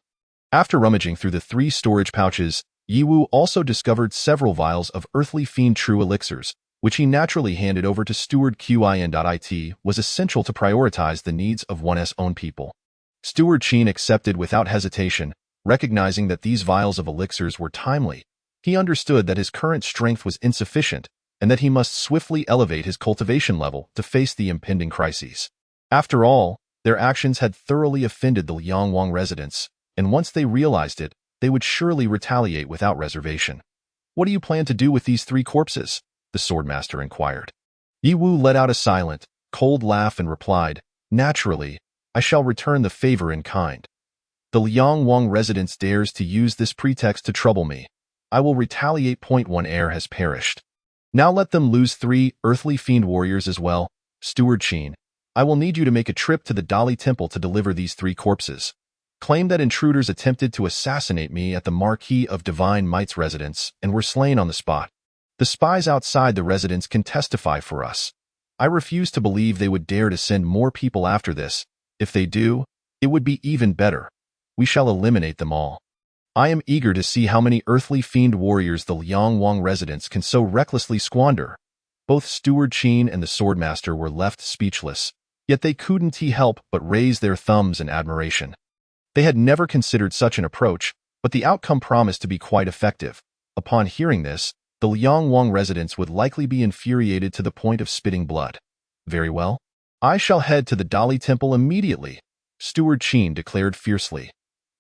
After rummaging through the three storage pouches, Yi Wu also discovered several vials of earthly fiend true elixirs, which he naturally handed over to Steward Qin. Was essential to prioritize the needs of one's own people. Steward Qin accepted without hesitation, recognizing that these vials of elixirs were timely. He understood that his current strength was insufficient, and that he must swiftly elevate his cultivation level to face the impending crises. After all, their actions had thoroughly offended the Liangwang residents, and once they realized it, they would surely retaliate without reservation. "What do you plan to do with these three corpses?" the Swordmaster inquired. Yi Wu let out a silent, cold laugh and replied, "Naturally, I shall return the favor in kind. The Liangwang residence dares to use this pretext to trouble me. I will retaliate. Point one heir has perished. Now let them lose 3 earthly fiend warriors as well. Steward Qin, I will need you to make a trip to the Dali Temple to deliver these 3 corpses. Claim that intruders attempted to assassinate me at the Marquis of Divine Might's residence and were slain on the spot. The spies outside the residence can testify for us. I refuse to believe they would dare to send more people after this. If they do, it would be even better. We shall eliminate them all. I am eager to see how many earthly fiend warriors the Liangwang residents can so recklessly squander. Both Steward Qin and the Swordmaster were left speechless, yet they couldn't help but raise their thumbs in admiration. They had never considered such an approach, but the outcome promised to be quite effective. Upon hearing this, the Liangwang residents would likely be infuriated to the point of spitting blood. Very well. I shall head to the Dali Temple immediately, Steward Qin declared fiercely.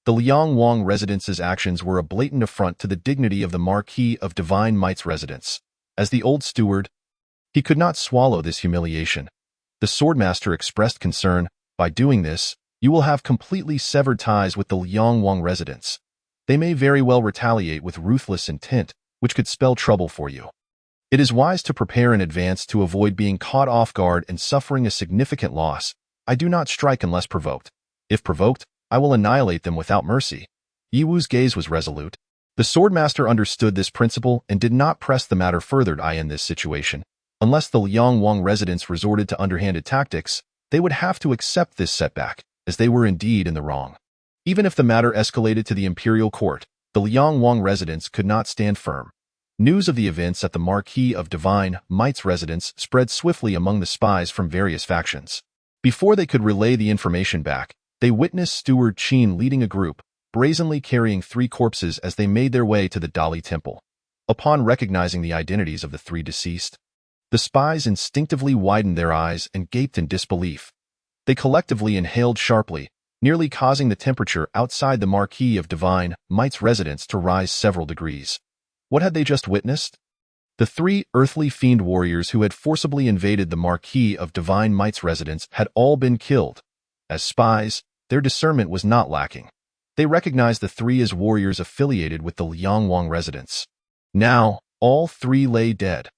The Liangwang residents' actions were a blatant affront to the dignity of the Marquis of Divine Might's residence. As the old steward, he could not swallow this humiliation. The Swordmaster expressed concern. By doing this, you will have completely severed ties with the Liangwang residents. They may very well retaliate with ruthless intent, which could spell trouble for you. It is wise to prepare in advance to avoid being caught off guard and suffering a significant loss. I do not strike unless provoked. If provoked, I will annihilate them without mercy. Yi Wu's gaze was resolute. The Swordmaster understood this principle and did not press the matter further. In this situation, unless the Liangwang residents resorted to underhanded tactics, they would have to accept this setback, as they were indeed in the wrong. Even if the matter escalated to the imperial court, the Liangwang residents could not stand firm. News of the events at the Marquis of Divine Might's residence spread swiftly among the spies from various factions. Before they could relay the information back, they witnessed Steward Qin leading a group, brazenly carrying 3 corpses as they made their way to the Dali Temple. Upon recognizing the identities of the 3 deceased, the spies instinctively widened their eyes and gaped in disbelief. They collectively inhaled sharply, nearly causing the temperature outside the Marquis of Divine Might's residence to rise several degrees. What had they just witnessed? The 3 earthly fiend warriors who had forcibly invaded the Marquis of Divine Might's residence had all been killed. As spies, their discernment was not lacking. They recognized the 3 as warriors affiliated with the Liangwang residents. Now, all 3 lay dead.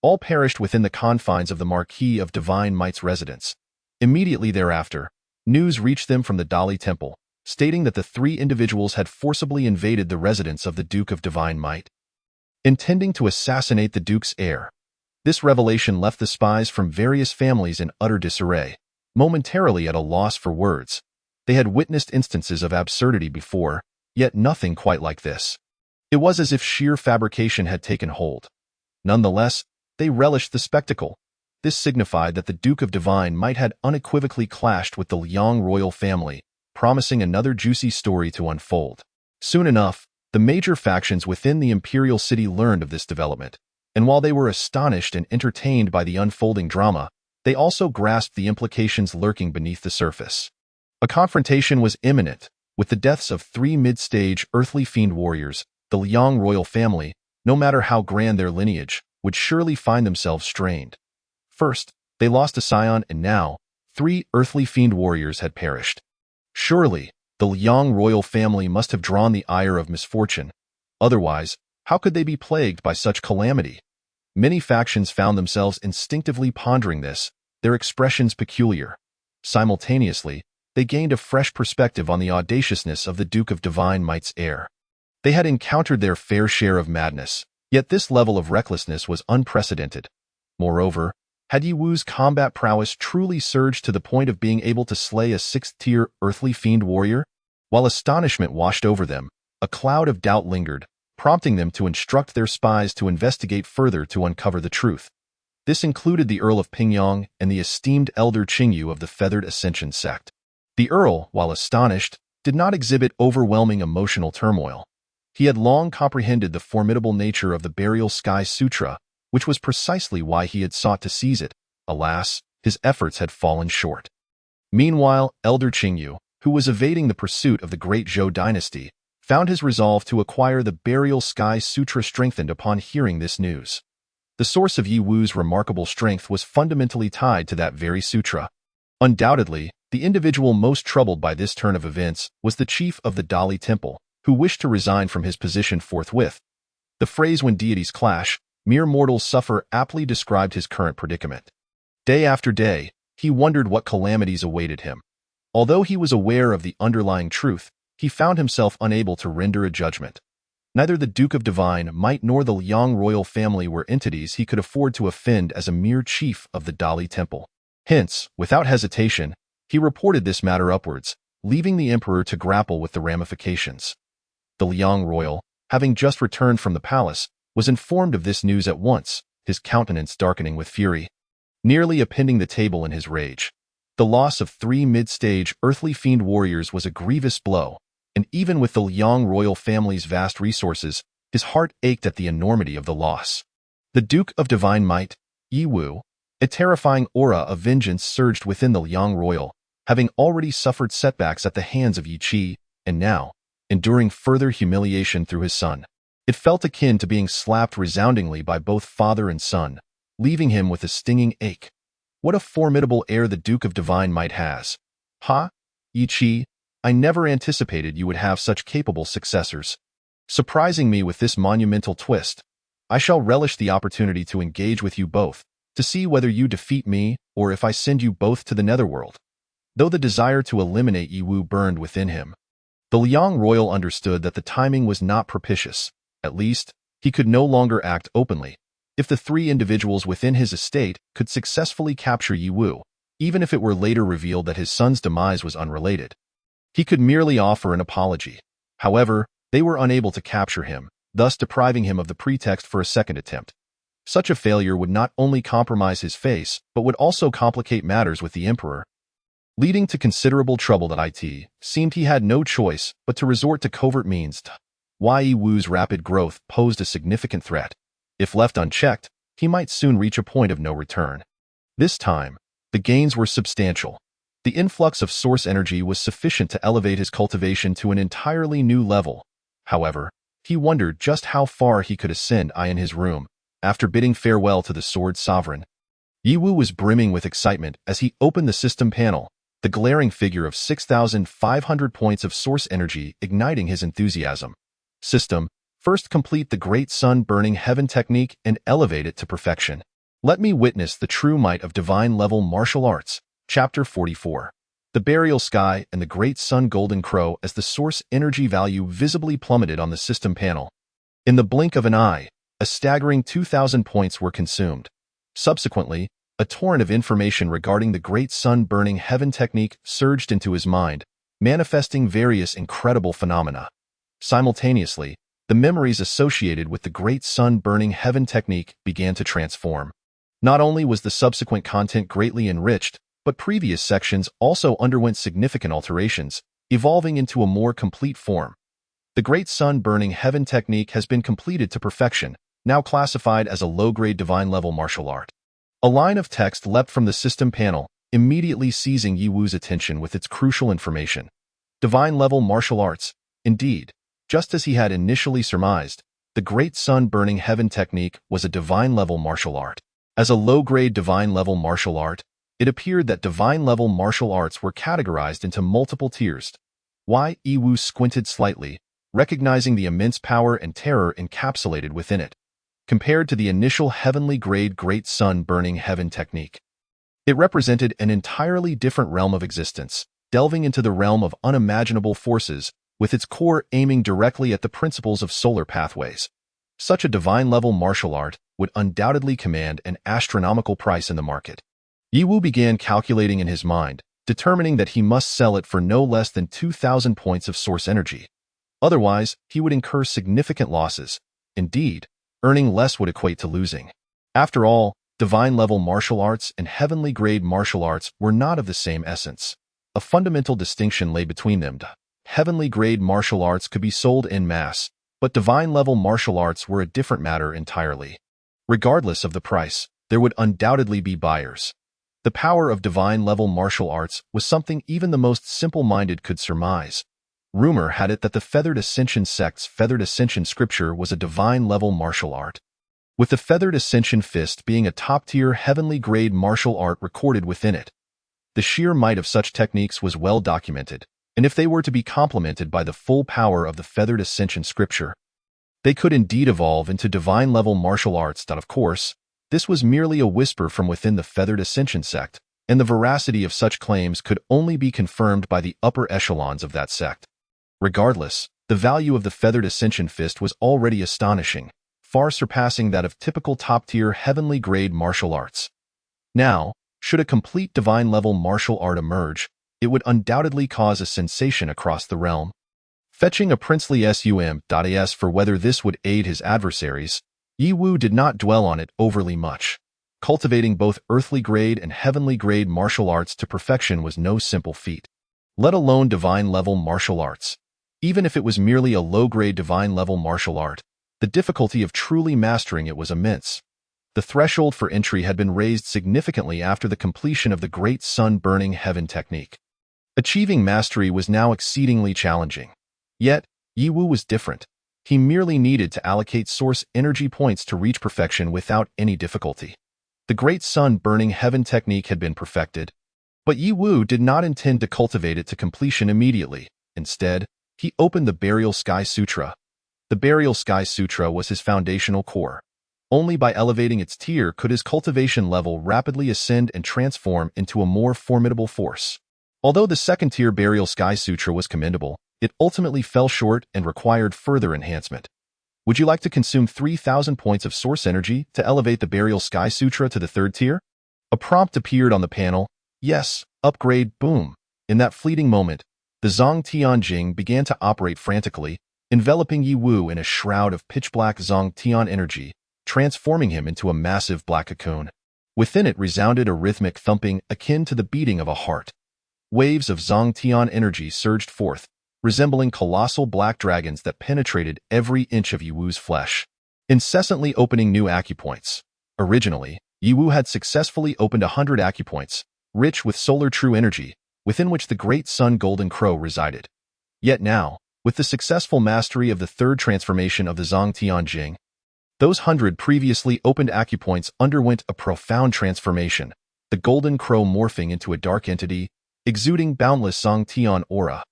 All perished within the confines of the Marquis of Divine Might's residence. Immediately thereafter, news reached them from the Dali Temple, stating that the 3 individuals had forcibly invaded the residence of the Duke of Divine Might, intending to assassinate the Duke's heir. This revelation left the spies from various families in utter disarray, momentarily at a loss for words. They had witnessed instances of absurdity before, yet nothing quite like this. It was as if sheer fabrication had taken hold. Nonetheless, they relished the spectacle. This signified that the Duke of Divine Might had unequivocally clashed with the Liang royal family, promising another juicy story to unfold. Soon enough, the major factions within the imperial city learned of this development, and while they were astonished and entertained by the unfolding drama, they also grasped the implications lurking beneath the surface. A confrontation was imminent. With the deaths of 3 mid-stage earthly fiend warriors, the Liang royal family, no matter how grand their lineage, would surely find themselves strained. First, they lost a scion, and now, 3 earthly fiend warriors had perished. Surely, the Liang royal family must have drawn the ire of misfortune. Otherwise, how could they be plagued by such calamity? Many factions found themselves instinctively pondering this, their expressions peculiar. Simultaneously, they gained a fresh perspective on the audaciousness of the Duke of Divine Might's heir. They had encountered their fair share of madness, yet this level of recklessness was unprecedented. Moreover, had Yi Wu's combat prowess truly surged to the point of being able to slay a 6th-tier earthly fiend warrior? While astonishment washed over them, a cloud of doubt lingered, prompting them to instruct their spies to investigate further to uncover the truth. This included the Earl of Pingyang and the esteemed Elder Qingyu of the Feathered Ascension sect. The Earl, while astonished, did not exhibit overwhelming emotional turmoil. He had long comprehended the formidable nature of the Burial Sky Sutra, which was precisely why he had sought to seize it. Alas, his efforts had fallen short. Meanwhile, Elder Qingyu, who was evading the pursuit of the great Zhou dynasty, found his resolve to acquire the Burial Sky Sutra strengthened upon hearing this news. The source of Yi Wu's remarkable strength was fundamentally tied to that very sutra. Undoubtedly, the individual most troubled by this turn of events was the chief of the Dali Temple, who wished to resign from his position forthwith. The phrase "when deities clash, mere mortals suffer" aptly described his current predicament. Day after day, he wondered what calamities awaited him. Although he was aware of the underlying truth, he found himself unable to render a judgment. Neither the Duke of Divine Might nor the Liang royal family were entities he could afford to offend as a mere chief of the Dali Temple. Hence, without hesitation, he reported this matter upwards, leaving the emperor to grapple with the ramifications. The Liang royal, having just returned from the palace, was informed of this news at once, his countenance darkening with fury, nearly appending the table in his rage. The loss of 3 mid-stage earthly fiend warriors was a grievous blow, and even with the Liang royal family's vast resources, his heart ached at the enormity of the loss. The Duke of Divine Might, Yi Wu, a terrifying aura of vengeance surged within the Liang royal, having already suffered setbacks at the hands of Yi Qi, and now, enduring further humiliation through his son. It felt akin to being slapped resoundingly by both father and son, leaving him with a stinging ache. What a formidable heir the Duke of Divine Might has. Ha! Yi Qi, I never anticipated you would have such capable successors. Surprising me with this monumental twist, I shall relish the opportunity to engage with you both, to see whether you defeat me or if I send you both to the netherworld. Though the desire to eliminate Yi Wu burned within him, the Liang royal understood that the timing was not propitious. At least, he could no longer act openly. If the 3 individuals within his estate could successfully capture Yi Wu, even if it were later revealed that his son's demise was unrelated, he could merely offer an apology. However, they were unable to capture him, thus depriving him of the pretext for a second attempt. Such a failure would not only compromise his face, but would also complicate matters with the emperor, leading to considerable trouble. That it seemed he had no choice but to resort to covert means. Yi Wu's rapid growth posed a significant threat. If left unchecked, he might soon reach a point of no return. This time, the gains were substantial. The influx of source energy was sufficient to elevate his cultivation to an entirely new level. However, he wondered just how far he could ascend in his room, after bidding farewell to the Sword Sovereign. Yi Wu was brimming with excitement as he opened the system panel, the glaring figure of 6,500 points of source energy igniting his enthusiasm. System, first complete the Great Sun Burning Heaven technique and elevate it to perfection. Let me witness the true might of divine-level martial arts. Chapter 44. The Burial Sky and the Great Sun Golden Crow as the source energy value visibly plummeted on the system panel. In the blink of an eye, a staggering 2,000 points were consumed. Subsequently, a torrent of information regarding the Great Sun Burning Heaven technique surged into his mind, manifesting various incredible phenomena. Simultaneously, the memories associated with the Great Sun Burning Heaven technique began to transform. Not only was the subsequent content greatly enriched, but previous sections also underwent significant alterations, evolving into a more complete form. The Great Sun Burning Heaven technique has been completed to perfection, now classified as a low-grade divine-level martial art. A line of text leapt from the system panel, immediately seizing Yi Wu's attention with its crucial information. Divine-level martial arts, indeed. Just as he had initially surmised, the Great Sun Burning Heaven technique was a divine-level martial art. As a low-grade divine-level martial art, it appeared that divine-level martial arts were categorized into multiple tiers. Yi Wu squinted slightly, recognizing the immense power and terror encapsulated within it, compared to the initial heavenly-grade Great Sun Burning Heaven technique. It represented an entirely different realm of existence, delving into the realm of unimaginable forces, with its core aiming directly at the principles of solar pathways. Such a divine-level martial art would undoubtedly command an astronomical price in the market. Yi Wu began calculating in his mind, determining that he must sell it for no less than 2,000 points of source energy. Otherwise, he would incur significant losses. Indeed, earning less would equate to losing. After all, divine-level martial arts and heavenly-grade martial arts were not of the same essence. A fundamental distinction lay between them. Heavenly-grade martial arts could be sold en masse, but divine-level martial arts were a different matter entirely. Regardless of the price, there would undoubtedly be buyers. The power of divine-level martial arts was something even the most simple-minded could surmise. Rumor had it that the Feathered Ascension sect's Feathered Ascension scripture was a divine-level martial art, with the Feathered Ascension fist being a top-tier heavenly-grade martial art recorded within it. The sheer might of such techniques was well documented, and if they were to be complemented by the full power of the Feathered Ascension scripture, They could indeed evolve into divine-level martial arts. Of course, this was merely a whisper from within the Feathered Ascension sect, and the veracity of such claims could only be confirmed by the upper echelons of that sect. Regardless, the value of the Feathered Ascension Fist was already astonishing, far surpassing that of typical top-tier heavenly-grade martial arts. Now, should a complete divine-level martial art emerge, it would undoubtedly cause a sensation across the realm. Fetching a princely sum.as for whether this would aid his adversaries, Yi Wu did not dwell on it overly much. Cultivating both earthly-grade and heavenly-grade martial arts to perfection was no simple feat, let alone divine-level martial arts. Even if it was merely a low-grade divine-level martial art, the difficulty of truly mastering it was immense. The threshold for entry had been raised significantly after the completion of the Great Sun-Burning Heaven technique. Achieving mastery was now exceedingly challenging. Yet, Yi Wu was different. He merely needed to allocate source energy points to reach perfection without any difficulty. The Great Sun-Burning Heaven technique had been perfected, but Yi Wu did not intend to cultivate it to completion immediately. Instead, he opened the Burial Sky Sutra. The Burial Sky Sutra was his foundational core. Only by elevating its tier could his cultivation level rapidly ascend and transform into a more formidable force. Although the second-tier Burial Sky Sutra was commendable, it ultimately fell short and required further enhancement. Would you like to consume 3,000 points of source energy to elevate the Burial Sky Sutra to the third tier? A prompt appeared on the panel. Yes, upgrade, boom. In that fleeting moment, the Zhong Tianjing began to operate frantically, enveloping Yi Wu in a shroud of pitch-black Zhong Tian energy, transforming him into a massive black cocoon. Within it resounded a rhythmic thumping akin to the beating of a heart. Waves of Zhong Tian energy surged forth, resembling colossal black dragons that penetrated every inch of Yi Wu's flesh, incessantly opening new acupoints. Originally, Yi Wu had successfully opened 100 acupoints, rich with solar true energy, within which the Great Sun Golden Crow resided. Yet now, with the successful mastery of the third transformation of the Zhong Tianjing, those 100 previously opened acupoints underwent a profound transformation, the Golden Crow morphing into a dark entity, exuding boundless Zhong Tian aura.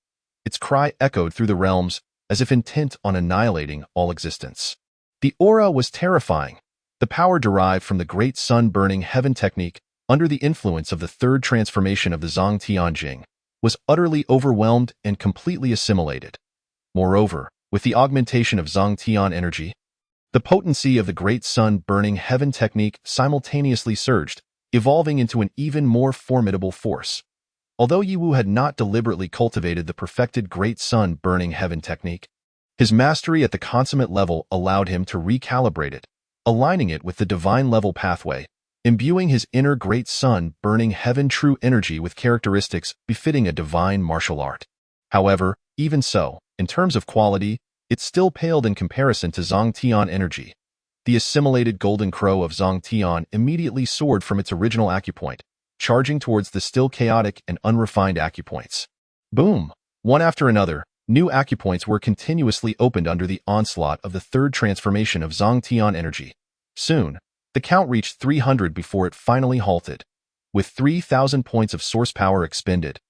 Its cry echoed through the realms, as if intent on annihilating all existence. The aura was terrifying. The power derived from the Great Sun-Burning Heaven technique, under the influence of the third transformation of the Zhong Tianjing, was utterly overwhelmed and completely assimilated. Moreover, with the augmentation of Zhong Tian energy, the potency of the Great Sun-Burning Heaven technique simultaneously surged, evolving into an even more formidable force. Although Yi Wu had not deliberately cultivated the perfected Great Sun-Burning Heaven technique, his mastery at the consummate level allowed him to recalibrate it, aligning it with the divine-level pathway, imbuing his inner Great Sun-Burning Heaven true energy with characteristics befitting a divine martial art. However, even so, in terms of quality, it still paled in comparison to Zhong Tian energy. The assimilated Golden Crow of Zhong Tian immediately soared from its original acupoint, charging towards the still chaotic and unrefined acupoints. Boom! One after another, new acupoints were continuously opened under the onslaught of the third transformation of Zhong Tian energy. Soon, the count reached 300 before it finally halted. With 3,000 points of source power expended,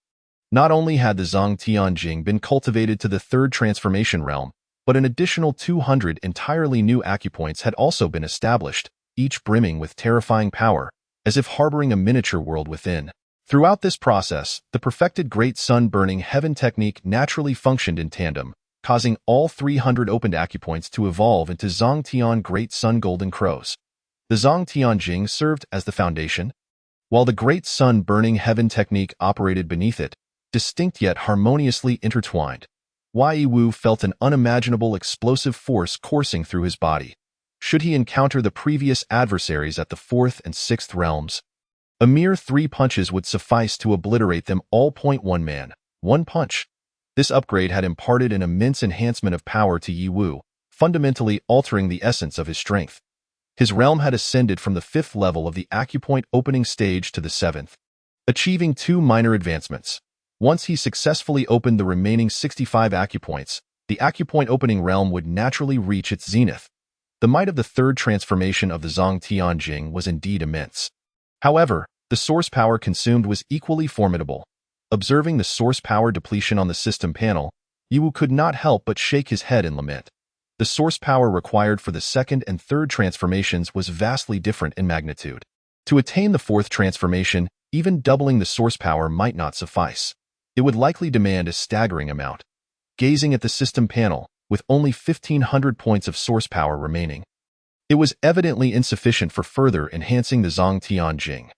not only had the Zhong Tianjing been cultivated to the third transformation realm, but an additional 200 entirely new acupoints had also been established, each brimming with terrifying power, as if harboring a miniature world within. Throughout this process, the perfected Great Sun-Burning Heaven technique naturally functioned in tandem, causing all 300 opened acupoints to evolve into Zhong Tian Great Sun Golden Crows. The Zhong Tianjing served as the foundation, while the Great Sun-Burning Heaven technique operated beneath it, distinct yet harmoniously intertwined. Yi Wu felt an unimaginable explosive force coursing through his body. Should he encounter the previous adversaries at the fourth and sixth realms, a mere 3 punches would suffice to obliterate them all. One man, one punch. This upgrade had imparted an immense enhancement of power to Yi Wu, fundamentally altering the essence of his strength. His realm had ascended from the 5th level of the acupoint opening stage to the 7th, achieving 2 minor advancements. Once he successfully opened the remaining 65 acupoints, the acupoint opening realm would naturally reach its zenith. The might of the third transformation of the Zhong Tianjing was indeed immense. However, the source power consumed was equally formidable. Observing the source power depletion on the system panel, Yi Wu could not help but shake his head in lament. the source power required for the second and third transformations was vastly different in magnitude. To attain the fourth transformation, even doubling the source power might not suffice. It would likely demand a staggering amount. Gazing at the system panel, with only 1,500 points of source power remaining, it was evidently insufficient for further enhancing the Zhongtian Jing.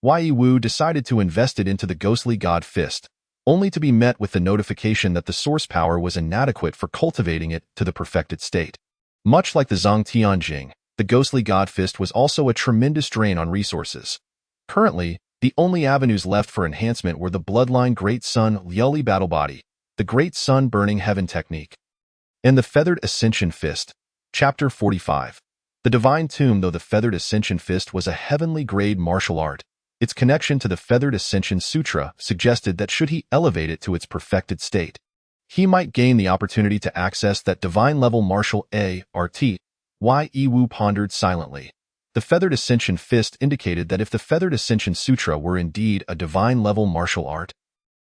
Yi Wu decided to invest it into the ghostly god fist, only to be met with the notification that the source power was inadequate for cultivating it to the perfected state. Much like the Zhongtian Jing, the ghostly god fist was also a tremendous drain on resources. Currently, the only avenues left for enhancement were the Bloodline Great Sun Liuli Battle Body, the Great Sun Burning Heaven Technique, and the Feathered Ascension Fist. Chapter 45. The Divine Tomb. Though the Feathered Ascension Fist was a heavenly grade martial art, its connection to the Feathered Ascension Sutra suggested that should he elevate it to its perfected state, he might gain the opportunity to access that divine-level martial art. Yi Wu pondered silently. The Feathered Ascension Fist indicated that if the Feathered Ascension Sutra were indeed a divine-level martial art,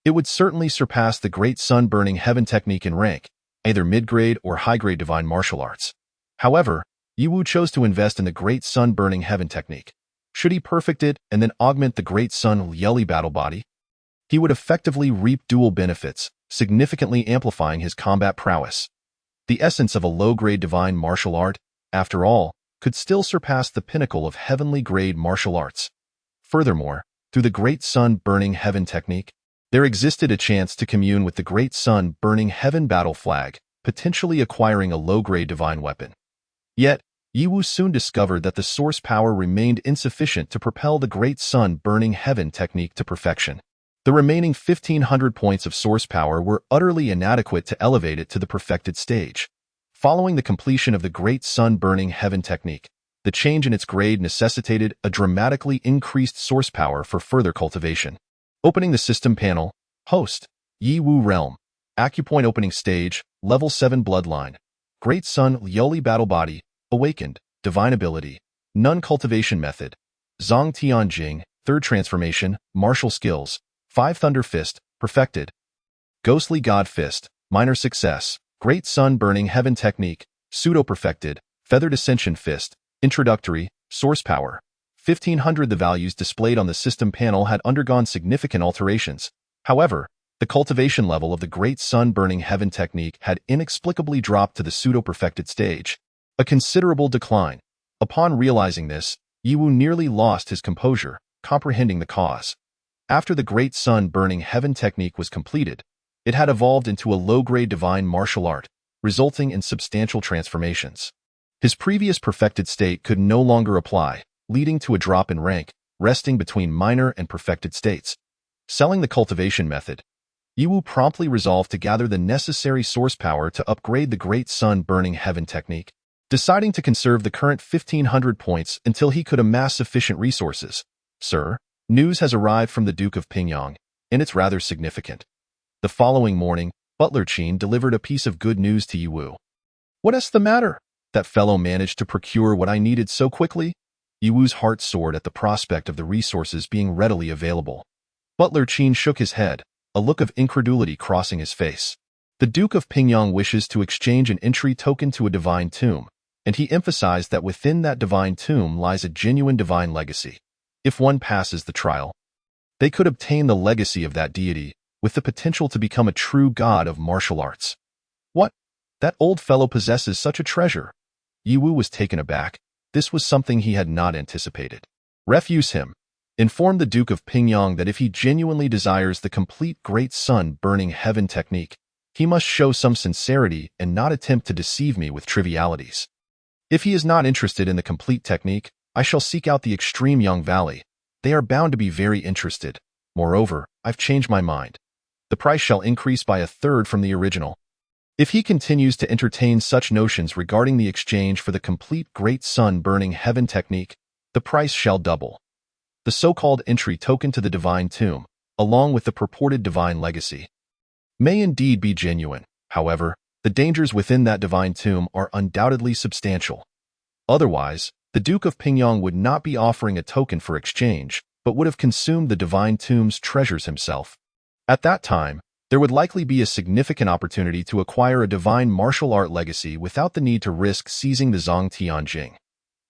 it would certainly surpass the Great Sun Burning Heaven Technique in rank, either mid-grade or high-grade divine martial arts. However, Yi Wu chose to invest in the Great Sun Burning Heaven Technique. Should he perfect it and then augment the Great Sun Liuli Battle Body, he would effectively reap dual benefits, significantly amplifying his combat prowess. The essence of a low-grade divine martial art, after all, could still surpass the pinnacle of heavenly-grade martial arts. Furthermore, through the Great Sun Burning Heaven Technique, there existed a chance to commune with the Great Sun Burning Heaven Battle Flag, potentially acquiring a low-grade divine weapon. Yet, Yi Wu soon discovered that the source power remained insufficient to propel the Great Sun Burning Heaven Technique to perfection. The remaining 1,500 points of source power were utterly inadequate to elevate it to the perfected stage. Following the completion of the Great Sun Burning Heaven Technique, the change in its grade necessitated a dramatically increased source power for further cultivation. Opening the system panel, Host, Yi Wu Realm, Acupoint Opening Stage, Level 7 Bloodline, Great Sun Liuli Battle Body, Awakened, Divine Ability, Nun Cultivation Method, Zhongtian Jing, Third Transformation, Martial Skills, 5 Thunder Fist, Perfected, Ghostly God Fist, Minor Success, Great Sun Burning Heaven Technique, Pseudo-Perfected, Feathered Ascension Fist, Introductory, Source Power, 1,500. The values displayed on the system panel had undergone significant alterations. However, the cultivation level of the Great Sun Burning Heaven Technique had inexplicably dropped to the pseudo-perfected stage, a considerable decline. Upon realizing this, Yi Wu nearly lost his composure, comprehending the cause. After the Great Sun Burning Heaven Technique was completed, it had evolved into a low-grade divine martial art, resulting in substantial transformations. His previous perfected state could no longer apply, leading to a drop in rank, resting between minor and perfected states. Selling the cultivation method, Yi Wu promptly resolved to gather the necessary source power to upgrade the Great Sun Burning Heaven Technique, deciding to conserve the current 1,500 points until he could amass sufficient resources. Sir, news has arrived from the Duke of Pingyang, and it's rather significant. The following morning, Butler Qin delivered a piece of good news to Yi Wu. What's the matter? That fellow managed to procure what I needed so quickly? Yi Wu's heart soared at the prospect of the resources being readily available. Butler Qin shook his head, a look of incredulity crossing his face. The Duke of Pingyang wishes to exchange an entry token to a divine tomb, and he emphasized that within that divine tomb lies a genuine divine legacy. If one passes the trial, they could obtain the legacy of that deity, with the potential to become a true god of martial arts. What? That old fellow possesses such a treasure? Yi Wu was taken aback. This was something he had not anticipated. Refuse him. Inform the Duke of Pingyang that if he genuinely desires the complete Great Sun Burning Heaven Technique, he must show some sincerity and not attempt to deceive me with trivialities. If he is not interested in the complete technique, I shall seek out the extreme Yang Valley. They are bound to be very interested. Moreover, I've changed my mind. The price shall increase by 1/3 from the original. If he continues to entertain such notions regarding the exchange for the complete Great Sun Burning Heaven Technique, the price shall double. The so-called entry token to the divine tomb, along with the purported divine legacy, may indeed be genuine. However, the dangers within that divine tomb are undoubtedly substantial. Otherwise, the Duke of Pingyang would not be offering a token for exchange, but would have consumed the divine tomb's treasures himself. At that time, There would likely be a significant opportunity to acquire a divine martial art legacy without the need to risk seizing the Zhong Tianjing.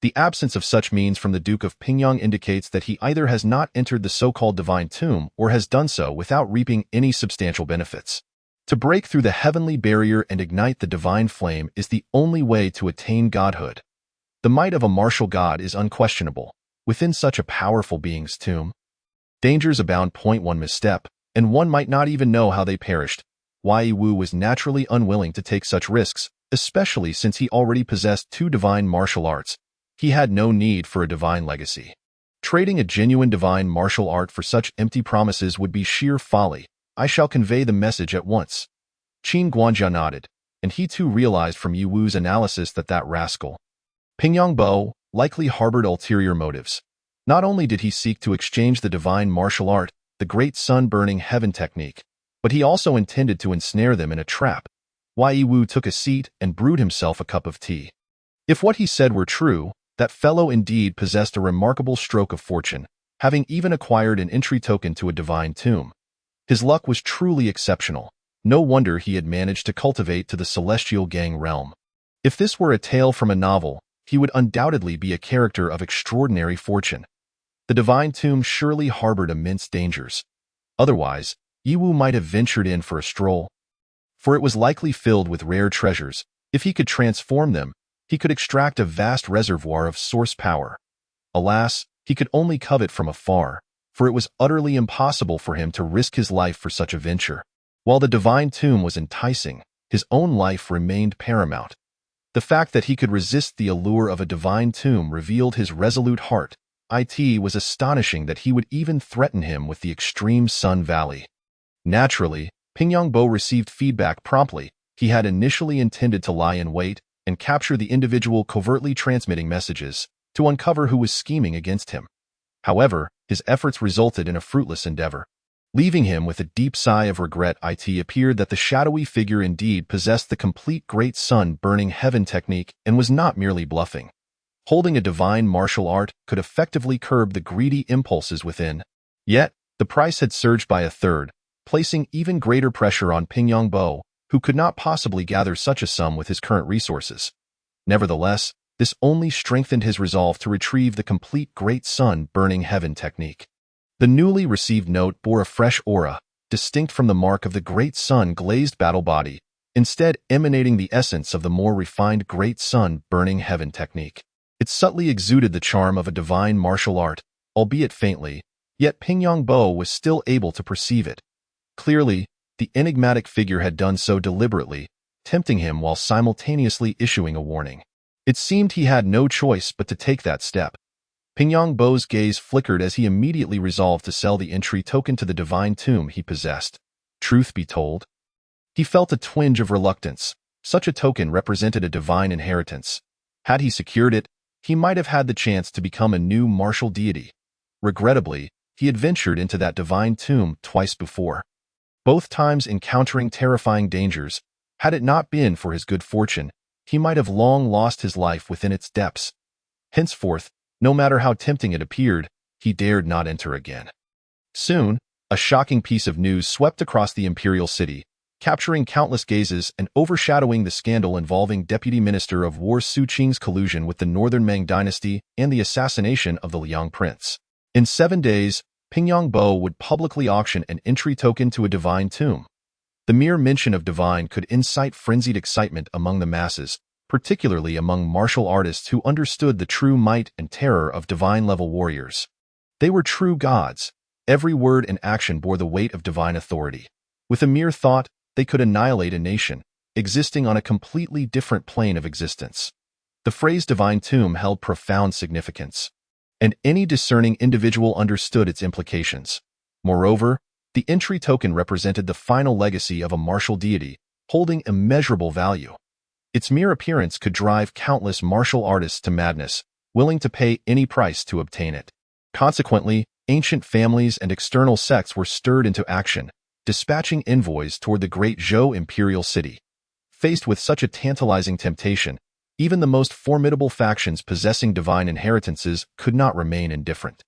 The absence of such means from the Duke of Pingyang indicates that he either has not entered the so-called divine tomb or has done so without reaping any substantial benefits. To break through the heavenly barrier and ignite the divine flame is the only way to attain godhood. The might of a martial god is unquestionable within such a powerful being's tomb. Dangers abound. One misstep, and one might not even know how they perished. Yi Wu was naturally unwilling to take such risks, especially since he already possessed 2 divine martial arts. He had no need for a divine legacy. Trading a genuine divine martial art for such empty promises would be sheer folly. I shall convey the message at once. Qin Guanjia nodded, and he too realized from Yi Wu's analysis that rascal, Pingyang Bo, likely harbored ulterior motives. Not only did he seek to exchange the divine martial art, the great sun-burning heaven technique, but he also intended to ensnare them in a trap. Yi Wu took a seat and brewed himself a cup of tea. If what he said were true, that fellow indeed possessed a remarkable stroke of fortune, having even acquired an entry token to a divine tomb. His luck was truly exceptional. No wonder he had managed to cultivate to the celestial gang realm. If this were a tale from a novel, he would undoubtedly be a character of extraordinary fortune. The divine tomb surely harbored immense dangers. Otherwise, Yi Wu might have ventured in for a stroll. For it was likely filled with rare treasures. If he could transform them, he could extract a vast reservoir of source power. Alas, he could only covet from afar, for it was utterly impossible for him to risk his life for such a venture. While the divine tomb was enticing, his own life remained paramount. The fact that he could resist the allure of a divine tomb revealed his resolute heart. It was astonishing that he would even threaten him with the extreme Sun Valley. Naturally, Pingyang Bo received feedback promptly. He had initially intended to lie in wait and capture the individual covertly transmitting messages to uncover who was scheming against him. However, his efforts resulted in a fruitless endeavor. Leaving him with a deep sigh of regret, it appeared that the shadowy figure indeed possessed the complete great sun-burning heaven technique and was not merely bluffing. Holding a divine martial art could effectively curb the greedy impulses within. Yet, the price had surged by a third, placing even greater pressure on Pingyang Bo, who could not possibly gather such a sum with his current resources. Nevertheless, this only strengthened his resolve to retrieve the complete great sun-burning heaven technique. The newly received note bore a fresh aura, distinct from the mark of the great sun-glazed battle body, instead emanating the essence of the more refined great sun-burning heaven technique. It subtly exuded the charm of a divine martial art, albeit faintly, yet Pingyang Bo was still able to perceive it. Clearly, the enigmatic figure had done so deliberately, tempting him while simultaneously issuing a warning. It seemed he had no choice but to take that step. Pingyang Bo's gaze flickered as he immediately resolved to sell the entry token to the divine tomb he possessed. Truth be told, he felt a twinge of reluctance. Such a token represented a divine inheritance. Had he secured it, he might have had the chance to become a new martial deity. Regrettably, he had ventured into that divine tomb twice before, both times encountering terrifying dangers. Had it not been for his good fortune, he might have long lost his life within its depths. Henceforth, no matter how tempting it appeared, he dared not enter again. Soon, a shocking piece of news swept across the imperial city, capturing countless gazes and overshadowing the scandal involving Deputy Minister of War Su Qing's collusion with the Northern Ming dynasty and the assassination of the Liang prince. In 7 days, Pingyang Bo would publicly auction an entry token to a divine tomb. The mere mention of divine could incite frenzied excitement among the masses, particularly among martial artists who understood the true might and terror of divine-level warriors. They were true gods. Every word and action bore the weight of divine authority. With a mere thought, they could annihilate a nation, existing on a completely different plane of existence. The phrase divine tomb held profound significance, and any discerning individual understood its implications. Moreover, the entry token represented the final legacy of a martial deity, holding immeasurable value. Its mere appearance could drive countless martial artists to madness, willing to pay any price to obtain it. Consequently, ancient families and external sects were stirred into action, dispatching envoys toward the great Zhou imperial city. Faced with such a tantalizing temptation, even the most formidable factions possessing divine inheritances could not remain indifferent.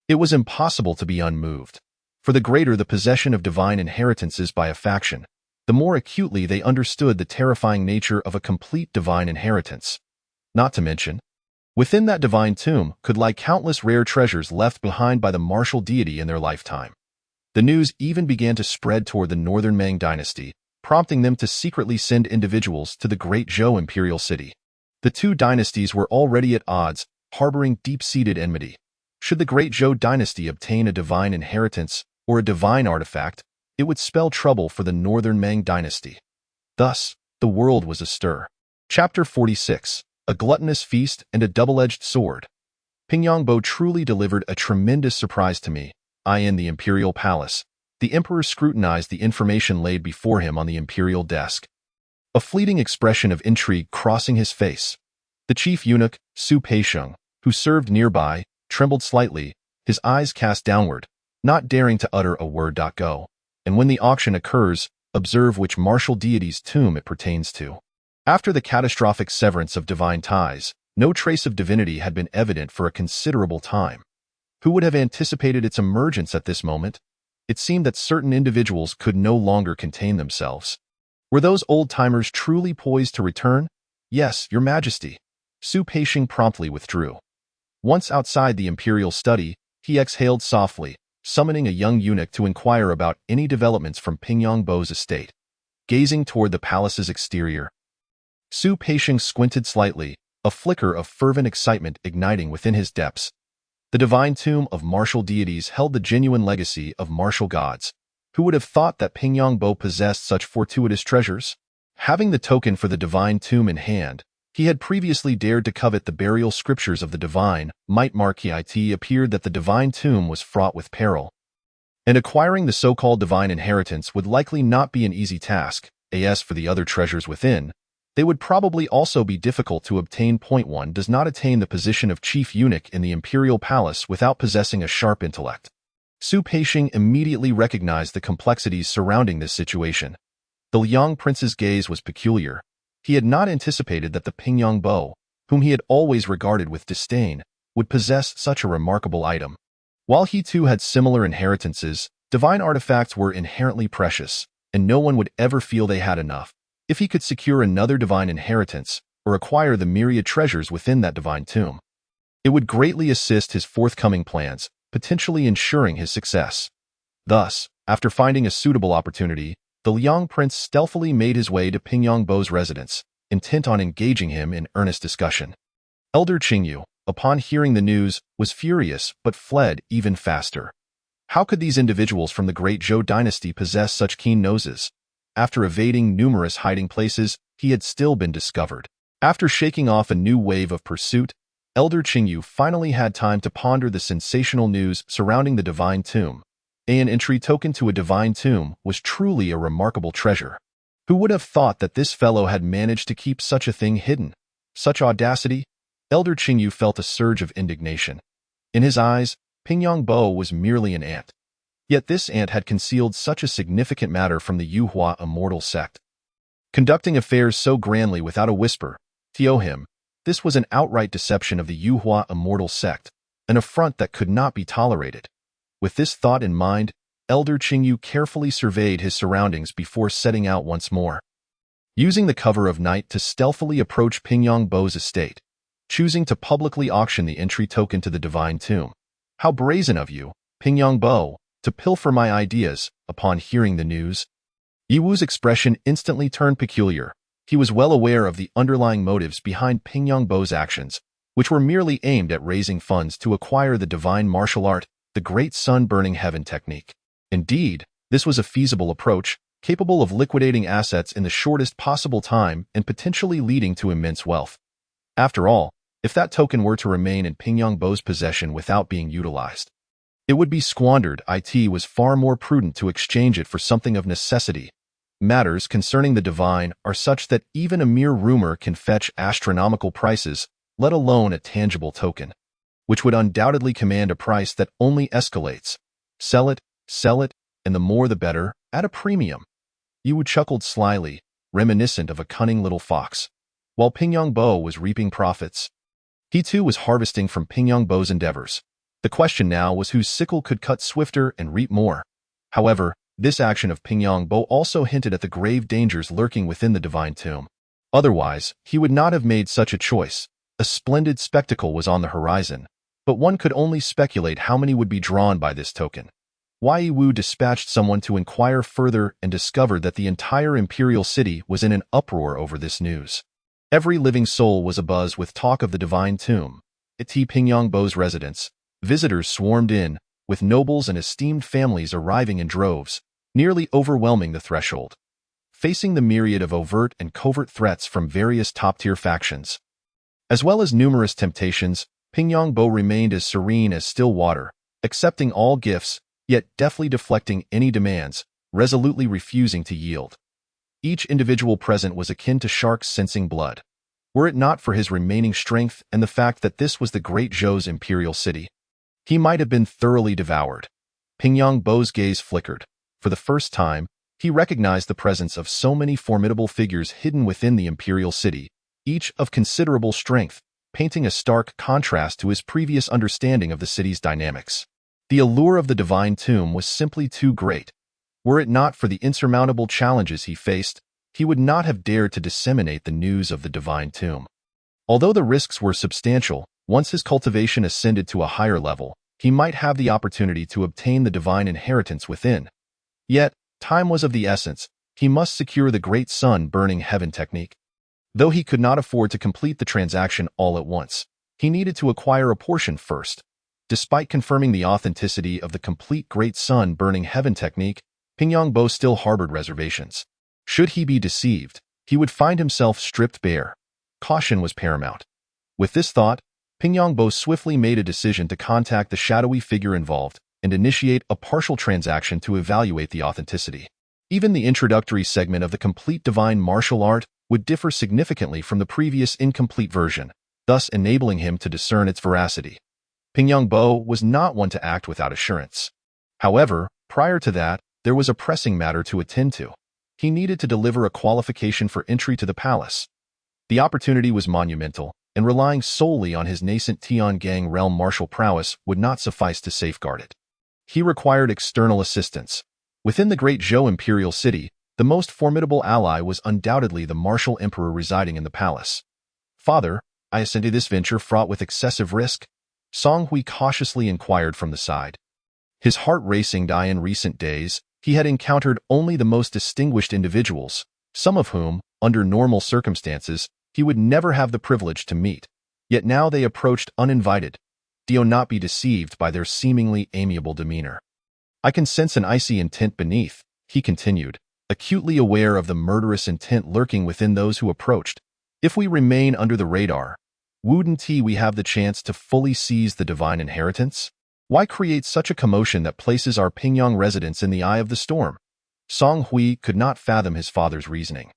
It was impossible to be unmoved. For the greater the possession of divine inheritances by a faction, the more acutely they understood the terrifying nature of a complete divine inheritance. Not to mention, within that divine tomb could lie countless rare treasures left behind by the martial deity in their lifetime. The news even began to spread toward the northern Ming dynasty, prompting them to secretly send individuals to the Great Zhou imperial city. The two dynasties were already at odds, harboring deep-seated enmity. Should the Great Zhou dynasty obtain a divine inheritance or a divine artifact, it would spell trouble for the northern Ming dynasty. Thus, the world was astir. Chapter 46. A Gluttonous Feast and a Double-Edged Sword. Pingyangbo truly delivered a tremendous surprise to me. In the imperial palace, the emperor scrutinized the information laid before him on the imperial desk, a fleeting expression of intrigue crossing his face. The chief eunuch, Su Peisheng, who served nearby, trembled slightly, his eyes cast downward, not daring to utter a word. Go. And when the auction occurs, observe which martial deity's tomb it pertains to. After the catastrophic severance of divine ties, no trace of divinity had been evident for a considerable time. Who would have anticipated its emergence at this moment? It seemed that certain individuals could no longer contain themselves. Were those old-timers truly poised to return? Yes, your majesty. Su Peisheng promptly withdrew. Once outside the imperial study, he exhaled softly, summoning a young eunuch to inquire about any developments from Pingyangbo's estate. Gazing toward the palace's exterior, Su Peisheng squinted slightly, a flicker of fervent excitement igniting within his depths. The divine tomb of martial deities held the genuine legacy of martial gods. Who would have thought that Pingyangbo possessed such fortuitous treasures? Having the token for the divine tomb in hand, he had previously dared to covet the burial scriptures of the divine might. It appeared that the divine tomb was fraught with peril, and acquiring the so-called divine inheritance would likely not be an easy task. As for the other treasures within, they would probably also be difficult to obtain. One does not attain the position of chief eunuch in the imperial palace without possessing a sharp intellect. Su Peisheng immediately recognized the complexities surrounding this situation. The Liang prince's gaze was peculiar. He had not anticipated that the Pingyangbo, whom he had always regarded with disdain, would possess such a remarkable item. While he too had similar inheritances, divine artifacts were inherently precious, and no one would ever feel they had enough. If he could secure another divine inheritance, or acquire the myriad treasures within that divine tomb, it would greatly assist his forthcoming plans, potentially ensuring his success. Thus, after finding a suitable opportunity, the Liang prince stealthily made his way to Pingyangbo's residence, intent on engaging him in earnest discussion. Elder Qingyu, upon hearing the news, was furious but fled even faster. How could these individuals from the Great Zhou dynasty possess such keen noses? After evading numerous hiding places, he had still been discovered. After shaking off a new wave of pursuit, Elder Qingyu finally had time to ponder the sensational news surrounding the divine tomb. An entry token to a divine tomb was truly a remarkable treasure. Who would have thought that this fellow had managed to keep such a thing hidden? Such audacity? Elder Qingyu felt a surge of indignation. In his eyes, Pingyangbo was merely an ant. Yet this ant had concealed such a significant matter from the Yuhua immortal sect. Conducting affairs so grandly without a whisper, to him, this was an outright deception of the Yuhua immortal sect, an affront that could not be tolerated. With this thought in mind, Elder Qingyu carefully surveyed his surroundings before setting out once more. Using the cover of night to stealthily approach Pingyangbo's estate, choosing to publicly auction the entry token to the divine tomb. How brazen of you, Pingyangbo, to pilfer my ideas. Upon hearing the news, Yiwu's expression instantly turned peculiar. He was well aware of the underlying motives behind Pingyangbo's actions, which were merely aimed at raising funds to acquire the divine martial art, the Great Sun-Burning Heaven technique. Indeed, this was a feasible approach, capable of liquidating assets in the shortest possible time and potentially leading to immense wealth. After all, if that token were to remain in Pingyangbo's possession without being utilized, it would be squandered. It was far more prudent to exchange it for something of necessity. Matters concerning the divine are such that even a mere rumor can fetch astronomical prices, let alone a tangible token, which would undoubtedly command a price that only escalates. Sell it, and the more the better, at a premium. Yiwu chuckled slyly, reminiscent of a cunning little fox. While Pingyangbo was reaping profits, he too was harvesting from Pingyangbo's endeavors. The question now was whose sickle could cut swifter and reap more. However, this action of Ping Yongbo also hinted at the grave dangers lurking within the divine tomb. Otherwise, he would not have made such a choice. A splendid spectacle was on the horizon, but one could only speculate how many would be drawn by this token. Yi Wu dispatched someone to inquire further and discovered that the entire imperial city was in an uproar over this news. Every living soul was abuzz with talk of the divine tomb. At Ping Yongbo's residence, visitors swarmed in, with nobles and esteemed families arriving in droves, nearly overwhelming the threshold. Facing the myriad of overt and covert threats from various top-tier factions, as well as numerous temptations, Ping Yongbo remained as serene as still water, accepting all gifts, yet deftly deflecting any demands, resolutely refusing to yield. Each individual present was akin to sharks sensing blood. Were it not for his remaining strength and the fact that this was the great Zhou's imperial city, he might have been thoroughly devoured. Ping Yongbo's gaze flickered. For the first time, he recognized the presence of so many formidable figures hidden within the imperial city, each of considerable strength, painting a stark contrast to his previous understanding of the city's dynamics. The allure of the divine tomb was simply too great. Were it not for the insurmountable challenges he faced, he would not have dared to disseminate the news of the divine tomb. Although the risks were substantial, once his cultivation ascended to a higher level, he might have the opportunity to obtain the divine inheritance within. Yet, time was of the essence. He must secure the great sun burning heaven technique. Though he could not afford to complete the transaction all at once, he needed to acquire a portion first. Despite confirming the authenticity of the complete great sun burning heaven technique, Ping Yongbo still harbored reservations. Should he be deceived, he would find himself stripped bare. Caution was paramount. With this thought, Ping Yongbo swiftly made a decision to contact the shadowy figure involved and initiate a partial transaction to evaluate the authenticity. Even the introductory segment of the complete divine martial art would differ significantly from the previous incomplete version, thus enabling him to discern its veracity. Ping Yongbo was not one to act without assurance. However, prior to that, there was a pressing matter to attend to. He needed to deliver a qualification for entry to the palace. The opportunity was monumental, and relying solely on his nascent Tiangang realm martial prowess would not suffice to safeguard it. He required external assistance. Within the great Zhou imperial city, the most formidable ally was undoubtedly the martial emperor residing in the palace. "Father, I assent to this venture fraught with excessive risk?" Song Hui cautiously inquired from the side. His heart racing. In recent days, he had encountered only the most distinguished individuals, some of whom, under normal circumstances, he would never have the privilege to meet. Yet now they approached uninvited. Do not be deceived by their seemingly amiable demeanor. "I can sense an icy intent beneath," he continued, acutely aware of the murderous intent lurking within those who approached. "If we remain under the radar, wouldn't we have the chance to fully seize the divine inheritance? Why create such a commotion that places our Pingyang residents in the eye of the storm?" Song Hui could not fathom his father's reasoning.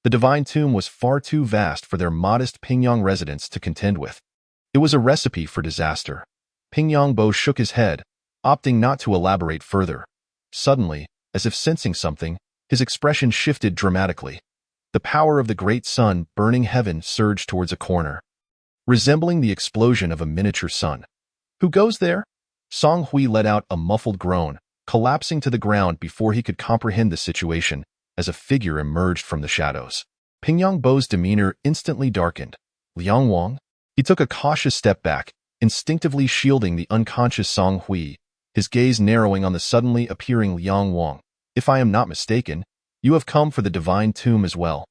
The divine tomb was far too vast for their modest Pingyang residents to contend with. It was a recipe for disaster. Ping Yongbo shook his head, opting not to elaborate further. Suddenly, as if sensing something, his expression shifted dramatically. The power of the great sun burning heaven surged towards a corner, resembling the explosion of a miniature sun. "Who goes there?" Song Hui let out a muffled groan, collapsing to the ground before he could comprehend the situation, as a figure emerged from the shadows. Ping Yongbo's demeanor instantly darkened. "Liang Wang?" He took a cautious step back, instinctively shielding the unconscious Song Hui, his gaze narrowing on the suddenly appearing Liang Wang. "If I am not mistaken, you have come for the divine tomb as well."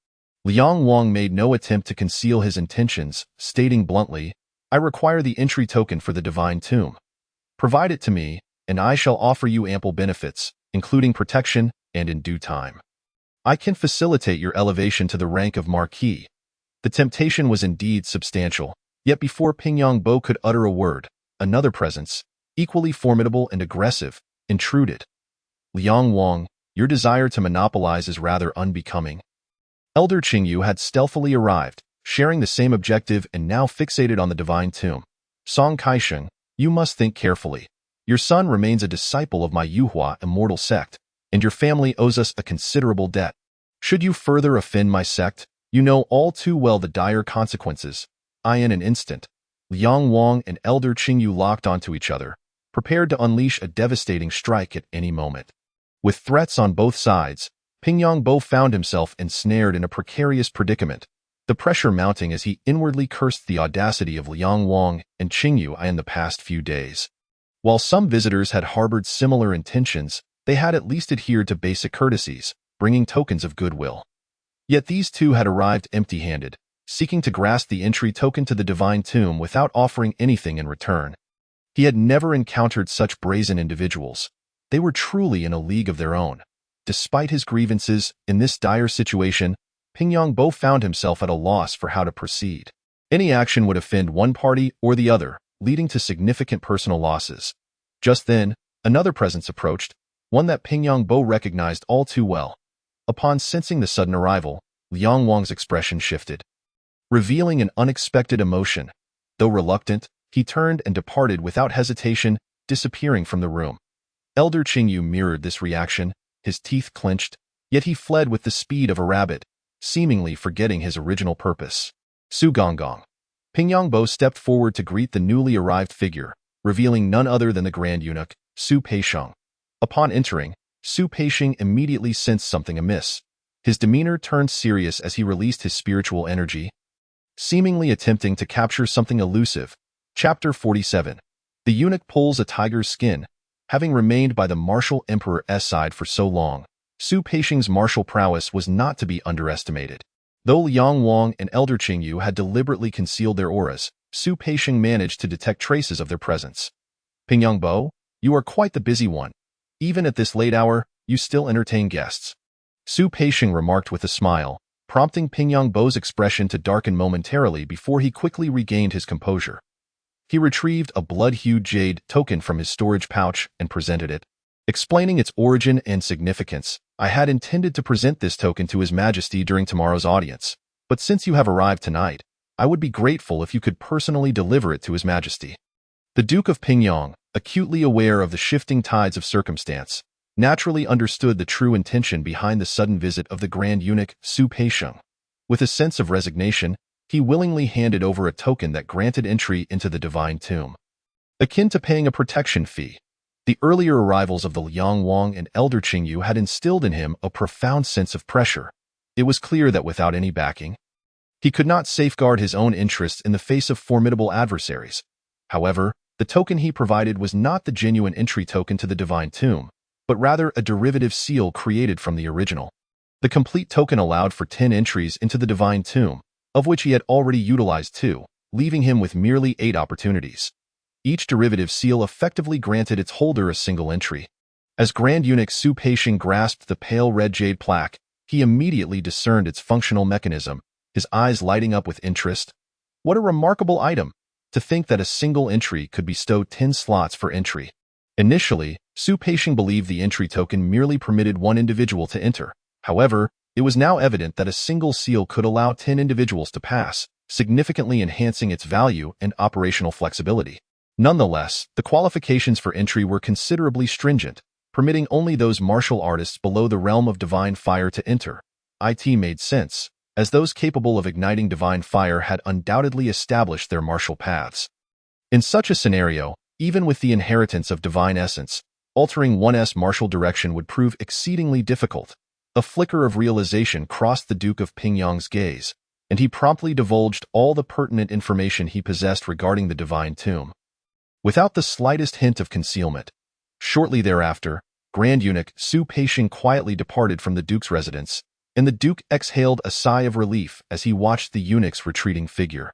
Liang Wang made no attempt to conceal his intentions, stating bluntly, "I require the entry token for the divine tomb. Provide it to me, and I shall offer you ample benefits, including protection, and in due time. I can facilitate your elevation to the rank of Marquis." The temptation was indeed substantial, yet before Ping Yongbo could utter a word, another presence, equally formidable and aggressive, intruded. "Liang Wang, your desire to monopolize is rather unbecoming." Elder Qingyu had stealthily arrived, sharing the same objective and now fixated on the divine tomb. "Song Kaisheng, you must think carefully. Your son remains a disciple of my Yuhua immortal sect, and your family owes us a considerable debt. Should you further offend my sect, you know all too well the dire consequences." In an instant, Liang Wang and Elder Qingyu locked onto each other, prepared to unleash a devastating strike at any moment. With threats on both sides, Ping Yongbo found himself ensnared in a precarious predicament, the pressure mounting as he inwardly cursed the audacity of Liang Wang and Qing Yue in the past few days. While some visitors had harbored similar intentions, they had at least adhered to basic courtesies, bringing tokens of goodwill. Yet these two had arrived empty-handed, seeking to grasp the entry token to the divine tomb without offering anything in return. He had never encountered such brazen individuals. They were truly in a league of their own. Despite his grievances, in this dire situation, Ping Yongbo found himself at a loss for how to proceed. Any action would offend one party or the other, leading to significant personal losses. Just then, another presence approached, one that Ping Yongbo recognized all too well. Upon sensing the sudden arrival, Liang Wang's expression shifted, revealing an unexpected emotion. Though reluctant, he turned and departed without hesitation, disappearing from the room. Elder Qing Yue mirrored this reaction, his teeth clenched, yet he fled with the speed of a rabbit, seemingly forgetting his original purpose. Su Gonggong. Ping Yongbo stepped forward to greet the newly arrived figure, revealing none other than the Grand Eunuch, Su Peixiong. Upon entering, Su Peixiong immediately sensed something amiss. His demeanor turned serious as he released his spiritual energy, seemingly attempting to capture something elusive. Chapter 47. The eunuch pulls a tiger's skin. Having remained by the martial emperor's side for so long, Su Peixiong's martial prowess was not to be underestimated. Though Liang Wang and Elder Qing Yue had deliberately concealed their auras, Su Peixiong managed to detect traces of their presence. Ping Yongbo, you are quite the busy one. Even at this late hour, you still entertain guests. Su Peixiong remarked with a smile, prompting Ping Yongbo's expression to darken momentarily before he quickly regained his composure. He retrieved a blood-hued jade token from his storage pouch and presented it. Explaining its origin and significance, I had intended to present this token to His Majesty during tomorrow's audience, but since you have arrived tonight, I would be grateful if you could personally deliver it to His Majesty. The Duke of Pingyong, acutely aware of the shifting tides of circumstance, naturally understood the true intention behind the sudden visit of the Grand Eunuch Su Peixiong. With a sense of resignation, he willingly handed over a token that granted entry into the divine tomb. Akin to paying a protection fee, the earlier arrivals of the Liang Wang and Elder Qing Yue had instilled in him a profound sense of pressure. It was clear that without any backing, he could not safeguard his own interests in the face of formidable adversaries. However, the token he provided was not the genuine entry token to the divine tomb, but rather a derivative seal created from the original. The complete token allowed for 10 entries into the divine tomb, of which he had already utilized 2, leaving him with merely 8 opportunities. Each derivative seal effectively granted its holder a single entry. As Grand Eunuch Su Peixiong grasped the pale red jade plaque, he immediately discerned its functional mechanism, his eyes lighting up with interest. What a remarkable item! To think that a single entry could bestow 10 slots for entry. Initially, Su Peixiong believed the entry token merely permitted one individual to enter. However, it was now evident that a single seal could allow 10 individuals to pass, significantly enhancing its value and operational flexibility. Nonetheless, the qualifications for entry were considerably stringent, permitting only those martial artists below the realm of divine fire to enter. It made sense, as those capable of igniting divine fire had undoubtedly established their martial paths. In such a scenario, even with the inheritance of divine essence, altering one's martial direction would prove exceedingly difficult. A flicker of realization crossed the Duke of Pingyong's gaze, and he promptly divulged all the pertinent information he possessed regarding the divine tomb, without the slightest hint of concealment. Shortly thereafter, Grand Eunuch Su Peixiong quietly departed from the Duke's residence, and the Duke exhaled a sigh of relief as he watched the eunuch's retreating figure.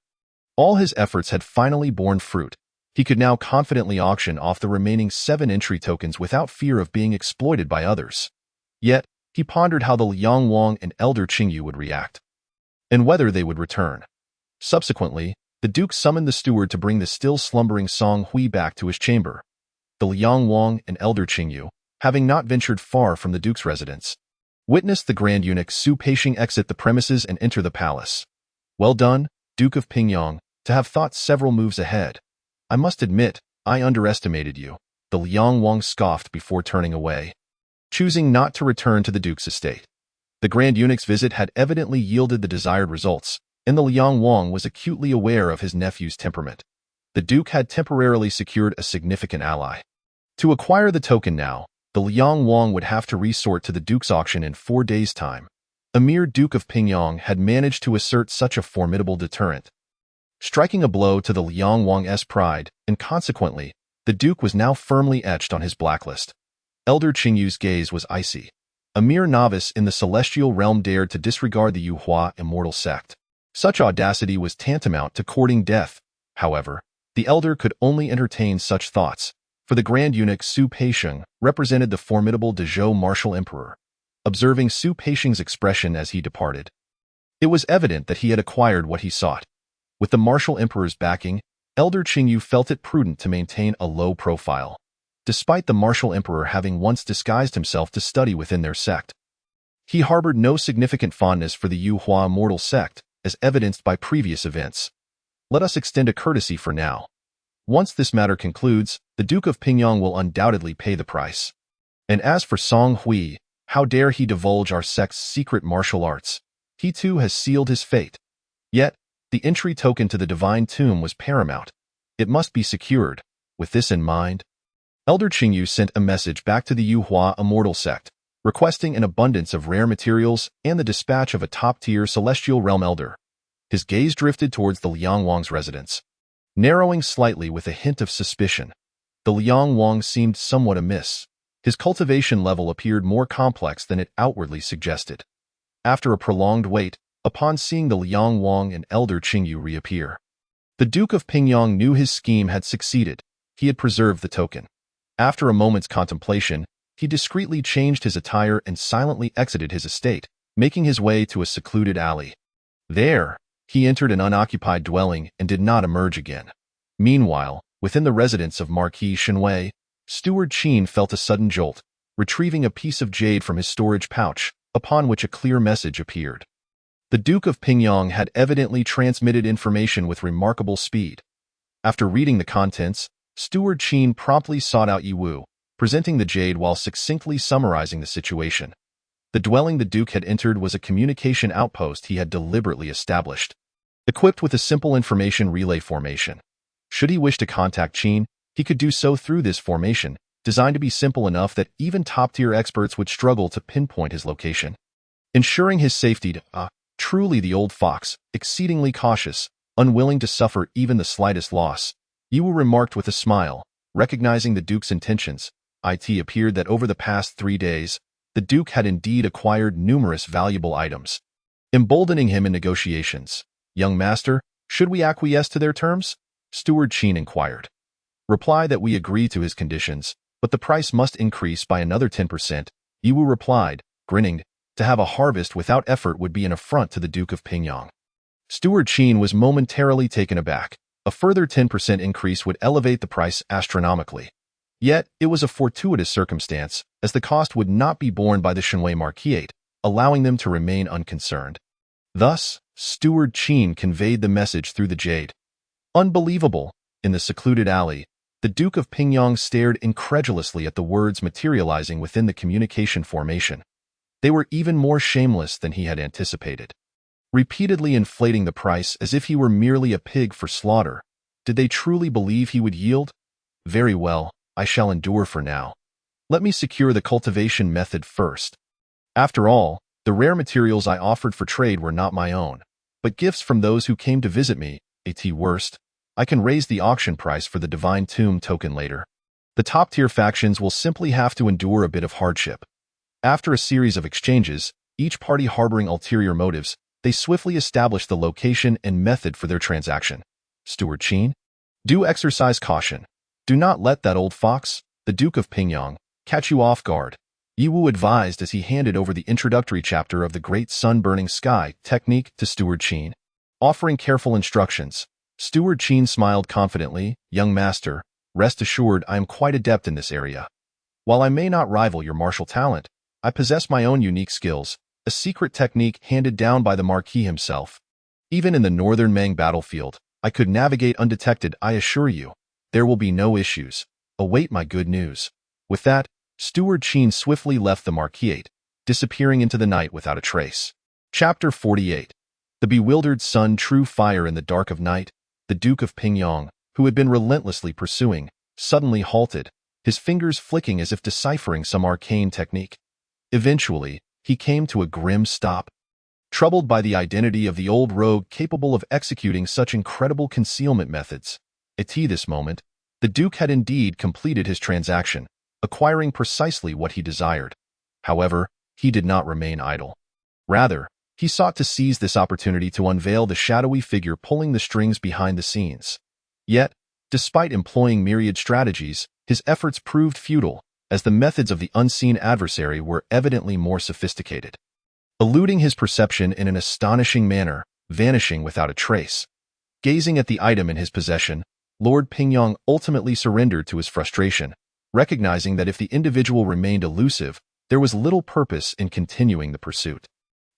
All his efforts had finally borne fruit. He could now confidently auction off the remaining 7 entry tokens without fear of being exploited by others. Yet, he pondered how the Liang Wang and Elder Qing Yue would react, and whether they would return. Subsequently, the Duke summoned the steward to bring the still slumbering Song Hui back to his chamber. The Liang Wang and Elder Qing Yue, having not ventured far from the Duke's residence, witnessed the Grand Eunuch Su Peixiong exit the premises and enter the palace. Well done, Duke of Pingyong, to have thought several moves ahead. I must admit, I underestimated you, the Liang Wang scoffed before turning away, choosing not to return to the Duke's estate. The Grand Eunuch's visit had evidently yielded the desired results, and the Liang Wang was acutely aware of his nephew's temperament. The Duke had temporarily secured a significant ally. To acquire the token now, the Liang Wang would have to resort to the Duke's auction in 4 days' time. A mere Duke of Pingyang had managed to assert such a formidable deterrent, striking a blow to the Liang Wang's pride, and consequently, the Duke was now firmly etched on his blacklist. Elder Qingyu's gaze was icy. A mere novice in the celestial realm dared to disregard the Yuhua immortal sect. Such audacity was tantamount to courting death. However, the elder could only entertain such thoughts, for the Grand Eunuch Su Peixiong represented the formidable Dezhou martial emperor. Observing Su Peixiong's expression as he departed, it was evident that he had acquired what he sought. With the martial emperor's backing, Elder Qingyu felt it prudent to maintain a low profile, despite the martial emperor having once disguised himself to study within their sect. He harbored no significant fondness for the Yuhua immortal sect, as evidenced by previous events. Let us extend a courtesy for now. Once this matter concludes, the Duke of Pingyang will undoubtedly pay the price. And as for Song Hui, how dare he divulge our sect's secret martial arts? He too has sealed his fate. Yet, the entry token to the divine tomb was paramount. It must be secured. With this in mind, Elder Qingyu sent a message back to the Yuhua immortal sect, requesting an abundance of rare materials and the dispatch of a top-tier celestial realm elder. His gaze drifted towards the Liang Wang's residence, narrowing slightly with a hint of suspicion. The Liang Wang seemed somewhat amiss. His cultivation level appeared more complex than it outwardly suggested. After a prolonged wait, upon seeing the Liang Wang and Elder Qingyu reappear, the Duke of Pingyang knew his scheme had succeeded. He had preserved the token. After a moment's contemplation, he discreetly changed his attire and silently exited his estate, making his way to a secluded alley. There, he entered an unoccupied dwelling and did not emerge again. Meanwhile, within the residence of Marquis Shenwei, Steward Qin felt a sudden jolt, retrieving a piece of jade from his storage pouch, upon which a clear message appeared. The Duke of Pingyang had evidently transmitted information with remarkable speed. After reading the contents, Steward Qin promptly sought out Yi Wu, presenting the jade while succinctly summarizing the situation. The dwelling the Duke had entered was a communication outpost he had deliberately established, equipped with a simple information relay formation. Should he wish to contact Qin, he could do so through this formation, designed to be simple enough that even top-tier experts would struggle to pinpoint his location. Ensuring his safety, truly the old fox, exceedingly cautious, unwilling to suffer even the slightest loss, Yi Wu remarked with a smile. Recognizing the Duke's intentions, it appeared that over the past 3 days, the Duke had indeed acquired numerous valuable items, emboldening him in negotiations. Young master, should we acquiesce to their terms? Steward Qin inquired. Reply that we agree to his conditions, but the price must increase by another 10%, Yi Wu replied, grinning. To have a harvest without effort would be an affront to the Duke of Pingyang. Steward Qin was momentarily taken aback. A further 10% increase would elevate the price astronomically. Yet, it was a fortuitous circumstance, as the cost would not be borne by the Shenwei Marquis, allowing them to remain unconcerned. Thus, Steward Qin conveyed the message through the jade. Unbelievable! In the secluded alley, the Duke of Pingyang stared incredulously at the words materializing within the communication formation. They were even more shameless than he had anticipated. Repeatedly inflating the price as if he were merely a pig for slaughter. Did they truly believe he would yield? Very well, I shall endure for now. Let me secure the cultivation method first. After all, the rare materials I offered for trade were not my own, but gifts from those who came to visit me. At worst, I can raise the auction price for the Divine Tomb token later. The top-tier factions will simply have to endure a bit of hardship. After a series of exchanges, each party harboring ulterior motives, they swiftly established the location and method for their transaction. Steward Qin, do exercise caution. Do not let that old fox, the Duke of Pingyang, catch you off guard, Yi Wu advised as he handed over the introductory chapter of the Great Sun-Burning Sky technique to Steward Qin. Offering careful instructions, Steward Qin smiled confidently. Young master, rest assured I am quite adept in this area. While I may not rival your martial talent, I possess my own unique skills, a secret technique handed down by the Marquis himself. Even in the northern Mang battlefield, I could navigate undetected, I assure you. There will be no issues. Await my good news. With that, Steward Qin swiftly left the Marquis, disappearing into the night without a trace. Chapter 48. The bewildered sun true fire in the dark of night. The Duke of Pingyang, who had been relentlessly pursuing, suddenly halted, his fingers flicking as if deciphering some arcane technique. Eventually, he came to a grim stop. Troubled by the identity of the old rogue capable of executing such incredible concealment methods, at this moment, the Duke had indeed completed his transaction, acquiring precisely what he desired. However, he did not remain idle. Rather, he sought to seize this opportunity to unveil the shadowy figure pulling the strings behind the scenes. Yet, despite employing myriad strategies, his efforts proved futile, as the methods of the unseen adversary were evidently more sophisticated. Eluding his perception in an astonishing manner, vanishing without a trace. Gazing at the item in his possession, Lord Pingyong ultimately surrendered to his frustration, recognizing that if the individual remained elusive, there was little purpose in continuing the pursuit.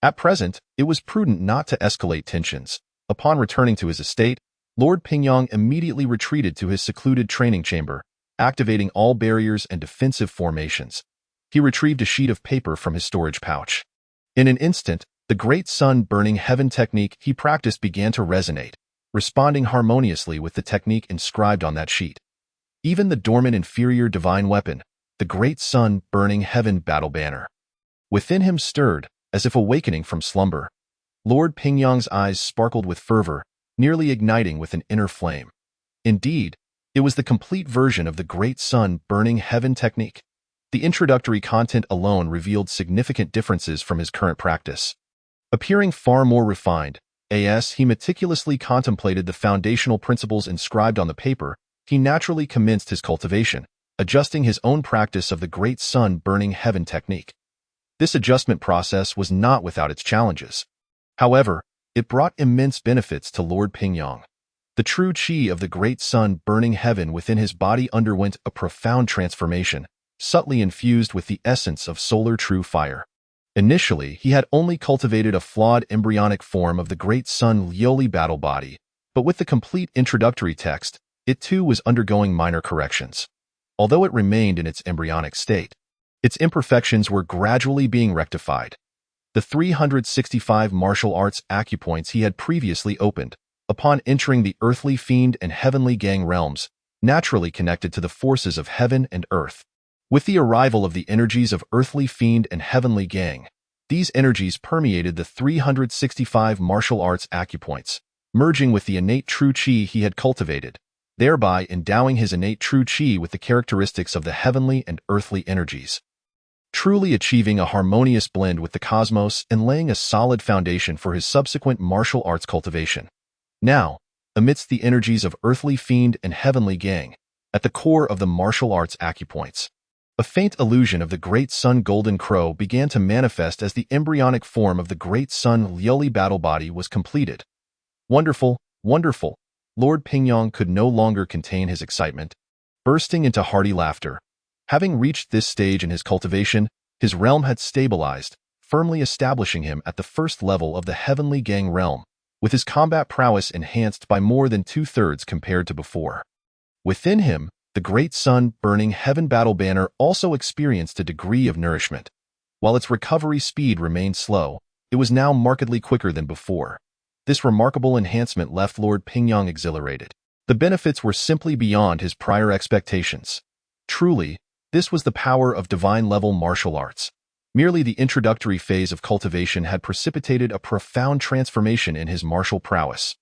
At present, it was prudent not to escalate tensions. Upon returning to his estate, Lord Pingyong immediately retreated to his secluded training chamber, activating all barriers and defensive formations. He retrieved a sheet of paper from his storage pouch. In an instant, the great sun-burning heaven technique he practiced began to resonate, responding harmoniously with the technique inscribed on that sheet. Even the dormant inferior divine weapon, the great sun-burning heaven battle banner, within him stirred, as if awakening from slumber. Lord Pingyong's eyes sparkled with fervor, nearly igniting with an inner flame. Indeed, it was the complete version of the great sun-burning heaven technique. The introductory content alone revealed significant differences from his current practice. Appearing far more refined, as he meticulously contemplated the foundational principles inscribed on the paper, he naturally commenced his cultivation, adjusting his own practice of the great sun-burning heaven technique. This adjustment process was not without its challenges. However, it brought immense benefits to Lord Pingyong. The true chi of the great sun-burning heaven within his body underwent a profound transformation, subtly infused with the essence of solar true fire. Initially, he had only cultivated a flawed embryonic form of the great sun Lioli battle body, but with the complete introductory text, it too was undergoing minor corrections. Although it remained in its embryonic state, its imperfections were gradually being rectified. The 365 martial arts acupoints he had previously opened, upon entering the earthly fiend and heavenly gang realms, naturally connected to the forces of heaven and earth. With the arrival of the energies of earthly fiend and heavenly gang, these energies permeated the 365 martial arts acupoints, merging with the innate true chi he had cultivated, thereby endowing his innate true chi with the characteristics of the heavenly and earthly energies, truly achieving a harmonious blend with the cosmos and laying a solid foundation for his subsequent martial arts cultivation. Now, amidst the energies of earthly fiend and heavenly gang, at the core of the martial arts acupoints, a faint illusion of the great sun golden crow began to manifest as the embryonic form of the great sun Lioli battle body was completed. Wonderful, wonderful! Lord Pingyong could no longer contain his excitement, bursting into hearty laughter. Having reached this stage in his cultivation, his realm had stabilized, firmly establishing him at the first level of the heavenly gang realm, with his combat prowess enhanced by more than 2/3 compared to before. Within him, the great sun-burning heaven battle banner also experienced a degree of nourishment. While its recovery speed remained slow, it was now markedly quicker than before. This remarkable enhancement left Lord Pingyong exhilarated. The benefits were simply beyond his prior expectations. Truly, this was the power of divine-level martial arts. Merely the introductory phase of cultivation had precipitated a profound transformation in his martial prowess.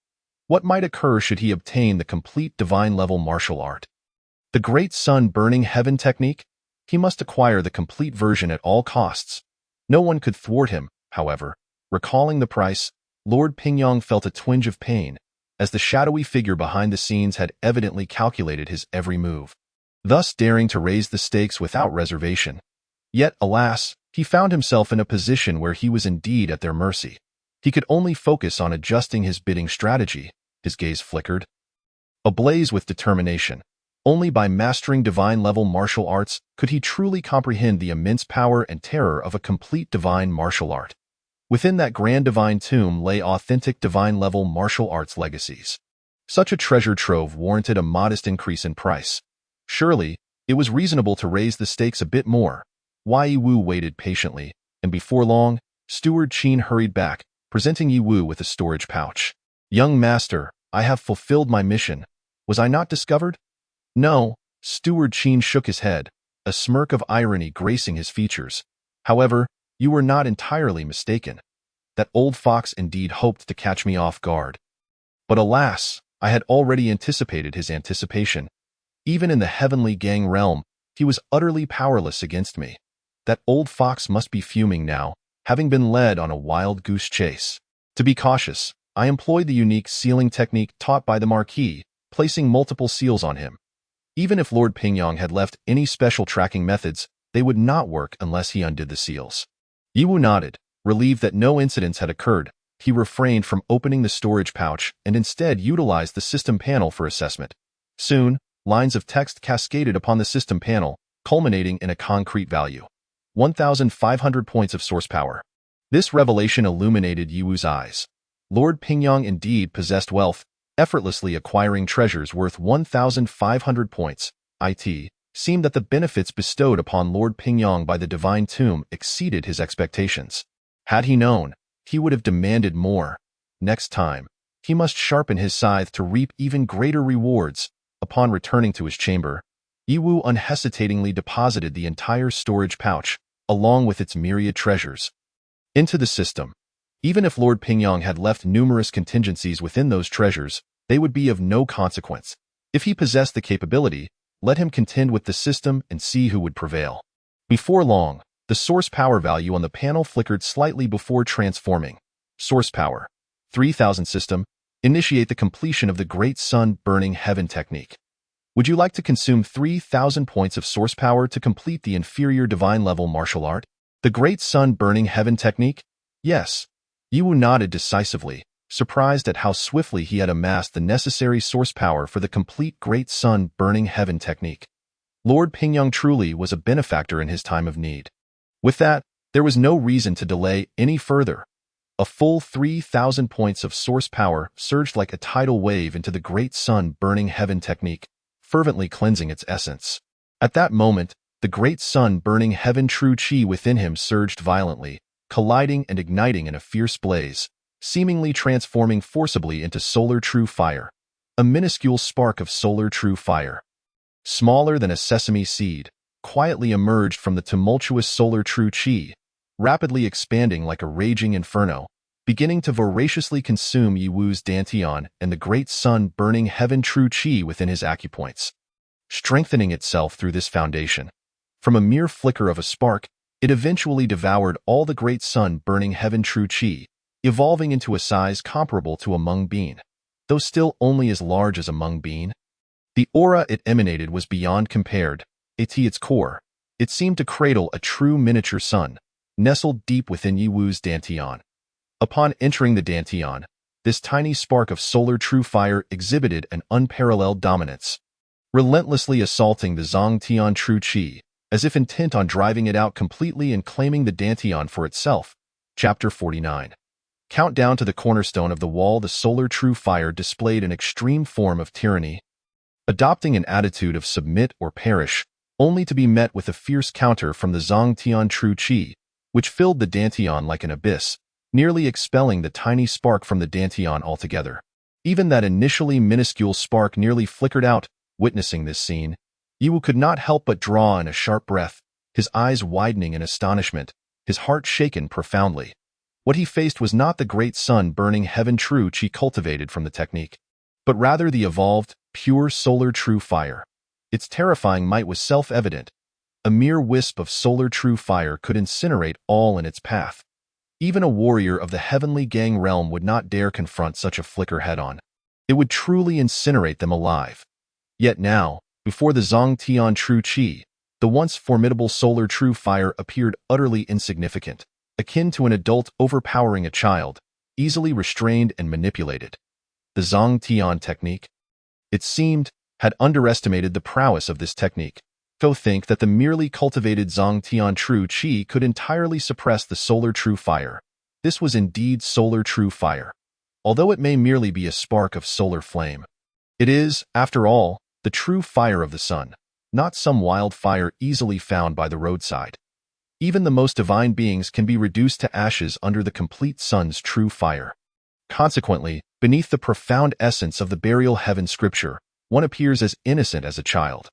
What might occur should he obtain the complete divine-level martial art? The great sun-burning heaven technique? He must acquire the complete version at all costs. No one could thwart him, however. Recalling the price, Lord Pingyong felt a twinge of pain, as the shadowy figure behind the scenes had evidently calculated his every move, thus daring to raise the stakes without reservation. Yet, alas, he found himself in a position where he was indeed at their mercy. He could only focus on adjusting his bidding strategy. His gaze flickered, ablaze with determination. Only by mastering divine-level martial arts could he truly comprehend the immense power and terror of a complete divine martial art. Within that grand divine tomb lay authentic divine-level martial arts legacies. Such a treasure trove warranted a modest increase in price. Surely, it was reasonable to raise the stakes a bit more. Yi Wu waited patiently, and before long, Steward Qin hurried back, presenting Yi Wu with a storage pouch. "Young master, I have fulfilled my mission. Was I not discovered?" "No, Steward Qin shook his head, a smirk of irony gracing his features. However, you were not entirely mistaken. That old fox indeed hoped to catch me off guard. But alas, I had already anticipated his anticipation. Even in the heavenly gang realm, he was utterly powerless against me. That old fox must be fuming now, having been led on a wild goose chase. To be cautious, I employed the unique sealing technique taught by the Marquis, placing multiple seals on him. Even if Lord Pingyang had left any special tracking methods, they would not work unless he undid the seals. Yiwu nodded, relieved that no incidents had occurred. He refrained from opening the storage pouch and instead utilized the system panel for assessment. Soon, lines of text cascaded upon the system panel, culminating in a concrete value. 1,500 points of source power. This revelation illuminated Yiwu's eyes. Lord Pingyang indeed possessed wealth, effortlessly acquiring treasures worth 1,500 points. It seemed that the benefits bestowed upon Lord Pingyang by the Divine Tomb exceeded his expectations. Had he known, he would have demanded more. Next time, he must sharpen his scythe to reap even greater rewards. Upon returning to his chamber, Yiwu unhesitatingly deposited the entire storage pouch, along with its myriad treasures, into the system. Even if Lord Pingyang had left numerous contingencies within those treasures, they would be of no consequence. If he possessed the capability, let him contend with the system and see who would prevail. Before long, the source power value on the panel flickered slightly before transforming. Source power. 3000 system. Initiate the completion of the Great Sun Burning Heaven technique. Would you like to consume 3,000 points of source power to complete the inferior divine level martial art? The Great Sun Burning Heaven technique? Yes. Yiwu nodded decisively, surprised at how swiftly he had amassed the necessary source power for the complete Great Sun Burning Heaven technique. Lord Pingyang truly was a benefactor in his time of need. With that, there was no reason to delay any further. A full 3,000 points of source power surged like a tidal wave into the Great Sun Burning Heaven technique, fervently cleansing its essence. At that moment, the Great Sun Burning Heaven true chi within him surged violently, colliding and igniting in a fierce blaze, seemingly transforming forcibly into solar true fire. A minuscule spark of solar true fire, smaller than a sesame seed, quietly emerged from the tumultuous solar true chi, rapidly expanding like a raging inferno, beginning to voraciously consume Yiwu's dantian and the Great Sun Burning Heaven true chi within his acupoints, strengthening itself through this foundation. From a mere flicker of a spark, it eventually devoured all the Great Sun Burning Heaven true chi, evolving into a size comparable to a mung bean, though still only as large as a mung bean. The aura it emanated was beyond compared. At its core, it seemed to cradle a true miniature sun, nestled deep within Yiwu's dantian. Upon entering the dantian, this tiny spark of solar true fire exhibited an unparalleled dominance, relentlessly assaulting the Zhongtian true chi, as if intent on driving it out completely and claiming the dantian for itself. Chapter 49. Countdown to the cornerstone of the wall. The solar true fire displayed an extreme form of tyranny, adopting an attitude of submit or perish, only to be met with a fierce counter from the Zhongtian true chi, which filled the dantian like an abyss, nearly expelling the tiny spark from the dantian altogether. Even that initially minuscule spark nearly flickered out. Witnessing this scene, Yiwu could not help but draw in a sharp breath, his eyes widening in astonishment, his heart shaken profoundly. What he faced was not the Great Sun Burning Heaven true chi cultivated from the technique, but rather the evolved, pure solar true fire. Its terrifying might was self-evident. A mere wisp of solar true fire could incinerate all in its path. Even a warrior of the heavenly gang realm would not dare confront such a flicker head-on. It would truly incinerate them alive. Yet now, before the Zhongtian true chi, the once formidable solar true fire appeared utterly insignificant, akin to an adult overpowering a child, easily restrained and manipulated. The Zhongtian technique, it seemed, had underestimated the prowess of this technique. To think that the merely cultivated Zhongtian true chi could entirely suppress the solar true fire. This was indeed solar true fire, although it may merely be a spark of solar flame. It is, after all, the true fire of the sun, not some wildfire easily found by the roadside. Even the most divine beings can be reduced to ashes under the complete sun's true fire. Consequently, beneath the profound essence of the burial heaven scripture, one appears as innocent as a child.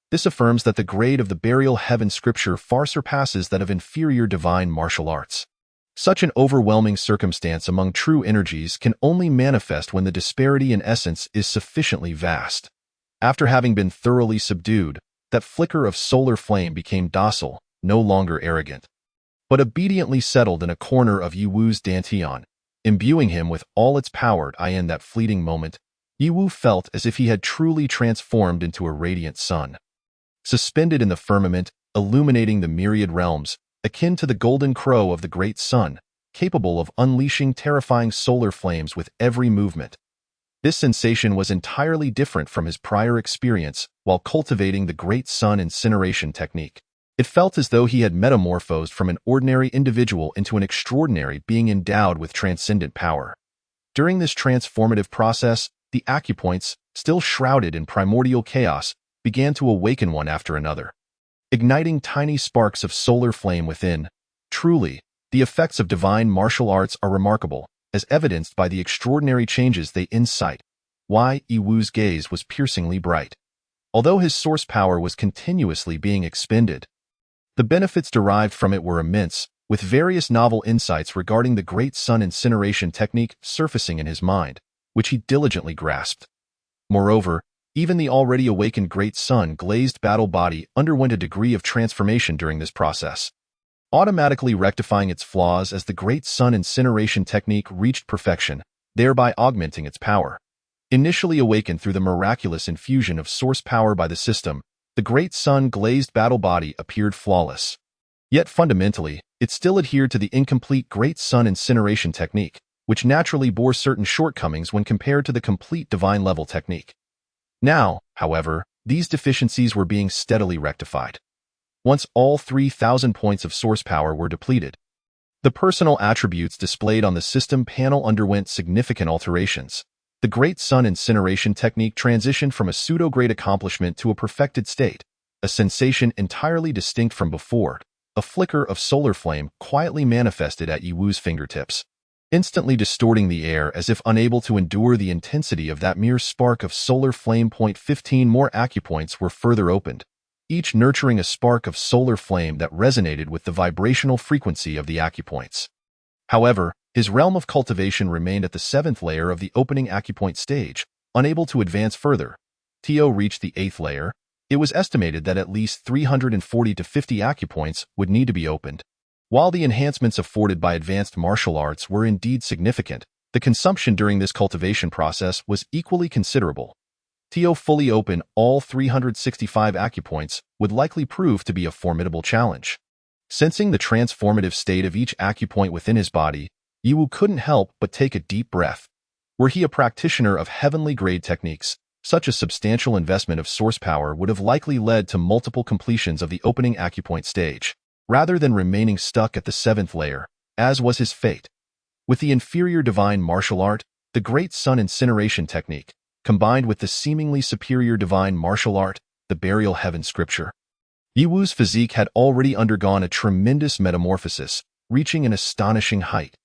This affirms that the grade of the burial heaven scripture far surpasses that of inferior divine martial arts. Such an overwhelming circumstance among true energies can only manifest when the disparity in essence is sufficiently vast. After having been thoroughly subdued, that flicker of solar flame became docile, no longer arrogant, but obediently settled in a corner of Yiwu's dantian, imbuing him with all its power. In that fleeting moment, Yiwu felt as if he had truly transformed into a radiant sun, suspended in the firmament, illuminating the myriad realms, akin to the golden crow of the great sun, capable of unleashing terrifying solar flames with every movement. This sensation was entirely different from his prior experience while cultivating the great sun incineration technique. It felt as though he had metamorphosed from an ordinary individual into an extraordinary being endowed with transcendent power. During this transformative process, the acupoints, still shrouded in primordial chaos, began to awaken one after another, igniting tiny sparks of solar flame within. Truly, the effects of divine martial arts are remarkable, as evidenced by the extraordinary changes they incite. Yiwu's gaze was piercingly bright. Although his source power was continuously being expended, the benefits derived from it were immense, with various novel insights regarding the great sun incineration technique surfacing in his mind, which he diligently grasped. Moreover, even the already awakened great sun-glazed battle body underwent a degree of transformation during this process, automatically rectifying its flaws as the great sun incineration technique reached perfection, thereby augmenting its power. Initially awakened through the miraculous infusion of source power by the system, the great sun-glazed battle body appeared flawless. Yet fundamentally, it still adhered to the incomplete great sun incineration technique, which naturally bore certain shortcomings when compared to the complete divine-level technique. Now, however, these deficiencies were being steadily rectified. Once all 3,000 points of source power were depleted, the personal attributes displayed on the system panel underwent significant alterations. The great sun incineration technique transitioned from a pseudo-great accomplishment to a perfected state, a sensation entirely distinct from before. A flicker of solar flame quietly manifested at Yiwu's fingertips, instantly distorting the air as if unable to endure the intensity of that mere spark of solar flame. 15 more acupoints were further opened, each nurturing a spark of solar flame that resonated with the vibrational frequency of the acupoints. However, his realm of cultivation remained at the 7th layer of the opening acupoint stage, unable to advance further. Tio reached the 8th layer. It was estimated that at least 340 to 50 acupoints would need to be opened. While the enhancements afforded by advanced martial arts were indeed significant, the consumption during this cultivation process was equally considerable. To fully open all 365 acupoints would likely prove to be a formidable challenge. Sensing the transformative state of each acupoint within his body, Yiwu couldn't help but take a deep breath. Were he a practitioner of heavenly grade techniques, such a substantial investment of source power would have likely led to multiple completions of the opening acupoint stage, rather than remaining stuck at the 7th layer, as was his fate. With the inferior divine martial art, the great sun incineration technique, combined with the seemingly superior divine martial art, the burial heaven scripture, Yiwu's physique had already undergone a tremendous metamorphosis, reaching an astonishing height.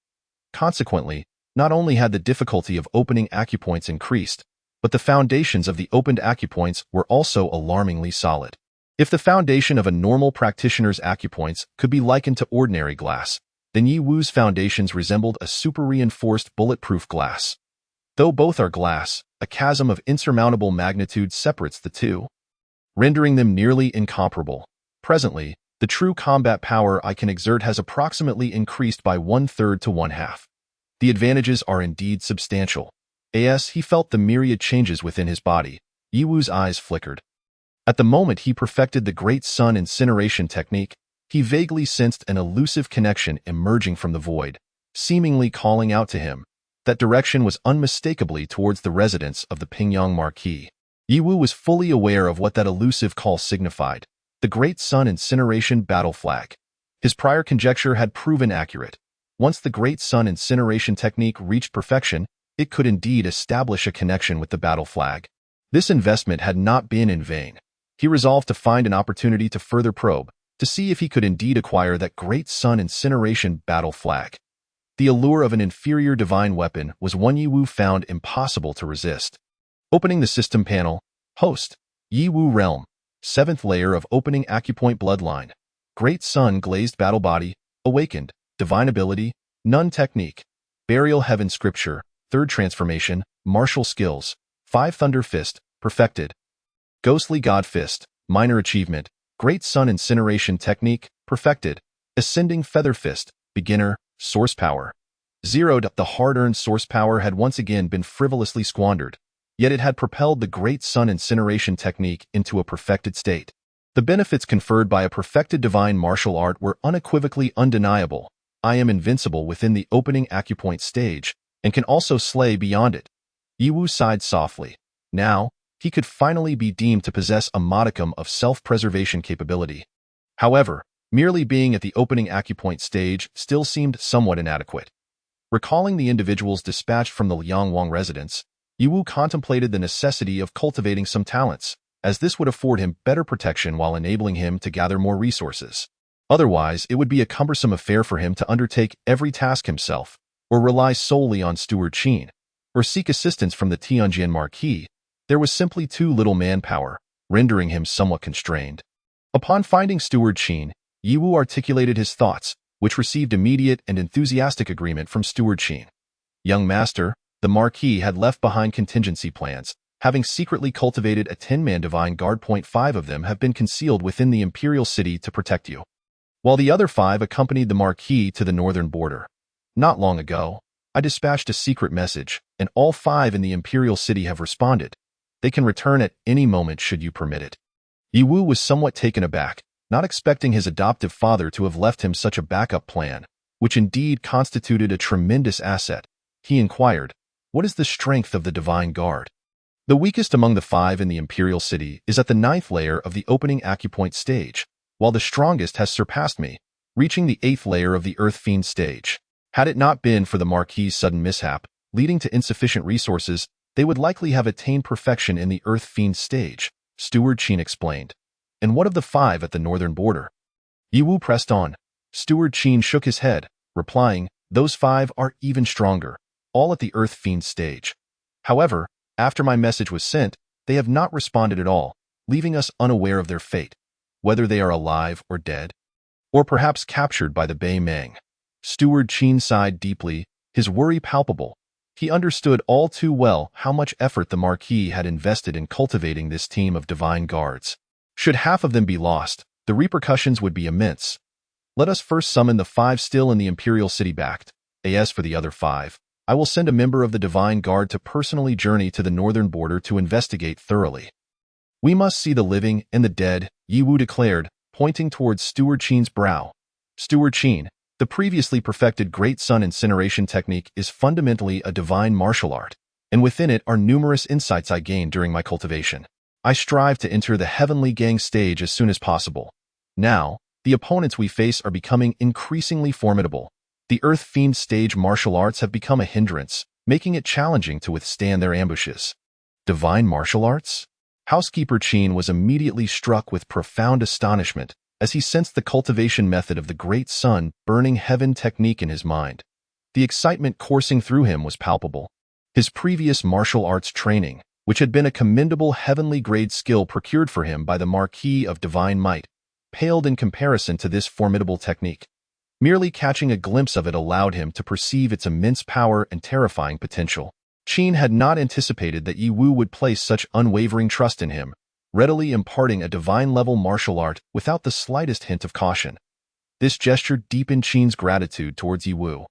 Consequently, not only had the difficulty of opening acupoints increased, but the foundations of the opened acupoints were also alarmingly solid. If the foundation of a normal practitioner's acupoints could be likened to ordinary glass, then Yiwu's foundations resembled a super-reinforced bulletproof glass. Though both are glass, a chasm of insurmountable magnitude separates the two, rendering them nearly incomparable. Presently, the true combat power I can exert has approximately increased by 1/3 to 1/2. The advantages are indeed substantial. As he felt the myriad changes within his body, Yiwu's eyes flickered. At the moment he perfected the great sun incineration technique, he vaguely sensed an elusive connection emerging from the void, seemingly calling out to him. That direction was unmistakably towards the residence of the Pingyang Marquis. Yiwu was fully aware of what that elusive call signified, the great sun incineration battle flag. His prior conjecture had proven accurate. Once the great sun incineration technique reached perfection, it could indeed establish a connection with the battle flag. This investment had not been in vain. He resolved to find an opportunity to further probe, to see if he could indeed acquire that great sun incineration battle flag. The allure of an inferior divine weapon was one Yiwu found impossible to resist. Opening the system panel, Host, Yiwu Realm. Seventh layer of opening acupoint bloodline. Great Sun glazed battle body, awakened, divine ability, nun technique. Burial heaven scripture, third transformation, martial skills. 5 thunder fist, perfected. Ghostly god fist, minor achievement. Great Sun incineration technique, perfected. Ascending feather fist, beginner, source power. Zeroed, the hard-earned source power had once again been frivolously squandered, yet it had propelled the Great Sun incineration technique into a perfected state. The benefits conferred by a perfected divine martial art were unequivocally undeniable. I am invincible within the opening acupoint stage, and can also slay beyond it. Yiwu sighed softly. Now, he could finally be deemed to possess a modicum of self-preservation capability. However, merely being at the opening acupoint stage still seemed somewhat inadequate. Recalling the individuals dispatched from the Liangwang residence, Yiwu contemplated the necessity of cultivating some talents, as this would afford him better protection while enabling him to gather more resources. Otherwise, it would be a cumbersome affair for him to undertake every task himself, or rely solely on Steward Qin, or seek assistance from the Tianjin Marquis. There was simply too little manpower, rendering him somewhat constrained. Upon finding Steward Qin, Yiwu articulated his thoughts, which received immediate and enthusiastic agreement from Steward Qin. Young master, the Marquis had left behind contingency plans, having secretly cultivated a 10-man divine guard. 5 of them have been concealed within the imperial city to protect you, while the other 5 accompanied the Marquis to the northern border. Not long ago, I dispatched a secret message, and all 5 in the imperial city have responded. They can return at any moment should you permit it. Yiwu was somewhat taken aback, not expecting his adoptive father to have left him such a backup plan, which indeed constituted a tremendous asset. He inquired, "What is the strength of the Divine Guard?" "The weakest among the 5 in the Imperial City is at the 9th layer of the opening acupoint stage, while the strongest has surpassed me, reaching the 8th layer of the Earth Fiend stage. Had it not been for the Marquis' sudden mishap, leading to insufficient resources, they would likely have attained perfection in the Earth Fiend stage," Steward Qin explained. "And what of the 5 at the northern border?" Yiwu pressed on. Steward Qin shook his head, replying, "Those 5 are even stronger, all at the Earth Fiend stage. However, after my message was sent, they have not responded at all, leaving us unaware of their fate, whether they are alive or dead, or perhaps captured by the Bei Meng." Steward Qin sighed deeply, his worry palpable. He understood all too well how much effort the Marquis had invested in cultivating this team of divine guards. Should half of them be lost, the repercussions would be immense. "Let us first summon the 5 still in the Imperial City backed. As for the other 5, I will send a member of the Divine Guard to personally journey to the northern border to investigate thoroughly." "We must see the living and the dead," Yiwu declared, pointing towards Steward Qin's brow. "Steward Qin, the previously perfected Great Sun incineration technique is fundamentally a divine martial art, and within it are numerous insights I gained during my cultivation. I strive to enter the Heavenly Gang stage as soon as possible. Now, the opponents we face are becoming increasingly formidable. The Earth Fiend stage martial arts have become a hindrance, making it challenging to withstand their ambushes." Divine martial arts? Housekeeper Qin was immediately struck with profound astonishment as he sensed the cultivation method of the Great Sun burning heaven technique in his mind. The excitement coursing through him was palpable. His previous martial arts training, which had been a commendable heavenly grade skill procured for him by the Marquis of Divine Might, paled in comparison to this formidable technique. Merely catching a glimpse of it allowed him to perceive its immense power and terrifying potential. Qin had not anticipated that Yiwu would place such unwavering trust in him, readily imparting a divine-level martial art without the slightest hint of caution. This gesture deepened Qin's gratitude towards Yiwu.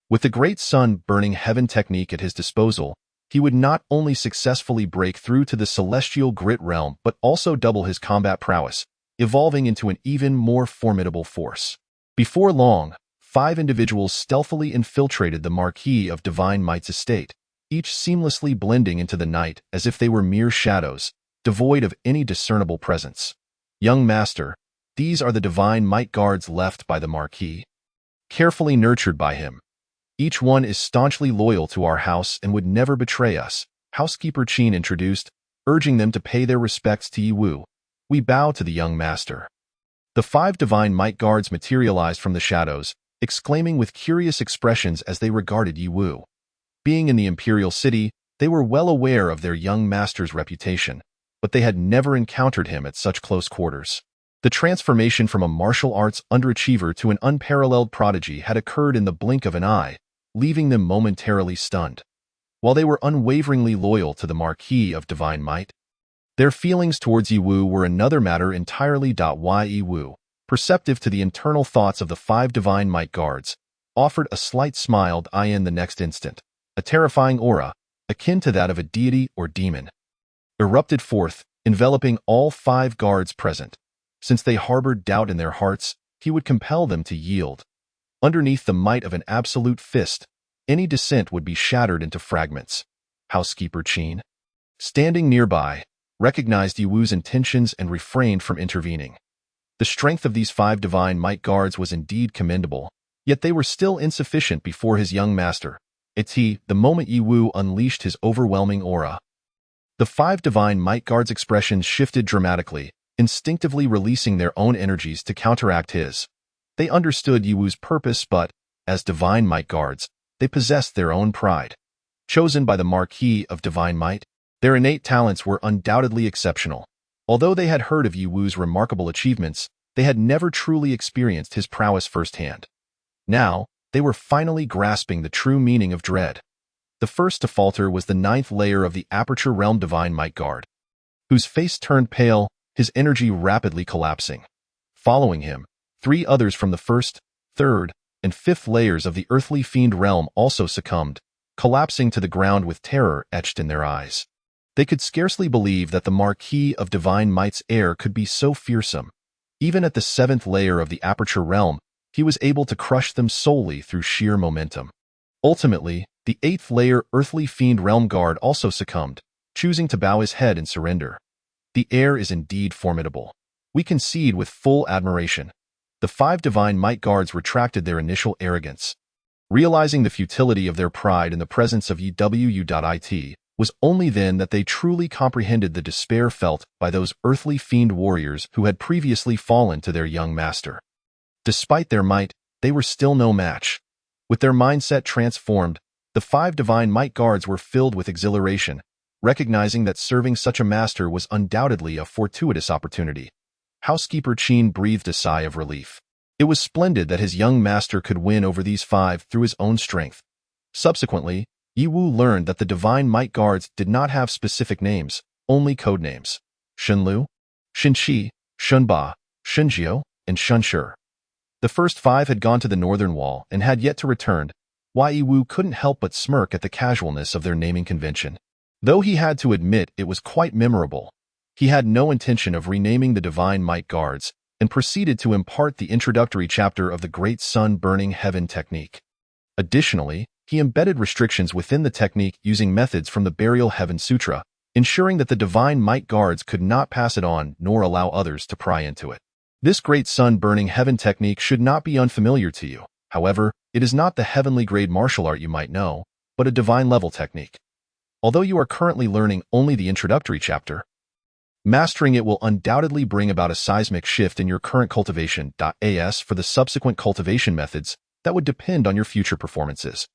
With the Great Sun burning heaven technique at his disposal, he would not only successfully break through to the celestial grit realm but also double his combat prowess, evolving into an even more formidable force. Before long, 5 individuals stealthily infiltrated the Marquis of Divine Might's estate, each seamlessly blending into the night as if they were mere shadows, devoid of any discernible presence. "Young master, these are the Divine Might guards left by the Marquis, carefully nurtured by him. Each one is staunchly loyal to our house and would never betray us," Housekeeper Qin introduced, urging them to pay their respects to Yiwu. "We bow to the young master." The 5 Divine Might guards materialized from the shadows, exclaiming with curious expressions as they regarded Yiwu. Being in the Imperial City, they were well aware of their young master's reputation, but they had never encountered him at such close quarters. The transformation from a martial arts underachiever to an unparalleled prodigy had occurred in the blink of an eye, leaving them momentarily stunned. While they were unwaveringly loyal to the Marquis of Divine Might, their feelings towards Yiwu were another matter entirely. Yiwu, perceptive to the internal thoughts of the 5 Divine Might Guards, offered a slight smile in the next instant. A terrifying aura, akin to that of a deity or demon, erupted forth, enveloping all 5 guards present. Since they harbored doubt in their hearts, he would compel them to yield. Underneath the might of an absolute fist, any dissent would be shattered into fragments. Housekeeper Qin, standing nearby, recognized Yiwu's intentions and refrained from intervening. The strength of these 5 Divine Might Guards was indeed commendable, yet they were still insufficient before his young master. The moment Yiwu unleashed his overwhelming aura, the 5 Divine Might Guards' expressions shifted dramatically, instinctively releasing their own energies to counteract his. They understood Yiwu's purpose, but, as Divine Might Guards, they possessed their own pride. Chosen by the Marquis of Divine Might, their innate talents were undoubtedly exceptional. Although they had heard of Yiwu's remarkable achievements, they had never truly experienced his prowess firsthand. Now, they were finally grasping the true meaning of dread. The first to falter was the 9th layer of the Aperture Realm Divine Might Guard, whose face turned pale, his energy rapidly collapsing. Following him, 3 others from the 1st, 3rd, and 5th layers of the Earthly Fiend Realm also succumbed, collapsing to the ground with terror etched in their eyes. They could scarcely believe that the Marquis of Divine Might's heir could be so fearsome. Even at the 7th layer of the Aperture Realm, he was able to crush them solely through sheer momentum. Ultimately, the 8th layer Earthly Fiend Realm Guard also succumbed, choosing to bow his head in surrender. The heir is indeed formidable. We concede with full admiration. The 5 Divine Might Guards retracted their initial arrogance. Realizing the futility of their pride in the presence of It was only then that they truly comprehended the despair felt by those earthly fiend warriors who had previously fallen to their young master. Despite their might, they were still no match. With their mindset transformed, the 5 Divine Might Guards were filled with exhilaration, recognizing that serving such a master was undoubtedly a fortuitous opportunity. Housekeeper Qin breathed a sigh of relief. It was splendid that his young master could win over these 5 through his own strength. Subsequently, Yiwu learned that the Divine Might Guards did not have specific names, only codenames: Shenlu, Shenqi, Shenba, Shenjiu, and Shenshi. The first 5 had gone to the northern wall and had yet to return. Yiwu couldn't help but smirk at the casualness of their naming convention. Though he had to admit it was quite memorable, he had no intention of renaming the Divine Might Guards and proceeded to impart the introductory chapter of the Great Sun Burning Heaven technique. Additionally, he embedded restrictions within the technique using methods from the Burial Heaven Sutra, ensuring that the Divine Might Guards could not pass it on nor allow others to pry into it. This Great Sun Burning Heaven technique should not be unfamiliar to you. However, it is not the heavenly grade martial art you might know, but a divine level technique. Although you are currently learning only the introductory chapter, mastering it will undoubtedly bring about a seismic shift in your current cultivation. As for the subsequent cultivation methods, that would depend on your future performances.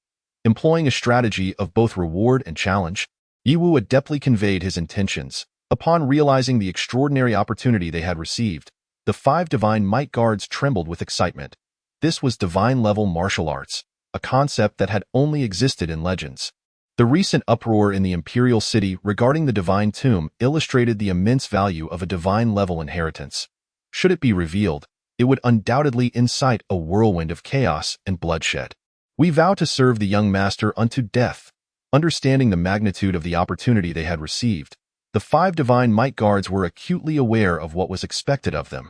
Employing a strategy of both reward and challenge, Yiwu adeptly conveyed his intentions. Upon realizing the extraordinary opportunity they had received, the 5 Divine Might Guards trembled with excitement. This was divine-level martial arts, a concept that had only existed in legends. The recent uproar in the Imperial City regarding the Divine Tomb illustrated the immense value of a divine-level inheritance. Should it be revealed, it would undoubtedly incite a whirlwind of chaos and bloodshed. We vow to serve the young master unto death. Understanding the magnitude of the opportunity they had received, the 5 Divine Might Guards were acutely aware of what was expected of them.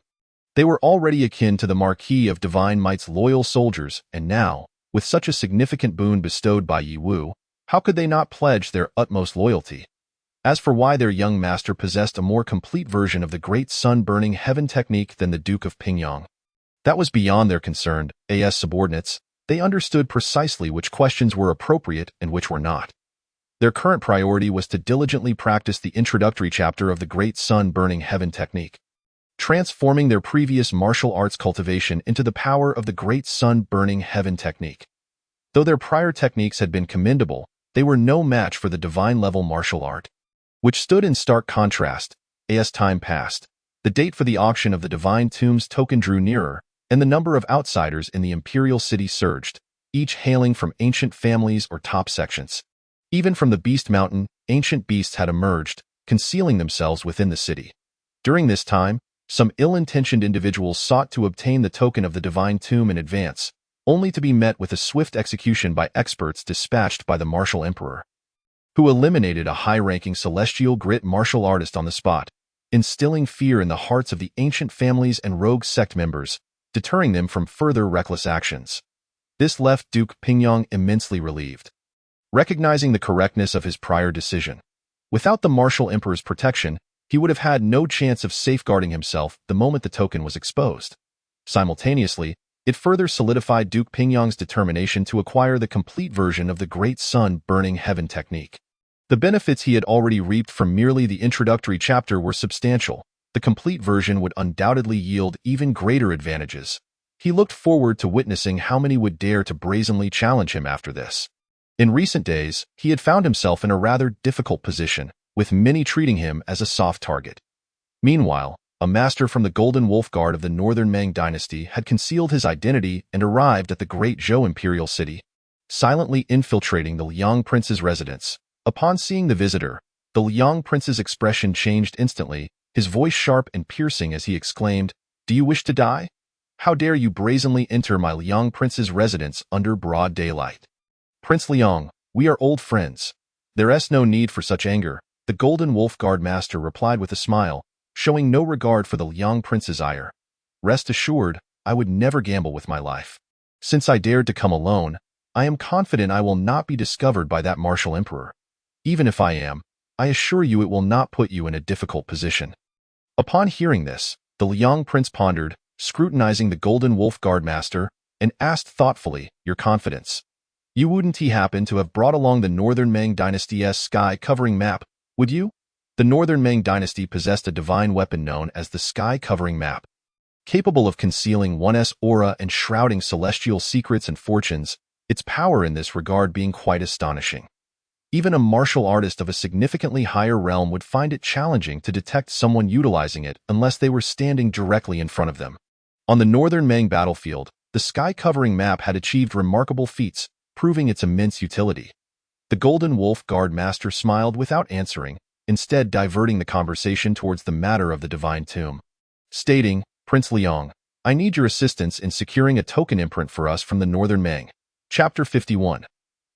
They were already akin to the Marquis of Divine Might's loyal soldiers, and now, with such a significant boon bestowed by Yiwu, how could they not pledge their utmost loyalty? As for why their young master possessed a more complete version of the Great Sun Burning Heaven technique than the Duke of Pingyang, that was beyond their concern. As subordinates, they understood precisely which questions were appropriate and which were not. Their current priority was to diligently practice the introductory chapter of the Great Sun Burning Heaven technique, transforming their previous martial arts cultivation into the power of the Great Sun Burning Heaven technique. Though their prior techniques had been commendable, they were no match for the divine-level martial art, which stood in stark contrast. As time passed, the date for the auction of the Divine Tombs token drew nearer, and the number of outsiders in the imperial city surged, each hailing from ancient families or top sections. Even from the Beast Mountain, ancient beasts had emerged, concealing themselves within the city. During this time, some ill-intentioned individuals sought to obtain the token of the Divine Tomb in advance, only to be met with a swift execution by experts dispatched by the martial emperor, who eliminated a high-ranking celestial grit martial artist on the spot, instilling fear in the hearts of the ancient families and rogue sect members, deterring them from further reckless actions. This left Duke Pingyang immensely relieved, recognizing the correctness of his prior decision. Without the martial emperor's protection, he would have had no chance of safeguarding himself the moment the token was exposed. Simultaneously, it further solidified Duke Pingyang's determination to acquire the complete version of the Great Sun Burning Heaven technique. The benefits he had already reaped from merely the introductory chapter were substantial. The complete version would undoubtedly yield even greater advantages. He looked forward to witnessing how many would dare to brazenly challenge him after this. In recent days, he had found himself in a rather difficult position, with many treating him as a soft target. Meanwhile, a master from the Golden Wolf Guard of the Northern Ming Dynasty had concealed his identity and arrived at the Great Zhou Imperial City, silently infiltrating the Liang Prince's residence. Upon seeing the visitor, the Liang Prince's expression changed instantly, his voice sharp and piercing as he exclaimed, "Do you wish to die? How dare you brazenly enter my Liang Prince's residence under broad daylight? Prince Liang, we are old friends. There's no need for such anger," the Golden Wolf Guard master replied with a smile, showing no regard for the Liang Prince's ire. "Rest assured, I would never gamble with my life. Since I dared to come alone, I am confident I will not be discovered by that martial emperor. Even if I am, I assure you it will not put you in a difficult position." Upon hearing this, the Liang Prince pondered, scrutinizing the Golden Wolf Guard master, and asked thoughtfully, "Your confidence? You wouldn't happen to have brought along the Northern Ming Dynasty's sky-covering map, would you?" The Northern Ming Dynasty possessed a divine weapon known as the sky-covering map, capable of concealing one's aura and shrouding celestial secrets and fortunes, its power in this regard being quite astonishing. Even a martial artist of a significantly higher realm would find it challenging to detect someone utilizing it unless they were standing directly in front of them. On the Northern Ming battlefield, the sky-covering map had achieved remarkable feats, proving its immense utility. The Golden Wolf Guard master smiled without answering, instead diverting the conversation towards the matter of the Divine Tomb, stating, "Prince Liang, I need your assistance in securing a token imprint for us from the Northern Ming." Chapter 51.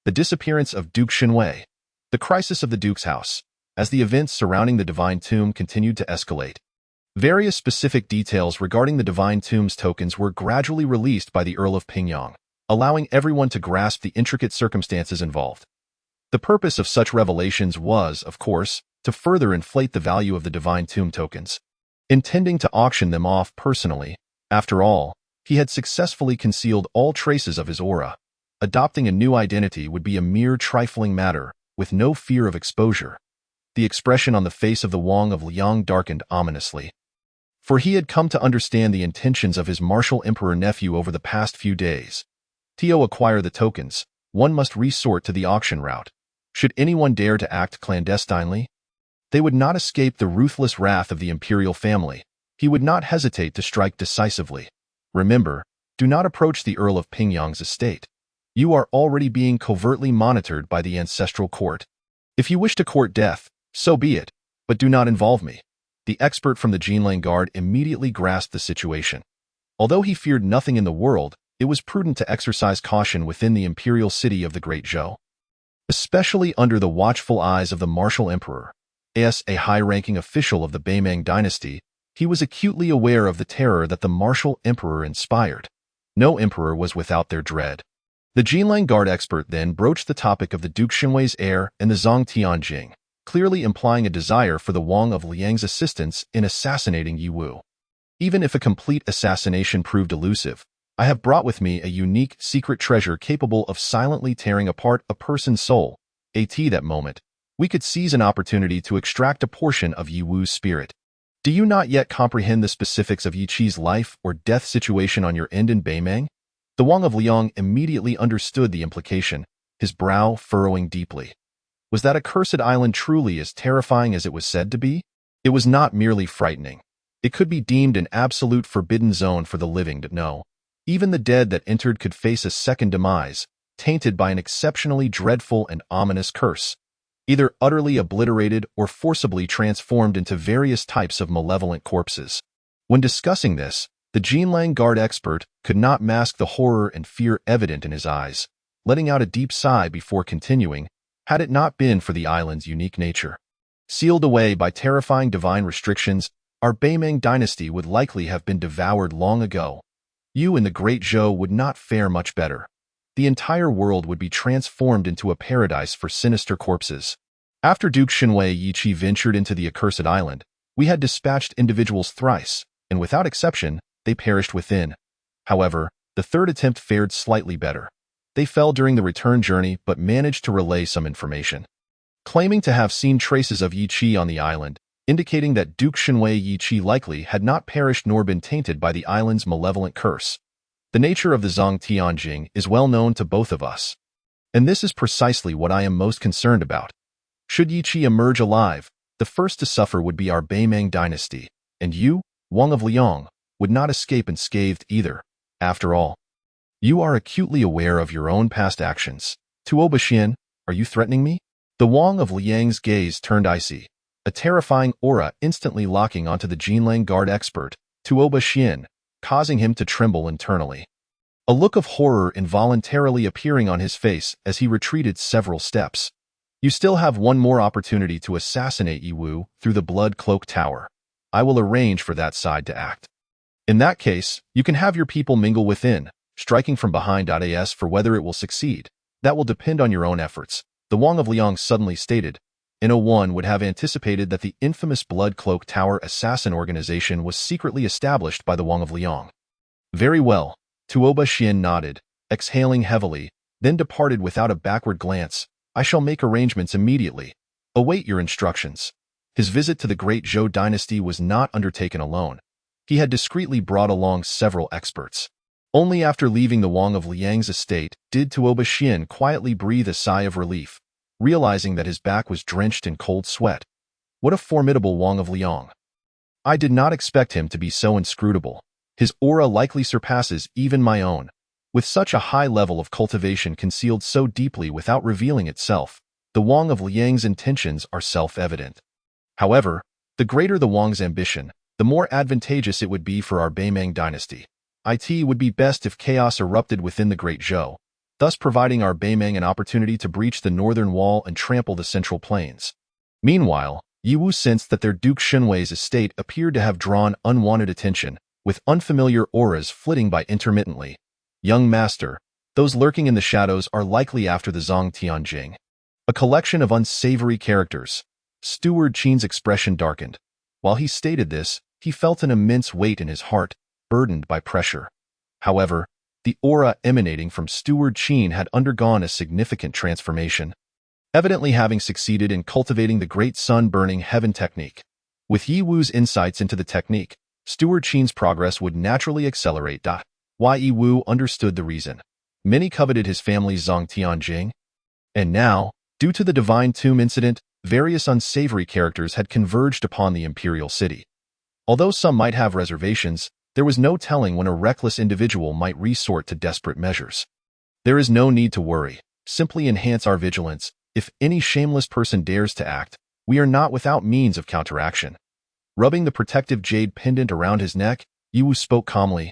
The disappearance of Duke Xinwei. The crisis of the Duke's house. As the events surrounding the Divine Tomb continued to escalate, various specific details regarding the Divine Tomb's tokens were gradually released by the Earl of Pingyang, allowing everyone to grasp the intricate circumstances involved. The purpose of such revelations was, of course, to further inflate the value of the Divine Tomb tokens, intending to auction them off personally. After all, he had successfully concealed all traces of his aura. Adopting a new identity would be a mere trifling matter, with no fear of exposure. The expression on the face of the Wang of Liang darkened ominously, for he had come to understand the intentions of his martial emperor nephew over the past few days. To acquire the tokens, one must resort to the auction route. Should anyone dare to act clandestinely, they would not escape the ruthless wrath of the imperial family. He would not hesitate to strike decisively. Remember, do not approach the Earl of Pingyang's estate. You are already being covertly monitored by the ancestral court. If you wish to court death, so be it, but do not involve me. The expert from the Jinlang Guard immediately grasped the situation. Although he feared nothing in the world, it was prudent to exercise caution within the imperial city of the Great Zhou, especially under the watchful eyes of the martial emperor. As a high-ranking official of the Beimang dynasty, he was acutely aware of the terror that the martial emperor inspired. No emperor was without their dread. The Jinlang Guard expert then broached the topic of the Duke Xinwei's heir and the Zhang Tianjing, clearly implying a desire for the Wang of Liang's assistance in assassinating Yi Wu. Even if a complete assassination proved elusive, I have brought with me a unique secret treasure capable of silently tearing apart a person's soul. At that moment, we could seize an opportunity to extract a portion of Yi Wu's spirit. Do you not yet comprehend the specifics of Yi Qi's life or death situation on your end in Beimang? The Wang of Liang immediately understood the implication, his brow furrowing deeply. Was that accursed island truly as terrifying as it was said to be? It was not merely frightening. It could be deemed an absolute forbidden zone for the living to know. Even the dead that entered could face a second demise, tainted by an exceptionally dreadful and ominous curse, either utterly obliterated or forcibly transformed into various types of malevolent corpses. When discussing this, the Jinlang guard expert could not mask the horror and fear evident in his eyes, letting out a deep sigh before continuing, had it not been for the island's unique nature. Sealed away by terrifying divine restrictions, our Beimeng dynasty would likely have been devoured long ago. You and the Great Zhou would not fare much better. The entire world would be transformed into a paradise for sinister corpses. After Duke Xinwei Yiqi ventured into the accursed island, we had dispatched individuals thrice, and without exception, they perished within. However, the third attempt fared slightly better. They fell during the return journey but managed to relay some information. Claiming to have seen traces of Yiqi on the island, indicating that Duke Xinwei Yiqi likely had not perished nor been tainted by the island's malevolent curse. The nature of the Zhang Tianjing is well known to both of us. And this is precisely what I am most concerned about. Should Yiqi emerge alive, the first to suffer would be our Beimeng dynasty, and you, Wang of Liang, would not escape unscathed either. After all, you are acutely aware of your own past actions. Tuo Xian, are you threatening me? The Wang of Liang's gaze turned icy, a terrifying aura instantly locking onto the Jinlang guard expert, Tuo Xian, causing him to tremble internally. A look of horror involuntarily appearing on his face as he retreated several steps. You still have one more opportunity to assassinate Yiwu through the Blood Cloak Tower. I will arrange for that side to act. In that case, you can have your people mingle within, striking from behind. As for whether it will succeed, that will depend on your own efforts. The Wang of Liang suddenly stated. One would have anticipated that the infamous Blood Cloak Tower assassin organization was secretly established by the Wang of Liang. Very well, Tuo Xian nodded, exhaling heavily, then departed without a backward glance. I shall make arrangements immediately. Await your instructions. His visit to the Great Zhou dynasty was not undertaken alone. He had discreetly brought along several experts. Only after leaving the Wang of Liang's estate did Tuo Xian quietly breathe a sigh of relief, realizing that his back was drenched in cold sweat. What a formidable Wang of Liang! I did not expect him to be so inscrutable. His aura likely surpasses even my own. With such a high level of cultivation concealed so deeply without revealing itself, the Wang of Liang's intentions are self-evident. However, the greater the Wang's ambition, the more advantageous it would be for our Beimeng dynasty. It would be best if chaos erupted within the Great Zhou, thus providing our Beimeng an opportunity to breach the northern wall and trample the central plains. Meanwhile, Yiwu sensed that their Duke Xinwei's estate appeared to have drawn unwanted attention, with unfamiliar auras flitting by intermittently. Young master, those lurking in the shadows are likely after the Zhang Tianjing. A collection of unsavory characters. Steward Qin's expression darkened. While he stated this, he felt an immense weight in his heart, burdened by pressure. However, the aura emanating from Steward Qin had undergone a significant transformation, evidently having succeeded in cultivating the Great Sun-Burning Heaven technique. With Yiwu's insights into the technique, Steward Qin's progress would naturally accelerate. Yiwu understood the reason. Many coveted his family's Zhang Tianjing. And now, due to the Divine Tomb incident, various unsavory characters had converged upon the imperial city. Although some might have reservations, there was no telling when a reckless individual might resort to desperate measures. There is no need to worry. Simply enhance our vigilance. If any shameless person dares to act, we are not without means of counteraction. Rubbing the protective jade pendant around his neck, Yiwu spoke calmly.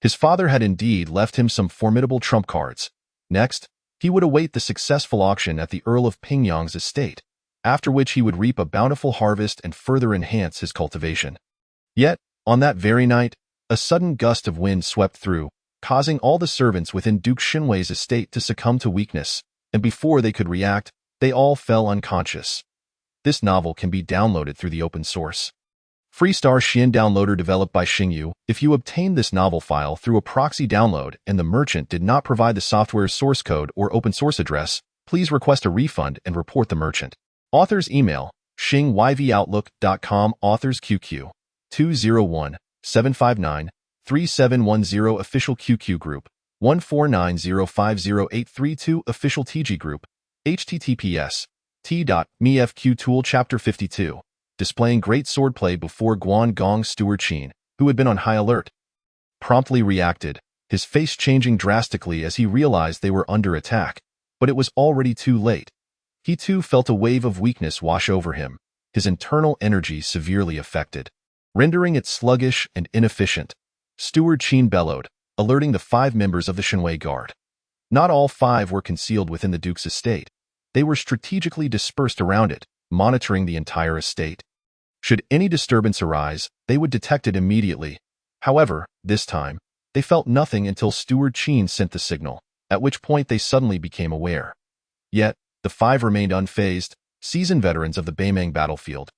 His father had indeed left him some formidable trump cards. Next, he would await the successful auction at the Earl of Pingyang's estate, after which he would reap a bountiful harvest and further enhance his cultivation. Yet, on that very night, a sudden gust of wind swept through, causing all the servants within Duke Xinwei's estate to succumb to weakness, and before they could react, they all fell unconscious. This novel can be downloaded through the open source Freestar Xin downloader developed by Xingyu. If you obtained this novel file through a proxy download and the merchant did not provide the software's source code or open source address, please request a refund and report the merchant. Author's email, xingyvoutlook.com. Author's QQ, 201-759-3710. Official QQ group, 149050832. Official TG group, https://t.me FQ Tool Chapter 52. displaying great swordplay before Guangong's steward Qin, who had been on high alert. Promptly reacted, his face changing drastically as he realized they were under attack, but it was already too late. He too felt a wave of weakness wash over him, his internal energy severely affected, rendering it sluggish and inefficient. Steward Qin bellowed, alerting the 5 members of the Shenwei Guard. Not all 5 were concealed within the Duke's estate. They were strategically dispersed around it, monitoring the entire estate. Should any disturbance arise, they would detect it immediately. However, this time, they felt nothing until Steward Qin sent the signal, at which point they suddenly became aware. Yet, the 5 remained unfazed, seasoned veterans of the Beimang battlefield.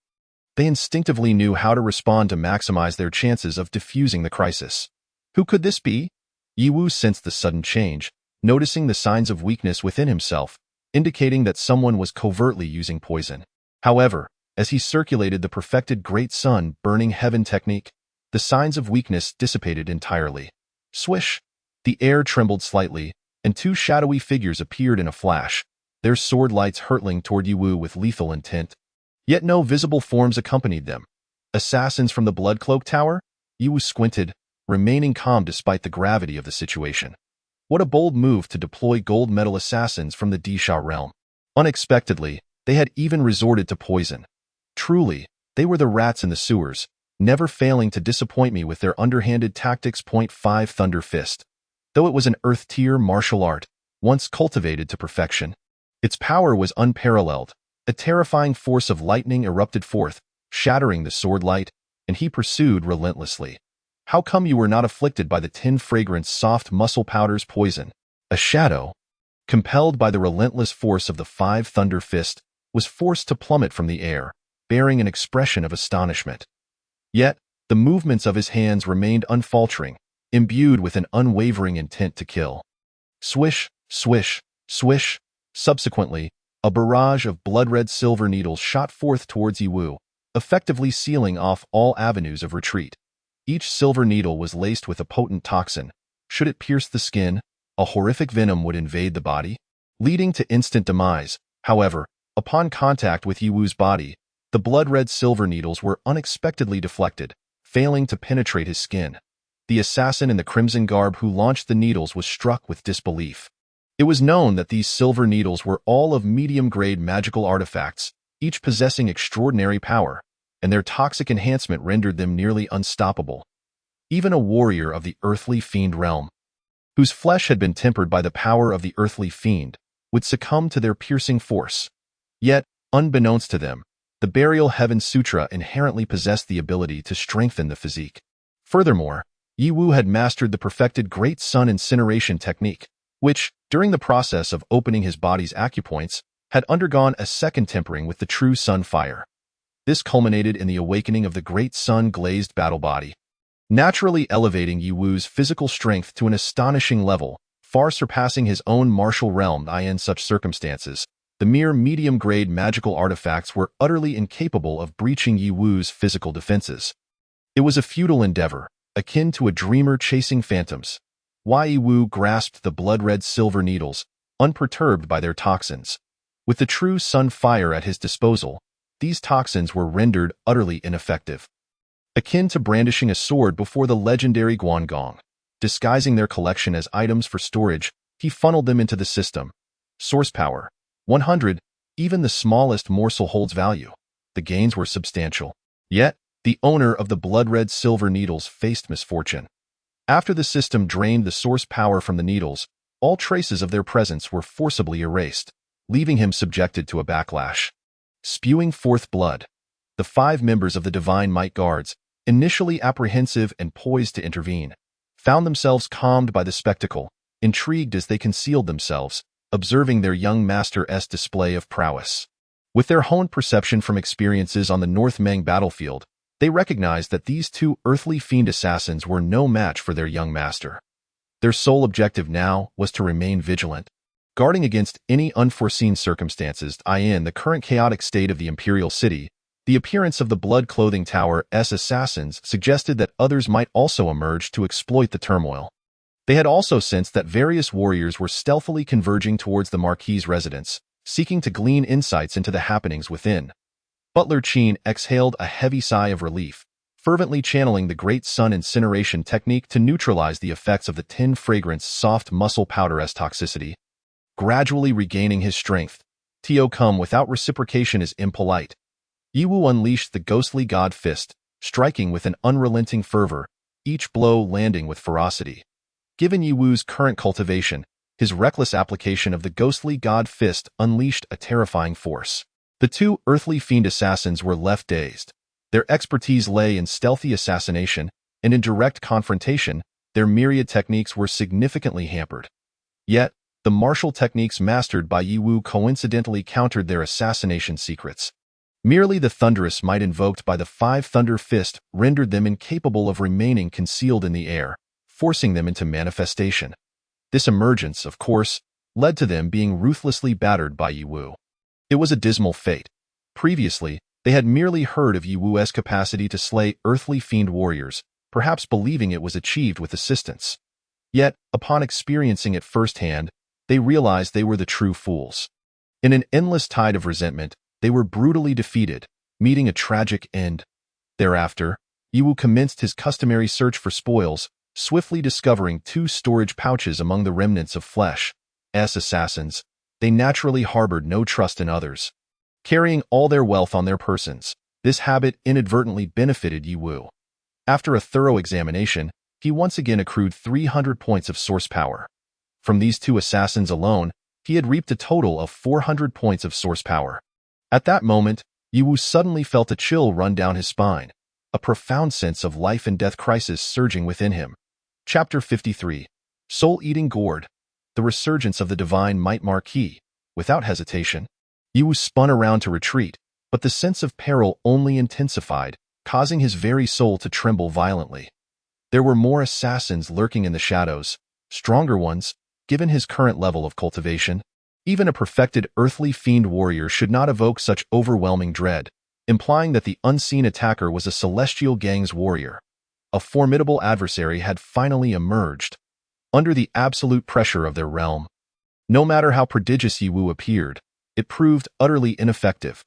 They instinctively knew how to respond to maximize their chances of diffusing the crisis. Who could this be? Yi Wu sensed the sudden change, noticing the signs of weakness within himself, indicating that someone was covertly using poison. However, as he circulated the perfected Great Sun Burning Heaven technique, the signs of weakness dissipated entirely. Swish! The air trembled slightly, and 2 shadowy figures appeared in a flash, their sword lights hurtling toward Yi Wu with lethal intent. Yet no visible forms accompanied them. Assassins from the Blood Cloak Tower? Yi Wu squinted, remaining calm despite the gravity of the situation. What a bold move to deploy gold medal assassins from the Disha realm. Unexpectedly, they had even resorted to poison. Truly, they were the rats in the sewers, never failing to disappoint me with their underhanded tactics. 5 Thunder Fist. Though it was an earth-tier martial art, once cultivated to perfection, its power was unparalleled. A terrifying force of lightning erupted forth, shattering the sword light, and he pursued relentlessly. How come you were not afflicted by the 10 fragrant soft muscle powder's poison? A shadow, compelled by the relentless force of the 5 Thunder Fist, was forced to plummet from the air, bearing an expression of astonishment. Yet, the movements of his hands remained unfaltering, imbued with an unwavering intent to kill. Swish, swish, swish. Subsequently, a barrage of blood-red silver needles shot forth towards Yi Wu, effectively sealing off all avenues of retreat. Each silver needle was laced with a potent toxin. Should it pierce the skin, a horrific venom would invade the body, leading to instant demise. However, upon contact with Yi Wu's body, the blood-red silver needles were unexpectedly deflected, failing to penetrate his skin. The assassin in the crimson garb who launched the needles was struck with disbelief. It was known that these silver needles were all of medium-grade magical artifacts, each possessing extraordinary power, and their toxic enhancement rendered them nearly unstoppable. Even a warrior of the earthly fiend realm, whose flesh had been tempered by the power of the earthly fiend, would succumb to their piercing force. Yet, unbeknownst to them, the Burial Heaven Sutra inherently possessed the ability to strengthen the physique. Furthermore, Yi Wu had mastered the perfected Great Sun Incineration technique, which, during the process of opening his body's acupoints, had undergone a second tempering with the true sun fire. This culminated in the awakening of the Great Sun glazed battle body, naturally elevating Yi Wu's physical strength to an astonishing level, far surpassing his own martial realm. In such circumstances, the mere medium-grade magical artifacts were utterly incapable of breaching Yi Wu's physical defenses. It was a futile endeavor, akin to a dreamer chasing phantoms. Yi Wu grasped the blood-red silver needles, unperturbed by their toxins. With the true sun fire at his disposal, these toxins were rendered utterly ineffective. Akin to brandishing a sword before the legendary Guangong, disguising their collection as items for storage, he funneled them into the system. Source power, 100, even the smallest morsel holds value. The gains were substantial. Yet, the owner of the blood-red silver needles faced misfortune. After the system drained the source power from the needles, all traces of their presence were forcibly erased, leaving him subjected to a backlash. Spewing forth blood, the 5 members of the Divine Might Guards, initially apprehensive and poised to intervene, found themselves calmed by the spectacle, intrigued as they concealed themselves, observing their young master's display of prowess. With their honed perception from experiences on the North Meng battlefield, they recognized that these 2 earthly fiend assassins were no match for their young master. Their sole objective now was to remain vigilant, guarding against any unforeseen circumstances. In the current chaotic state of the Imperial City, the appearance of the Blood Clothing Tower's assassins suggested that others might also emerge to exploit the turmoil. They had also sensed that various warriors were stealthily converging towards the Marquis's residence, seeking to glean insights into the happenings within. Butler Qin exhaled a heavy sigh of relief, fervently channeling the Great Sun incineration technique to neutralize the effects of the tin fragrance soft muscle powder's toxicity. Gradually regaining his strength, Tio come without reciprocation is impolite. Yiwu unleashed the ghostly god fist, striking with an unrelenting fervor, each blow landing with ferocity. Given Yiwu's current cultivation, his reckless application of the ghostly god fist unleashed a terrifying force. The two earthly fiend assassins were left dazed. Their expertise lay in stealthy assassination, and in direct confrontation, their myriad techniques were significantly hampered. Yet, the martial techniques mastered by Yiwu coincidentally countered their assassination secrets. Merely the thunderous might invoked by the five thunder fist rendered them incapable of remaining concealed in the air, forcing them into manifestation. This emergence, of course, led to them being ruthlessly battered by Yiwu. It was a dismal fate. Previously, they had merely heard of Yiwu's capacity to slay earthly fiend warriors, perhaps believing it was achieved with assistance. Yet, upon experiencing it firsthand, they realized they were the true fools. In an endless tide of resentment, they were brutally defeated, meeting a tragic end. Thereafter, Yiwu commenced his customary search for spoils, swiftly discovering 2 storage pouches among the remnants of flesh. As assassins, they naturally harbored no trust in others. Carrying all their wealth on their persons, this habit inadvertently benefited Yiwu. After a thorough examination, he once again accrued 300 points of source power. From these 2 assassins alone, he had reaped a total of 400 points of source power. At that moment, Yiwu suddenly felt a chill run down his spine, a profound sense of life and death crisis surging within him. Chapter 53. Soul-Eating Gourd. The Resurgence of the Divine Might Marquis. Without hesitation, Yiwu spun around to retreat, but the sense of peril only intensified, causing his very soul to tremble violently. There were more assassins lurking in the shadows, stronger ones, given his current level of cultivation. Even a perfected earthly fiend warrior should not evoke such overwhelming dread, implying that the unseen attacker was a celestial gang's warrior. A formidable adversary had finally emerged. Under the absolute pressure of their realm, no matter how prodigious Yiwu appeared, it proved utterly ineffective.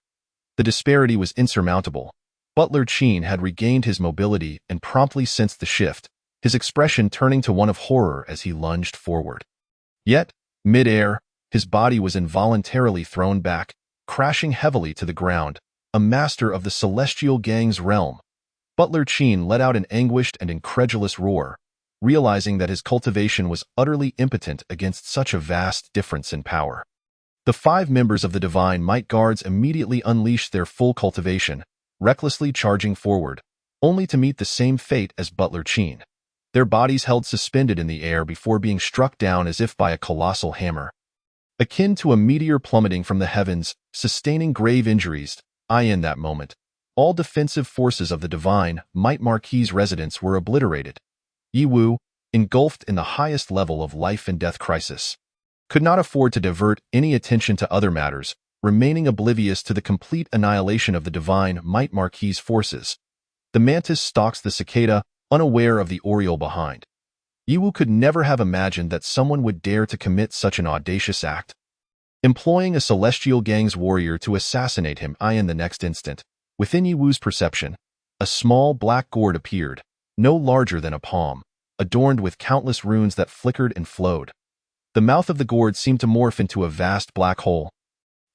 The disparity was insurmountable. Butler Qin had regained his mobility and promptly sensed the shift, his expression turning to one of horror as he lunged forward. Yet, mid-air, his body was involuntarily thrown back, crashing heavily to the ground, a master of the celestial gang's realm. Butler Qin let out an anguished and incredulous roar, realizing that his cultivation was utterly impotent against such a vast difference in power. The 5 members of the Divine Might Guards immediately unleashed their full cultivation, recklessly charging forward, only to meet the same fate as Butler Qin. Their bodies held suspended in the air before being struck down as if by a colossal hammer. Akin to a meteor plummeting from the heavens, sustaining grave injuries, in that moment, all defensive forces of the Divine Might Marquis' residence were obliterated. Yiwu, engulfed in the highest level of life and death crisis, could not afford to divert any attention to other matters, remaining oblivious to the complete annihilation of the Divine Might Marquis' forces. The mantis stalks the cicada, unaware of the oriole behind. Yiwu could never have imagined that someone would dare to commit such an audacious act, employing a celestial gang's warrior to assassinate him. In the next instant, within Yiwu's perception, a small black gourd appeared, no larger than a palm, adorned with countless runes that flickered and flowed. The mouth of the gourd seemed to morph into a vast black hole,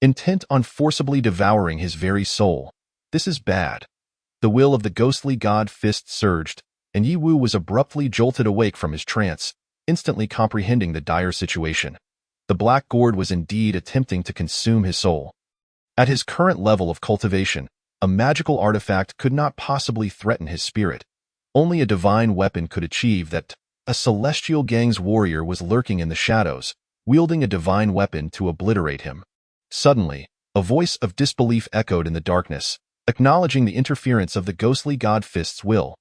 intent on forcibly devouring his very soul. This is bad. The will of the ghostly god fist surged, and Yiwu was abruptly jolted awake from his trance, instantly comprehending the dire situation. The black gourd was indeed attempting to consume his soul. At his current level of cultivation, a magical artifact could not possibly threaten his spirit. Only a divine weapon could achieve that. A celestial gang's warrior was lurking in the shadows, wielding a divine weapon to obliterate him. Suddenly, a voice of disbelief echoed in the darkness, acknowledging the interference of the ghostly god fist's will.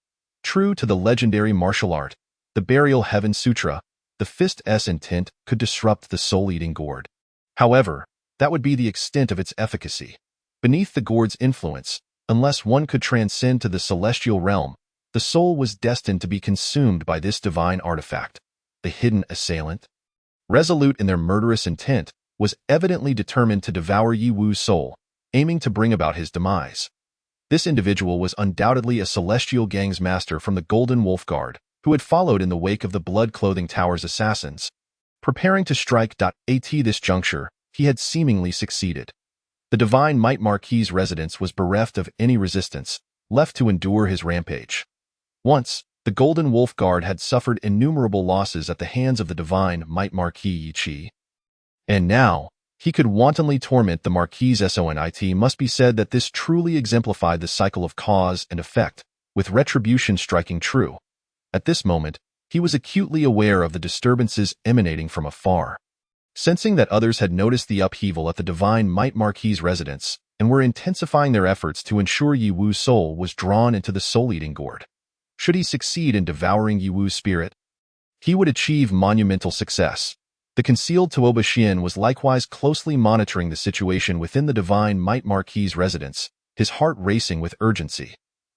True to the legendary martial art, the Burial Heaven Sutra, the fist's intent could disrupt the soul-eating gourd. However, that would be the extent of its efficacy. Beneath the gourd's influence, unless one could transcend to the celestial realm, the soul was destined to be consumed by this divine artifact. The hidden assailant, resolute in their murderous intent, was evidently determined to devour Yiwu's soul. aiming to bring about his demise. This individual was undoubtedly a celestial gang's master from the Golden Wolf Guard, who had followed in the wake of the Blood-Clothing Tower's assassins. Preparing to strike at this juncture, he had seemingly succeeded. The Divine Might Marquis's residence was bereft of any resistance, left to endure his rampage. Once, the Golden Wolf Guard had suffered innumerable losses at the hands of the Divine Might Marquis Yi Qi. And now, he could wantonly torment the Marquis Sonit. Must be said that this truly exemplified the cycle of cause and effect, with retribution striking true. At this moment, he was acutely aware of the disturbances emanating from afar. Sensing that others had noticed the upheaval at the Divine Might Marquis's residence and were intensifying their efforts to ensure Yi Wu's soul was drawn into the soul-eating gourd. Should he succeed in devouring Yi Wu's spirit, he would achieve monumental success. The concealed Tuoba Xian was likewise closely monitoring the situation within the Divine Might Marquis's residence, his heart racing with urgency.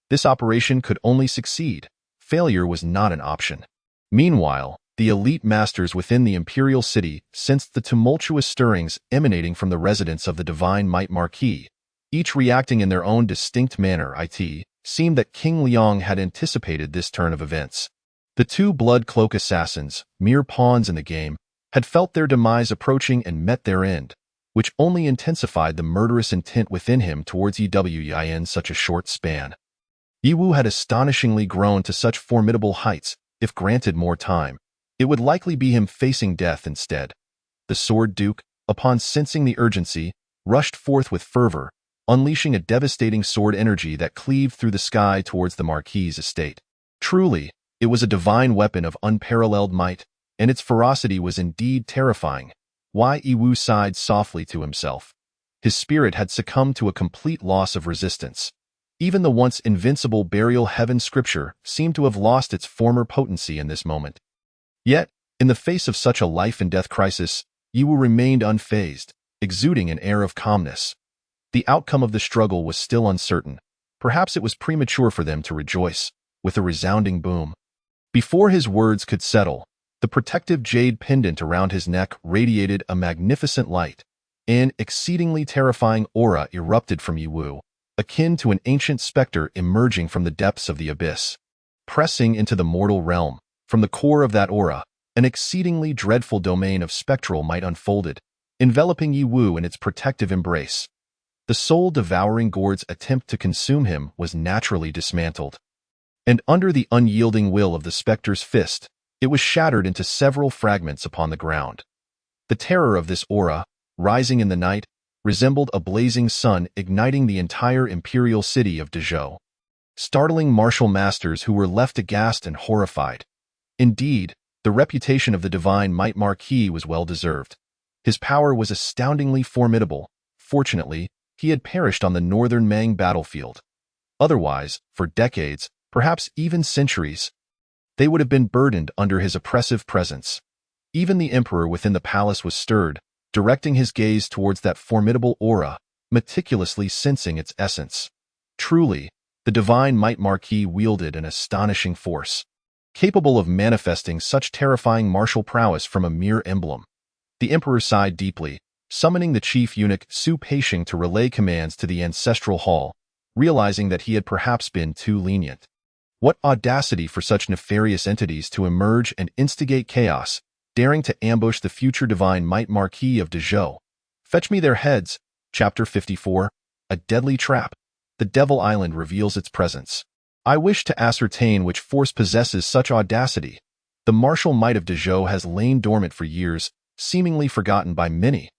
This operation could only succeed. Failure was not an option. Meanwhile, the elite masters within the imperial city sensed the tumultuous stirrings emanating from the residence of the Divine Might Marquis, each reacting in their own distinct manner. It seemed that King Liang had anticipated this turn of events. The two Blood Cloak assassins, mere pawns in the game, had felt their demise approaching and met their end, which only intensified the murderous intent within him towards Yi in such a short span. Yi Wu had astonishingly grown to such formidable heights. If granted more time, it would likely be him facing death instead. The Sword Duke, upon sensing the urgency, rushed forth with fervor, unleashing a devastating sword energy that cleaved through the sky towards the Marquis's estate. Truly, it was a divine weapon of unparalleled might, and its ferocity was indeed terrifying. Yi Wu sighed softly to himself. His spirit had succumbed to a complete loss of resistance. Even the once invincible burial heaven scripture seemed to have lost its former potency in this moment. Yet, in the face of such a life-and-death crisis, Yi Wu remained unfazed, exuding an air of calmness. The outcome of the struggle was still uncertain. Perhaps it was premature for them to rejoice. With a resounding boom, before his words could settle, the protective jade pendant around his neck radiated a magnificent light. An exceedingly terrifying aura erupted from Yi Wu, akin to an ancient specter emerging from the depths of the abyss. Pressing into the mortal realm, from the core of that aura, an exceedingly dreadful domain of spectral might unfolded, enveloping Yi Wu in its protective embrace. The soul-devouring gourd's attempt to consume him was naturally dismantled. And under the unyielding will of the specter's fist, it was shattered into several fragments upon the ground. The terror of this aura, rising in the night, resembled a blazing sun igniting the entire imperial city of Dezhou, startling martial masters who were left aghast and horrified. Indeed, the reputation of the Divine Might Marquis was well-deserved. His power was astoundingly formidable. Fortunately, he had perished on the northern Mang battlefield. Otherwise, for decades, perhaps even centuries, they would have been burdened under his oppressive presence. Even the emperor within the palace was stirred, directing his gaze towards that formidable aura, meticulously sensing its essence. Truly, the Divine Might Marquis wielded an astonishing force, capable of manifesting such terrifying martial prowess from a mere emblem. The emperor sighed deeply, summoning the chief eunuch Su Peixing to relay commands to the ancestral hall, realizing that he had perhaps been too lenient. What audacity for such nefarious entities to emerge and instigate chaos, daring to ambush the future Divine Might Marquis of Dezhou. Fetch me their heads. Chapter 54. A Deadly Trap. The Devil Island reveals its presence. I wish to ascertain which force possesses such audacity. The martial might of Dezhou has lain dormant for years, seemingly forgotten by many.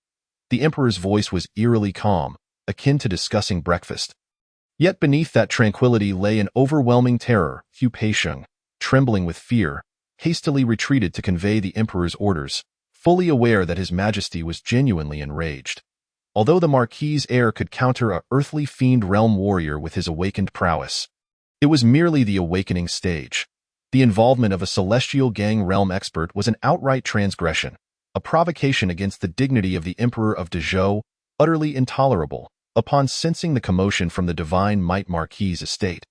The emperor's voice was eerily calm, akin to discussing breakfast. Yet beneath that tranquility lay an overwhelming terror. Su Peixing, trembling with fear, hastily retreated to convey the emperor's orders, fully aware that his majesty was genuinely enraged. Although the Marquis's heir could counter a earthly fiend realm warrior with his awakened prowess, it was merely the awakening stage. The involvement of a celestial gang realm expert was an outright transgression, a provocation against the dignity of the Emperor of Dezhou, utterly intolerable. Upon sensing the commotion from the Divine Might Marquis's estate,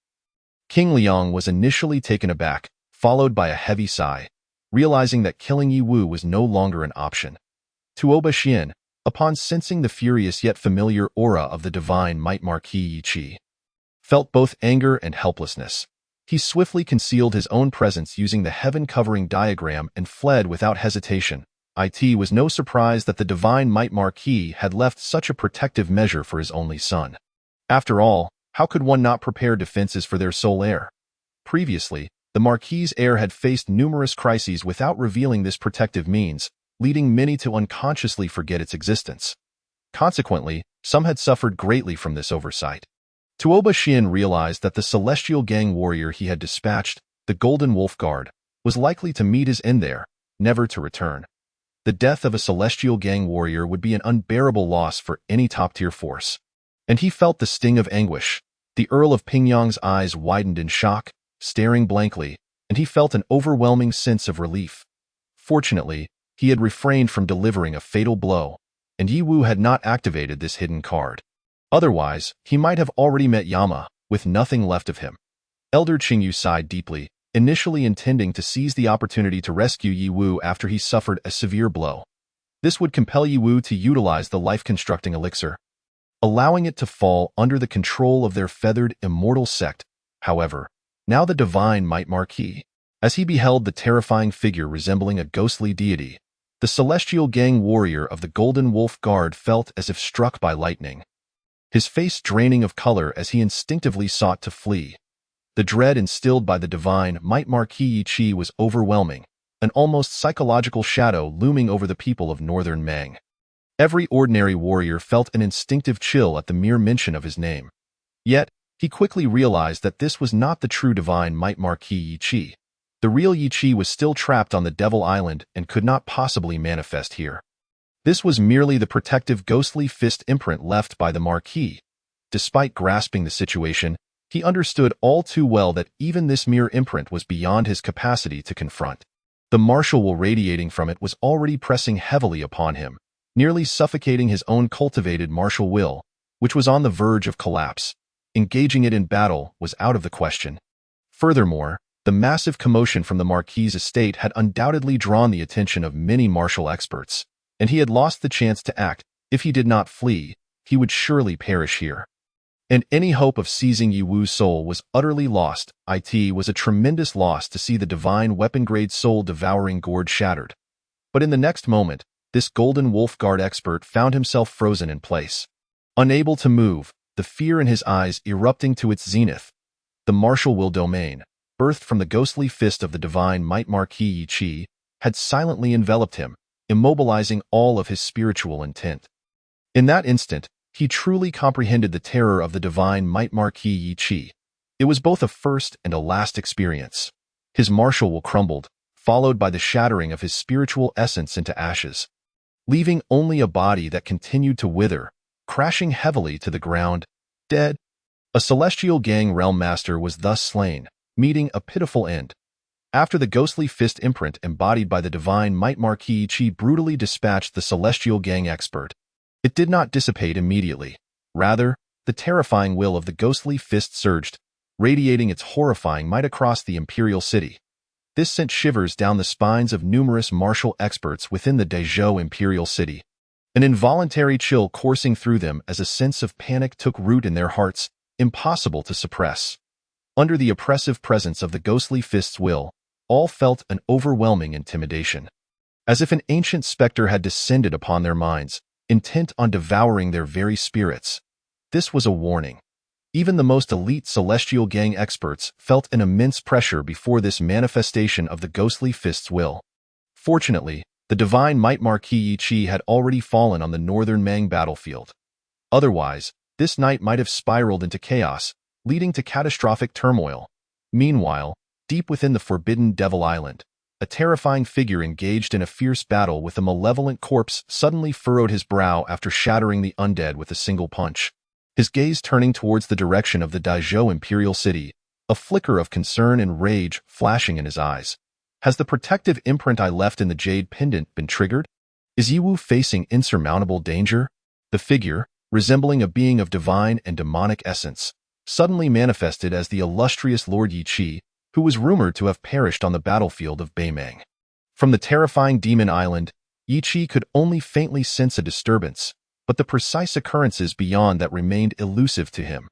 King Liang was initially taken aback, followed by a heavy sigh, realizing that killing Yi Wu was no longer an option. Tuoba Xian, Upon sensing the furious yet familiar aura of the divine might, Marquis Yi Qi felt both anger and helplessness. He swiftly concealed his own presence using the heaven-covering diagram and fled without hesitation. It was no surprise that the divine might Marquis had left such a protective measure for his only son. After all, how could one not prepare defenses for their sole heir? Previously, the Marquis's heir had faced numerous crises without revealing this protective means, leading many to unconsciously forget its existence. Consequently, some had suffered greatly from this oversight. Tuoba Xian realized that the celestial gang warrior he had dispatched, the Golden Wolf Guard, was likely to meet his end there, never to return. The death of a celestial gang warrior would be an unbearable loss for any top-tier force. And he felt the sting of anguish. The Earl of Pingyang's eyes widened in shock, staring blankly, and he felt an overwhelming sense of relief. Fortunately, he had refrained from delivering a fatal blow, and Yi Wu had not activated this hidden card. Otherwise, he might have already met Yama, with nothing left of him. Elder Qingyu sighed deeply, initially intending to seize the opportunity to rescue Yi Wu after he suffered a severe blow. This would compel Yi Wu to utilize the life-constructing elixir, allowing it to fall under the control of their feathered immortal sect. However, now the divine might Marquis, as he beheld the terrifying figure resembling a ghostly deity, the celestial gang warrior of the Golden Wolf Guard felt as if struck by lightning. His face draining of color as he instinctively sought to flee. The dread instilled by the divine might Marquis Yi Qi was overwhelming, an almost psychological shadow looming over the people of northern Mang. Every ordinary warrior felt an instinctive chill at the mere mention of his name. Yet, he quickly realized that this was not the true divine might Marquis Yi Qi. The real Yi Qi was still trapped on the Devil Island and could not possibly manifest here. This was merely the protective ghostly fist imprint left by the Marquis. Despite grasping the situation, he understood all too well that even this mere imprint was beyond his capacity to confront. The martial will radiating from it was already pressing heavily upon him, nearly suffocating his own cultivated martial will, which was on the verge of collapse. Engaging it in battle was out of the question. Furthermore, the massive commotion from the Marquis's estate had undoubtedly drawn the attention of many martial experts, and he had lost the chance to act. If he did not flee, he would surely perish here. And any hope of seizing Yi Wu's soul was utterly lost. It was a tremendous loss to see the divine weapon-grade soul-devouring gourd shattered. But in the next moment, this Golden Wolf Guard expert found himself frozen in place. Unable to move, the fear in his eyes erupting to its zenith. The martial will domain, birthed from the ghostly fist of the divine might Marquis Yi Qi, had silently enveloped him, immobilizing all of his spiritual intent. In that instant, he truly comprehended the terror of the divine might Marquis Yi Qi. It was both a first and a last experience. His martial will crumbled, followed by the shattering of his spiritual essence into ashes, leaving only a body that continued to wither, crashing heavily to the ground, dead. A celestial gang realm master was thus slain, meeting a pitiful end. After the ghostly fist imprint embodied by the divine might Marquis Yi Qi brutally dispatched the celestial gang expert, it did not dissipate immediately. Rather, the terrifying will of the ghostly fist surged, radiating its horrifying might across the imperial city. This sent shivers down the spines of numerous martial experts within the Dezhou imperial city. An involuntary chill coursing through them as a sense of panic took root in their hearts, impossible to suppress. Under the oppressive presence of the ghostly fist's will, all felt an overwhelming intimidation. As if an ancient specter had descended upon their minds, intent on devouring their very spirits. This was a warning. Even the most elite celestial gang experts felt an immense pressure before this manifestation of the ghostly fist's will. Fortunately, the divine might Marquis Yi Qi had already fallen on the northern Mang battlefield. Otherwise, this night might have spiraled into chaos, leading to catastrophic turmoil. Meanwhile, deep within the forbidden Devil Island, a terrifying figure engaged in a fierce battle with a malevolent corpse suddenly furrowed his brow after shattering the undead with a single punch. His gaze turning towards the direction of the Dezhou imperial city, a flicker of concern and rage flashing in his eyes. Has the protective imprint I left in the jade pendant been triggered? Is Yi Wu facing insurmountable danger? The figure, resembling a being of divine and demonic essence, suddenly manifested as the illustrious Lord Yi Qi, who was rumored to have perished on the battlefield of Beimang. From the terrifying demon island, Yi Qi could only faintly sense a disturbance, but the precise occurrences beyond that remained elusive to him.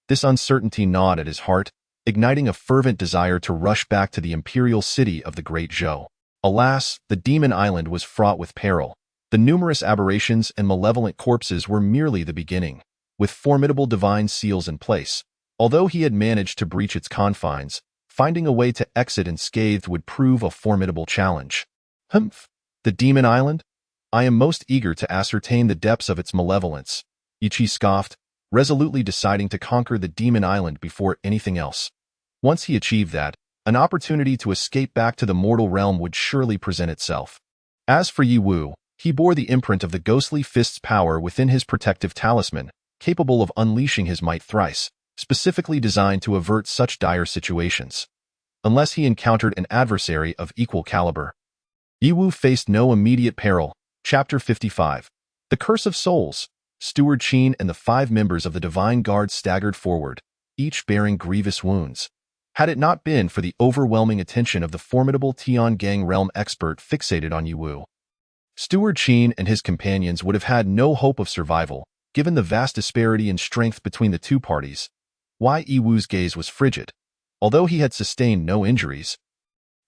This uncertainty gnawed at his heart, igniting a fervent desire to rush back to the imperial city of the great Zhou. Alas, the demon island was fraught with peril. The numerous aberrations and malevolent corpses were merely the beginning, with formidable divine seals in place. Although he had managed to breach its confines, finding a way to exit unscathed would prove a formidable challenge. Humph! The demon island? I am most eager to ascertain the depths of its malevolence. Yi Qi scoffed, resolutely deciding to conquer the demon island before anything else. Once he achieved that, an opportunity to escape back to the mortal realm would surely present itself. As for Yi Wu, he bore the imprint of the ghostly fist's power within his protective talisman, capable of unleashing his might thrice, specifically designed to avert such dire situations. Unless he encountered an adversary of equal caliber. Yi Wu faced no immediate peril. Chapter 55. The Curse of Souls. Steward Qin and the 5 members of the Divine Guard staggered forward, each bearing grievous wounds. Had it not been for the overwhelming attention of the formidable Tiangang realm expert fixated on Yi Wu, Steward Qin and his companions would have had no hope of survival, given the vast disparity in strength between the two parties. Yi Wu's gaze was frigid. Although he had sustained no injuries,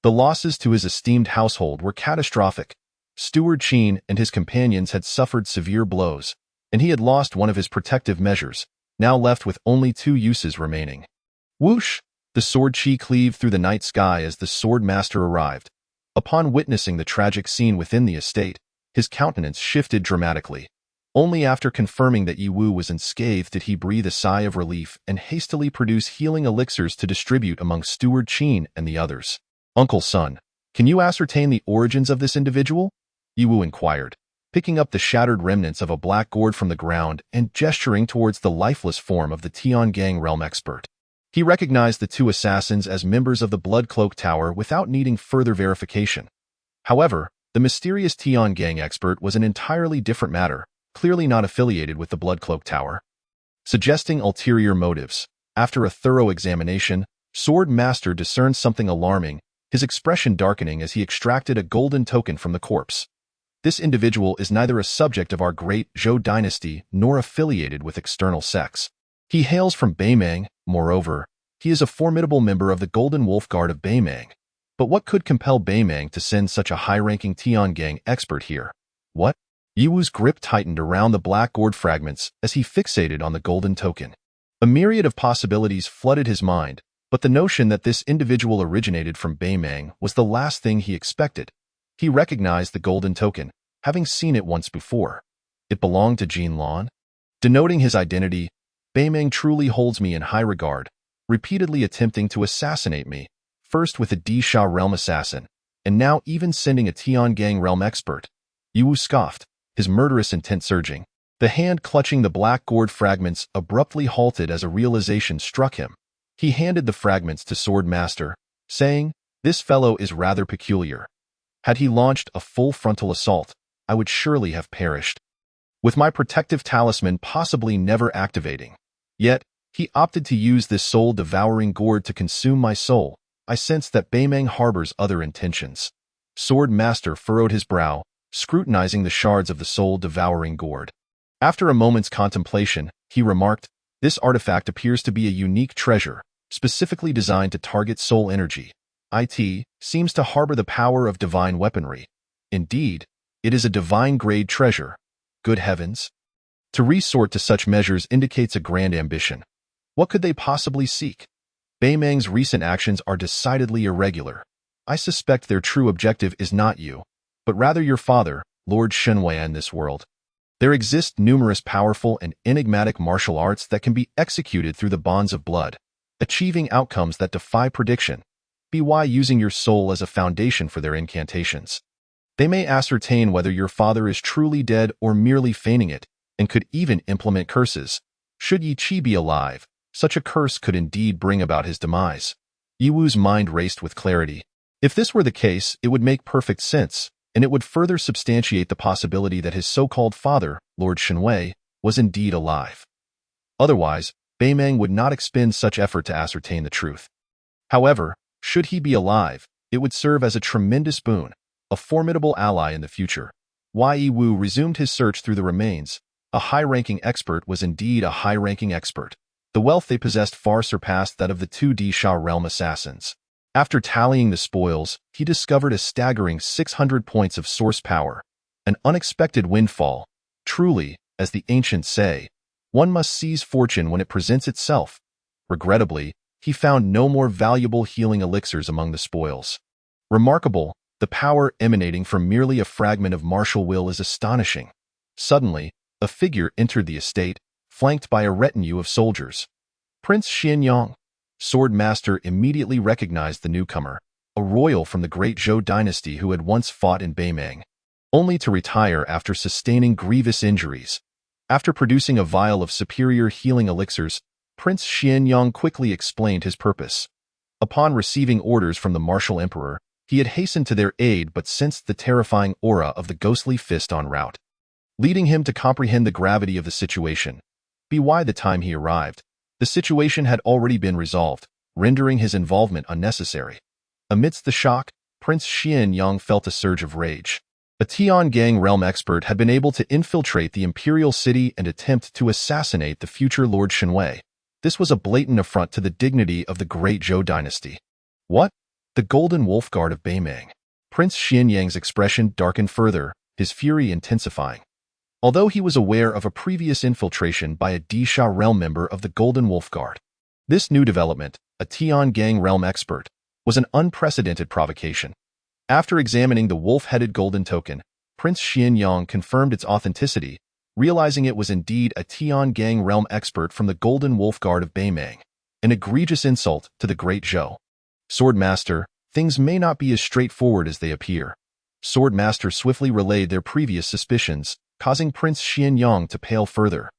the losses to his esteemed household were catastrophic. Steward Qin and his companions had suffered severe blows, and he had lost one of his protective measures, now left with only 2 uses remaining. Whoosh! The sword Qi cleaved through the night sky as the sword master arrived. Upon witnessing the tragic scene within the estate, his countenance shifted dramatically. Only after confirming that Yi Wu was unscathed did he breathe a sigh of relief and hastily produce healing elixirs to distribute among Steward Qin and the others. Uncle Sun, can you ascertain the origins of this individual? Yi Wu inquired, picking up the shattered remnants of a black gourd from the ground and gesturing towards the lifeless form of the Tiangang realm expert. He recognized the 2 assassins as members of the Blood Cloak Tower without needing further verification. However, the mysterious Tiangang expert was an entirely different matter, clearly not affiliated with the Blood Cloak Tower. Suggesting ulterior motives, after a thorough examination, Sword Master discerned something alarming, his expression darkening as he extracted a golden token from the corpse. This individual is neither a subject of our great Zhou dynasty nor affiliated with external sects. He hails from Beimang. Moreover, he is a formidable member of the Golden Wolf Guard of Beimang. But what could compel Beimang to send such a high-ranking Tiangang expert here? What? Yi Wu's grip tightened around the black gourd fragments as he fixated on the golden token. A myriad of possibilities flooded his mind, but the notion that this individual originated from Beimang was the last thing he expected. He recognized the golden token, having seen it once before. It belonged to Jin Lan. Denoting his identity, Beimang truly holds me in high regard, repeatedly attempting to assassinate me, first with a Disha realm assassin, and now even sending a Tiangang realm expert. Yi Wu scoffed, his murderous intent surging. The hand clutching the black gourd fragments abruptly halted as a realization struck him. He handed the fragments to Sword Master, saying, "This fellow is rather peculiar. Had he launched a full frontal assault, I would surely have perished, with my protective talisman possibly never activating. Yet, he opted to use this soul-devouring gourd to consume my soul. I sense that Beimang harbors other intentions." Sword Master furrowed his brow, scrutinizing the shards of the soul-devouring gourd. After a moment's contemplation, he remarked, "This artifact appears to be a unique treasure, specifically designed to target soul energy. It seems to harbor the power of divine weaponry. Indeed, it is a divine-grade treasure. Good heavens! To resort to such measures indicates a grand ambition. What could they possibly seek? Beimang's recent actions are decidedly irregular. I suspect their true objective is not you, but rather your father, Lord Shenwei, in this world. There exist numerous powerful and enigmatic martial arts that can be executed through the bonds of blood, achieving outcomes that defy prediction. By using your soul as a foundation for their incantations. They may ascertain whether your father is truly dead or merely feigning it, and could even implement curses. Should Yi Qi be alive, such a curse could indeed bring about his demise." Yi Wu's mind raced with clarity. If this were the case, it would make perfect sense, and it would further substantiate the possibility that his so-called father, Lord Shenwei, was indeed alive. Otherwise, Beimang would not expend such effort to ascertain the truth. However, should he be alive, it would serve as a tremendous boon, a formidable ally in the future. Yi Wu resumed his search through the remains. A high-ranking expert was indeed a high-ranking expert. The wealth they possessed far surpassed that of the two Sha realm assassins. After tallying the spoils, he discovered a staggering 600 points of source power. An unexpected windfall. Truly, as the ancients say, one must seize fortune when it presents itself. Regrettably, he found no more valuable healing elixirs among the spoils. Remarkable, the power emanating from merely a fragment of martial will is astonishing. Suddenly, a figure entered the estate, flanked by a retinue of soldiers. Prince Xianyang, Sword Master, immediately recognized the newcomer, a royal from the Great Zhou dynasty who had once fought in Beimang, only to retire after sustaining grievous injuries. After producing a vial of superior healing elixirs, Prince Xianyang quickly explained his purpose. Upon receiving orders from the martial emperor, he had hastened to their aid but sensed the terrifying aura of the ghostly fist en route, leading him to comprehend the gravity of the situation. By the time he arrived, the situation had already been resolved, rendering his involvement unnecessary. Amidst the shock, Prince Xianyang felt a surge of rage. A Tiangang realm expert had been able to infiltrate the imperial city and attempt to assassinate the future Lord Shenwei. This was a blatant affront to the dignity of the Great Zhou dynasty. What? The Golden Wolf Guard of Beimang. Prince Xianyang's expression darkened further, his fury intensifying. Although he was aware of a previous infiltration by a Sha realm member of the Golden Wolf Guard, this new development, a Tiangang realm expert, was an unprecedented provocation. After examining the wolf-headed golden token, Prince Xianyang confirmed its authenticity, realizing it was indeed a Tiangang realm expert from the Golden Wolf Guard of Beimang, an egregious insult to the Great Zhou. Sword Master, things may not be as straightforward as they appear. Sword Master swiftly relayed their previous suspicions, causing Prince Xianyang to pale further.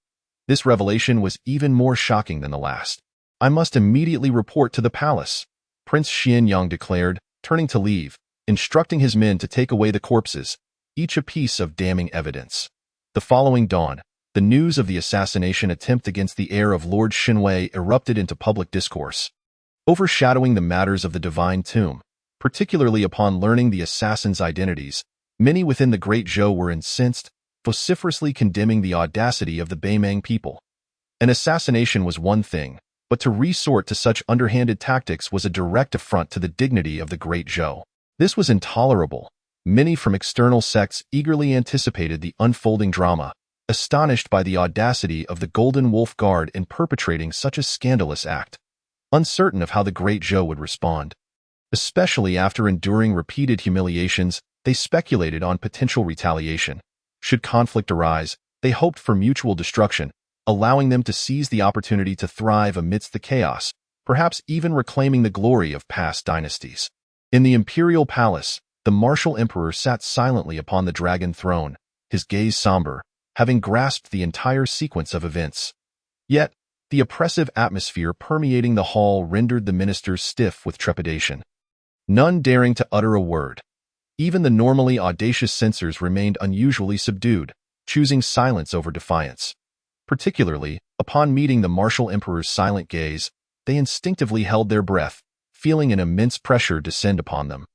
This revelation was even more shocking than the last. I must immediately report to the palace, Prince Xianyang declared, turning to leave, instructing his men to take away the corpses, each a piece of damning evidence. The following dawn, the news of the assassination attempt against the heir of Lord Shenwei erupted into public discourse, overshadowing the matters of the divine tomb. Particularly upon learning the assassins' identities, many within the Great Zhou were incensed, vociferously condemning the audacity of the Beimang people. An assassination was one thing, but to resort to such underhanded tactics was a direct affront to the dignity of the Great Zhou. This was intolerable. Many from external sects eagerly anticipated the unfolding drama, astonished by the audacity of the Golden Wolf Guard in perpetrating such a scandalous act, uncertain of how the Great Zhou would respond. Especially after enduring repeated humiliations, they speculated on potential retaliation. Should conflict arise, they hoped for mutual destruction, allowing them to seize the opportunity to thrive amidst the chaos, perhaps even reclaiming the glory of past dynasties. In the imperial palace, the martial emperor sat silently upon the dragon throne, his gaze somber, having grasped the entire sequence of events. Yet, the oppressive atmosphere permeating the hall rendered the ministers stiff with trepidation, none daring to utter a word. Even the normally audacious censors remained unusually subdued, choosing silence over defiance. Particularly, upon meeting the martial emperor's silent gaze, they instinctively held their breath, feeling an immense pressure descend upon them,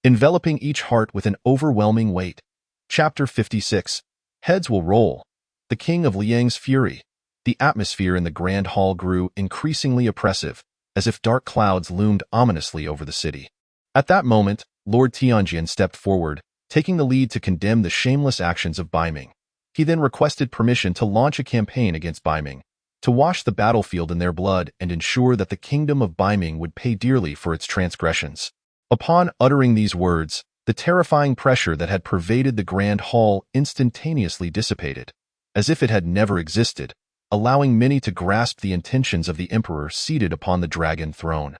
enveloping each heart with an overwhelming weight. Chapter 56. Heads will roll. The King of Liang's fury. The atmosphere in the grand hall grew increasingly oppressive, as if dark clouds loomed ominously over the city. At that moment, Lord Tianjin stepped forward, taking the lead to condemn the shameless actions of Beimang. He then requested permission to launch a campaign against Beimang, to wash the battlefield in their blood and ensure that the kingdom of Beimang would pay dearly for its transgressions. Upon uttering these words, the terrifying pressure that had pervaded the grand hall instantaneously dissipated, as if it had never existed, allowing many to grasp the intentions of the emperor seated upon the dragon throne.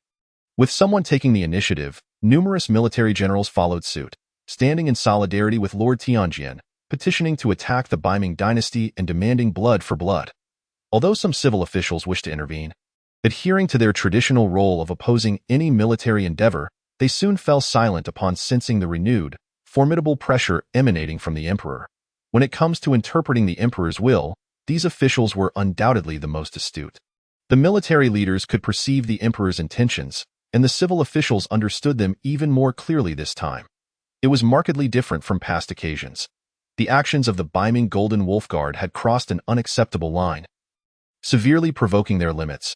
With someone taking the initiative, numerous military generals followed suit, standing in solidarity with Lord Tianjin, petitioning to attack the Beimang dynasty and demanding blood for blood. Although some civil officials wished to intervene, adhering to their traditional role of opposing any military endeavor, they soon fell silent upon sensing the renewed, formidable pressure emanating from the emperor. When it comes to interpreting the emperor's will, these officials were undoubtedly the most astute. The military leaders could perceive the emperor's intentions, and the civil officials understood them even more clearly this time. It was markedly different from past occasions. The actions of the Beiming Golden Wolf Guard had crossed an unacceptable line, severely provoking their limits.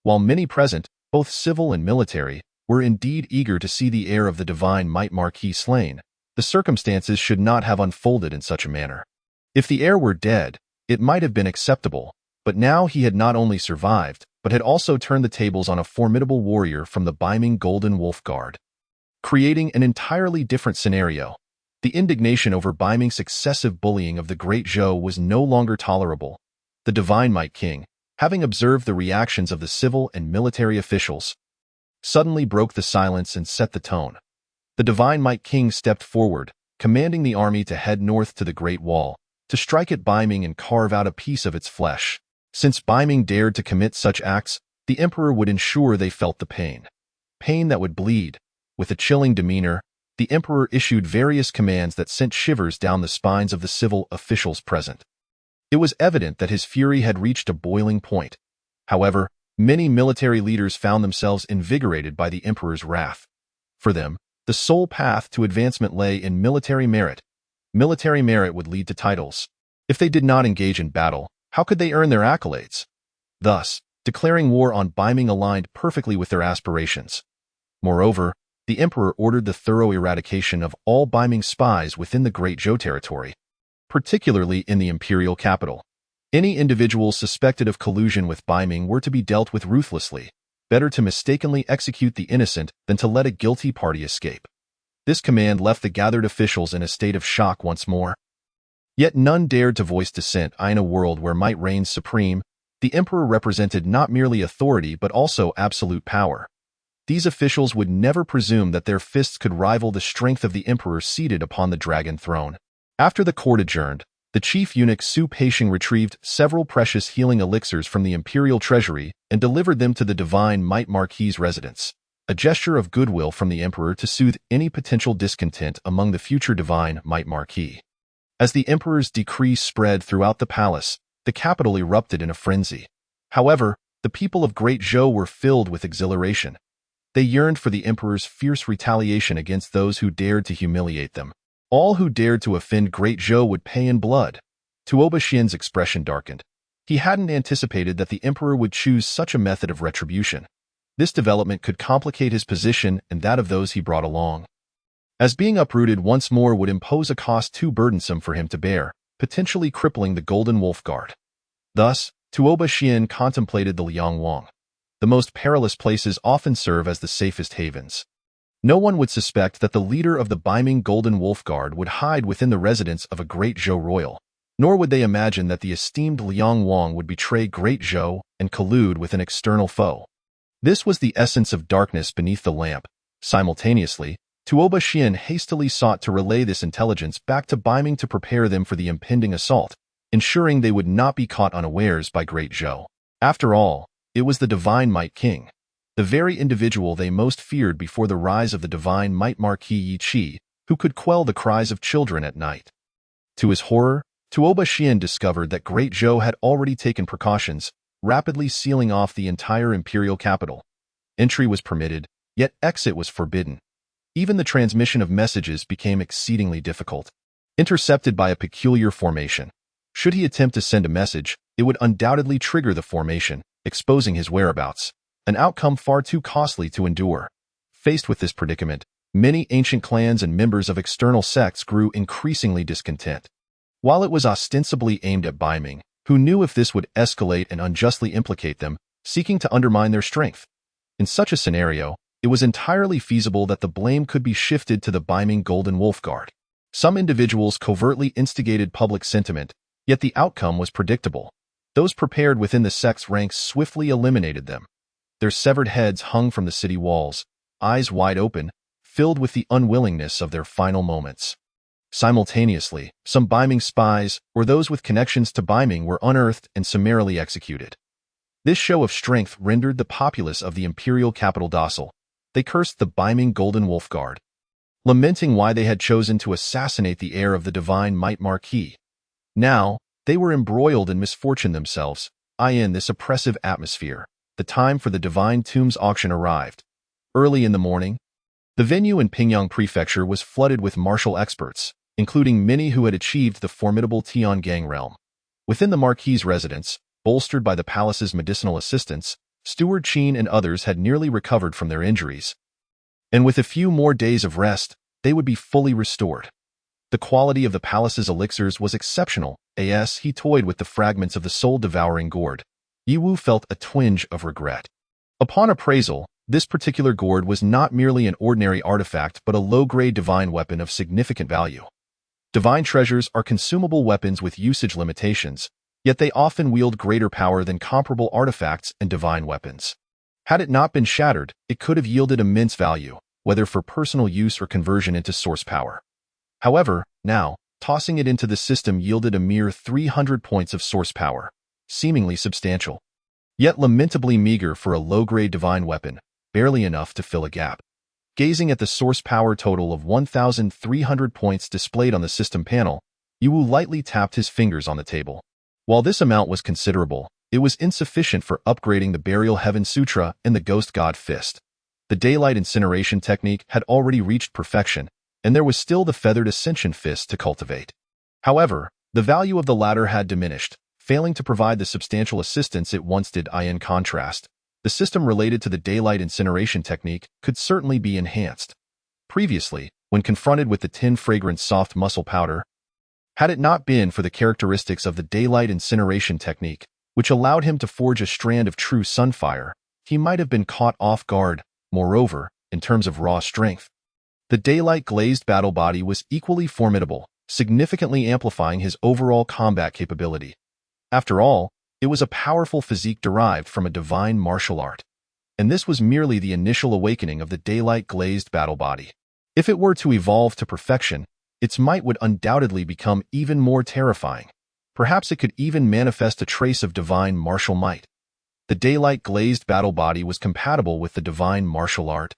While many present, both civil and military, were indeed eager to see the heir of the divine might Marquis slain, the circumstances should not have unfolded in such a manner. If the heir were dead, it might have been acceptable, but now he had not only survived, but had also turned the tables on a formidable warrior from the Beiming Golden Wolf Guard, creating an entirely different scenario. The indignation over Beiming's excessive bullying of the great Zhou was no longer tolerable. The Divine Might King, having observed the reactions of the civil and military officials, suddenly broke the silence and set the tone. The Divine Might King stepped forward, commanding the army to head north to the Great Wall, to strike at Beiming and carve out a piece of its flesh. Since Beiming dared to commit such acts, the emperor would ensure they felt the pain. Pain that would bleed. With a chilling demeanor, the emperor issued various commands that sent shivers down the spines of the civil officials present. It was evident that his fury had reached a boiling point. However, many military leaders found themselves invigorated by the emperor's wrath. For them, the sole path to advancement lay in military merit. Military merit would lead to titles. If they did not engage in battle, how could they earn their accolades? Thus, declaring war on Beiming aligned perfectly with their aspirations. Moreover, the emperor ordered the thorough eradication of all Beiming spies within the Great Zhou territory, particularly in the imperial capital. Any individuals suspected of collusion with Beiming were to be dealt with ruthlessly. Better to mistakenly execute the innocent than to let a guilty party escape. This command left the gathered officials in a state of shock once more. Yet none dared to voice dissent. In a world where might reigns supreme, the emperor represented not merely authority but also absolute power. These officials would never presume that their fists could rival the strength of the emperor seated upon the dragon throne. After the court adjourned, the chief eunuch Su Peisheng retrieved several precious healing elixirs from the imperial treasury and delivered them to the Divine Might Marquis's residence, a gesture of goodwill from the emperor to soothe any potential discontent among the future Divine Might Marquis. As the emperor's decree spread throughout the palace, the capital erupted in a frenzy. However, the people of Great Zhou were filled with exhilaration. They yearned for the emperor's fierce retaliation against those who dared to humiliate them. All who dared to offend Great Zhou would pay in blood. Tuoba Xian's expression darkened. He hadn't anticipated that the emperor would choose such a method of retribution. This development could complicate his position and that of those he brought along, as being uprooted once more would impose a cost too burdensome for him to bear, potentially crippling the Golden Wolf Guard. Thus, Tuoba Xian contemplated the Liangwang. The most perilous places often serve as the safest havens. No one would suspect that the leader of the Beiming Golden Wolf Guard would hide within the residence of a Great Zhou royal, nor would they imagine that the esteemed Liang Wang would betray Great Zhou and collude with an external foe. This was the essence of darkness beneath the lamp. Simultaneously, Tuoba Xian hastily sought to relay this intelligence back to Beiming to prepare them for the impending assault, ensuring they would not be caught unawares by Great Zhou. After all, it was the Divine Might King, the very individual they most feared before the rise of the Divine Might Marquis Yi Qi, who could quell the cries of children at night. To his horror, Tuoba Xian discovered that Great Zhou had already taken precautions, rapidly sealing off the entire imperial capital. Entry was permitted, yet exit was forbidden. Even the transmission of messages became exceedingly difficult, intercepted by a peculiar formation. Should he attempt to send a message, it would undoubtedly trigger the formation, exposing his whereabouts, an outcome far too costly to endure. Faced with this predicament, many ancient clans and members of external sects grew increasingly discontent. While it was ostensibly aimed at Beiming, who knew if this would escalate and unjustly implicate them, seeking to undermine their strength. In such a scenario, it was entirely feasible that the blame could be shifted to the Beiming Golden Wolf Guard. Some individuals covertly instigated public sentiment, yet the outcome was predictable. Those prepared within the sect's ranks swiftly eliminated them. Their severed heads hung from the city walls, eyes wide open, filled with the unwillingness of their final moments. Simultaneously, some Beiming spies, or those with connections to Beiming, were unearthed and summarily executed. This show of strength rendered the populace of the imperial capital docile. They cursed the Beiming Golden Wolf Guard, lamenting why they had chosen to assassinate the heir of the Divine Might Marquis. Now, they were embroiled in misfortune themselves. In this oppressive atmosphere, the time for the Divine Tombs auction arrived. Early in the morning, the venue in Pingyang Prefecture was flooded with martial experts, including many who had achieved the formidable Tiangang realm. Within the Marquis's residence, bolstered by the palace's medicinal assistants, Steward Qin and others had nearly recovered from their injuries. And with a few more days of rest, they would be fully restored. The quality of the palace's elixirs was exceptional. As he toyed with the fragments of the soul-devouring gourd, Yiwu felt a twinge of regret. Upon appraisal, this particular gourd was not merely an ordinary artifact but a low-grade divine weapon of significant value. Divine treasures are consumable weapons with usage limitations, yet they often wield greater power than comparable artifacts and divine weapons. Had it not been shattered, it could have yielded immense value, whether for personal use or conversion into source power. However, now, tossing it into the system yielded a mere 300 points of source power, seemingly substantial, yet lamentably meager for a low-grade divine weapon, barely enough to fill a gap. Gazing at the source power total of 1,300 points displayed on the system panel, Yiwu lightly tapped his fingers on the table. While this amount was considerable, it was insufficient for upgrading the Burial Heaven Sutra and the Ghost God Fist. The Daylight Incineration technique had already reached perfection, and there was still the Feathered Ascension Fist to cultivate. However, the value of the latter had diminished, failing to provide the substantial assistance it once did. In contrast, the system related to the Daylight Incineration technique could certainly be enhanced. Previously, when confronted with the tin fragrance soft muscle powder, had it not been for the characteristics of the Daylight Incineration technique, which allowed him to forge a strand of true sunfire, he might have been caught off guard. Moreover, in terms of raw strength, the Daylight Glazed Battle Body was equally formidable, significantly amplifying his overall combat capability. After all, it was a powerful physique derived from a divine martial art. And this was merely the initial awakening of the Daylight Glazed Battle Body. If it were to evolve to perfection, its might would undoubtedly become even more terrifying. Perhaps it could even manifest a trace of divine martial might. The Daylight Glazed Battle Body was compatible with the divine martial art.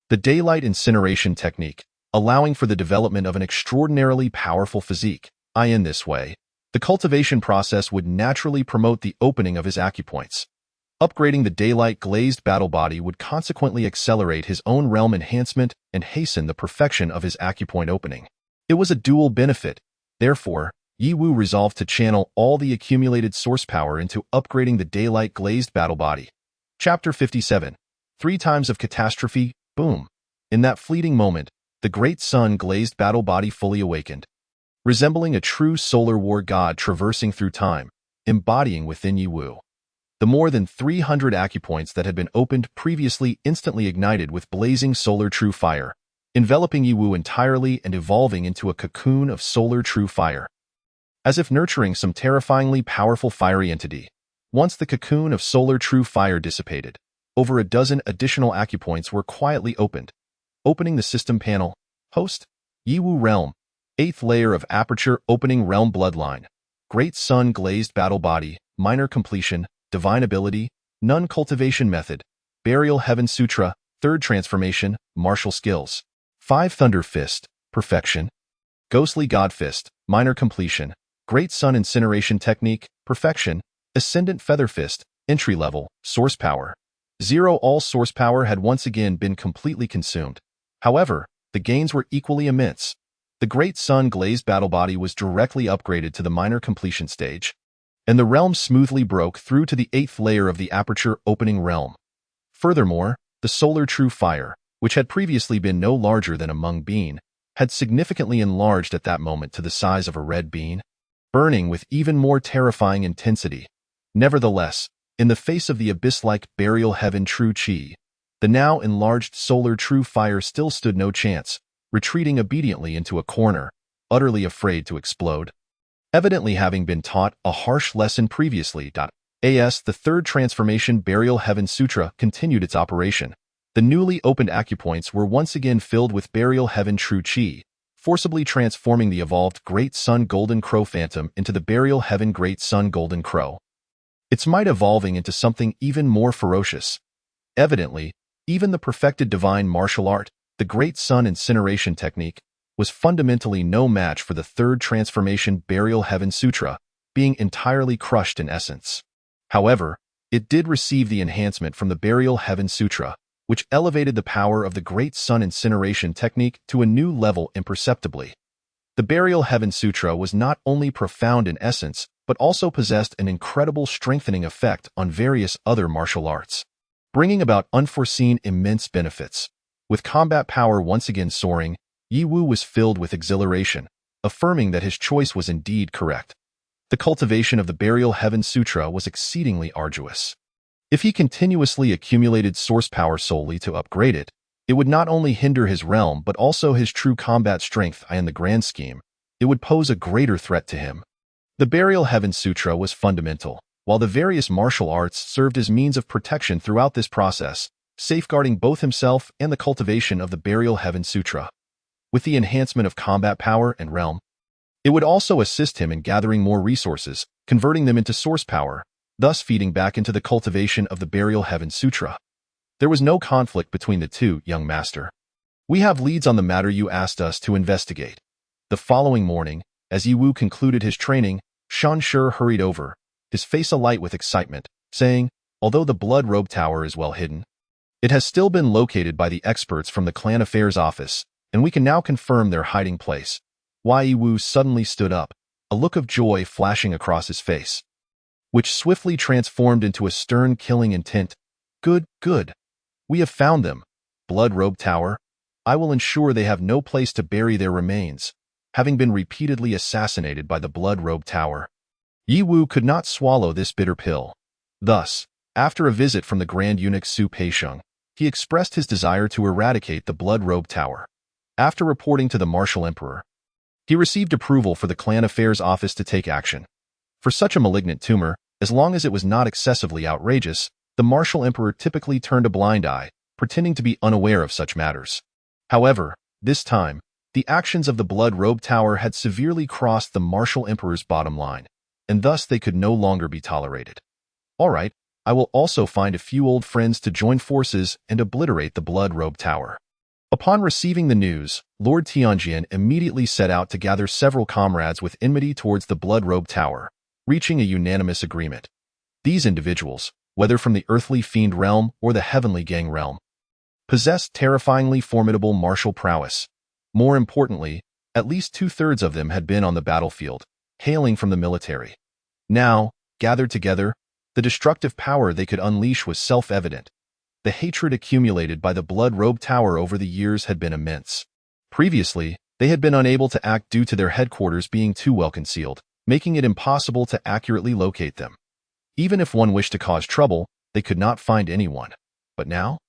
The Daylight Incineration technique, allowing for the development of an extraordinarily powerful physique. In this way, the cultivation process would naturally promote the opening of his acupoints. Upgrading the Daylight Glazed Battle Body would consequently accelerate his own realm enhancement and hasten the perfection of his acupoint opening. It was a dual benefit. Therefore, Yiwu resolved to channel all the accumulated source power into upgrading the Daylight Glazed Battle Body. Chapter 57. 3 Times of Catastrophe. Boom. In that fleeting moment, the great sun-glazed battle body fully awakened. Resembling a true solar war god traversing through time, embodying within Yiwu. The more than 300 acupoints that had been opened previously instantly ignited with blazing solar true fire, enveloping Yiwu entirely and evolving into a cocoon of solar true fire. As if nurturing some terrifyingly powerful fiery entity. Once the cocoon of solar true fire dissipated, over a dozen additional acupoints were quietly opened. Opening the system panel. Host. Yiwu Realm. 8th layer of aperture opening realm bloodline. Great sun glazed battle body. Minor completion. Divine ability. None cultivation method. Burial Heaven Sutra. 3rd transformation. Martial skills. 5 Thunder Fist. Perfection. Ghostly God Fist. Minor completion. Great Sun Incineration Technique. Perfection. Ascendant Feather Fist. Entry level. Source power. 0. All source power had once again been completely consumed. However, the gains were equally immense. The Great Sun Glazed Battle Body was directly upgraded to the minor completion stage, and the realm smoothly broke through to the 8th layer of the aperture opening realm. Furthermore, the Solar True Fire, which had previously been no larger than a mung bean, had significantly enlarged at that moment to the size of a red bean, burning with even more terrifying intensity. Nevertheless, in the face of the abyss-like Burial Heaven True Chi, the now enlarged Solar True Fire still stood no chance, retreating obediently into a corner, utterly afraid to explode. Evidently having been taught a harsh lesson previously. As the 3rd transformation Burial Heaven Sutra continued its operation, the newly opened acupoints were once again filled with Burial Heaven True Chi, forcibly transforming the evolved Great Sun Golden Crow Phantom into the Burial Heaven Great Sun Golden Crow. Its might evolving into something even more ferocious. Evidently, even the perfected divine martial art, the Great Sun Incineration technique, was fundamentally no match for the 3rd transformation Burial Heaven Sutra, being entirely crushed in essence. However, it did receive the enhancement from the Burial Heaven Sutra, which elevated the power of the Great Sun Incineration technique to a new level imperceptibly. The Burial Heaven Sutra was not only profound in essence, but also possessed an incredible strengthening effect on various other martial arts, bringing about unforeseen immense benefits. With combat power once again soaring, Yi Wu was filled with exhilaration, affirming that his choice was indeed correct. The cultivation of the Burial Heaven Sutra was exceedingly arduous. If he continuously accumulated source power solely to upgrade it, it would not only hinder his realm but also his true combat strength. In the grand scheme, it would pose a greater threat to him. The Burial Heaven Sutra was fundamental, while the various martial arts served as means of protection throughout this process, safeguarding both himself and the cultivation of the Burial Heaven Sutra. With the enhancement of combat power and realm, it would also assist him in gathering more resources, converting them into source power, thus feeding back into the cultivation of the Burial Heaven Sutra. There was no conflict between the two, young master. We have leads on the matter you asked us to investigate. The following morning, as Yi Wu concluded his training, Shan Shi hurried over, his face alight with excitement, saying, although the Blood Robe Tower is well hidden, it has still been located by the experts from the Clan Affairs Office, and we can now confirm their hiding place. Yi Wu suddenly stood up, a look of joy flashing across his face, which swiftly transformed into a stern killing intent. Good, good. We have found them. Blood Robe Tower. I will ensure they have no place to bury their remains, having been repeatedly assassinated by the Blood Robe Tower. Yi Wu could not swallow this bitter pill. Thus, after a visit from the Grand Eunuch Su Peisheng, he expressed his desire to eradicate the Blood Robe Tower. After reporting to the Martial Emperor, he received approval for the Clan Affairs Office to take action. For such a malignant tumor, as long as it was not excessively outrageous, the Martial Emperor typically turned a blind eye, pretending to be unaware of such matters. However, this time, the actions of the Blood Robe Tower had severely crossed the Martial Emperor's bottom line, and thus they could no longer be tolerated. All right, I will also find a few old friends to join forces and obliterate the Blood Robe Tower. Upon receiving the news, Lord Tianjian immediately set out to gather several comrades with enmity towards the Blood Robe Tower, reaching a unanimous agreement. These individuals, whether from the earthly fiend realm or the heavenly gang realm, possessed terrifyingly formidable martial prowess. More importantly, at least 2/3 of them had been on the battlefield, hailing from the military. Now, gathered together, the destructive power they could unleash was self-evident. The hatred accumulated by the Blood Robe Tower over the years had been immense. Previously, they had been unable to act due to their headquarters being too well concealed, making it impossible to accurately locate them. Even if one wished to cause trouble, they could not find anyone. But now,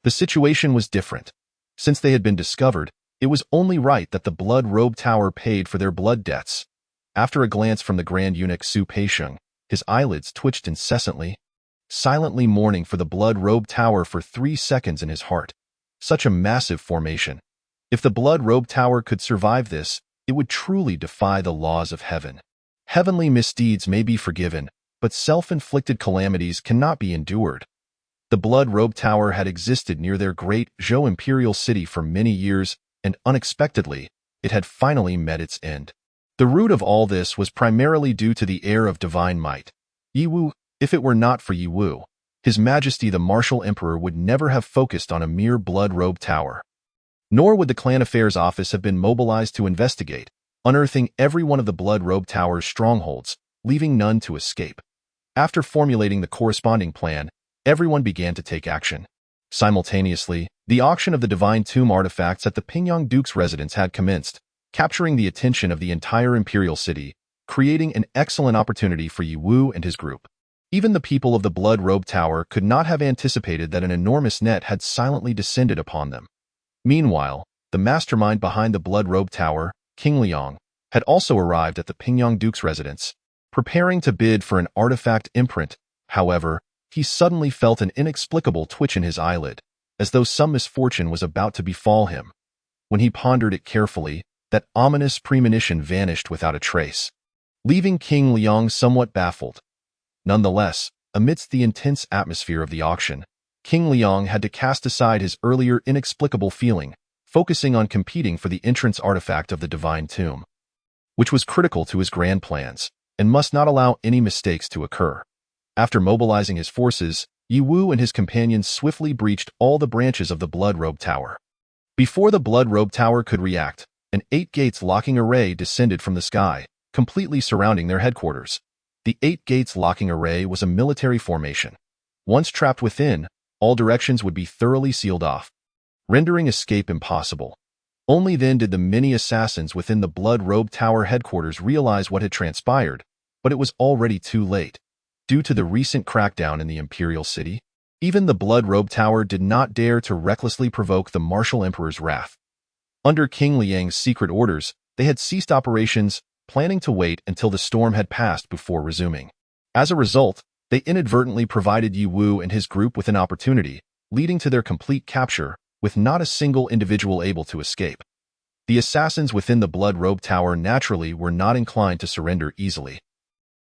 the situation was different. Since they had been discovered, it was only right that the Blood Robe Tower paid for their blood debts. After a glance from the Grand Eunuch Su Peisheng, his eyelids twitched incessantly, silently mourning for the Blood Robe Tower for 3 seconds in his heart. Such a massive formation. If the Blood Robe Tower could survive this, it would truly defy the laws of heaven. Heavenly misdeeds may be forgiven, but self-inflicted calamities cannot be endured. The Blood Robe Tower had existed near their great Zhou imperial city for many years, and unexpectedly, it had finally met its end. The root of all this was primarily due to the heir of divine might, Yi Wu. If it were not for Yi Wu, His Majesty the Martial Emperor would never have focused on a mere Blood Robe Tower. Nor would the Clan Affairs Office have been mobilized to investigate, unearthing every one of the Blood Robe Tower's strongholds, leaving none to escape. After formulating the corresponding plan, everyone began to take action. Simultaneously, the auction of the Divine Tomb artifacts at the Pingyang Duke's residence had commenced, capturing the attention of the entire imperial city, creating an excellent opportunity for Yi Wu and his group. Even the people of the Blood Robe Tower could not have anticipated that an enormous net had silently descended upon them. Meanwhile, the mastermind behind the Blood Robe Tower, King Liang, had also arrived at the Pingyang Duke's residence, preparing to bid for an artifact imprint. However, he suddenly felt an inexplicable twitch in his eyelid, as though some misfortune was about to befall him. When he pondered it carefully, that ominous premonition vanished without a trace, leaving King Liang somewhat baffled. Nonetheless, amidst the intense atmosphere of the auction, King Liang had to cast aside his earlier inexplicable feeling, focusing on competing for the entrance artifact of the Divine Tomb, which was critical to his grand plans, and must not allow any mistakes to occur. After mobilizing his forces, Yi Wu and his companions swiftly breached all the branches of the Blood Robe Tower. Before the Blood Robe Tower could react, An 8 gates locking array descended from the sky, completely surrounding their headquarters. The 8 gates locking array was a military formation. Once trapped within, all directions would be thoroughly sealed off, rendering escape impossible. Only then did the many assassins within the Blood-Robe Tower headquarters realize what had transpired, but it was already too late. Due to the recent crackdown in the Imperial City, even the Blood-Robe Tower did not dare to recklessly provoke the martial emperor's wrath. Under King Liang's secret orders, they had ceased operations, planning to wait until the storm had passed before resuming. As a result, they inadvertently provided Yi Wu and his group with an opportunity, leading to their complete capture, with not a single individual able to escape. The assassins within the Blood-Robe Tower naturally were not inclined to surrender easily,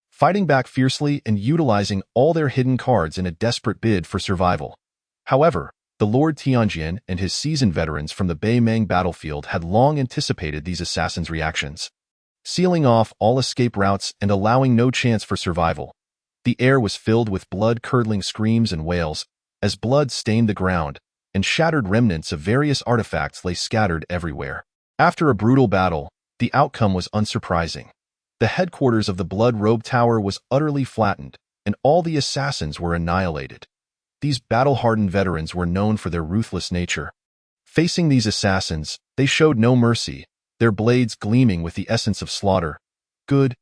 fighting back fiercely and utilizing all their hidden cards in a desperate bid for survival. However, the Lord Tianjian and his seasoned veterans from the Beimeng battlefield had long anticipated these assassins' reactions, sealing off all escape routes and allowing no chance for survival. The air was filled with blood-curdling screams and wails, as blood stained the ground, and shattered remnants of various artifacts lay scattered everywhere. After a brutal battle, the outcome was unsurprising. The headquarters of the Blood-Robe Tower was utterly flattened, and all the assassins were annihilated. These battle-hardened veterans were known for their ruthless nature. Facing these assassins, they showed no mercy, their blades gleaming with the essence of slaughter. Good.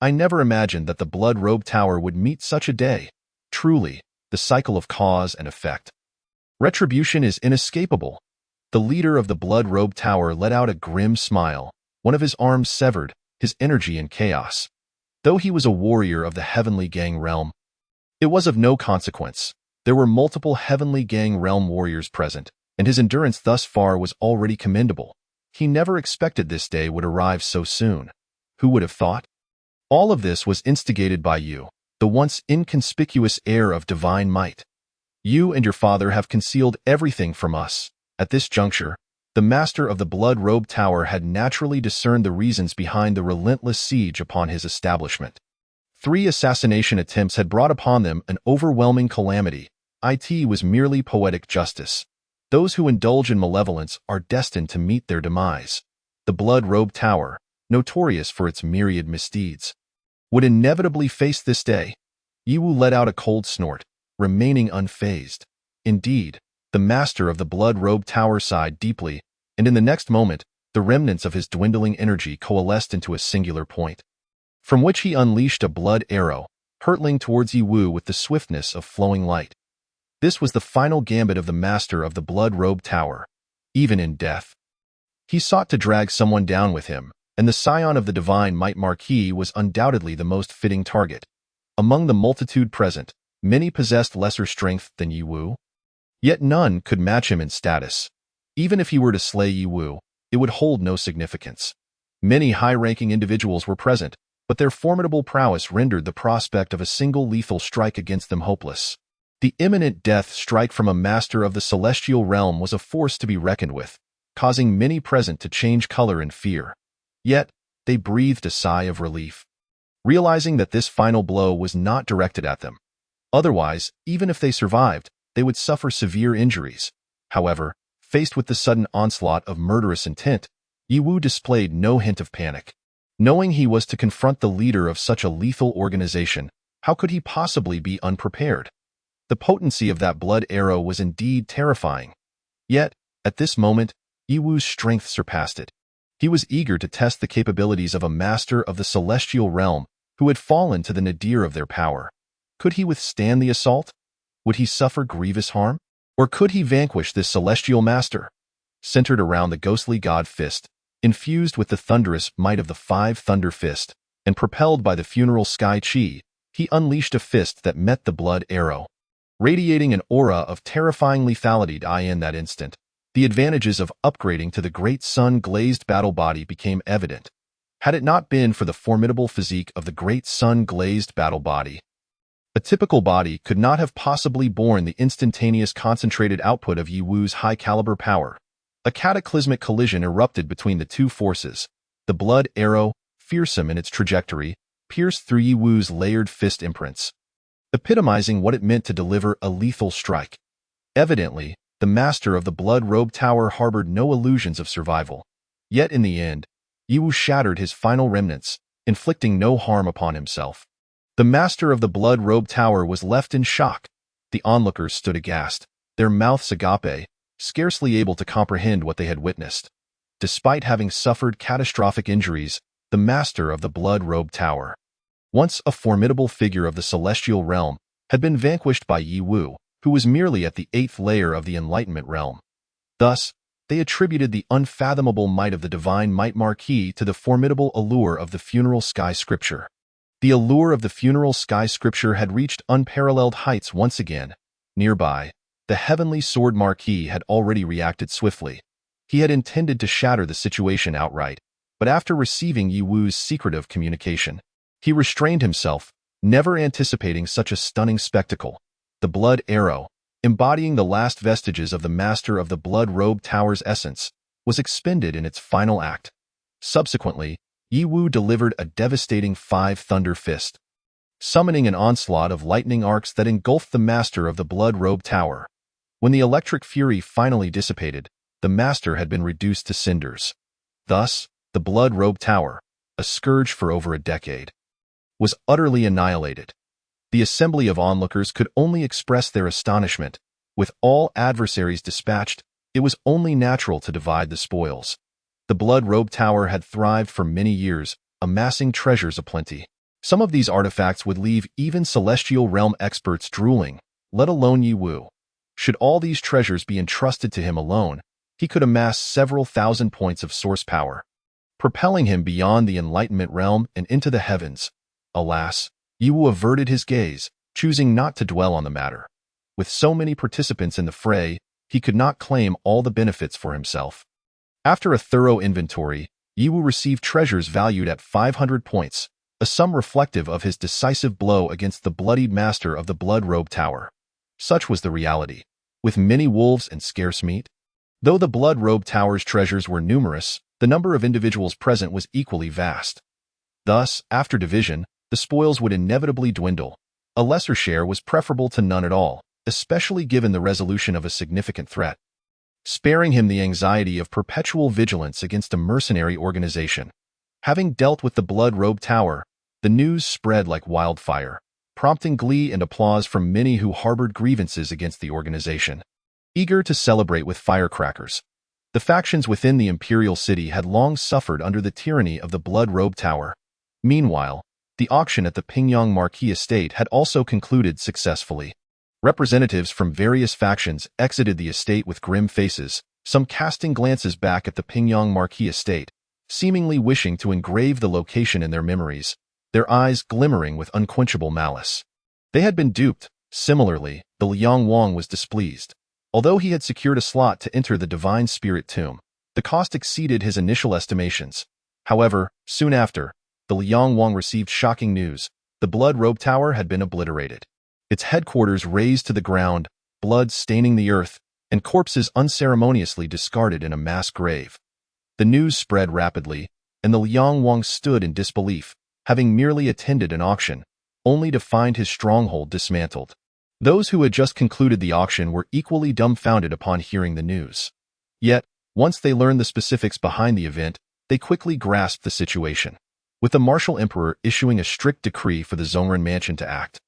I never imagined that the Blood-Robe Tower would meet such a day. Truly, the cycle of cause and effect. Retribution is inescapable. The leader of the Blood-Robe Tower let out a grim smile, one of his arms severed, his energy in chaos. Though he was a warrior of the Heavenly Gang realm, it was of no consequence. There were multiple Heavenly Gang realm warriors present, and his endurance thus far was already commendable. He never expected this day would arrive so soon. Who would have thought? All of this was instigated by you, the once inconspicuous heir of divine might. You and your father have concealed everything from us. At this juncture, the master of the Blood-Robe Tower had naturally discerned the reasons behind the relentless siege upon his establishment. 3 assassination attempts had brought upon them an overwhelming calamity. It was merely poetic justice. Those who indulge in malevolence are destined to meet their demise. The Blood-Robe Tower, notorious for its myriad misdeeds, would inevitably face this day. Yi Wu let out a cold snort, remaining unfazed. Indeed, the master of the Blood-Robe Tower sighed deeply, and in the next moment, the remnants of his dwindling energy coalesced into a singular point, from which he unleashed a blood arrow, hurtling towards Yi Wu with the swiftness of flowing light. This was the final gambit of the master of the Blood-Robe Tower. Even in death, he sought to drag someone down with him, and the scion of the divine might Marquis was undoubtedly the most fitting target. Among the multitude present, many possessed lesser strength than Yi Wu, yet none could match him in status. Even if he were to slay Yi Wu, it would hold no significance. Many high-ranking individuals were present, but their formidable prowess rendered the prospect of a single lethal strike against them hopeless. The imminent death strike from a master of the celestial realm was a force to be reckoned with, causing many present to change color in fear. Yet, they breathed a sigh of relief, realizing that this final blow was not directed at them. Otherwise, even if they survived, they would suffer severe injuries. However, faced with the sudden onslaught of murderous intent, Yi Wu displayed no hint of panic. Knowing he was to confront the leader of such a lethal organization, how could he possibly be unprepared? The potency of that blood arrow was indeed terrifying. Yet, at this moment, Yi Wu's strength surpassed it. He was eager to test the capabilities of a master of the celestial realm who had fallen to the nadir of their power. Could he withstand the assault? Would he suffer grievous harm? Or could he vanquish this celestial master? Centered around the ghostly god Fist, infused with the thunderous might of the 5 Thunder Fist, and propelled by the funeral sky chi, he unleashed a fist that met the blood arrow, radiating an aura of terrifying lethality. In that instant, the advantages of upgrading to the great sun-glazed battle body became evident. Had it not been for the formidable physique of the great sun-glazed battle body, a typical body could not have possibly borne the instantaneous concentrated output of Yi Wu's high-caliber power. A cataclysmic collision erupted between the two forces. The blood arrow, fearsome in its trajectory, pierced through Yi Wu's layered fist imprints, epitomizing what it meant to deliver a lethal strike. Evidently, the master of the Blood-Robe Tower harbored no illusions of survival. Yet in the end, Yiwu shattered his final remnants, inflicting no harm upon himself. The master of the blood-robed tower was left in shock. The onlookers stood aghast, their mouths agape, scarcely able to comprehend what they had witnessed. Despite having suffered catastrophic injuries, the master of the blood-robed tower, once a formidable figure of the celestial realm, had been vanquished by Yiwu, who was merely at the 8th layer of the Enlightenment realm. Thus, they attributed the unfathomable might of the divine might marquis to the formidable allure of the funeral sky scripture. The allure of the funeral sky scripture had reached unparalleled heights once again. Nearby, the heavenly sword marquis had already reacted swiftly. He had intended to shatter the situation outright, but after receiving Yiwu's secretive communication, he restrained himself, never anticipating such a stunning spectacle. The blood arrow, embodying the last vestiges of the master of the blood-robed tower's essence, was expended in its final act. Subsequently, Yiwu delivered a devastating 5-thunder fist, summoning an onslaught of lightning arcs that engulfed the master of the blood-robed tower. When the electric fury finally dissipated, the master had been reduced to cinders. Thus, the blood-robed tower, a scourge for over a decade, was utterly annihilated. The assembly of onlookers could only express their astonishment. With all adversaries dispatched, it was only natural to divide the spoils. The blood-robed tower had thrived for many years, amassing treasures aplenty. Some of these artifacts would leave even celestial realm experts drooling, let alone Yiwu. Should all these treasures be entrusted to him alone, he could amass several thousand points of source power, propelling him beyond the Enlightenment realm and into the heavens. Alas, Yiwu averted his gaze, choosing not to dwell on the matter. With so many participants in the fray, he could not claim all the benefits for himself. After a thorough inventory, Yiwu received treasures valued at 500 points, a sum reflective of his decisive blow against the bloodied master of the blood-robed tower. Such was the reality. With many wolves and scarce meat, though the blood-robed tower's treasures were numerous, the number of individuals present was equally vast. Thus, after division, the spoils would inevitably dwindle. A lesser share was preferable to none at all, especially given the resolution of a significant threat, sparing him the anxiety of perpetual vigilance against a mercenary organization. Having dealt with the blood-robed tower, the news spread like wildfire, prompting glee and applause from many who harbored grievances against the organization. Eager to celebrate with firecrackers, the factions within the imperial city had long suffered under the tyranny of the blood-robed tower. Meanwhile, the auction at the Pingyang Marquis estate had also concluded successfully. Representatives from various factions exited the estate with grim faces, some casting glances back at the Pingyang Marquis estate, seemingly wishing to engrave the location in their memories, their eyes glimmering with unquenchable malice. They had been duped. Similarly, the Liang Wang was displeased. Although he had secured a slot to enter the Divine Spirit tomb, the cost exceeded his initial estimations. However, soon after, the Liang Wang received shocking news. The blood-robed tower had been obliterated, its headquarters razed to the ground, blood staining the earth, and corpses unceremoniously discarded in a mass grave. The news spread rapidly, and the Liang Wang stood in disbelief, having merely attended an auction, only to find his stronghold dismantled. Those who had just concluded the auction were equally dumbfounded upon hearing the news. Yet, once they learned the specifics behind the event, they quickly grasped the situation, with the martial emperor issuing a strict decree for the Zhongren mansion to act.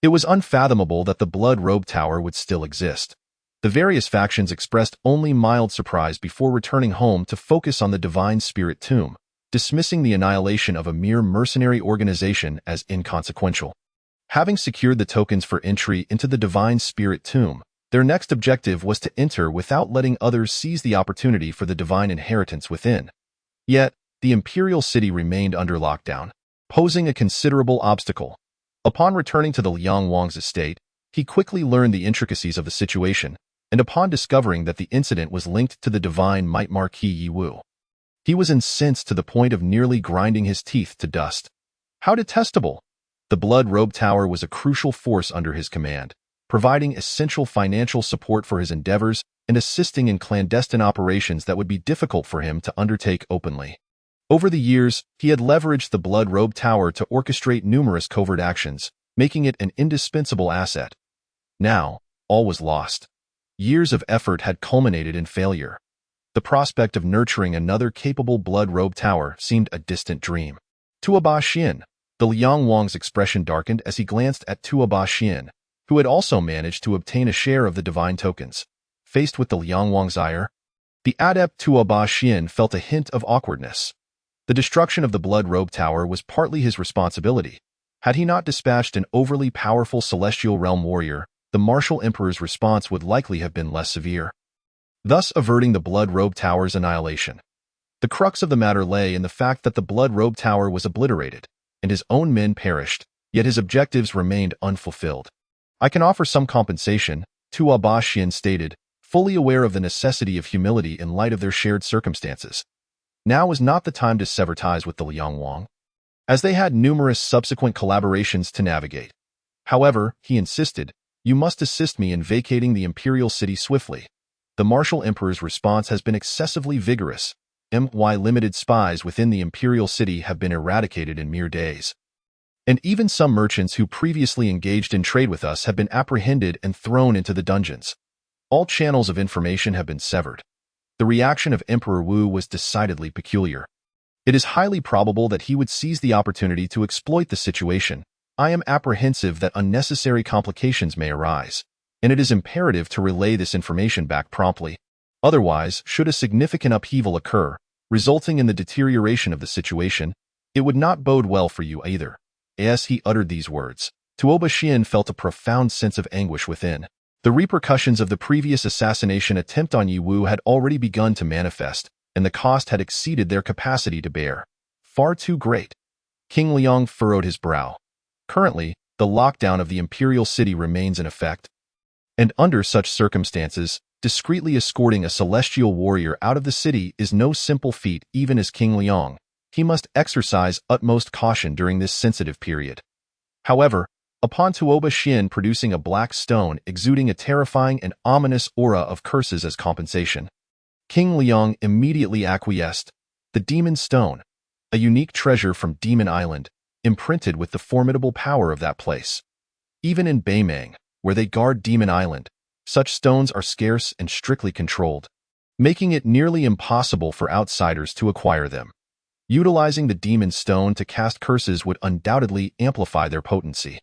It was unfathomable that the blood-robed tower would still exist. The various factions expressed only mild surprise before returning home to focus on the Divine Spirit tomb, dismissing the annihilation of a mere mercenary organization as inconsequential. Having secured the tokens for entry into the Divine Spirit tomb, their next objective was to enter without letting others seize the opportunity for the divine inheritance within. Yet, the imperial city remained under lockdown, posing a considerable obstacle. Upon returning to the Liang Wang's estate, he quickly learned the intricacies of the situation, and upon discovering that the incident was linked to the divine might Marquis Yiwu, he was incensed to the point of nearly grinding his teeth to dust. How detestable! The blood-robed tower was a crucial force under his command, providing essential financial support for his endeavors and assisting in clandestine operations that would be difficult for him to undertake openly. Over the years, he had leveraged the blood-robed tower to orchestrate numerous covert actions, making it an indispensable asset. Now, all was lost. Years of effort had culminated in failure. The prospect of nurturing another capable blood-robe tower seemed a distant dream. Tuaba Xian. The Liang Wang's expression darkened as he glanced at Tuaba Xian, who had also managed to obtain a share of the divine tokens. Faced with the Liang Wang's ire, the adept Tuaba Xian felt a hint of awkwardness. The destruction of the blood-robe tower was partly his responsibility. Had he not dispatched an overly powerful celestial realm warrior, the martial emperor's response would likely have been less severe, thus averting the blood-robe tower's annihilation. The crux of the matter lay in the fact that the blood-robe tower was obliterated, and his own men perished, yet his objectives remained unfulfilled. I can offer some compensation, Tuaba Xian stated, fully aware of the necessity of humility in light of their shared circumstances. Now was not the time to sever ties with the Liang Wang, as they had numerous subsequent collaborations to navigate. However, he insisted, you must assist me in vacating the imperial city swiftly. The martial emperor's response has been excessively vigorous. Limited spies within the imperial city have been eradicated in mere days. And even some merchants who previously engaged in trade with us have been apprehended and thrown into the dungeons. All channels of information have been severed. The reaction of Emperor Wu was decidedly peculiar. It is highly probable that he would seize the opportunity to exploit the situation. I am apprehensive that unnecessary complications may arise, and it is imperative to relay this information back promptly. Otherwise, should a significant upheaval occur, resulting in the deterioration of the situation, it would not bode well for you either. As he uttered these words, Tuaba Xian felt a profound sense of anguish within. The repercussions of the previous assassination attempt on Yi Wu had already begun to manifest, and the cost had exceeded their capacity to bear. Far too great. King Liang furrowed his brow. Currently, the lockdown of the imperial city remains in effect, and under such circumstances, discreetly escorting a celestial warrior out of the city is no simple feat. Even as King Liang, he must exercise utmost caution during this sensitive period. However, upon Tuaba Xian producing a black stone exuding a terrifying and ominous aura of curses as compensation, King Liang immediately acquiesced. The Demon Stone, a unique treasure from Demon Island, imprinted with the formidable power of that place. Even in Beimang, where they guard Demon Island, such stones are scarce and strictly controlled, making it nearly impossible for outsiders to acquire them. Utilizing the Demon Stone to cast curses would undoubtedly amplify their potency.